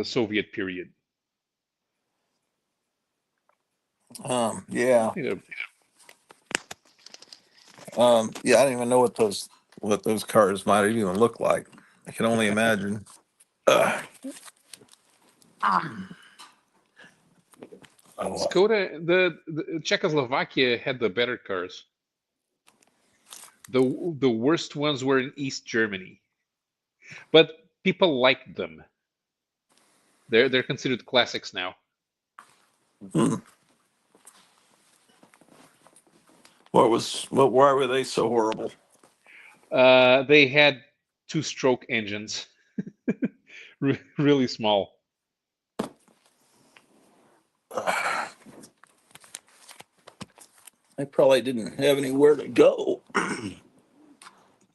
Speaker 13: Soviet period.
Speaker 1: Yeah. Yeah, I don't even know what those cars might even look like. I can only imagine.
Speaker 13: Skoda, the Czechoslovakia had the better cars. The worst ones were in East Germany, but people liked them. They're considered classics now.
Speaker 1: Why were they so horrible?
Speaker 13: They had 2-stroke engines, really small.
Speaker 1: I probably didn't have anywhere to go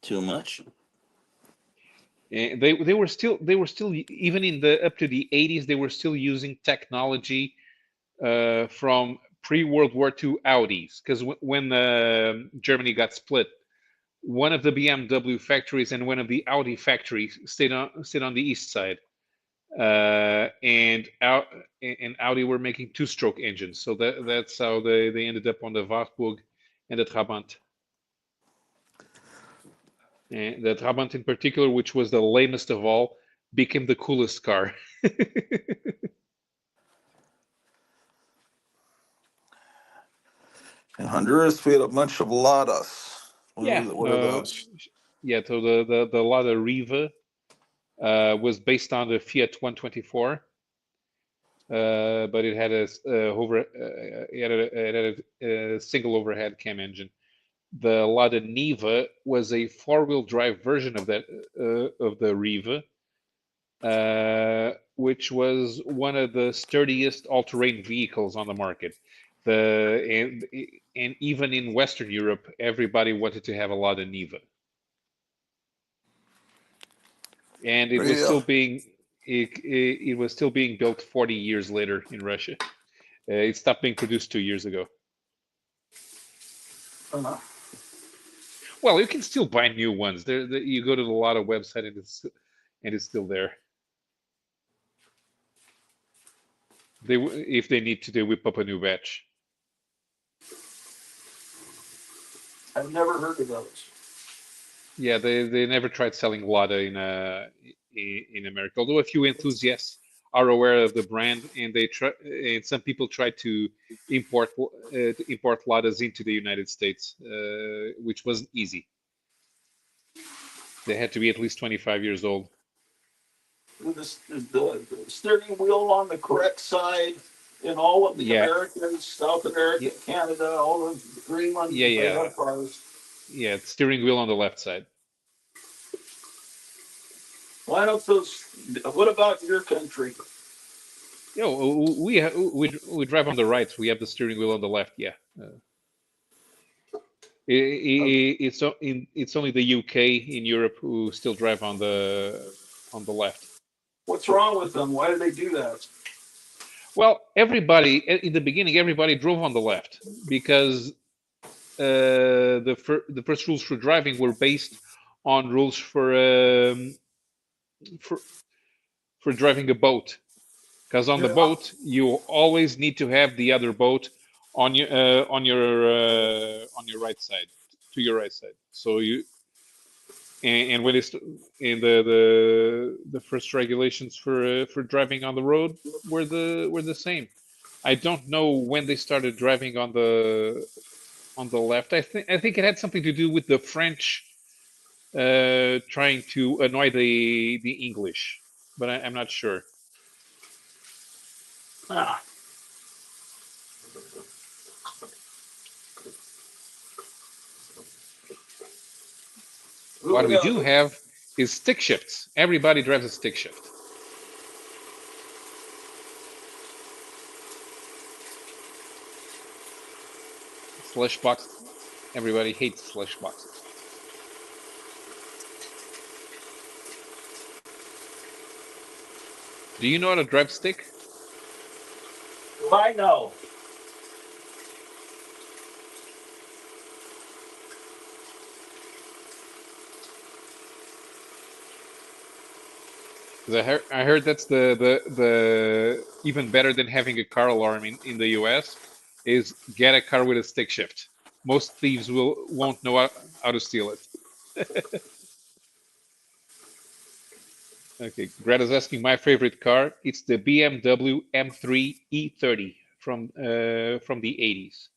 Speaker 1: too much.
Speaker 13: And they were still even in the up to the 80s they were still using technology from pre-World War II Audis, because when Germany got split, one of the BMW factories and one of the Audi factories stayed on the east side, and Audi were making 2-stroke engines, so that's how they ended up on the Wartburg and the Trabant. And the Trabant in particular, which was the lamest of all, became the coolest car.
Speaker 1: In Honduras, we had a bunch of Ladas.
Speaker 13: Yeah.
Speaker 1: What are those?
Speaker 13: Yeah, so the Lada Riva was based on the Fiat 124, but it had a single overhead cam engine. The Lada Niva was a 4-wheel drive version of that of the Riva, which was one of the sturdiest all-terrain vehicles on the market. And even in Western Europe, everybody wanted to have a Lada Niva. And it was still being it was still being built 40 years later in Russia. It stopped being produced 2 years ago. Well, you can still buy new ones. You go to the Lada website and it's still there. If they need to, they whip up a new batch.
Speaker 1: I've never heard of those.
Speaker 13: Yeah, they never tried selling Lada in America. Although a few enthusiasts are aware of the brand, and and some people try to import Ladas into the United States, which wasn't easy. They had to be at least 25 years old.
Speaker 1: Is the steering wheel on the correct side in all of the Americas, South America, Canada, all the Greenland?
Speaker 13: Yeah, steering wheel on the left side.
Speaker 1: Why don't those? What about your country?
Speaker 13: We drive on the right. We have the steering wheel on the left. Yeah. It's only the UK in Europe who still drive on the left.
Speaker 1: What's wrong with them? Why do they do that?
Speaker 13: Well, in the beginning, everybody drove on the left because the first rules for driving were based on rules for driving a boat. Because on the boat, you always need to have the other boat on your right side, to your right side. So and when it's in the first regulations for driving on the road were the same. I don't know when they started driving on the left. I think it had something to do with the French trying to annoy the English, but I'm not sure. What we do have is stick shifts. Everybody drives a stick shift. Slush box. Everybody hates slush boxes. Do you know how to drive stick?
Speaker 1: I know.
Speaker 13: Because I heard that's the even better than having a car alarm in the US is get a car with a stick shift. Most thieves won't know how to steal it. Okay, Greta's asking my favorite car. It's the BMW M3 E30 from the 80s.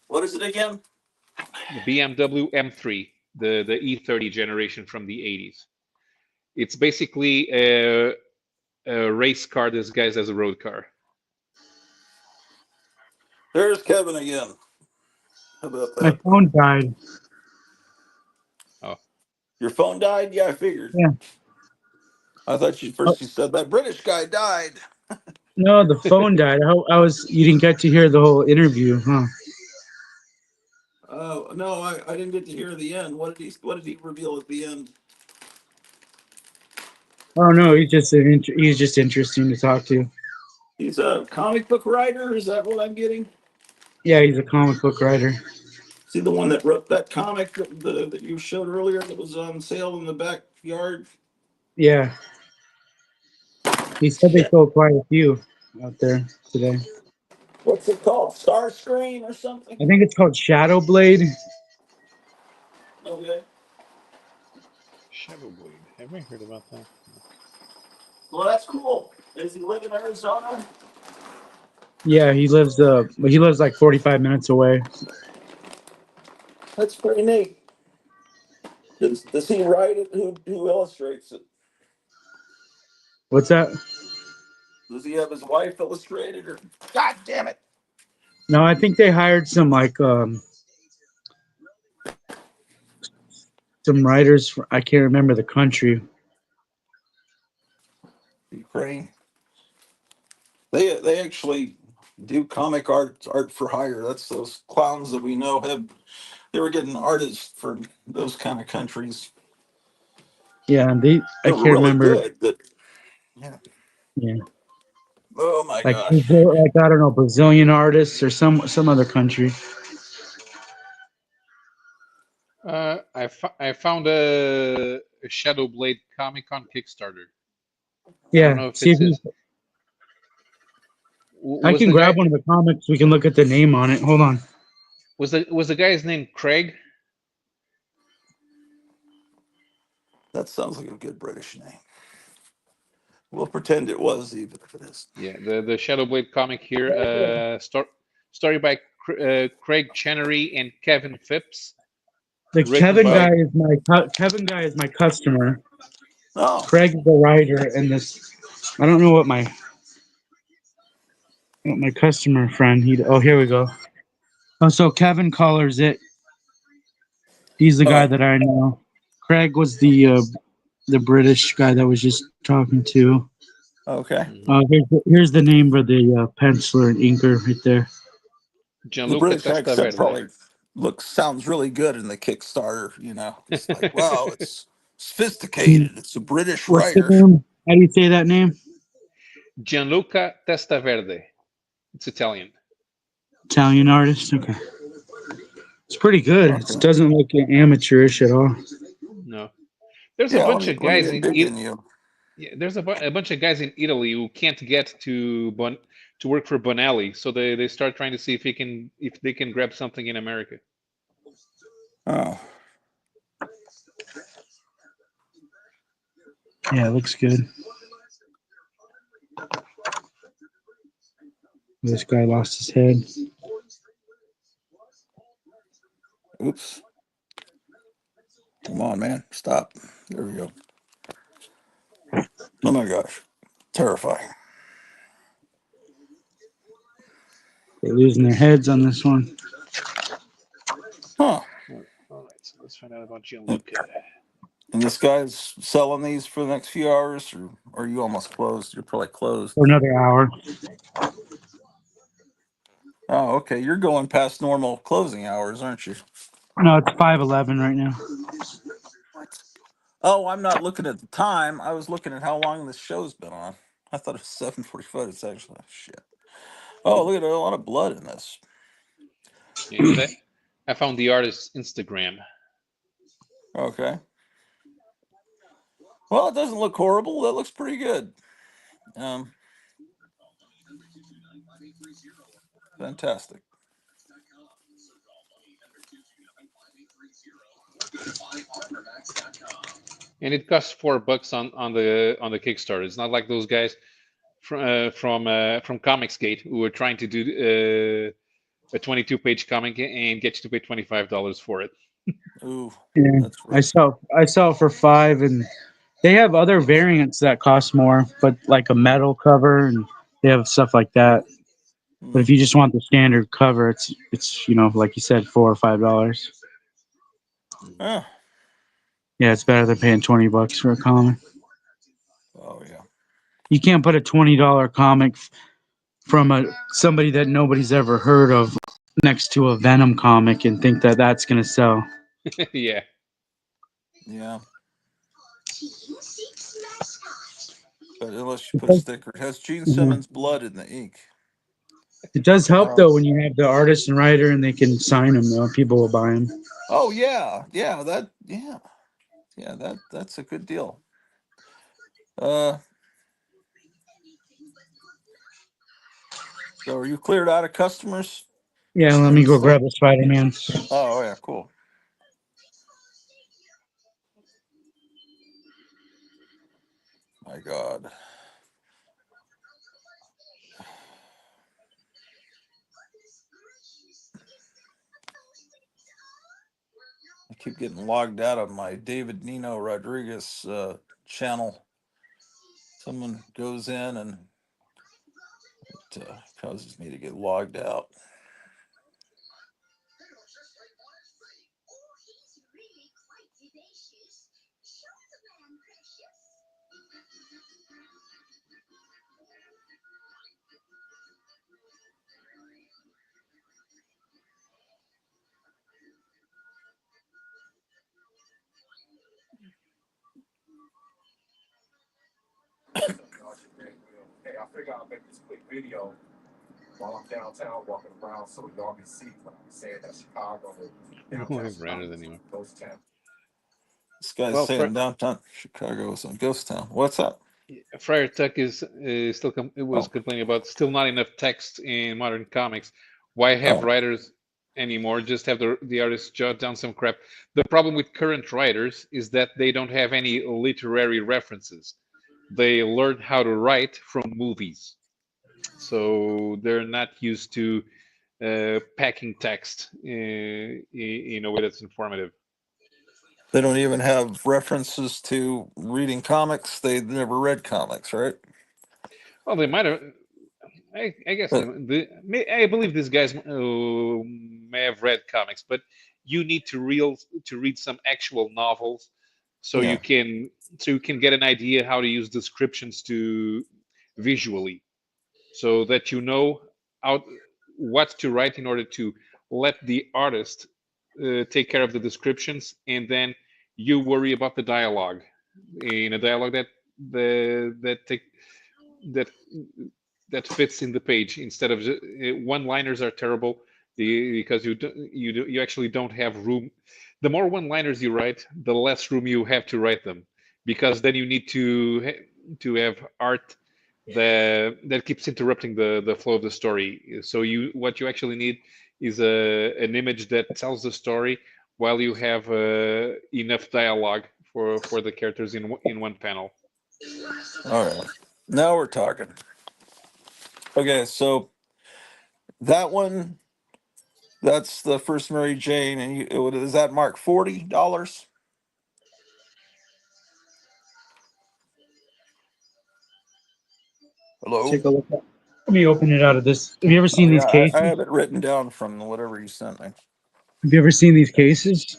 Speaker 1: What is it again?
Speaker 13: The BMW M3, the E30 generation from the 80s. It's basically a race car disguised as a road car.
Speaker 1: There's Kevin again. How about
Speaker 14: My
Speaker 1: that?
Speaker 14: phone died.
Speaker 13: Oh,
Speaker 1: your phone died? Yeah, I figured.
Speaker 14: Yeah.
Speaker 1: I thought you said that British guy died.
Speaker 14: No, the phone died. You didn't get to hear the whole interview, huh?
Speaker 1: Oh no, I didn't get to hear the end. What did he reveal at the end?
Speaker 14: Oh no, he's just interesting to talk to.
Speaker 1: He's a comic book writer. Is that what I'm getting?
Speaker 14: Yeah, he's a comic book writer.
Speaker 1: Is he the one that wrote that comic that you showed earlier that was on sale in the backyard?
Speaker 14: Yeah. He said they sold quite a few out there today.
Speaker 1: What's it called? Starscream or something?
Speaker 14: I think it's called Shadow Blade.
Speaker 1: Okay.
Speaker 13: Shadow Blade. Have I heard about that?
Speaker 1: Well, that's cool. Does he live in Arizona?
Speaker 14: Yeah, he lives like 45 minutes away.
Speaker 1: That's pretty neat. Does he write it? Who illustrates it?
Speaker 14: What's that?
Speaker 1: Does he have his wife illustrate it? Or God damn it!
Speaker 14: No, I think they hired some some writers. I can't remember the country.
Speaker 1: Ukraine. They actually do comic art for hire. That's those clowns that we know they were getting artists for those kind of countries.
Speaker 14: Yeah, I
Speaker 1: They
Speaker 14: can't
Speaker 1: were really
Speaker 14: remember.
Speaker 1: good. But yeah.
Speaker 14: Yeah,
Speaker 1: Oh my
Speaker 14: like
Speaker 1: gosh.
Speaker 14: I don't know, Brazilian artists or some other country.
Speaker 13: I found a Shadow Blade comic on Kickstarter. I don't
Speaker 14: Yeah,
Speaker 13: know if
Speaker 14: see
Speaker 13: it's
Speaker 14: if
Speaker 13: his.
Speaker 14: I
Speaker 13: Was
Speaker 14: can
Speaker 13: the guy
Speaker 14: grab one of the comics. We can look at the name on it. Hold on.
Speaker 13: was the guy's name Craig?
Speaker 1: That sounds like a good British name. We'll pretend it was, even if it is.
Speaker 13: Yeah, the Shadow Blade comic here. Story by Craig Chenery and Kevin Phipps.
Speaker 14: The
Speaker 13: Written by
Speaker 14: Kevin guy is my customer.
Speaker 1: Oh.
Speaker 14: Craig is the writer, and this I don't know what my customer friend here we go. Oh, so Kevin colors it. He's the guy that I know. Craig was the British guy that was just talking to.
Speaker 1: Okay.
Speaker 14: Here's the name for the penciler and inker right there.
Speaker 1: The
Speaker 13: Gianluca
Speaker 1: British accent
Speaker 13: Testaverde.
Speaker 1: probably sounds really good in the Kickstarter. It's like, wow, it's sophisticated. It's a British
Speaker 14: What's the
Speaker 1: writer.
Speaker 14: name? How do you say that name?
Speaker 13: Gianluca Testaverde. It's Italian.
Speaker 14: Italian artist. Okay. It's pretty good.
Speaker 1: Okay.
Speaker 14: It doesn't look amateurish at all.
Speaker 13: No, there's a
Speaker 1: Yeah,
Speaker 13: bunch of guys
Speaker 1: let me
Speaker 13: in
Speaker 1: dig in you.
Speaker 13: Yeah, there's a bunch of guys in Italy who can't get to work for Bonelli, so they start trying to see if they can grab something in America.
Speaker 1: Oh.
Speaker 14: Yeah, it looks good. This guy lost his head.
Speaker 1: Oops. Come on, man. Stop. There we go. Oh my gosh. Terrifying.
Speaker 14: They're losing their heads on this one.
Speaker 1: Huh.
Speaker 13: All right, so let's find out about Gianluca.
Speaker 1: And this guy's selling these for the next few hours, or are you almost closed? You're probably closed.
Speaker 14: For another hour.
Speaker 1: Oh, okay. You're going past normal closing hours, aren't you?
Speaker 14: No, it's 5:11 right now.
Speaker 1: What? Oh, I'm not looking at the time. I was looking at how long this show's been on. I thought it was 7:45. It's actually shit. Oh, look at a lot of blood in this.
Speaker 13: Yeah, and I found the artist's Instagram.
Speaker 1: Okay. Well, it doesn't look horrible. That looks pretty good. Fantastic.
Speaker 13: And it costs $4 on the Kickstarter. It's not like those guys from Comicsgate who were trying to do a 22-page comic and get you to pay $25 for it.
Speaker 1: Ooh,
Speaker 14: Yeah,
Speaker 1: that's rough.
Speaker 14: I sell it for $5, and they have other variants that cost more, but like a metal cover, and they have stuff like that. But if you just want the standard cover, it's like you said, $4 or $5.
Speaker 1: Huh.
Speaker 14: Yeah, it's better than paying $20 for a comic.
Speaker 1: Oh yeah.
Speaker 14: You can't put a $20 comic from somebody that nobody's ever heard of next to a Venom comic and think that that's gonna sell.
Speaker 13: Yeah.
Speaker 1: Yeah. But unless you put a sticker, it has Gene Simmons' blood in the ink.
Speaker 14: It does help though when you have the artist and writer and they can sign them. Though people will buy them.
Speaker 1: Oh yeah, that's a good deal. So are you cleared out of customers?
Speaker 14: Yeah, let me go grab the Spider-Man.
Speaker 1: Oh yeah, cool. My God. I keep getting logged out of my David Nino Rodriguez channel. Someone goes in and it causes me to get logged out.
Speaker 2: Hey, I figure I'll make this quick video while I'm downtown walking around so y'all can see what I'm saying that Chicago, downtown Chicago,
Speaker 13: Anymore.
Speaker 2: ghost town.
Speaker 1: This guy's saying downtown Chicago is a ghost town. What's up?
Speaker 13: Friar Tuck is still complaining about still not enough text in modern comics. Why have writers anymore? Just have the artists jot down some crap. The problem with current writers is that they don't have any literary references. They learn how to write from movies, so they're not used to packing text in a way that's informative.
Speaker 1: They don't even have references to reading comics. They never read comics, right?
Speaker 13: Well, they might have. I guess I believe these guys may have read comics, but you need to read some actual novels, so you can get an idea how to use descriptions to visually, so that you know what to write in order to let the artist take care of the descriptions, and then you worry about the dialogue in a dialogue that fits in the page, instead of one-liners are terrible because you actually don't have room. The more one-liners you write, the less room you have to write them, because then you need to have art that keeps interrupting the flow of the story. So what you actually need is an image that tells the story while you have enough dialogue for the characters in one panel.
Speaker 1: All right, now we're talking. Okay, so that one, that's the first Mary Jane, and does that mark $40? Hello.
Speaker 14: Take a look. Let me open it out of this. Have you ever seen these cases?
Speaker 1: I have it written down from whatever you sent me.
Speaker 14: Have you ever seen these cases?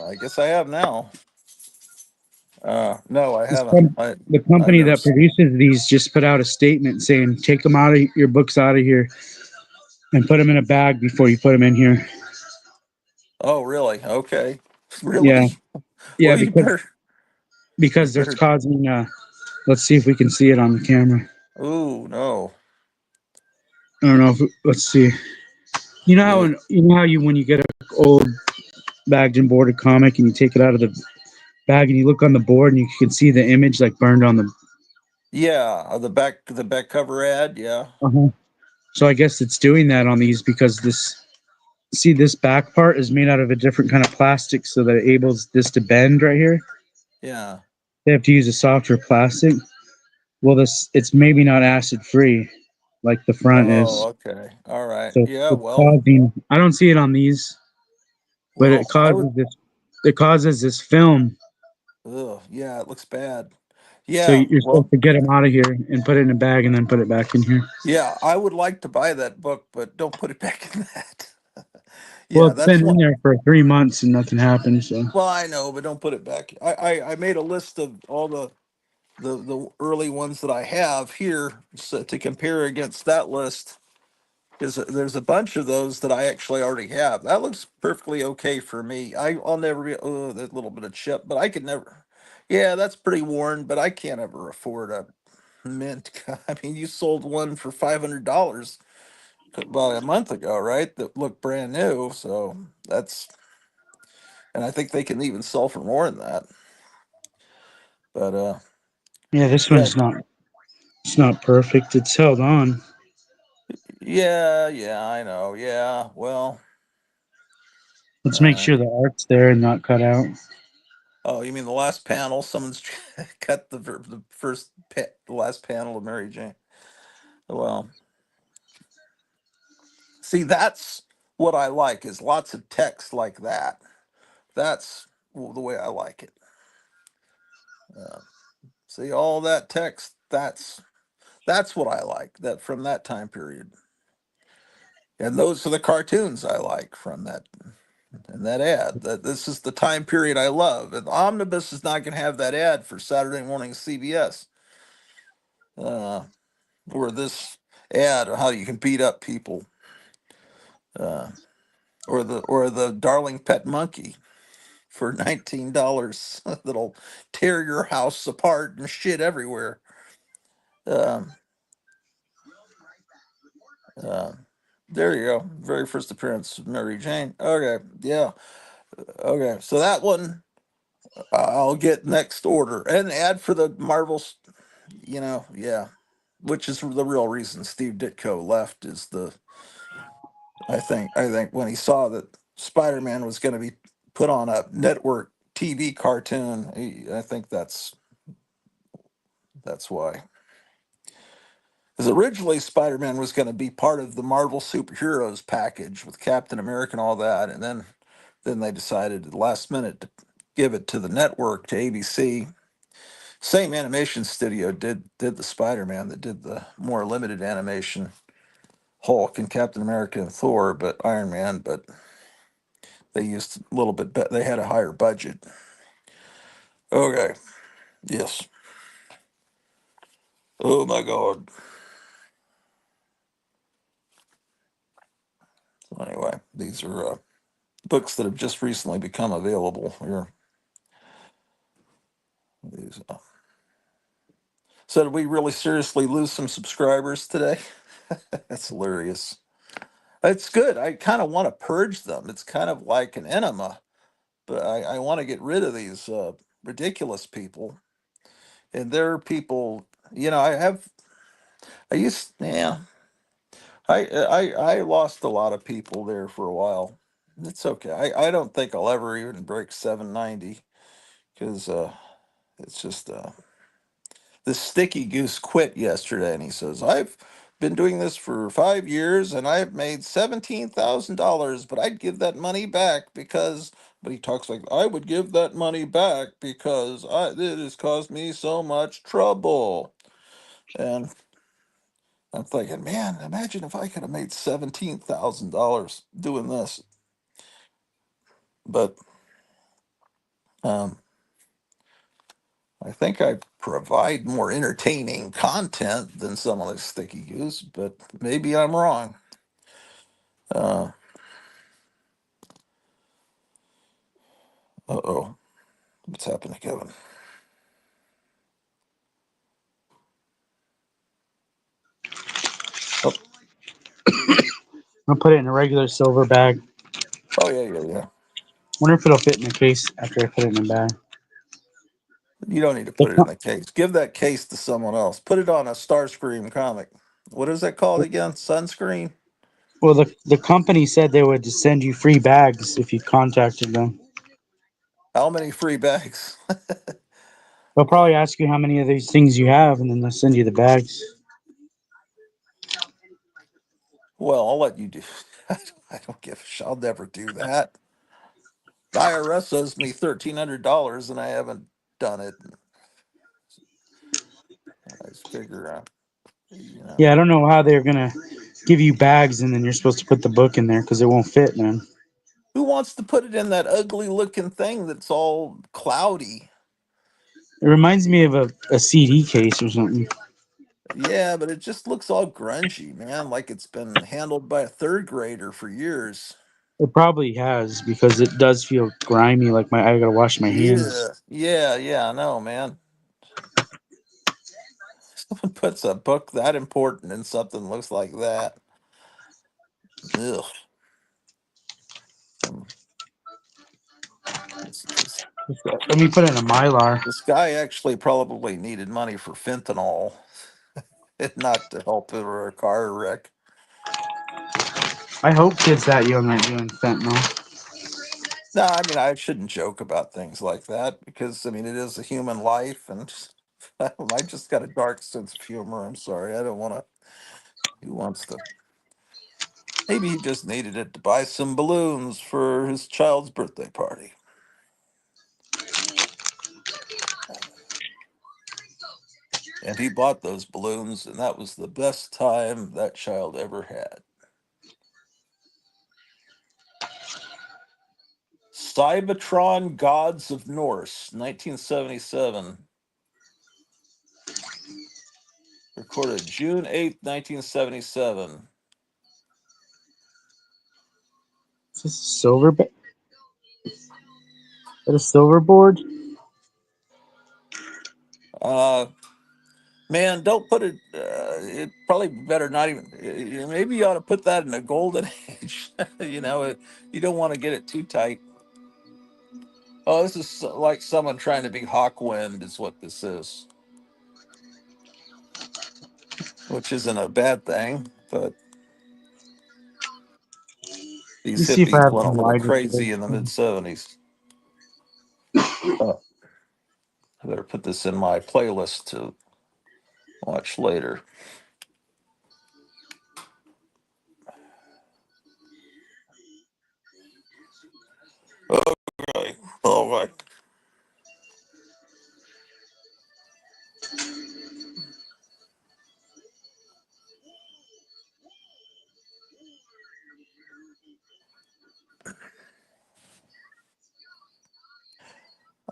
Speaker 1: I guess I have now. No, I
Speaker 14: This
Speaker 1: haven't.
Speaker 14: the company that produces these just put out a statement saying, "Take them out of your books out of here. and put them in a bag before you put them in here.
Speaker 1: Oh, really? Okay.
Speaker 14: Yeah,
Speaker 1: Really?
Speaker 14: yeah,
Speaker 1: Well, you
Speaker 14: because
Speaker 1: better. You
Speaker 14: because there's
Speaker 1: better.
Speaker 14: causing. Let's see if we can see it on the camera.
Speaker 1: Ooh, no.
Speaker 14: I don't know if let's see. You know how
Speaker 1: Yeah.
Speaker 14: you when you get a old bagged and boarded comic and you take it out of the bag and you look on the board and you can see the image like burned on the.
Speaker 1: Yeah. The back cover ad. Yeah.
Speaker 14: Uh-huh. So I guess it's doing that on these because this back part is made out of a different kind of plastic so that it enables this to bend right here.
Speaker 1: Yeah.
Speaker 14: They have to use a softer plastic. Well, this it's maybe not acid free like the front is.
Speaker 1: Oh, okay. All right.
Speaker 14: So
Speaker 1: Yeah.
Speaker 14: it's
Speaker 1: Well.
Speaker 14: causing. I don't see it on these, but
Speaker 1: Well, I would.
Speaker 14: it causes this film.
Speaker 1: Ugh. Yeah. It looks bad.
Speaker 14: So
Speaker 1: Yeah.
Speaker 14: you're
Speaker 1: Well.
Speaker 14: supposed to get them out of here and put it in a bag and then put it back in here.
Speaker 1: Yeah. I would like to buy that book, but don't put it back in that.
Speaker 14: Well,
Speaker 1: Yeah.
Speaker 14: it's
Speaker 1: That's
Speaker 14: been in
Speaker 1: what.
Speaker 14: there for 3 months and nothing happened. So
Speaker 1: Well, I know, but don't put it back. I made a list of all the early ones that I have here so, to compare against that list. Because there's a bunch of those that I actually already have. That looks perfectly okay for me. I'll never be that little bit of chip, but I could never. Yeah, that's pretty worn, but I can't ever afford a mint. I mean, you sold one for $500 about a month ago, right? That looked brand new. So that's, and I think they can even sell for more than that. But
Speaker 14: yeah, this
Speaker 1: yeah,
Speaker 14: one's not. It's not perfect. It's held on.
Speaker 1: yeah, I know. Yeah, well,
Speaker 14: Let's make
Speaker 1: uh,
Speaker 14: sure the art's there and not cut out.
Speaker 1: oh, you mean the last panel? Someone's cut the the last panel of Mary Jane. Well, see, that's what I like is lots of text like that. That's the way I like it. Uh, see all that text. That's what I like. That from that time period, and those are the cartoons I like from that and that ad. That this is the time period I love. And Omnibus is not going to have that ad for Saturday morning CBS. Uh, or this ad or how you can beat up people, uh, or the darling pet monkey for $19 that'll tear your house apart and shit everywhere. Um, uh, there you go. Very first appearance of Mary Jane. Okay, yeah. Okay, so that one I'll get next order and ad for the Marvels. Yeah, which is the real reason Steve Ditko left is the I think when he saw that Spider-Man was going to be put on a network TV cartoon, I think that's why. Because originally Spider-Man was going to be part of the Marvel superheroes package with Captain America and all that, and then they decided at the last minute to give it to the network to ABC. Same animation studio did the Spider-Man that did the more limited animation Hulk and Captain America and Thor, but Iron Man, but they used a little bit, they had a higher budget. Okay. Yes. Oh my God. So anyway, these are books that have just recently become available here. These, so did we really seriously lose some subscribers today? That's hilarious. It's good. I kind of want to purge them. It's kind of like an enema, but I want to get rid of these ridiculous people. And there are people, yeah, I lost a lot of people there for a while. It's okay. I don't think I'll ever even break 790 because it's just this sticky goose quit yesterday and he says, I've been doing this for 5 years and I've made $17,000, but I'd give that money back because, but he talks like, I would give that money back because it has caused me so much trouble. And I'm thinking, man, imagine if I could have made $17,000 doing this. But um, I think I provide more entertaining content than some of the sticky goose, but maybe I'm wrong. Uh oh. What's happened to Kevin? Oh,
Speaker 14: I'll put it in a regular silver bag.
Speaker 1: oh yeah.
Speaker 14: Wonder if it'll fit in the case after I put it in the bag.
Speaker 1: You don't need to
Speaker 14: The
Speaker 1: put it in
Speaker 14: co-
Speaker 1: the case. Give that case to someone else. Put it on a Starscream comic. What is that called again? Sunscreen?
Speaker 14: Well, the company said they would send you free bags if you contacted them.
Speaker 1: How many free bags?
Speaker 14: They'll probably ask you how many of these things you have, and then they'll send you the bags.
Speaker 1: Well, I'll let you do. I don't give a shit. I'll never do that. The IRS owes me $1,300 and I haven't done it. I just figure out,
Speaker 14: Yeah, I don't know how they're gonna give you bags, and then you're supposed to put the book in there because it won't fit, man.
Speaker 1: who wants to put it in that ugly looking thing that's all cloudy?
Speaker 14: It reminds me of a CD case or something.
Speaker 1: Yeah, but it just looks all grungy, man, like it's been handled by a third grader for years.
Speaker 14: It probably has because it does feel grimy. Like I gotta wash my hands.
Speaker 1: Yeah, I know, man. Someone puts a book that important in something that looks like that. Ugh. Um, this,
Speaker 14: Let me put it in a Mylar.
Speaker 1: this guy actually probably needed money for fentanyl, and not to help him or a car wreck.
Speaker 14: I hope kids that young aren't doing fentanyl.
Speaker 1: No, I mean I shouldn't joke about things like that because I mean it is a human life, and I just got a dark sense of humor. I'm sorry, I don't want to. Who wants to? Maybe he just needed it to buy some balloons for his child's birthday party. And he bought those balloons, and that was the best time that child ever had. Cybertron Gods of Norse, 1977. Recorded June 8th, 1977.
Speaker 14: Is this a silver? Is that a silver board?
Speaker 1: Uh, Man, don't put it. It probably better not even. Maybe you ought to put that in a golden age. You don't want to get it too tight. Oh, this is like someone trying to be Hawkwind, is what this is, which isn't a bad thing. But
Speaker 14: Let me
Speaker 1: these
Speaker 14: see if I
Speaker 1: hippies
Speaker 14: have
Speaker 1: went a
Speaker 14: some
Speaker 1: little
Speaker 14: lighter
Speaker 1: crazy
Speaker 14: today.
Speaker 1: in the mid 70s. Oh, I better put this in my playlist to watch later. Okay, all right.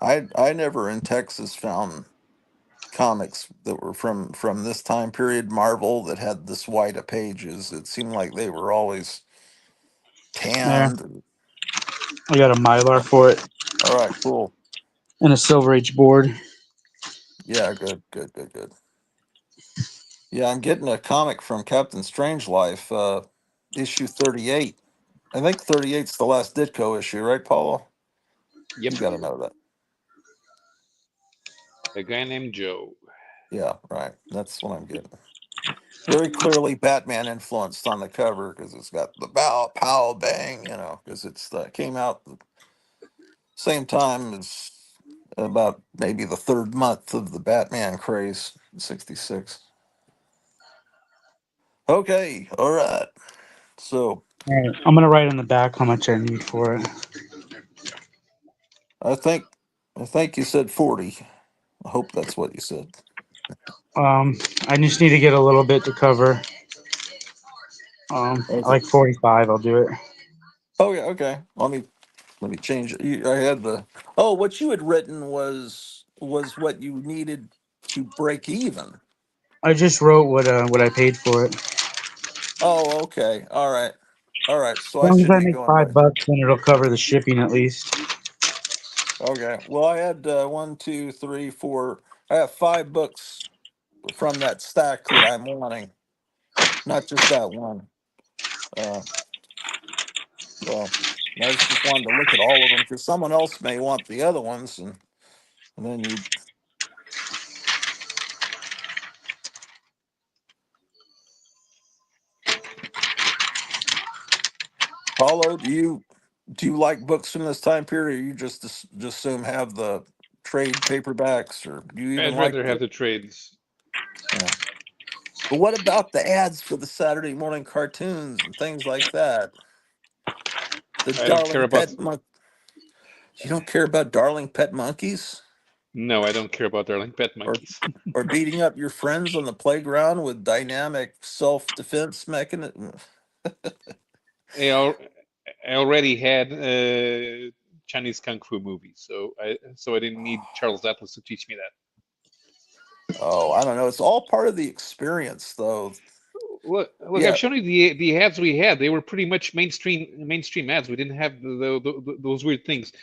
Speaker 1: I never in Texas found comics that were from this time period, Marvel, that had this wide of pages. It seemed like they were always
Speaker 14: There,
Speaker 1: tanned.
Speaker 14: I got a Mylar for it
Speaker 1: All right, cool.
Speaker 14: and a Silver Age board.
Speaker 1: Yeah, good. Yeah, I'm getting a comic from Captain Strangelife's issue 38. I think 38's the last Ditko issue, right, Paulo?
Speaker 13: Yep.
Speaker 1: You got to know that.
Speaker 13: A guy named Joe.
Speaker 1: Yeah, right. That's what I'm getting. Very clearly Batman influenced on the cover because it's got the bow, pow, bang, because it's came out same time as about maybe the third month of the Batman craze, 66. Okay, all right. So
Speaker 14: All right, I'm gonna write on the back how much I need for it.
Speaker 1: I think I think you said 40. I hope that's what you said.
Speaker 14: I just need to get a little bit to cover.
Speaker 1: Okay.
Speaker 14: Like 45. I'll do it.
Speaker 1: Oh yeah, okay. Let me change it. I had the what you had written was what you needed to break even.
Speaker 14: I just wrote what I paid for it.
Speaker 1: Oh, okay. All right. All right, so
Speaker 14: As
Speaker 1: I
Speaker 14: long as
Speaker 1: should
Speaker 14: I
Speaker 1: be
Speaker 14: make
Speaker 1: going by.
Speaker 14: $5, then it'll cover the shipping at least.
Speaker 1: Okay. Well, I had 1, 2, 3, 4. I have 5 books from that stack that I'm wanting, not just that one. Uh, so I was just wanting to look at all of them because someone else may want the other ones, and then you, Paulo, do you like books from this time period, or you just assume have the trade paperbacks, or do you even
Speaker 13: I'd
Speaker 1: like
Speaker 13: rather have
Speaker 1: the?
Speaker 13: the trades.
Speaker 1: Yeah. But what about the ads for the Saturday morning cartoons and things like that? The
Speaker 13: I don't care
Speaker 1: darling
Speaker 13: about.
Speaker 1: pet mon- You don't care about darling pet monkeys,
Speaker 13: No, I don't care about darling pet
Speaker 1: or
Speaker 13: monkeys.
Speaker 1: or beating up your friends on the playground with dynamic self-defense mechanism.
Speaker 13: I, al- I already had Chinese kung fu movies, so I didn't need Charles Atlas to teach me that.
Speaker 1: Oh, I don't know. It's all part of the experience, though.
Speaker 13: Look,
Speaker 1: Yeah,
Speaker 13: I've shown you the ads we had. They were pretty much mainstream ads. We didn't have those weird things.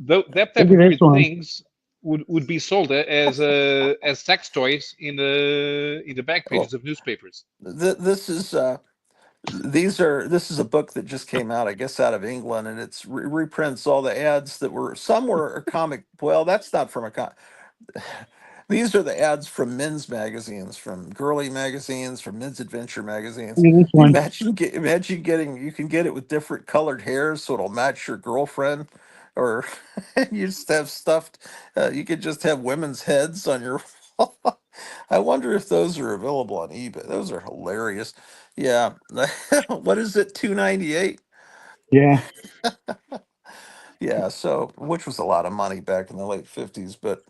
Speaker 13: That type
Speaker 14: Look at
Speaker 13: of
Speaker 14: this
Speaker 13: weird
Speaker 14: one.
Speaker 13: things would be sold as sex toys in the back pages
Speaker 1: well,
Speaker 13: of newspapers.
Speaker 1: this is this is a book that just came out, I guess, out of England, and it's reprints all the ads that were some were a comic. Well, that's not from a comic. These are the ads from men's magazines, from girly magazines, from men's adventure magazines.
Speaker 14: Look at this
Speaker 1: You
Speaker 14: one.
Speaker 1: imagine getting, you can get it with different colored hairs, so it'll match your girlfriend, or you just have stuffed. You could just have women's heads on your wall. I wonder if those are available on eBay. Those are hilarious. Yeah, what is it? 298.
Speaker 14: Yeah.
Speaker 1: Yeah, so which was a lot of money back in the late 50s, but.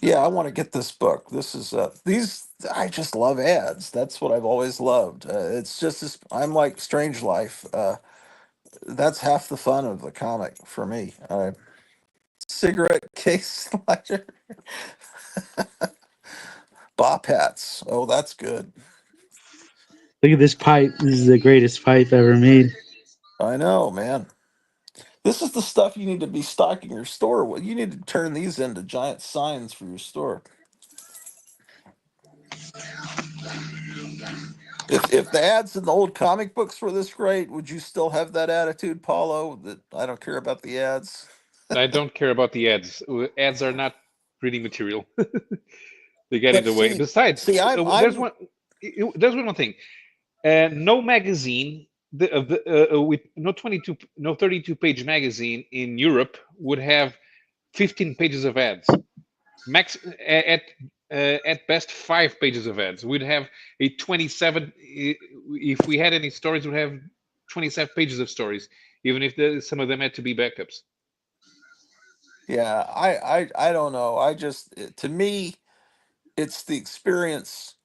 Speaker 1: Yeah, I want to get this book. This is these. I just love ads. That's what I've always loved. It's just this. I'm like Strange Life. That's half the fun of the comic for me. Cigarette case lighter, bop hats. Oh, that's good.
Speaker 14: Look at this pipe. This is the greatest pipe ever made.
Speaker 1: I know, man. This is the stuff you need to be stocking your store with. You need to turn these into giant signs for your store. If the ads in the old comic books were this great, would you still have that attitude, Paulo? That I don't care about the ads.
Speaker 13: I don't care about the ads. Ads are not reading material. They get in
Speaker 1: But
Speaker 13: the way.
Speaker 1: see,
Speaker 13: Besides,
Speaker 1: see, I'm
Speaker 13: there's
Speaker 1: I'm
Speaker 13: one. There's one more thing. No magazine, with no 22, no 32-page magazine in Europe would have 15 pages of ads. Max at best 5 pages of ads. We'd have a 27. If we had any stories, we'd have 27 pages of stories, even if some of them had to be backups.
Speaker 1: yeah, I don't know. To me, it's the experience.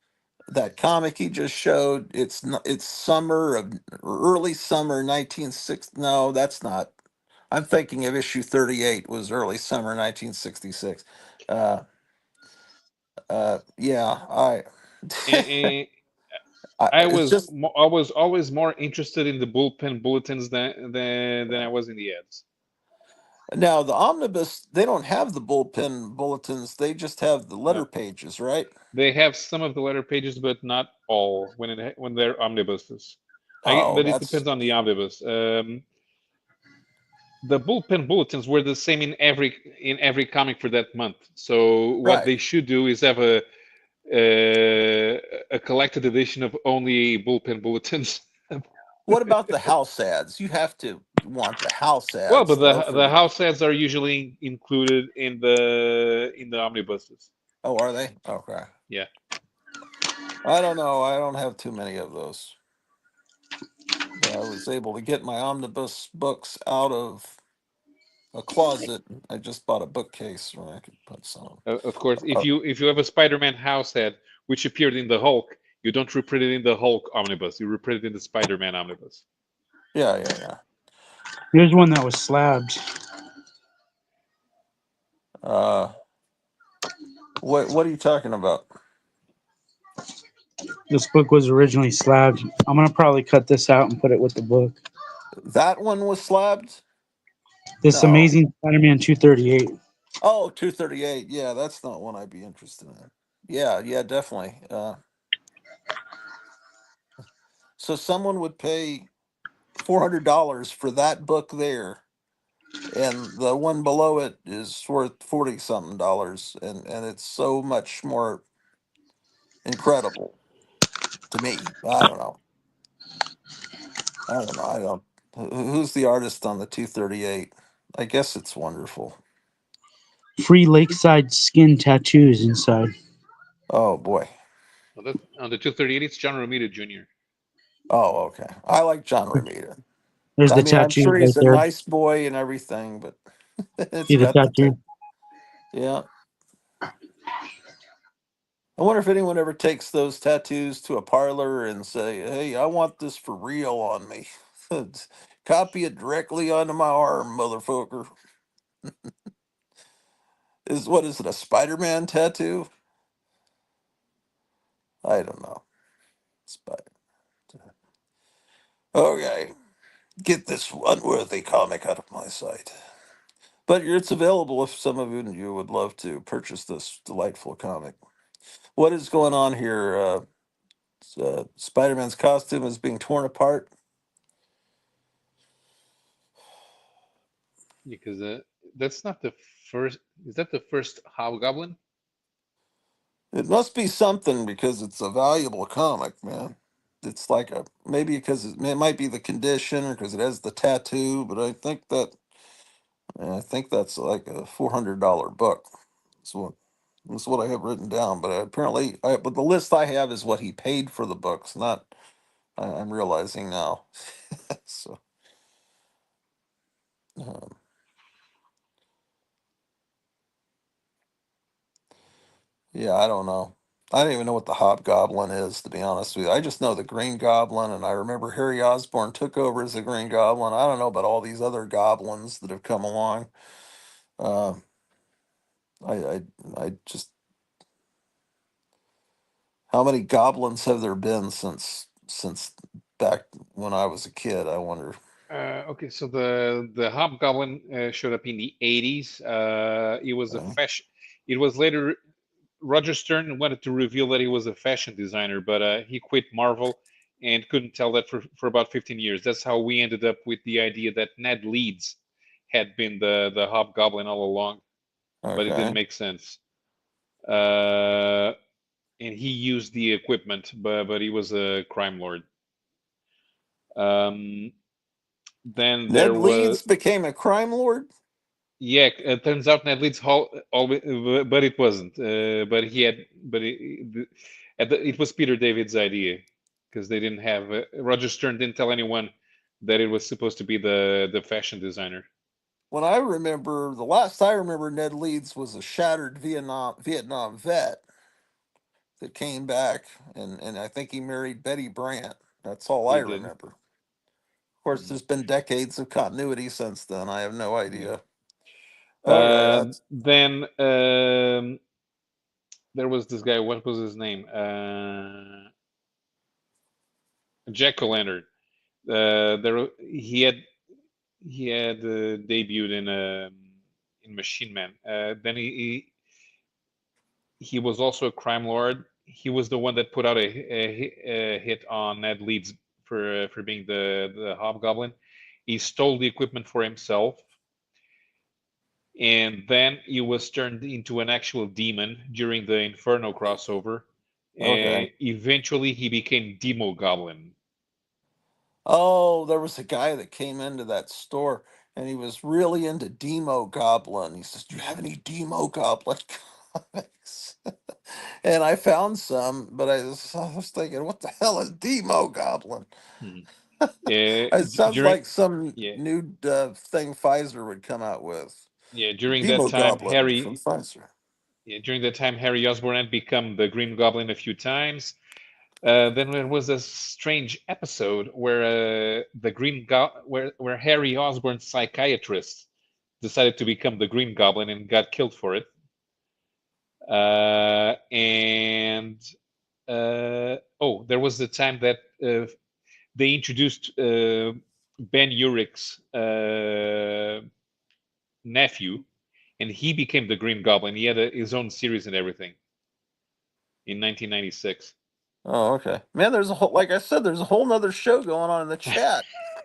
Speaker 1: That comic he just showed, it's summer of early summer 1960. No, that's not. I'm thinking of issue 38 was early summer 1966. Uh yeah,
Speaker 13: And
Speaker 1: it's just
Speaker 13: I was always more interested in the bullpen bulletins than I was in the ads.
Speaker 1: now the omnibus, they don't have the bullpen bulletins, they just have the letter
Speaker 13: No,
Speaker 1: pages, right?
Speaker 13: they have some of the letter pages, but not all when they're omnibuses.
Speaker 1: Oh,
Speaker 13: But it
Speaker 1: that's
Speaker 13: depends on the omnibus. The bullpen bulletins were the same in every comic for that month. So what
Speaker 1: right.
Speaker 13: they should do is have a collected edition of only bullpen bulletins.
Speaker 1: What about the house ads? You have to want the house
Speaker 13: Well,
Speaker 1: ads
Speaker 13: but
Speaker 1: though for
Speaker 13: the
Speaker 1: the.
Speaker 13: house ads are usually included in the omnibuses.
Speaker 1: Oh, are they? Okay.
Speaker 13: Yeah.
Speaker 1: I don't know. I don't have too many of those. But I was able to get my omnibus books out of a closet. I just bought a bookcase where I could put some.
Speaker 13: Of course,
Speaker 1: Uh,
Speaker 13: if you have a Spider-Man house ad which appeared in the Hulk, you don't reprint it in the Hulk omnibus. You reprint it in the Spider-Man omnibus.
Speaker 1: yeah, yeah, yeah.
Speaker 14: Here's one that was slabbed.
Speaker 1: Uh, what are you talking about?
Speaker 14: This book was originally slabbed. I'm gonna probably cut this out and put it with the book.
Speaker 1: That one was slabbed?
Speaker 14: This
Speaker 1: No.
Speaker 14: Amazing Spider-Man 238.
Speaker 1: Oh, 238. Yeah, that's not one I'd be interested in. Yeah, definitely. So someone would pay $400 for that book there, and the one below it is worth 40 something dollars, and it's so much more incredible to me. I don't know. I don't. Who's the artist on the 238? I guess it's wonderful.
Speaker 14: Free Lakeside skin tattoos inside.
Speaker 1: Oh boy.
Speaker 13: On the 238, it's John Romita Jr.
Speaker 1: Oh, okay. I like John Romita.
Speaker 14: There's
Speaker 1: I
Speaker 14: the
Speaker 1: mean, I'm
Speaker 14: tattoo
Speaker 1: sure
Speaker 14: right
Speaker 1: he's a
Speaker 14: there.
Speaker 1: nice boy and everything, but it's
Speaker 14: See the
Speaker 1: got the
Speaker 14: tattoo?
Speaker 1: yeah. I wonder if anyone ever takes those tattoos to a parlor and say, "Hey, I want this for real on me. Copy it directly onto my arm, motherfucker." What is it? A Spider-Man tattoo? I don't know. Spider. Okay, get this unworthy comic out of my sight. But it's available if some of you would love to purchase this delightful comic. What is going on here? Spider-Man's costume is being torn apart.
Speaker 13: Because that's not the first. Is that the first Hobgoblin?
Speaker 1: It must be something because it's a valuable comic, man. It's like maybe because it might be the condition or because it has the tattoo, but I think that's like a $400 book. That's what I have written down. But but the list I have is what he paid for the books, not. I'm realizing now. So. Um, Yeah, I don't know. I don't even know what the Hobgoblin is, to be honest with you. I just know the Green Goblin, and I remember Harry Osborn took over as the Green Goblin. I don't know about all these other goblins that have come along. Uh, I, I, I just, how many goblins have there been since back when I was a kid? I wonder.
Speaker 13: Okay, so the Hobgoblin showed up in the 80s. It was a fashion. It was later Roger Stern wanted to reveal that he was a fashion designer, but he quit Marvel and couldn't tell that for about 15 years. That's how we ended up with the idea that Ned Leeds had been the Hobgoblin all along, but it didn't
Speaker 1: Okay.
Speaker 13: make sense. And he used the equipment, but he was a crime lord. Then there
Speaker 1: Ned
Speaker 13: was
Speaker 1: Leeds became a crime lord?
Speaker 13: Yeah, it turns out Ned Leeds always, but it wasn't. But he had, but it was Peter David's idea because they didn't have Roger Stern didn't tell anyone that it was supposed to be the fashion designer.
Speaker 1: When I remember, the last I remember Ned Leeds was a shattered Vietnam vet that came back, and I think he married Betty Brant. That's all I
Speaker 13: He did.
Speaker 1: remember. Of course, there's been decades of continuity since then. I have no idea. Okay, that's
Speaker 13: Then there was this guy. What was his name? Jack O'Lantern. He had debuted in Machine Man. Then he was also a crime lord. He was the one that put out a hit on Ned Leeds for being the Hobgoblin. He stole the equipment for himself, and then he was turned into an actual demon during the Inferno crossover.
Speaker 1: okay.
Speaker 13: And eventually, he became Demo Goblin.
Speaker 1: Oh, there was a guy that came into that store and he was really into Demo Goblin. He says, "Do you have any Demo Goblin comics?" And I found some, but I was thinking, what the hell is Demo Goblin? It sounds
Speaker 13: During
Speaker 1: like some
Speaker 13: yeah
Speaker 1: new thing Pfizer would come out with.
Speaker 13: yeah during that
Speaker 1: Demo
Speaker 13: time
Speaker 1: Goblin from
Speaker 13: Harry
Speaker 1: Pfizer.
Speaker 13: yeah, during that time Harry Osborn had become the Green Goblin a few times. Then there was a strange episode where where Harry Osborn's psychiatrist decided to become the Green Goblin and got killed for it. And oh, there was the time that they introduced Ben Urich's nephew, and he became the Green Goblin. He had his own series and everything in 1996.
Speaker 1: Oh, okay. Man, there's a whole, like I said, there's a whole nother show going on in the chat.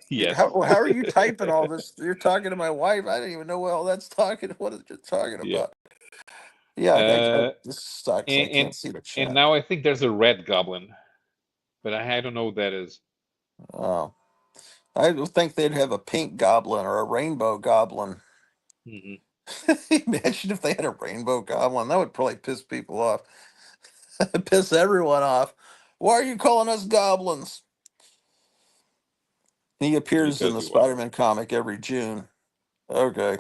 Speaker 13: Yes.
Speaker 1: How are you typing all this? You're talking to my wife. I didn't even know what all that's talking. What is it talking
Speaker 13: Yeah.
Speaker 1: about? Yeah, this sucks. I
Speaker 13: And,
Speaker 1: can't see the
Speaker 13: and
Speaker 1: chat.
Speaker 13: now I think there's a Red Goblin, but I don't know what that is.
Speaker 1: Oh, I would think they'd have a pink goblin or a rainbow goblin.
Speaker 13: Mhm.
Speaker 1: Imagine if they had a rainbow goblin. That would probably piss people off. Piss everyone off. Why are you calling us goblins? He appears in
Speaker 13: Because
Speaker 1: the
Speaker 13: you are.
Speaker 1: Spider-Man comic every June. Okay.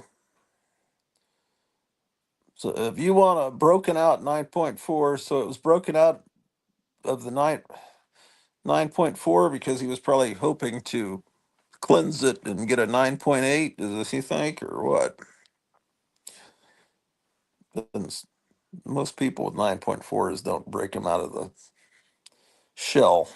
Speaker 1: So if you want a broken out 9.4, so it was broken out of the 9.4 because he was probably hoping to cleanse it and get a 9.8, does he think, or what? Most people with 9.4s don't break them out of the shell.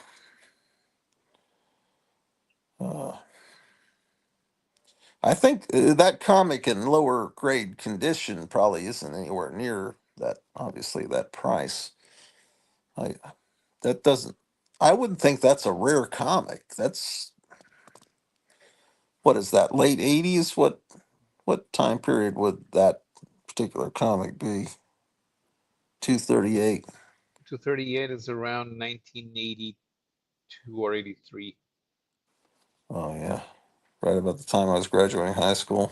Speaker 1: I think that comic in lower grade condition probably isn't anywhere near that, obviously, that price. I that doesn't I wouldn't think that's a rare comic. That's what is that, late 80s? What time period would that particular comic be? 238.
Speaker 13: 238 is around 1982 or 83.
Speaker 1: Oh yeah. Right about the time I was graduating high school.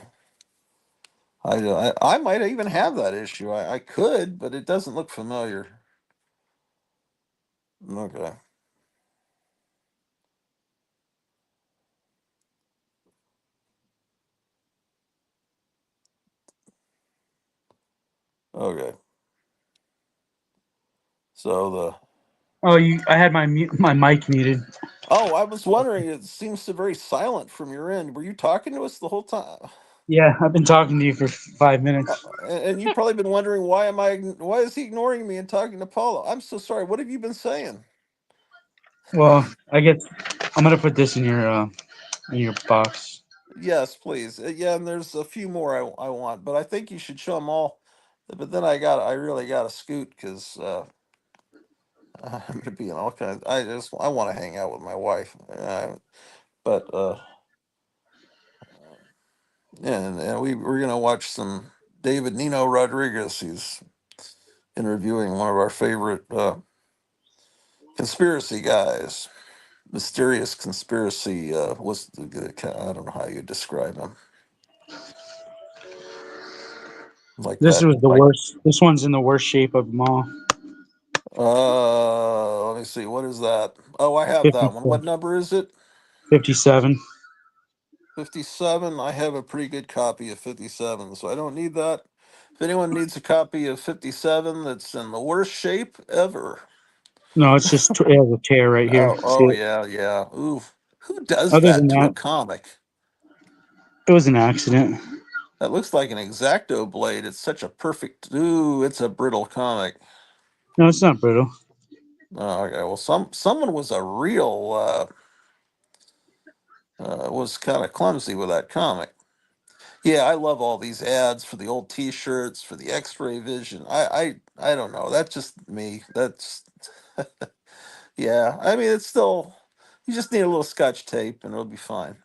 Speaker 1: I might even have that issue. I could, but it doesn't look familiar. Okay. Okay. So the
Speaker 14: Oh, I had my mic muted.
Speaker 1: Oh, I was wondering, it seems so very silent from your end. Were you talking to us the whole time?
Speaker 14: Yeah, I've been talking to you for 5 minutes.
Speaker 1: And you've probably been wondering why is he ignoring me and talking to Paula? I'm so sorry. What have you been saying?
Speaker 14: Well, I guess I'm gonna put this in your box.
Speaker 1: Yes, please. Yeah, and there's a few more I want, but I think you should show them all. But then I really got to scoot because I'm gonna be in all kinds. I want to hang out with my wife, but and we're gonna watch some David Nino Rodriguez. He's interviewing one of our favorite conspiracy guys. Mysterious conspiracy. What's I don't know how you describe him. Like
Speaker 14: This
Speaker 1: that.
Speaker 14: was the
Speaker 1: Like
Speaker 14: worst. This one's in the worst shape of them all.
Speaker 1: let me see. What is that? Oh, I have that one.
Speaker 14: 57.
Speaker 1: What number is it?
Speaker 14: 57.
Speaker 1: 57. I have a pretty good copy of 57, so I don't need that. If anyone needs a copy of 57 that's in the worst shape ever.
Speaker 14: No, it's just it has a tear right here. See
Speaker 1: Oh
Speaker 14: it?
Speaker 1: yeah. Ooh. Who does
Speaker 14: Other
Speaker 1: that
Speaker 14: than
Speaker 1: to a
Speaker 14: that,
Speaker 1: comic?
Speaker 14: it was an accident.
Speaker 1: That looks like an X-Acto blade. It's such a perfect. Ooh, it's a brittle comic.
Speaker 14: No, it's not brittle.
Speaker 1: Oh, okay. Well, someone was a real was kind of clumsy with that comic. Yeah, I love all these ads for the old T-shirts for the X-ray vision. I don't know. That's just me. That's yeah. I mean, it's still you just need a little Scotch tape and it'll be fine.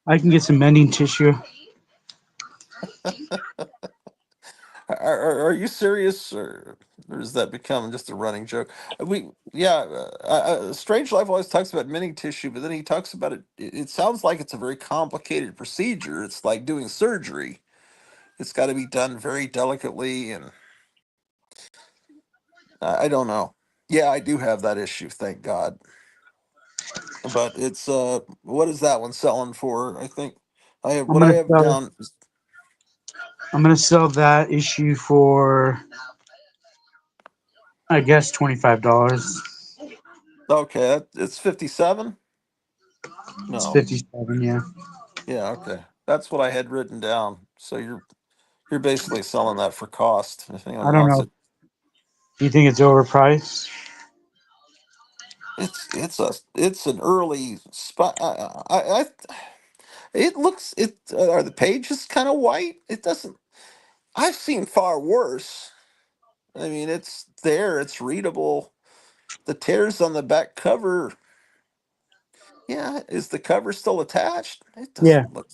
Speaker 14: I can get some mending tissue.
Speaker 1: Are you serious, or does that become just a running joke? Yeah. Strange Life always talks about mending tissue, but then he talks about it. It sounds like it's a very complicated procedure. It's like doing surgery. It's got to be done very delicately, and I don't know. Yeah, I do have that issue, thank God. But it's what is that one selling for? I think I have
Speaker 14: I'm
Speaker 1: what I
Speaker 14: gonna
Speaker 1: have
Speaker 14: sell.
Speaker 1: down.
Speaker 14: I'm gonna sell that issue for, I guess, $25.
Speaker 1: Okay, it's 57.
Speaker 14: It's
Speaker 1: No,
Speaker 14: 57. Yeah.
Speaker 1: yeah, okay, that's what I had written down. So you're basically selling that for cost. If
Speaker 14: I
Speaker 1: anyone
Speaker 14: don't
Speaker 1: wants
Speaker 14: know.
Speaker 1: it,
Speaker 14: Do you think it's overpriced?
Speaker 1: it's an early spot. It looks it are the pages kind of white? It doesn't. I've seen far worse. I mean, it's there. It's readable. The tears on the back cover. Yeah, is the cover still attached? It
Speaker 14: Yeah.
Speaker 1: doesn't look.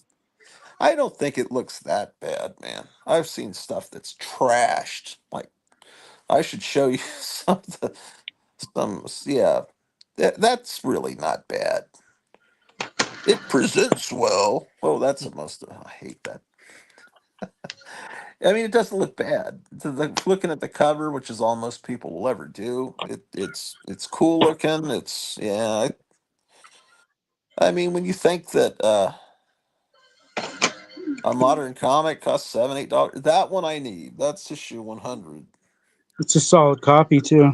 Speaker 1: I don't think it looks that bad, man. I've seen stuff that's trashed. Like I should show you some of the some. Yeah, that's really not bad. It presents well. Oh, that's the most. I hate that. I mean, it doesn't look bad. Looking at the cover, which is all most people will ever do, it's cool looking. It's yeah. I mean, when you think that a modern comic costs $7, $8, that one I need. That's issue 100.
Speaker 14: It's a solid copy too.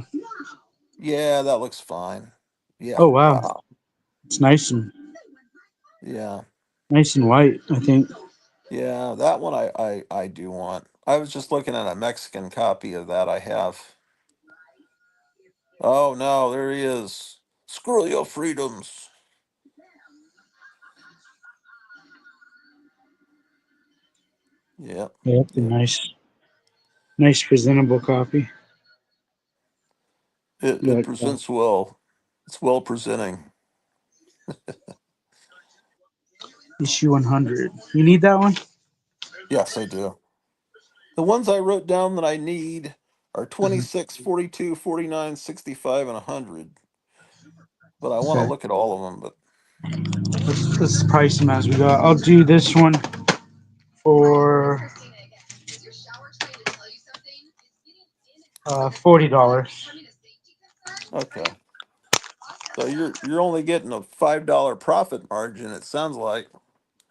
Speaker 1: Yeah, that looks fine. Yeah,
Speaker 14: Oh wow,
Speaker 1: wow.
Speaker 14: it's
Speaker 1: Yeah,
Speaker 14: nice and white. I think.
Speaker 1: yeah, that one I do want. I was just looking at a Mexican copy of that I have. Oh no, there he is. Screw your freedoms. Yep,
Speaker 14: Yeah, it's a
Speaker 1: yep.
Speaker 14: nice presentable copy.
Speaker 1: It
Speaker 14: Like
Speaker 1: presents well. It's well presenting.
Speaker 14: issue 100. You need that one?
Speaker 1: Yes, I do. The ones I wrote down that I need are 26, 42, 49, 65, and 100. But I want to
Speaker 14: Okay.
Speaker 1: look at all of them. But
Speaker 14: Let's price them as we go. I'll do this one for $40.
Speaker 1: okay. So you're only getting a $5 profit margin, it sounds like.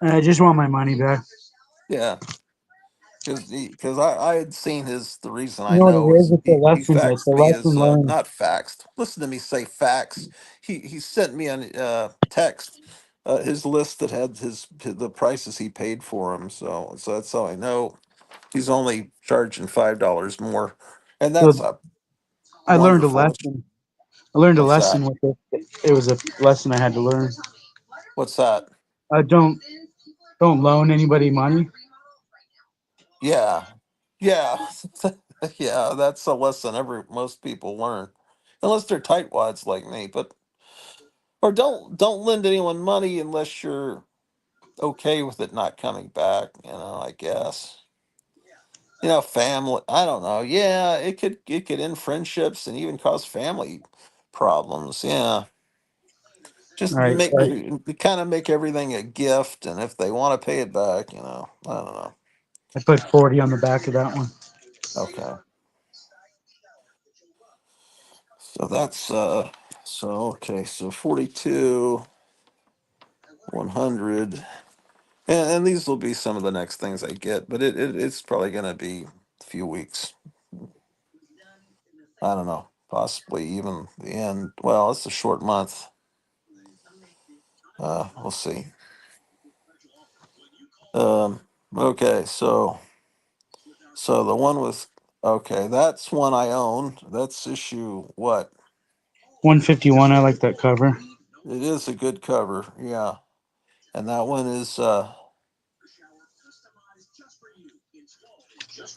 Speaker 14: I just want my money back.
Speaker 1: Yeah. Because I had seen the reason
Speaker 14: You
Speaker 1: I
Speaker 14: know what it
Speaker 1: know
Speaker 14: is?
Speaker 1: is
Speaker 14: It's a
Speaker 1: he
Speaker 14: lesson. It's a
Speaker 1: faxed me
Speaker 14: lesson
Speaker 1: his
Speaker 14: learned.
Speaker 1: not faxed. Listen to me say fax. He sent me an text his list that had the prices he paid for him. So that's how I know he's only charging $5 more, and
Speaker 14: So
Speaker 1: that's a
Speaker 14: I learned a
Speaker 1: wonderful.
Speaker 14: lesson. I learned a
Speaker 1: What's that?
Speaker 14: lesson with it. It was a lesson I had to learn.
Speaker 1: What's that?
Speaker 14: Don't loan anybody money.
Speaker 1: Yeah, yeah, yeah. That's a lesson most people learn, unless they're tightwads like me. But or don't lend anyone money unless you're okay with it not coming back. I guess. Family. I don't know. Yeah, it could end friendships and even cause family problems. Yeah,
Speaker 14: All
Speaker 1: just
Speaker 14: right,
Speaker 1: make
Speaker 14: so
Speaker 1: kind of make everything a gift, and if they want to pay it back, I don't know.
Speaker 14: I put 40 on the back of that one.
Speaker 1: Okay, so that's okay. So 42, 100, and these will be some of the next things I get, but it's probably gonna be a few weeks. I don't know, possibly even the end. Well, it's a short month. We'll see. Um, okay, so the one with okay, that's one I own. That's issue what?
Speaker 14: 151. I like that cover.
Speaker 1: It is a good cover, yeah. And that one is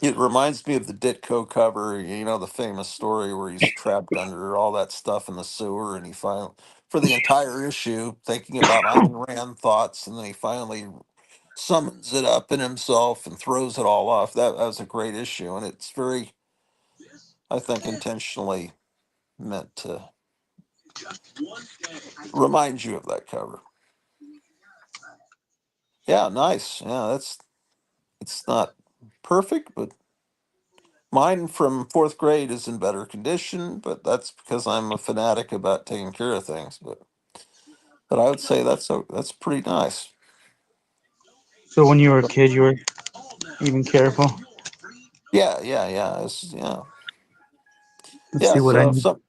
Speaker 1: it reminds me of the Ditko cover, the famous story where he's trapped under all that stuff in the sewer and he finally for the entire issue thinking about Ayn Rand thoughts and then he finally summons it up in himself and throws it all off. That was a great issue and it's very I think intentionally meant to remind you of that cover. Yeah, nice. Yeah, it's not perfect, but mine from fourth grade is in better condition, but that's because I'm a fanatic about taking care of things. But I would say that's pretty nice.
Speaker 14: So when you were a kid, you were even careful.
Speaker 1: Yeah, yeah, yeah. Yeah.
Speaker 14: Let's
Speaker 1: Yeah,
Speaker 14: see what I
Speaker 1: so
Speaker 14: need.
Speaker 1: some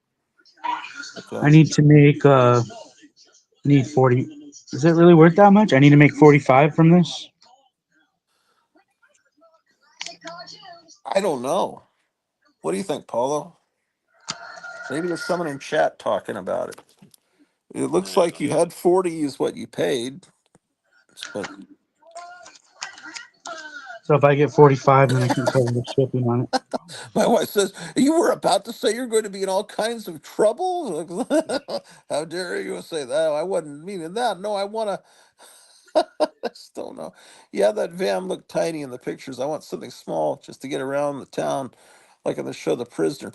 Speaker 14: I
Speaker 1: okay.
Speaker 14: need to make I need 40. Is it really worth that much? I need to make 45 from this.
Speaker 1: I don't know. What do you think, Paulo? Maybe there's someone in chat talking about it. It looks like you had 40 is what you paid. But
Speaker 14: So if I get 45, then I can cover the shipping on it.
Speaker 1: my wife says, "You were about to say you're going to be in all kinds of trouble." How dare you say that? I wasn't meaning that. No, I want to. I still know. Yeah, that van looked tiny in the pictures. I want something small just to get around the town, like in the show The Prisoner.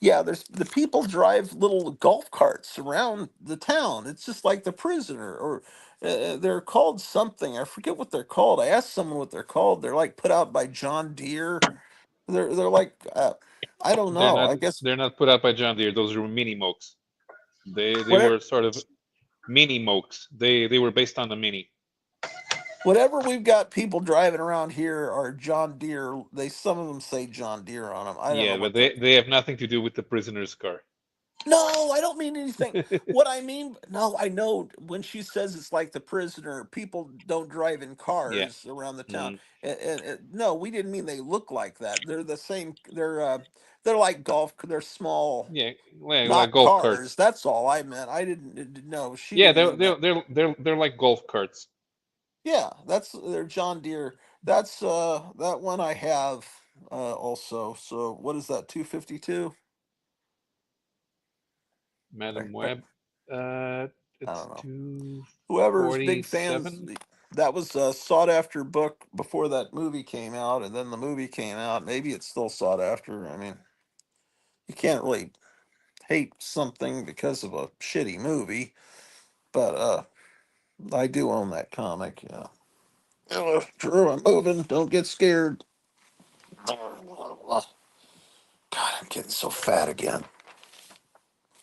Speaker 1: Yeah, there's the people drive little golf carts around the town. It's just like The Prisoner, or they're called something. I forget what they're called. I asked someone what they're called. They're like put out by John Deere. They're like I don't
Speaker 13: They're
Speaker 1: know.
Speaker 13: not
Speaker 1: I guess
Speaker 13: they're not put out by John Deere. Those are mini mokes. They
Speaker 1: whatever
Speaker 13: were sort of mini mokes. They were based on the mini.
Speaker 1: whatever we've got people driving around here are John Deere. Some of them say John Deere on them. I don't know
Speaker 13: Yeah, but
Speaker 1: what they're.
Speaker 13: they have nothing to do with the prisoner's car.
Speaker 1: No, I don't mean anything. What I mean, no, I know when she says it's like The Prisoner, people don't drive in
Speaker 13: Yeah.
Speaker 1: cars around the town.
Speaker 13: Mm.
Speaker 1: No, we didn't mean they look like that. They're the same. They're like golf. They're small,
Speaker 13: Yeah, like
Speaker 1: not
Speaker 13: golf
Speaker 1: cars.
Speaker 13: carts.
Speaker 1: That's all I meant. I didn't. No, she
Speaker 13: Yeah,
Speaker 1: didn't
Speaker 13: they're
Speaker 1: mean
Speaker 13: they're
Speaker 1: that.
Speaker 13: they're they're they're like golf carts.
Speaker 1: Yeah, they're John Deere. That's that one I have also. So what is that? 252?
Speaker 13: Madam
Speaker 1: I
Speaker 13: Web.
Speaker 1: don't
Speaker 13: It's
Speaker 1: know. Whoever's big fans,
Speaker 13: 247.
Speaker 1: that was a sought after book before that movie came out, and then the movie came out. Maybe it's still sought after. I mean, you can't really hate something because of a shitty movie, but I do own that comic. Yeah. Drew, I'm moving. Don't get scared. God, I'm getting so fat again.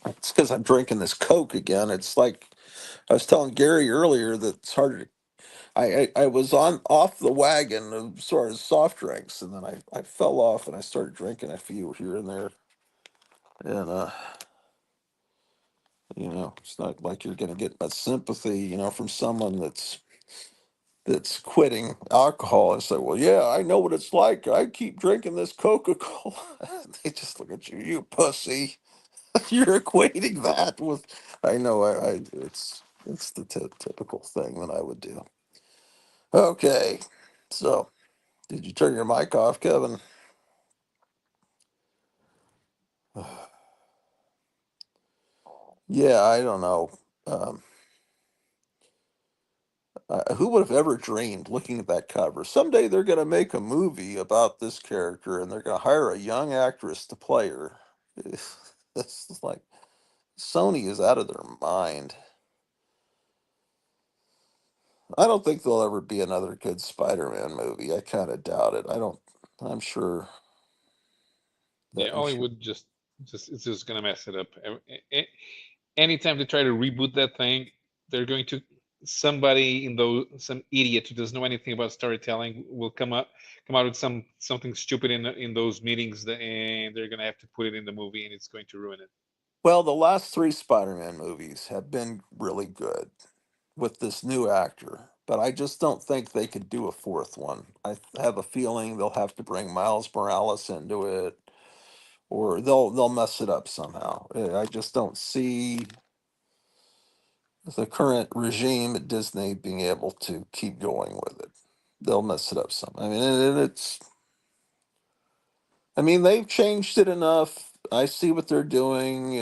Speaker 1: It's because I'm drinking this Coke again. It's like I was telling Gary earlier that it's hard to. I was on off the wagon as far as soft drinks, and then I fell off and I started drinking a few here and there. And it's not like you're going to get much sympathy, from someone that's quitting alcohol and say, "Well, yeah, I know what it's like. I keep drinking this Coca-Cola." They just look at you, you pussy. You're equating that with. I know. It's the typical thing that I would do. Okay, so did you turn your mic off, Kevin? Yeah, I don't know. Um, who would have ever dreamed looking at that cover? Someday they're going to make a movie about this character and they're going to hire a young actress to play her. This is like Sony is out of their mind. I don't think there'll ever be another good Spider-Man movie. I kind of doubt it. I don't. I'm sure that
Speaker 13: Yeah,
Speaker 1: I'm sure.
Speaker 13: Hollywood just it's just gonna mess it up. Anytime they try to reboot that thing, they're going to somebody in those some idiot who doesn't know anything about storytelling will come out with something stupid in those meetings and they're gonna have to put it in the movie and it's going to ruin it.
Speaker 1: Well, the last three Spider-Man movies have been really good with this new actor, but I just don't think they could do a fourth one. I have a feeling they'll have to bring Miles Morales into it, or they'll mess it up somehow. I just don't see the current regime at Disney being able to keep going with it. They'll mess it up some. I mean, and it's. I mean, they've changed it enough. I see what they're doing,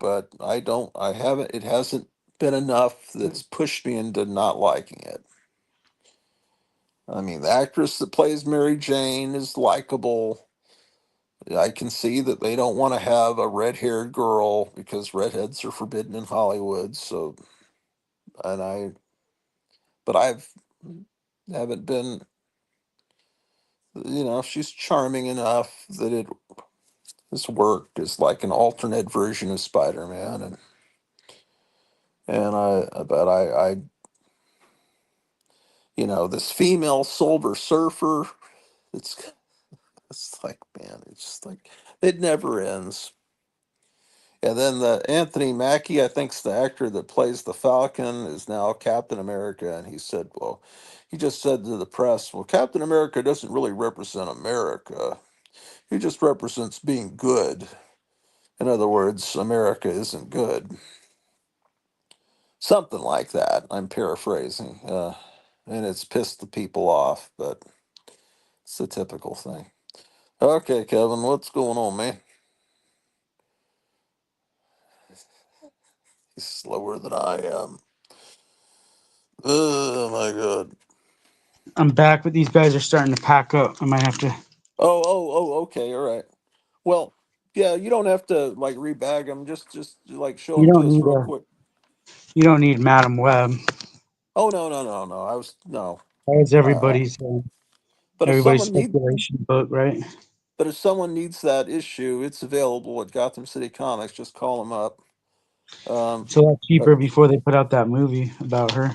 Speaker 1: but I don't. I haven't. It hasn't been enough that's pushed me into not liking it. I mean, the actress that plays Mary Jane is likable. I can see that they don't want to have a red-haired girl because redheads are forbidden in Hollywood. So, and but haven't been, she's charming enough that it has worked as like an alternate version of Spider-Man, but this female Silver Surfer, it's it's like, man, it's just like it never ends. And then the Anthony Mackie, I think's the actor that plays the Falcon, is now Captain America. And he said, well, he just said to the press, well, Captain America doesn't really represent America. He just represents being good. In other words, America isn't good. Something like that. I'm paraphrasing. and it's pissed the people off, but it's a typical thing. Okay, Kevin, what's going on, man? He's slower than I am. Oh my god.
Speaker 14: I'm back, but these guys are starting to pack up. I might have to.
Speaker 1: Okay, all right. Well, yeah, you don't have to like rebag them. Just like show
Speaker 14: You
Speaker 1: them
Speaker 14: don't
Speaker 1: to us
Speaker 14: need
Speaker 1: real
Speaker 14: a.
Speaker 1: quick.
Speaker 14: You don't need Madam Web.
Speaker 1: Oh no. I was no.
Speaker 14: That was
Speaker 1: I, but if
Speaker 14: everybody's
Speaker 1: someone need,
Speaker 14: speculation book, right?
Speaker 1: but if someone needs that issue, it's available at Gotham City Comics. Just call them up.
Speaker 14: It's a lot
Speaker 1: But
Speaker 14: cheaper before they put out that movie about her.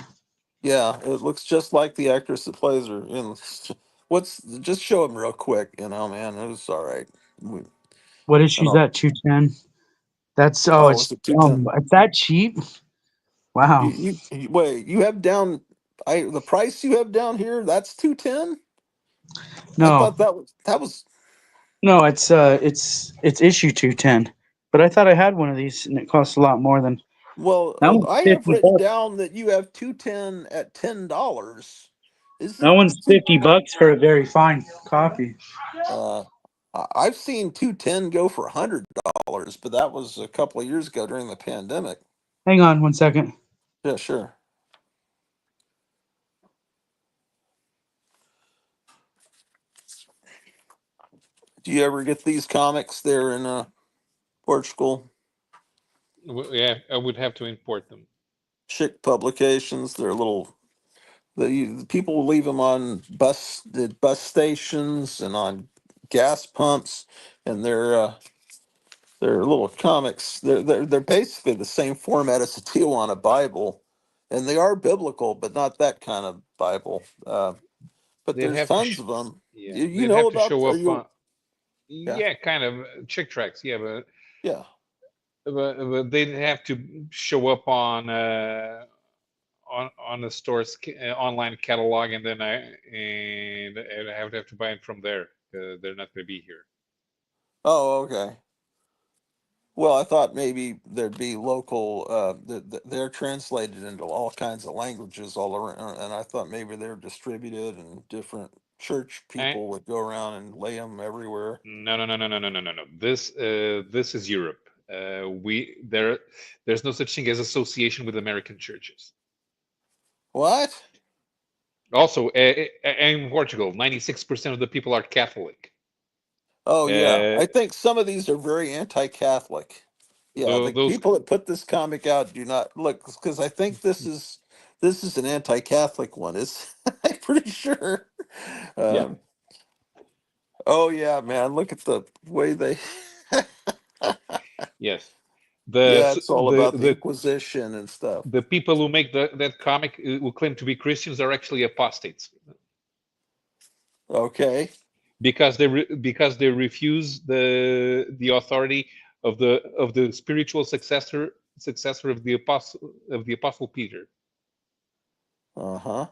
Speaker 1: yeah, it looks just like the actress that plays her. In what's just show them real quick, man. It was all right. We,
Speaker 14: What is
Speaker 1: I
Speaker 14: she's
Speaker 1: don't.
Speaker 14: at 210? That's
Speaker 1: Oh, is it 210?
Speaker 14: it's that cheap? Wow.
Speaker 1: Wait. You have down. The price you have down here. That's 210. I
Speaker 14: No,
Speaker 1: thought that was.
Speaker 14: no, it's issue 210. But I thought I had one of these and it costs a lot more than
Speaker 1: Well,
Speaker 14: that one's
Speaker 1: I have
Speaker 14: 50
Speaker 1: written
Speaker 14: bucks.
Speaker 1: down that you have 210 at $10. Is
Speaker 14: That
Speaker 1: it?
Speaker 14: one's 50 bucks for a very fine copy.
Speaker 1: Uh, I've seen 210 go for $100, but that was a couple of years ago during the pandemic.
Speaker 14: Hang on one second.
Speaker 1: Yeah, sure. Do you ever get these comics there in Portugal?
Speaker 13: Yeah, I would have to import them.
Speaker 1: Chick publications. They're little. The people leave them on the bus stations and on gas pumps, and they're little comics. They're basically the same format as the Tijuana Bible, and they are biblical, but not that kind of Bible. But
Speaker 13: They'd
Speaker 1: there's
Speaker 13: have to,
Speaker 1: tons of them.
Speaker 13: yeah,
Speaker 1: You
Speaker 13: they'd
Speaker 1: know
Speaker 13: have to
Speaker 1: about?
Speaker 13: show
Speaker 1: Are
Speaker 13: up
Speaker 1: you?
Speaker 13: on,
Speaker 1: Yeah,
Speaker 13: yeah, kind of chick tracks, yeah,
Speaker 1: yeah.
Speaker 13: but they'd have to show up on the store's online catalog, and then I would have to buy it from there. They're not going to be here.
Speaker 1: Oh, okay. Well, I thought maybe there'd be local. They're translated into all kinds of languages all around, and I thought maybe they're distributed, and different church
Speaker 13: I,
Speaker 1: people would go around and lay them everywhere.
Speaker 13: no. This is Europe. There's no such thing as association with American churches.
Speaker 1: What?
Speaker 13: Also, in Portugal, 96% of the people are Catholic.
Speaker 1: Oh yeah,
Speaker 13: Uh,
Speaker 1: I think some of these are very anti-Catholic. Yeah, the
Speaker 13: those,
Speaker 1: people that put this comic out do not look, because I think this is an anti-Catholic one. Is I'm pretty sure.
Speaker 13: yeah,
Speaker 1: Um, oh yeah, man, look at the way they.
Speaker 13: yes.
Speaker 1: Yeah, it's all
Speaker 13: The
Speaker 1: about the Inquisition and stuff.
Speaker 13: the people who make that comic who claim to be Christians are actually apostates
Speaker 1: Okay.
Speaker 13: because they refuse the authority of the spiritual successor of the apostle Peter.
Speaker 1: Uh-huh.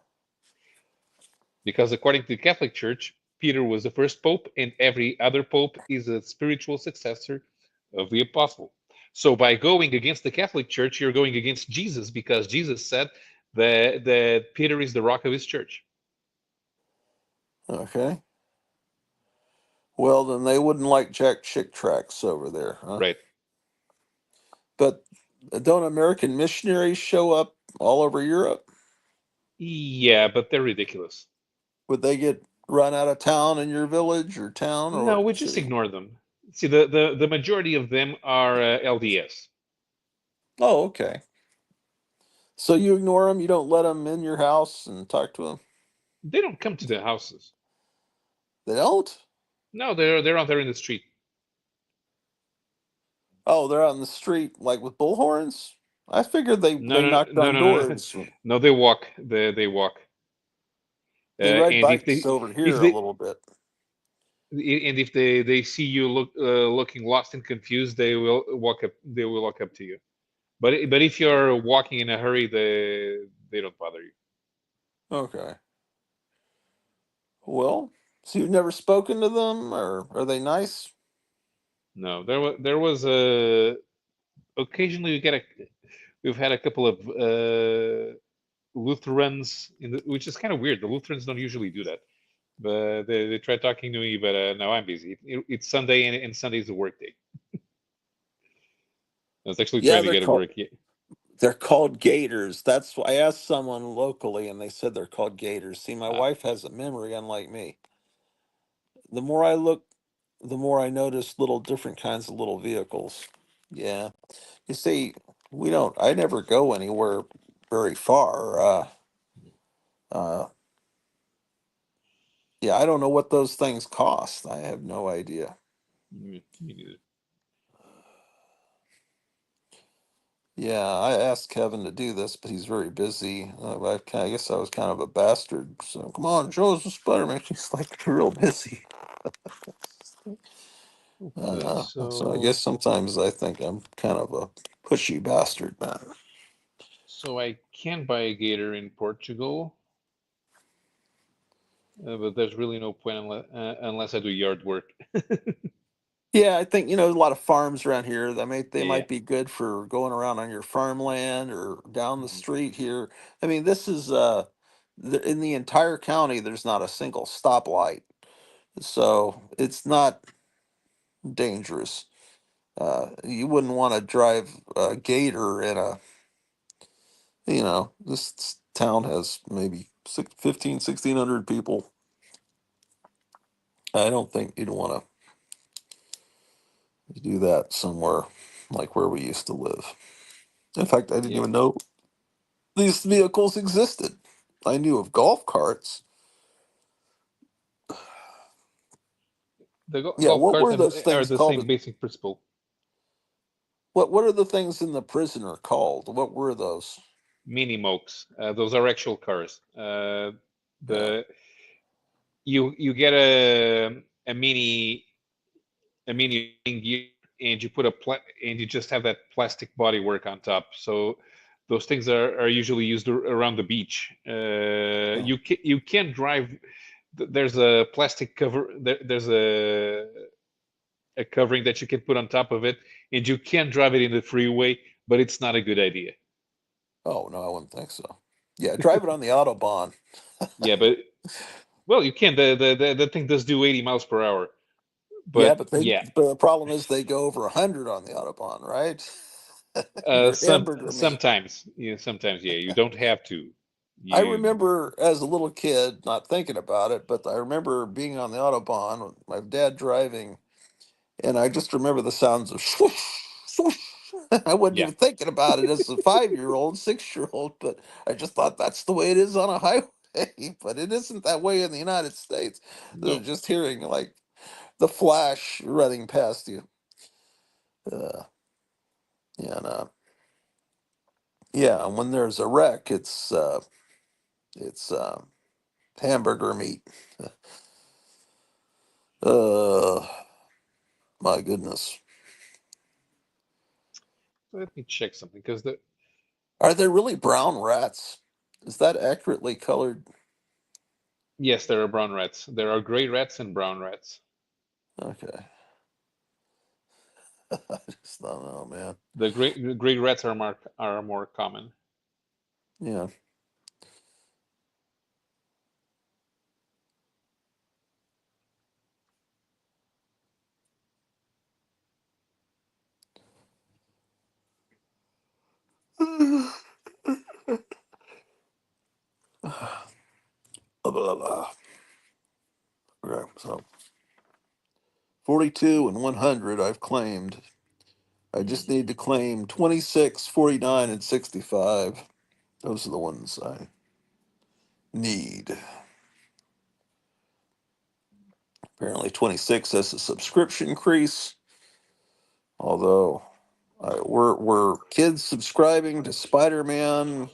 Speaker 13: Because according to the Catholic Church, Peter was the first pope, and every other pope is a spiritual successor of the apostle. So by going against the Catholic Church, you're going against Jesus, because Jesus said that Peter is the rock of his church.
Speaker 1: Okay. Well, then they wouldn't like Jack Chick tracks over there, huh?
Speaker 13: Right.
Speaker 1: But don't American missionaries show up all over Europe?
Speaker 13: Yeah, but they're ridiculous.
Speaker 1: Would they get run out of town in your village or town
Speaker 13: No,
Speaker 1: or
Speaker 13: we just
Speaker 1: city?
Speaker 13: ignore them. See, the majority of them are LDS.
Speaker 1: Oh, okay. So you ignore them. You don't let them in your house and talk to them.
Speaker 13: They don't come to the houses.
Speaker 1: They don't.
Speaker 13: No, they're out there in the street.
Speaker 1: Oh, they're out in the street like with bullhorns. I figured
Speaker 13: No,
Speaker 1: they
Speaker 13: no,
Speaker 1: knocked
Speaker 13: no,
Speaker 1: on
Speaker 13: no, no.
Speaker 1: doors.
Speaker 13: No, they walk. They walk.
Speaker 1: They ride
Speaker 13: And
Speaker 1: bikes over
Speaker 13: if
Speaker 1: here a
Speaker 13: they
Speaker 1: little bit.
Speaker 13: and if they see you looking lost and confused, they will walk up. They will walk up to you. But if you're walking in a hurry, they don't bother you.
Speaker 1: Okay. Well, so you've never spoken to them, or are they nice?
Speaker 13: No, there was a occasionally we've had a couple of Lutherans, which is kind of weird. The Lutherans don't usually do that, but they tried talking to me, but now I'm busy. It's Sunday, and Sunday is a work day. I was actually
Speaker 1: Yeah,
Speaker 13: trying to get to work.
Speaker 1: they're called gators. That's why I asked someone locally, and they said they're called gators. See, my wife has a memory unlike me. The more I look, the more I notice little different kinds of little vehicles. Yeah, you see, we don't. I never go anywhere very far. Uh, yeah, I don't know what those things cost. I have no idea.
Speaker 13: Me neither.
Speaker 1: Yeah, I asked Kevin to do this, but he's very busy. I guess I was kind of a bastard. So come on, show us the Spider-Man. He's like real busy.
Speaker 13: Okay,
Speaker 1: So I guess sometimes I think I'm kind of a pushy bastard, man.
Speaker 13: So I can buy a gator in Portugal, but there's really no point unless I do yard work.
Speaker 1: Yeah, I think a lot of farms around here. They
Speaker 13: Yeah.
Speaker 1: might be good for going around on your farmland or down the
Speaker 13: Mhm.
Speaker 1: street here. I mean, this is in the entire county. There's not a single stoplight, so it's not dangerous. You wouldn't want to drive a gator in this town has maybe 1,600 people. I don't think you'd want to do that somewhere like where we used to live. In fact, I didn't
Speaker 13: Yeah.
Speaker 1: even know these vehicles existed. I knew of golf carts.
Speaker 13: The
Speaker 1: Yeah,
Speaker 13: golf
Speaker 1: what
Speaker 13: carts
Speaker 1: were those
Speaker 13: are
Speaker 1: things
Speaker 13: the
Speaker 1: called?
Speaker 13: same basic principle.
Speaker 1: What are the things in the prisoner called? What were those?
Speaker 13: Mini mokes. Those are actual cars.
Speaker 1: Yeah.
Speaker 13: The you get a mini gear, and you put and you just have that plastic bodywork on top. So those things are usually used around the beach. You can drive. There's a plastic cover. There's a covering that you can put on top of it, and you can drive it in the freeway, but it's not a good idea.
Speaker 1: Oh no, I wouldn't think so. Yeah, drive it on the autobahn.
Speaker 13: Yeah, but well, you can. The thing does do 80 miles per hour,
Speaker 1: Yeah,
Speaker 13: but
Speaker 1: but
Speaker 13: yeah,
Speaker 1: the problem is they go over 100 on the autobahn, right? Your hamburger meat.
Speaker 13: sometimes yeah, you don't have to.
Speaker 1: I
Speaker 13: You
Speaker 1: remember as a little kid not thinking about it, but I remember being on the autobahn with my dad driving, and I just remember the sounds of swoosh, swoosh. I wasn't
Speaker 13: Yeah.
Speaker 1: even thinking about it as a 5-year-old, 6-year-old, but I just thought that's the way it is on a highway. But it isn't that way in the United States.
Speaker 13: No.
Speaker 1: Just hearing like the flash running past you. Uh, yeah, no. Yeah, and when there's a wreck, it's hamburger meat. Uh, my goodness.
Speaker 13: Let me check something because
Speaker 1: Are there really brown rats? Is that accurately colored?
Speaker 13: yes, there are brown rats. There are gray rats and brown rats.
Speaker 1: Okay. I just don't know, man.
Speaker 13: The gray rats are more common.
Speaker 1: Yeah. Blah, blah, blah. Okay, so 42 and 100 I've claimed. I just need to claim 26, 49, and 65. Those are the ones I need. Apparently 26 has a subscription increase, although were kids subscribing to Spider-Man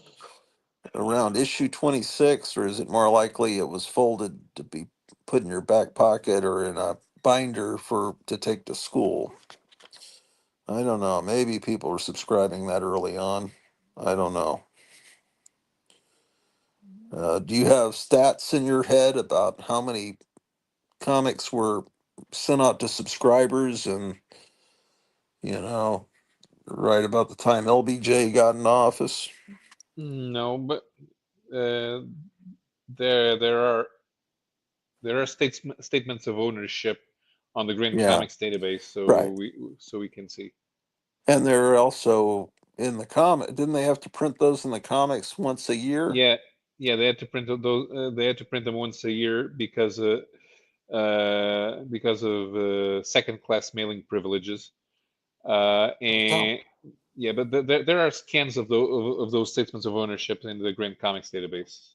Speaker 1: around issue 26, or is it more likely it was folded to be put in your back pocket or in a binder to take to school? I don't know. Maybe people were subscribing that early on. I don't know. Do you have stats in your head about how many comics were sent out to subscribers and, right about the time LBJ got in office?
Speaker 13: No, but uh, there are statements of ownership on the Green
Speaker 1: Yeah,
Speaker 13: Comics database,
Speaker 1: right.
Speaker 13: so we can see.
Speaker 1: And they're also in the comic. Didn't they have to print those in the comics once a year?
Speaker 13: Yeah, yeah, they had to print those. They had to print them once a year because of second class mailing privileges.
Speaker 1: Oh,
Speaker 13: And yeah, but there are scans of those statements of ownership in the Grand Comics database.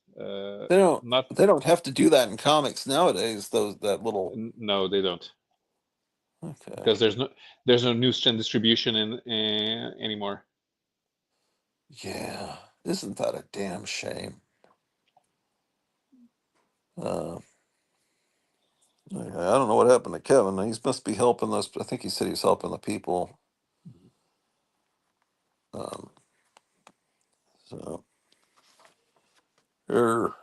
Speaker 1: they don't.
Speaker 13: Not
Speaker 1: They don't have to do that in comics nowadays. Those that little.
Speaker 13: No, they don't,
Speaker 1: Okay.
Speaker 13: because there's no newsstand distribution anymore.
Speaker 1: Yeah, isn't that a damn shame? Uh, I don't know what happened to Kevin. He must be helping those. I think he said he's helping the people. Um, so, er,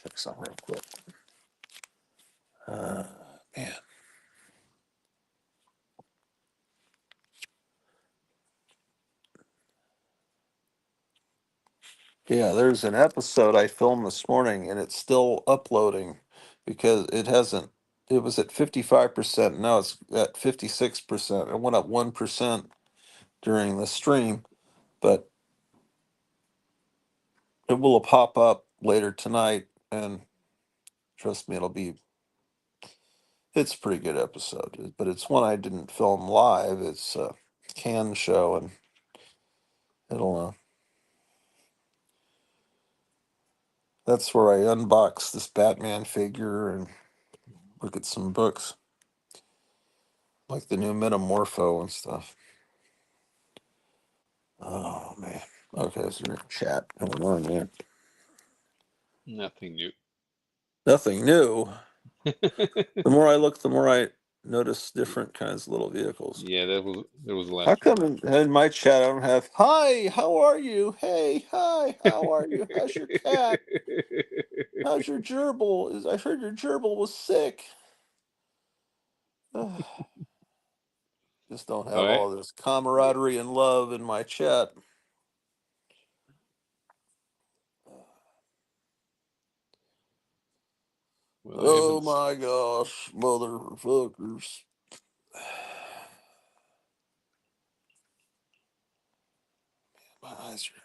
Speaker 1: check something real quick. Man, yeah, there's an episode I filmed this morning, and it's still uploading because it hasn't. It was at 55%. Now it's at 56%. It went up 1% during the stream, but it will pop up later tonight, and trust me, it's a pretty good episode. But it's one I didn't film live. It's a can show, and it'll. That's where I unbox this Batman figure and look at some books, like the new Metamorpho and stuff. Oh man. Okay, so you're in chat. Going on, man.
Speaker 13: Nothing new.
Speaker 1: Nothing new. The more I look, the more I notice different kinds of little vehicles.
Speaker 13: Yeah, there was a
Speaker 1: How
Speaker 13: last one.
Speaker 1: come in my chat I don't have "Hi, how are you? Hey, hi, how are you? How's your cat? How's your gerbil? I heard your gerbil was sick." Just don't
Speaker 13: All
Speaker 1: have
Speaker 13: right.
Speaker 1: all this camaraderie and love in my chat.
Speaker 13: Well, I
Speaker 1: Oh
Speaker 13: haven't.
Speaker 1: my gosh, motherfuckers. My eyes are.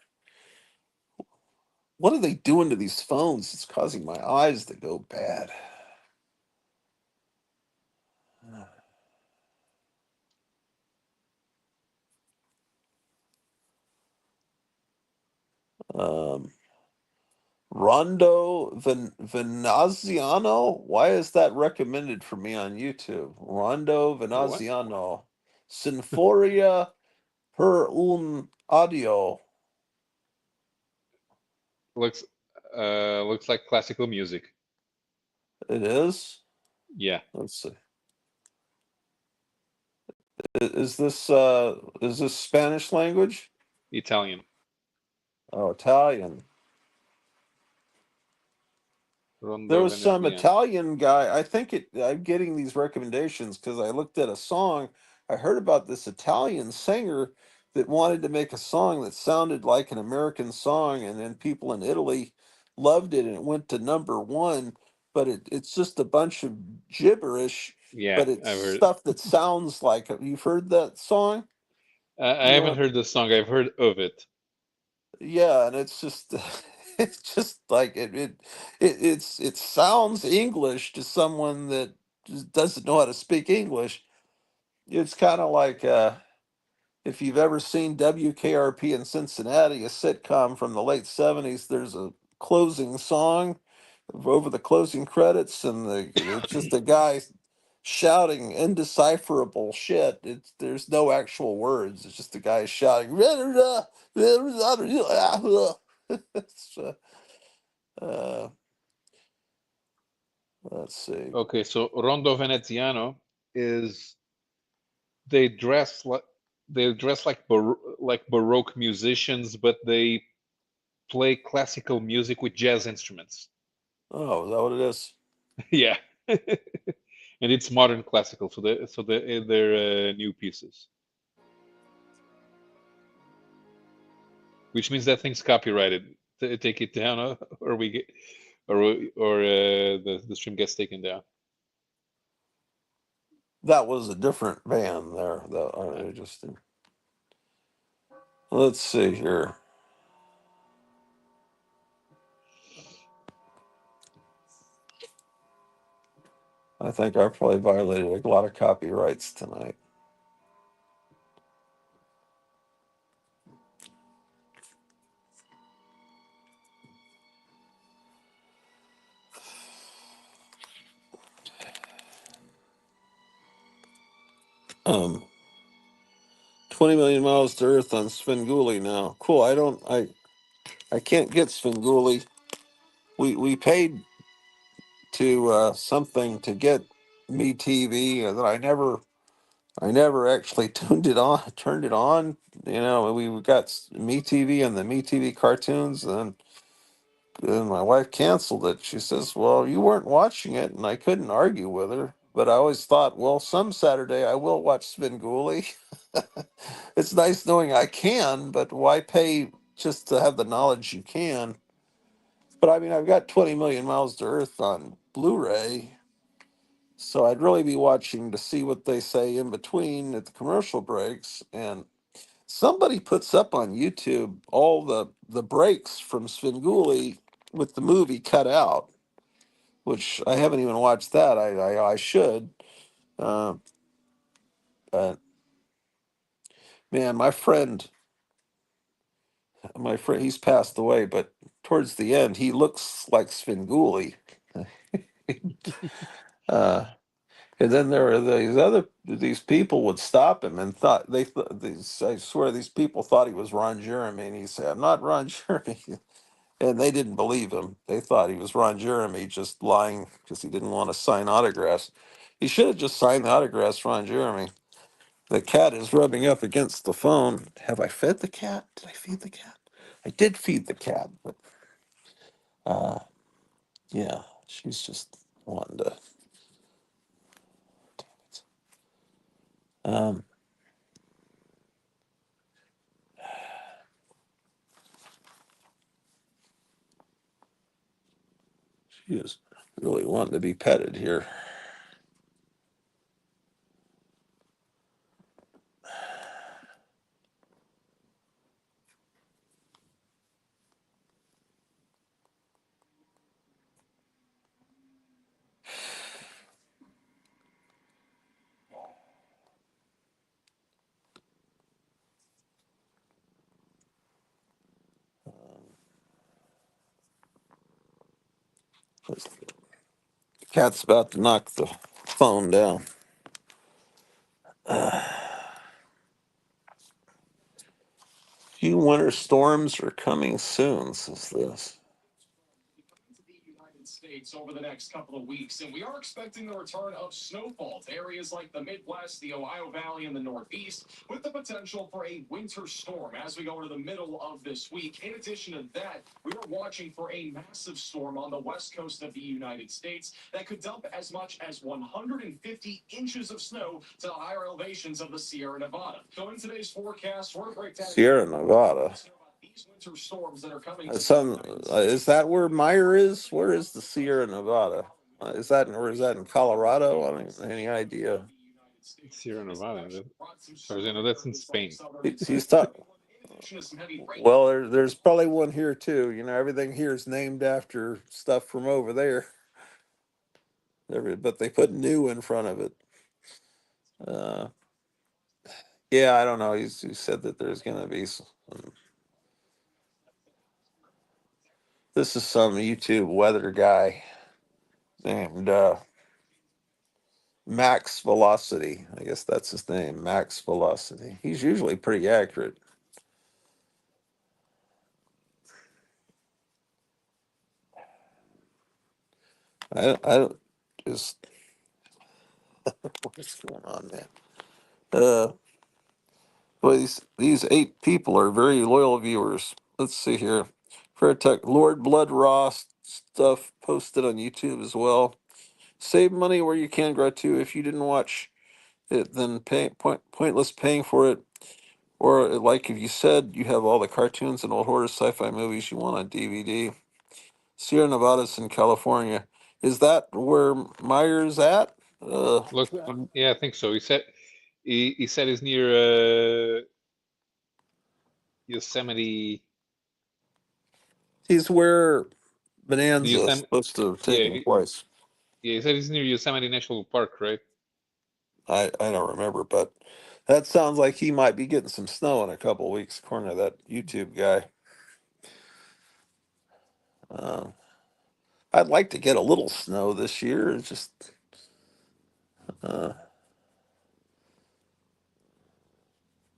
Speaker 1: What are they doing to these phones? It's causing my eyes to go bad. Um, Rondo Venaziano? Why is that recommended for me on YouTube? Rondo
Speaker 13: What?
Speaker 1: Venaziano. Sinforia per un audio.
Speaker 13: Looks looks like classical music.
Speaker 1: It is?
Speaker 13: Yeah,
Speaker 1: Let's see. Is this Spanish language?
Speaker 13: Italian.
Speaker 1: Oh, Italian. There
Speaker 13: Rondo
Speaker 1: was some
Speaker 13: Veneziano.
Speaker 1: Italian guy. I'm getting these recommendations because I looked at a song. I heard about this Italian singer that wanted to make a song that sounded like an American song, and then people in Italy loved it, and it went to number one. But it's just a bunch of gibberish,
Speaker 13: Yeah,
Speaker 1: but it's
Speaker 13: I've heard.
Speaker 1: stuff that sounds like you've heard that song.
Speaker 13: I
Speaker 1: You
Speaker 13: haven't
Speaker 1: know,
Speaker 13: heard the song. I've heard of it.
Speaker 1: yeah, and it's just it's just like it sounds English to someone that just doesn't know how to speak English. It's kind of like if you've ever seen WKRP in Cincinnati, a sitcom from the late '70s. There's a closing song over the closing credits, and it's just a guy shouting indecipherable shit. There's no actual words. It's just a guy shouting. It's, uh, let's see.
Speaker 13: Okay, so Rondo Veneziano is they dress like like Baroque musicians, but they play classical music with jazz instruments.
Speaker 1: Oh, is that what it is?
Speaker 13: Yeah, and it's modern classical, so they're new pieces. which means that thing's copyrighted. Take it down, or we get, or the stream gets taken down.
Speaker 1: That was a different band there. I just let's see here. I think I probably violated a lot of copyrights tonight. Um, 20 million miles to Earth on Svengoolie now. Cool. I can't get Svengoolie. We paid to something to get Me TV that I never actually turned it on. You know, we got Me TV and the Me TV cartoons, and then my wife canceled it. She says, "Well, you weren't watching it," and I couldn't argue with her. But I always thought, well, some Saturday I will watch Svengoolie. It's nice knowing I can, but why pay just to have the knowledge you can? But I mean, I've got 20 million miles to Earth on Blu-ray, so I'd really be watching to see what they say in between at the commercial breaks. And somebody puts up on YouTube all the breaks from Svengoolie with the movie cut out, which I haven't even watched that. I should. Uh, but man, my friend, he's passed away, but towards the end, he looks like Svengoolie. uh, and then there were these people would stop him and thought these, I swear these people thought he was Ron Jeremy, and he said, "I'm not Ron Jeremy," and they didn't believe him. They thought he was Ron Jeremy, just lying because he didn't want to sign autographs. He should have just signed the autographs, Ron Jeremy. The cat is rubbing up against the phone. Have I fed the cat? Did I feed the cat? I did feed the cat, but uh, yeah, she's just wanting to. Um, she is really wanting to be petted here. The cat's about to knock the phone down. Few winter storms are coming soon, says this.
Speaker 2: States over the next couple of weeks, and we are expecting the return of snowfall to areas like the Midwest, the Ohio Valley, and the Northeast, with the potential for a winter storm as we go into the middle of this week. In addition to that, we are watching for a massive storm on the west coast of the United States that could dump as much as 150 inches of snow to the higher elevations of the Sierra Nevada. So in today's forecast, we're breaking down
Speaker 1: Sierra Nevada.
Speaker 2: these winter storms that are coming.
Speaker 1: Is that where Meyer is? Where is the Sierra Nevada? Is that in Colorado? I don't have any idea.
Speaker 13: Sierra Nevada. As far as I know, that's in Spain.
Speaker 1: He's talking. Well, there's probably one here too. You know, everything here is named after stuff from over there. But they put new in front of it. Yeah, I don't know. He said that there's going to be some. This is some YouTube weather guy named Max Velocity. I guess that's his name, Max Velocity. He's usually pretty accurate. I don't just what's going on, man? Well, these 8 people are very loyal viewers. Let's see here. Fairtech Lord Blood Raw stuff posted on YouTube as well. Save money where you can, Gratu. If you didn't watch it, then pointless paying for it. Or like if you said you have all the cartoons and old horror sci-fi movies you want on DVD. Sierra Nevada's in California. Is that where Meyer's at?
Speaker 13: Look, yeah, I think so. He said it's near Yosemite.
Speaker 1: He's where
Speaker 13: The
Speaker 1: Bonanza is
Speaker 13: Yosemite.
Speaker 1: supposed to have
Speaker 13: Yeah,
Speaker 1: taken place.
Speaker 13: yeah. He said it's near Yosemite National Park, right?
Speaker 1: I don't remember, but that sounds like he might be getting some snow in a couple weeks, according to that YouTube guy. Uh, I'd like to get a little snow this year. It's just, uh,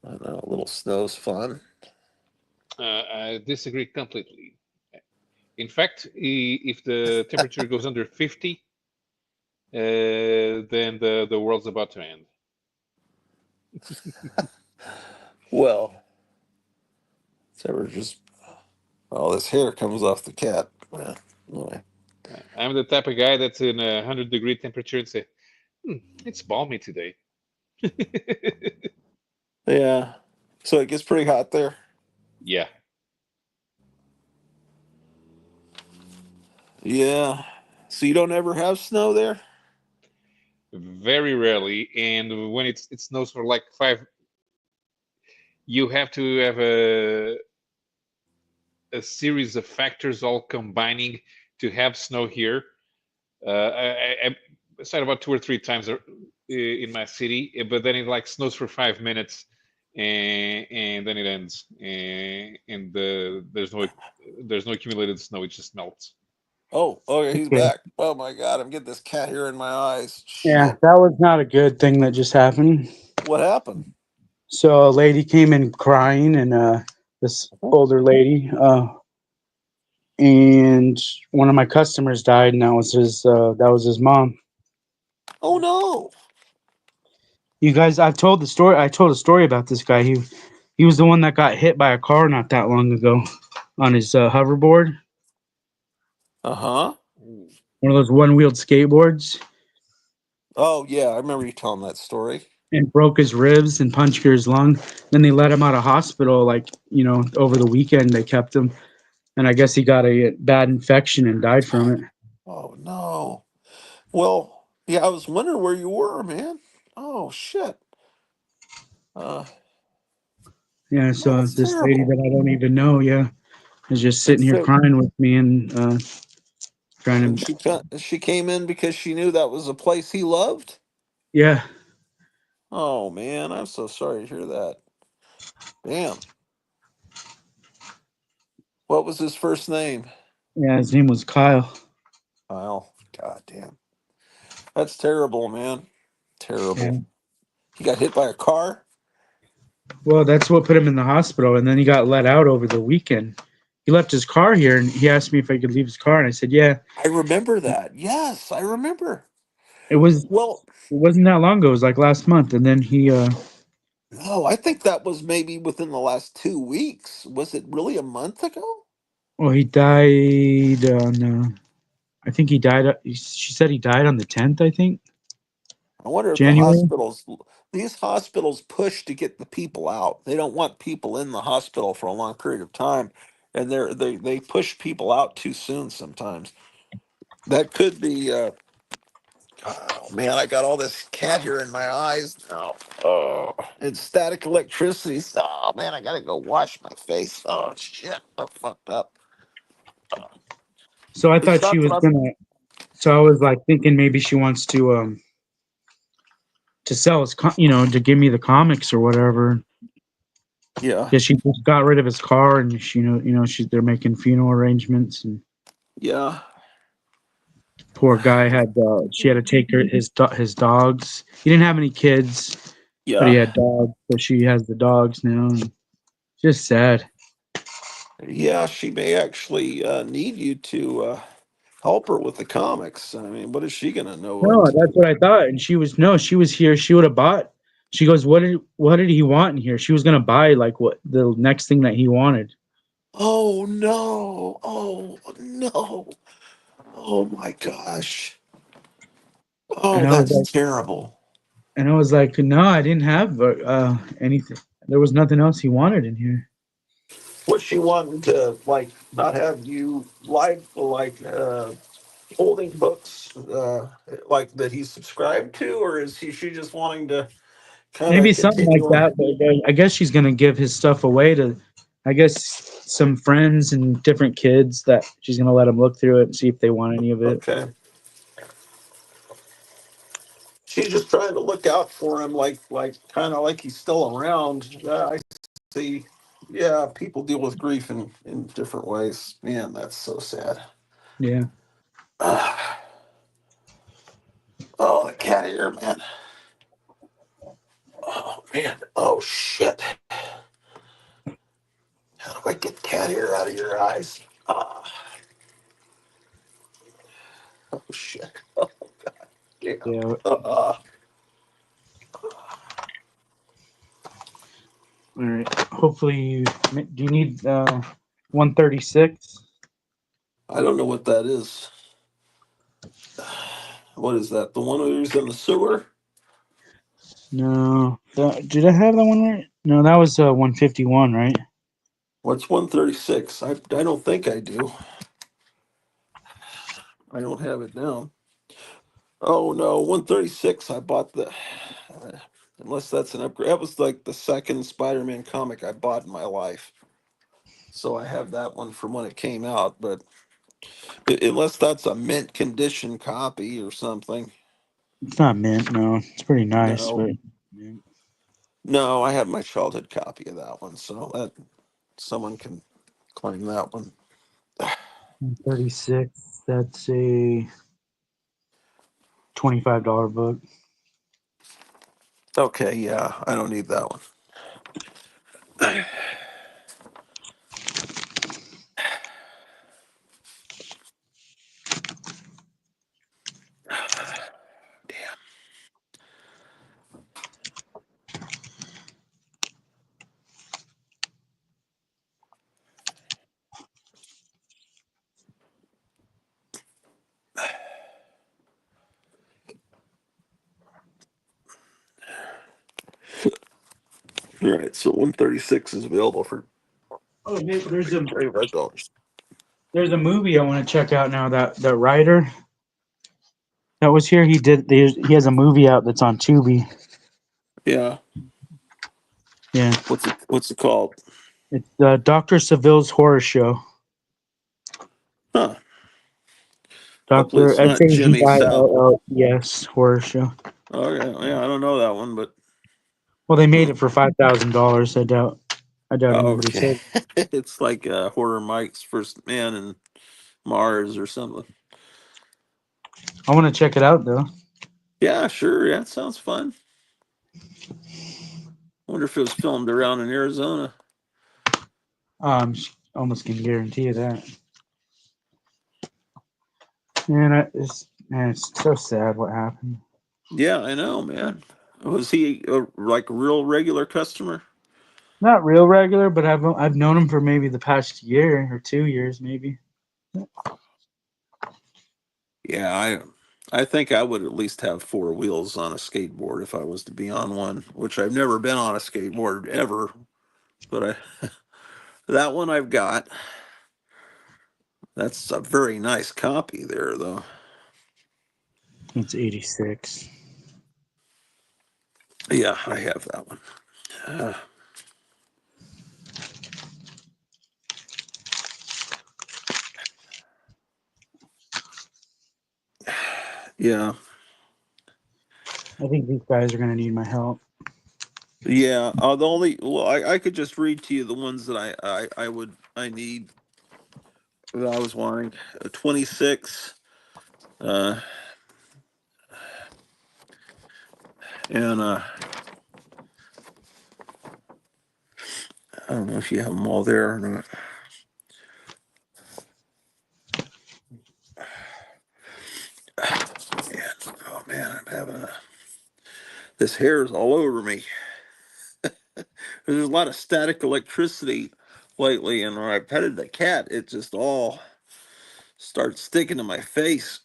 Speaker 1: I don't know, a little snow's fun.
Speaker 13: I disagree completely. In fact, if the temperature goes under 50, then the world's about to end.
Speaker 1: Well, it's ever just, oh, this hair comes off the cat. Anyway.
Speaker 13: I'm the type of guy that's in 100-degree temperature and say, it's balmy today.
Speaker 1: Yeah. So it gets pretty hot there.
Speaker 13: Yeah.
Speaker 1: Yeah. So you don't ever have snow there?
Speaker 13: Very rarely, and when it snows for like 5, you have to have a series of factors all combining to have snow here. I said about 2 or 3 times in my city, but then it like snows for 5 minutes, and then it ends, and there's no accumulated snow; it just melts.
Speaker 1: Oh, okay, he's
Speaker 14: Okay.
Speaker 1: back. Oh my God, I'm getting this cat hair in my eyes.
Speaker 14: Yeah,
Speaker 1: Shit.
Speaker 14: that was not a good thing that just happened.
Speaker 1: What happened?
Speaker 14: So a lady came in crying, and this older lady, and one of my customers died, and that was his mom.
Speaker 1: Oh no.
Speaker 14: You guys, I've told the story. I told a story about this guy. He was the one that got hit by a car not that long ago on his hoverboard,
Speaker 1: Uh-huh.
Speaker 14: one of those one-wheeled skateboards,
Speaker 1: Oh yeah, I remember you telling that story.
Speaker 14: and broke his ribs and punctured his lung. Then they let him out of hospital, like, over the weekend. They kept him, and I guess he got a bad infection and died from it.
Speaker 1: Oh no. Well, yeah, I was wondering where you were, man. Oh shit. Uh,
Speaker 14: Yeah,
Speaker 1: oh,
Speaker 14: so
Speaker 1: that's
Speaker 14: this lady
Speaker 1: terrible.
Speaker 14: that I don't even know, yeah, is just
Speaker 1: And
Speaker 14: sitting here
Speaker 1: so,
Speaker 14: crying with me and
Speaker 1: and
Speaker 14: trying to,
Speaker 1: she came in because she knew that was a place he loved.
Speaker 14: yeah,
Speaker 1: Oh man, I'm so sorry to hear that. Damn. What was his first name?
Speaker 14: yeah. His name was Kyle.
Speaker 1: Kyle. God damn. That's terrible, man.
Speaker 14: Yeah.
Speaker 1: Terrible. He got hit by a car?
Speaker 14: Well, that's what put him in the hospital, and then he got let out over the weekend. He left his car here, and he asked me if I could leave his car, and I said, yeah.
Speaker 1: I remember that. Yes, I remember.
Speaker 14: It
Speaker 1: Well,
Speaker 14: wasn't that long ago. It was like last month, and then he
Speaker 1: no, I think that was maybe within the last 2 weeks. Was it really a month ago?
Speaker 14: well, he died on. I think he died. She said he died on the 10th. I think
Speaker 1: I wonder if
Speaker 14: January.
Speaker 1: these hospitals push to get the people out. They don't want people in the hospital for a long period of time, and they push people out too soon sometimes. That could be. Oh man, I got all this cat here in my eyes now. Oh, it's static electricity. Oh man, I gotta go wash my face. Oh shit, I'm fucked up.
Speaker 14: So I
Speaker 1: It's
Speaker 14: thought she
Speaker 1: not that
Speaker 14: was
Speaker 1: I'm.
Speaker 14: gonna. So I was like thinking maybe she wants to sell his, to give me the comics or whatever.
Speaker 1: Yeah,
Speaker 14: Because she just got rid of his car, and they're making funeral arrangements, and
Speaker 1: yeah,
Speaker 14: poor guy had she had to take his dogs. He didn't have any kids, but he
Speaker 1: yeah,
Speaker 14: had dogs, so she has the dogs now. And just sad.
Speaker 1: yeah. She may actually need you to help her with the comics. I mean, what is she gonna know what
Speaker 14: No,
Speaker 1: to
Speaker 14: that's
Speaker 1: do?
Speaker 14: what I thought. And she was here. She would have bought. She goes, what did he want in here? She was gonna buy like what the next thing that he wanted.
Speaker 1: Oh no! Oh no! Oh my gosh! Oh,
Speaker 14: And I was
Speaker 1: that's
Speaker 14: like,
Speaker 1: terrible.
Speaker 14: no, I didn't have anything. There was nothing else he wanted in here.
Speaker 1: What's she wanting to like? Not have you holding books like that he's subscribed to, or is she just wanting to kind
Speaker 14: Maybe
Speaker 1: of
Speaker 14: something like
Speaker 1: continue on?
Speaker 14: that. But I guess she's gonna give his stuff away to, I guess, some friends and different kids that she's gonna let them look through it and see if they want any of it.
Speaker 1: Okay. She's just trying to look out for him, like kind of like he's still around. I see. Yeah, people deal with grief in different ways. Man, that's so sad.
Speaker 14: Yeah.
Speaker 1: Oh, the cat ear, man. Oh man. Oh shit. How do I get cat ear out of your eyes? Oh shit. Oh god. Damn.
Speaker 14: Yeah. All right. Hopefully, do you need 136?
Speaker 1: I don't know what that is. What is that? The one who's in the sewer?
Speaker 14: No. Did I have that one right? No, that was 151, right?
Speaker 1: What's 136? I don't think I do. I don't have it down. Oh no, 136. I bought unless that's an upgrade. That was like the second Spider-Man comic I bought in my life. So I have that one from when it came out, but unless that's a mint condition copy or something.
Speaker 14: It's not mint. No, it's pretty nice,
Speaker 1: No.
Speaker 14: but
Speaker 1: No, I have my childhood copy of that one, so that someone can claim that one.
Speaker 14: 136. That's a $25 book.
Speaker 1: Okay, yeah, I don't need that one. All right, so 136 is available for
Speaker 14: Oh, hey,
Speaker 1: $25.
Speaker 14: there's a movie I want to check out now. That writer that was here, he has a movie out that's on Tubi.
Speaker 1: Yeah.
Speaker 14: Yeah,
Speaker 1: What's it called?
Speaker 14: it's Doctor Seville's Horror Show.
Speaker 1: Huh. Hopefully
Speaker 14: Doctor
Speaker 1: it's not Jimmy Savile.
Speaker 14: SAVILLES Horror Show.
Speaker 1: Okay, yeah, I don't know that one, but
Speaker 14: Well, they made it for $5,000. I doubt anybody
Speaker 1: okay.
Speaker 14: said.
Speaker 1: It's like Horror Mike's First Man in Mars or something.
Speaker 14: I want to check it out though.
Speaker 1: Yeah, sure. Yeah, it sounds fun. I wonder if it was filmed around in Arizona.
Speaker 14: Almost can guarantee you that. It's so sad what happened.
Speaker 1: Yeah, I know, man. Was he like a real regular customer?
Speaker 14: Not real regular, but I've known him for maybe the past year or 2 years, maybe.
Speaker 1: Yeah, I think I would at least have four wheels on a skateboard if I was to be on one, which I've never been on a skateboard ever, but I that one I've got. That's a very nice copy there, though.
Speaker 14: It's 86.
Speaker 1: Yeah, I have that one. Uh, yeah,
Speaker 14: I think these guys are gonna need my help.
Speaker 1: yeah. The only I could just read to you the ones that I need that I was wanting. 26, uh, and I don't know if you have them all there or not. Man, oh man, I'm having this hair's all over me. There's a lot of static electricity lately, and when I petted the cat, it just all starts sticking to my face.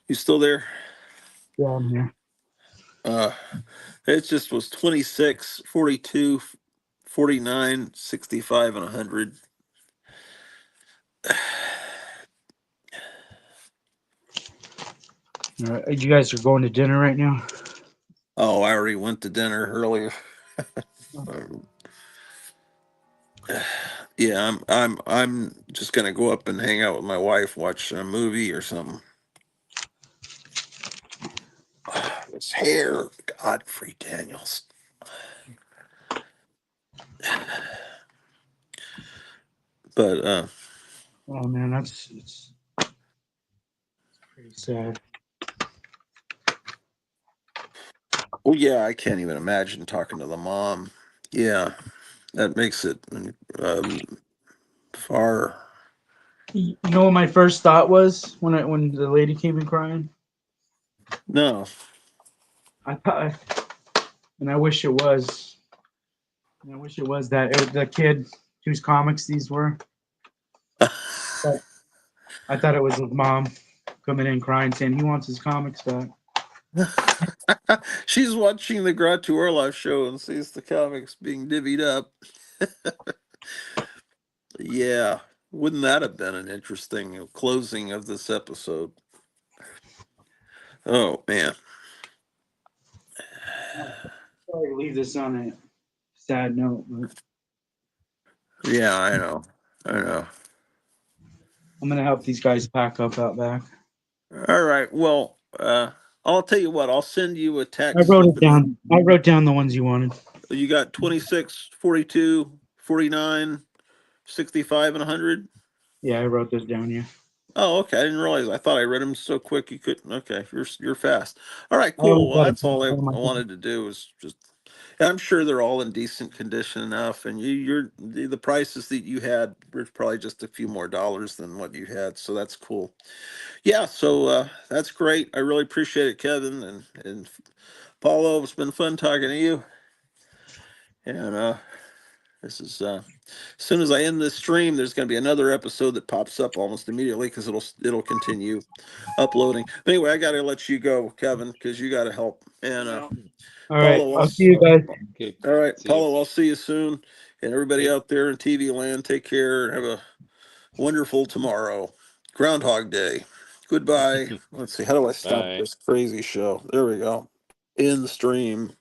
Speaker 1: You still there?
Speaker 14: Yeah, I'm here.
Speaker 1: It just was 26, 42, 49, 65, and 100.
Speaker 14: All right, you guys are going to dinner right now?
Speaker 1: Oh, I already went to dinner earlier. Yeah, I'm just gonna go up and hang out with my wife, watch a movie or something. This hair, Godfrey Daniels. But
Speaker 14: Oh man, it's pretty sad.
Speaker 1: well, yeah, I can't even imagine talking to the mom. Yeah, that makes it um, far.
Speaker 14: You know what my first thought was when the lady came in crying?
Speaker 1: No.
Speaker 14: I thought, and I wish it was. I wish it was that the kid whose comics these were. But I thought it was his mom coming in crying, saying he wants his comics back.
Speaker 1: She's watching the Gratu Orloff show and sees the comics being divvied up. Yeah, wouldn't that have been an interesting closing of this episode? Oh man.
Speaker 14: Sorry to leave this on a sad note, but
Speaker 1: Yeah, I know. I know.
Speaker 14: I'm gonna help these guys pack up out back.
Speaker 1: All right. Well, I'll tell you what, I'll send you a
Speaker 14: I
Speaker 1: text
Speaker 14: wrote
Speaker 1: with
Speaker 14: it down. I wrote down the ones you wanted.
Speaker 1: you got 26, 42, 49, 65, and 100.
Speaker 14: Yeah, I wrote this down. Yeah.
Speaker 1: Oh, okay. I didn't realize. I thought I read them so quick you couldn't. Okay, you're fast. All right,
Speaker 14: I always
Speaker 1: cool. Well,
Speaker 14: got a
Speaker 1: that's all I
Speaker 14: picture of my
Speaker 1: wanted to do was just. I'm sure they're all in decent condition enough, and the prices that you had were probably just a few more dollars than what you had, so that's cool. Yeah, so that's great. I really appreciate it, Kevin and Paulo. It's been fun talking to you, and this is as soon as I end this stream, there's going to be another episode that pops up almost immediately because it'll continue uploading. But anyway, I got to let you go, Kevin, because you got to help. And
Speaker 14: All right,
Speaker 1: Paulo,
Speaker 14: I'll see you guys.
Speaker 13: Okay.
Speaker 1: all right,
Speaker 13: See ya.
Speaker 1: Paulo, I'll see you soon. And everybody out there in TV land, take care and have a wonderful tomorrow, Groundhog Day. Goodbye. Let's see, how do I stop
Speaker 13: Bye.
Speaker 1: this crazy show? There we go. End stream.